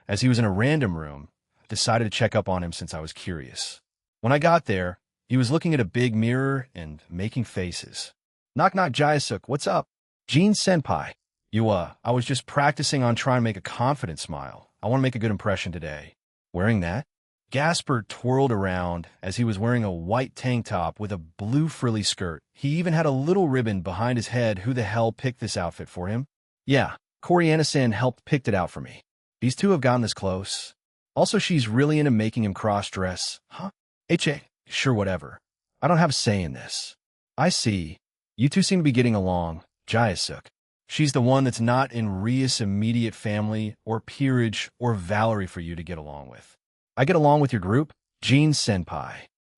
as he was in a random room. Decided to check up on him since I was curious. When I got there, he was looking at a big mirror and making faces. Knock knock, Jayasuk, what's up? Jean Senpai. I was just practicing on trying to make a confident smile. I want to make a good impression today. Wearing that? Gasper twirled around as he was wearing a white tank top with a blue frilly skirt. He even had a little ribbon behind his head. Who the hell picked this outfit for him? Yeah, Coriana-san helped picked it out for me. These two have gotten this close. Also, she's really into making him cross-dress. Huh? H.A. Sure, whatever. I don't have a say in this. I see. You two seem to be getting along. Jayasuk. She's the one that's not in Rias' immediate family or peerage or Valerie for you to get along with. I get along with your group? Jean Senpai.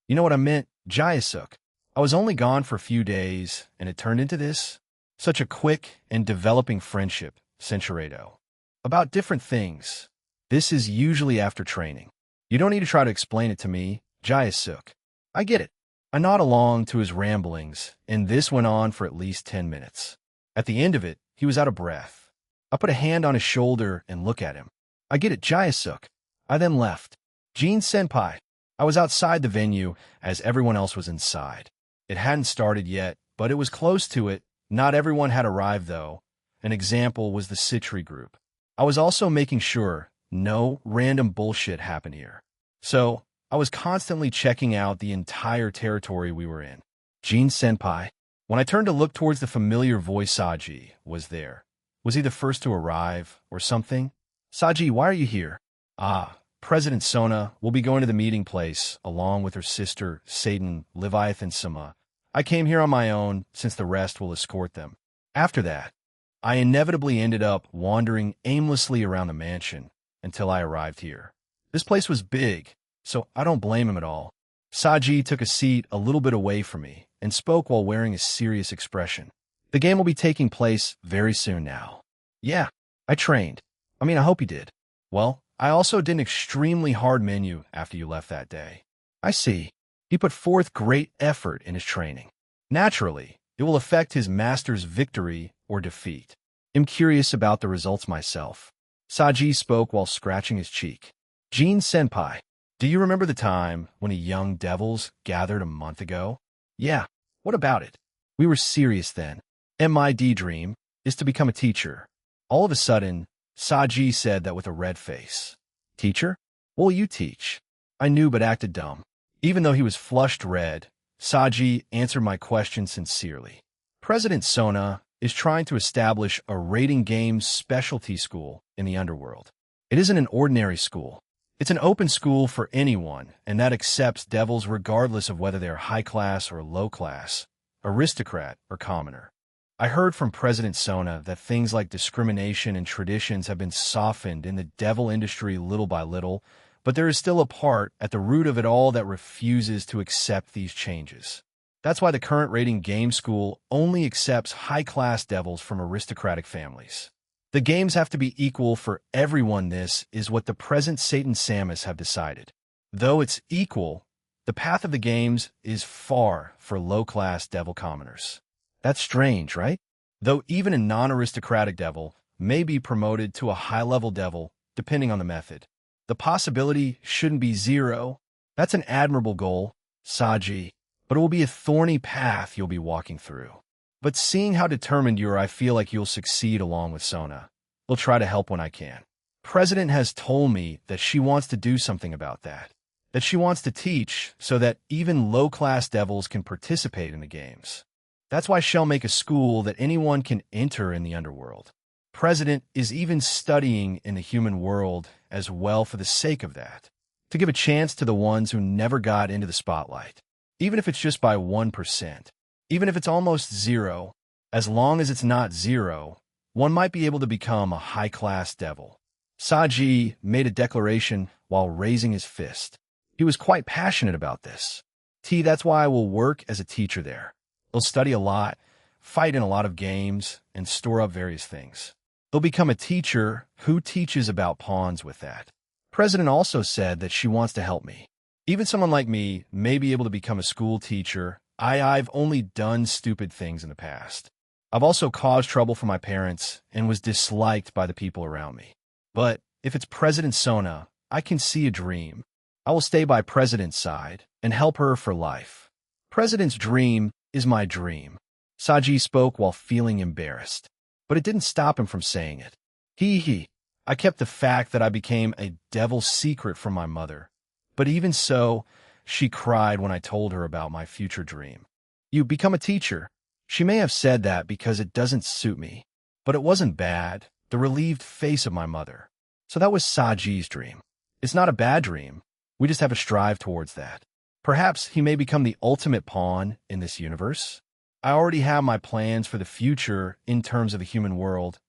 You know what I meant? Jayasuk. I was only gone for a few days, and it turned into this? Such a quick and developing friendship, Centuredo. About different things. This is usually after training. You don't need to try to explain it to me, Jayasuk. I get it. I nod along to his ramblings, and this went on for at least 10 minutes. At the end of it, he was out of breath. I put a hand on his shoulder and look at him. I get it, Jayasuk. I then left. Jean Senpai. I was outside the venue as everyone else was inside. It hadn't started yet, but it was close to it. Not everyone had arrived, though. An example was the Citri group. I was also making sure no random bullshit happened here. So, I was constantly checking out the entire territory we were in. Jean Senpai. When I turned to look towards the familiar voice, Saji was there. Was he the first to arrive, or something? Saji, why are you here? President Sona will be going to the meeting place, along with her sister, Satan, Leviathan Sama. I came here on my own, since the rest will escort them. After that, I inevitably ended up wandering aimlessly around the mansion until I arrived here. This place was big, so I don't blame him at all. Saji took a seat a little bit away from me and spoke while wearing a serious expression. The game will be taking place very soon now. Yeah, I trained. I hope you did. Well, I also did an extremely hard menu after you left that day. I see. He put forth great effort in his training. Naturally, it will affect his master's victory or defeat. I'm curious about the results myself. Saji spoke while scratching his cheek. Jean Senpai, do you remember the time when a young devils gathered a month ago? Yeah, what about it? We were serious then. My dream is to become a teacher. All of a sudden, Saji said that with a red face. Teacher? What will you teach? I knew but acted dumb. Even though he was flushed red, Saji answered my question sincerely. President Sona is trying to establish a rating games specialty school in the underworld. It isn't an ordinary school. It's an open school for anyone, and that accepts devils regardless of whether they're high class or low class, aristocrat or commoner. I heard from President Sona that things like discrimination and traditions have been softened in the devil industry little by little, but there is still a part at the root of it all that refuses to accept these changes. That's why the current rating game school only accepts high-class devils from aristocratic families. The games have to be equal for everyone. This is what the present Satan Samus have decided. Though it's equal, the path of the games is far for low-class devil commoners. That's strange, right? Though even a non-aristocratic devil may be promoted to a high-level devil, depending on the method. The possibility shouldn't be zero. That's an admirable goal, Saji, but it will be a thorny path you'll be walking through. But seeing how determined you are, I feel like you'll succeed along with Sona. We'll try to help when I can. President has told me that she wants to do something about that. That she wants to teach so that even low-class devils can participate in the games. That's why she'll make a school that anyone can enter in the underworld. President is even studying in the human world as well for the sake of that. To give a chance to the ones who never got into the spotlight. Even if it's just by 1%. Even if it's almost zero, as long as it's not zero, one might be able to become a high-class devil. Saji made a declaration while raising his fist. He was quite passionate about this. That's why I will work as a teacher there. He'll study a lot, fight in a lot of games, and store up various things. He'll become a teacher who teaches about pawns with that. President also said that she wants to help me. Even someone like me may be able to become a school teacher. I've only done stupid things in the past. I've also caused trouble for my parents and was disliked by the people around me. But if it's President Sona, I can see a dream. I will stay by President's side and help her for life. President's dream is my dream. Saji spoke while feeling embarrassed, but it didn't stop him from saying it. I kept the fact that I became a devil secret from my mother. But even so, she cried when I told her about my future dream. You become a teacher. She may have said that because it doesn't suit me, but it wasn't bad, the relieved face of my mother. So that was Saji's dream. It's not a bad dream. We just have to strive towards that. Perhaps he may become the ultimate pawn in this universe. I already have my plans for the future in terms of the human world.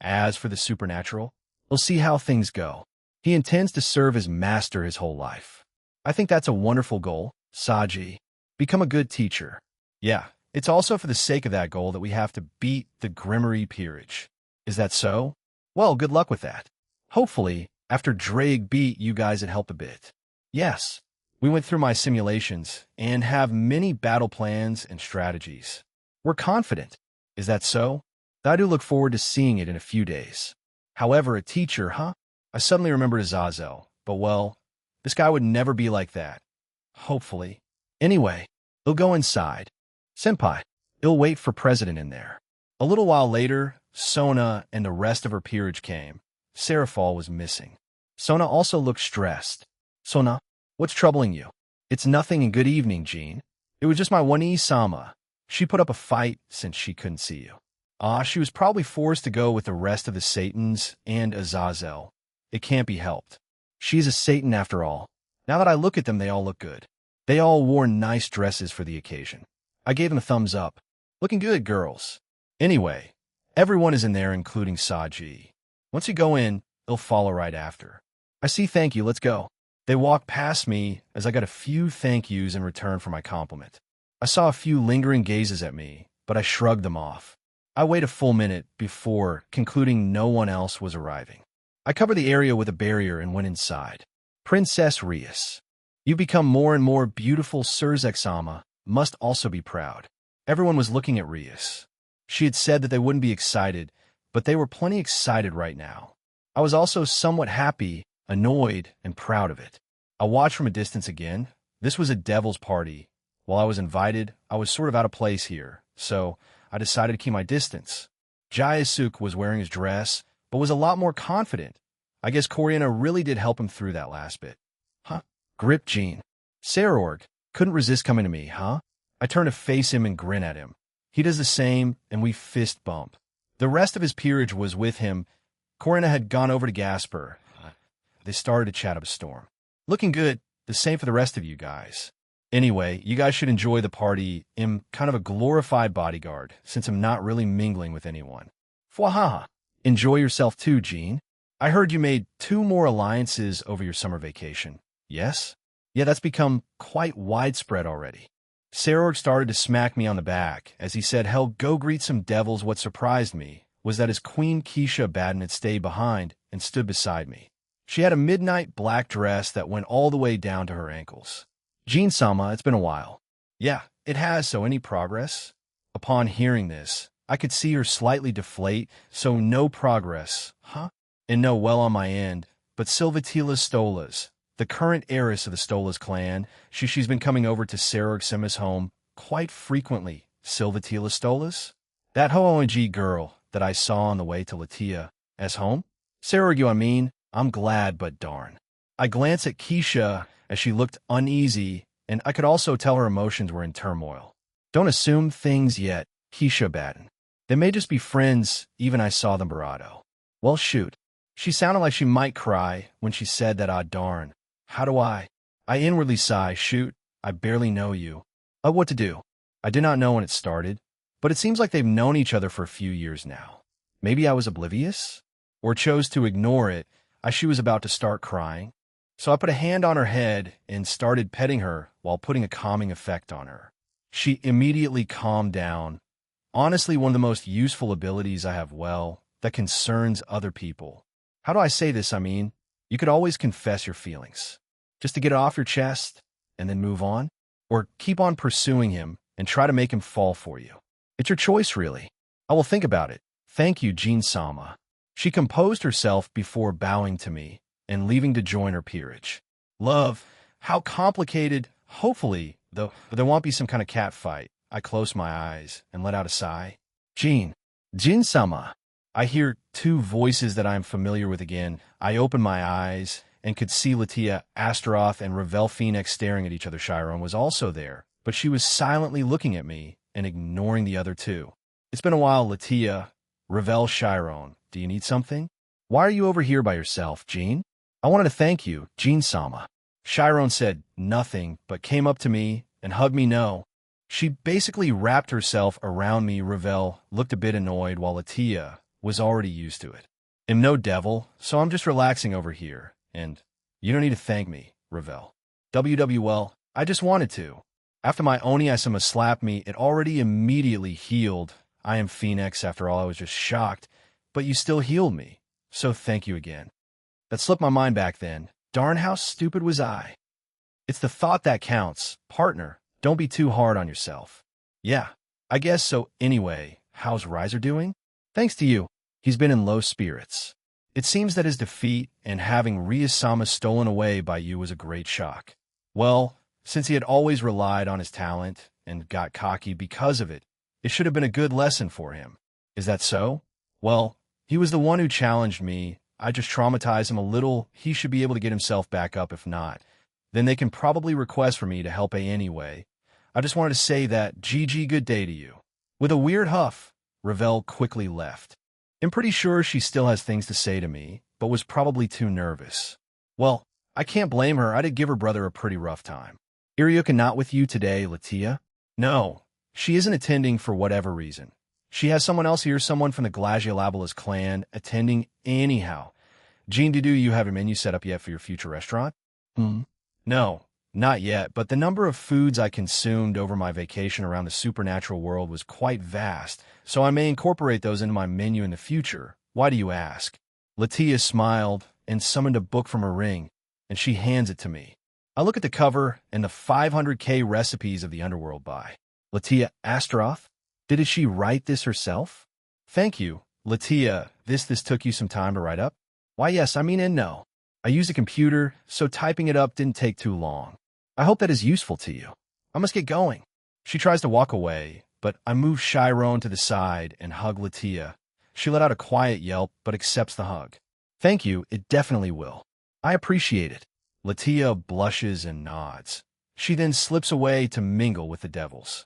As for the supernatural, we'll see how things go. He intends to serve as master his whole life. I think that's a wonderful goal, Saji. Become a good teacher. Yeah, it's also for the sake of that goal that we have to beat the Grimmery Peerage. Is that so? Well, good luck with that. Hopefully, after Drake beat you guys, it helped a bit. Yes, we went through my simulations and have many battle plans and strategies. We're confident. Is that so? I do look forward to seeing it in a few days. However, a teacher, huh? I suddenly remembered Azazel, but well, this guy would never be like that. Hopefully. Anyway, he'll go inside. Senpai, he'll wait for President in there. A little while later, Sona and the rest of her peerage came. Seraphal was missing. Sona also looked stressed. Sona, what's troubling you? It's nothing and good evening, Jean. It was just my one-sama. She put up a fight since she couldn't see you. She was probably forced to go with the rest of the Satans and Azazel. It can't be helped. She's a Satan after all. Now that I look at them, they all look good. They all wore nice dresses for the occasion. I gave them a thumbs up. Looking good, girls. Anyway, everyone is in there, including Saji. Once you go in, they'll follow right after. I see, thank you, let's go. They walked past me as I got a few thank yous in return for my compliment. I saw a few lingering gazes at me, but I shrugged them off. I waited a full minute before concluding no one else was arriving. I covered the area with a barrier and went inside. Princess Rias. You become more and more beautiful. Surzek-sama must also be proud. Everyone was looking at Rias. She had said that they wouldn't be excited, but they were plenty excited right now. I was also somewhat happy, annoyed, and proud of it. I watched from a distance again. This was a devil's party. While I was invited, I was sort of out of place here, so I decided to keep my distance. Jayasuk was wearing his dress, but was a lot more confident. I guess Coriana really did help him through that last bit. Huh? Grip Jean. Sarorg couldn't resist coming to me, huh? I turn to face him and grin at him. He does the same, and we fist bump. The rest of his peerage was with him. Coriana had gone over to Gasper. They started to chat up a storm. Looking good, the same for the rest of you guys. Anyway, you guys should enjoy the party. I'm kind of a glorified bodyguard, since I'm not really mingling with anyone. Fwahaha. Enjoy yourself too, Jean. I heard you made 2 more alliances over your summer vacation. Yes? Yeah, that's become quite widespread already. Sarorg started to smack me on the back as he said, hell, go greet some devils. What surprised me was that his queen Keisha Baden had stayed behind and stood beside me. She had a midnight black dress that went all the way down to her ankles. Jean-sama, it's been a while. Yeah, it has, so any progress? Upon hearing this, I could see her slightly deflate, so no progress, huh? And no, well on my end, but Silvatila Stolas, the current heiress of the Stolas clan, she's been coming over to Sarorg Sima's home quite frequently. Silvatila Stolas? That OMG girl that I saw on the way to Latia as home? Sarorg, I mean, I'm glad, but darn. I glanced at Keisha as she looked uneasy, and I could also tell her emotions were in turmoil. Don't assume things yet, Keisha Baden. They may just be friends, even I saw them bravado. Well, shoot. She sounded like she might cry when she said that, ah, darn. How do I inwardly sigh, shoot, I barely know you. What to do? I did not know when it started, but it seems like they've known each other for a few years now. Maybe I was oblivious? Or chose to ignore it as she was about to start crying. So I put a hand on her head and started petting her while putting a calming effect on her. She immediately calmed down. Honestly, one of the most useful abilities I have, well, that concerns other people. How do I say this? I mean, you could always confess your feelings, just to get it off your chest and then move on, or keep on pursuing him and try to make him fall for you. It's your choice, really. I will think about it. Thank you, Jean-sama. She composed herself before bowing to me and leaving to join her peerage. Love, how complicated. Hopefully, though, there won't be some kind of cat fight. I closed my eyes and let out a sigh. Jin-sama. I hear 2 voices that I am familiar with again. I opened my eyes and could see Latia Astaroth and Ravel Phoenix staring at each other. Chiron was also there, but she was silently looking at me and ignoring the other 2. It's been a while, Latia. Ravel, Chiron, do you need something? Why are you over here by yourself, Jean? I wanted to thank you, Jean-sama. Chiron said nothing, but came up to me and hugged me. No. She basically wrapped herself around me. Ravel looked a bit annoyed while Latia was already used to it. I'm no devil, so I'm just relaxing over here, and you don't need to thank me, Ravel. Well, I just wanted to. After my Oni-sama slapped me, it already immediately healed. I am Phoenix, after all. I was just shocked, but you still healed me, so thank you again. That slipped my mind back then. Darn, how stupid was I? It's the thought that counts. Partner, don't be too hard on yourself. Yeah, I guess so. Anyway, how's Riser doing? Thanks to you, he's been in low spirits. It seems that his defeat and having Ryusama stolen away by you was a great shock. Well, since he had always relied on his talent and got cocky because of it, it should have been a good lesson for him. Is that so? Well, he was the one who challenged me. I just traumatized him a little. He should be able to get himself back up. If not, then they can probably request for me to help anyway. I just wanted to say that GG, good day to you. With a weird huff, Ravel quickly left. I'm pretty sure she still has things to say to me, but was probably too nervous. Well, I can't blame her. I did give her brother a pretty rough time. Iryuka not with you today, Latia? No, she isn't attending for whatever reason. She has someone else here, someone from the Glaciolabalas clan, attending anyhow. Jean, do you have a menu set up yet for your future restaurant? No, not yet, but the number of foods I consumed over my vacation around the supernatural world was quite vast, so I may incorporate those into my menu in the future. Why do you ask? Latia smiled and summoned a book from her ring, and she hands it to me. I look at the cover and the 500k recipes of the underworld by Latia Astaroth. Did she write this herself? Thank you, Latia. This took you some time to write up? Why, yes, I mean, and no. I used a computer, so typing it up didn't take too long. I hope that is useful to you. I must get going. She tries to walk away, but I move Chiron to the side and hug Latia. She let out a quiet yelp, but accepts the hug. Thank you, it definitely will. I appreciate it. Latia blushes and nods. She then slips away to mingle with the devils.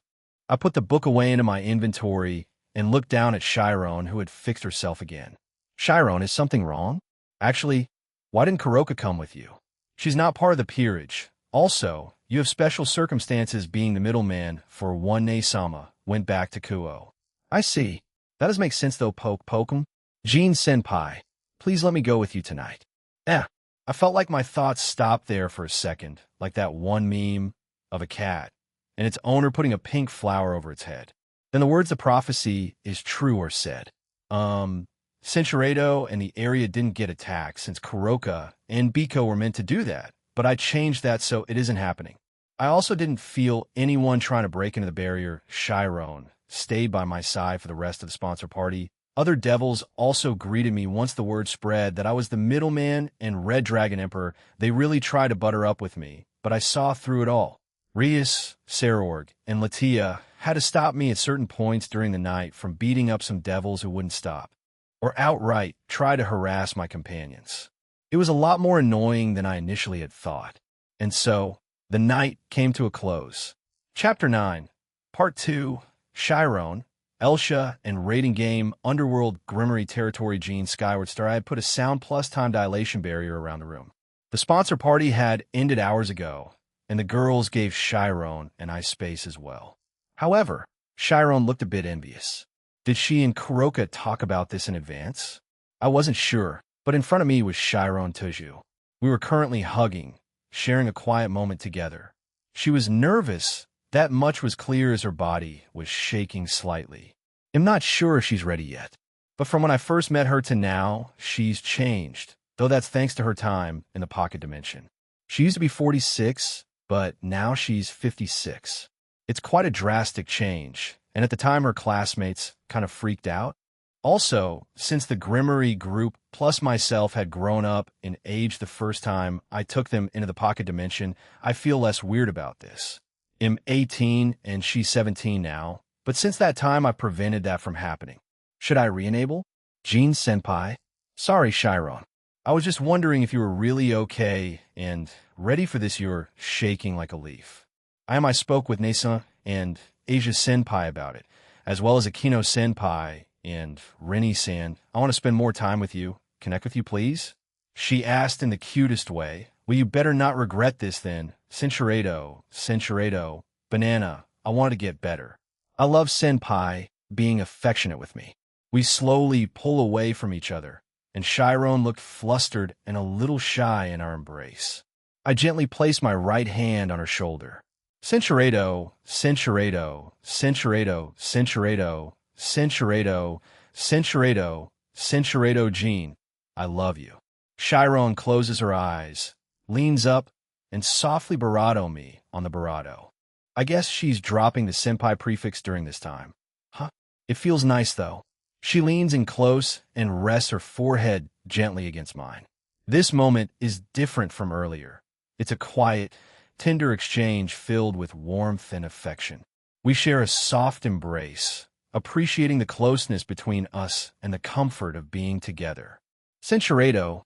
I put the book away into my inventory and looked down at Chiron, who had fixed herself again. Chiron, is something wrong? Actually, why didn't Kuroka come with you? She's not part of the peerage. Also, you have special circumstances being the middleman for one Sama went back to Kuo. I see. That does make sense though, Pokem. Jean-senpai, please let me go with you tonight. I felt like my thoughts stopped there for a second, like that one meme of a cat, and its owner putting a pink flower over its head. Then the words of prophecy is true or said. Cinchuredo and the area didn't get attacked since Kuroka and Biko were meant to do that, but I changed that so it isn't happening. I also didn't feel anyone trying to break into the barrier. Chiron stayed by my side for the rest of the sponsor party. Other devils also greeted me once the word spread that I was the middleman and Red Dragon Emperor. They really tried to butter up with me, but I saw through it all. Rias, Sarorg, and Latia had to stop me at certain points during the night from beating up some devils who wouldn't stop, or outright try to harass my companions. It was a lot more annoying than I initially had thought. And so, the night came to a close. Chapter 9, Part 2, Chiron, Elsha, and raiding game Underworld Grimmery Territory Gene Skyward Star. I had put a sound plus time dilation barrier around the room. The sponsor party had ended hours ago, and the girls gave Chiron an ice space as well. However, Chiron looked a bit envious. Did she and Kuroka talk about this in advance? I wasn't sure, but in front of me was Chiron Tuju. We were currently hugging, sharing a quiet moment together. She was nervous. That much was clear as her body was shaking slightly. I'm not sure if she's ready yet, but from when I first met her to now, she's changed, though that's thanks to her time in the pocket dimension. She used to be 46, but now she's 56. It's quite a drastic change, and at the time her classmates kind of freaked out. Also, since the Grimmery group plus myself had grown up in age the first time I took them into the pocket dimension, I feel less weird about this. I'm 18 and she's 17 now, but since that time I prevented that from happening. Should I re-enable? Jean-senpai? Sorry, Chiron. I was just wondering if you were really okay and ready for this. You're shaking like a leaf. I spoke with Nesa and Asia-senpai about it, as well as Akino-senpai and Rini-san. I want to spend more time with you. Connect with you, please? She asked in the cutest way. Well, you better not regret this then. Cinchuredo, Banana, I want to get better. I love senpai being affectionate with me. We slowly pull away from each other, and Chiron looked flustered and a little shy in our embrace. I gently placed my right hand on her shoulder. Cinchuredo, Jean, I love you. Chiron closes her eyes, leans up, and softly barato me on the barato. I guess she's dropping the senpai prefix during this time. Huh? It feels nice, though. She leans in close and rests her forehead gently against mine. This moment is different from earlier. It's a quiet, tender exchange filled with warmth and affection. We share a soft embrace, appreciating the closeness between us and the comfort of being together. Cinchuredo,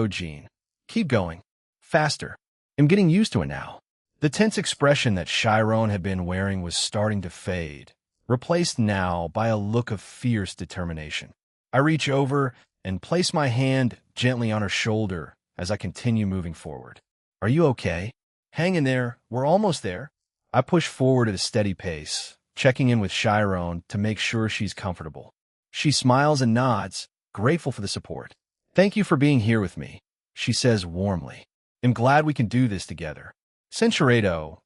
Jean. Keep going. Faster. I'm getting used to it now. The tense expression that Chiron had been wearing was starting to fade, replaced now by a look of fierce determination. I reach over and place my hand gently on her shoulder as I continue moving forward. Are you okay? Hang in there. We're almost there. I push forward at a steady pace, checking in with Chiron to make sure she's comfortable. She smiles and nods, grateful for the support. Thank you for being here with me, she says warmly. I'm glad we can do this together. Cinchuredo.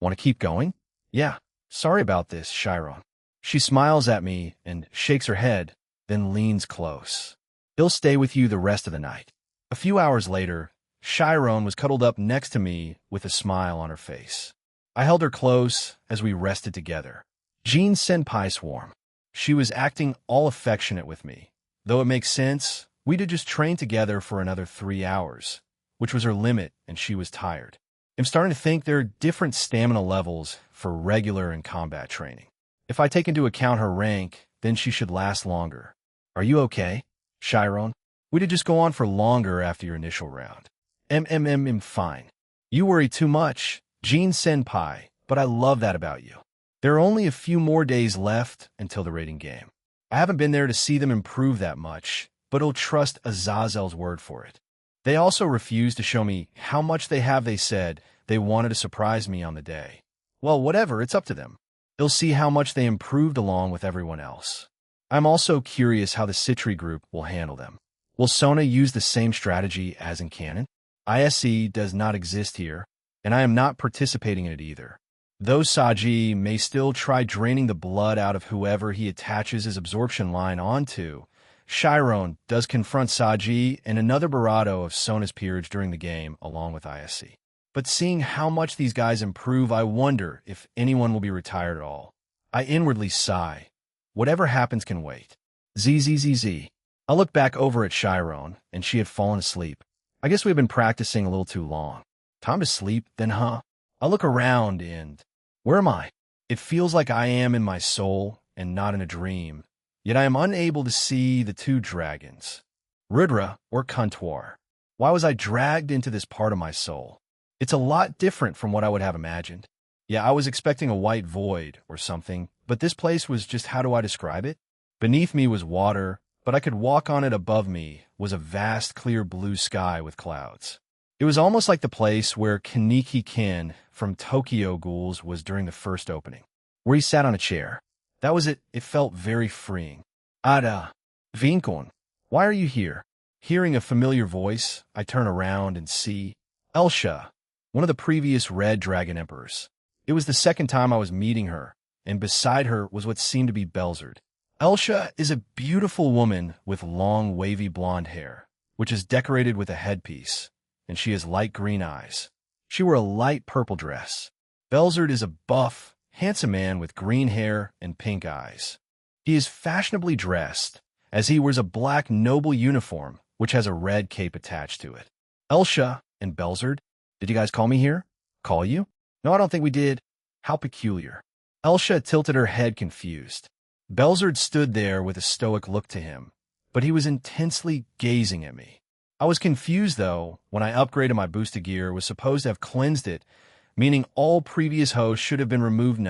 Want to keep going? Yeah. Sorry about this, Chiron. She smiles at me and shakes her head, then leans close. He'll stay with you the rest of the night. A few hours later, Chiron was cuddled up next to me with a smile on her face. I held her close as we rested together. Jean-senpai swarm. She was acting all affectionate with me. Though it makes sense, we did just train together for another 3 hours, which was her limit, and she was tired. I'm starting to think there are different stamina levels for regular and combat training. If I take into account her rank, then she should last longer. Are you okay, Chiron? We did just go on for longer after your initial round. Fine. You worry too much, Jean-senpai, but I love that about you. There are only a few more days left until the rating game. I haven't been there to see them improve that much, but I'll trust Azazel's word for it. They also refused to show me how much they said they wanted to surprise me on the day. Well, whatever, it's up to them. They'll see how much they improved along with everyone else. I'm also curious how the Citri group will handle them. Will Sona use the same strategy as in canon? ISE does not exist here, and I am not participating in it either. Though Saji may still try draining the blood out of whoever he attaches his absorption line onto, Chiron does confront Saji and another Barato of Sona's peerage during the game, along with ISE. But seeing how much these guys improve, I wonder if anyone will be retired at all. I inwardly sigh. Whatever happens can wait. ZZZZ. I looked back over at Chiron, and she had fallen asleep. I guess we've been practicing a little too long. Time to sleep, then, huh? I look around and... where am I? It feels like I am in my soul and not in a dream. Yet I am unable to see the two dragons, Rudra or Kuntuar. Why was I dragged into this part of my soul? It's a lot different from what I would have imagined. Yeah, I was expecting a white void or something, but this place was just, how do I describe it? Beneath me was water, but I could walk on it. Above me was a vast clear blue sky with clouds. It was almost like the place where Kaneki Ken from Tokyo Ghouls was during the first opening, where he sat on a chair. That was it. It felt very freeing. Ada, Vinkon, why are you here? Hearing a familiar voice, I turn around and see Elsha, one of the previous Red Dragon Emperors. It was the second time I was meeting her, and beside her was what seemed to be Belzard. Elsha is a beautiful woman with long, wavy blonde hair, which is decorated with a headpiece, and she has light green eyes. She wore a light purple dress. Belzard is a buff, handsome man with green hair and pink eyes. He is fashionably dressed, as he wears a black noble uniform, which has a red cape attached to it. Elsha and Belzard, did you guys call me here? Call you? No, I don't think we did. How peculiar. Elsha tilted her head confused. Belzard stood there with a stoic look to him, but he was intensely gazing at me. I was confused, though, when I upgraded my boosted gear, was supposed to have cleansed it, meaning all previous hosts should have been removed.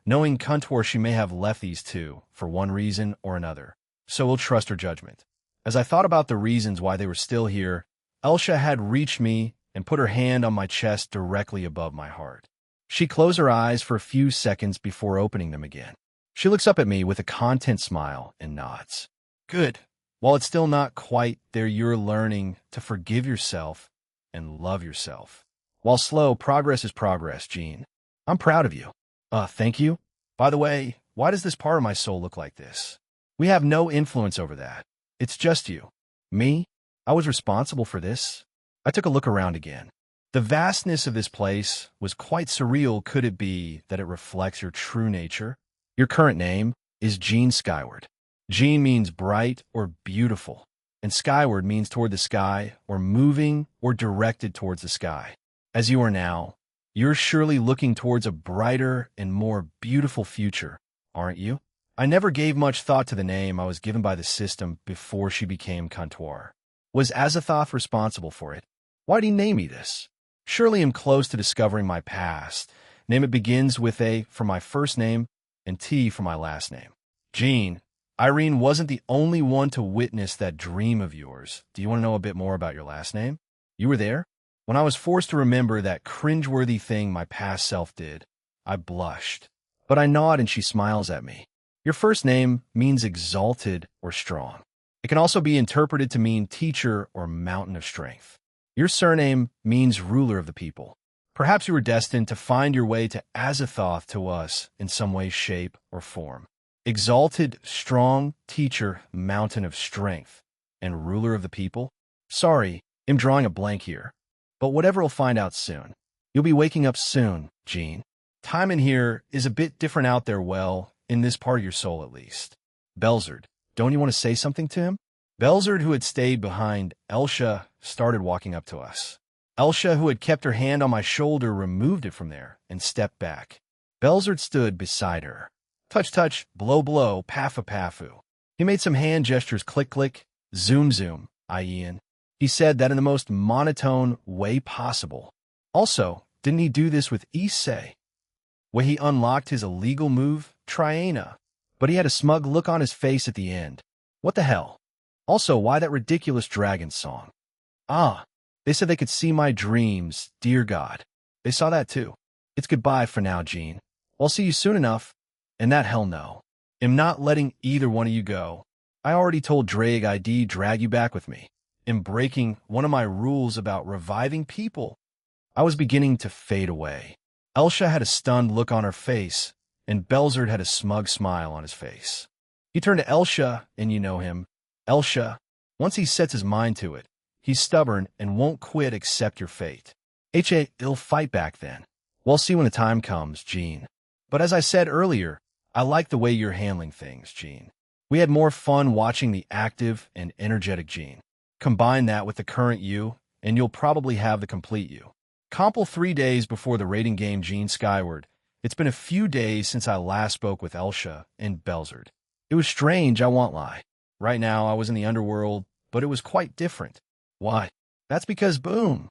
Knowing Kuntuar, she may have left these two, for one reason or another, so we'll trust her judgment. As I thought about the reasons why they were still here, Elsha had reached me and put her hand on my chest directly above my heart. She closed her eyes for a few seconds before opening them again. She looks up at me with a content smile and nods. Good. While it's still not quite there, you're learning to forgive yourself and love yourself. While slow, progress is progress, Jean. I'm proud of you. Thank you. By the way, why does this part of my soul look like this? We have no influence over that. It's just you. Me? I was responsible for this. I took a look around again. The vastness of this place was quite surreal. Could it be that it reflects your true nature? Your current name is Jean Skyward. Jean means bright or beautiful, and skyward means toward the sky or moving or directed towards the sky. As you are now, you're surely looking towards a brighter and more beautiful future, aren't you? I never gave much thought to the name I was given by the system before she became Kuntuar. Was Azathoth responsible for it? Why'd he name me this? Surely I'm close to discovering my past. Name it begins with A for my first name and T for my last name. Jean, Irene wasn't the only one to witness that dream of yours. Do you want to know a bit more about your last name? You were there? When I was forced to remember that cringeworthy thing my past self did, I blushed. But I nod and she smiles at me. Your first name means exalted or strong. It can also be interpreted to mean teacher or mountain of strength. Your surname means ruler of the people. Perhaps you were destined to find your way to Azathoth to us in some way, shape, or form. Exalted, strong, teacher, mountain of strength, and ruler of the people? Sorry, I'm drawing a blank here. But whatever we'll find out soon. You'll be waking up soon, Jean. Time in here is a bit different out there, well, in this part of your soul at least. Belzard, don't you want to say something to him? Belzard, who had stayed behind Elsha, started walking up to us. Elsha, who had kept her hand on my shoulder, removed it from there and stepped back. Belzard stood beside her. Touch, touch, blow, blow, paffa, pafu. He made some hand gestures, click, click, zoom, zoom, Ian. He said that in the most monotone way possible. Also, didn't he do this with Issei? Where he unlocked his illegal move, Triana. But he had a smug look on his face at the end. What the hell? Also, why that ridiculous dragon song? Ah, they said they could see my dreams, dear God. They saw that too. It's goodbye for now, Jean. I'll see you soon enough. And that hell no. I'm not letting either one of you go. I already told Drake I'd drag you back with me. I'm breaking one of my rules about reviving people. I was beginning to fade away. Elsha had a stunned look on her face, and Belzard had a smug smile on his face. He turned to Elsha, and you know him. Elsha, once he sets his mind to it, he's stubborn and won't quit accept your fate. He'll fight back then. We'll see when the time comes, Jean. But as I said earlier, I like the way you're handling things, Jean. We had more fun watching the active and energetic Jean. Combine that with the current you, and you'll probably have the complete you. Comple 3 days before the rating game Jean Skyward. It's been a few days since I last spoke with Elsha and Belzard. It was strange, I won't lie. Right now, I was in the underworld, but it was quite different. Why? That's because, boom,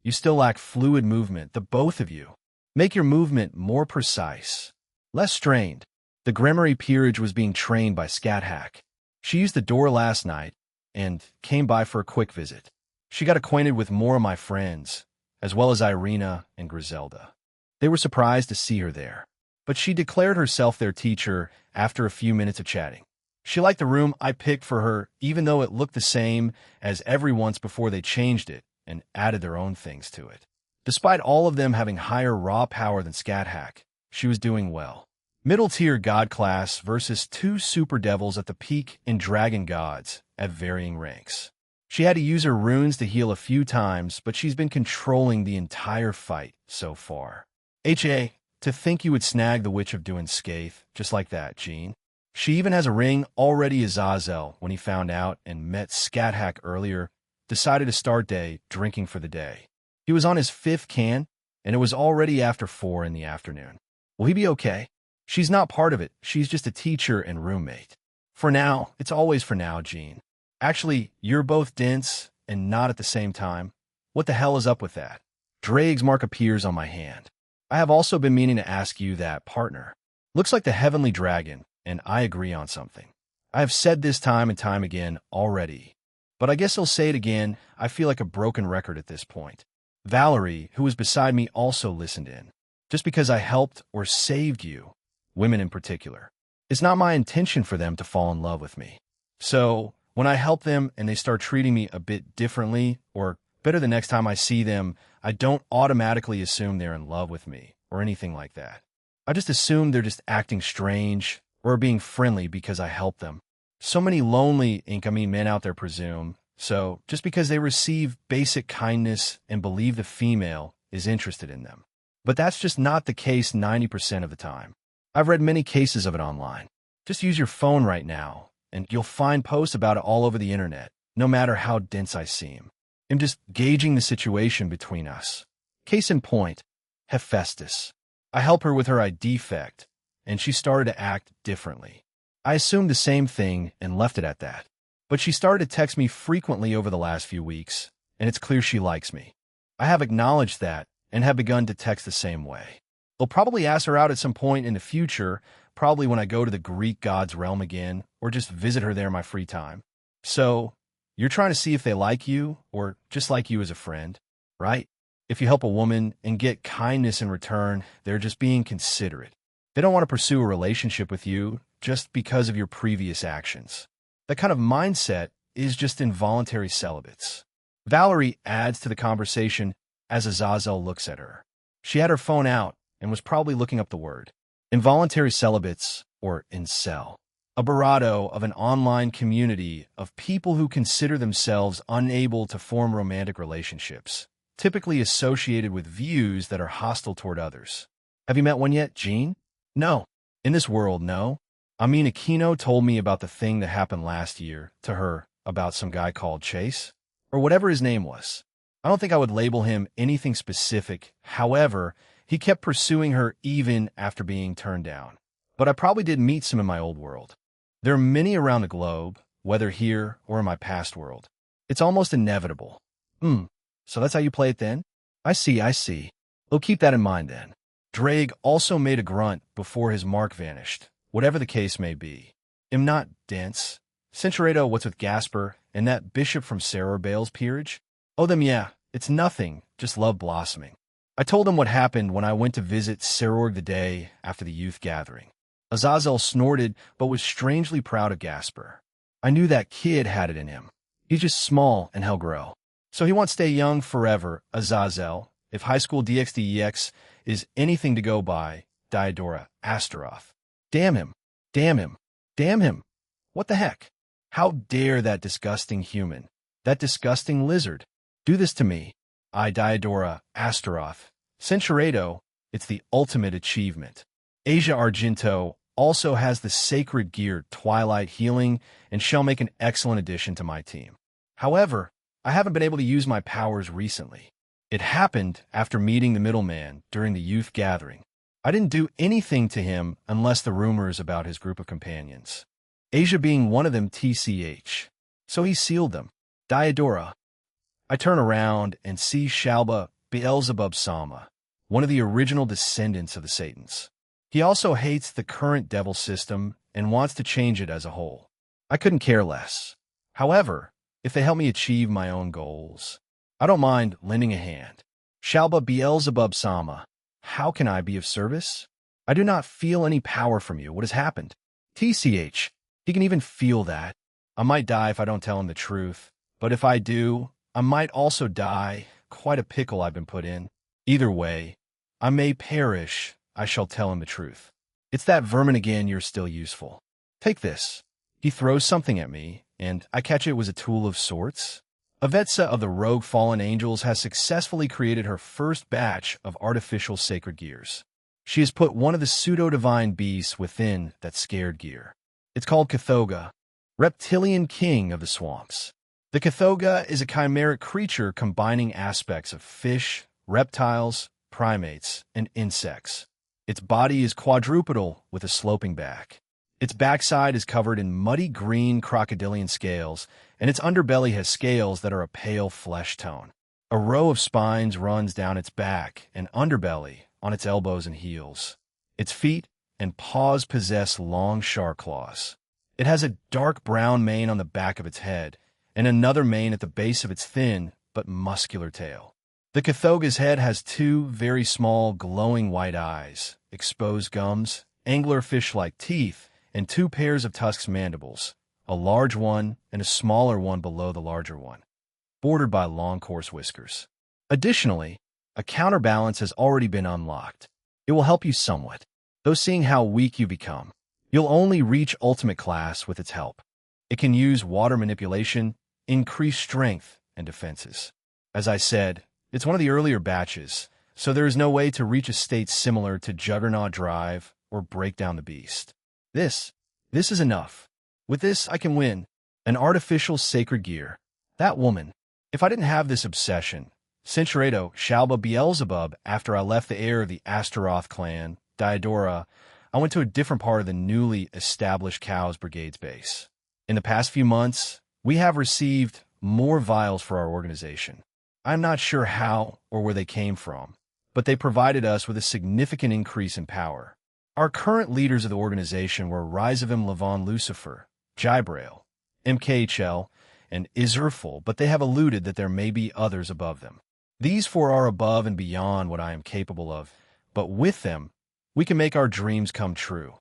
you still lack fluid movement, the both of you. Make your movement more precise, less strained. The Gremory Peerage was being trained by Scat Hack. She used the door last night and came by for a quick visit. She got acquainted with more of my friends, as well as Irina and Griselda. They were surprised to see her there, but she declared herself their teacher after a few minutes of chatting. She liked the room I picked for her, even though it looked the same as everyone's before they changed it and added their own things to it. Despite all of them having higher raw power than Scat Hack, she was doing well. Middle-tier God class versus 2 super devils at the peak and dragon gods at varying ranks. She had to use her runes to heal a few times, but she's been controlling the entire fight so far. To think you would snag the Witch of Doing Scathe just like that, Jean. She even has a ring already. Azazel, when he found out and met Scat Hack earlier, decided to start day drinking for the day. He was on his 5th can, and it was already after 4 in the afternoon. Will he be okay? She's not part of it. She's just a teacher and roommate. For now, it's always for now, Jean. Actually, you're both dense and not at the same time. What the hell is up with that? Drake's mark appears on my hand. I have also been meaning to ask you that, partner. Looks like the Heavenly Dragon, and I agree on something. I have said this time and time again already, but I guess I'll say it again. I feel like a broken record at this point. Valerie, who was beside me, also listened in. Just because I helped or saved you, women in particular, it's not my intention for them to fall in love with me. So, when I help them and they start treating me a bit differently, or better the next time I see them, I don't automatically assume they're in love with me or anything like that. I just assume they're just acting strange or being friendly because I help them. So many lonely incoming men out there presume, so just because they receive basic kindness and believe the female is interested in them. But that's just not the case 90% of the time. I've read many cases of it online. Just use your phone right now, and you'll find posts about it all over the internet, no matter how dense I seem. I'm just gauging the situation between us. Case in point, Hephaestus. I help her with her ID defect, and she started to act differently. I assumed the same thing and left it at that. But she started to text me frequently over the last few weeks, and it's clear she likes me. I have acknowledged that and have begun to text the same way. I'll probably ask her out at some point in the future, probably when I go to the Greek god's realm again, or just visit her there in my free time. So, you're trying to see if they like you, or just like you as a friend, right? If you help a woman and get kindness in return, they're just being considerate. They don't want to pursue a relationship with you just because of your previous actions. That kind of mindset is just involuntary celibates. Valerie adds to the conversation as Azazel looks at her. She had her phone out and was probably looking up the word. Involuntary celibates, or incel. A bravado of an online community of people who consider themselves unable to form romantic relationships, typically associated with views that are hostile toward others. Have you met one yet, Jean? No. In this world, no. I mean, Aquino told me about the thing that happened last year to her about some guy called Chase, or whatever his name was. I don't think I would label him anything specific. However, he kept pursuing her even after being turned down. But I probably did meet some in my old world. There are many around the globe, whether here or in my past world. It's almost inevitable. So that's how you play it then? I see. We'll keep that in mind then. Drake also made a grunt before his mark vanished, whatever the case may be. Am not dense. Centurato, what's with Gasper and that bishop from Sarah Bale's peerage? Oh, them, yeah, it's nothing, just love blossoming. I told him what happened when I went to visit Serorg the day after the youth gathering. Azazel snorted, but was strangely proud of Gasper. I knew that kid had it in him. He's just small and he'll grow. So he wants to stay young forever, Azazel. If high school DxDEX is anything to go by, Diodora Astaroth. Damn him. What the heck? How dare that disgusting human, that disgusting lizard, do this to me? I, Diodora Astaroth. Centurato, it's the ultimate achievement. Asia Argento also has the sacred gear Twilight Healing and shall make an excellent addition to my team. However, I haven't been able to use my powers recently. It happened after meeting the middleman during the youth gathering. I didn't do anything to him unless the rumors about his group of companions. Asia being one of them, TCH. So he sealed them. Diodora. I turn around and see Shalba Beelzebub Sama, one of the original descendants of the Satans. He also hates the current devil system and wants to change it as a whole. I couldn't care less. However, if they help me achieve my own goals, I don't mind lending a hand. Shalba Beelzebub Sama, how can I be of service? I do not feel any power from you. What has happened? TCH, he can even feel that. I might die if I don't tell him the truth, but if I do, I might also die. Quite a pickle I've been put in. Either way, I may perish. I shall tell him the truth. It's that vermin again, you're still useful. Take this. He throws something at me, and I catch it was a tool of sorts. Avetsa of the Rogue Fallen Angels has successfully created her first batch of artificial sacred gears. She has put one of the pseudo-divine beasts within that scared gear. It's called Cathoga, reptilian king of the swamps. The Cathoga is a chimeric creature combining aspects of fish, reptiles, primates, and insects. Its body is quadrupedal with a sloping back. Its backside is covered in muddy green crocodilian scales, and its underbelly has scales that are a pale flesh tone. A row of spines runs down its back and underbelly on its elbows and heels. Its feet and paws possess long sharp claws. It has a dark brown mane on the back of its head, and another mane at the base of its thin but muscular tail. The Cathoga's head has two very small glowing white eyes, exposed gums, anglerfish-like teeth, and two pairs of tusked mandibles, a large one and a smaller one below the larger one, bordered by long coarse whiskers. Additionally, a counterbalance has already been unlocked. It will help you somewhat, though seeing how weak you become, you'll only reach ultimate class with its help. It can use water manipulation, increase strength, and defenses. As I said, it's one of the earlier batches, so there is no way to reach a state similar to Juggernaut Drive or break down the beast. This is enough. With this, I can win. An artificial sacred gear. That woman. If I didn't have this obsession, Centurato, Shalba Beelzebub, after I left the heir of the Astaroth clan, Diodora, I went to a different part of the newly established Cows Brigade's base. In the past few months, we have received more vials for our organization. I'm not sure how or where they came from, but they provided us with a significant increase in power. Our current leaders of the organization were Rizavim Levon Lucifer, Jibrail, MKHL, and Izerful, but they have alluded that there may be others above them. These four are above and beyond what I am capable of, but with them, we can make our dreams come true.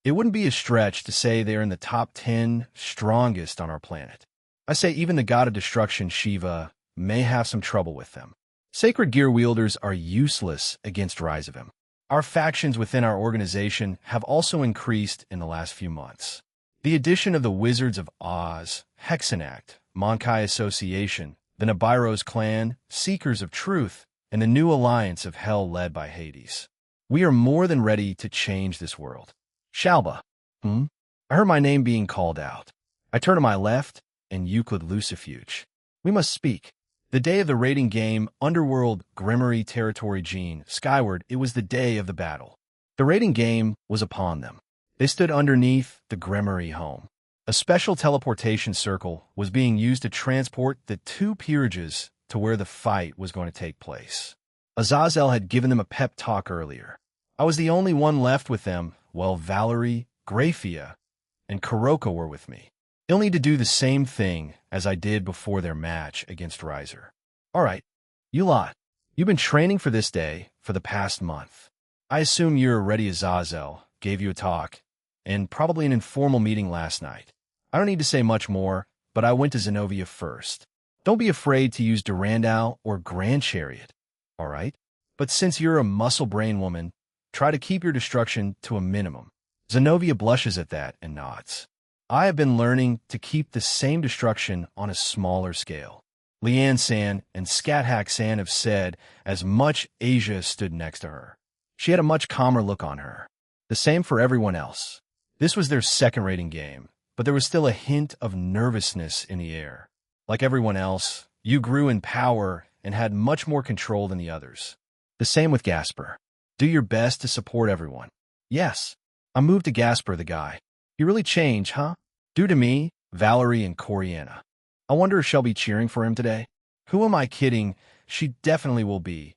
It wouldn't be a stretch to say they're in the top 10 strongest on our planet. I say even the god of destruction, Shiva, may have some trouble with them. Sacred gear wielders are useless against Rizavim. Our factions within our organization have also increased in the last few months. The addition of the Wizards of Oz, Hexenact, Monkai Association, the Nibiru's clan, Seekers of Truth, and the new alliance of Hell led by Hades. We are more than ready to change this world. Shalba. I heard my name being called out. I turn to my left, and Euclid Lucifuge. We must speak. The day of the raiding game, Underworld, Grimmery Territory Gene, Skyward, it was the day of the battle. The raiding game was upon them. They stood underneath the Grimmery home. A special teleportation circle was being used to transport the two peerages to where the fight was going to take place. Azazel had given them a pep talk earlier. I was the only one left with them, while Valerie, Graphia, and Kuroko were with me. They'll need to do the same thing as I did before their match against Riser. All right, you lot, you've been training for this day for the past month. I assume you're ready. Azazel gave you a talk, and probably an informal meeting last night. I don't need to say much more, but I went to Zenobia first. Don't be afraid to use Durandal or Grand Chariot, all right? But since you're a muscle brain woman, try to keep your destruction to a minimum. Zenobia blushes at that and nods. I have been learning to keep the same destruction on a smaller scale. Leanne San and Scat San have said as much. Asia stood next to her. She had a much calmer look on her. The same for everyone else. This was their second rating game, but there was still a hint of nervousness in the air. Like everyone else, you grew in power and had much more control than the others. The same with Gasper. Do your best to support everyone. Yes, I moved to Gasper, the guy. You really changed, huh? Due to me, Valerie, and Coriana. I wonder if she'll be cheering for him today. Who am I kidding? She definitely will be,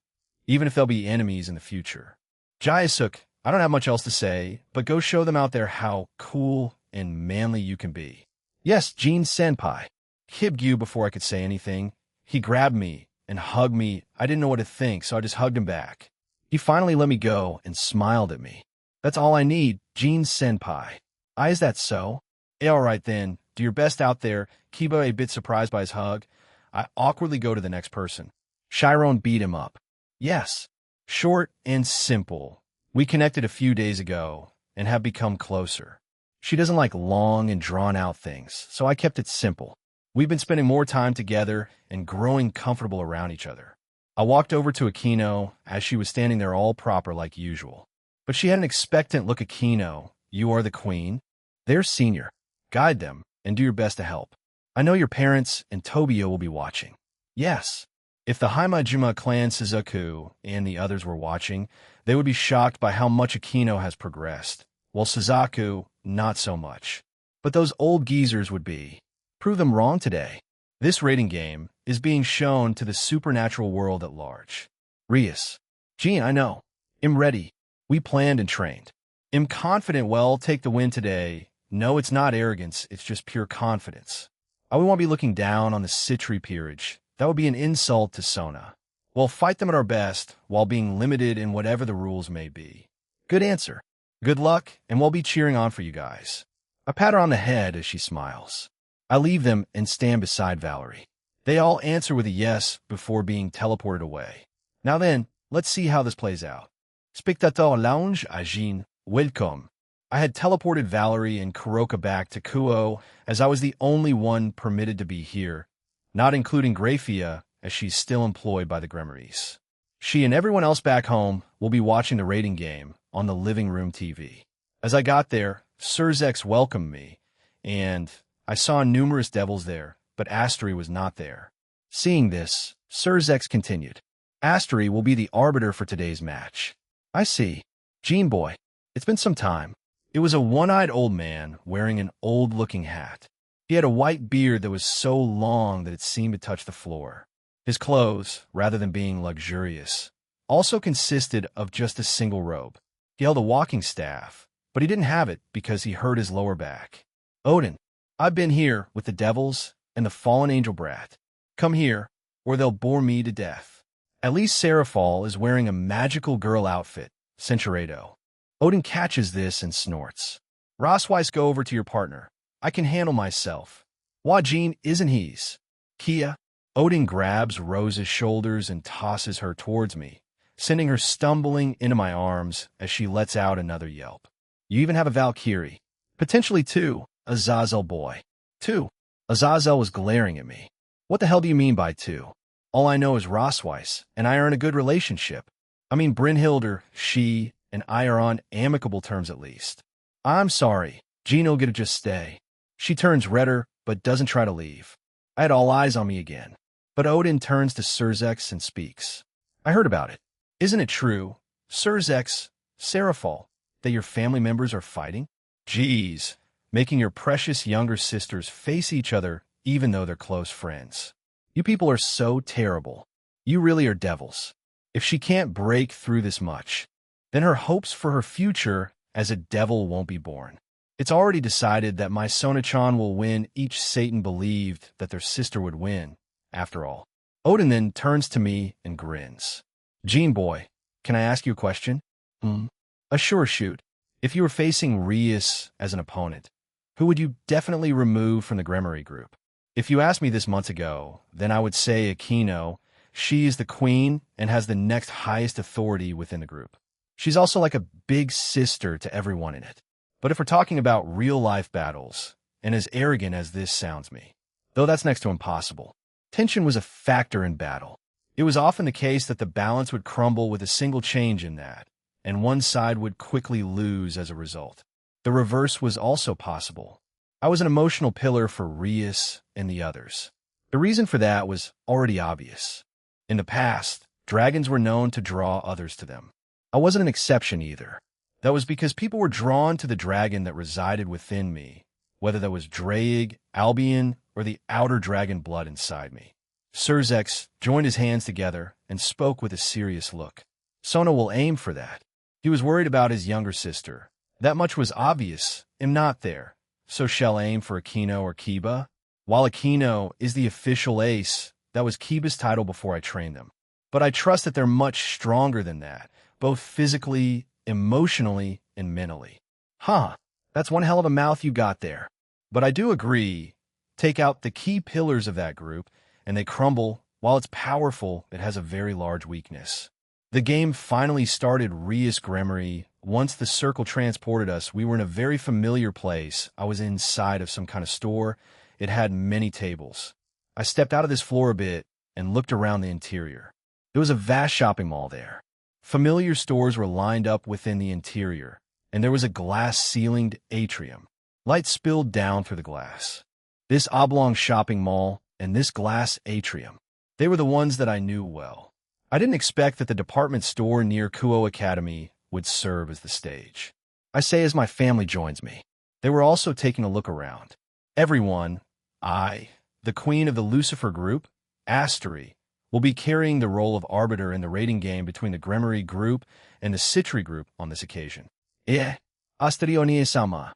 even if they'll be enemies in the future. Jayasuk, I don't have much else to say, but go show them out there how cool and manly you can be. Yes, Gene Senpai. Hibbed you before I could say anything. He grabbed me and hugged me. I didn't know what to think, so I just hugged him back. He finally let me go and smiled at me. That's all I need, Gene Senpai. Is that so? All right then, do your best out there. Kiba a bit surprised by his hug. I awkwardly go to the next person. Chiron beat him up. Yes, short and simple. We connected a few days ago and have become closer. She doesn't like long and drawn-out things, so I kept it simple. We've been spending more time together and growing comfortable around each other. I walked over to Aquino as she was standing there all proper like usual. But she had an expectant look. Aquino, you are the queen. They're senior. Guide them and do your best to help. I know your parents and Tobio will be watching. Yes. If the Haimajima clan Suzaku and the others were watching, they would be shocked by how much Aquino has progressed, while Suzaku, not so much. But those old geezers would be. Prove them wrong today. This rating game is being shown to the supernatural world at large. Rias. Gene, I know. I'm ready. We planned and trained. I'm confident we'll take the win today. No, it's not arrogance, it's just pure confidence. I won't be looking down on the Citri peerage. That would be an insult to Sona. We'll fight them at our best while being limited in whatever the rules may be. Good answer. Good luck, and we'll be cheering on for you guys. I pat her on the head as she smiles. I leave them and stand beside Valerie. They all answer with a yes before being teleported away. Now then, let's see how this plays out. Spectator Lounge, Ajin, welcome. I had teleported Valerie and Kuroka back to Kuo as I was the only one permitted to be here, not including Graphia as she's still employed by the Gremmeries. She and everyone else back home will be watching the rating game on the living room TV. As I got there, Surzex welcomed me, and I saw numerous devils there, but Astery was not there. Seeing this, Surzex continued. Astery will be the arbiter for today's match. I see. Gene boy, it's been some time. It was a one-eyed old man wearing an old-looking hat. He had a white beard that was so long that it seemed to touch the floor. His clothes, rather than being luxurious, also consisted of just a single robe. He held a walking staff, but he didn't have it because he hurt his lower back. Odin, I've been here with the devils and the fallen angel brat. Come here, or they'll bore me to death. At least Seraphal is wearing a magical girl outfit, Centuredo. Odin catches this and snorts. Rossweiss, go over to your partner. I can handle myself. Wajin isn't he's. Kia. Odin grabs Rose's shoulders and tosses her towards me, sending her stumbling into my arms as she lets out another yelp. You even have a Valkyrie. Potentially two. Azazel boy. Two. Azazel was glaring at me. What the hell do you mean by two? All I know is Rossweiss, and I are in a good relationship. I mean, Brynhilder, she, and I are on amicable terms at least. I'm sorry. Gino'll get to just stay. She turns redder, but doesn't try to leave. I had all eyes on me again. But Odin turns to Surzex and speaks. I heard about it. Isn't it true, Surzex, Serafal, that your family members are fighting? Geez, making your precious younger sisters face each other even though they're close friends. You people are so terrible. You really are devils. If she can't break through this much, then her hopes for her future as a devil won't be born. It's already decided that my Sona-chan will win. Each Satan believed that their sister would win, after all. Odin then turns to me and grins. Gene boy, can I ask you a question? Sure, shoot. If you were facing Rias as an opponent, who would you definitely remove from the Gremory group? If you asked me this months ago, then I would say Akino. She is the queen and has the next highest authority within the group. She's also like a big sister to everyone in it. But if we're talking about real-life battles, and as arrogant as this sounds me, though that's next to impossible, tension was a factor in battle. It was often the case that the balance would crumble with a single change in that, and one side would quickly lose as a result. The reverse was also possible. I was an emotional pillar for Rias and the others. The reason for that was already obvious. In the past, dragons were known to draw others to them. I wasn't an exception either. That was because people were drawn to the dragon that resided within me, whether that was Draig, Albion, or the outer dragon blood inside me. Surzex joined his hands together and spoke with a serious look. Sona will aim for that. He was worried about his younger sister. That much was obvious. Am not there. So shall aim for Akino or Kiba. While Akino is the official ace, that was Kiba's title before I trained them. But I trust that they're much stronger than that, both physically, emotionally, and mentally. That's one hell of a mouth you got there. But I do agree, take out the key pillars of that group, and they crumble. While it's powerful, it has a very large weakness. The game finally started. Rias Gremory. Once the circle transported us, we were in a very familiar place. I was inside of some kind of store. It had many tables. I stepped out of this floor a bit and looked around the interior. There was a vast shopping mall there. Familiar stores were lined up within the interior, and there was a glass-ceilinged atrium. Light spilled down through the glass. This oblong shopping mall and this glass atrium, they were the ones that I knew well. I didn't expect that the department store near Kuo Academy would serve as the stage. I say as my family joins me. They were also taking a look around. Everyone, the queen of the Lucifer group, Astery, will be carrying the role of arbiter in the rating game between the Gremory group and the Citri group on this occasion. Astery Onie-sama.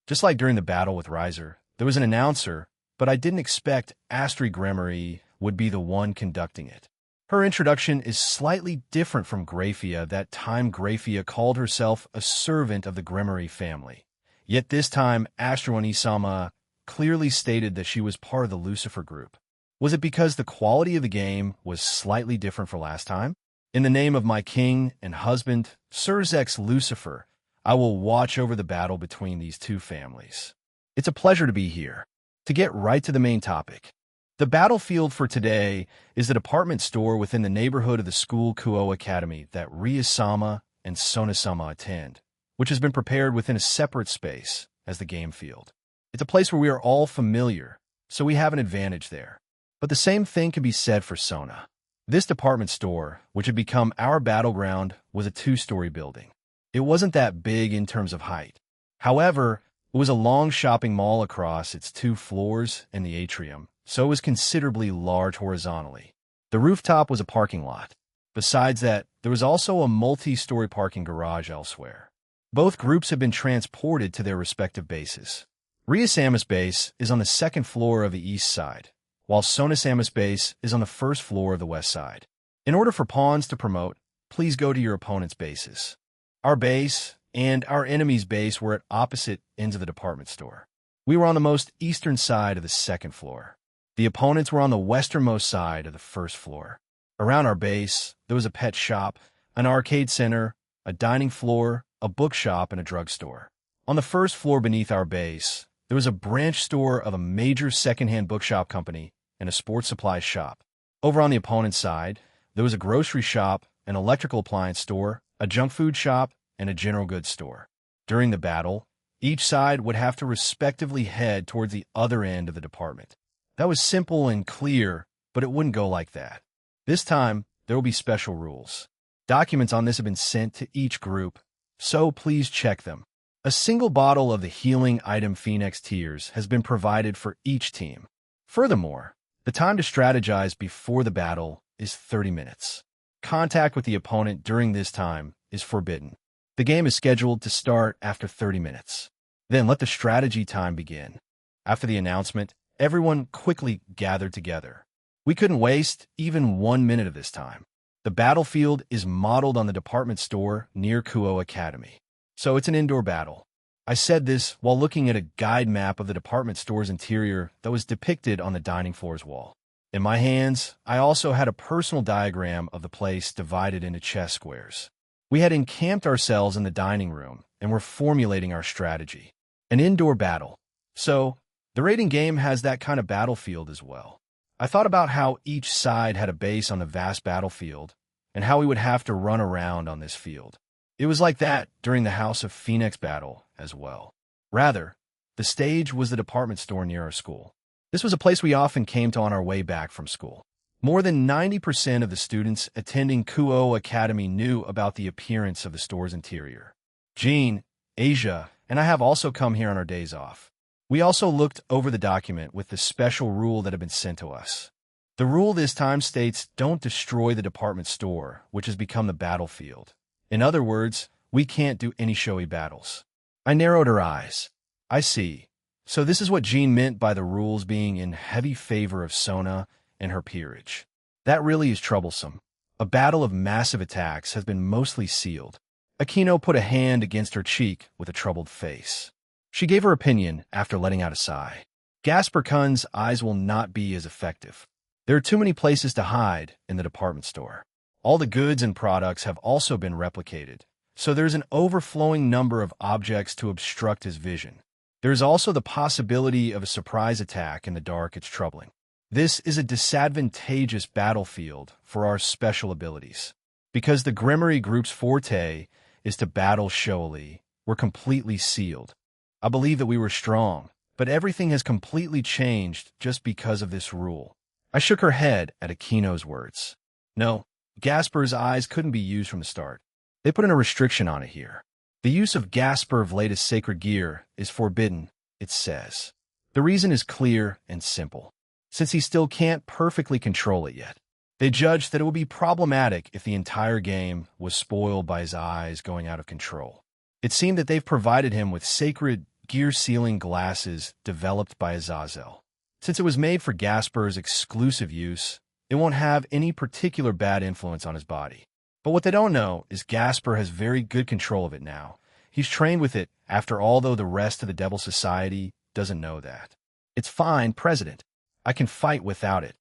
Just like during the battle with Riser, there was an announcer, but I didn't expect Astery Gremory would be the one conducting it. Her introduction is slightly different from Graphia. That time Graphia called herself a servant of the Gremory family. Yet this time, Astery Onie-sama clearly stated that she was part of the Lucifer group. Was it because the quality of the game was slightly different for last time? In the name of my king and husband, Surzex Lucifer, I will watch over the battle between these two families. It's a pleasure to be here. To get right to the main topic. The battlefield for today is the department store within the neighborhood of the school Kuo Academy that Rias-sama and Sona-sama attend, which has been prepared within a separate space as the game field. It's a place where we are all familiar, so we have an advantage there. But the same thing can be said for Sona. This department store, which had become our battleground, was a two-story building. It wasn't that big in terms of height. However, it was a long shopping mall across its 2 floors and the atrium, so it was considerably large horizontally. The rooftop was a parking lot. Besides that, there was also a multi-story parking garage elsewhere. Both groups have been transported to their respective bases. Rias-sama's base is on the 2nd floor of the east side, while Sona-sama's base is on the 1st floor of the west side. In order for pawns to promote, please go to your opponent's bases. Our base and our enemy's base were at opposite ends of the department store. We were on the most eastern side of the 2nd floor. The opponents were on the westernmost side of the 1st floor. Around our base, there was a pet shop, an arcade center, a dining floor, a bookshop, and a drugstore. On the 1st floor beneath our base, there was a branch store of a major secondhand bookshop company and a sports supplies shop. Over on the opponent's side, there was a grocery shop, an electrical appliance store, a junk food shop, and a general goods store. During the battle, each side would have to respectively head towards the other end of the department. That was simple and clear, But it wouldn't go like that. This time, there will be special rules. Documents on this have been sent to each group, so please check them. A single bottle of the healing item Phoenix Tears has been provided for each team. Furthermore, the time to strategize before the battle is 30 minutes. Contact with the opponent during this time is forbidden. The game is scheduled to start after 30 minutes. Then let the strategy time begin. After the announcement, everyone quickly gathered together. We couldn't waste even 1 minute of this time. The battlefield is modeled on the department store near Kuo Academy. So it's an indoor battle. I said this while looking at a guide map of the department store's interior that was depicted on the dining floor's wall. In my hands, I also had a personal diagram of the place divided into chess squares. We had encamped ourselves in the dining room and were formulating our strategy. An indoor battle. So, the raiding game has that kind of battlefield as well. I thought about how each side had a base on the vast battlefield and how we would have to run around on this field. It was like that during the House of Phoenix battle as well. Rather, the stage was the department store near our school. This was a place we often came to on our way back from school. More than 90% of the students attending Kuo Academy knew about the appearance of the store's interior. Jean, Asia, and I have also come here on our days off. We also looked over the document with the special rule that had been sent to us. The rule this time states don't destroy the department store, which has become the battlefield. In other words, we can't do any showy battles. I narrowed her eyes. I see. So this is what Jean meant by the rules being in heavy favor of Sona and her peerage. That really is troublesome. A battle of massive attacks has been mostly sealed. Aquino put a hand against her cheek with a troubled face. She gave her opinion after letting out a sigh. Gasper Kun's eyes will not be as effective. There are too many places to hide in the department store. All the goods and products have also been replicated, so there's an overflowing number of objects to obstruct his vision. There's also the possibility of a surprise attack in the dark. It's troubling. This is a disadvantageous battlefield for our special abilities. Because the Grimory Group's forte is to battle showily, we're completely sealed. I believe that we were strong, but everything has completely changed just because of this rule. I shook her head at Aquino's words. No, Gasper's eyes couldn't be used from the start. They put in a restriction on it here. The use of Gasper's latest sacred gear is forbidden, it says. The reason is clear and simple. Since he still can't perfectly control it yet. They judged that it would be problematic if the entire game was spoiled by his eyes going out of control. It seemed that they've provided him with sacred gear-sealing glasses developed by Azazel. Since it was made for Gasper's exclusive use, it won't have any particular bad influence on his body. But what they don't know is Gasper has very good control of it now. He's trained with it, after all, though the rest of the Devil Society doesn't know that. It's fine, President. I can fight without it.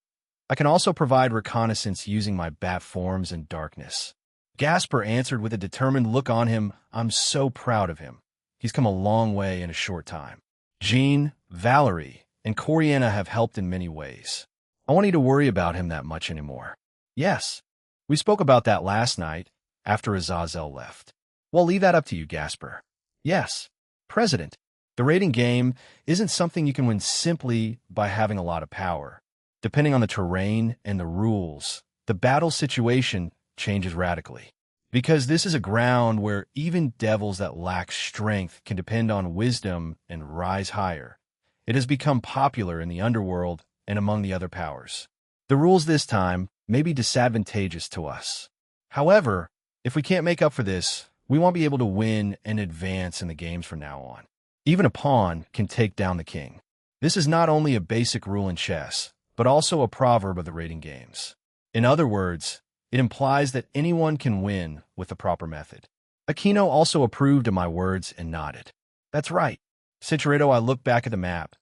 I can also provide reconnaissance using my bat forms and darkness. Gasper answered with a determined look on him. I'm so proud of him. He's come a long way in a short time. Jean, Valerie, and Coriana have helped in many ways. I won't need to worry about him that much anymore. Yes, we spoke about that last night after Azazel left. Well, leave that up to you, Gasper. Yes, President. The raiding game isn't something you can win simply by having a lot of power. Depending on the terrain and the rules, the battle situation changes radically. Because this is a ground where even devils that lack strength can depend on wisdom and rise higher. It has become popular in the underworld and among the other powers. The rules this time may be disadvantageous to us. However, if we can't make up for this, we won't be able to win and advance in the games from now on. Even a pawn can take down the king. This is not only a basic rule in chess, but also a proverb of the raiding games. In other words, it implies that anyone can win with the proper method. Aquino also approved of my words and nodded. That's right. Citrito, I looked back at the map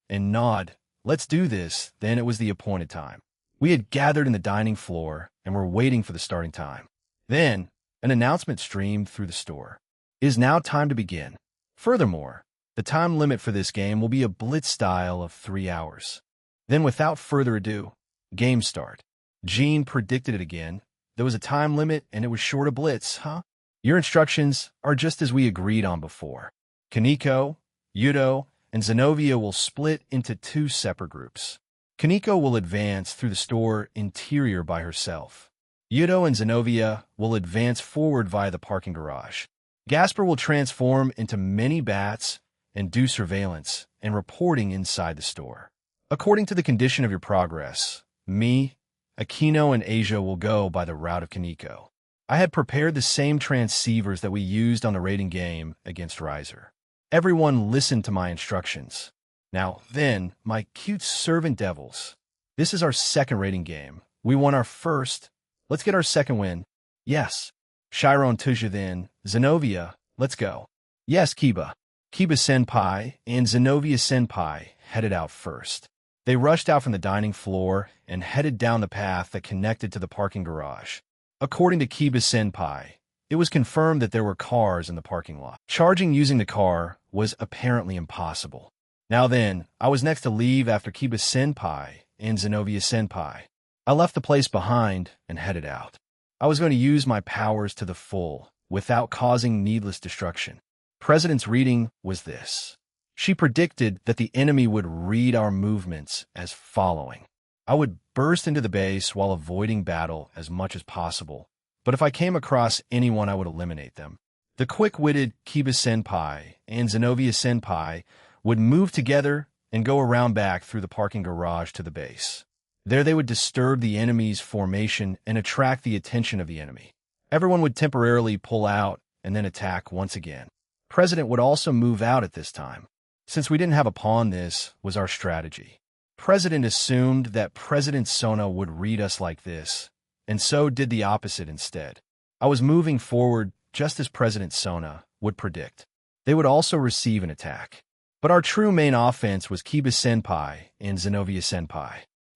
and nod. Let's do this. Then it was the appointed time. We had gathered in the dining floor and were waiting for the starting time. Then, an announcement streamed through the store. It is now time to begin. Furthermore, the time limit for this game will be a blitz style of 3 hours. Then, without further ado, game start. Jean predicted it again. There was a time limit and it was short of blitz, huh? Your instructions are just as we agreed on before. Kaneko, Yudo, and Zenobia will split into 2 separate groups. Kaneko will advance through the store interior by herself. Yudo and Zenobia will advance forward via the parking garage. Gasper will transform into many bats and do surveillance and reporting inside the store. According to the condition of your progress, me, Aquino, and Asia will go by the route of Kaneko. I had prepared the same transceivers that we used on the raiding game against Riser. Everyone listened to my instructions. Now, then, my cute servant devils. This is our second raiding game. We won our first. Let's get our second win. Yes. Shiro and Tuja then. Zenobia, let's go. Yes, Kiba. Kiba-senpai and Zenobia-senpai headed out first. They rushed out from the dining floor and headed down the path that connected to the parking garage. According to Kiba-senpai, it was confirmed that there were cars in the parking lot. Charging using the car was apparently impossible. Now then, I was next to leave after Kiba-senpai and Zenobia-senpai. I left the place behind and headed out. I was going to use my powers to the full, without causing needless destruction. President's reading was this. She predicted that the enemy would read our movements as following. I would burst into the base while avoiding battle as much as possible, but if I came across anyone, I would eliminate them. The quick-witted Kiba-senpai and Zenobia-senpai would move together and go around back through the parking garage to the base. There they would disturb the enemy's formation and attract the attention of the enemy. Everyone would temporarily pull out and then attack once again. President would also move out at this time. Since we didn't have a pawn, this was our strategy. President assumed that President Sona would read us like this, and so did the opposite instead. I was moving forward just as President Sona would predict. They would also receive an attack. But our true main offense was Kiba-senpai and Zenobia-senpai.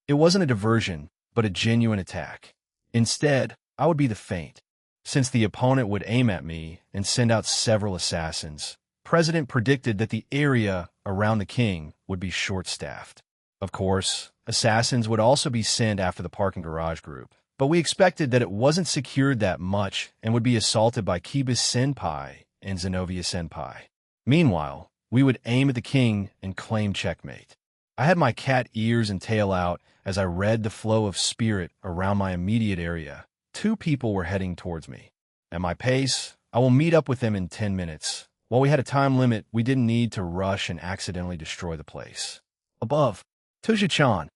It wasn't a diversion, but a genuine attack. Instead, I would be the feint. Since the opponent would aim at me and send out several assassins, President predicted that the area around the king would be short-staffed. Of course, assassins would also be sent after the parking garage group, but we expected that it wasn't secured that much and would be assaulted by Kiba-senpai and Zenobia-senpai. Meanwhile, we would aim at the king and claim checkmate. I had my cat ears and tail out as I read the flow of spirit around my immediate area. 2 people were heading towards me. At my pace, I will meet up with them in 10 minutes. While we had a time limit, we didn't need to rush and accidentally destroy the place. Above, Tuja-chan.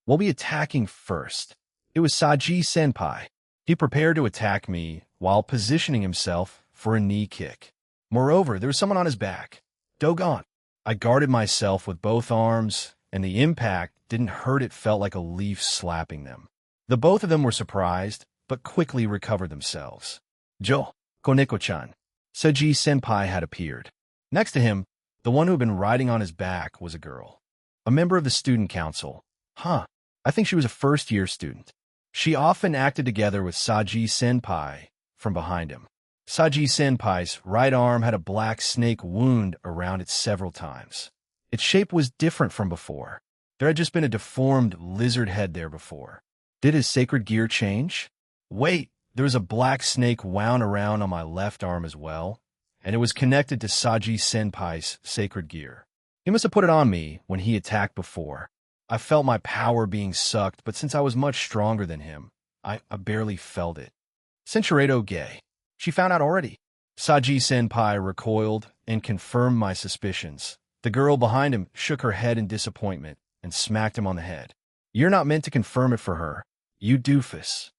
We'll be attacking first. It was Saji-senpai. He prepared to attack me while positioning himself for a knee kick. Moreover, there was someone on his back. Dogon. I guarded myself with both arms, and the impact didn't hurt. It felt like a leaf slapping them. The both of them were surprised, but quickly recovered themselves. Jo, Koneko-chan. Saji-senpai had appeared. Next to him, the one who had been riding on his back was a girl. A member of the student council. I think she was a first-year student. She often acted together with Saji-senpai from behind him. Saji-senpai's right arm had a black snake wound around it several times. Its shape was different from before. There had just been a deformed lizard head there before. Did his sacred gear change? Wait, there was a black snake wound around on my left arm as well, and it was connected to Saji-senpai's sacred gear. He must have put it on me when he attacked before. I felt my power being sucked, but since I was much stronger than him, I barely felt it. Senchuredo gay. She found out already. Saji-senpai recoiled and confirmed my suspicions. The girl behind him shook her head in disappointment and smacked him on the head. You're not meant to confirm it for her, you doofus.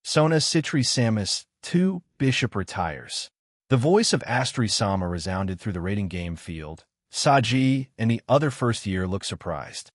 Sona Citri Samus, 2 bishop retires. The voice of Astri-sama resounded through the raiding game field. Saji and the other first year looked surprised.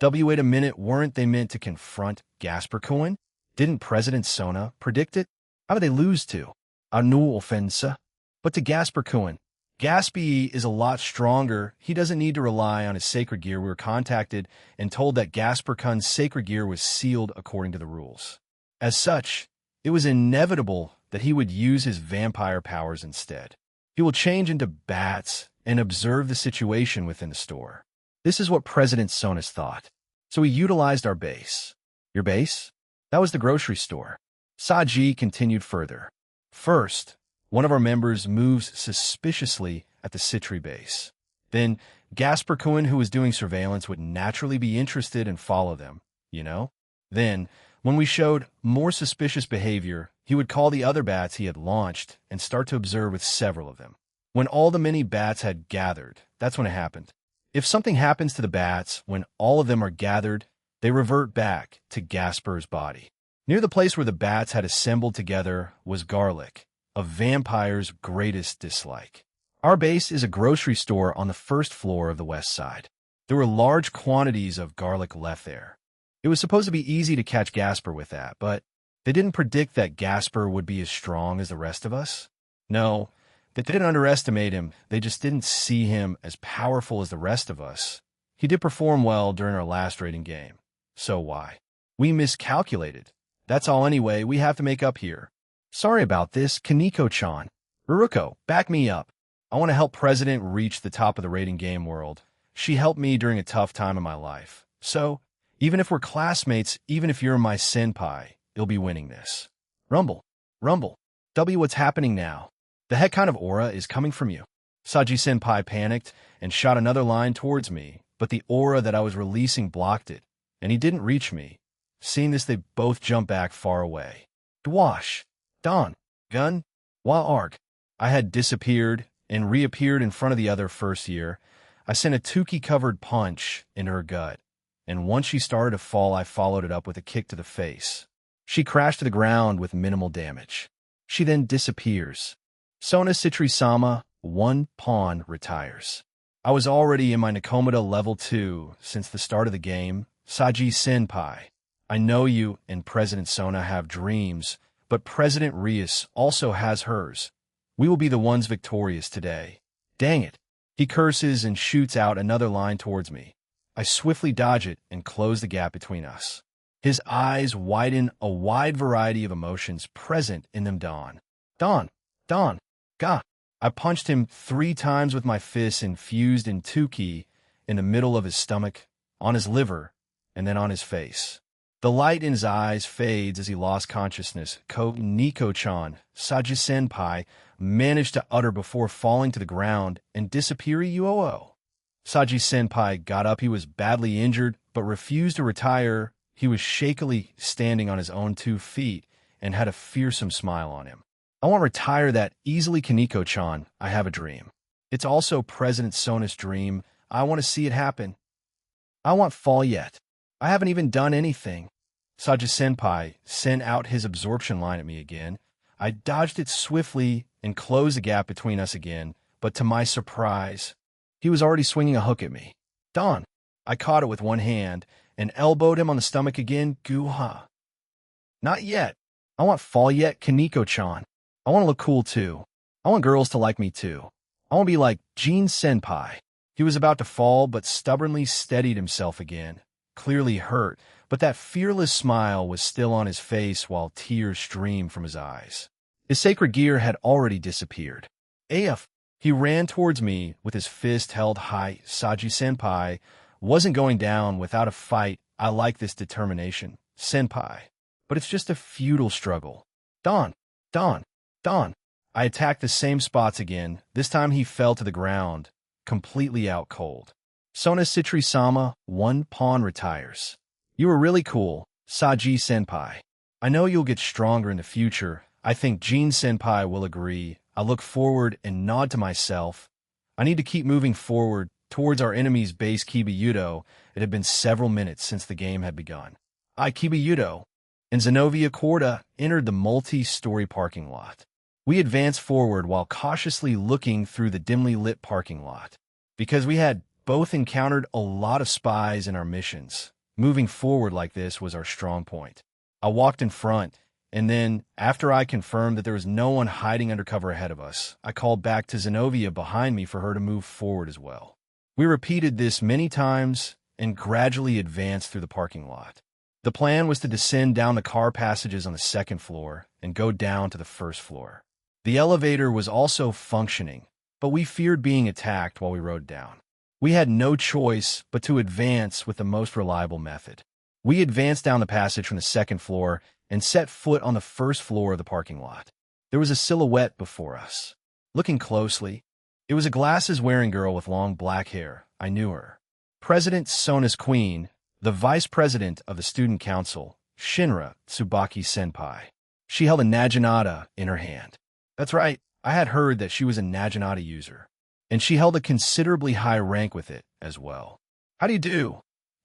Wait a minute, weren't they meant to confront Gasper-kun? Didn't President Sona predict it? How did they lose to? A new offensa. But to Gasper-kun, Gaspy is a lot stronger. He doesn't need to rely on his sacred gear. We were contacted and told that Gasper-kun's sacred gear was sealed according to the rules. As such, it was inevitable that he would use his vampire powers instead. He will change into bats and observe the situation within the store. This is what President Sonas thought. So he utilized our base. Your base? That was the grocery store. Saji continued further. First, one of our members moves suspiciously at the Citri base. Then Gasper Cohen, who was doing surveillance, would naturally be interested and follow them, you know? Then, when we showed more suspicious behavior, he would call the other bats he had launched and start to observe with several of them. When all the many bats had gathered, that's when it happened. If something happens to the bats when all of them are gathered, they revert back to Gasper's body. Near the place where the bats had assembled together was garlic, a vampire's greatest dislike. Our base is a grocery store on the first floor of the west side. There were large quantities of garlic left there. It was supposed to be easy to catch Gasper with that, but they didn't predict that Gasper would be as strong as the rest of us. No, they didn't underestimate him, they just didn't see him as powerful as the rest of us. He did perform well during our last raiding game. So why? We miscalculated. That's all anyway, we have to make up here. Sorry about this, Kaneko-chan. Ruruko, back me up. I want to help President reach the top of the raiding game world. She helped me during a tough time in my life. So, even if we're classmates, even if you're my senpai, you'll be winning this. Rumble. Rumble. W, what's happening now? The heck kind of aura is coming from you? Saji-senpai panicked and shot another line towards me, but the aura that I was releasing blocked it, and he didn't reach me. Seeing this, they both jumped back far away. Dwash. Don. Gun. Wa-arg. I had disappeared and reappeared in front of the other first year. I sent a Tuki-covered punch into her gut, and once she started to fall, I followed it up with a kick to the face. She crashed to the ground with minimal damage. She then disappears. Sona Citri-sama, 1 pawn, retires. I was already in my Nakomata level 2 since the start of the game. Saji-senpai, I know you and President Sona have dreams, but President Rias also has hers. We will be the ones victorious today. Dang it. He curses and shoots out another line towards me. I swiftly dodge it and close the gap between us. His eyes widen, a wide variety of emotions present in them. Don. Ga. I punched him 3 times with my fists infused in Tuki in the middle of his stomach, on his liver, and then on his face. The light in his eyes fades as he lost consciousness. Kaneko-chan, Saji-senpai, managed to utter before falling to the ground and disappear. Uoo. Saji-senpai got up. He was badly injured, but refused to retire. He was shakily standing on his own 2 feet and had a fearsome smile on him. I won't retire that easily, Kaneko-chan. I have a dream. It's also President Sona's dream. I want to see it happen. I won't fall yet. I haven't even done anything. Saji-senpai sent out his absorption line at me again. I dodged it swiftly and closed the gap between us again, but to my surprise, he was already swinging a hook at me. Don. I caught it with one hand and elbowed him on the stomach again. Goo-ha. Not yet. I won't fall yet, Kaneko-chan. I want to look cool too. I want girls to like me too. I want to be like Jin-senpai. He was about to fall, but stubbornly steadied himself again, clearly hurt, but that fearless smile was still on his face while tears streamed from his eyes. His sacred gear had already disappeared. AF. He ran towards me with his fist held high. Saji-senpai wasn't going down without a fight. I like this determination, senpai. But it's just a futile struggle. Don. I attacked the same spots again. This time he fell to the ground, completely out cold. Sona Citri-sama, 1 pawn, retires. You were really cool, Saji-senpai. I know you'll get stronger in the future. I think Jin-senpai will agree. I look forward and nod to myself. I need to keep moving forward towards our enemy's base Kibuyudo. It had been several minutes since the game had begun. Kibuyudo and Zenovia Corda entered the multi-story parking lot. We advanced forward while cautiously looking through the dimly lit parking lot. Because we had both encountered a lot of spies in our missions, moving forward like this was our strong point. I walked in front, and then, after I confirmed that there was no one hiding under cover ahead of us, I called back to Zenovia behind me for her to move forward as well. We repeated this many times and gradually advanced through the parking lot. The plan was to descend down the car passages on the 2nd floor and go down to the 1st floor. The elevator was also functioning, but we feared being attacked while we rode down. We had no choice but to advance with the most reliable method. We advanced down the passage from the 2nd floor and set foot on the 1st floor of the parking lot. There was a silhouette before us. Looking closely, It was a glasses-wearing girl with long black hair. I knew her. President Sona's queen, the vice president of the student council, Shinra Tsubaki Senpai. She held a naginata in her hand. That's right, I had heard that she was a naginata user, and she held a considerably high rank with it as well. How do you do?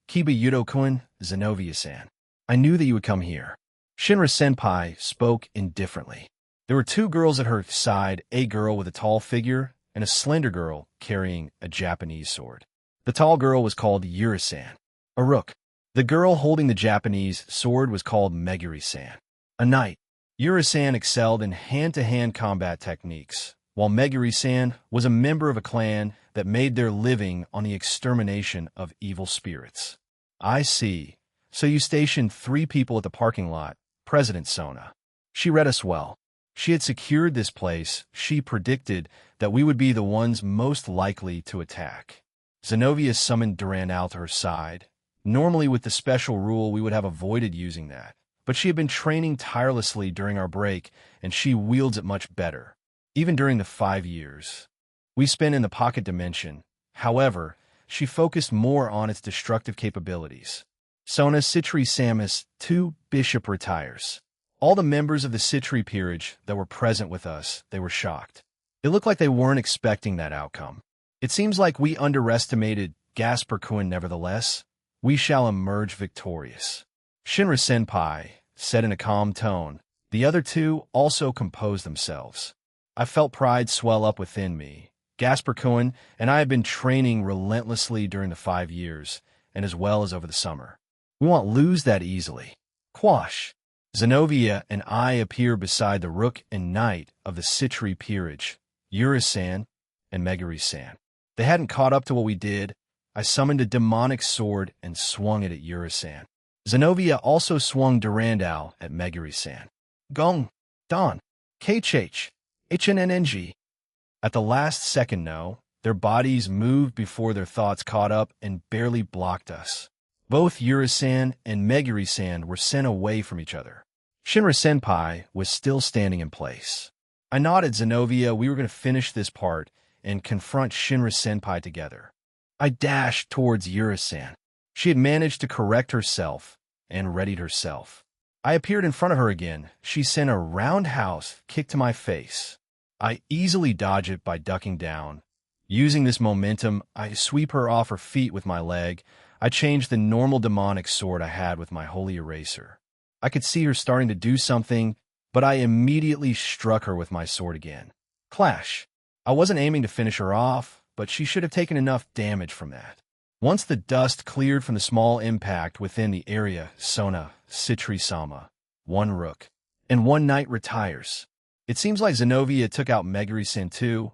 Kiba Yudo-kun, Zenobia-san. I knew that you would come here. Shinra Senpai spoke indifferently. There were two girls at her side, a girl with a tall figure and a slender girl carrying a Japanese sword. The tall girl was called Yuri-san, a rook. The girl holding the Japanese sword was called Meguri-san, a knight. Yuri-san excelled in hand-to-hand combat techniques, while Meguri-san was a member of a clan that made their living on the extermination of evil spirits. I see. So you stationed 3 people at the parking lot, President Sona. She read us well. She had secured this place. She predicted that we would be the ones most likely to attack. Zenobia summoned Durandal to her side. Normally, with the special rule, we would have avoided using that. But she had been training tirelessly during our break, and she wields it much better, even during the 5 years we spent in the pocket dimension. However, she focused more on its destructive capabilities. Sona Citri Samus, 2 Bishop retires. All the members of the Citri peerage that were present with us, they were shocked. It looked like they weren't expecting that outcome. It seems like we underestimated Gasper-kun. Nevertheless, we shall emerge victorious. Shinra Senpai said in a calm tone. The other 2 also composed themselves. I felt pride swell up within me. Gasper-kun and I have been training relentlessly during the 5 years, and as well as over the summer. We won't lose that easily. Quash. Zenobia and I appear beside the rook and knight of the Citri peerage, Yuri-san and Meguri-san. They hadn't caught up to what we did. I summoned a demonic sword and swung it at Yuri-san. Zenobia also swung Durandal at Meguri-san. Gong, Don, KH, HNNNG. At the last second, no, their bodies moved before their thoughts caught up and barely blocked us. Both Yuri-san and Meguri-san were sent away from each other. Shinra Senpai was still standing in place. I nodded Zenobia. We were going to finish this part and confront Shinra Senpai together. I dashed towards Yuri-san. She had managed to correct herself and readied herself. I appeared in front of her again. She sent a roundhouse kick to my face. I easily dodge it by ducking down. Using this momentum, I sweep her off her feet with my leg. I changed the normal demonic sword I had with my holy eraser. I could see her starting to do something, but I immediately struck her with my sword again. Clash. I wasn't aiming to finish her off, but she should have taken enough damage from that. Once the dust cleared from the small impact within the area, Sona, Citri-sama, 1 rook, and 1 knight retires. It seems like Zenobia took out Meguri-san too.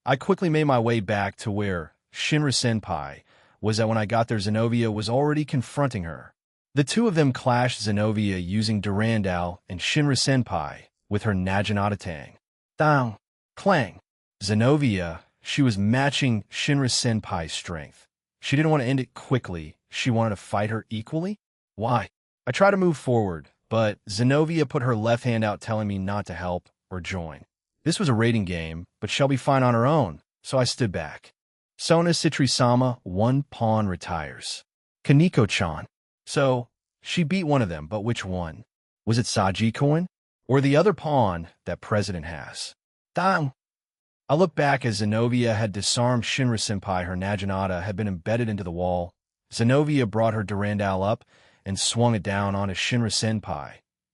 I quickly made my way back to where Shinra Senpai was at. When I got there, Zenobia was already confronting her. The 2 of them clashed, Zenobia using Durandal and Shinra Senpai with her Naginata Tang. Down. Clang. Zenobia, she was matching Shinra Senpai's strength. She didn't want to end it quickly. She wanted to fight her equally. Why? I tried to move forward, but Zenobia put her left hand out telling me not to help or join. This was a raiding game, but she'll be fine on her own, so I stood back. Sona Citri-sama, 1 pawn retires. Kaneko-chan. So, she beat one of them, but which one? Was it Saji-kun? Or the other pawn that President has? Down. I looked back as Zenobia had disarmed Shinra Senpai. Her Naginata had been embedded into the wall. Zenobia brought her Durandal up and swung it down onto Shinra Senpai,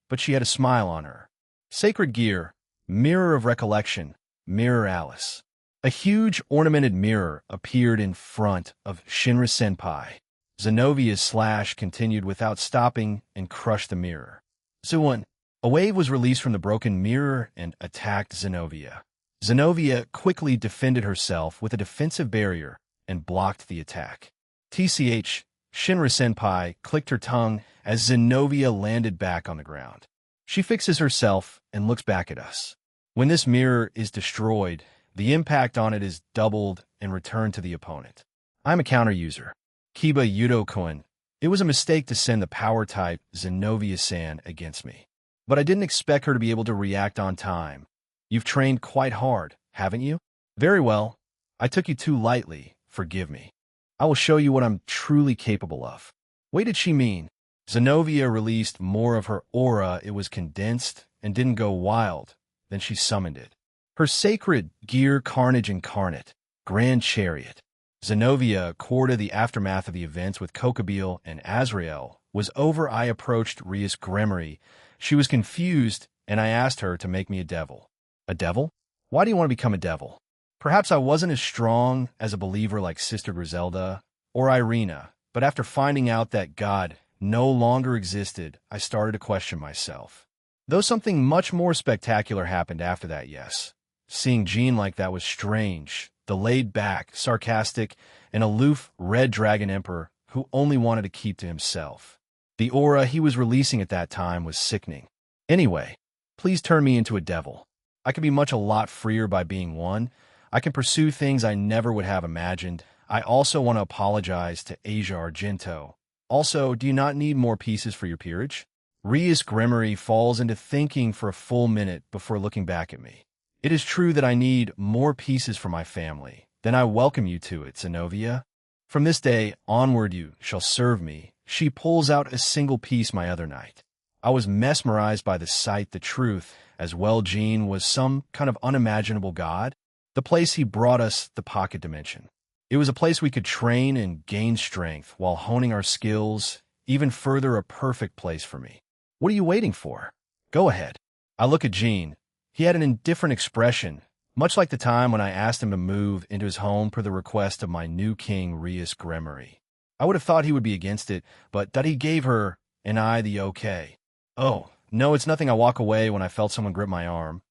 but she had a smile on her. Sacred gear, mirror of recollection, mirror Alice. A huge ornamented mirror appeared in front of Shinra Senpai. Zenobia's slash continued without stopping and crushed the mirror. Zuan. A wave was released from the broken mirror and attacked Zenobia. Zenobia quickly defended herself with a defensive barrier and blocked the attack. TCH, Shinra Senpai clicked her tongue as Zenobia landed back on the ground. She fixes herself and looks back at us. When this mirror is destroyed, the impact on it is doubled and returned to the opponent. I'm a counter user. Kiba Yudo-kun. It was a mistake to send the power-type Zenobia-san against me. But I didn't expect her to be able to react on time. You've trained quite hard, haven't you? Very well. I took you too lightly. Forgive me. I will show you what I'm truly capable of. Wait, did she mean? Zenobia released more of her aura. It was condensed and didn't go wild. Then she summoned it. Her sacred gear, Carnage Incarnate, Grand Chariot. Zenobia, quarter the aftermath of the events with Kokabeel and Azrael, was over. I approached Rias Gremory. She was confused, and I asked her to make me a devil. A devil? Why do you want to become a devil? Perhaps I wasn't as strong as a believer like Sister Griselda or Irina, but after finding out that God no longer existed, I started to question myself. Though something much more spectacular happened after that, yes. Seeing Jean like that was strange. The laid-back, sarcastic, and aloof Red Dragon Emperor who only wanted to keep to himself. The aura he was releasing at that time was sickening. Anyway, please turn me into a devil. I can be a lot freer by being one. I can pursue things I never would have imagined. I also want to apologize to Asia Argento. Also, do you not need more pieces for your peerage? Rias Gremory falls into thinking for a full minute before looking back at me. It is true that I need more pieces for my family. Then I welcome you to it, Zenobia. From this day onward you shall serve me. She pulls out a single piece my other night. I was mesmerized by the sight, the truth, as well. Jean was some kind of unimaginable god. The place he brought us, the pocket dimension. It was a place we could train and gain strength while honing our skills, even further. A perfect place for me. What are you waiting for? Go ahead. I look at Jean. He had an indifferent expression, much like the time when I asked him to move into his home per the request of my new king, Rias Gremory. I would have thought he would be against it, but that he gave her and I the okay. Oh, no, it's nothing. I walk away when I felt someone grip my arm.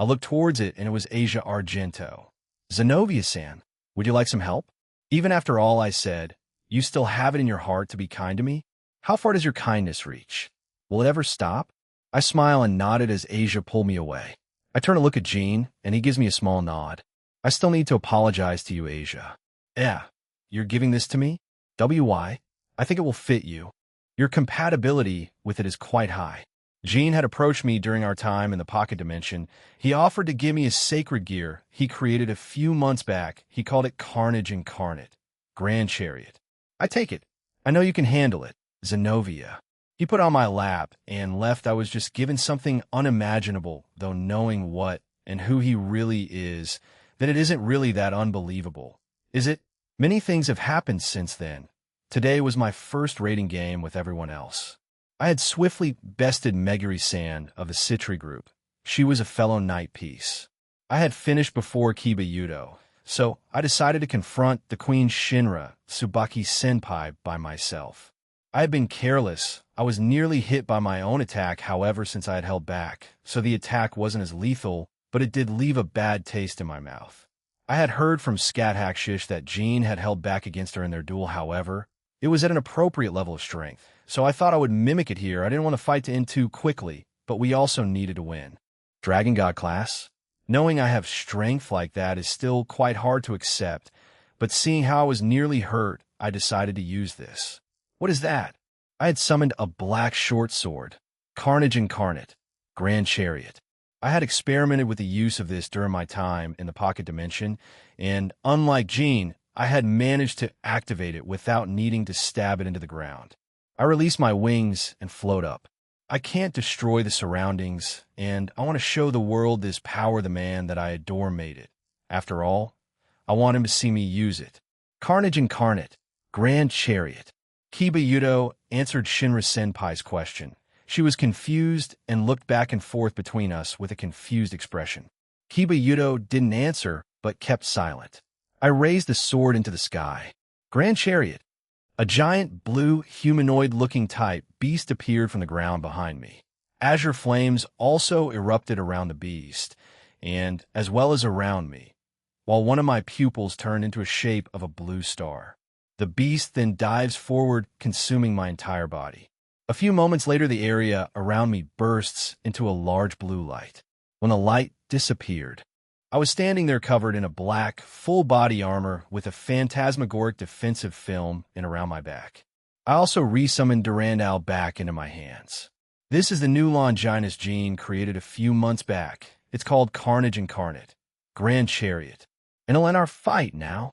I looked towards it, and it was Asia Argento. Zenobia-san, would you like some help? Even after all I said, you still have it in your heart to be kind to me? How far does your kindness reach? Will it ever stop? I smile and nodded as Asia pulled me away. I turn to look at Jean, and he gives me a small nod. I still need to apologize to you, Asia. Yeah, you're giving this to me? WY? I think it will fit you. Your compatibility with it is quite high. Jean had approached me during our time in the pocket dimension. He offered to give me his sacred gear he created a few months back. He called it Carnage Incarnate, Grand Chariot. I take it. I know you can handle it, Zenobia. He put on my lap and left. I was just given something unimaginable, though knowing what and who he really is, then it isn't really that unbelievable. Is it? Many things have happened since then. Today was my first raiding game with everyone else. I had swiftly bested Meguri-san of the Citri group. She was a fellow knight piece. I had finished before Kiba Yudo, so I decided to confront the Queen Shinra, Tsubaki-senpai, by myself. I had been careless. I was nearly hit by my own attack, however, since I had held back, so the attack wasn't as lethal, but it did leave a bad taste in my mouth. I had heard from Scat Hackshish that Jean had held back against her in their duel, however. It was at an appropriate level of strength, so I thought I would mimic it here. I didn't want to fight to end too quickly, but we also needed to win. Dragon God class? Knowing I have strength like that is still quite hard to accept, but seeing how I was nearly hurt, I decided to use this. What is that? I had summoned a black short sword, Carnage Incarnate, Grand Chariot. I had experimented with the use of this during my time in the pocket dimension, and unlike Jean, I had managed to activate it without needing to stab it into the ground. I release my wings and float up. I can't destroy the surroundings, and I want to show the world this power the man that I adore made it. After all, I want him to see me use it. Carnage Incarnate, Grand Chariot. Kiba Yudo answered Shinra-senpai's question. She was confused and looked back and forth between us with a confused expression. Kiba Yudo didn't answer, but kept silent. I raised the sword into the sky. Grand Chariot. A giant, blue, humanoid-looking type beast appeared from the ground behind me. Azure flames also erupted around the beast, and as well as around me, while one of my pupils turned into a shape of a blue star. The beast then dives forward, consuming my entire body. A few moments later, the area around me bursts into a large blue light. When the light disappeared, I was standing there covered in a black, full-body armor with a phantasmagoric defensive film in around my back. I also resummoned Durandal back into my hands. This is the new Longinus gene created a few months back. It's called Carnage Incarnate, Grand Chariot. And it'll end our fight now.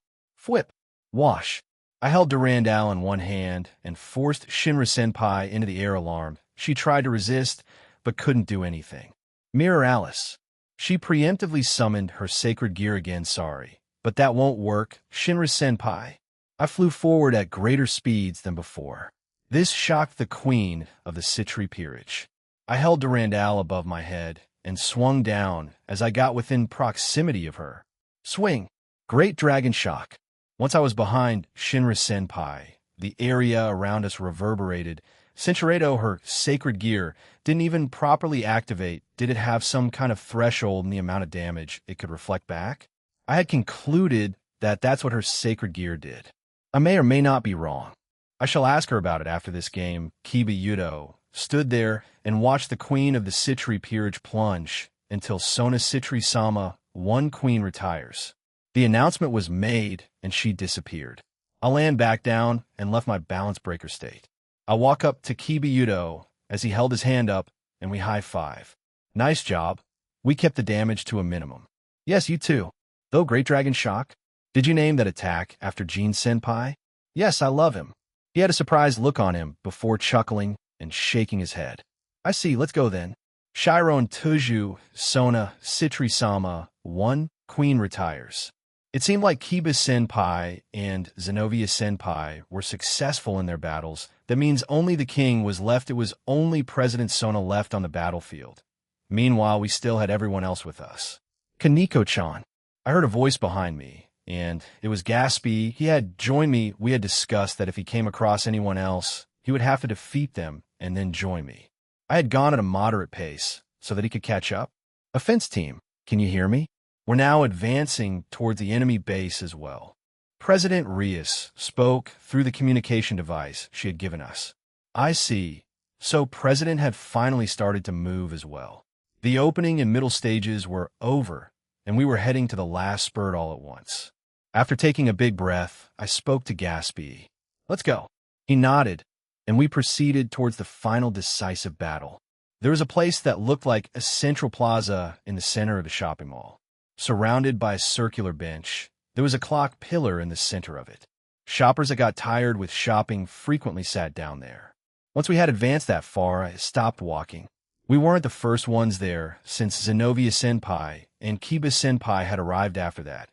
Whip. Wash. I held Durandal in one hand and forced Shinra-senpai into the air alarm. She tried to resist, but couldn't do anything. Mirror Alice. She preemptively summoned her sacred gear again, sorry. But that won't work, Shinra-senpai. I flew forward at greater speeds than before. This shocked the queen of the Citri peerage. I held Durandal above my head and swung down as I got within proximity of her. Swing. Great dragon shock. Once I was behind Shinra-senpai, the area around us reverberated. Cinchuredo, her sacred gear, didn't even properly activate. Did it have some kind of threshold in the amount of damage it could reflect back? I had concluded that that's what her sacred gear did. I may or may not be wrong. I shall ask her about it after this game. Kiba Yudo stood there and watched the queen of the Citri peerage plunge until Sona Citri-sama, one queen, retires. The announcement was made, and she disappeared. I land back down and left my balance breaker state. I walk up to Kiba Yudo as he held his hand up, and we high-five. Nice job. We kept the damage to a minimum. Yes, you too. Though Great Dragon Shock. Did you name that attack after Jin-senpai? Yes, I love him. He had a surprised look on him before chuckling and shaking his head. I see, let's go then. Shiro Tuju, Sona, Citri-sama, 1, queen retires. It seemed like Kiba-senpai and Zenovia-senpai were successful in their battles. That means only the king was left. It was only President Sona left on the battlefield. Meanwhile, we still had everyone else with us. Kaneko-chan. I heard a voice behind me, and it was Gatsby. He had joined me. We had discussed that if he came across anyone else, he would have to defeat them and then join me. I had gone at a moderate pace so that he could catch up. Offense team, can you hear me? We're now advancing towards the enemy base as well. President Rios spoke through the communication device she had given us. I see. So President had finally started to move as well. The opening and middle stages were over, and we were heading to the last spurt all at once. After taking a big breath, I spoke to Gatsby. Let's go. He nodded, and we proceeded towards the final decisive battle. There was a place that looked like a central plaza in the center of the shopping mall. Surrounded by a circular bench, there was a clock pillar in the center of it. Shoppers that got tired with shopping frequently sat down there. Once we had advanced that far, I stopped walking. We weren't the first ones there, since Zenovia-senpai and Kiba-senpai had arrived after that.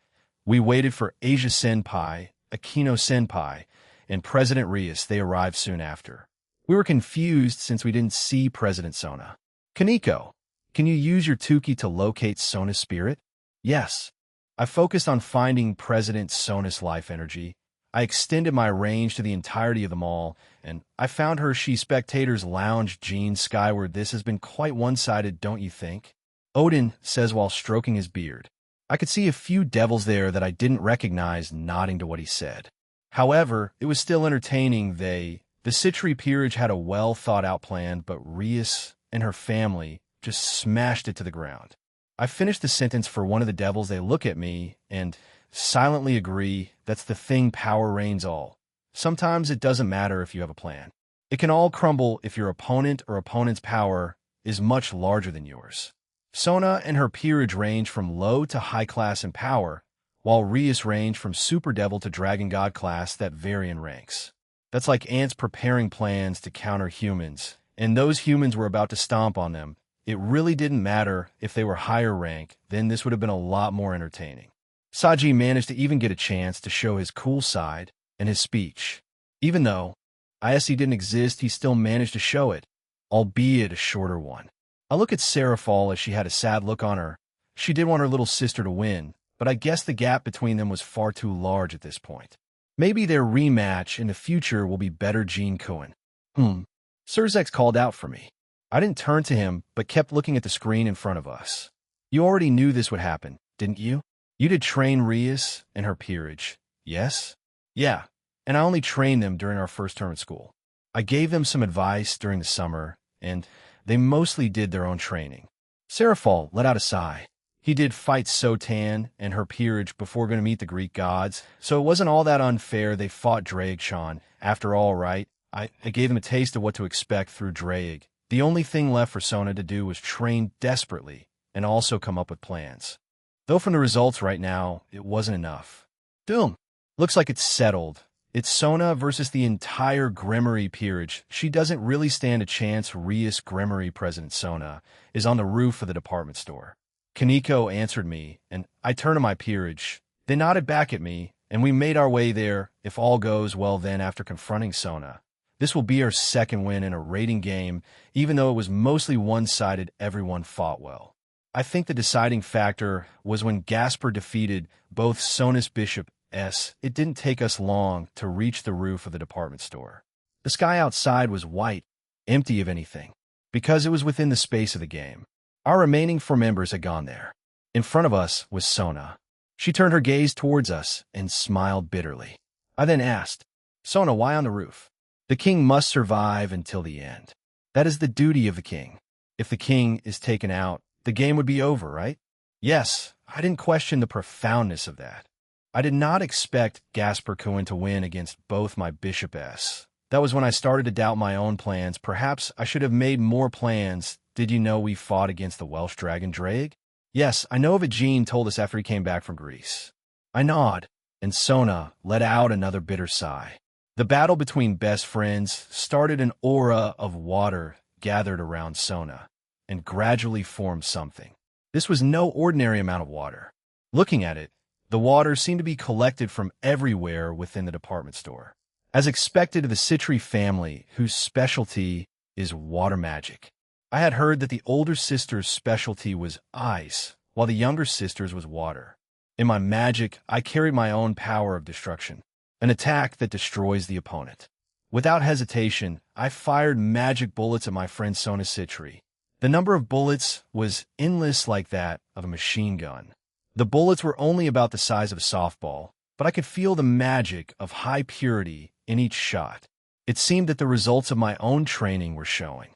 We waited for Asia-senpai, Akino-senpai, and President Rios. They arrived soon after. We were confused since we didn't see President Sona. Kaneko, can you use your Tuki to locate Sona's spirit? Yes. I focused on finding President Sona's life energy. I extended my range to the entirety of the mall, and I found her. She spectators lounge Jean skyward. This has been quite one-sided, don't you think? Odin says while stroking his beard. I could see a few devils there that I didn't recognize nodding to what he said. However, it was still entertaining. The Citri peerage had a well-thought-out plan, but Rios and her family just smashed it to the ground. I finished the sentence for one of the devils. They look at me and silently agree. That's the thing, power reigns all. Sometimes it doesn't matter if you have a plan. It can all crumble if your opponent or opponent's power is much larger than yours. Sona and her peerage range from low to high class in power, while Rios range from super devil to dragon god class that vary in ranks. That's like ants preparing plans to counter humans, and those humans were about to stomp on them. It really didn't matter if they were higher rank, then this would have been a lot more entertaining. Saji managed to even get a chance to show his cool side in his speech. Even though ISE didn't exist, he still managed to show it, albeit a shorter one. I look at Seraphal as she had a sad look on her. She did want her little sister to win, but I guess the gap between them was far too large at this point. Maybe their rematch in the future will be better. Jean Cohen. Surzex called out for me. I didn't turn to him, but kept looking at the screen in front of us. You already knew this would happen, didn't you? You did train Rios and her peerage, yes? Yeah, and I only trained them during our first term at school. I gave them some advice during the summer, and they mostly did their own training. Seraphal let out a sigh. He did fight Sotan and her peerage before going to meet the Greek gods, so it wasn't all that unfair. They fought Draegshan. After all, right? I gave them a taste of what to expect through Draeg. The only thing left for Sona to do was train desperately and also come up with plans. Though from the results right now, it wasn't enough. Doom. Looks like it's settled. It's Sona versus the entire Grimoire peerage. She doesn't really stand a chance. Rias Grimoire President Sona is on the roof of the department store. Kaneko answered me, and I turned to my peerage. They nodded back at me, and we made our way there. If all goes well then after confronting Sona, this will be our second win in a rating game, even though it was mostly one-sided. Everyone fought well. I think the deciding factor was when Gasper defeated both Sona's Bishop S. It didn't take us long to reach the roof of the department store. The sky outside was white, empty of anything, because it was within the space of the game. Our remaining 4 members had gone there. In front of us was Sona. She turned her gaze towards us and smiled bitterly. I then asked, Sona, why on the roof? The king must survive until the end. That is the duty of the king. If the king is taken out, the game would be over, right? Yes, I didn't question the profoundness of that. I did not expect Gasper Cohen to win against both my Bishop S. That was when I started to doubt my own plans. Perhaps I should have made more plans. Did you know we fought against the Welsh dragon Drake? Yes, I know of it. Jean told us after he came back from Greece. I nod, and Sona let out another bitter sigh. The battle between best friends started. An aura of water gathered around Sona and gradually formed something. This was no ordinary amount of water. Looking at it, the water seemed to be collected from everywhere within the department store. As expected of the Citri family, whose specialty is water magic. I had heard that the older sister's specialty was ice, while the younger sister's was water. In my magic, I carried my own power of destruction, an attack that destroys the opponent. Without hesitation, I fired magic bullets at my friend Sona Citri. The number of bullets was endless, like that of a machine gun. The bullets were only about the size of a softball, but I could feel the magic of high purity in each shot. It seemed that the results of my own training were showing.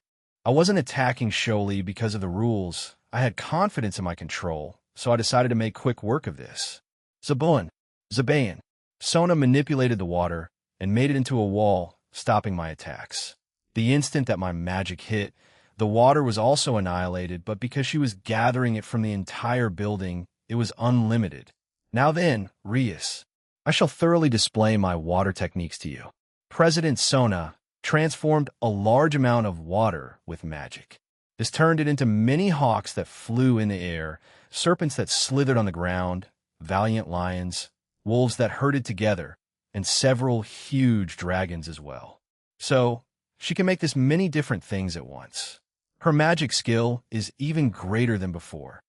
I wasn't attacking showily because of the rules. I had confidence in my control, so I decided to make quick work of this. Zabayan. Sona manipulated the water and made it into a wall, stopping my attacks. The instant that my magic hit, the water was also annihilated, but because she was gathering it from the entire building, it was unlimited. Now then, Rias, I shall thoroughly display my water techniques to you. President Sona transformed a large amount of water with magic. This turned it into many hawks that flew in the air, serpents that slithered on the ground, valiant lions, wolves that herded together, and several huge dragons as well. So, she can make this many different things at once. Her magic skill is even greater than before.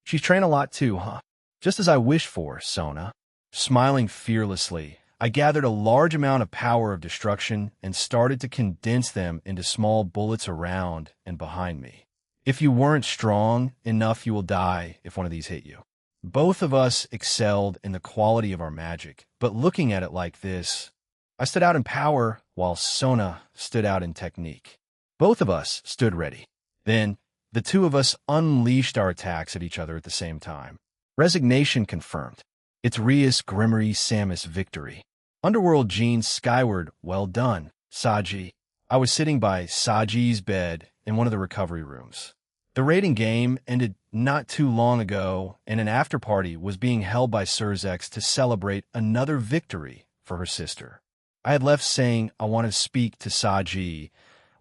She's trained a lot too, huh? Just as I wished for, Sona. Smiling fearlessly, I gathered a large amount of power of destruction and started to condense them into small bullets around and behind me. If you weren't strong enough, you will die if one of these hit you. Both of us excelled in the quality of our magic, but looking at it like this, I stood out in power while Sona stood out in technique. Both of us stood ready. Then, the two of us unleashed our attacks at each other at the same time. Resignation confirmed. It's Rias Grimoire Samus victory. Underworld Jean skyward, well done, Saji. I was sitting by Saji's bed in one of the recovery rooms. The raiding game ended not too long ago, and an after-party was being held by Surzex to celebrate another victory for her sister. I had left saying I wanted to speak to Saji.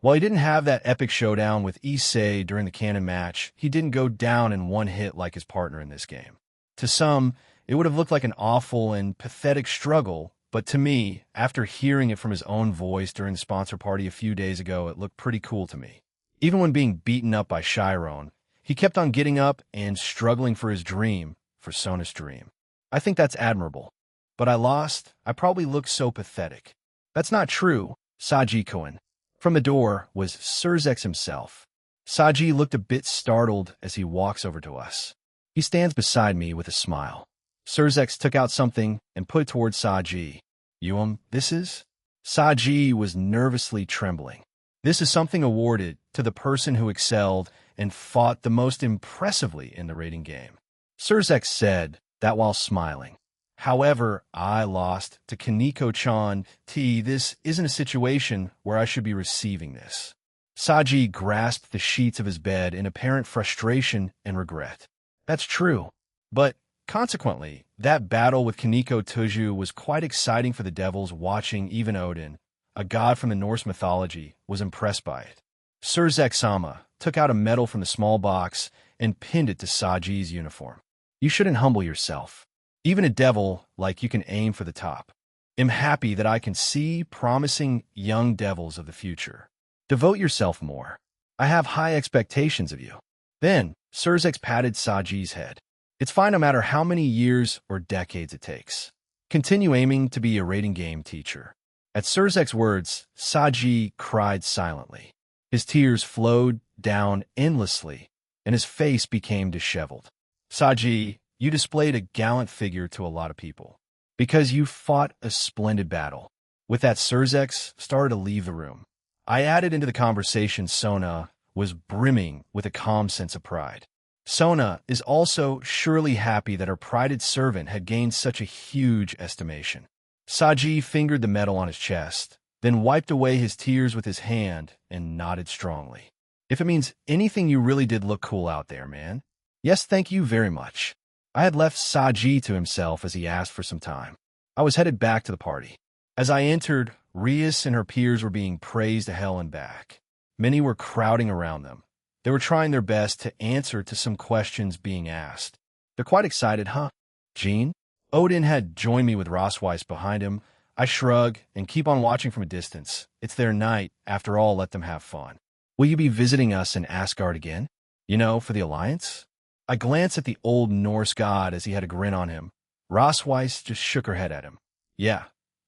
While he didn't have that epic showdown with Issei during the canon match, he didn't go down in one hit like his partner in this game. To some, it would have looked like an awful and pathetic struggle, but to me, after hearing it from his own voice during the sponsor party a few days ago, it looked pretty cool to me. Even when being beaten up by Chiron, he kept on getting up and struggling for his dream, for Sona's dream. I think that's admirable. But I lost. I probably looked so pathetic. That's not true, Saji Cohen. From the door was Surzex himself. Saji looked a bit startled as he walks over to us. He stands beside me with a smile. Surzex took out something and put it towards Saji. This is? Saji was nervously trembling. This is something awarded to the person who excelled and fought the most impressively in the raiding game. Surzex said that while smiling. However, I lost to Kaneko-chan. This isn't a situation where I should be receiving this. Saji grasped the sheets of his bed in apparent frustration and regret. That's true. But Consequently, that battle with Kaneko Tuju was quite exciting for the devils watching. Even Odin, a god from the Norse mythology, was impressed by it. Surzek-sama took out a medal from the small box and pinned it to Saji's uniform. You shouldn't humble yourself. Even a devil like you can aim for the top. I'm happy that I can see promising young devils of the future. Devote yourself more. I have high expectations of you. Then, Surzek patted Saji's head. It's fine no matter how many years or decades it takes. Continue aiming to be a rating game teacher. At Surzek's words, Saji cried silently. His tears flowed down endlessly, and his face became disheveled. Saji, you displayed a gallant figure to a lot of people, because you fought a splendid battle. With that, Surzek started to leave the room. I added into the conversation Sona was brimming with a calm sense of pride. Sona is also surely happy that her prided servant had gained such a huge estimation. Saji fingered the medal on his chest, then wiped away his tears with his hand and nodded strongly. If it means anything, you really did look cool out there, man. Yes, thank you very much. I had left Saji to himself as he asked for some time. I was headed back to the party. As I entered, Rias and her peers were being praised to hell and back. Many were crowding around them. They were trying their best to answer to some questions being asked. They're quite excited, huh? Jean? Odin had joined me with Rosweiss behind him. I shrug and keep on watching from a distance. It's their night. After all, let them have fun. Will you be visiting us in Asgard again? You know, for the Alliance? I glanced at the old Norse god as he had a grin on him. Rosweiss just shook her head at him. Yeah,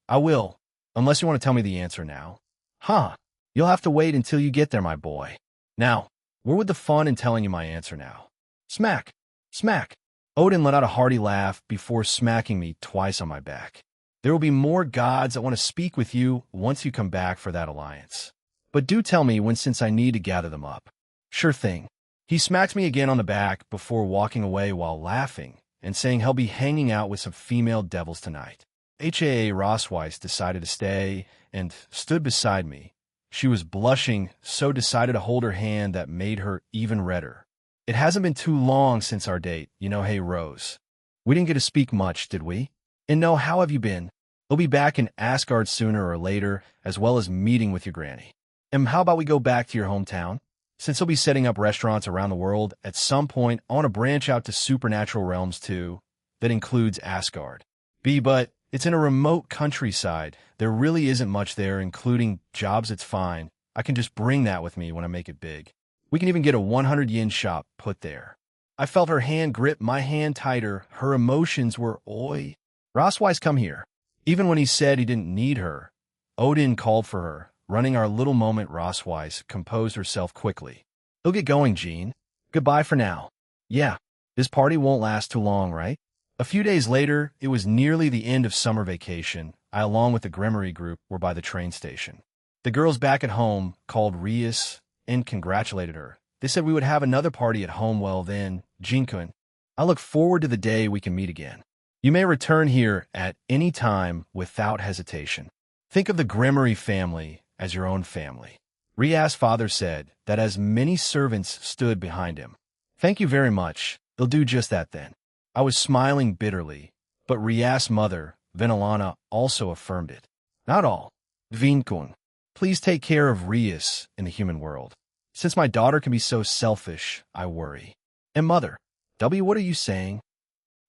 I will, unless you want to tell me the answer now. Huh, you'll have to wait until you get there, my boy. Now, where would the fun in telling you my answer now? Smack, smack. Odin let out a hearty laugh before smacking me twice on my back. There will be more gods that want to speak with you once you come back for that alliance. But do tell me when, since I need to gather them up. Sure thing. He smacks me again on the back before walking away while laughing and saying he'll be hanging out with some female devils tonight. HAA Rosweiss decided to stay and stood beside me. She was blushing, so decided to hold her hand that made her even redder. It hasn't been too long since our date, you know, hey Rose. We didn't get to speak much, did we? And no, how have you been? We'll be back in Asgard sooner or later, as well as meeting with your granny. And how about we go back to your hometown? Since he'll be setting up restaurants around the world, at some point, I want to branch out to supernatural realms too. That includes Asgard. But it's in a remote countryside. There really isn't much there, including jobs. It's fine. I can just bring that with me when I make it big. We can even get a 100 yen shop put there. I felt her hand grip my hand tighter. Her emotions were, oi. Rosweiss, come here. Even when he said he didn't need her, Odin called for her. Running our little moment, Rosweiss composed herself quickly. He'll get going, Jean. Goodbye for now. Yeah, this party won't last too long, right? A few days later, it was nearly the end of summer vacation. I, along with the Grimory group, were by the train station. The girls back at home called Rias and congratulated her. They said we would have another party at home. Well then, Jinkun, I look forward to the day we can meet again. You may return here at any time without hesitation. Think of the Grimory family as your own family. Rias' father said that as many servants stood behind him. Thank you very much. They'll do just that then. I was smiling bitterly, but Rias' mother, Vinalana, also affirmed it. Not all. Vinkun, please take care of Rias in the human world. Since my daughter can be so selfish, I worry. And mother, W, what are you saying?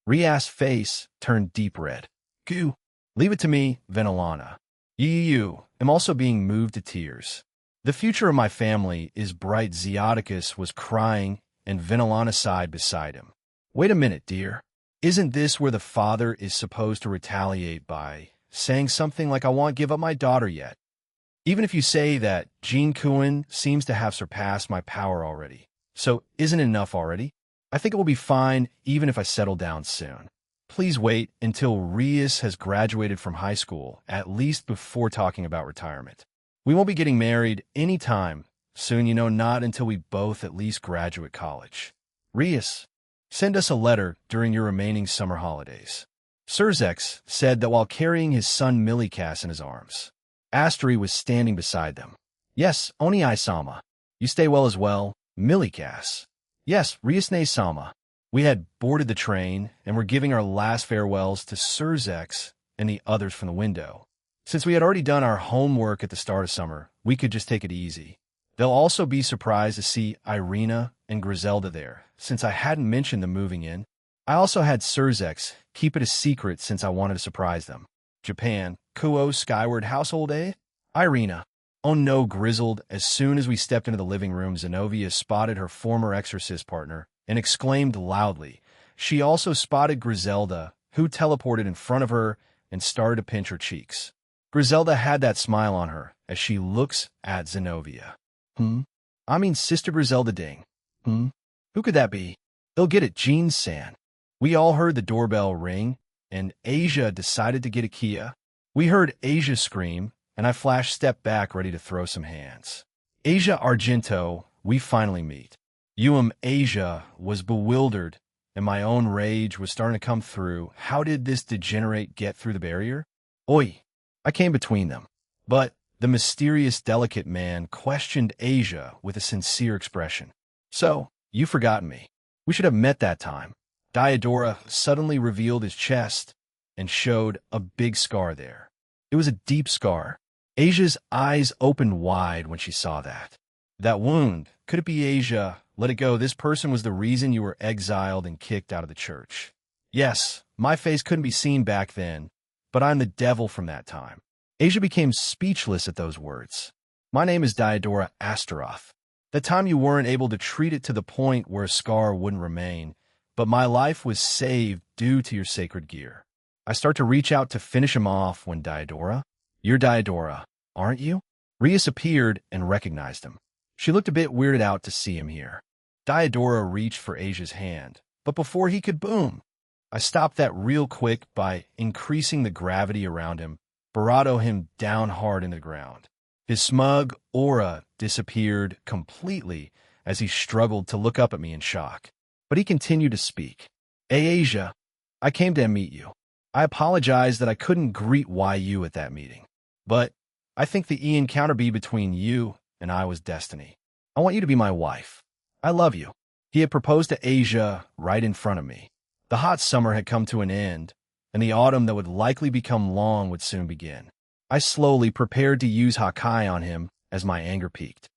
Rias' face turned deep red. Goo. Leave it to me, Vinalana. You am also being moved to tears. The future of my family is bright. Zeoticus was crying, and Vinalana sighed beside him. Wait a minute, dear. Isn't this where the father is supposed to retaliate by saying something like, I won't give up my daughter yet? Even if you say that, Jean Kuan seems to have surpassed my power already. So isn't it enough already? I think it will be fine even if I settle down soon. Please wait until Rias has graduated from high school, at least before talking about retirement. We won't be getting married anytime soon, you know, not until we both at least graduate college. Rias, send us a letter during your remaining summer holidays. Surzek said that while carrying his son Milikas in his arms. Astri was standing beside them. Yes, Oni-sama. You stay well as well, Milikas. Yes, Riasne-sama. We had boarded the train and were giving our last farewells to Surzex and the others from the window. Since we had already done our homework at the start of summer, we could just take it easy. They'll also be surprised to see Irina and Griselda there, since I hadn't mentioned them moving in. I also had Surzex keep it a secret since I wanted to surprise them. Japan, Kuo Skyward Household, eh? Irina. Oh no, Grizzled. As soon as we stepped into the living room, Zenobia spotted her former exorcist partner and exclaimed loudly. She also spotted Griselda, who teleported in front of her and started to pinch her cheeks. Griselda had that smile on her as she looks at Zenobia. I mean Sister Griselda Ding. Who could that be? They'll get it, Jean-san. We all heard the doorbell ring, and Asia decided to get a Kia. We heard Asia scream, and I flashed step back ready to throw some hands. Asia Argento, we finally meet. Asia was bewildered, and my own rage was starting to come through. How did this degenerate get through the barrier? Oi! I came between them. But the mysterious, delicate man questioned Asia with a sincere expression. So, you've forgotten me. We should have met that time. Diodora suddenly revealed his chest and showed a big scar there. It was a deep scar. Asia's eyes opened wide when she saw that. That wound, could it be Asia? Let it go. This person was the reason you were exiled and kicked out of the church. Yes, my face couldn't be seen back then, but I'm the devil from that time. Asia became speechless at those words. My name is Diodora Astaroth. The time you weren't able to treat it to the point where a scar wouldn't remain, but my life was saved due to your sacred gear. I start to reach out to finish him off when Diodora, you're Diodora, aren't you? Rias appeared and recognized him. She looked a bit weirded out to see him here. Diodora reached for Asia's hand, but before he could boom, I stopped that real quick by increasing the gravity around him, bravado him down hard into the ground. His smug aura disappeared completely as he struggled to look up at me in shock. But he continued to speak. Hey, Asia, I came to meet you. I apologize that I couldn't greet YU at that meeting. But I think the encounter between you and I was destiny. I want you to be my wife. I love you. He had proposed to Asia right in front of me. The hot summer had come to an end, and the autumn that would likely become long would soon begin. I slowly prepared to use Hakai on him as my anger peaked.